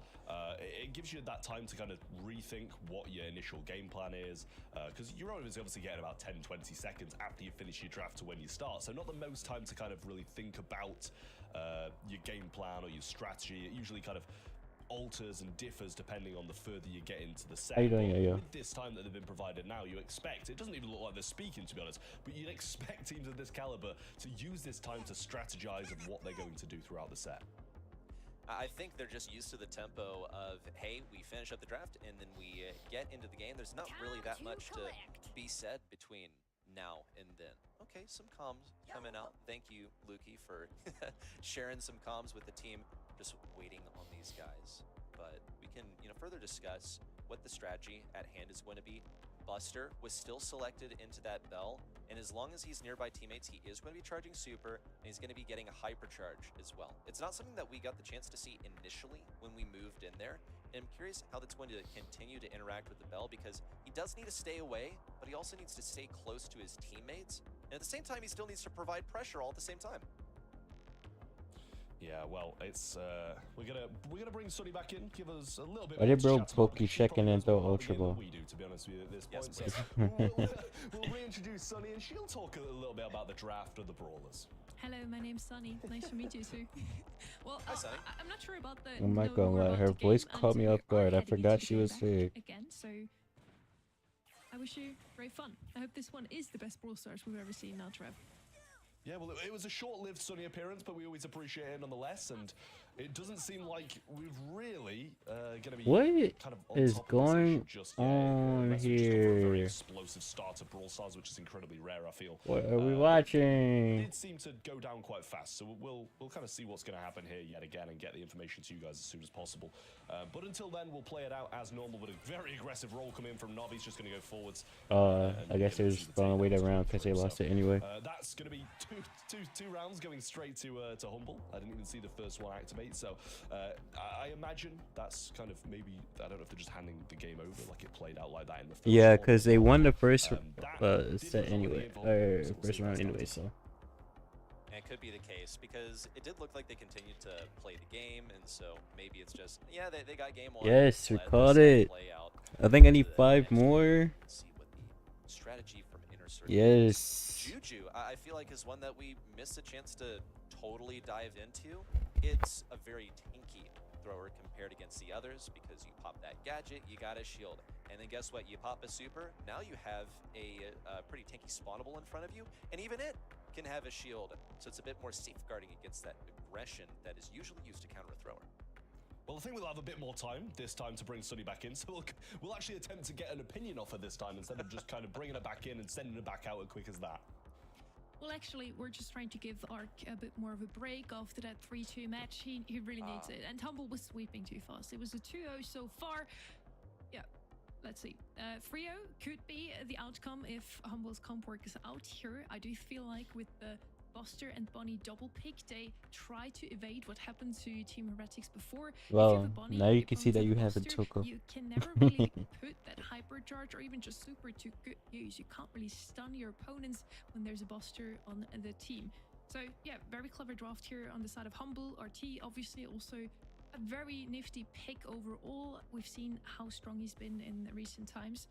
it gives you that time to kind of rethink what your initial game plan is. Because you're obviously getting about 10-20 seconds after you finish your draft to when you start. So not the most time to kind of really think about your game plan or your strategy. It usually kind of alters and differs depending on the further you get into the set. How you doing, With this time that they've been provided now, you expect, it doesn't even look like they're speaking, to be honest, but you'd expect teams of this caliber to use this time to strategize of what they're going to do throughout the set. I think they're just used to the tempo of, hey, we finish up the draft and then we get into the game. There's not really that much to be said between now and then. Okay, some comms coming out. Thank you, Lukey, for sharing some comms with the team. Just waiting on these guys. But we can, further discuss what the strategy at hand is going to be. Buster was still selected into that Bell, and as long as he's nearby teammates, he is going to be charging super, and he's going to be getting a hypercharge as well. It's not something that we got the chance to see initially when we moved in there, and I'm curious how that's going to continue to interact with the Bell, because he does need to stay away, but he also needs to stay close to his teammates, and at the same time, he still needs to provide pressure all at the same time. Yeah, well, it's we're gonna bring Sonny back in, give us a little bit. Why did bro Pokey checking in throw Ultra Ball? We do, to be honest with you, at this point. So we'll reintroduce Sonny, and she'll talk a little bit about the draft of the Brawlers. Hello, my name's Sunny. Nice to meet you too. Well, hi, Sunny. I'm not sure about the. I'm not gonna more lie, about her the voice game caught me until off guard. I heading forgot into she the was back sick. again. So I wish you great fun. I hope this one is the best Brawl Stars we've ever seen now, Trev. Yeah, well, it was a short-lived Sunny appearance, but we always appreciate it nonetheless, and it doesn't seem like we've really going to be What kind of on is top of going this just yet. on We've just gone for a very here? explosive start of Brawl Stars, which is incredibly rare, I feel. What are we It watching? did seem to go down quite fast, so we'll kind of see what's going to happen here yet again and get the information to you guys as soon as possible. But until then, we'll play it out as normal with a very aggressive roll coming in from Nobby. He's just going to go forwards. I guess they were just throwing weight around because they lost it anyway. That's going to be two rounds going straight to Humble. I didn't even see the first one activate, so I imagine that's kind of maybe, I don't know if they're just handing the game over, like it played out like that in the first Yeah, one. because they won the first really set anyway, involve or so we'll first see how round it's anyway. done. So And it could be the case, because it did look like they continued to play the game, and so maybe it's just, yeah, they got game one. yes, we let caught this it. play out I think I need to the 5 next round more. and see what the strategy from Inner Circle is. Yes. Juju, I feel like, is one that we missed a chance to totally dive into. It's a very tanky thrower compared against the others, because you pop that gadget, you got a shield, and then guess what? You pop a super, now you have a pretty tanky spawnable in front of you, and even it can have a shield, so it's a bit more safeguarding against that aggression that is usually used to counter a thrower. Well, I think we'll have a bit more time this time to bring Sunny back in, so we'll actually attempt to get an opinion off her this time instead of just kind of bringing her back in and sending her back out as quick as that. Well, actually, we're just trying to give Ark a bit more of a break after that 3-2 match. He really needs it. And Humble was sweeping too fast. It was a 2-0 so far. Yeah, let's see. 3-0 could be the outcome if Humble's comp work is out here. I do feel like with the Buster and Bonnie double pick, they try to evade what happened to Team Heretics before. Well, now you can see that you have a Buster, Toko. you can never really put that hypercharge or even just super to good use. You can't really stun your opponents when there's a Buster on the team. So yeah, very clever draft here on the side of Humble. RT obviously also a very nifty pick overall. We've seen how strong he's been in recent times.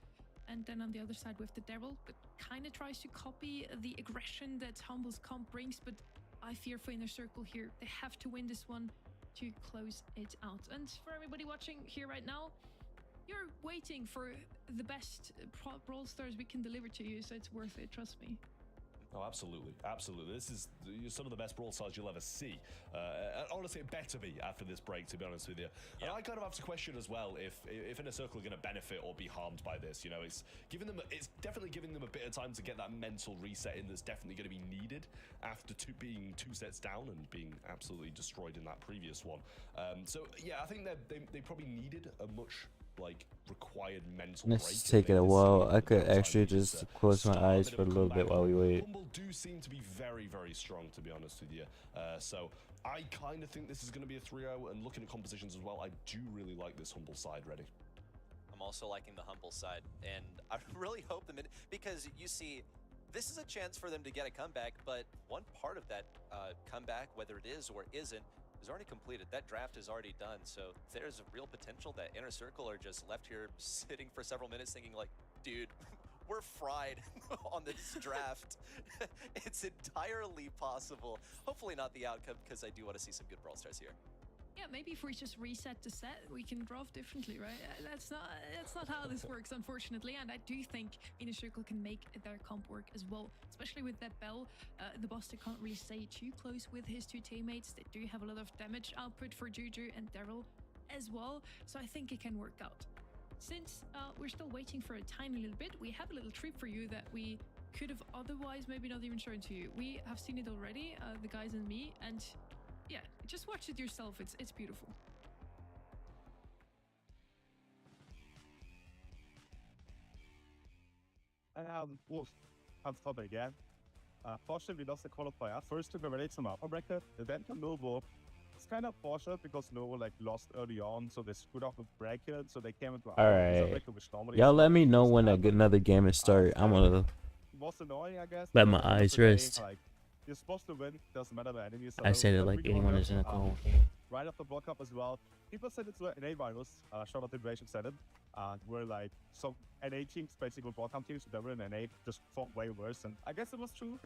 And then on the other side with the Devil, but kind of tries to copy the aggression that Humble's comp brings, but I fear for Inner Circle here. They have to win this one to close it out. And for everybody watching here right now, you're waiting for the best Brawl Stars we can deliver to you, so it's worth it, trust me. Oh, absolutely, absolutely. This is some of the best Brawl Stars you'll ever see. Honestly, it better be after this break, to be honest with you. And I kind of have to question as well if Inner Circle are going to benefit or be harmed by this. You know, it's definitely giving them a bit of time to get that mental reset in that's definitely going to be needed after being 2 sets down and being absolutely destroyed in that previous one. So yeah, I think they probably needed a much required mental break. Let's take it a while. I could actually just close my eyes for a little bit while we wait. Humble do seem to be very, very strong, to be honest with you. So I kind of think this is going to be a 3-0, and looking at compositions as well, I do really like this Humble side ready. I'm also liking the Humble side, and I really hope because you see, this is a chance for them to get a comeback, but one part of that comeback, whether it is or isn't, is already completed. That draft is already done, so there's a real potential that Inner Circle are just left here sitting for several minutes thinking like, dude, we're fried on this draft. It's entirely possible. Hopefully not the outcome, because I do want to see some good Brawl Stars here. Yeah, maybe if we just reset the set, we can draft differently, right? That's not how this works, unfortunately. And I do think Inner Circle can make their comp work as well, especially with that Bell. The Buster can't really stay too close with his 2 teammates. They do have a lot of damage output for Juju and Daryl as well, so I think it can work out. Since we're still waiting for a tiny little bit, we have a little treat for you that we could have otherwise maybe not even shown to you. We have seen it already, the guys and me, and yeah, just watch it yourself. It's beautiful. Wolf, I'm top again. Fortunately, we lost the qualifier. First took a very some upper bracket, then to Novo. It's kind of fortunate because Novo like lost early on, so they screwed off the bracket, so they came into All our loser right. bracket, which normally Y'all is let me know doesn't when happen. another game is start. I'm gonna It was annoying, I guess. let but my at the end of eyes the day, rest. like, you're supposed to win, doesn't matter the enemies. I said it like we anyone got is in a call. right after World Cup as well. People said it's an NA virus. Shout out to Invasion said it. Where like some NA teams, basically World Cup teams that were in NA, just fought way worse. And I guess it was true.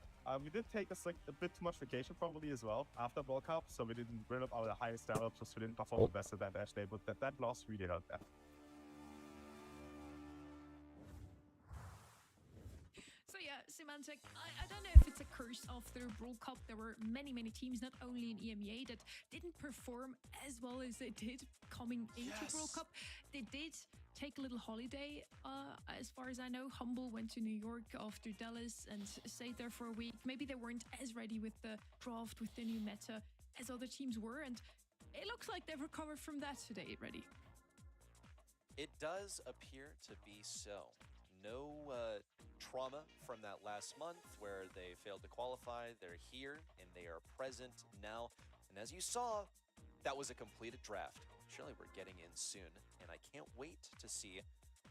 We did take us like a bit too much vacation probably as well after World Cup, so we didn't bring up our highest setups, so we didn't perform the best at that dash day. But that loss really hurt that. So yeah, Symantec, I don't know if it's a curse after World Cup. There were many teams, not only in EMEA, that didn't perform as well as they did coming into World Cup. They did take a little holiday, as far as I know. Humble went to New York after Dallas and stayed there for a week. Maybe they weren't as ready with the draft, with the new meta, as other teams were, and it looks like they've recovered from that today, ready. It does appear to be so. No trauma from that last month where they failed to qualify. They're here and they are present now. And as you saw, that was a completed draft. Surely we're getting in soon, and I can't wait to see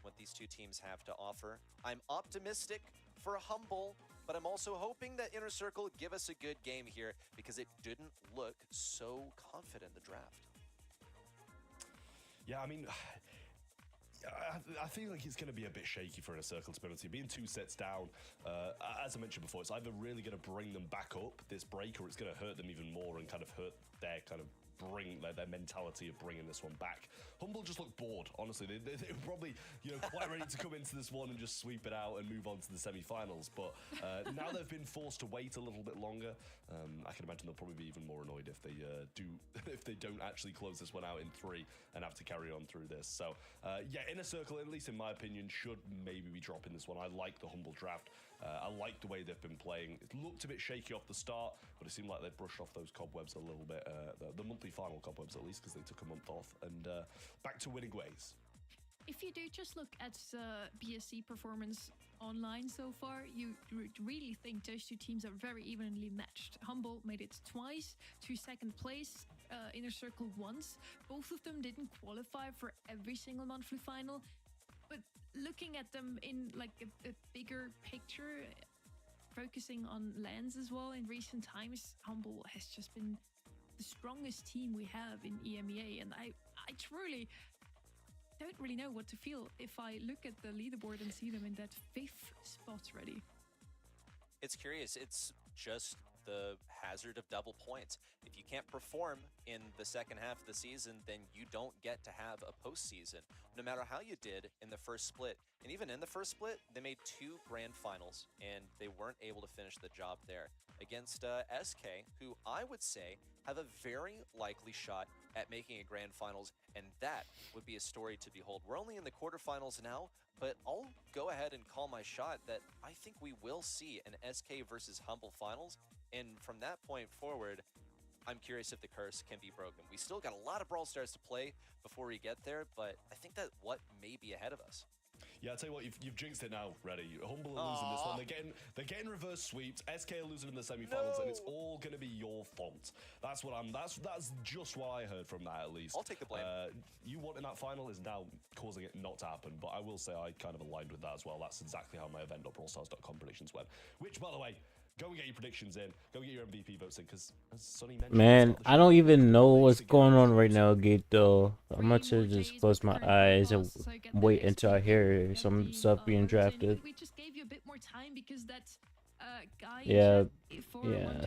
what these two teams have to offer. I'm optimistic for Humble, but I'm also hoping that Inner Circle give us a good game here because it didn't look so confident in the draft. Yeah, I mean, I feel like it's going to be a bit shaky for Inner Circle, to be honest. Being 2 sets down, as I mentioned before, it's either really going to bring them back up this break, or it's going to hurt them even more and kind of hurt their kind of their mentality of bringing this one back. Humble just looked bored, honestly. They were probably, quite ready to come into this one and just sweep it out and move on to the semi-finals. But now they've been forced to wait a little bit longer. I can imagine they'll probably be even more annoyed if they if they don't actually close this one out in 3 and have to carry on through this. So yeah, Inner Circle, at least in my opinion, should maybe be dropping this one. I like the Humble draft. I like the way they've been playing. It looked a bit shaky off the start, but it seemed like they brushed off those cobwebs a little bit. The monthly final cobwebs, at least, because they took a month off, and back to winning ways. If you do just look at BSC performance online so far, you would really think those two teams are very evenly matched. Humble made it twice to second place, Inner Circle once. Both of them didn't qualify for every single monthly final, but looking at them in like a bigger picture, focusing on lands as well, in recent times, Humble has just been the strongest team we have in EMEA, and I truly don't really know what to feel if I look at the leaderboard and see them in that 5th spot ready. It's curious. It's just the hazard of double points. If you can't perform in the second half of the season, then you don't get to have a postseason, no matter how you did in the first split. And even in the first split, they made 2 grand finals, and they weren't able to finish the job there against SK, who I would say have a very likely shot at making a grand finals, and that would be a story to behold. We're only in the quarterfinals now, but I'll go ahead and call my shot that I think we will see an SK versus Humble finals, and from that point forward, I'm curious if the curse can be broken. We still got a lot of Brawl Stars to play before we get there, but I think that what may be ahead of us. Yeah, I'll tell you what, you've jinxed it now, Reddy. Humble are losing this one. They're getting reverse sweeps. SK are losing in the semi-finals, and it's all going to be your fault. That's just what I heard from that, at least. I'll take the blame. You wanting that final is now causing it not to happen, but I will say I kind of aligned with that as well. That's exactly how my event.brawlstars.com predictions went. Which, by the way, go and get your predictions in. Go get your MVP votes in, because as Sonny mentioned... Man, I don't even know what's going on right now, Gate, though. I'm going to just close my eyes and wait until I hear some stuff being drafted. We just gave you a bit more time because that's guy. Yeah,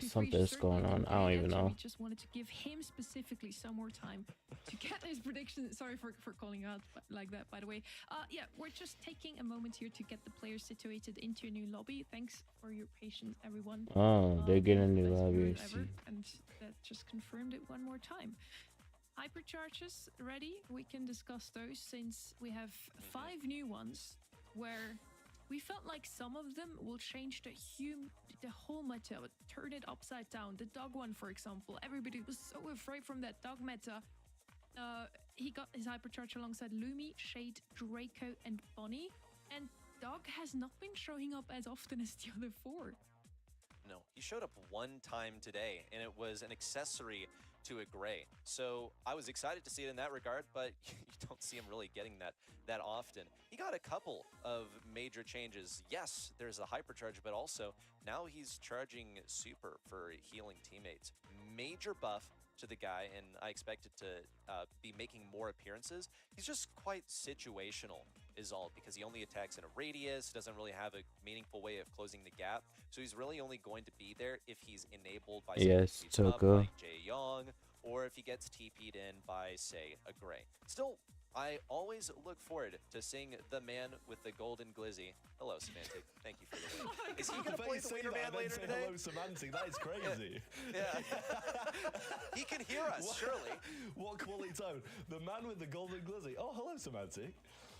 something's going on. I don't even know. We just wanted to give him specifically some more time to get his prediction. Sorry for calling out like that, by the way. Yeah, we're just taking a moment here to get the players situated into a new lobby. Thanks for your patience, everyone. Oh, they're getting a new lobby. And that just confirmed it one more time. Hypercharges ready. We can discuss those since we have 5 new ones where we felt like some of them will change the whole meta, would turn it upside down. The dog one, for example, everybody was so afraid from that dog meta. He got his hypercharge alongside Lumi, Shade, Draco, and Bonnie, and Dog has not been showing up as often as the other four. No, he showed up one time today, and it was an accessory to a Gray. So I was excited to see it in that regard, but you don't see him really getting that often. He got a couple of major changes. Yes, there's a hypercharge, but also now he's charging super for healing teammates. Major buff to the guy, and I expect it to be making more appearances. He's just quite situational is all, because he only attacks in a radius, doesn't really have a meaningful way of closing the gap. So he's really only going to be there if he's enabled by Yes, someone Toko. like Jae Young, or if he gets TP'd in by, say, a Gray. Still, I always look forward to seeing the man with the golden glizzy. Hello, Semantic. Thank you for the win. Is he going to play the Wiener Man later today? Hello, Semantic. That is crazy. Yeah. He can hear us, surely. What quality tone? The man with the golden glizzy. Oh, hello, Semantic.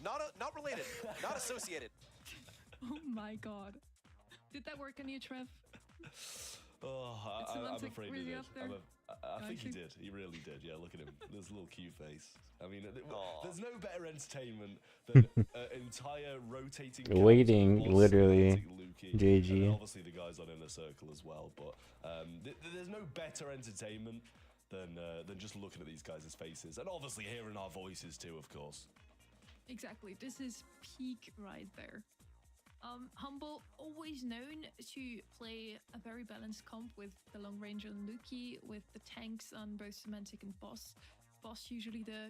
Not related. Not associated. Oh my god. Did that work on you, Trev? Oh, I'm Semantic afraid he really did. up there? I think he did. He really did. Yeah, look at him. There's a little cute face. I mean, there's no better entertainment than an entire rotating Waiting, boss, literally. Lukey, GG. and then obviously the guys on Inner Circle as well. But there's no better entertainment than just looking at these guys' faces, and obviously hearing our voices too, of course. Exactly. This is peak right there. Humble, always known to play a very balanced comp with the long range on Lukey, with the tanks on both Semantic and Boss. Boss usually the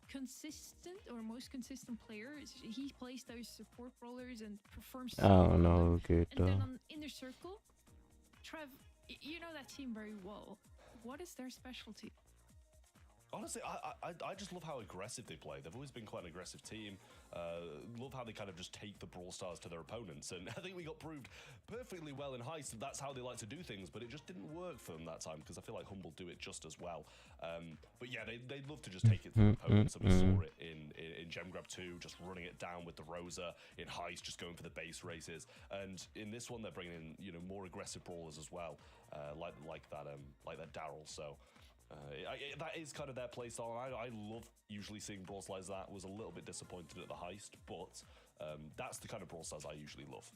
consistent or most consistent player. He plays those support brawlers and performs so I well don't on know, them. good And then though. on Inner Circle, Trev, you know that team very well. What is their specialty? Honestly, I just love how aggressive they play. They've always been quite an aggressive team. Love how they kind of just take the Brawl Stars to their opponents. And I think we got proved perfectly well in Heist that that's how they like to do things, but it just didn't work for them that time, because I feel like Humble do it just as well. But yeah, they love to just take it to their opponents, and we saw it in Gem Grab 2, just running it down with the Rosa. In Heist, just going for the base races. And in this one, they're bringing in more aggressive brawlers as well, like that Daryl. So. That is kind of their playstyle, and I love usually seeing brawl styles. That was a little bit disappointed at the Heist, but that's the kind of brawl styles I usually love.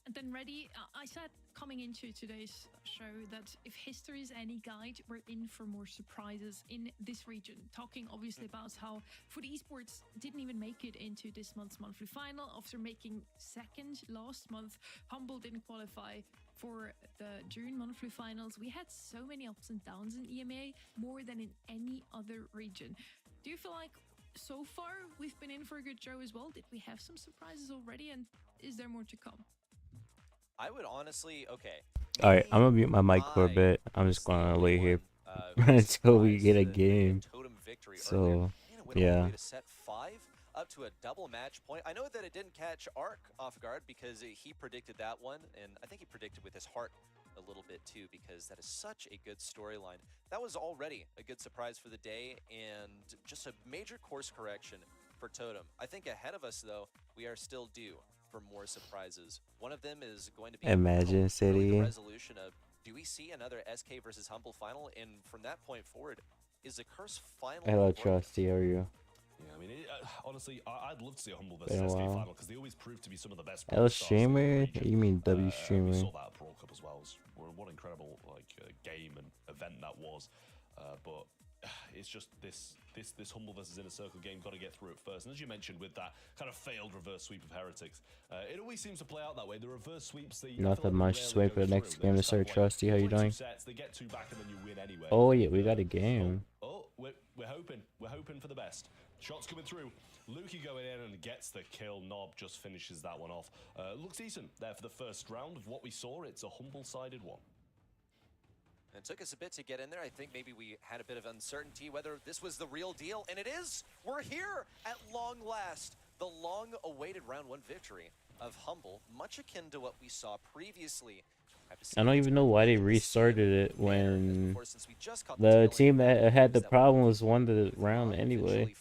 And then Reddy, I said coming into today's show that if history is any guide, we're in for more surprises in this region. Talking obviously about how Foot Esports didn't even make it into this month's monthly final after making second last month. Humble didn't qualify for the June monthly finals. We had so many ups and downs in EMEA, more than in any other region. Do you feel like so far we've been in for a good show as well? Did we have some surprises already, and is there more to come? I would honestly, okay. Alright, I'm gonna mute my mic for a bit. I'm just gonna wait here until we get a game. So, yeah. To set 5 up to a double match point. I know that it didn't catch Ark off guard because he predicted that one, and I think he predicted with his heart a little bit too, because that is such a good storyline. That was already a good surprise for the day, and just a major course correction for Totem. I think ahead of us, though, we are still due for more surprises. One of them is going to be Imagine City. the resolution of, do we see another SK versus Humble final? And from that point forward, is the Curse final? Hello, Trusty, how are you? Yeah, I mean, honestly, I'd love to see a Humble Been a versus SK while. final, because they always prove to be some of the best. L streamer? You mean W We streamer? saw that at Brawl Cup as well. What an incredible game and event that was. But it's just this Humble versus Inner Circle game, got to get through it first. And as you mentioned, with that kind of failed reverse sweep of Heretics, it always seems to play out that way. The reverse sweeps, Nothing much. Just wait for the next game to start. Trusty, how you doing? Sets, they get 2 back and then you win anyway. Oh yeah, we got a game. We're hoping for the best. Shots coming through. Lukey going in and gets the kill. Nob just finishes that one off. Looks decent there for the first round of what we saw. It's a Humble-sided one. It took us a bit to get in there. I think maybe we had a bit of uncertainty whether this was the real deal, and it is. We're here at long last. The long-awaited round 1 victory of Humble, much akin to what we saw previously. I don't even know why they restarted it when the team that had the problem was won the round anyway.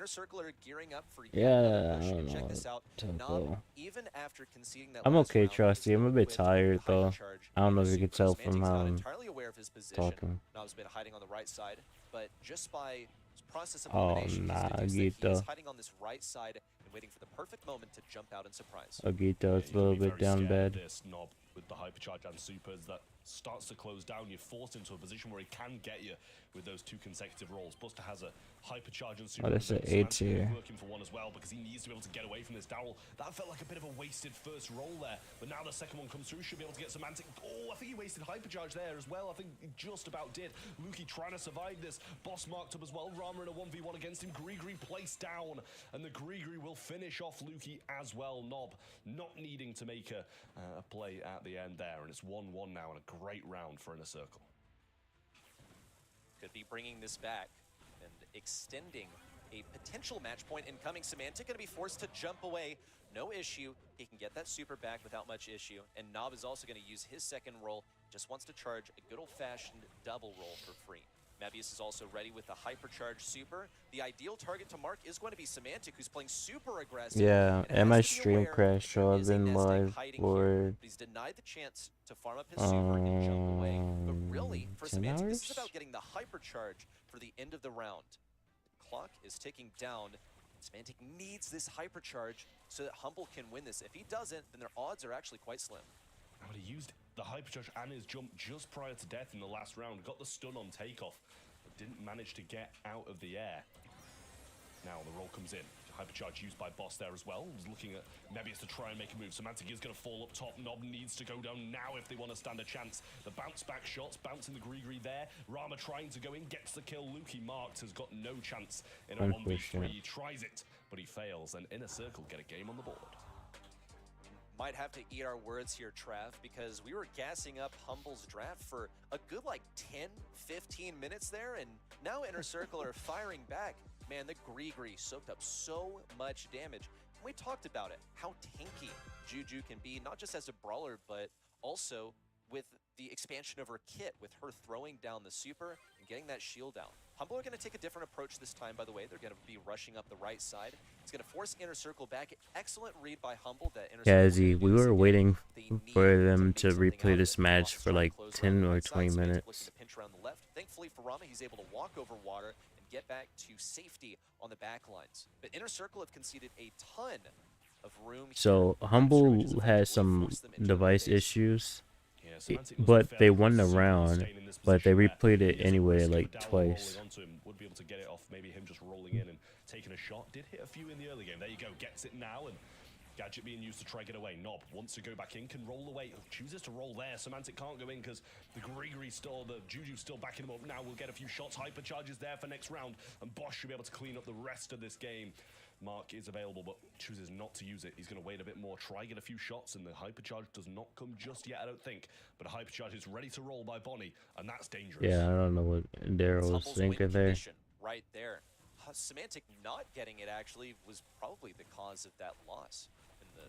Circular gearing up for Yeah, I push. don't know. Check this out. Knob, even after conceding that I'm last okay, round, Trusty. I'm a bit tired though. hypercharge I don't know into if you can super. tell from Semantic's how not I'm entirely aware of his position. talking. Knob's been hiding on the right side, but just by process of Oh elimination, he's nah, deduced that he is Agito. hiding on this right side and waiting for the perfect moment to jump out and surprise. Agito's a little bit down bad. This Knob with the hypercharge and supers that starts to close down. You're forced into a position where he can get you with those 2 consecutive rolls. Buster has a hypercharge and super. Oh, that's an 8 here. Working for one as well because he needs to be able to get away from this Darryl. That felt like a bit of a wasted first roll there, but now the second one comes through, should be able to get Semantic. Oh, I think he wasted hypercharge there as well. I think he just about did. Luki trying to survive this. Boss marked up as well. Rama in a 1v1 against him. Grigri placed down, and the Grigri will finish off Luki as well. Knob not needing to make a play at the end there, and it's 1-1 now, and a great round for Inner Circle. Could be bringing this back and extending a potential match point incoming. Semantic going to be forced to jump away. No issue. He can get that super back without much issue. And Knob is also going to use his second roll. Just wants to charge a good old-fashioned double roll for free. Mebius is also ready with the hypercharge super. The ideal target to mark is going to be Semantic, who's playing super aggressive. Yeah, and my stream crashed, so I've been live for He's denied the chance to farm up his super and jump away. But really, for 10 Semantic, hours? this is about getting the hypercharge for the end of the round. The clock is ticking down. Semantic needs this hypercharge so that Humble can win this. If he doesn't, then their odds are actually quite slim. But he used the hypercharge and his jump just prior to death in the last round. Got the stun on takeoff, but didn't manage to get out of the air. Now the roll comes in. Hypercharge used by Boss there as well. Was looking at Mebius to try and make a move. Semantic is going to fall up top. Knob needs to go down now if they want to stand a chance. The bounce back shots, bouncing the Grigri there. Rama trying to go in, gets the kill. Luki marked, has got no chance in a 1v3. He tries it, but he fails. And Inner Circle get a game on the board. Might have to eat our words here, Trav, because we were gassing up Humble's draft for a good like 10, 15 minutes there, and now Inner Circle are firing back. Man, the Grigri soaked up so much damage. We talked about it, how tanky Juju can be, not just as a brawler, but also with the expansion of her kit, with her throwing down the super and getting that shield down. Humble are going to take a different approach this time, by the way. They're going to be rushing up the right side. It's going to force Inner Circle back. Excellent read by Humble. That Inner Kazzy, we were waiting for them to replay this match for like 10 or 20 minutes. Looking to pinch around the left. Thankfully for Rama, he's able to walk over water and get back to safety on the back lines. But Inner Circle have conceded a ton of room. So Humble has some device issues, but they won the round, but they replayed it anyway like twice. Would be able to get it off, maybe him just rolling in and taking a shot. Did hit a few in the early game. There you go, gets it now, and Gadget being used to try get away. Knob wants to go back in, can roll away, chooses to roll there. Semantic can't go in because the Grigri still, the Juju's still backing him up. Now we'll get a few shots. Hypercharges there for next round, and Bosch should be able to clean up the rest of this game. Mark is available, but chooses not to use it. He's going to wait a bit more, try get a few shots, and the hypercharge does not come just yet, I don't think. But a hypercharge is ready to roll by Bonnie, and that's dangerous. Yeah, I don't know what Daryl was thinking there. Right there. Semantic not getting it actually was probably the cause of that loss in the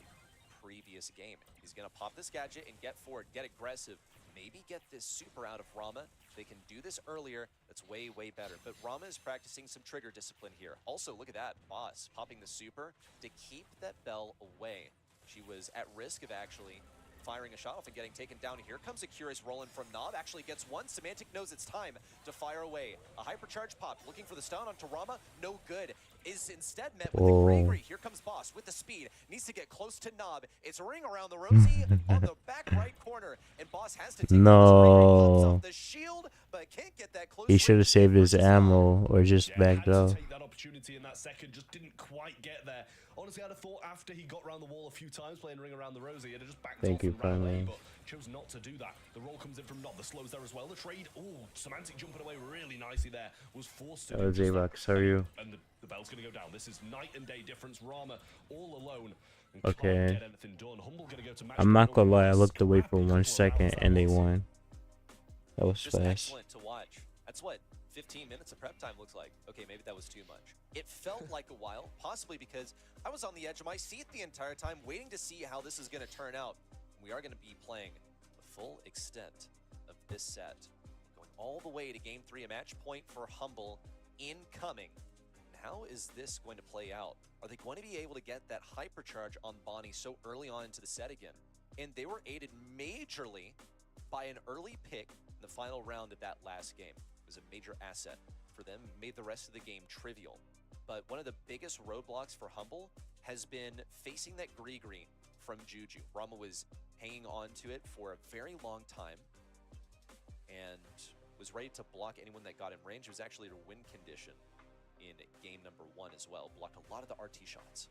previous game. He's going to pop this gadget and get forward, get aggressive, maybe get this super out of Rama. They can do this earlier. That's way, way better. But Rama is practicing some trigger discipline here. Also, look at that. Boss popping the super to keep that Bell away. She was at risk of actually firing a shot off and getting taken down. Here comes a Curious rolling from Knob. Actually gets one. Semantic knows it's time to fire away. A hypercharge pop. Looking for the stun onto Rama. No good. Is instead met with the Grigri. Here comes Boss with the speed. Needs to get close to Knob. It's a ring around the Rosie on the back right corner. And Boss has to take No. the shield, but can't get that close. He should have saved his ammo or just backed up. Take that opportunity in that second, just didn't quite get there. Honestly, I'd have thought after he got around the wall a few times playing ring around the Rosie, he'd have just backed off and ran away, but chose not to do that. The roll comes in from Knob, the slows there as well. The trade, Semantic jumping away really nicely there. Was forced to Oh, J-Box, how are you? And the bell's going to go down. This is night and day difference. Rama all alone. And Okay. can't get anything done. Humble gonna go to match I'm not point gonna lie, I over looked away for scrappy 1 couple of second rounds and they was. won. That was Just fast. excellent to watch. That's what 15 minutes of prep time looks like. Okay, maybe that was too much. It felt like a while, possibly because I was on the edge of my seat the entire time, waiting to see how this is going to turn out. We are going to be playing the full extent of this set, going all the way to Game 3, a match point for Humble incoming. how is this going to play out? Are they going to be able to get that hypercharge on Bonnie so early on into the set again? And they were aided majorly by an early pick in the final round of that last game. It was a major asset for them, made the rest of the game trivial. But one of the biggest roadblocks for Humble has been facing that Gree from Juju. Rama was hanging on to it for a very long time and was ready to block anyone that got in range. It was actually a win condition in game number 1 as well. Blocked a lot of the RT shots.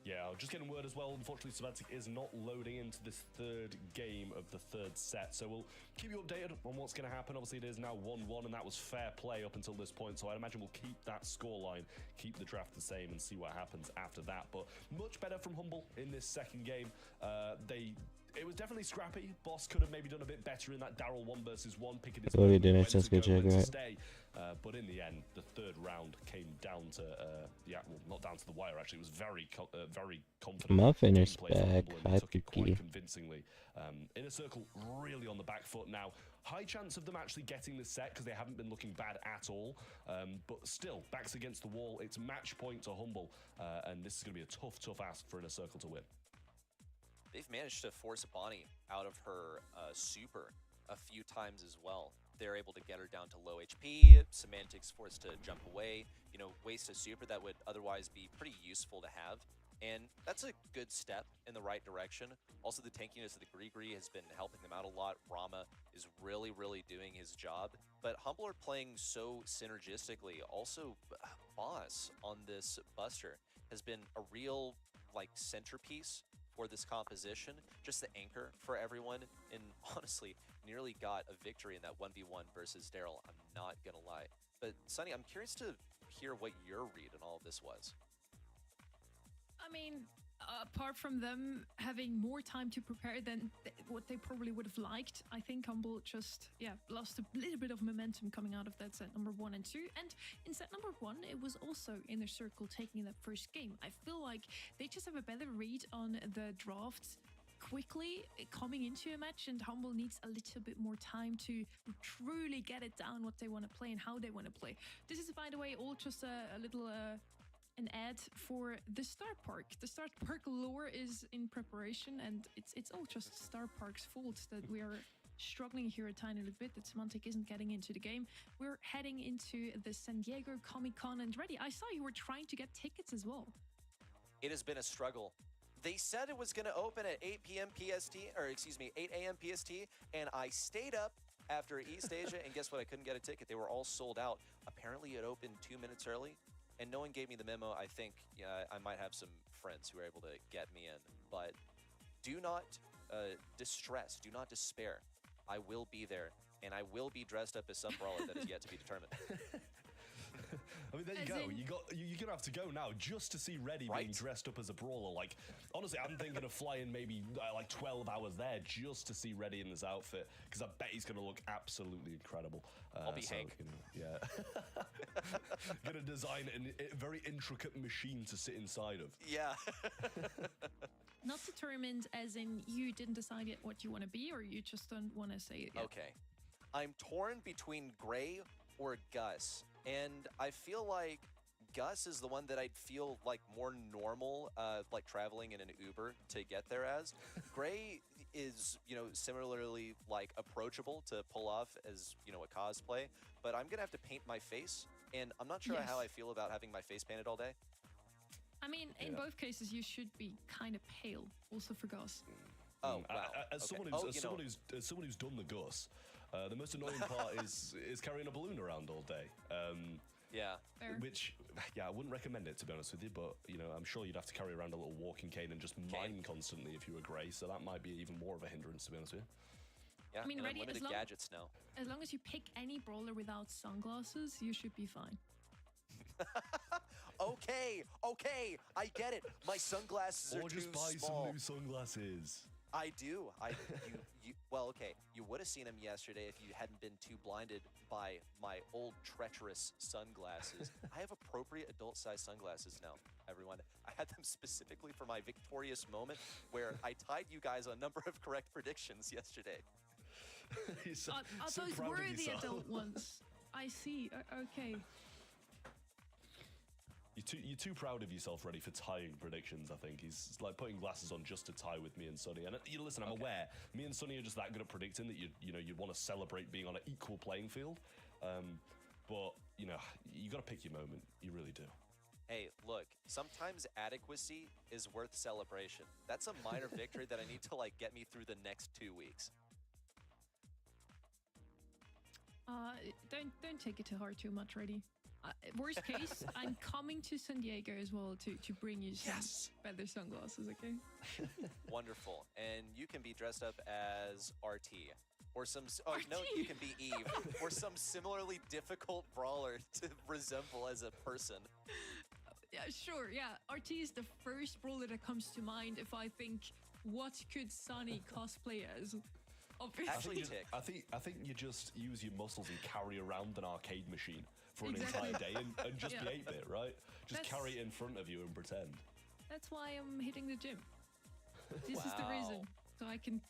Yeah, just getting word as well. Unfortunately, Semantic is not loading into this third game of the third set. So we'll keep you updated on what's going to happen. Obviously, it is now 1-1, and that was fair play up until this point. So I'd imagine we'll keep that scoreline, keep the draft the same, and see what happens after that. But much better from Humble in this second game. It was definitely scrappy. Boss could have maybe done a bit better in that Daryl 1 versus 1, picking his Oh, he did. when It's just to good go, check, when to right? stay. But in the end, the third round came down to, not down to the wire, actually. It was very confident. Muffin is gameplay from back. Humble, and Hi, they took it quite PP. convincingly. Inner Circle really on the back foot now. High chance of them actually getting this set because they haven't been looking bad at all. But still, backs against the wall. It's match point to Humble. And this is going to be a tough ask for Inner Circle to win. They've managed to force Bonnie out of her super a few times as well. They're able to get her down to low HP. Semantics forced to jump away, waste a super that would otherwise be pretty useful to have. And that's a good step in the right direction. Also, the tankiness of the Gree has been helping them out a lot. Rama is really doing his job. But Humble are playing so synergistically. Also, Boss on this Buster has been a real centerpiece for this composition, just the anchor for everyone, and honestly, nearly got a victory in that 1v1 versus Daryl, I'm not gonna lie. But Sunny, I'm curious to hear what your read on all of this was. I mean, apart from them having more time to prepare than what they probably would have liked, I think Humble just, lost a little bit of momentum coming out of that set number 1 and 2. And in set number 1, it was also Inner Circle taking that first game. I feel like they just have a better read on the drafts quickly coming into a match, and Humble needs a little bit more time to truly get it down what they want to play and how they want to play. This is, by the way, all just a little an ad for the Star Park. The Star Park lore is in preparation, and it's all just Star Park's fault that we are struggling here a tiny little bit, that Semantic isn't getting into the game. We're heading into the San Diego Comic-Con, and Reddy, I saw you were trying to get tickets as well. It has been a struggle. They said it was going to open at 8 p.m. PST, or excuse me, 8 a.m. PST, and I stayed up after East Asia, and guess what? I couldn't get a ticket. They were all sold out. Apparently, it opened 2 minutes early. And no one gave me the memo. I think I might have some friends who are able to get me in. But do not distress. Do not despair. I will be there. And I will be dressed up as some brawler that is yet to be determined. I mean, there you go. You're gonna have to go now just to see Reddy being dressed up as a brawler. Like, honestly, I'm thinking of flying maybe 12 hours there just to see Reddy in this outfit, because I bet he's gonna look absolutely incredible. I'll be Hank. Gonna design a very intricate machine to sit inside of. Yeah. Not determined as in you didn't decide yet what you want to be, or you just don't want to say it yet? Okay. I'm torn between Gray or Gus. And I feel like Gus is the one that I'd feel like more normal, like traveling in an Uber to get there as. Gray is, similarly approachable to pull off as, a cosplay, but I'm gonna have to paint my face, and I'm not sure how I feel about having my face painted all day. I mean, in both cases, you should be kind of pale, also for Gus. Oh, wow. As someone who's done the Gus, the most annoying part is carrying a balloon around all day. Yeah. Fair. Which, I wouldn't recommend it, to be honest with you, but, I'm sure you'd have to carry around a little walking cane and just mine constantly if you were Grey, so that might be even more of a hindrance, to be honest with you. Yeah, I mean, and Reddy, unlimited gadgets now. As long as you pick any brawler without sunglasses, you should be fine. Okay, I get it. My sunglasses are too small. Or just buy some new sunglasses. I do. Well, okay. You would have seen them yesterday if you hadn't been too blinded by my old treacherous sunglasses. I have appropriate adult-sized sunglasses now, everyone. I had them specifically for my victorious moment where I tied you guys on a number of correct predictions yesterday. Are those were the adult ones? I see. Okay. You're too proud of yourself, ready for tying predictions. I think he's like putting glasses on just to tie with me and Sonny. And you listen, I'm aware me and Sonny are just that good at predicting that you want to celebrate being on an equal playing field. But you got to pick your moment. You really do. Hey, look, sometimes adequacy is worth celebration. That's a minor victory that I need to like get me through the next 2 weeks. Don't take it to heart too much, ready. Worst case, I'm coming to San Diego as well to bring you some feather sunglasses, okay? Wonderful. And you can be dressed up as RT. Or some... Oh, no, you can be Eve. Or some similarly difficult brawler to resemble as a person. Yeah, sure, yeah. RT is the first brawler that comes to mind if I think, what could Sunny cosplay as? Obviously. I think you just use your muscles and carry around an arcade machine for an entire day and just be 8-bit, right? Just carry it in front of you and pretend. That's why I'm hitting the gym. This is the reason. So I can,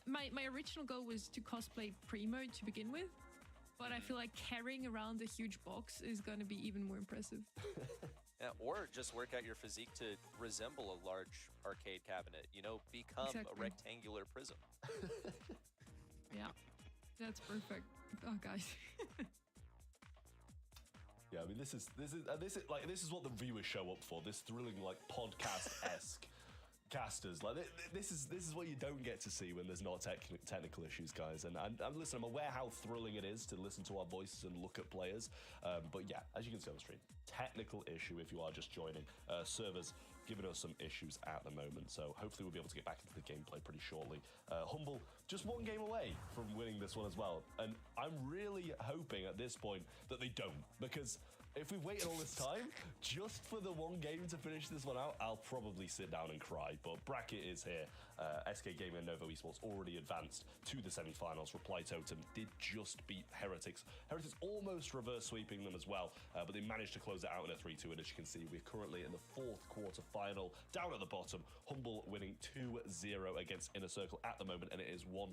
My original goal was to cosplay Primo to begin with, but I feel like carrying around a huge box is going to be even more impressive. Yeah, or just work out your physique to resemble a large arcade cabinet. Become a rectangular prism. Yeah, that's perfect. Oh, guys. Yeah, I mean, this is what the viewers show up for. This thrilling, like, podcast-esque casters. Like, this is what you don't get to see when there's not technical issues, guys. And listen, I'm aware how thrilling it is to listen to our voices and look at players. But yeah, as you can see on the stream, technical issue if you are just joining. Servers giving us some issues at the moment, so hopefully we'll be able to get back into the gameplay pretty shortly. Humble, just one game away from winning this one as well. And I'm really hoping at this point that they don't, because if we've waited all this time just for the one game to finish this one out, I'll probably sit down and cry. But bracket is here. SK Gaming and Novo Esports already advanced to the semi-finals. Reply Totem did just beat Heretics. Heretics almost reverse sweeping them as well, but they managed to close it out in a 3-2. And as you can see, we're currently in the fourth quarter final, down at the bottom. Humble winning 2-0 against Inner Circle at the moment, and it is 1-1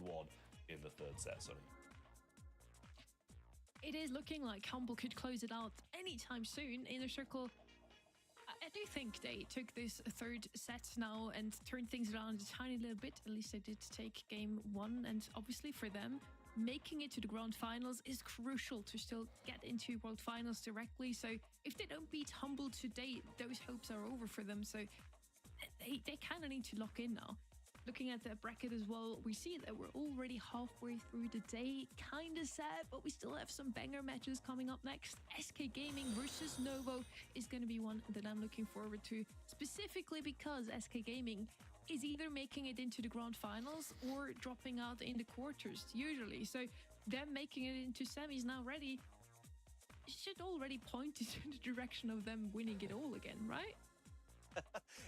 in the third set, Sonny. It is looking like Humble could close it out anytime soon. Inner Circle, I do think they took this third set now and turned things around a tiny little bit. At least they did take game one. And obviously for them, making it to the grand finals is crucial to still get into world finals directly. So if they don't beat Humble today, those hopes are over for them. So they kind of need to lock in now. Looking at the bracket as well, we see that we're already halfway through the day. Kind of sad, but we still have some banger matches coming up next. SK Gaming versus Novo is going to be one that I'm looking forward to, specifically because SK Gaming is either making it into the grand finals or dropping out in the quarters, usually. So them making it into semis now ready should already point in the direction of them winning it all again, right?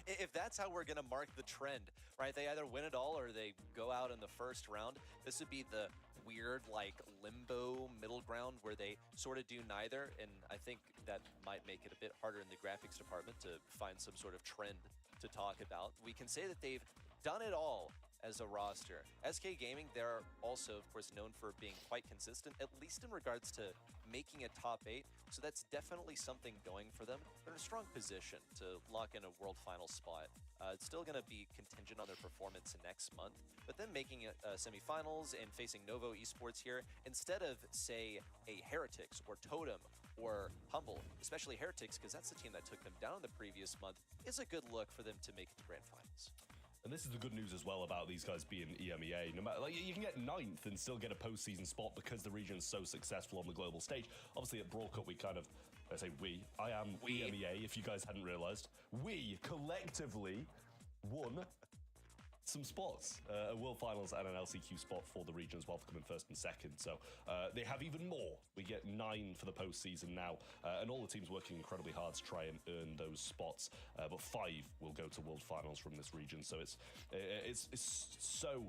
If that's how we're going to mark the trend, right? They either win it all or they go out in the first round. This would be the weird, like, limbo middle ground where they sort of do neither. And I think that might make it a bit harder in the graphics department to find some sort of trend to talk about. We can say that they've done it all as a roster. SK Gaming, they're also, of course, known for being quite consistent, at least in regards to making a top 8. So that's definitely something going for them. They're in a strong position to lock in a world final spot. It's still going to be contingent on their performance next month, but then making it semifinals and facing Novo Esports here, instead of, say, a Heretics or Totem or Humble, especially Heretics, because that's the team that took them down in the previous month, is a good look for them to make it to grand finals. And this is the good news as well about these guys being EMEA. No matter, like, you can get 9th and still get a postseason spot because the region's so successful on the global stage. Obviously, at Brawl Cup, we kind of, I am EMEA, if you guys hadn't realized. We collectively won some spots, a World Finals and an LCQ spot for the region as well, for coming first and second. So they have even more. We get 9 for the postseason now, and all the teams working incredibly hard to try and earn those spots. But 5 will go to World Finals from this region. So it's so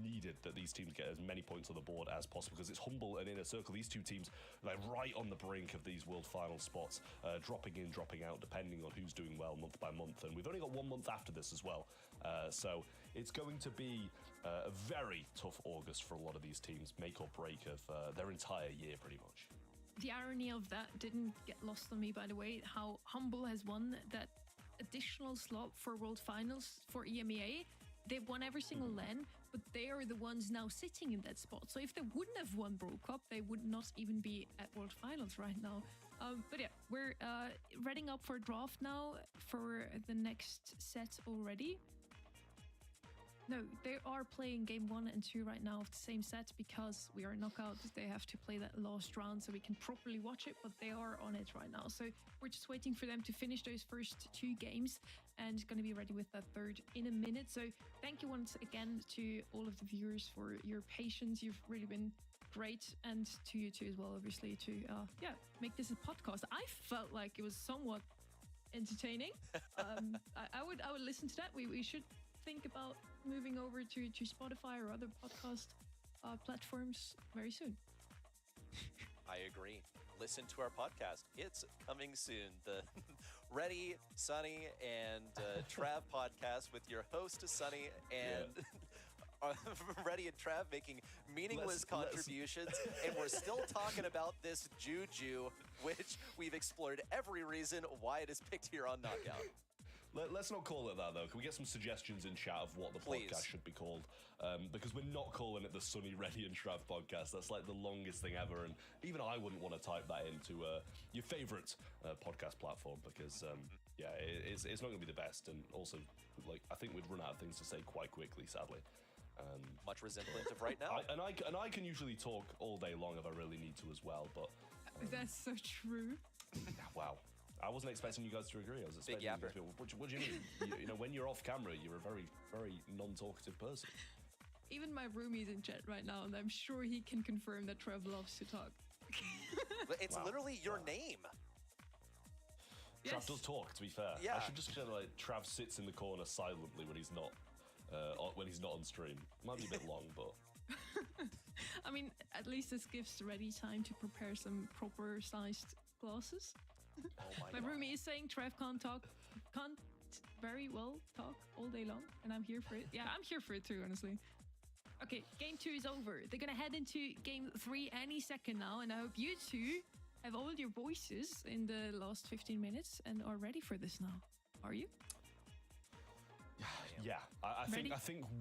needed that these teams get as many points on the board as possible, because it's Humble and Inner Circle. These two teams are right on the brink of these World Final spots, dropping in, dropping out, depending on who's doing well month by month. And we've only got 1 month after this as well. So it's going to be a very tough August for a lot of these teams, make or break of their entire year, pretty much. the irony of that didn't get lost on me, by the way, how Humble has won that additional slot for World Finals for EMEA. They've won every single LAN, but they are the ones now sitting in that spot. So if they wouldn't have won World Cup, they would not even be at World Finals right now. But yeah, we're reading up for draft now for the next set already. No, they are playing game 1 and 2 right now of the same set because we are knockout. They have to play that last round so we can properly watch it, but they are on it right now. So we're just waiting for them to finish those first 2 games and going to be ready with that third in a minute. So thank you once again to all of the viewers for your patience. You've really been great, and to you too as well, obviously, to make this a podcast. I felt like it was somewhat entertaining. I would listen to that. We should think about moving over to Spotify or other podcast platforms very soon. I agree. Listen to our podcast. It's coming soon. The Ready, Sunny, and Trav podcast with your host, Sunny, and Ready and Trav making meaningless contributions. And we're still talking about this Juju, which we've explored every reason why it is picked here on Knockout. Let's not call it that, though. Can we get some suggestions in chat of what the podcast should be called? Because we're not calling it the Sunny, Ready and Trav podcast. That's like the longest thing ever, and even I wouldn't want to type that into your favorite podcast platform because, it's not going to be the best. And also, like, I think we'd run out of things to say quite quickly, sadly. Much resemblant of right now. I can usually talk all day long if I really need to as well, but... That's so true. Wow. I wasn't expecting you guys to agree. I was expecting you guys to be, what do you mean? you know, when you're off camera, you're a very, very non-talkative person. Even my roomie's in chat right now, and I'm sure he can confirm that Trev loves to talk. It's literally your name. Trav does talk, to be fair. Yeah. I should just say, like, Trav sits in the corner silently when he's not on stream. Might be a bit long, but... I mean, at least this gives Ready time to prepare some proper-sized glasses. Oh my roomie is saying Trev can't very well talk all day long, and I'm here for it. Yeah, I'm here for it too, honestly. Okay, game 2 is over. They're gonna head into game 3 any second now, and I hope you two have all your voices in the last 15 minutes and are ready for this now. Are you? Yeah, I think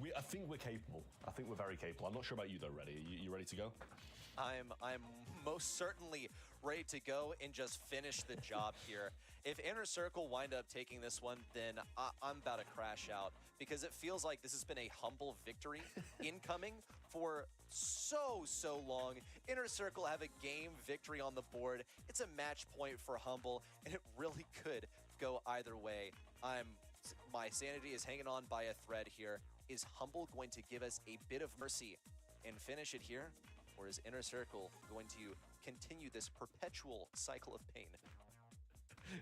we're capable. I think we're very capable. I'm not sure about you though, Ready. Are you ready to go? I'm most certainly ready to go and just finish the job here. If Inner Circle wind up taking this one, then I'm about to crash out because it feels like this has been a humble victory incoming for so long. Inner Circle have a game victory on the board. It's a match point for Humble, and it really could go either way. My sanity is hanging on by a thread here. Is Humble going to give us a bit of mercy and finish it here? Or is Inner Circle going to continue this perpetual cycle of pain?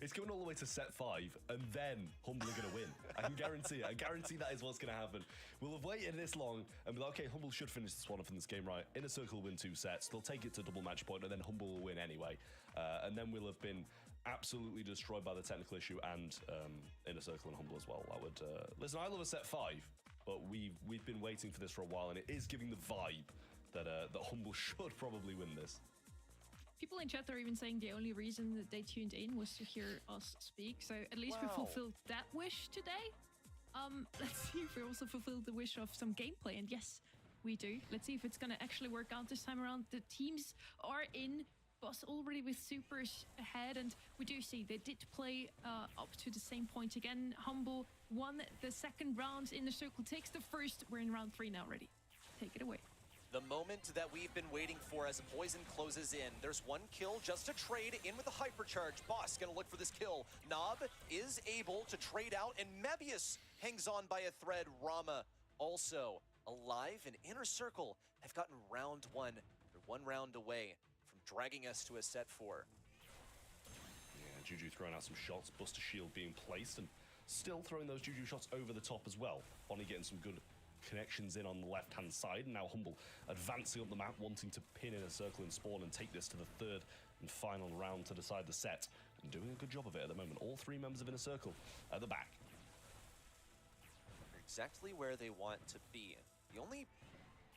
It's going all the way to set 5, and then Humble are going to win. I can guarantee it. I guarantee that is what's going to happen. We'll have waited this long and be like, okay, Humble should finish this one off in this game, right? Inner Circle will win 2 sets. They'll take it to double match point, and then Humble will win anyway. And then we'll have been absolutely destroyed by the technical issue and Inner Circle and Humble as well. I would listen. I love a set 5, but we've been waiting for this for a while, and it is giving the vibe that Humble should probably win this. People in chat are even saying the only reason that they tuned in was to hear us speak. So at least we fulfilled that wish today. Let's see if we also fulfilled the wish of some gameplay. And yes, we do. Let's see if it's going to actually work out this time around. The teams are in. Boss already with supers ahead, and we do see they did play up to the same point again. Humble won the second round. Inner Circle takes the first. We're in round 3 now. Ready? Take it away. The moment that we've been waiting for as Poison closes in. There's one kill just to trade in with a hypercharge. Boss gonna look for this kill. Nob is able to trade out, and Mebius hangs on by a thread. Rama also alive, and Inner Circle have gotten round 1. They're 1 round away from dragging us to a set 4. Yeah, Juju throwing out some shots. Buster Shield being placed, and still throwing those Juju shots over the top as well. Bonnie getting some good connections in on the left-hand side, and now Humble advancing up the map, wanting to pin Inner Circle and spawn and take this to the 3rd and final round to decide the set, and doing a good job of it at the moment. All 3 members of Inner Circle at the back. Exactly where they want to be. The only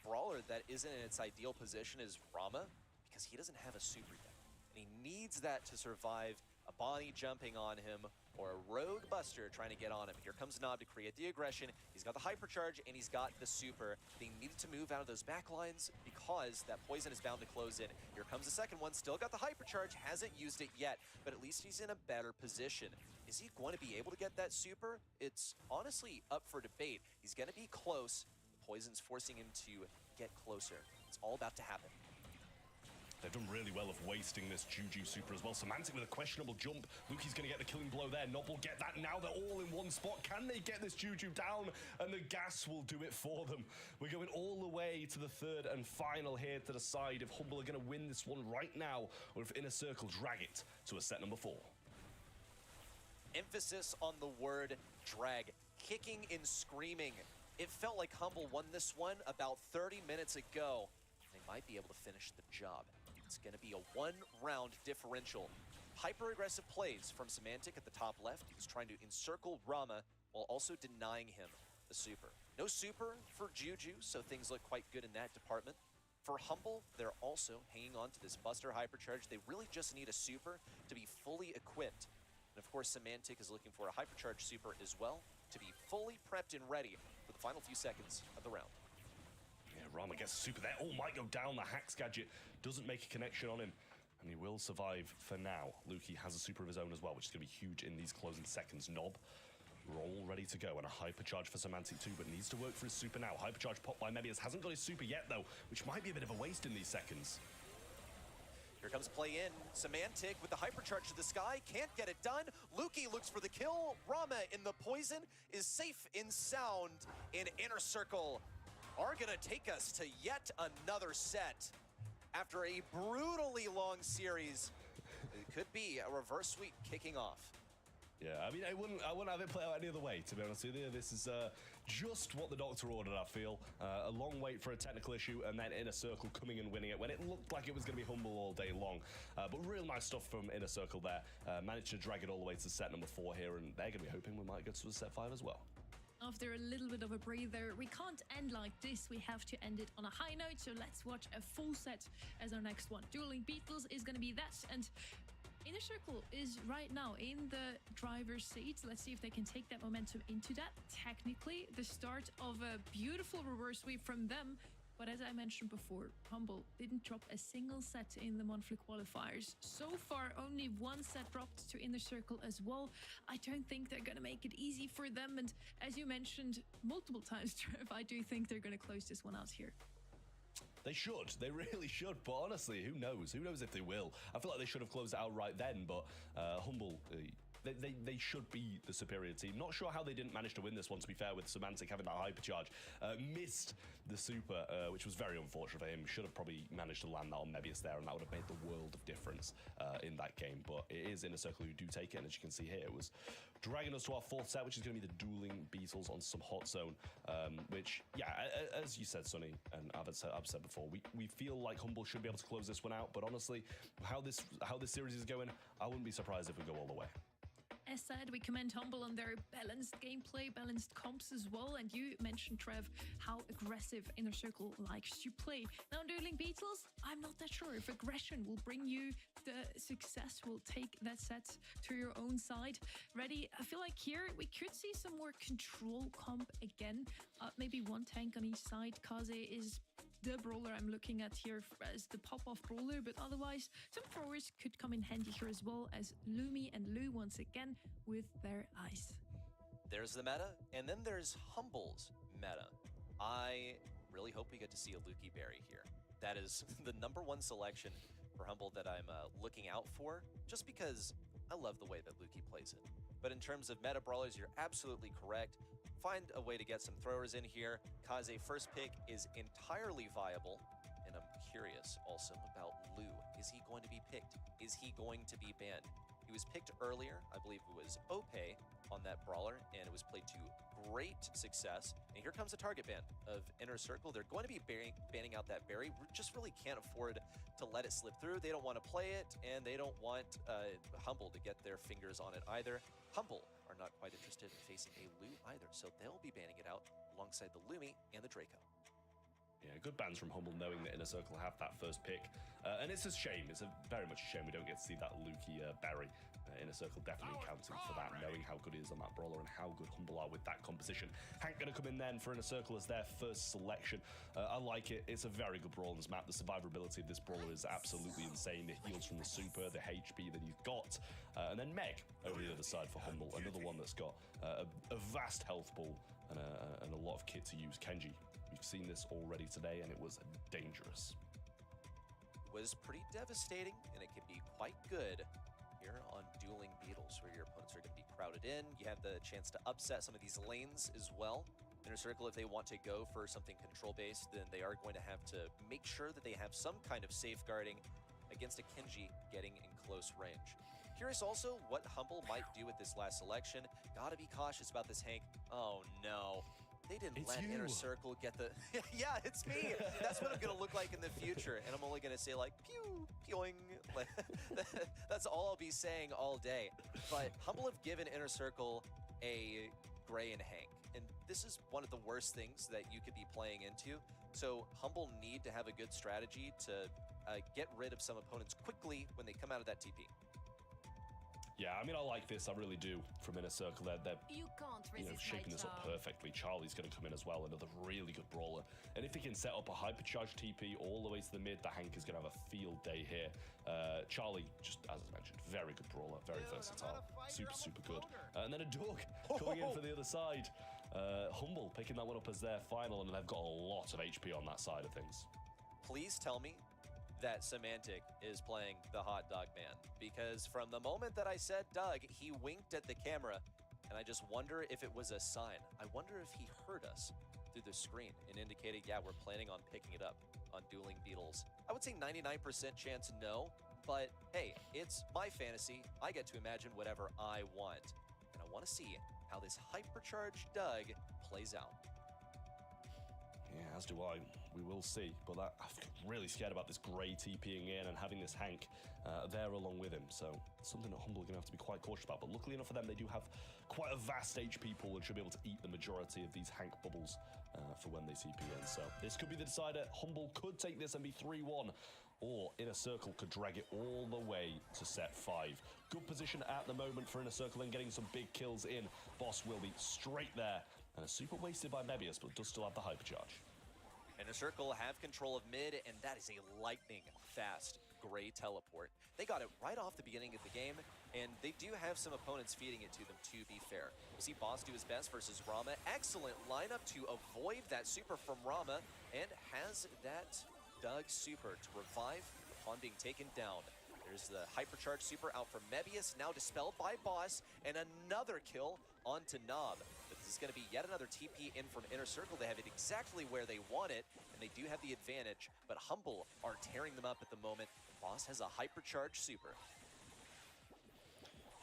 brawler that isn't in its ideal position is Rama, because he doesn't have a super yet. and he needs that to survive a Bonnie jumping on him or a Rogue Buster trying to get on him. Here comes Nob to create the aggression. He's got the Hypercharge and he's got the Super. They needed to move out of those back lines because that poison is bound to close in. Here comes the second one. Still got the Hypercharge, hasn't used it yet, but at least he's in a better position. Is he going to be able to get that Super? It's honestly up for debate. He's going to be close. The poison's forcing him to get closer. It's all about to happen. They've done really well of wasting this Juju Super as well. Semantic with a questionable jump. Luki's going to get the killing blow there. Nob will get that. Now they're all in one spot. Can they get this Juju down? And the gas will do it for them. We're going all the way to the third and final here to decide if Humble are going to win this one right now or if Inner Circle drag it to a set number 4. Emphasis on the word drag. Kicking and screaming. It felt like Humble won this one about 30 minutes ago. They might be able to finish the job. It's going to be a 1-round differential. Hyper-aggressive plays from Semantic at the top left. He was trying to encircle Rama while also denying him the Super. No Super for Juju, so things look quite good in that department. For Humble, they're also hanging on to this Buster Hypercharge. They really just need a Super to be fully equipped. And of course, Semantic is looking for a Hypercharge Super as well to be fully prepped and ready for the final few seconds of the round. Yeah, Rama gets super there. Oh, might go down. The Hacks gadget doesn't make a connection on him. And he will survive for now. Luki has a super of his own as well, which is going to be huge in these closing seconds. Nob, we're all ready to go. And a Hypercharge for Semantic too, but needs to work for his super now. Hypercharge popped by Mebius. Hasn't got his super yet, though, which might be a bit of a waste in these seconds. Here comes play in. Semantic with the Hypercharge to the sky. Can't get it done. Luki looks for the kill. Rama in the poison is safe and sound in Inner Circle. Are gonna take us to yet another set. After a brutally long series, it could be a reverse sweep kicking off. Yeah, I mean, I wouldn't have it play out any other way, to be honest with you. This is just what the doctor ordered, I feel. A long wait for a technical issue, and then Inner Circle coming and winning it when it looked like it was going to be Humble all day long. But real nice stuff from Inner Circle there. Managed to drag it all the way to set number 4 here, and they're going to be hoping we might go to set 5 as well. After a little bit of a breather, we can't end like this. We have to end it on a high note, so let's watch a full set as our next one. Dueling Beatles is going to be that, and Inner Circle is right now in the driver's seat. Let's see if they can take that momentum into that. Technically, the start of a beautiful reverse sweep from them. But as I mentioned before, Humble didn't drop a single set in the monthly qualifiers. So far, only one set dropped to Inner Circle as well. I don't think they're going to make it easy for them. And as you mentioned multiple times, Trev, I do think they're going to close this one out here. They should. They really should. But honestly, who knows? Who knows if they will? I feel like they should have closed it out right then. But Humble... They should be the superior team. Not sure how they didn't manage to win this one, to be fair, with Semantic having that Hypercharge. Missed the super, which was very unfortunate for him. Should have probably managed to land that on Mebius there, and that would have made the world of difference in that game. But it is Inner Circle who do take it, and as you can see here, it was dragging us to our 4th set, which is going to be the Dueling Beatles on some Hot Zone, which, yeah, as you said, Sonny, and I've said before, we feel like Humble should be able to close this one out, but honestly, how this series is going, I wouldn't be surprised if we go all the way. As said, we commend Humble on their balanced gameplay, balanced comps as well. And you mentioned, Trev, how aggressive Inner Circle likes to play. Now, Dueling Beatles, I'm not that sure if aggression will bring you the success, will take that set to your own side. Ready? I feel like here we could see some more control comp again. Maybe one tank on each side. Kaze is the brawler I'm looking at here as the pop-off brawler, but otherwise some throwers could come in handy here as well, as Lumi and Lu once again with their eyes. There's the meta, and then there's Humble's meta. I really hope we get to see a Luki Berry here. That is the #1 selection for Humble that I'm looking out for, just because I love the way that Luki plays it. But in terms of meta brawlers, you're absolutely correct. Find a way to get some throwers in here. Kaze first pick is entirely viable, and I'm curious also about Lu. Is he going to be picked? Is he going to be banned? He was picked earlier, I believe it was Ope on that brawler, and it was played to great success. And here comes a target ban of Inner Circle. They're going to be banning out that berry. We just really can't afford to let it slip through. They don't want to play it, and they don't want Humble to get their fingers on it either. Humble are not quite interested in facing a Lu either, so they'll be banning it out alongside the Lumi and the Draco. Yeah, good bans from Humble, knowing that Inner Circle have that first pick. And it's a shame. It's very much a shame we don't get to see that Lukey Berry. Inner Circle definitely accounting for that, knowing how good he is on that brawler and how good Humble are with that composition. Hank going to come in then for Inner Circle as their first selection. I like it. It's a very good brawl on this map. The survivability of this brawler is absolutely insane. The heals from the super, the HP that he's got. And then Meg over the other side for Humble, another one that's got a vast health pool and a lot of kit to use. Kenji, we've seen this already today, and it was dangerous. It was pretty devastating, and it can be quite good here on Dueling Beetles, where your opponents are going to be crowded in. You have the chance to upset some of these lanes as well. Inner Circle, if they want to go for something control-based, then they are going to have to make sure that they have some kind of safeguarding against a Kenji getting in close range. Curious also what Humble might do with this last selection. Gotta be cautious about this Hank. Oh no. They didn't let Inner Circle get the... Yeah, it's me! That's what I'm gonna look like in the future. And I'm only gonna say like, pew, pew-ing. That's all I'll be saying all day. But Humble have given Inner Circle a Gray and Hank. And this is one of the worst things that you could be playing into. So Humble need to have a good strategy to get rid of some opponents quickly when they come out of that TP. Yeah, I mean, I like this. I really do. From Inner Circle, they're You can't resist shaping this up perfectly. Charlie's going to come in as well, another really good brawler. And if he can set up a hypercharged TP all the way to the mid, the Hank is going to have a field day here. Charlie, just as I mentioned, very good brawler, very versatile, super good. And then a dog coming in for the other side. Humble picking that one up as their final, and they've got a lot of HP on that side of things. Please tell me that Semantic is playing the hot dog man, because from the moment that I said Doug, he winked at the camera, and I just wonder if it was a sign. I wonder if he heard us through the screen and indicated, yeah, we're planning on picking it up on Dueling Beetles. I would say 99% chance no, but hey, it's my fantasy. I get to imagine whatever I want, and I want to see how this hypercharged Doug plays out. Yeah, as do I. We will see. But I'm really scared about this Gray TPing in and having this Hank there along with him. So it's something that Humble are going to have to be quite cautious about. But luckily enough for them, they do have quite a vast HP pool and should be able to eat the majority of these Hank bubbles for when they TP in. So this could be the decider. Humble could take this and be 3-1. Or Inner Circle could drag it all the way to set 5. Good position at the moment for Inner Circle and getting some big kills in. Boss will be straight there. And a super wasted by Mebius, but does still have the hypercharge. Inner Circle have control of mid, and that is a lightning fast Gray teleport. They got it right off the beginning of the game, and they do have some opponents feeding it to them, to be fair. We'll see Boss do his best versus Rama. Excellent lineup to avoid that super from Rama, and has that Doug super to revive upon being taken down. There's the hypercharge super out from Mebius, now dispelled by Boss, and another kill onto Nob. But this is going to be yet another TP in from Inner Circle. They have it exactly where they want it, and they do have the advantage, but Humble are tearing them up at the moment. Boss has a hypercharge super.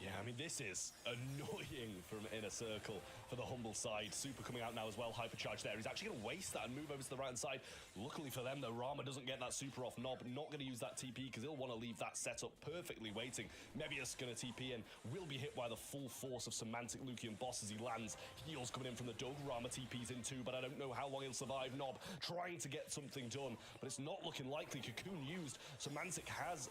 Yeah, I mean, this is annoying from Inner Circle for the Humble side. Super coming out now as well, hypercharge there. He's actually going to waste that and move over to the right-hand side. Luckily for them, though, Rama doesn't get that super off Nob. Not going to use that TP because he'll want to leave that setup perfectly waiting. Mebius going to TP in, will be hit by the full force of Semantic, Lukey, and Boss as he lands. Heals coming in from the Doug. Rama TP's in too, but I don't know how long he'll survive. Nob trying to get something done, but it's not looking likely. Cocoon used. Semantic has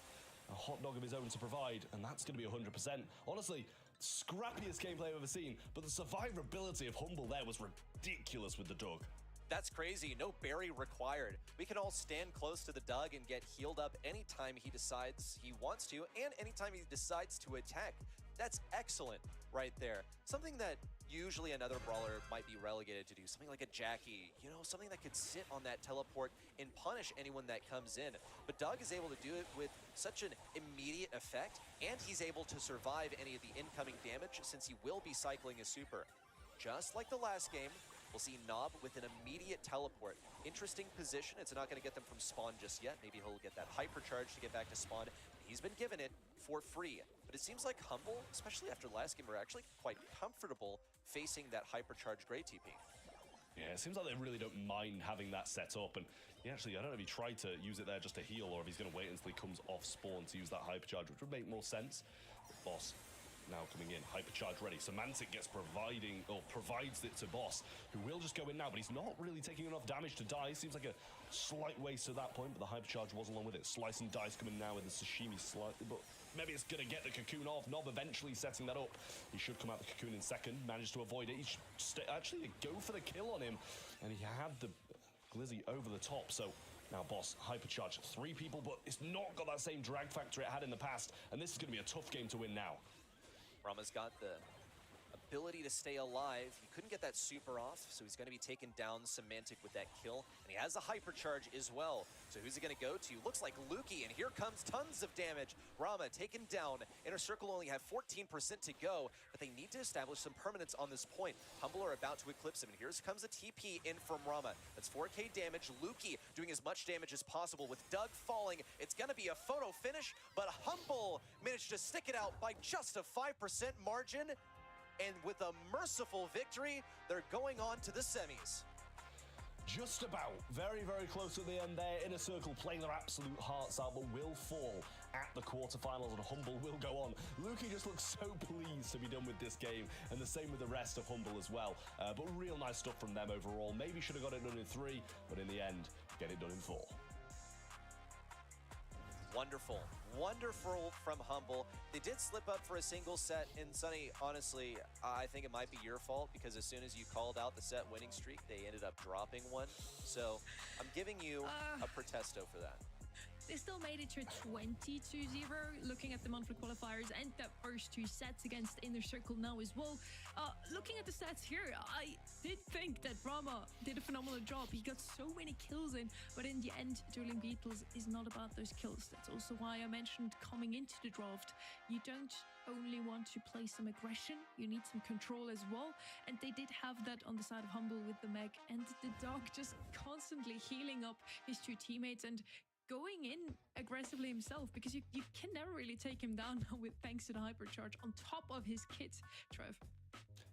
a hot dog of his own to provide, and that's going to be 100%. Honestly, scrappiest gameplay I've ever seen, but the survivability of Humble there was ridiculous with the Doug. That's crazy. No berry required. We can all stand close to the Doug and get healed up anytime he decides he wants to, and anytime he decides to attack. That's excellent right there. Something that usually another brawler might be relegated to do, something like a Jackie, you know, something that could sit on that teleport and punish anyone that comes in. But Doug is able to do it with such an immediate effect, and he's able to survive any of the incoming damage since he will be cycling his super. Just like the last game, we'll see Nob with an immediate teleport. Interesting position. It's not going to get them from spawn just yet. Maybe he'll get that hypercharge to get back to spawn. He's been given it for free. But it seems like Humble, especially after last game, are actually quite comfortable facing that hypercharged Gray TP. Yeah, it seems like they really don't mind having that set up. And he actually, I don't know if he tried to use it there just to heal or if he's going to wait until he comes off spawn to use that hypercharge, which would make more sense. But Boss now coming in. Hypercharge ready. Semantic provides it to Boss, who will just go in now, but he's not really taking enough damage to die. Seems like a slight waste at that point, but the Hypercharge was along with it. Slice and Dice coming now with the Sashimi slightly, but maybe it's going to get the Cocoon off. Nob eventually setting that up. He should come out the Cocoon in second. Managed to avoid it. He should actually go for the kill on him, and he had the Glizzy over the top, so now Boss, Hypercharge, 3 people, but it's not got that same drag factor it had in the past, and this is going to be a tough game to win now. Rama's got the ability to stay alive. He couldn't get that super off, so he's going to be taking down Semantic with that kill. And he has a hypercharge as well. So who's he going to go to? Looks like Lukey, and here comes tons of damage. Rama taken down. Inner Circle only have 14% to go, but they need to establish some permanence on this point. Humble are about to eclipse him, and here comes a TP in from Rama. That's 4k damage. Lukey doing as much damage as possible with Doug falling. It's going to be a photo finish, but Humble managed to stick it out by just a 5% margin. And with a merciful victory, they're going on to the semis. Just about. Very, very close at the end there. Inner Circle playing their absolute hearts out, but will fall at the quarterfinals, and Humble will go on. Lukey just looks so pleased to be done with this game, and the same with the rest of Humble as well. But real nice stuff from them overall. Maybe should have got it done in 3, but in the end, get it done in 4. Wonderful. Wonderful from Humble. They did slip up for a single set, and Sonny, honestly, I think it might be your fault, because as soon as you called out the set winning streak, they ended up dropping one. So I'm giving you a protesto for that. They still made it to 20-0, looking at the monthly qualifiers and the first 2 sets against Inner Circle now as well. Looking at the stats here, I did think that Rama did a phenomenal job. He got so many kills in, but in the end, Dueling Beetles is not about those kills. That's also why I mentioned coming into the draft, you don't only want to play some aggression, you need some control as well, and they did have that on the side of Humble with the Meg and the Dog just constantly healing up his 2 teammates and going in aggressively himself, because you can never really take him down with thanks to the hypercharge on top of his kit, Trev.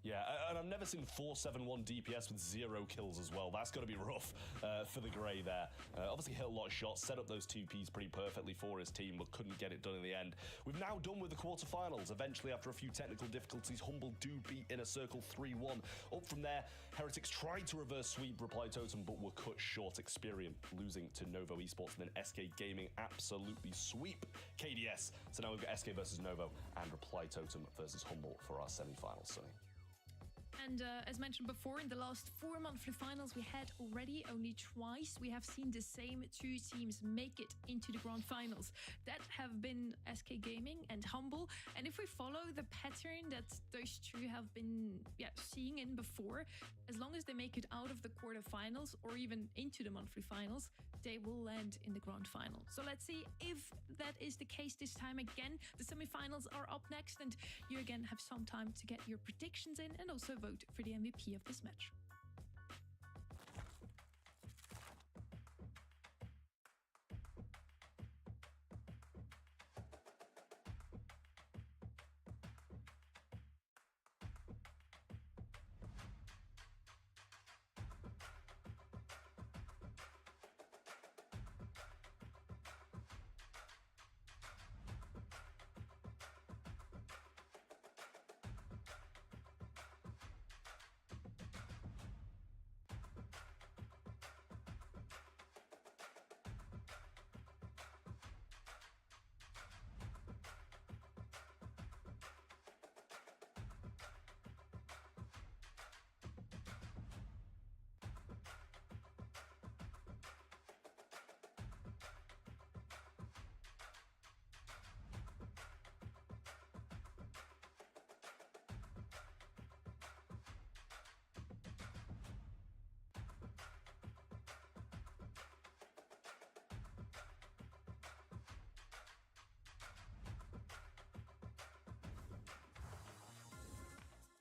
Yeah, and I've never seen 471 DPS with 0 kills as well. That's got to be rough for the Grey there. Obviously hit a lot of shots, set up those 2Ps pretty perfectly for his team, but couldn't get it done in the end. We've now done with the quarterfinals. Eventually, after a few technical difficulties, Humble do beat Inner Circle 3-1. Up from there, Heretics tried to reverse sweep Reply Totem, but were cut short. Experian losing to Novo Esports, and then SK Gaming absolutely sweep KDS. So now we've got SK versus Novo and Reply Totem versus Humble for our semi-finals, Sonny. And as mentioned before, in the last 4 monthly finals we had already, only twice we have seen the same 2 teams make it into the grand finals. That have been SK Gaming and Humble. And if we follow the pattern that those 2 have been seeing in before, as long as they make it out of the quarterfinals or even into the monthly finals, they will land in the grand final. So let's see if that is the case this time again. The semifinals are up next, and you again have some time to get your predictions in and also vote for the MVP of this match.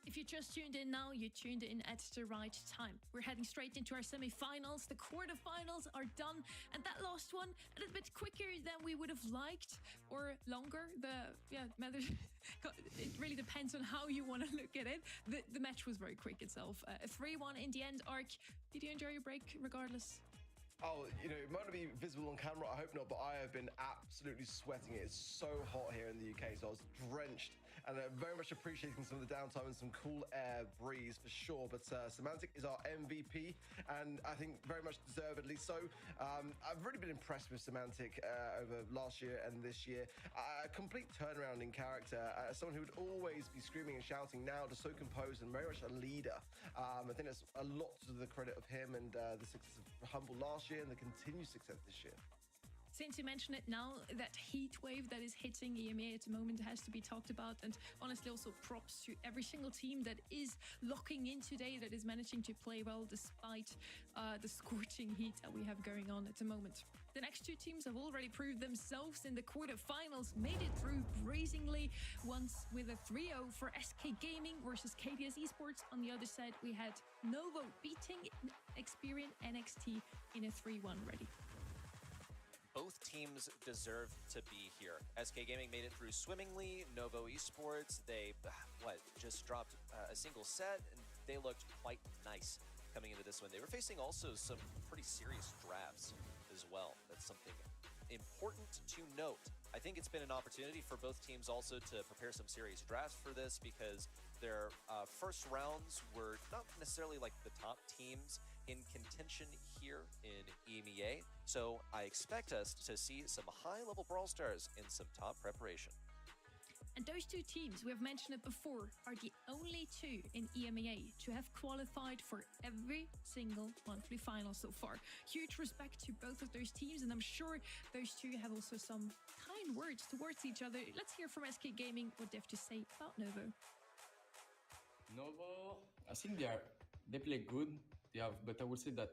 If you just tuned in now, you tuned in at the right time. We're heading straight into our semi-finals. The quarterfinals are done, and that last one a little bit quicker than we would have liked, or longer. It really depends on how you want to look at it. The match was very quick itself. A 3-1 in the end. Ark, did you enjoy your break regardless? Oh, it might not be visible on camera, I hope not, but I have been absolutely sweating it. It's so hot here in the UK, so I was drenched and very much appreciating some of the downtime and some cool air breeze for sure. But Semantic is our MVP, and I think very much deservedly so. I've really been impressed with Semantic over last year and this year. A complete turnaround in character. Someone who would always be screaming and shouting, now just so composed and very much a leader. I think that's a lot to the credit of him and the success of Humble last year and the continued success this year. Since you mention it now, that heat wave that is hitting EMEA at the moment has to be talked about. And honestly, also props to every single team that is locking in today, that is managing to play well despite the scorching heat that we have going on at the moment. The next two teams have already proved themselves in the quarterfinals, made it through brazenly, once with a 3-0 for SK Gaming versus KDS Esports. On the other side, we had Novo beating Experian NXT in a 3-1 ready. Both teams deserve to be here. SK Gaming made it through swimmingly. Novo Esports, they, just dropped a single set, and they looked quite nice coming into this one. They were facing also some pretty serious drafts as well. That's something important to note. I think it's been an opportunity for both teams also to prepare some serious drafts for this, because their first rounds were not necessarily like the top teams in contention here in EMEA. So I expect us to see some high-level Brawl Stars in some top preparation. And those two teams, we have mentioned it before, are the only two in EMEA to have qualified for every single monthly final so far. Huge respect to both of those teams, and I'm sure those two have also some kind words towards each other. Let's hear from SK Gaming what they have to say about Novo. Novo, I think they play good. But I would say that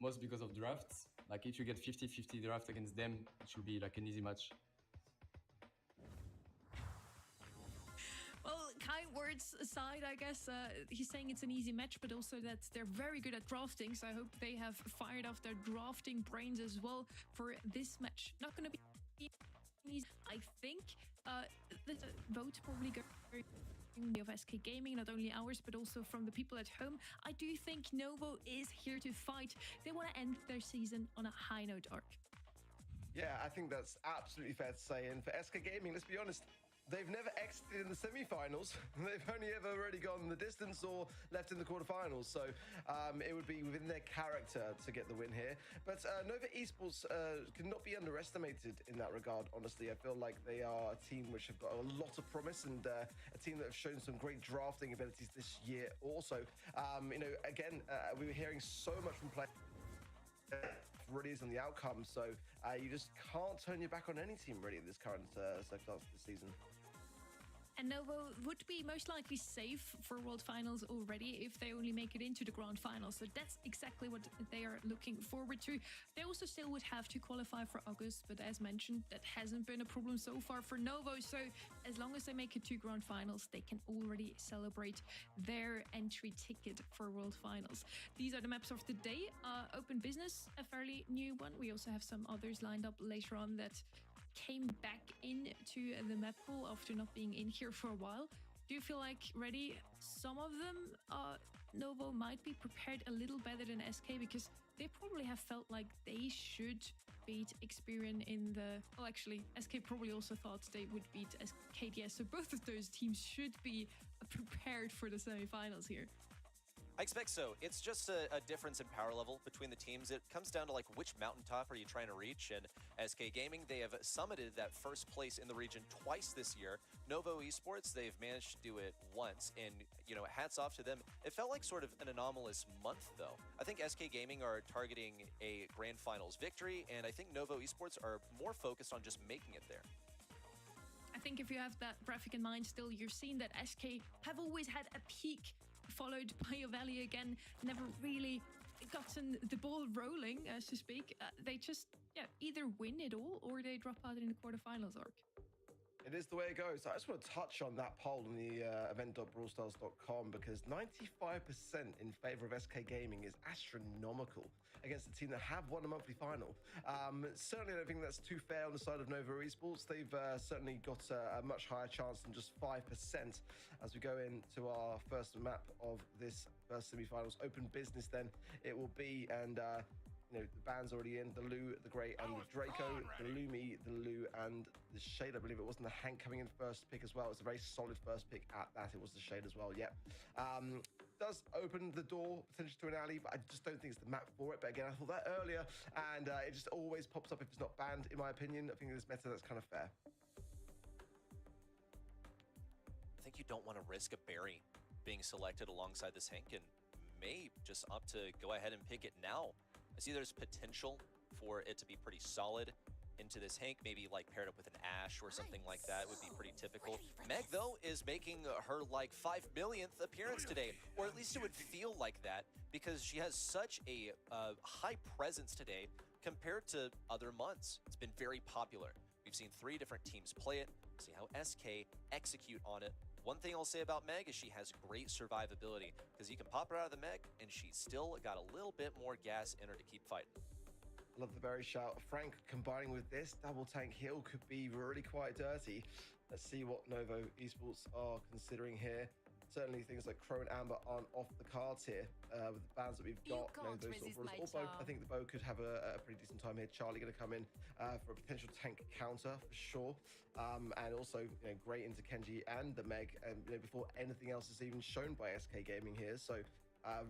most because of drafts. Like if you get 50-50 draft against them, it should be like an easy match. Well, kind words aside, I guess he's saying it's an easy match, but also that they're very good at drafting. So I hope they have fired off their drafting brains as well for this match. Not going to be easy. I think the vote probably goes of SK Gaming, not only ours, but also from the people at home. I do think Novo is here to fight. They want to end their season on a high note, Ark. Yeah, I think that's absolutely fair to say. And for SK Gaming, let's be honest, they've never exited in the semi-finals. They've only ever already gone the distance or left in the quarterfinals. So it would be within their character to get the win here. But Nova Esports cannot be underestimated in that regard, honestly. I feel like they are a team which have got a lot of promise, and a team that have shown some great drafting abilities this year also. Again, we were hearing so much from players really is on the outcome, so you just can't turn your back on any team really in this current circumstance this season. And Novo would be most likely safe for World Finals already if they only make it into the Grand Finals. So that's exactly what they are looking forward to. They also still would have to qualify for August, but as mentioned, that hasn't been a problem so far for Novo. So as long as they make it to Grand Finals, they can already celebrate their entry ticket for World Finals. These are the maps of the day. Open Business, a fairly new one. We also have some others lined up later on that came back into the map pool after not being in here for a while. Do you feel like, Reddy, some of them, Novo might be prepared a little better than SK, because they probably have felt like they should beat Experian in the... Well, actually, SK probably also thought they would beat KDS, so both of those teams should be prepared for the semi-finals here. I expect so. It's just a difference in power level between the teams. It comes down to like which mountaintop are you trying to reach, and SK Gaming, they have summited that first place in the region twice this year. Novo Esports, they've managed to do it once, and hats off to them. It felt like sort of an anomalous month though. I think SK Gaming are targeting a grand finals victory, and I think Novo Esports are more focused on just making it there. I think if you have that graphic in mind still, you're seeing that SK have always had a peak followed by a valley again, never really gotten the ball rolling, so to speak. They just either win it all or they drop out in the quarterfinals, Ark. It is the way it goes. I just want to touch on that poll on the event.brawlstars.com, because 95% in favor of SK Gaming is astronomical against a team that have won a monthly final. Certainly I don't think that's too fair on the side of Novo Esports. They've certainly got a much higher chance than just 5% as we go into our first map of this first semi-finals. Open Business then it will be, and the ban's already in. The Lu, the Grey, and the Draco, the Lumi, the Lu, and the Shade. I believe it wasn't the Hank coming in first pick as well. It's a very solid first pick at that. It was the Shade as well. Yep. Does open the door potentially to an alley, but I just don't think it's the map for it. But again, I thought that earlier, and it just always pops up if it's not banned, in my opinion. I think in this meta, that's kind of fair. I think you don't want to risk a Barry being selected alongside this Hank, and may just opt to go ahead and pick it now. I see there's potential for it to be pretty solid into this Hank, maybe like paired up with an Ashe or something like that would be pretty typical. Meg, though, is making her like 5 millionth appearance today, or at least it would feel like that, because she has such a high presence today compared to other months. It's been very popular. We've seen 3 different teams play it, see how SK execute on it. One thing I'll say about Meg is she has great survivability, because you can pop her out of the Meg and she's still got a little bit more gas in her to keep fighting. Love the berry shout. Frank combining with this double tank heal could be really quite dirty. Let's see what Novo Esports are considering here. Certainly things like Crow and Amber aren't off the cards here with the bans that we've got. Those sort of rules. Although I think the Bo could have a pretty decent time here. Charlie going to come in for a potential tank counter for sure. And also great into Kenji and the Meg before anything else is even shown by SK Gaming here. So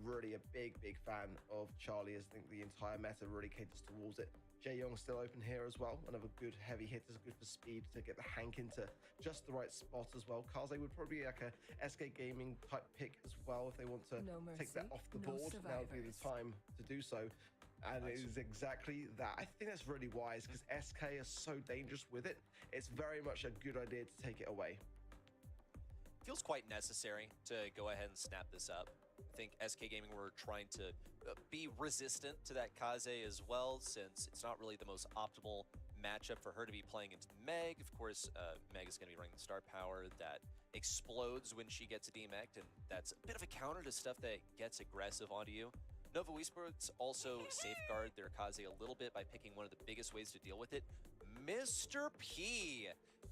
really a big fan of Charlie, as I think the entire meta really caters towards it. Jae-Young still open here as well. Another good heavy hitter, good for speed to get the Hank into just the right spot as well. Kaze would probably be like a SK Gaming type pick as well if they want to take that off the board. Now would be the time to do so. And it is exactly that. I think that's really wise because SK are so dangerous with it. It's very much a good idea to take it away. Feels quite necessary to go ahead and snap this up. I think SK Gaming were trying to be resistant to that Kaze as well, since it's not really the most optimal matchup for her to be playing into Meg. Of course, Meg is going to be running the star power that explodes when she gets demeched, and that's a bit of a counter to stuff that gets aggressive onto you. Novo Esports also safeguard their Kaze a little bit by picking one of the biggest ways to deal with it. Mr. P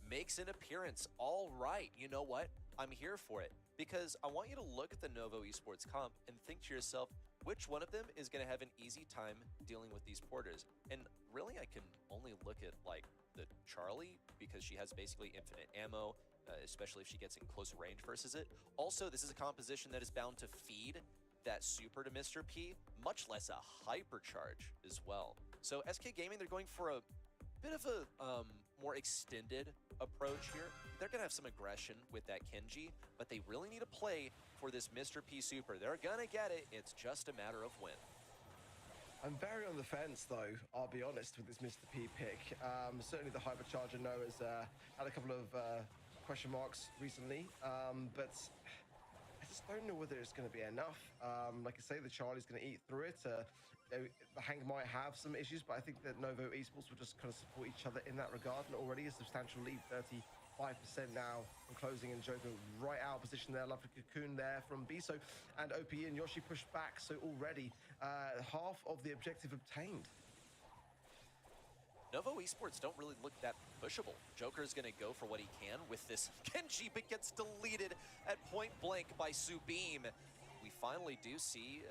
makes an appearance. All right, you know what? I'm here for it, because I want you to look at the Novo Esports comp and think to yourself, which one of them is going to have an easy time dealing with these porters? And really, I can only look at like the Charlie, because she has basically infinite ammo, especially if she gets in close range versus it. Also, this is a composition that is bound to feed that super to Mr. P, much less a hypercharge as well. So SK Gaming, they're going for a bit of a more extended approach here. They're going to have some aggression with that Kenji, but they really need to play for this Mr. P super. They're going to get it. It's just a matter of when. I'm very on the fence, though, I'll be honest, with this Mr. P pick. Certainly the Hypercharger Noah's had a couple of question marks recently, but I just don't know whether it's going to be enough. Like I say, the Charlie's going to eat through it. The Hank might have some issues, but I think that Novo Esports will just kind of support each other in that regard. And already a substantial lead, 35% now from closing, and Joker right out of position there. Lovely cocoon there from Biso, and OP and Yoshi pushed back. So already half of the objective obtained. Novo Esports don't really look that pushable. Joker's going to go for what he can with this Kenji, but gets deleted at point blank by Subeam. We finally do see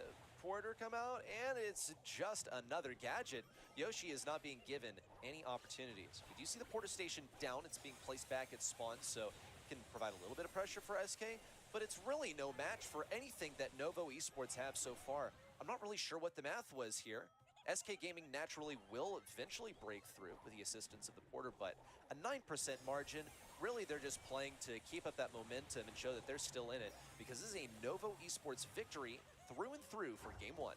Porter come out, and it's just another gadget. Yoshi is not being given any opportunities. We do see the Porter station down. It's being placed back at spawn, so it can provide a little bit of pressure for SK, but it's really no match for anything that Novo Esports have so far. I'm not really sure what the math was here. SK Gaming naturally will eventually break through with the assistance of the Porter, but a 9% margin, really they're just playing to keep up that momentum and show that they're still in it, because this is a Novo Esports victory through and through for Game 1.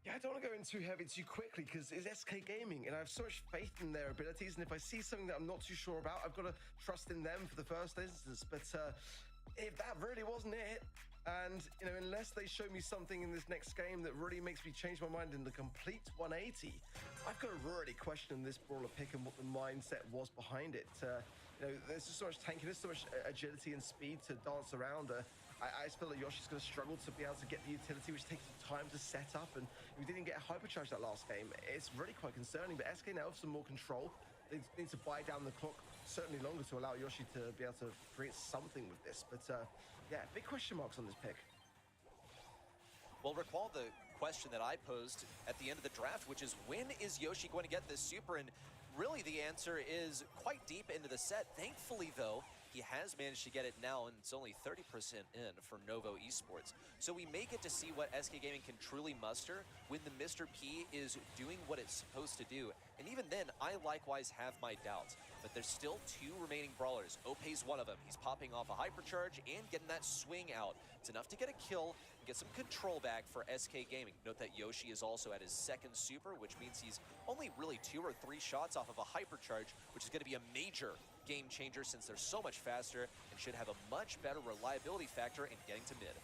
Yeah, I don't want to go in too heavy too quickly because it's SK Gaming and I have so much faith in their abilities, and if I see something that I'm not too sure about, I've got to trust in them for the first instance. But if that really wasn't it, and unless they show me something in this next game that really makes me change my mind in the complete 180, I've got to really question this brawler pick and what the mindset was behind it. There's just so much tankiness, so much agility and speed to dance around. I just feel like Yoshi's going to struggle to be able to get the utility, which takes time to set up, and we didn't get hypercharged that last game. It's really quite concerning, but SK now have some more control. They need to buy down the clock certainly longer to allow Yoshi to be able to create something with this. But yeah, big question marks on this pick. Well, recall the question that I posed at the end of the draft, which is when is Yoshi going to get this super? And really the answer is quite deep into the set. Thankfully, though, he has managed to get it now, and it's only 30% in for Novo Esports. So we may get to see what SK Gaming can truly muster when the Mr. P is doing what it's supposed to do. And even then, I likewise have my doubts. But there's still 2 remaining brawlers. Ope's one of them. He's popping off a hypercharge and getting that swing out. It's enough to get a kill and get some control back for SK Gaming. Note that Yoshi is also at his second super, which means he's only really 2 or 3 shots off of a hypercharge, which is going to be a major game changer since they're so much faster and should have a much better reliability factor in getting to mid.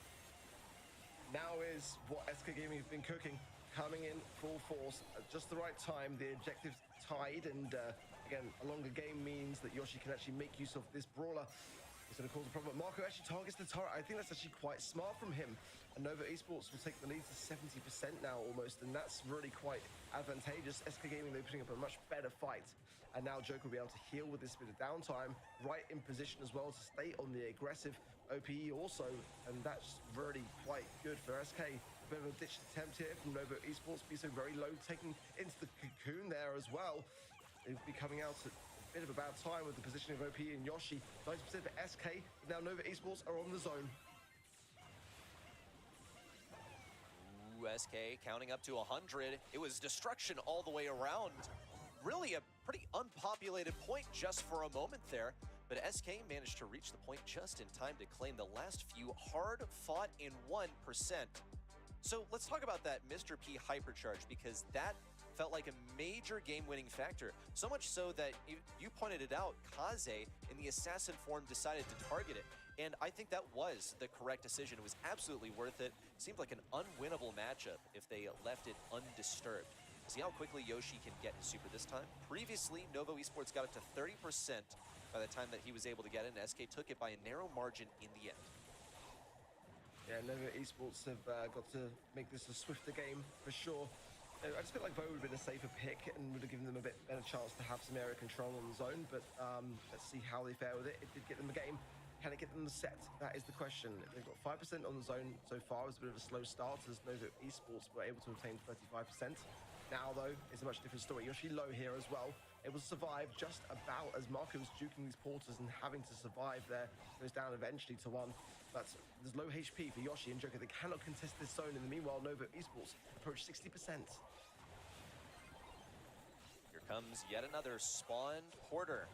Now is what SK Gaming have been cooking, coming in full force at just the right time. The objective's tied, and again, a longer game means that Yoshi can actually make use of this brawler. It's going to cause a problem. Marco actually targets the turret. I think that's actually quite smart from him. And Nova Esports will take the lead to 70% now almost, and that's really quite advantageous. SK Gaming, they're putting up a much better fight. And now Joker will be able to heal with this bit of downtime, right in position as well to stay on the aggressive. OPE also, and that's really quite good for SK. A bit of a ditch attempt here from Nova Esports, be so very low, taking into the cocoon there as well. It'll be coming out at a bit of a bad time with the positioning of OPE and Yoshi. 90% for SK, now Nova Esports are on the zone. SK counting up to 100. It was destruction all the way around. Really a pretty unpopulated point just for a moment there, but SK managed to reach the point just in time to claim the last few hard-fought in 1%. So let's talk about that Mr. P hypercharge, because that felt like a major game-winning factor. So much so that you pointed it out, Kaze in the assassin form decided to target it. And I think that was the correct decision. It was absolutely worth it. Seemed like an unwinnable matchup if they left it undisturbed. See how quickly Yoshi can get his super this time? Previously, Novo Esports got it to 30% by the time that he was able to get it, and SK took it by a narrow margin in the end. Yeah, Novo Esports have got to make this a swifter game for sure. I just feel like Bo would have been a safer pick and would have given them a bit better chance to have some area control on the zone, but let's see how they fare with it. It did get them the game. Can it get them the set? That is the question. They've got 5% on the zone so far. It was a bit of a slow start as Novo Esports were able to obtain 35%. Now, though, it's a much different story. Yoshi low here as well. It will survive just about as Marco was juking these porters and having to survive there. Goes down eventually to 1. But there's low HP for Yoshi and Joker. They cannot contest this zone. In the meanwhile, Novo Esports approach 60%. Here comes yet another spawn porter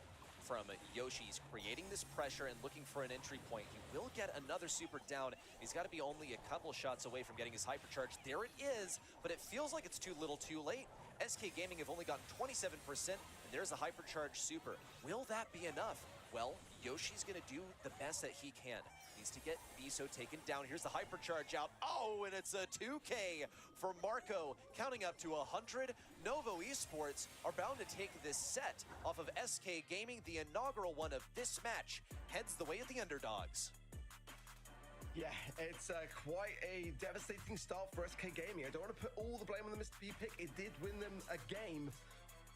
from Yoshi's, creating this pressure and looking for an entry point. He will get another super down. He's got to be only a couple shots away from getting his hypercharge. There it is, but it feels like it's too little too late. SK Gaming have only gotten 27%, and there's a hypercharge super. Will that be enough? Well, Yoshi's going to do the best that he can. Needs to get Biso taken down. Here's the hypercharge out. Oh, and it's a 2K for Marco, counting up to 100. Novo Esports are bound to take this set off of SK Gaming. The inaugural one of this match heads the way of the underdogs. Yeah, it's quite a devastating start for SK Gaming. I don't want to put all the blame on the Mr. P pick. It did win them a game,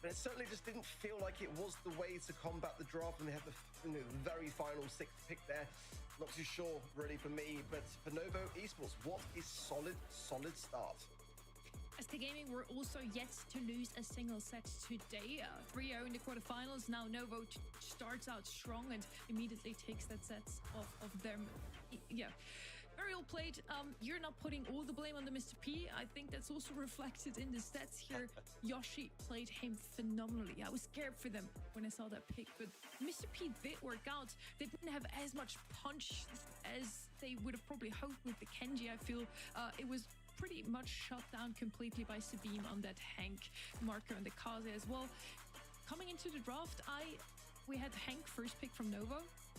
but it certainly just didn't feel like it was the way to combat the draft, and they had the very final 6th pick there. Not too sure, really, for me, but for Novo Esports, what is solid start? SK Gaming were also yet to lose a single set today. 3-0 in the quarterfinals. Now Novo starts out strong and immediately takes that set off of them. Yeah. Very well played. You're not putting all the blame on the Mr. P. I think that's also reflected in the stats here. Yoshi played him phenomenally. I was scared for them when I saw that pick, but Mr. P did work out. They didn't have as much punch as they would have probably hoped with the Kenji. I feel it was pretty much shut down completely by Sabine on that Hank marker and the Kaze as well. Coming into the draft, we had Hank first pick from Novo.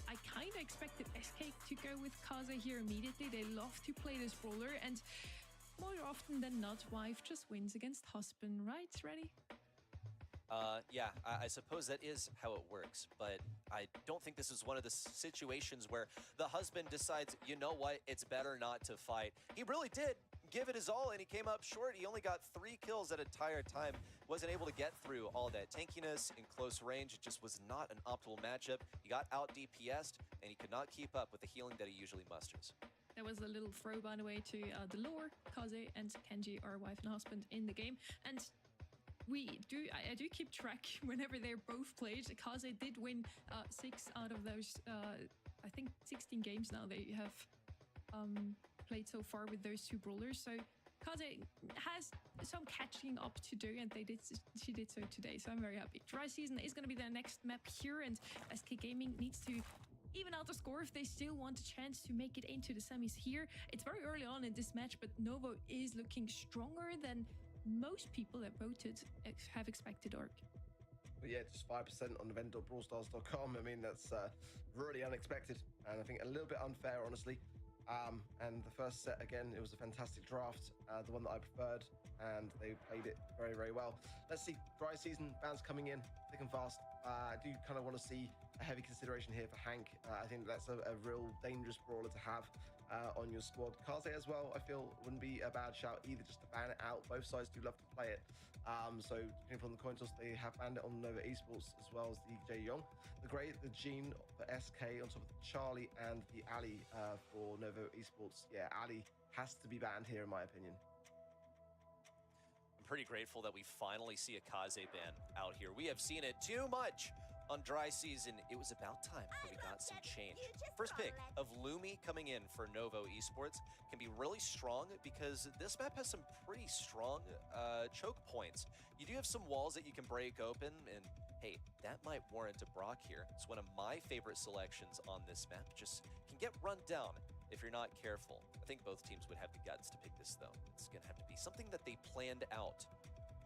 I kind of expected SK to go with Kaze here immediately. They love to play this brawler, and more often than not, wife just wins against husband, right? Ready? Yeah, I suppose that is how it works, but I don't think this is one of the situations where the husband decides, you know what, it's better not to fight. He really did give it his all, and he came up short. He only got 3 kills at an entire time. Wasn't able to get through all that tankiness in close range. It just was not an optimal matchup. He got out DPS'd, and he could not keep up with the healing that he usually musters. That There was a little throw, by the way, to the lore. Kaze and Kenji are wife and husband in the game. And I do keep track whenever they're both played. Kaze did win 6 out of those, I think 16 games now they have played so far with those two brawlers. So Kaze has some catching up to do, and she did so today, so I'm very happy. Dry Season is going to be their next map here, and SK Gaming needs to even out the score if they still want a chance to make it into the semis here. It's very early on in this match, but Novo is looking stronger than most people that voted have expected, Orc. But yeah, just 5% on event.brawlstars.com. I mean, that's really unexpected, and I think a little bit unfair, honestly. And the first set, again, it was a fantastic draft, the one that I preferred, and they played it very, very well. Let's see, Dry Season, bans coming in thick and fast. I do kind of want to see a heavy consideration here for Hank. I think that's a real dangerous brawler to have on your squad. Kaze as well, I feel, wouldn't be a bad shout either, just to ban it out. Both sides do love to play it. So depending on the coin toss, they have banned it on Nova Esports as well as the Jae Young. The Grey, the Jean for SK on top of the Charlie and the Ali for Nova Esports. Yeah, Ali has to be banned here in my opinion. I'm pretty grateful that we finally see a Kaze ban out here. We have seen it too much on Dry Season. It was about time that we got some change. First pick of Lumi coming in for Novo Esports can be really strong because this map has some pretty strong choke points. You do have some walls that you can break open, and hey, that might warrant a Brock here. It's one of my favorite selections on this map. Just can get run down if you're not careful. I think both teams would have the guts to pick this, though. It's going to have to be something that they planned out.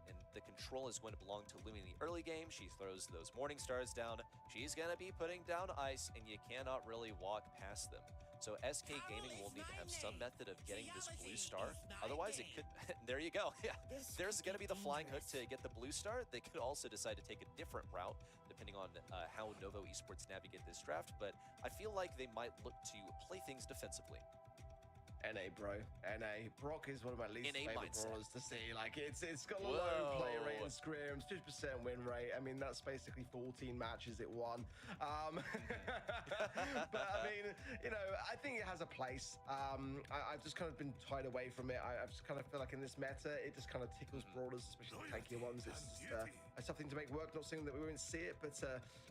And the control is going to belong to Lumi in the early game. She throws those Morning Stars down. She's going to be putting down ice, and you cannot really walk past them. So SK Gaming will need to have some method of getting this blue star. Otherwise, it could... there you go. Yeah, there's going to be the flying hook to get the blue star. They could also decide to take a different route, depending on how Novo Esports navigate this draft. But I feel like they might look to play things defensively. NA, bro. NA. Brock is one of my least NA favorite mindset. brawlers to see. Like, it's got a low play rate in scrims, 50% win rate. I mean, that's basically 14 matches it won. But I mean, you know, I think it has a place. I've just kind of been tied away from it. I just kind of feel like in this meta, it just kind of tickles brawlers, especially the tankier ones. It's just something to make work. Not saying that we won't see it, but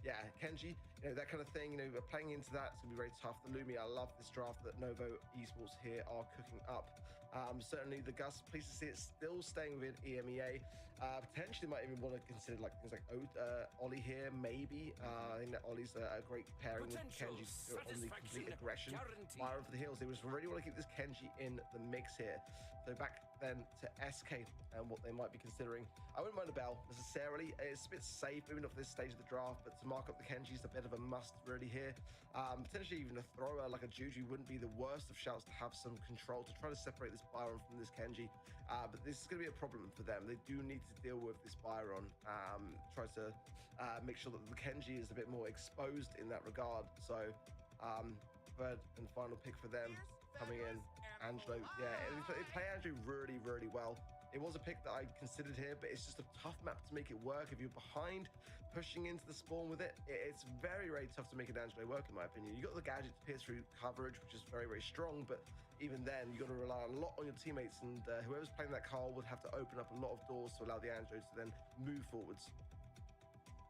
yeah, Kenji, you know, that kind of thing. You know, playing into that, it's gonna be very tough. The Lumi, I love this draft that Novo Esports here are cooking up. Certainly the Gus, pleased to see it still staying within EMEA. Potentially might even want to consider like things like Ollie here, maybe. I think that Ollie's a great pairing with Kenji on the complete aggression. Fire for the heels. They just really want to keep this Kenji in the mix here. So back then to SK and what they might be considering. I wouldn't mind a Bell necessarily. It's a bit safe moving off this stage of the draft, but to mark up the Kenji is a bit of a must really here. Potentially even a thrower like a Juju wouldn't be the worst of shouts to have some control to try to separate this Byron from this Kenji. But this is going to be a problem for them. They do need to deal with this Byron. Try to make sure that the Kenji is a bit more exposed in that regard. So third and final pick for them coming in, Angelo. Yeah, they play Angelo really, really well. It was a pick that I considered here, but it's just a tough map to make it work. If you're behind, pushing into the spawn with it, it's very, very tough to make an Angelo work, in my opinion. You got the gadget to pierce through coverage, which is very, very strong, but even then, you got to rely a lot on your teammates, and whoever's playing that Carl would have to open up a lot of doors to allow the Angelo to then move forwards.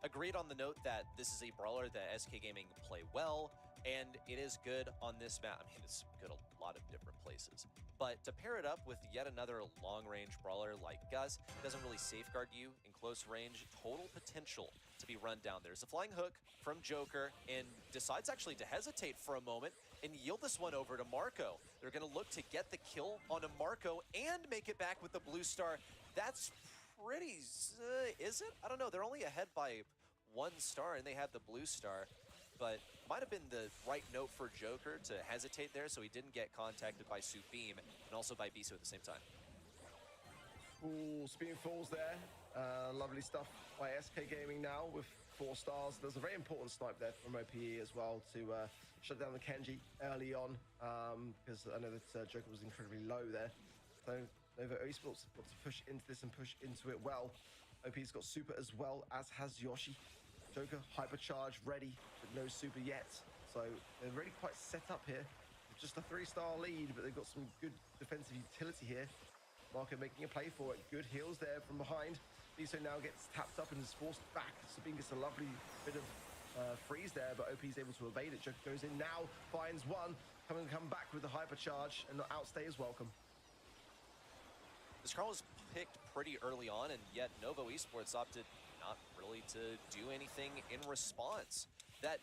Agreed on the note that this is a brawler that SK Gaming play well, and it is good on this map. I mean, it's good a lot of different places. But to pair it up with yet another long-range brawler like Gus, doesn't really safeguard you in close range, total potential to be run down. There's a flying hook from Joker, and decides actually to hesitate for a moment and yield this one over to Marco. They're going to look to get the kill on a Marco and make it back with the blue star. That's pretty... is it? I don't know. They're only ahead by 1 star, and they have the blue star. But might have been the right note for Joker to hesitate there so he didn't get contacted by Subeam and also by Bisu at the same time. Ooh, Speeding Falls there. Lovely stuff by SK Gaming now with 4 stars. There's a very important snipe there from OPE as well to shut down the Kenji early on because I know that Joker was incredibly low there. So Nova Esports have got to push into this and push into it well. OP's got super as well, as has Yoshi. Joker hypercharged, ready, but no super yet. So they're really quite set up here. just a 3-star lead, but they've got some good defensive utility here. Marco making a play for it. Good heals there from behind. Biso now gets tapped up and is forced back. Sabine gets a lovely bit of freeze there, but OP is able to evade it. Joker goes in now, finds one, come back with the hypercharge, and the outstay is welcome. This car was picked pretty early on, and yet Novo Esports opted not really to do anything in response. That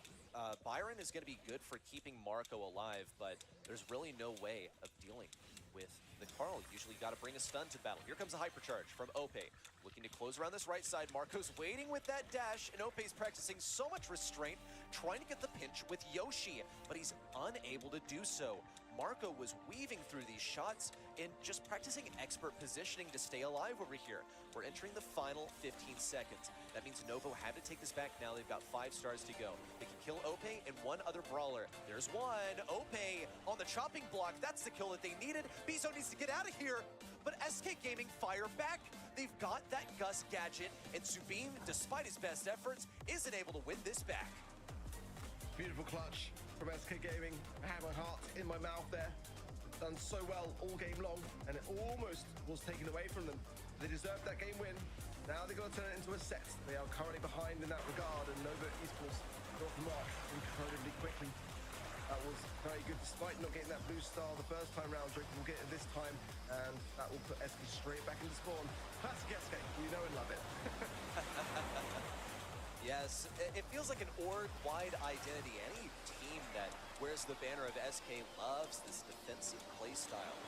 Byron is going to be good for keeping Marco alive, but there's really no way of dealing with the Carl. Usually got to bring a stun to battle. Here comes a hypercharge from Ope. Looking to close around this right side. Marco's waiting with that dash, and Ope's practicing so much restraint, trying to get the pinch with Yoshi, but he's unable to do so. Marco was weaving through these shots and just practicing expert positioning to stay alive over here. We're entering the final 15 seconds. That means Novo had to take this back now. They've got 5 stars to go. They can kill Ope and one other brawler. There's one. Ope on the chopping block. That's the kill that they needed. Biso needs to get out of here, but SK Gaming fire back. They've got that Gus gadget, and Subin, despite his best efforts, isn't able to win this back. Beautiful clutch from SK Gaming. I had my heart in my mouth there. Done so well all game long, and it almost was taken away from them. They deserved that game win. Now they've got to turn it into a set. They are currently behind in that regard, and Novo Esports got off the mark incredibly quickly. That was very good, despite not getting that blue star the first time round. Joker will get it this time, and that will put SK straight back into spawn. Classic SK, we know and love it. Yes, it feels like an org-wide identity. Any team that wears the banner of SK loves this defensive playstyle.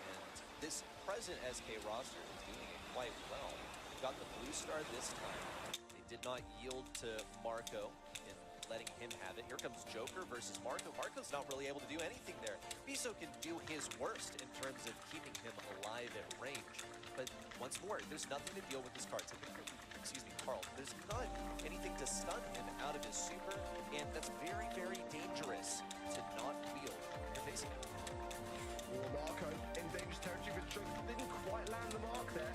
And this present SK roster is doing it quite well. Got the blue star this time. They did not yield to Marco in letting him have it. Here comes Joker versus Marco. Marco's not really able to do anything there. Biso can do his worst in terms of keeping him alive at range. But once more, there's nothing to deal with this card. Excuse me, Carl. There's not anything to stun him out of his super, and that's very, very dangerous to not wield when you're facing him. Oh, Marco in dangerous territory, but Joker didn't quite land the mark there.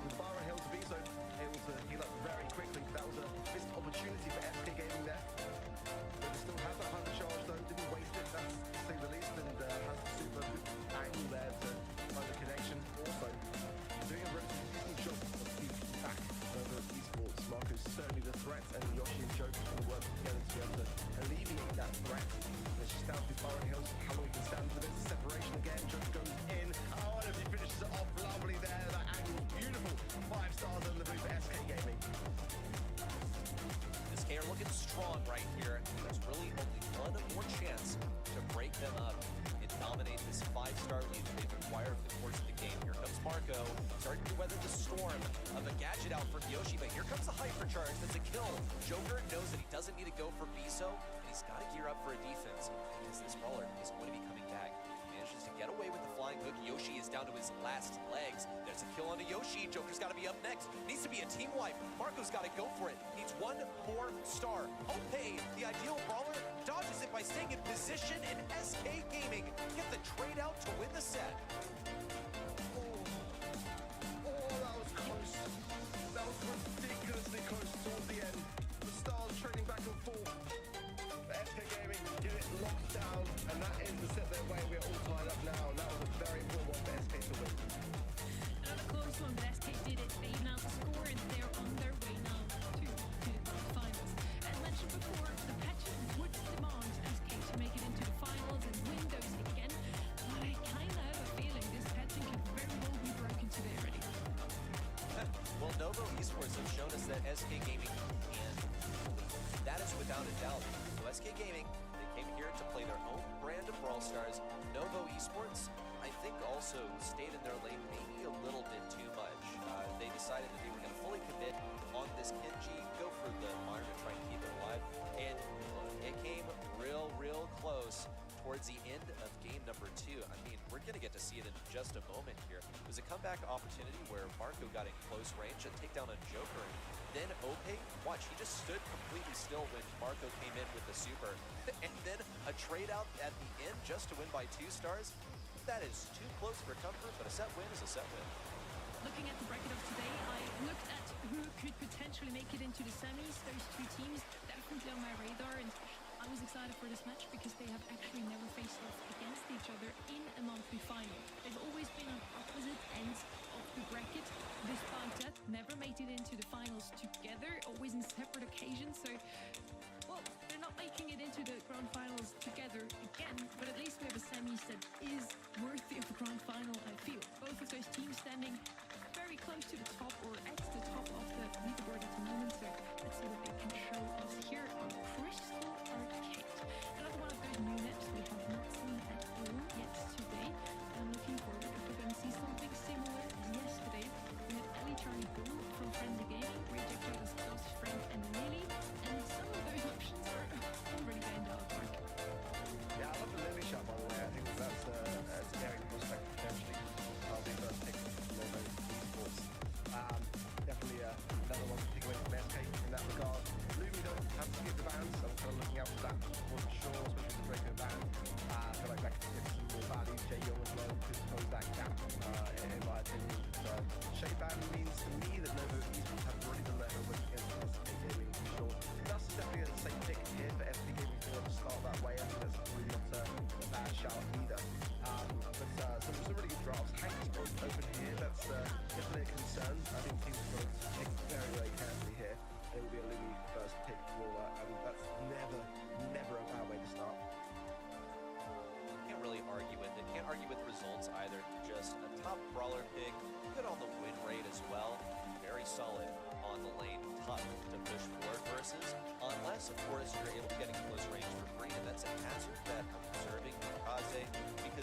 With Byron Hill to Biso able to heal up very quickly. That was a missed opportunity for SK Gaming there. But still has that hyper charge though, didn't waste it, that's to say the least, and has a super good angle there to find the connection. Also, doing a relatively decent job of keeping back Novo Esports. Marco's certainly the threat, and Yoshi and Joker are going to work together to be able to alleviate that threat. Let's just down through Byron Hills, how long we can stand for this. Separation again, Joker goes in. Oh, and if he finishes it off lovely there, that angle is beautiful. 5 stars on the blue for SK Gaming. SK are looking strong right here. There's really only one more chance to break them up and dominate this 5-star lead that they've acquired over the course of the game. Here comes Marco, starting to weather the storm of a gadget out from Yoshi, but here comes a hypercharge. That's a kill. Joker knows that he doesn't need to go for Biso, and he's got to gear up for a defense because this brawler is going to be coming back. Manages to get away with the flying hook. Yoshi is down to his last legs. There's a kill onto Yoshi. Joker's got to be up next. Needs to be a team wipe. Marco's got to go for it. Needs 1 more star. Ope, the ideal brawler, dodges it by staying in position, and SK Gaming get the trade out to win the set. Oh, that was close. That was ridiculously close towards the end. The stars trading back and forth. But SK Gaming get it locked down, and that ends the set their way. We're all tied up now, and that was a very important one for SK to win. Another close one, but SK did it. They now score, and they're on their way now to the finals. As mentioned before, the patch would demand SK to make it into the finals and win those again. But I kind of have a feeling this patching could very well be broken today already. Well, Novo Esports have shown us that SK Gaming can. That is without a doubt. So SK Gaming, they came here to play their own brand of Brawl Stars. Novo Esports, I think, also stayed in their lane maybe a little bit too much. They decided that they were going to fully commit on this Kenji, go for the Myron and try and keep it alive. And it came real close towards the end of game number 2. I mean, we're going to get to see it in just a moment here. It was a comeback opportunity where Marco got in close range and take down a Joker. Then Ope, watch, he just stood completely still when Marco came in with the super. And then a trade out at the end just to win by 2 stars. That is too close for comfort, but a set win is a set win. Looking at the bracket of today, I looked at who could potentially make it into the semis. Those 2 teams definitely on my radar, and I was excited for this match because they have actually never faced off against each other in a monthly final. They've always been on opposite ends of the bracket. Despite that, never made it into the finals together, always in separate occasions. So, well, they're not making it into the grand finals together again, but at least we have a semis that is worthy of a grand final, I feel. Both of those teams standing very close to the top or at the top of the leaderboard at the moment, so let's see what they can show us here on Crystal Arcade. Another one of those new maps we have not seen at all yet today. I'm looking forward if we're going to see something similar as yesterday. We had Ali Charlie Bull from Friendly Gaming, Reject Jonas Plus, Friend and Lily, and some of those options are already banned out, Mark. Yeah, I love the Lily shot, by the way. I think that's a daring prospect potentially. I'll be first pick for Lolo Esports. Definitely another one to take away from SK in that regard. Lumi don't have to get the bans, so I'm kind of looking out for that for sure, especially with the Draco ban. I feel like that could give some more value. Jay Young as well could close that gap, in my opinion. But Shay ban means to me that Novo Esports have already done their homework against SK Gaming for sure. That's definitely a safe pick here for SK Gaming to start that way. I think that's really not a bad shout either. But some really good drafts. Hank's open here. That's definitely a concern. I think teams are going to take very, very carefully here. It will be a Lumi first pick brawler, and that's never a bad way to start. Can't really argue with it. Can't argue with results either. Just a top brawler pick. Good on the win rate as well. Very solid on the lane. Tough to push forward versus, unless, of course, you're able to get in close range for free. And that's a hazard that I'm observing from Kaze, because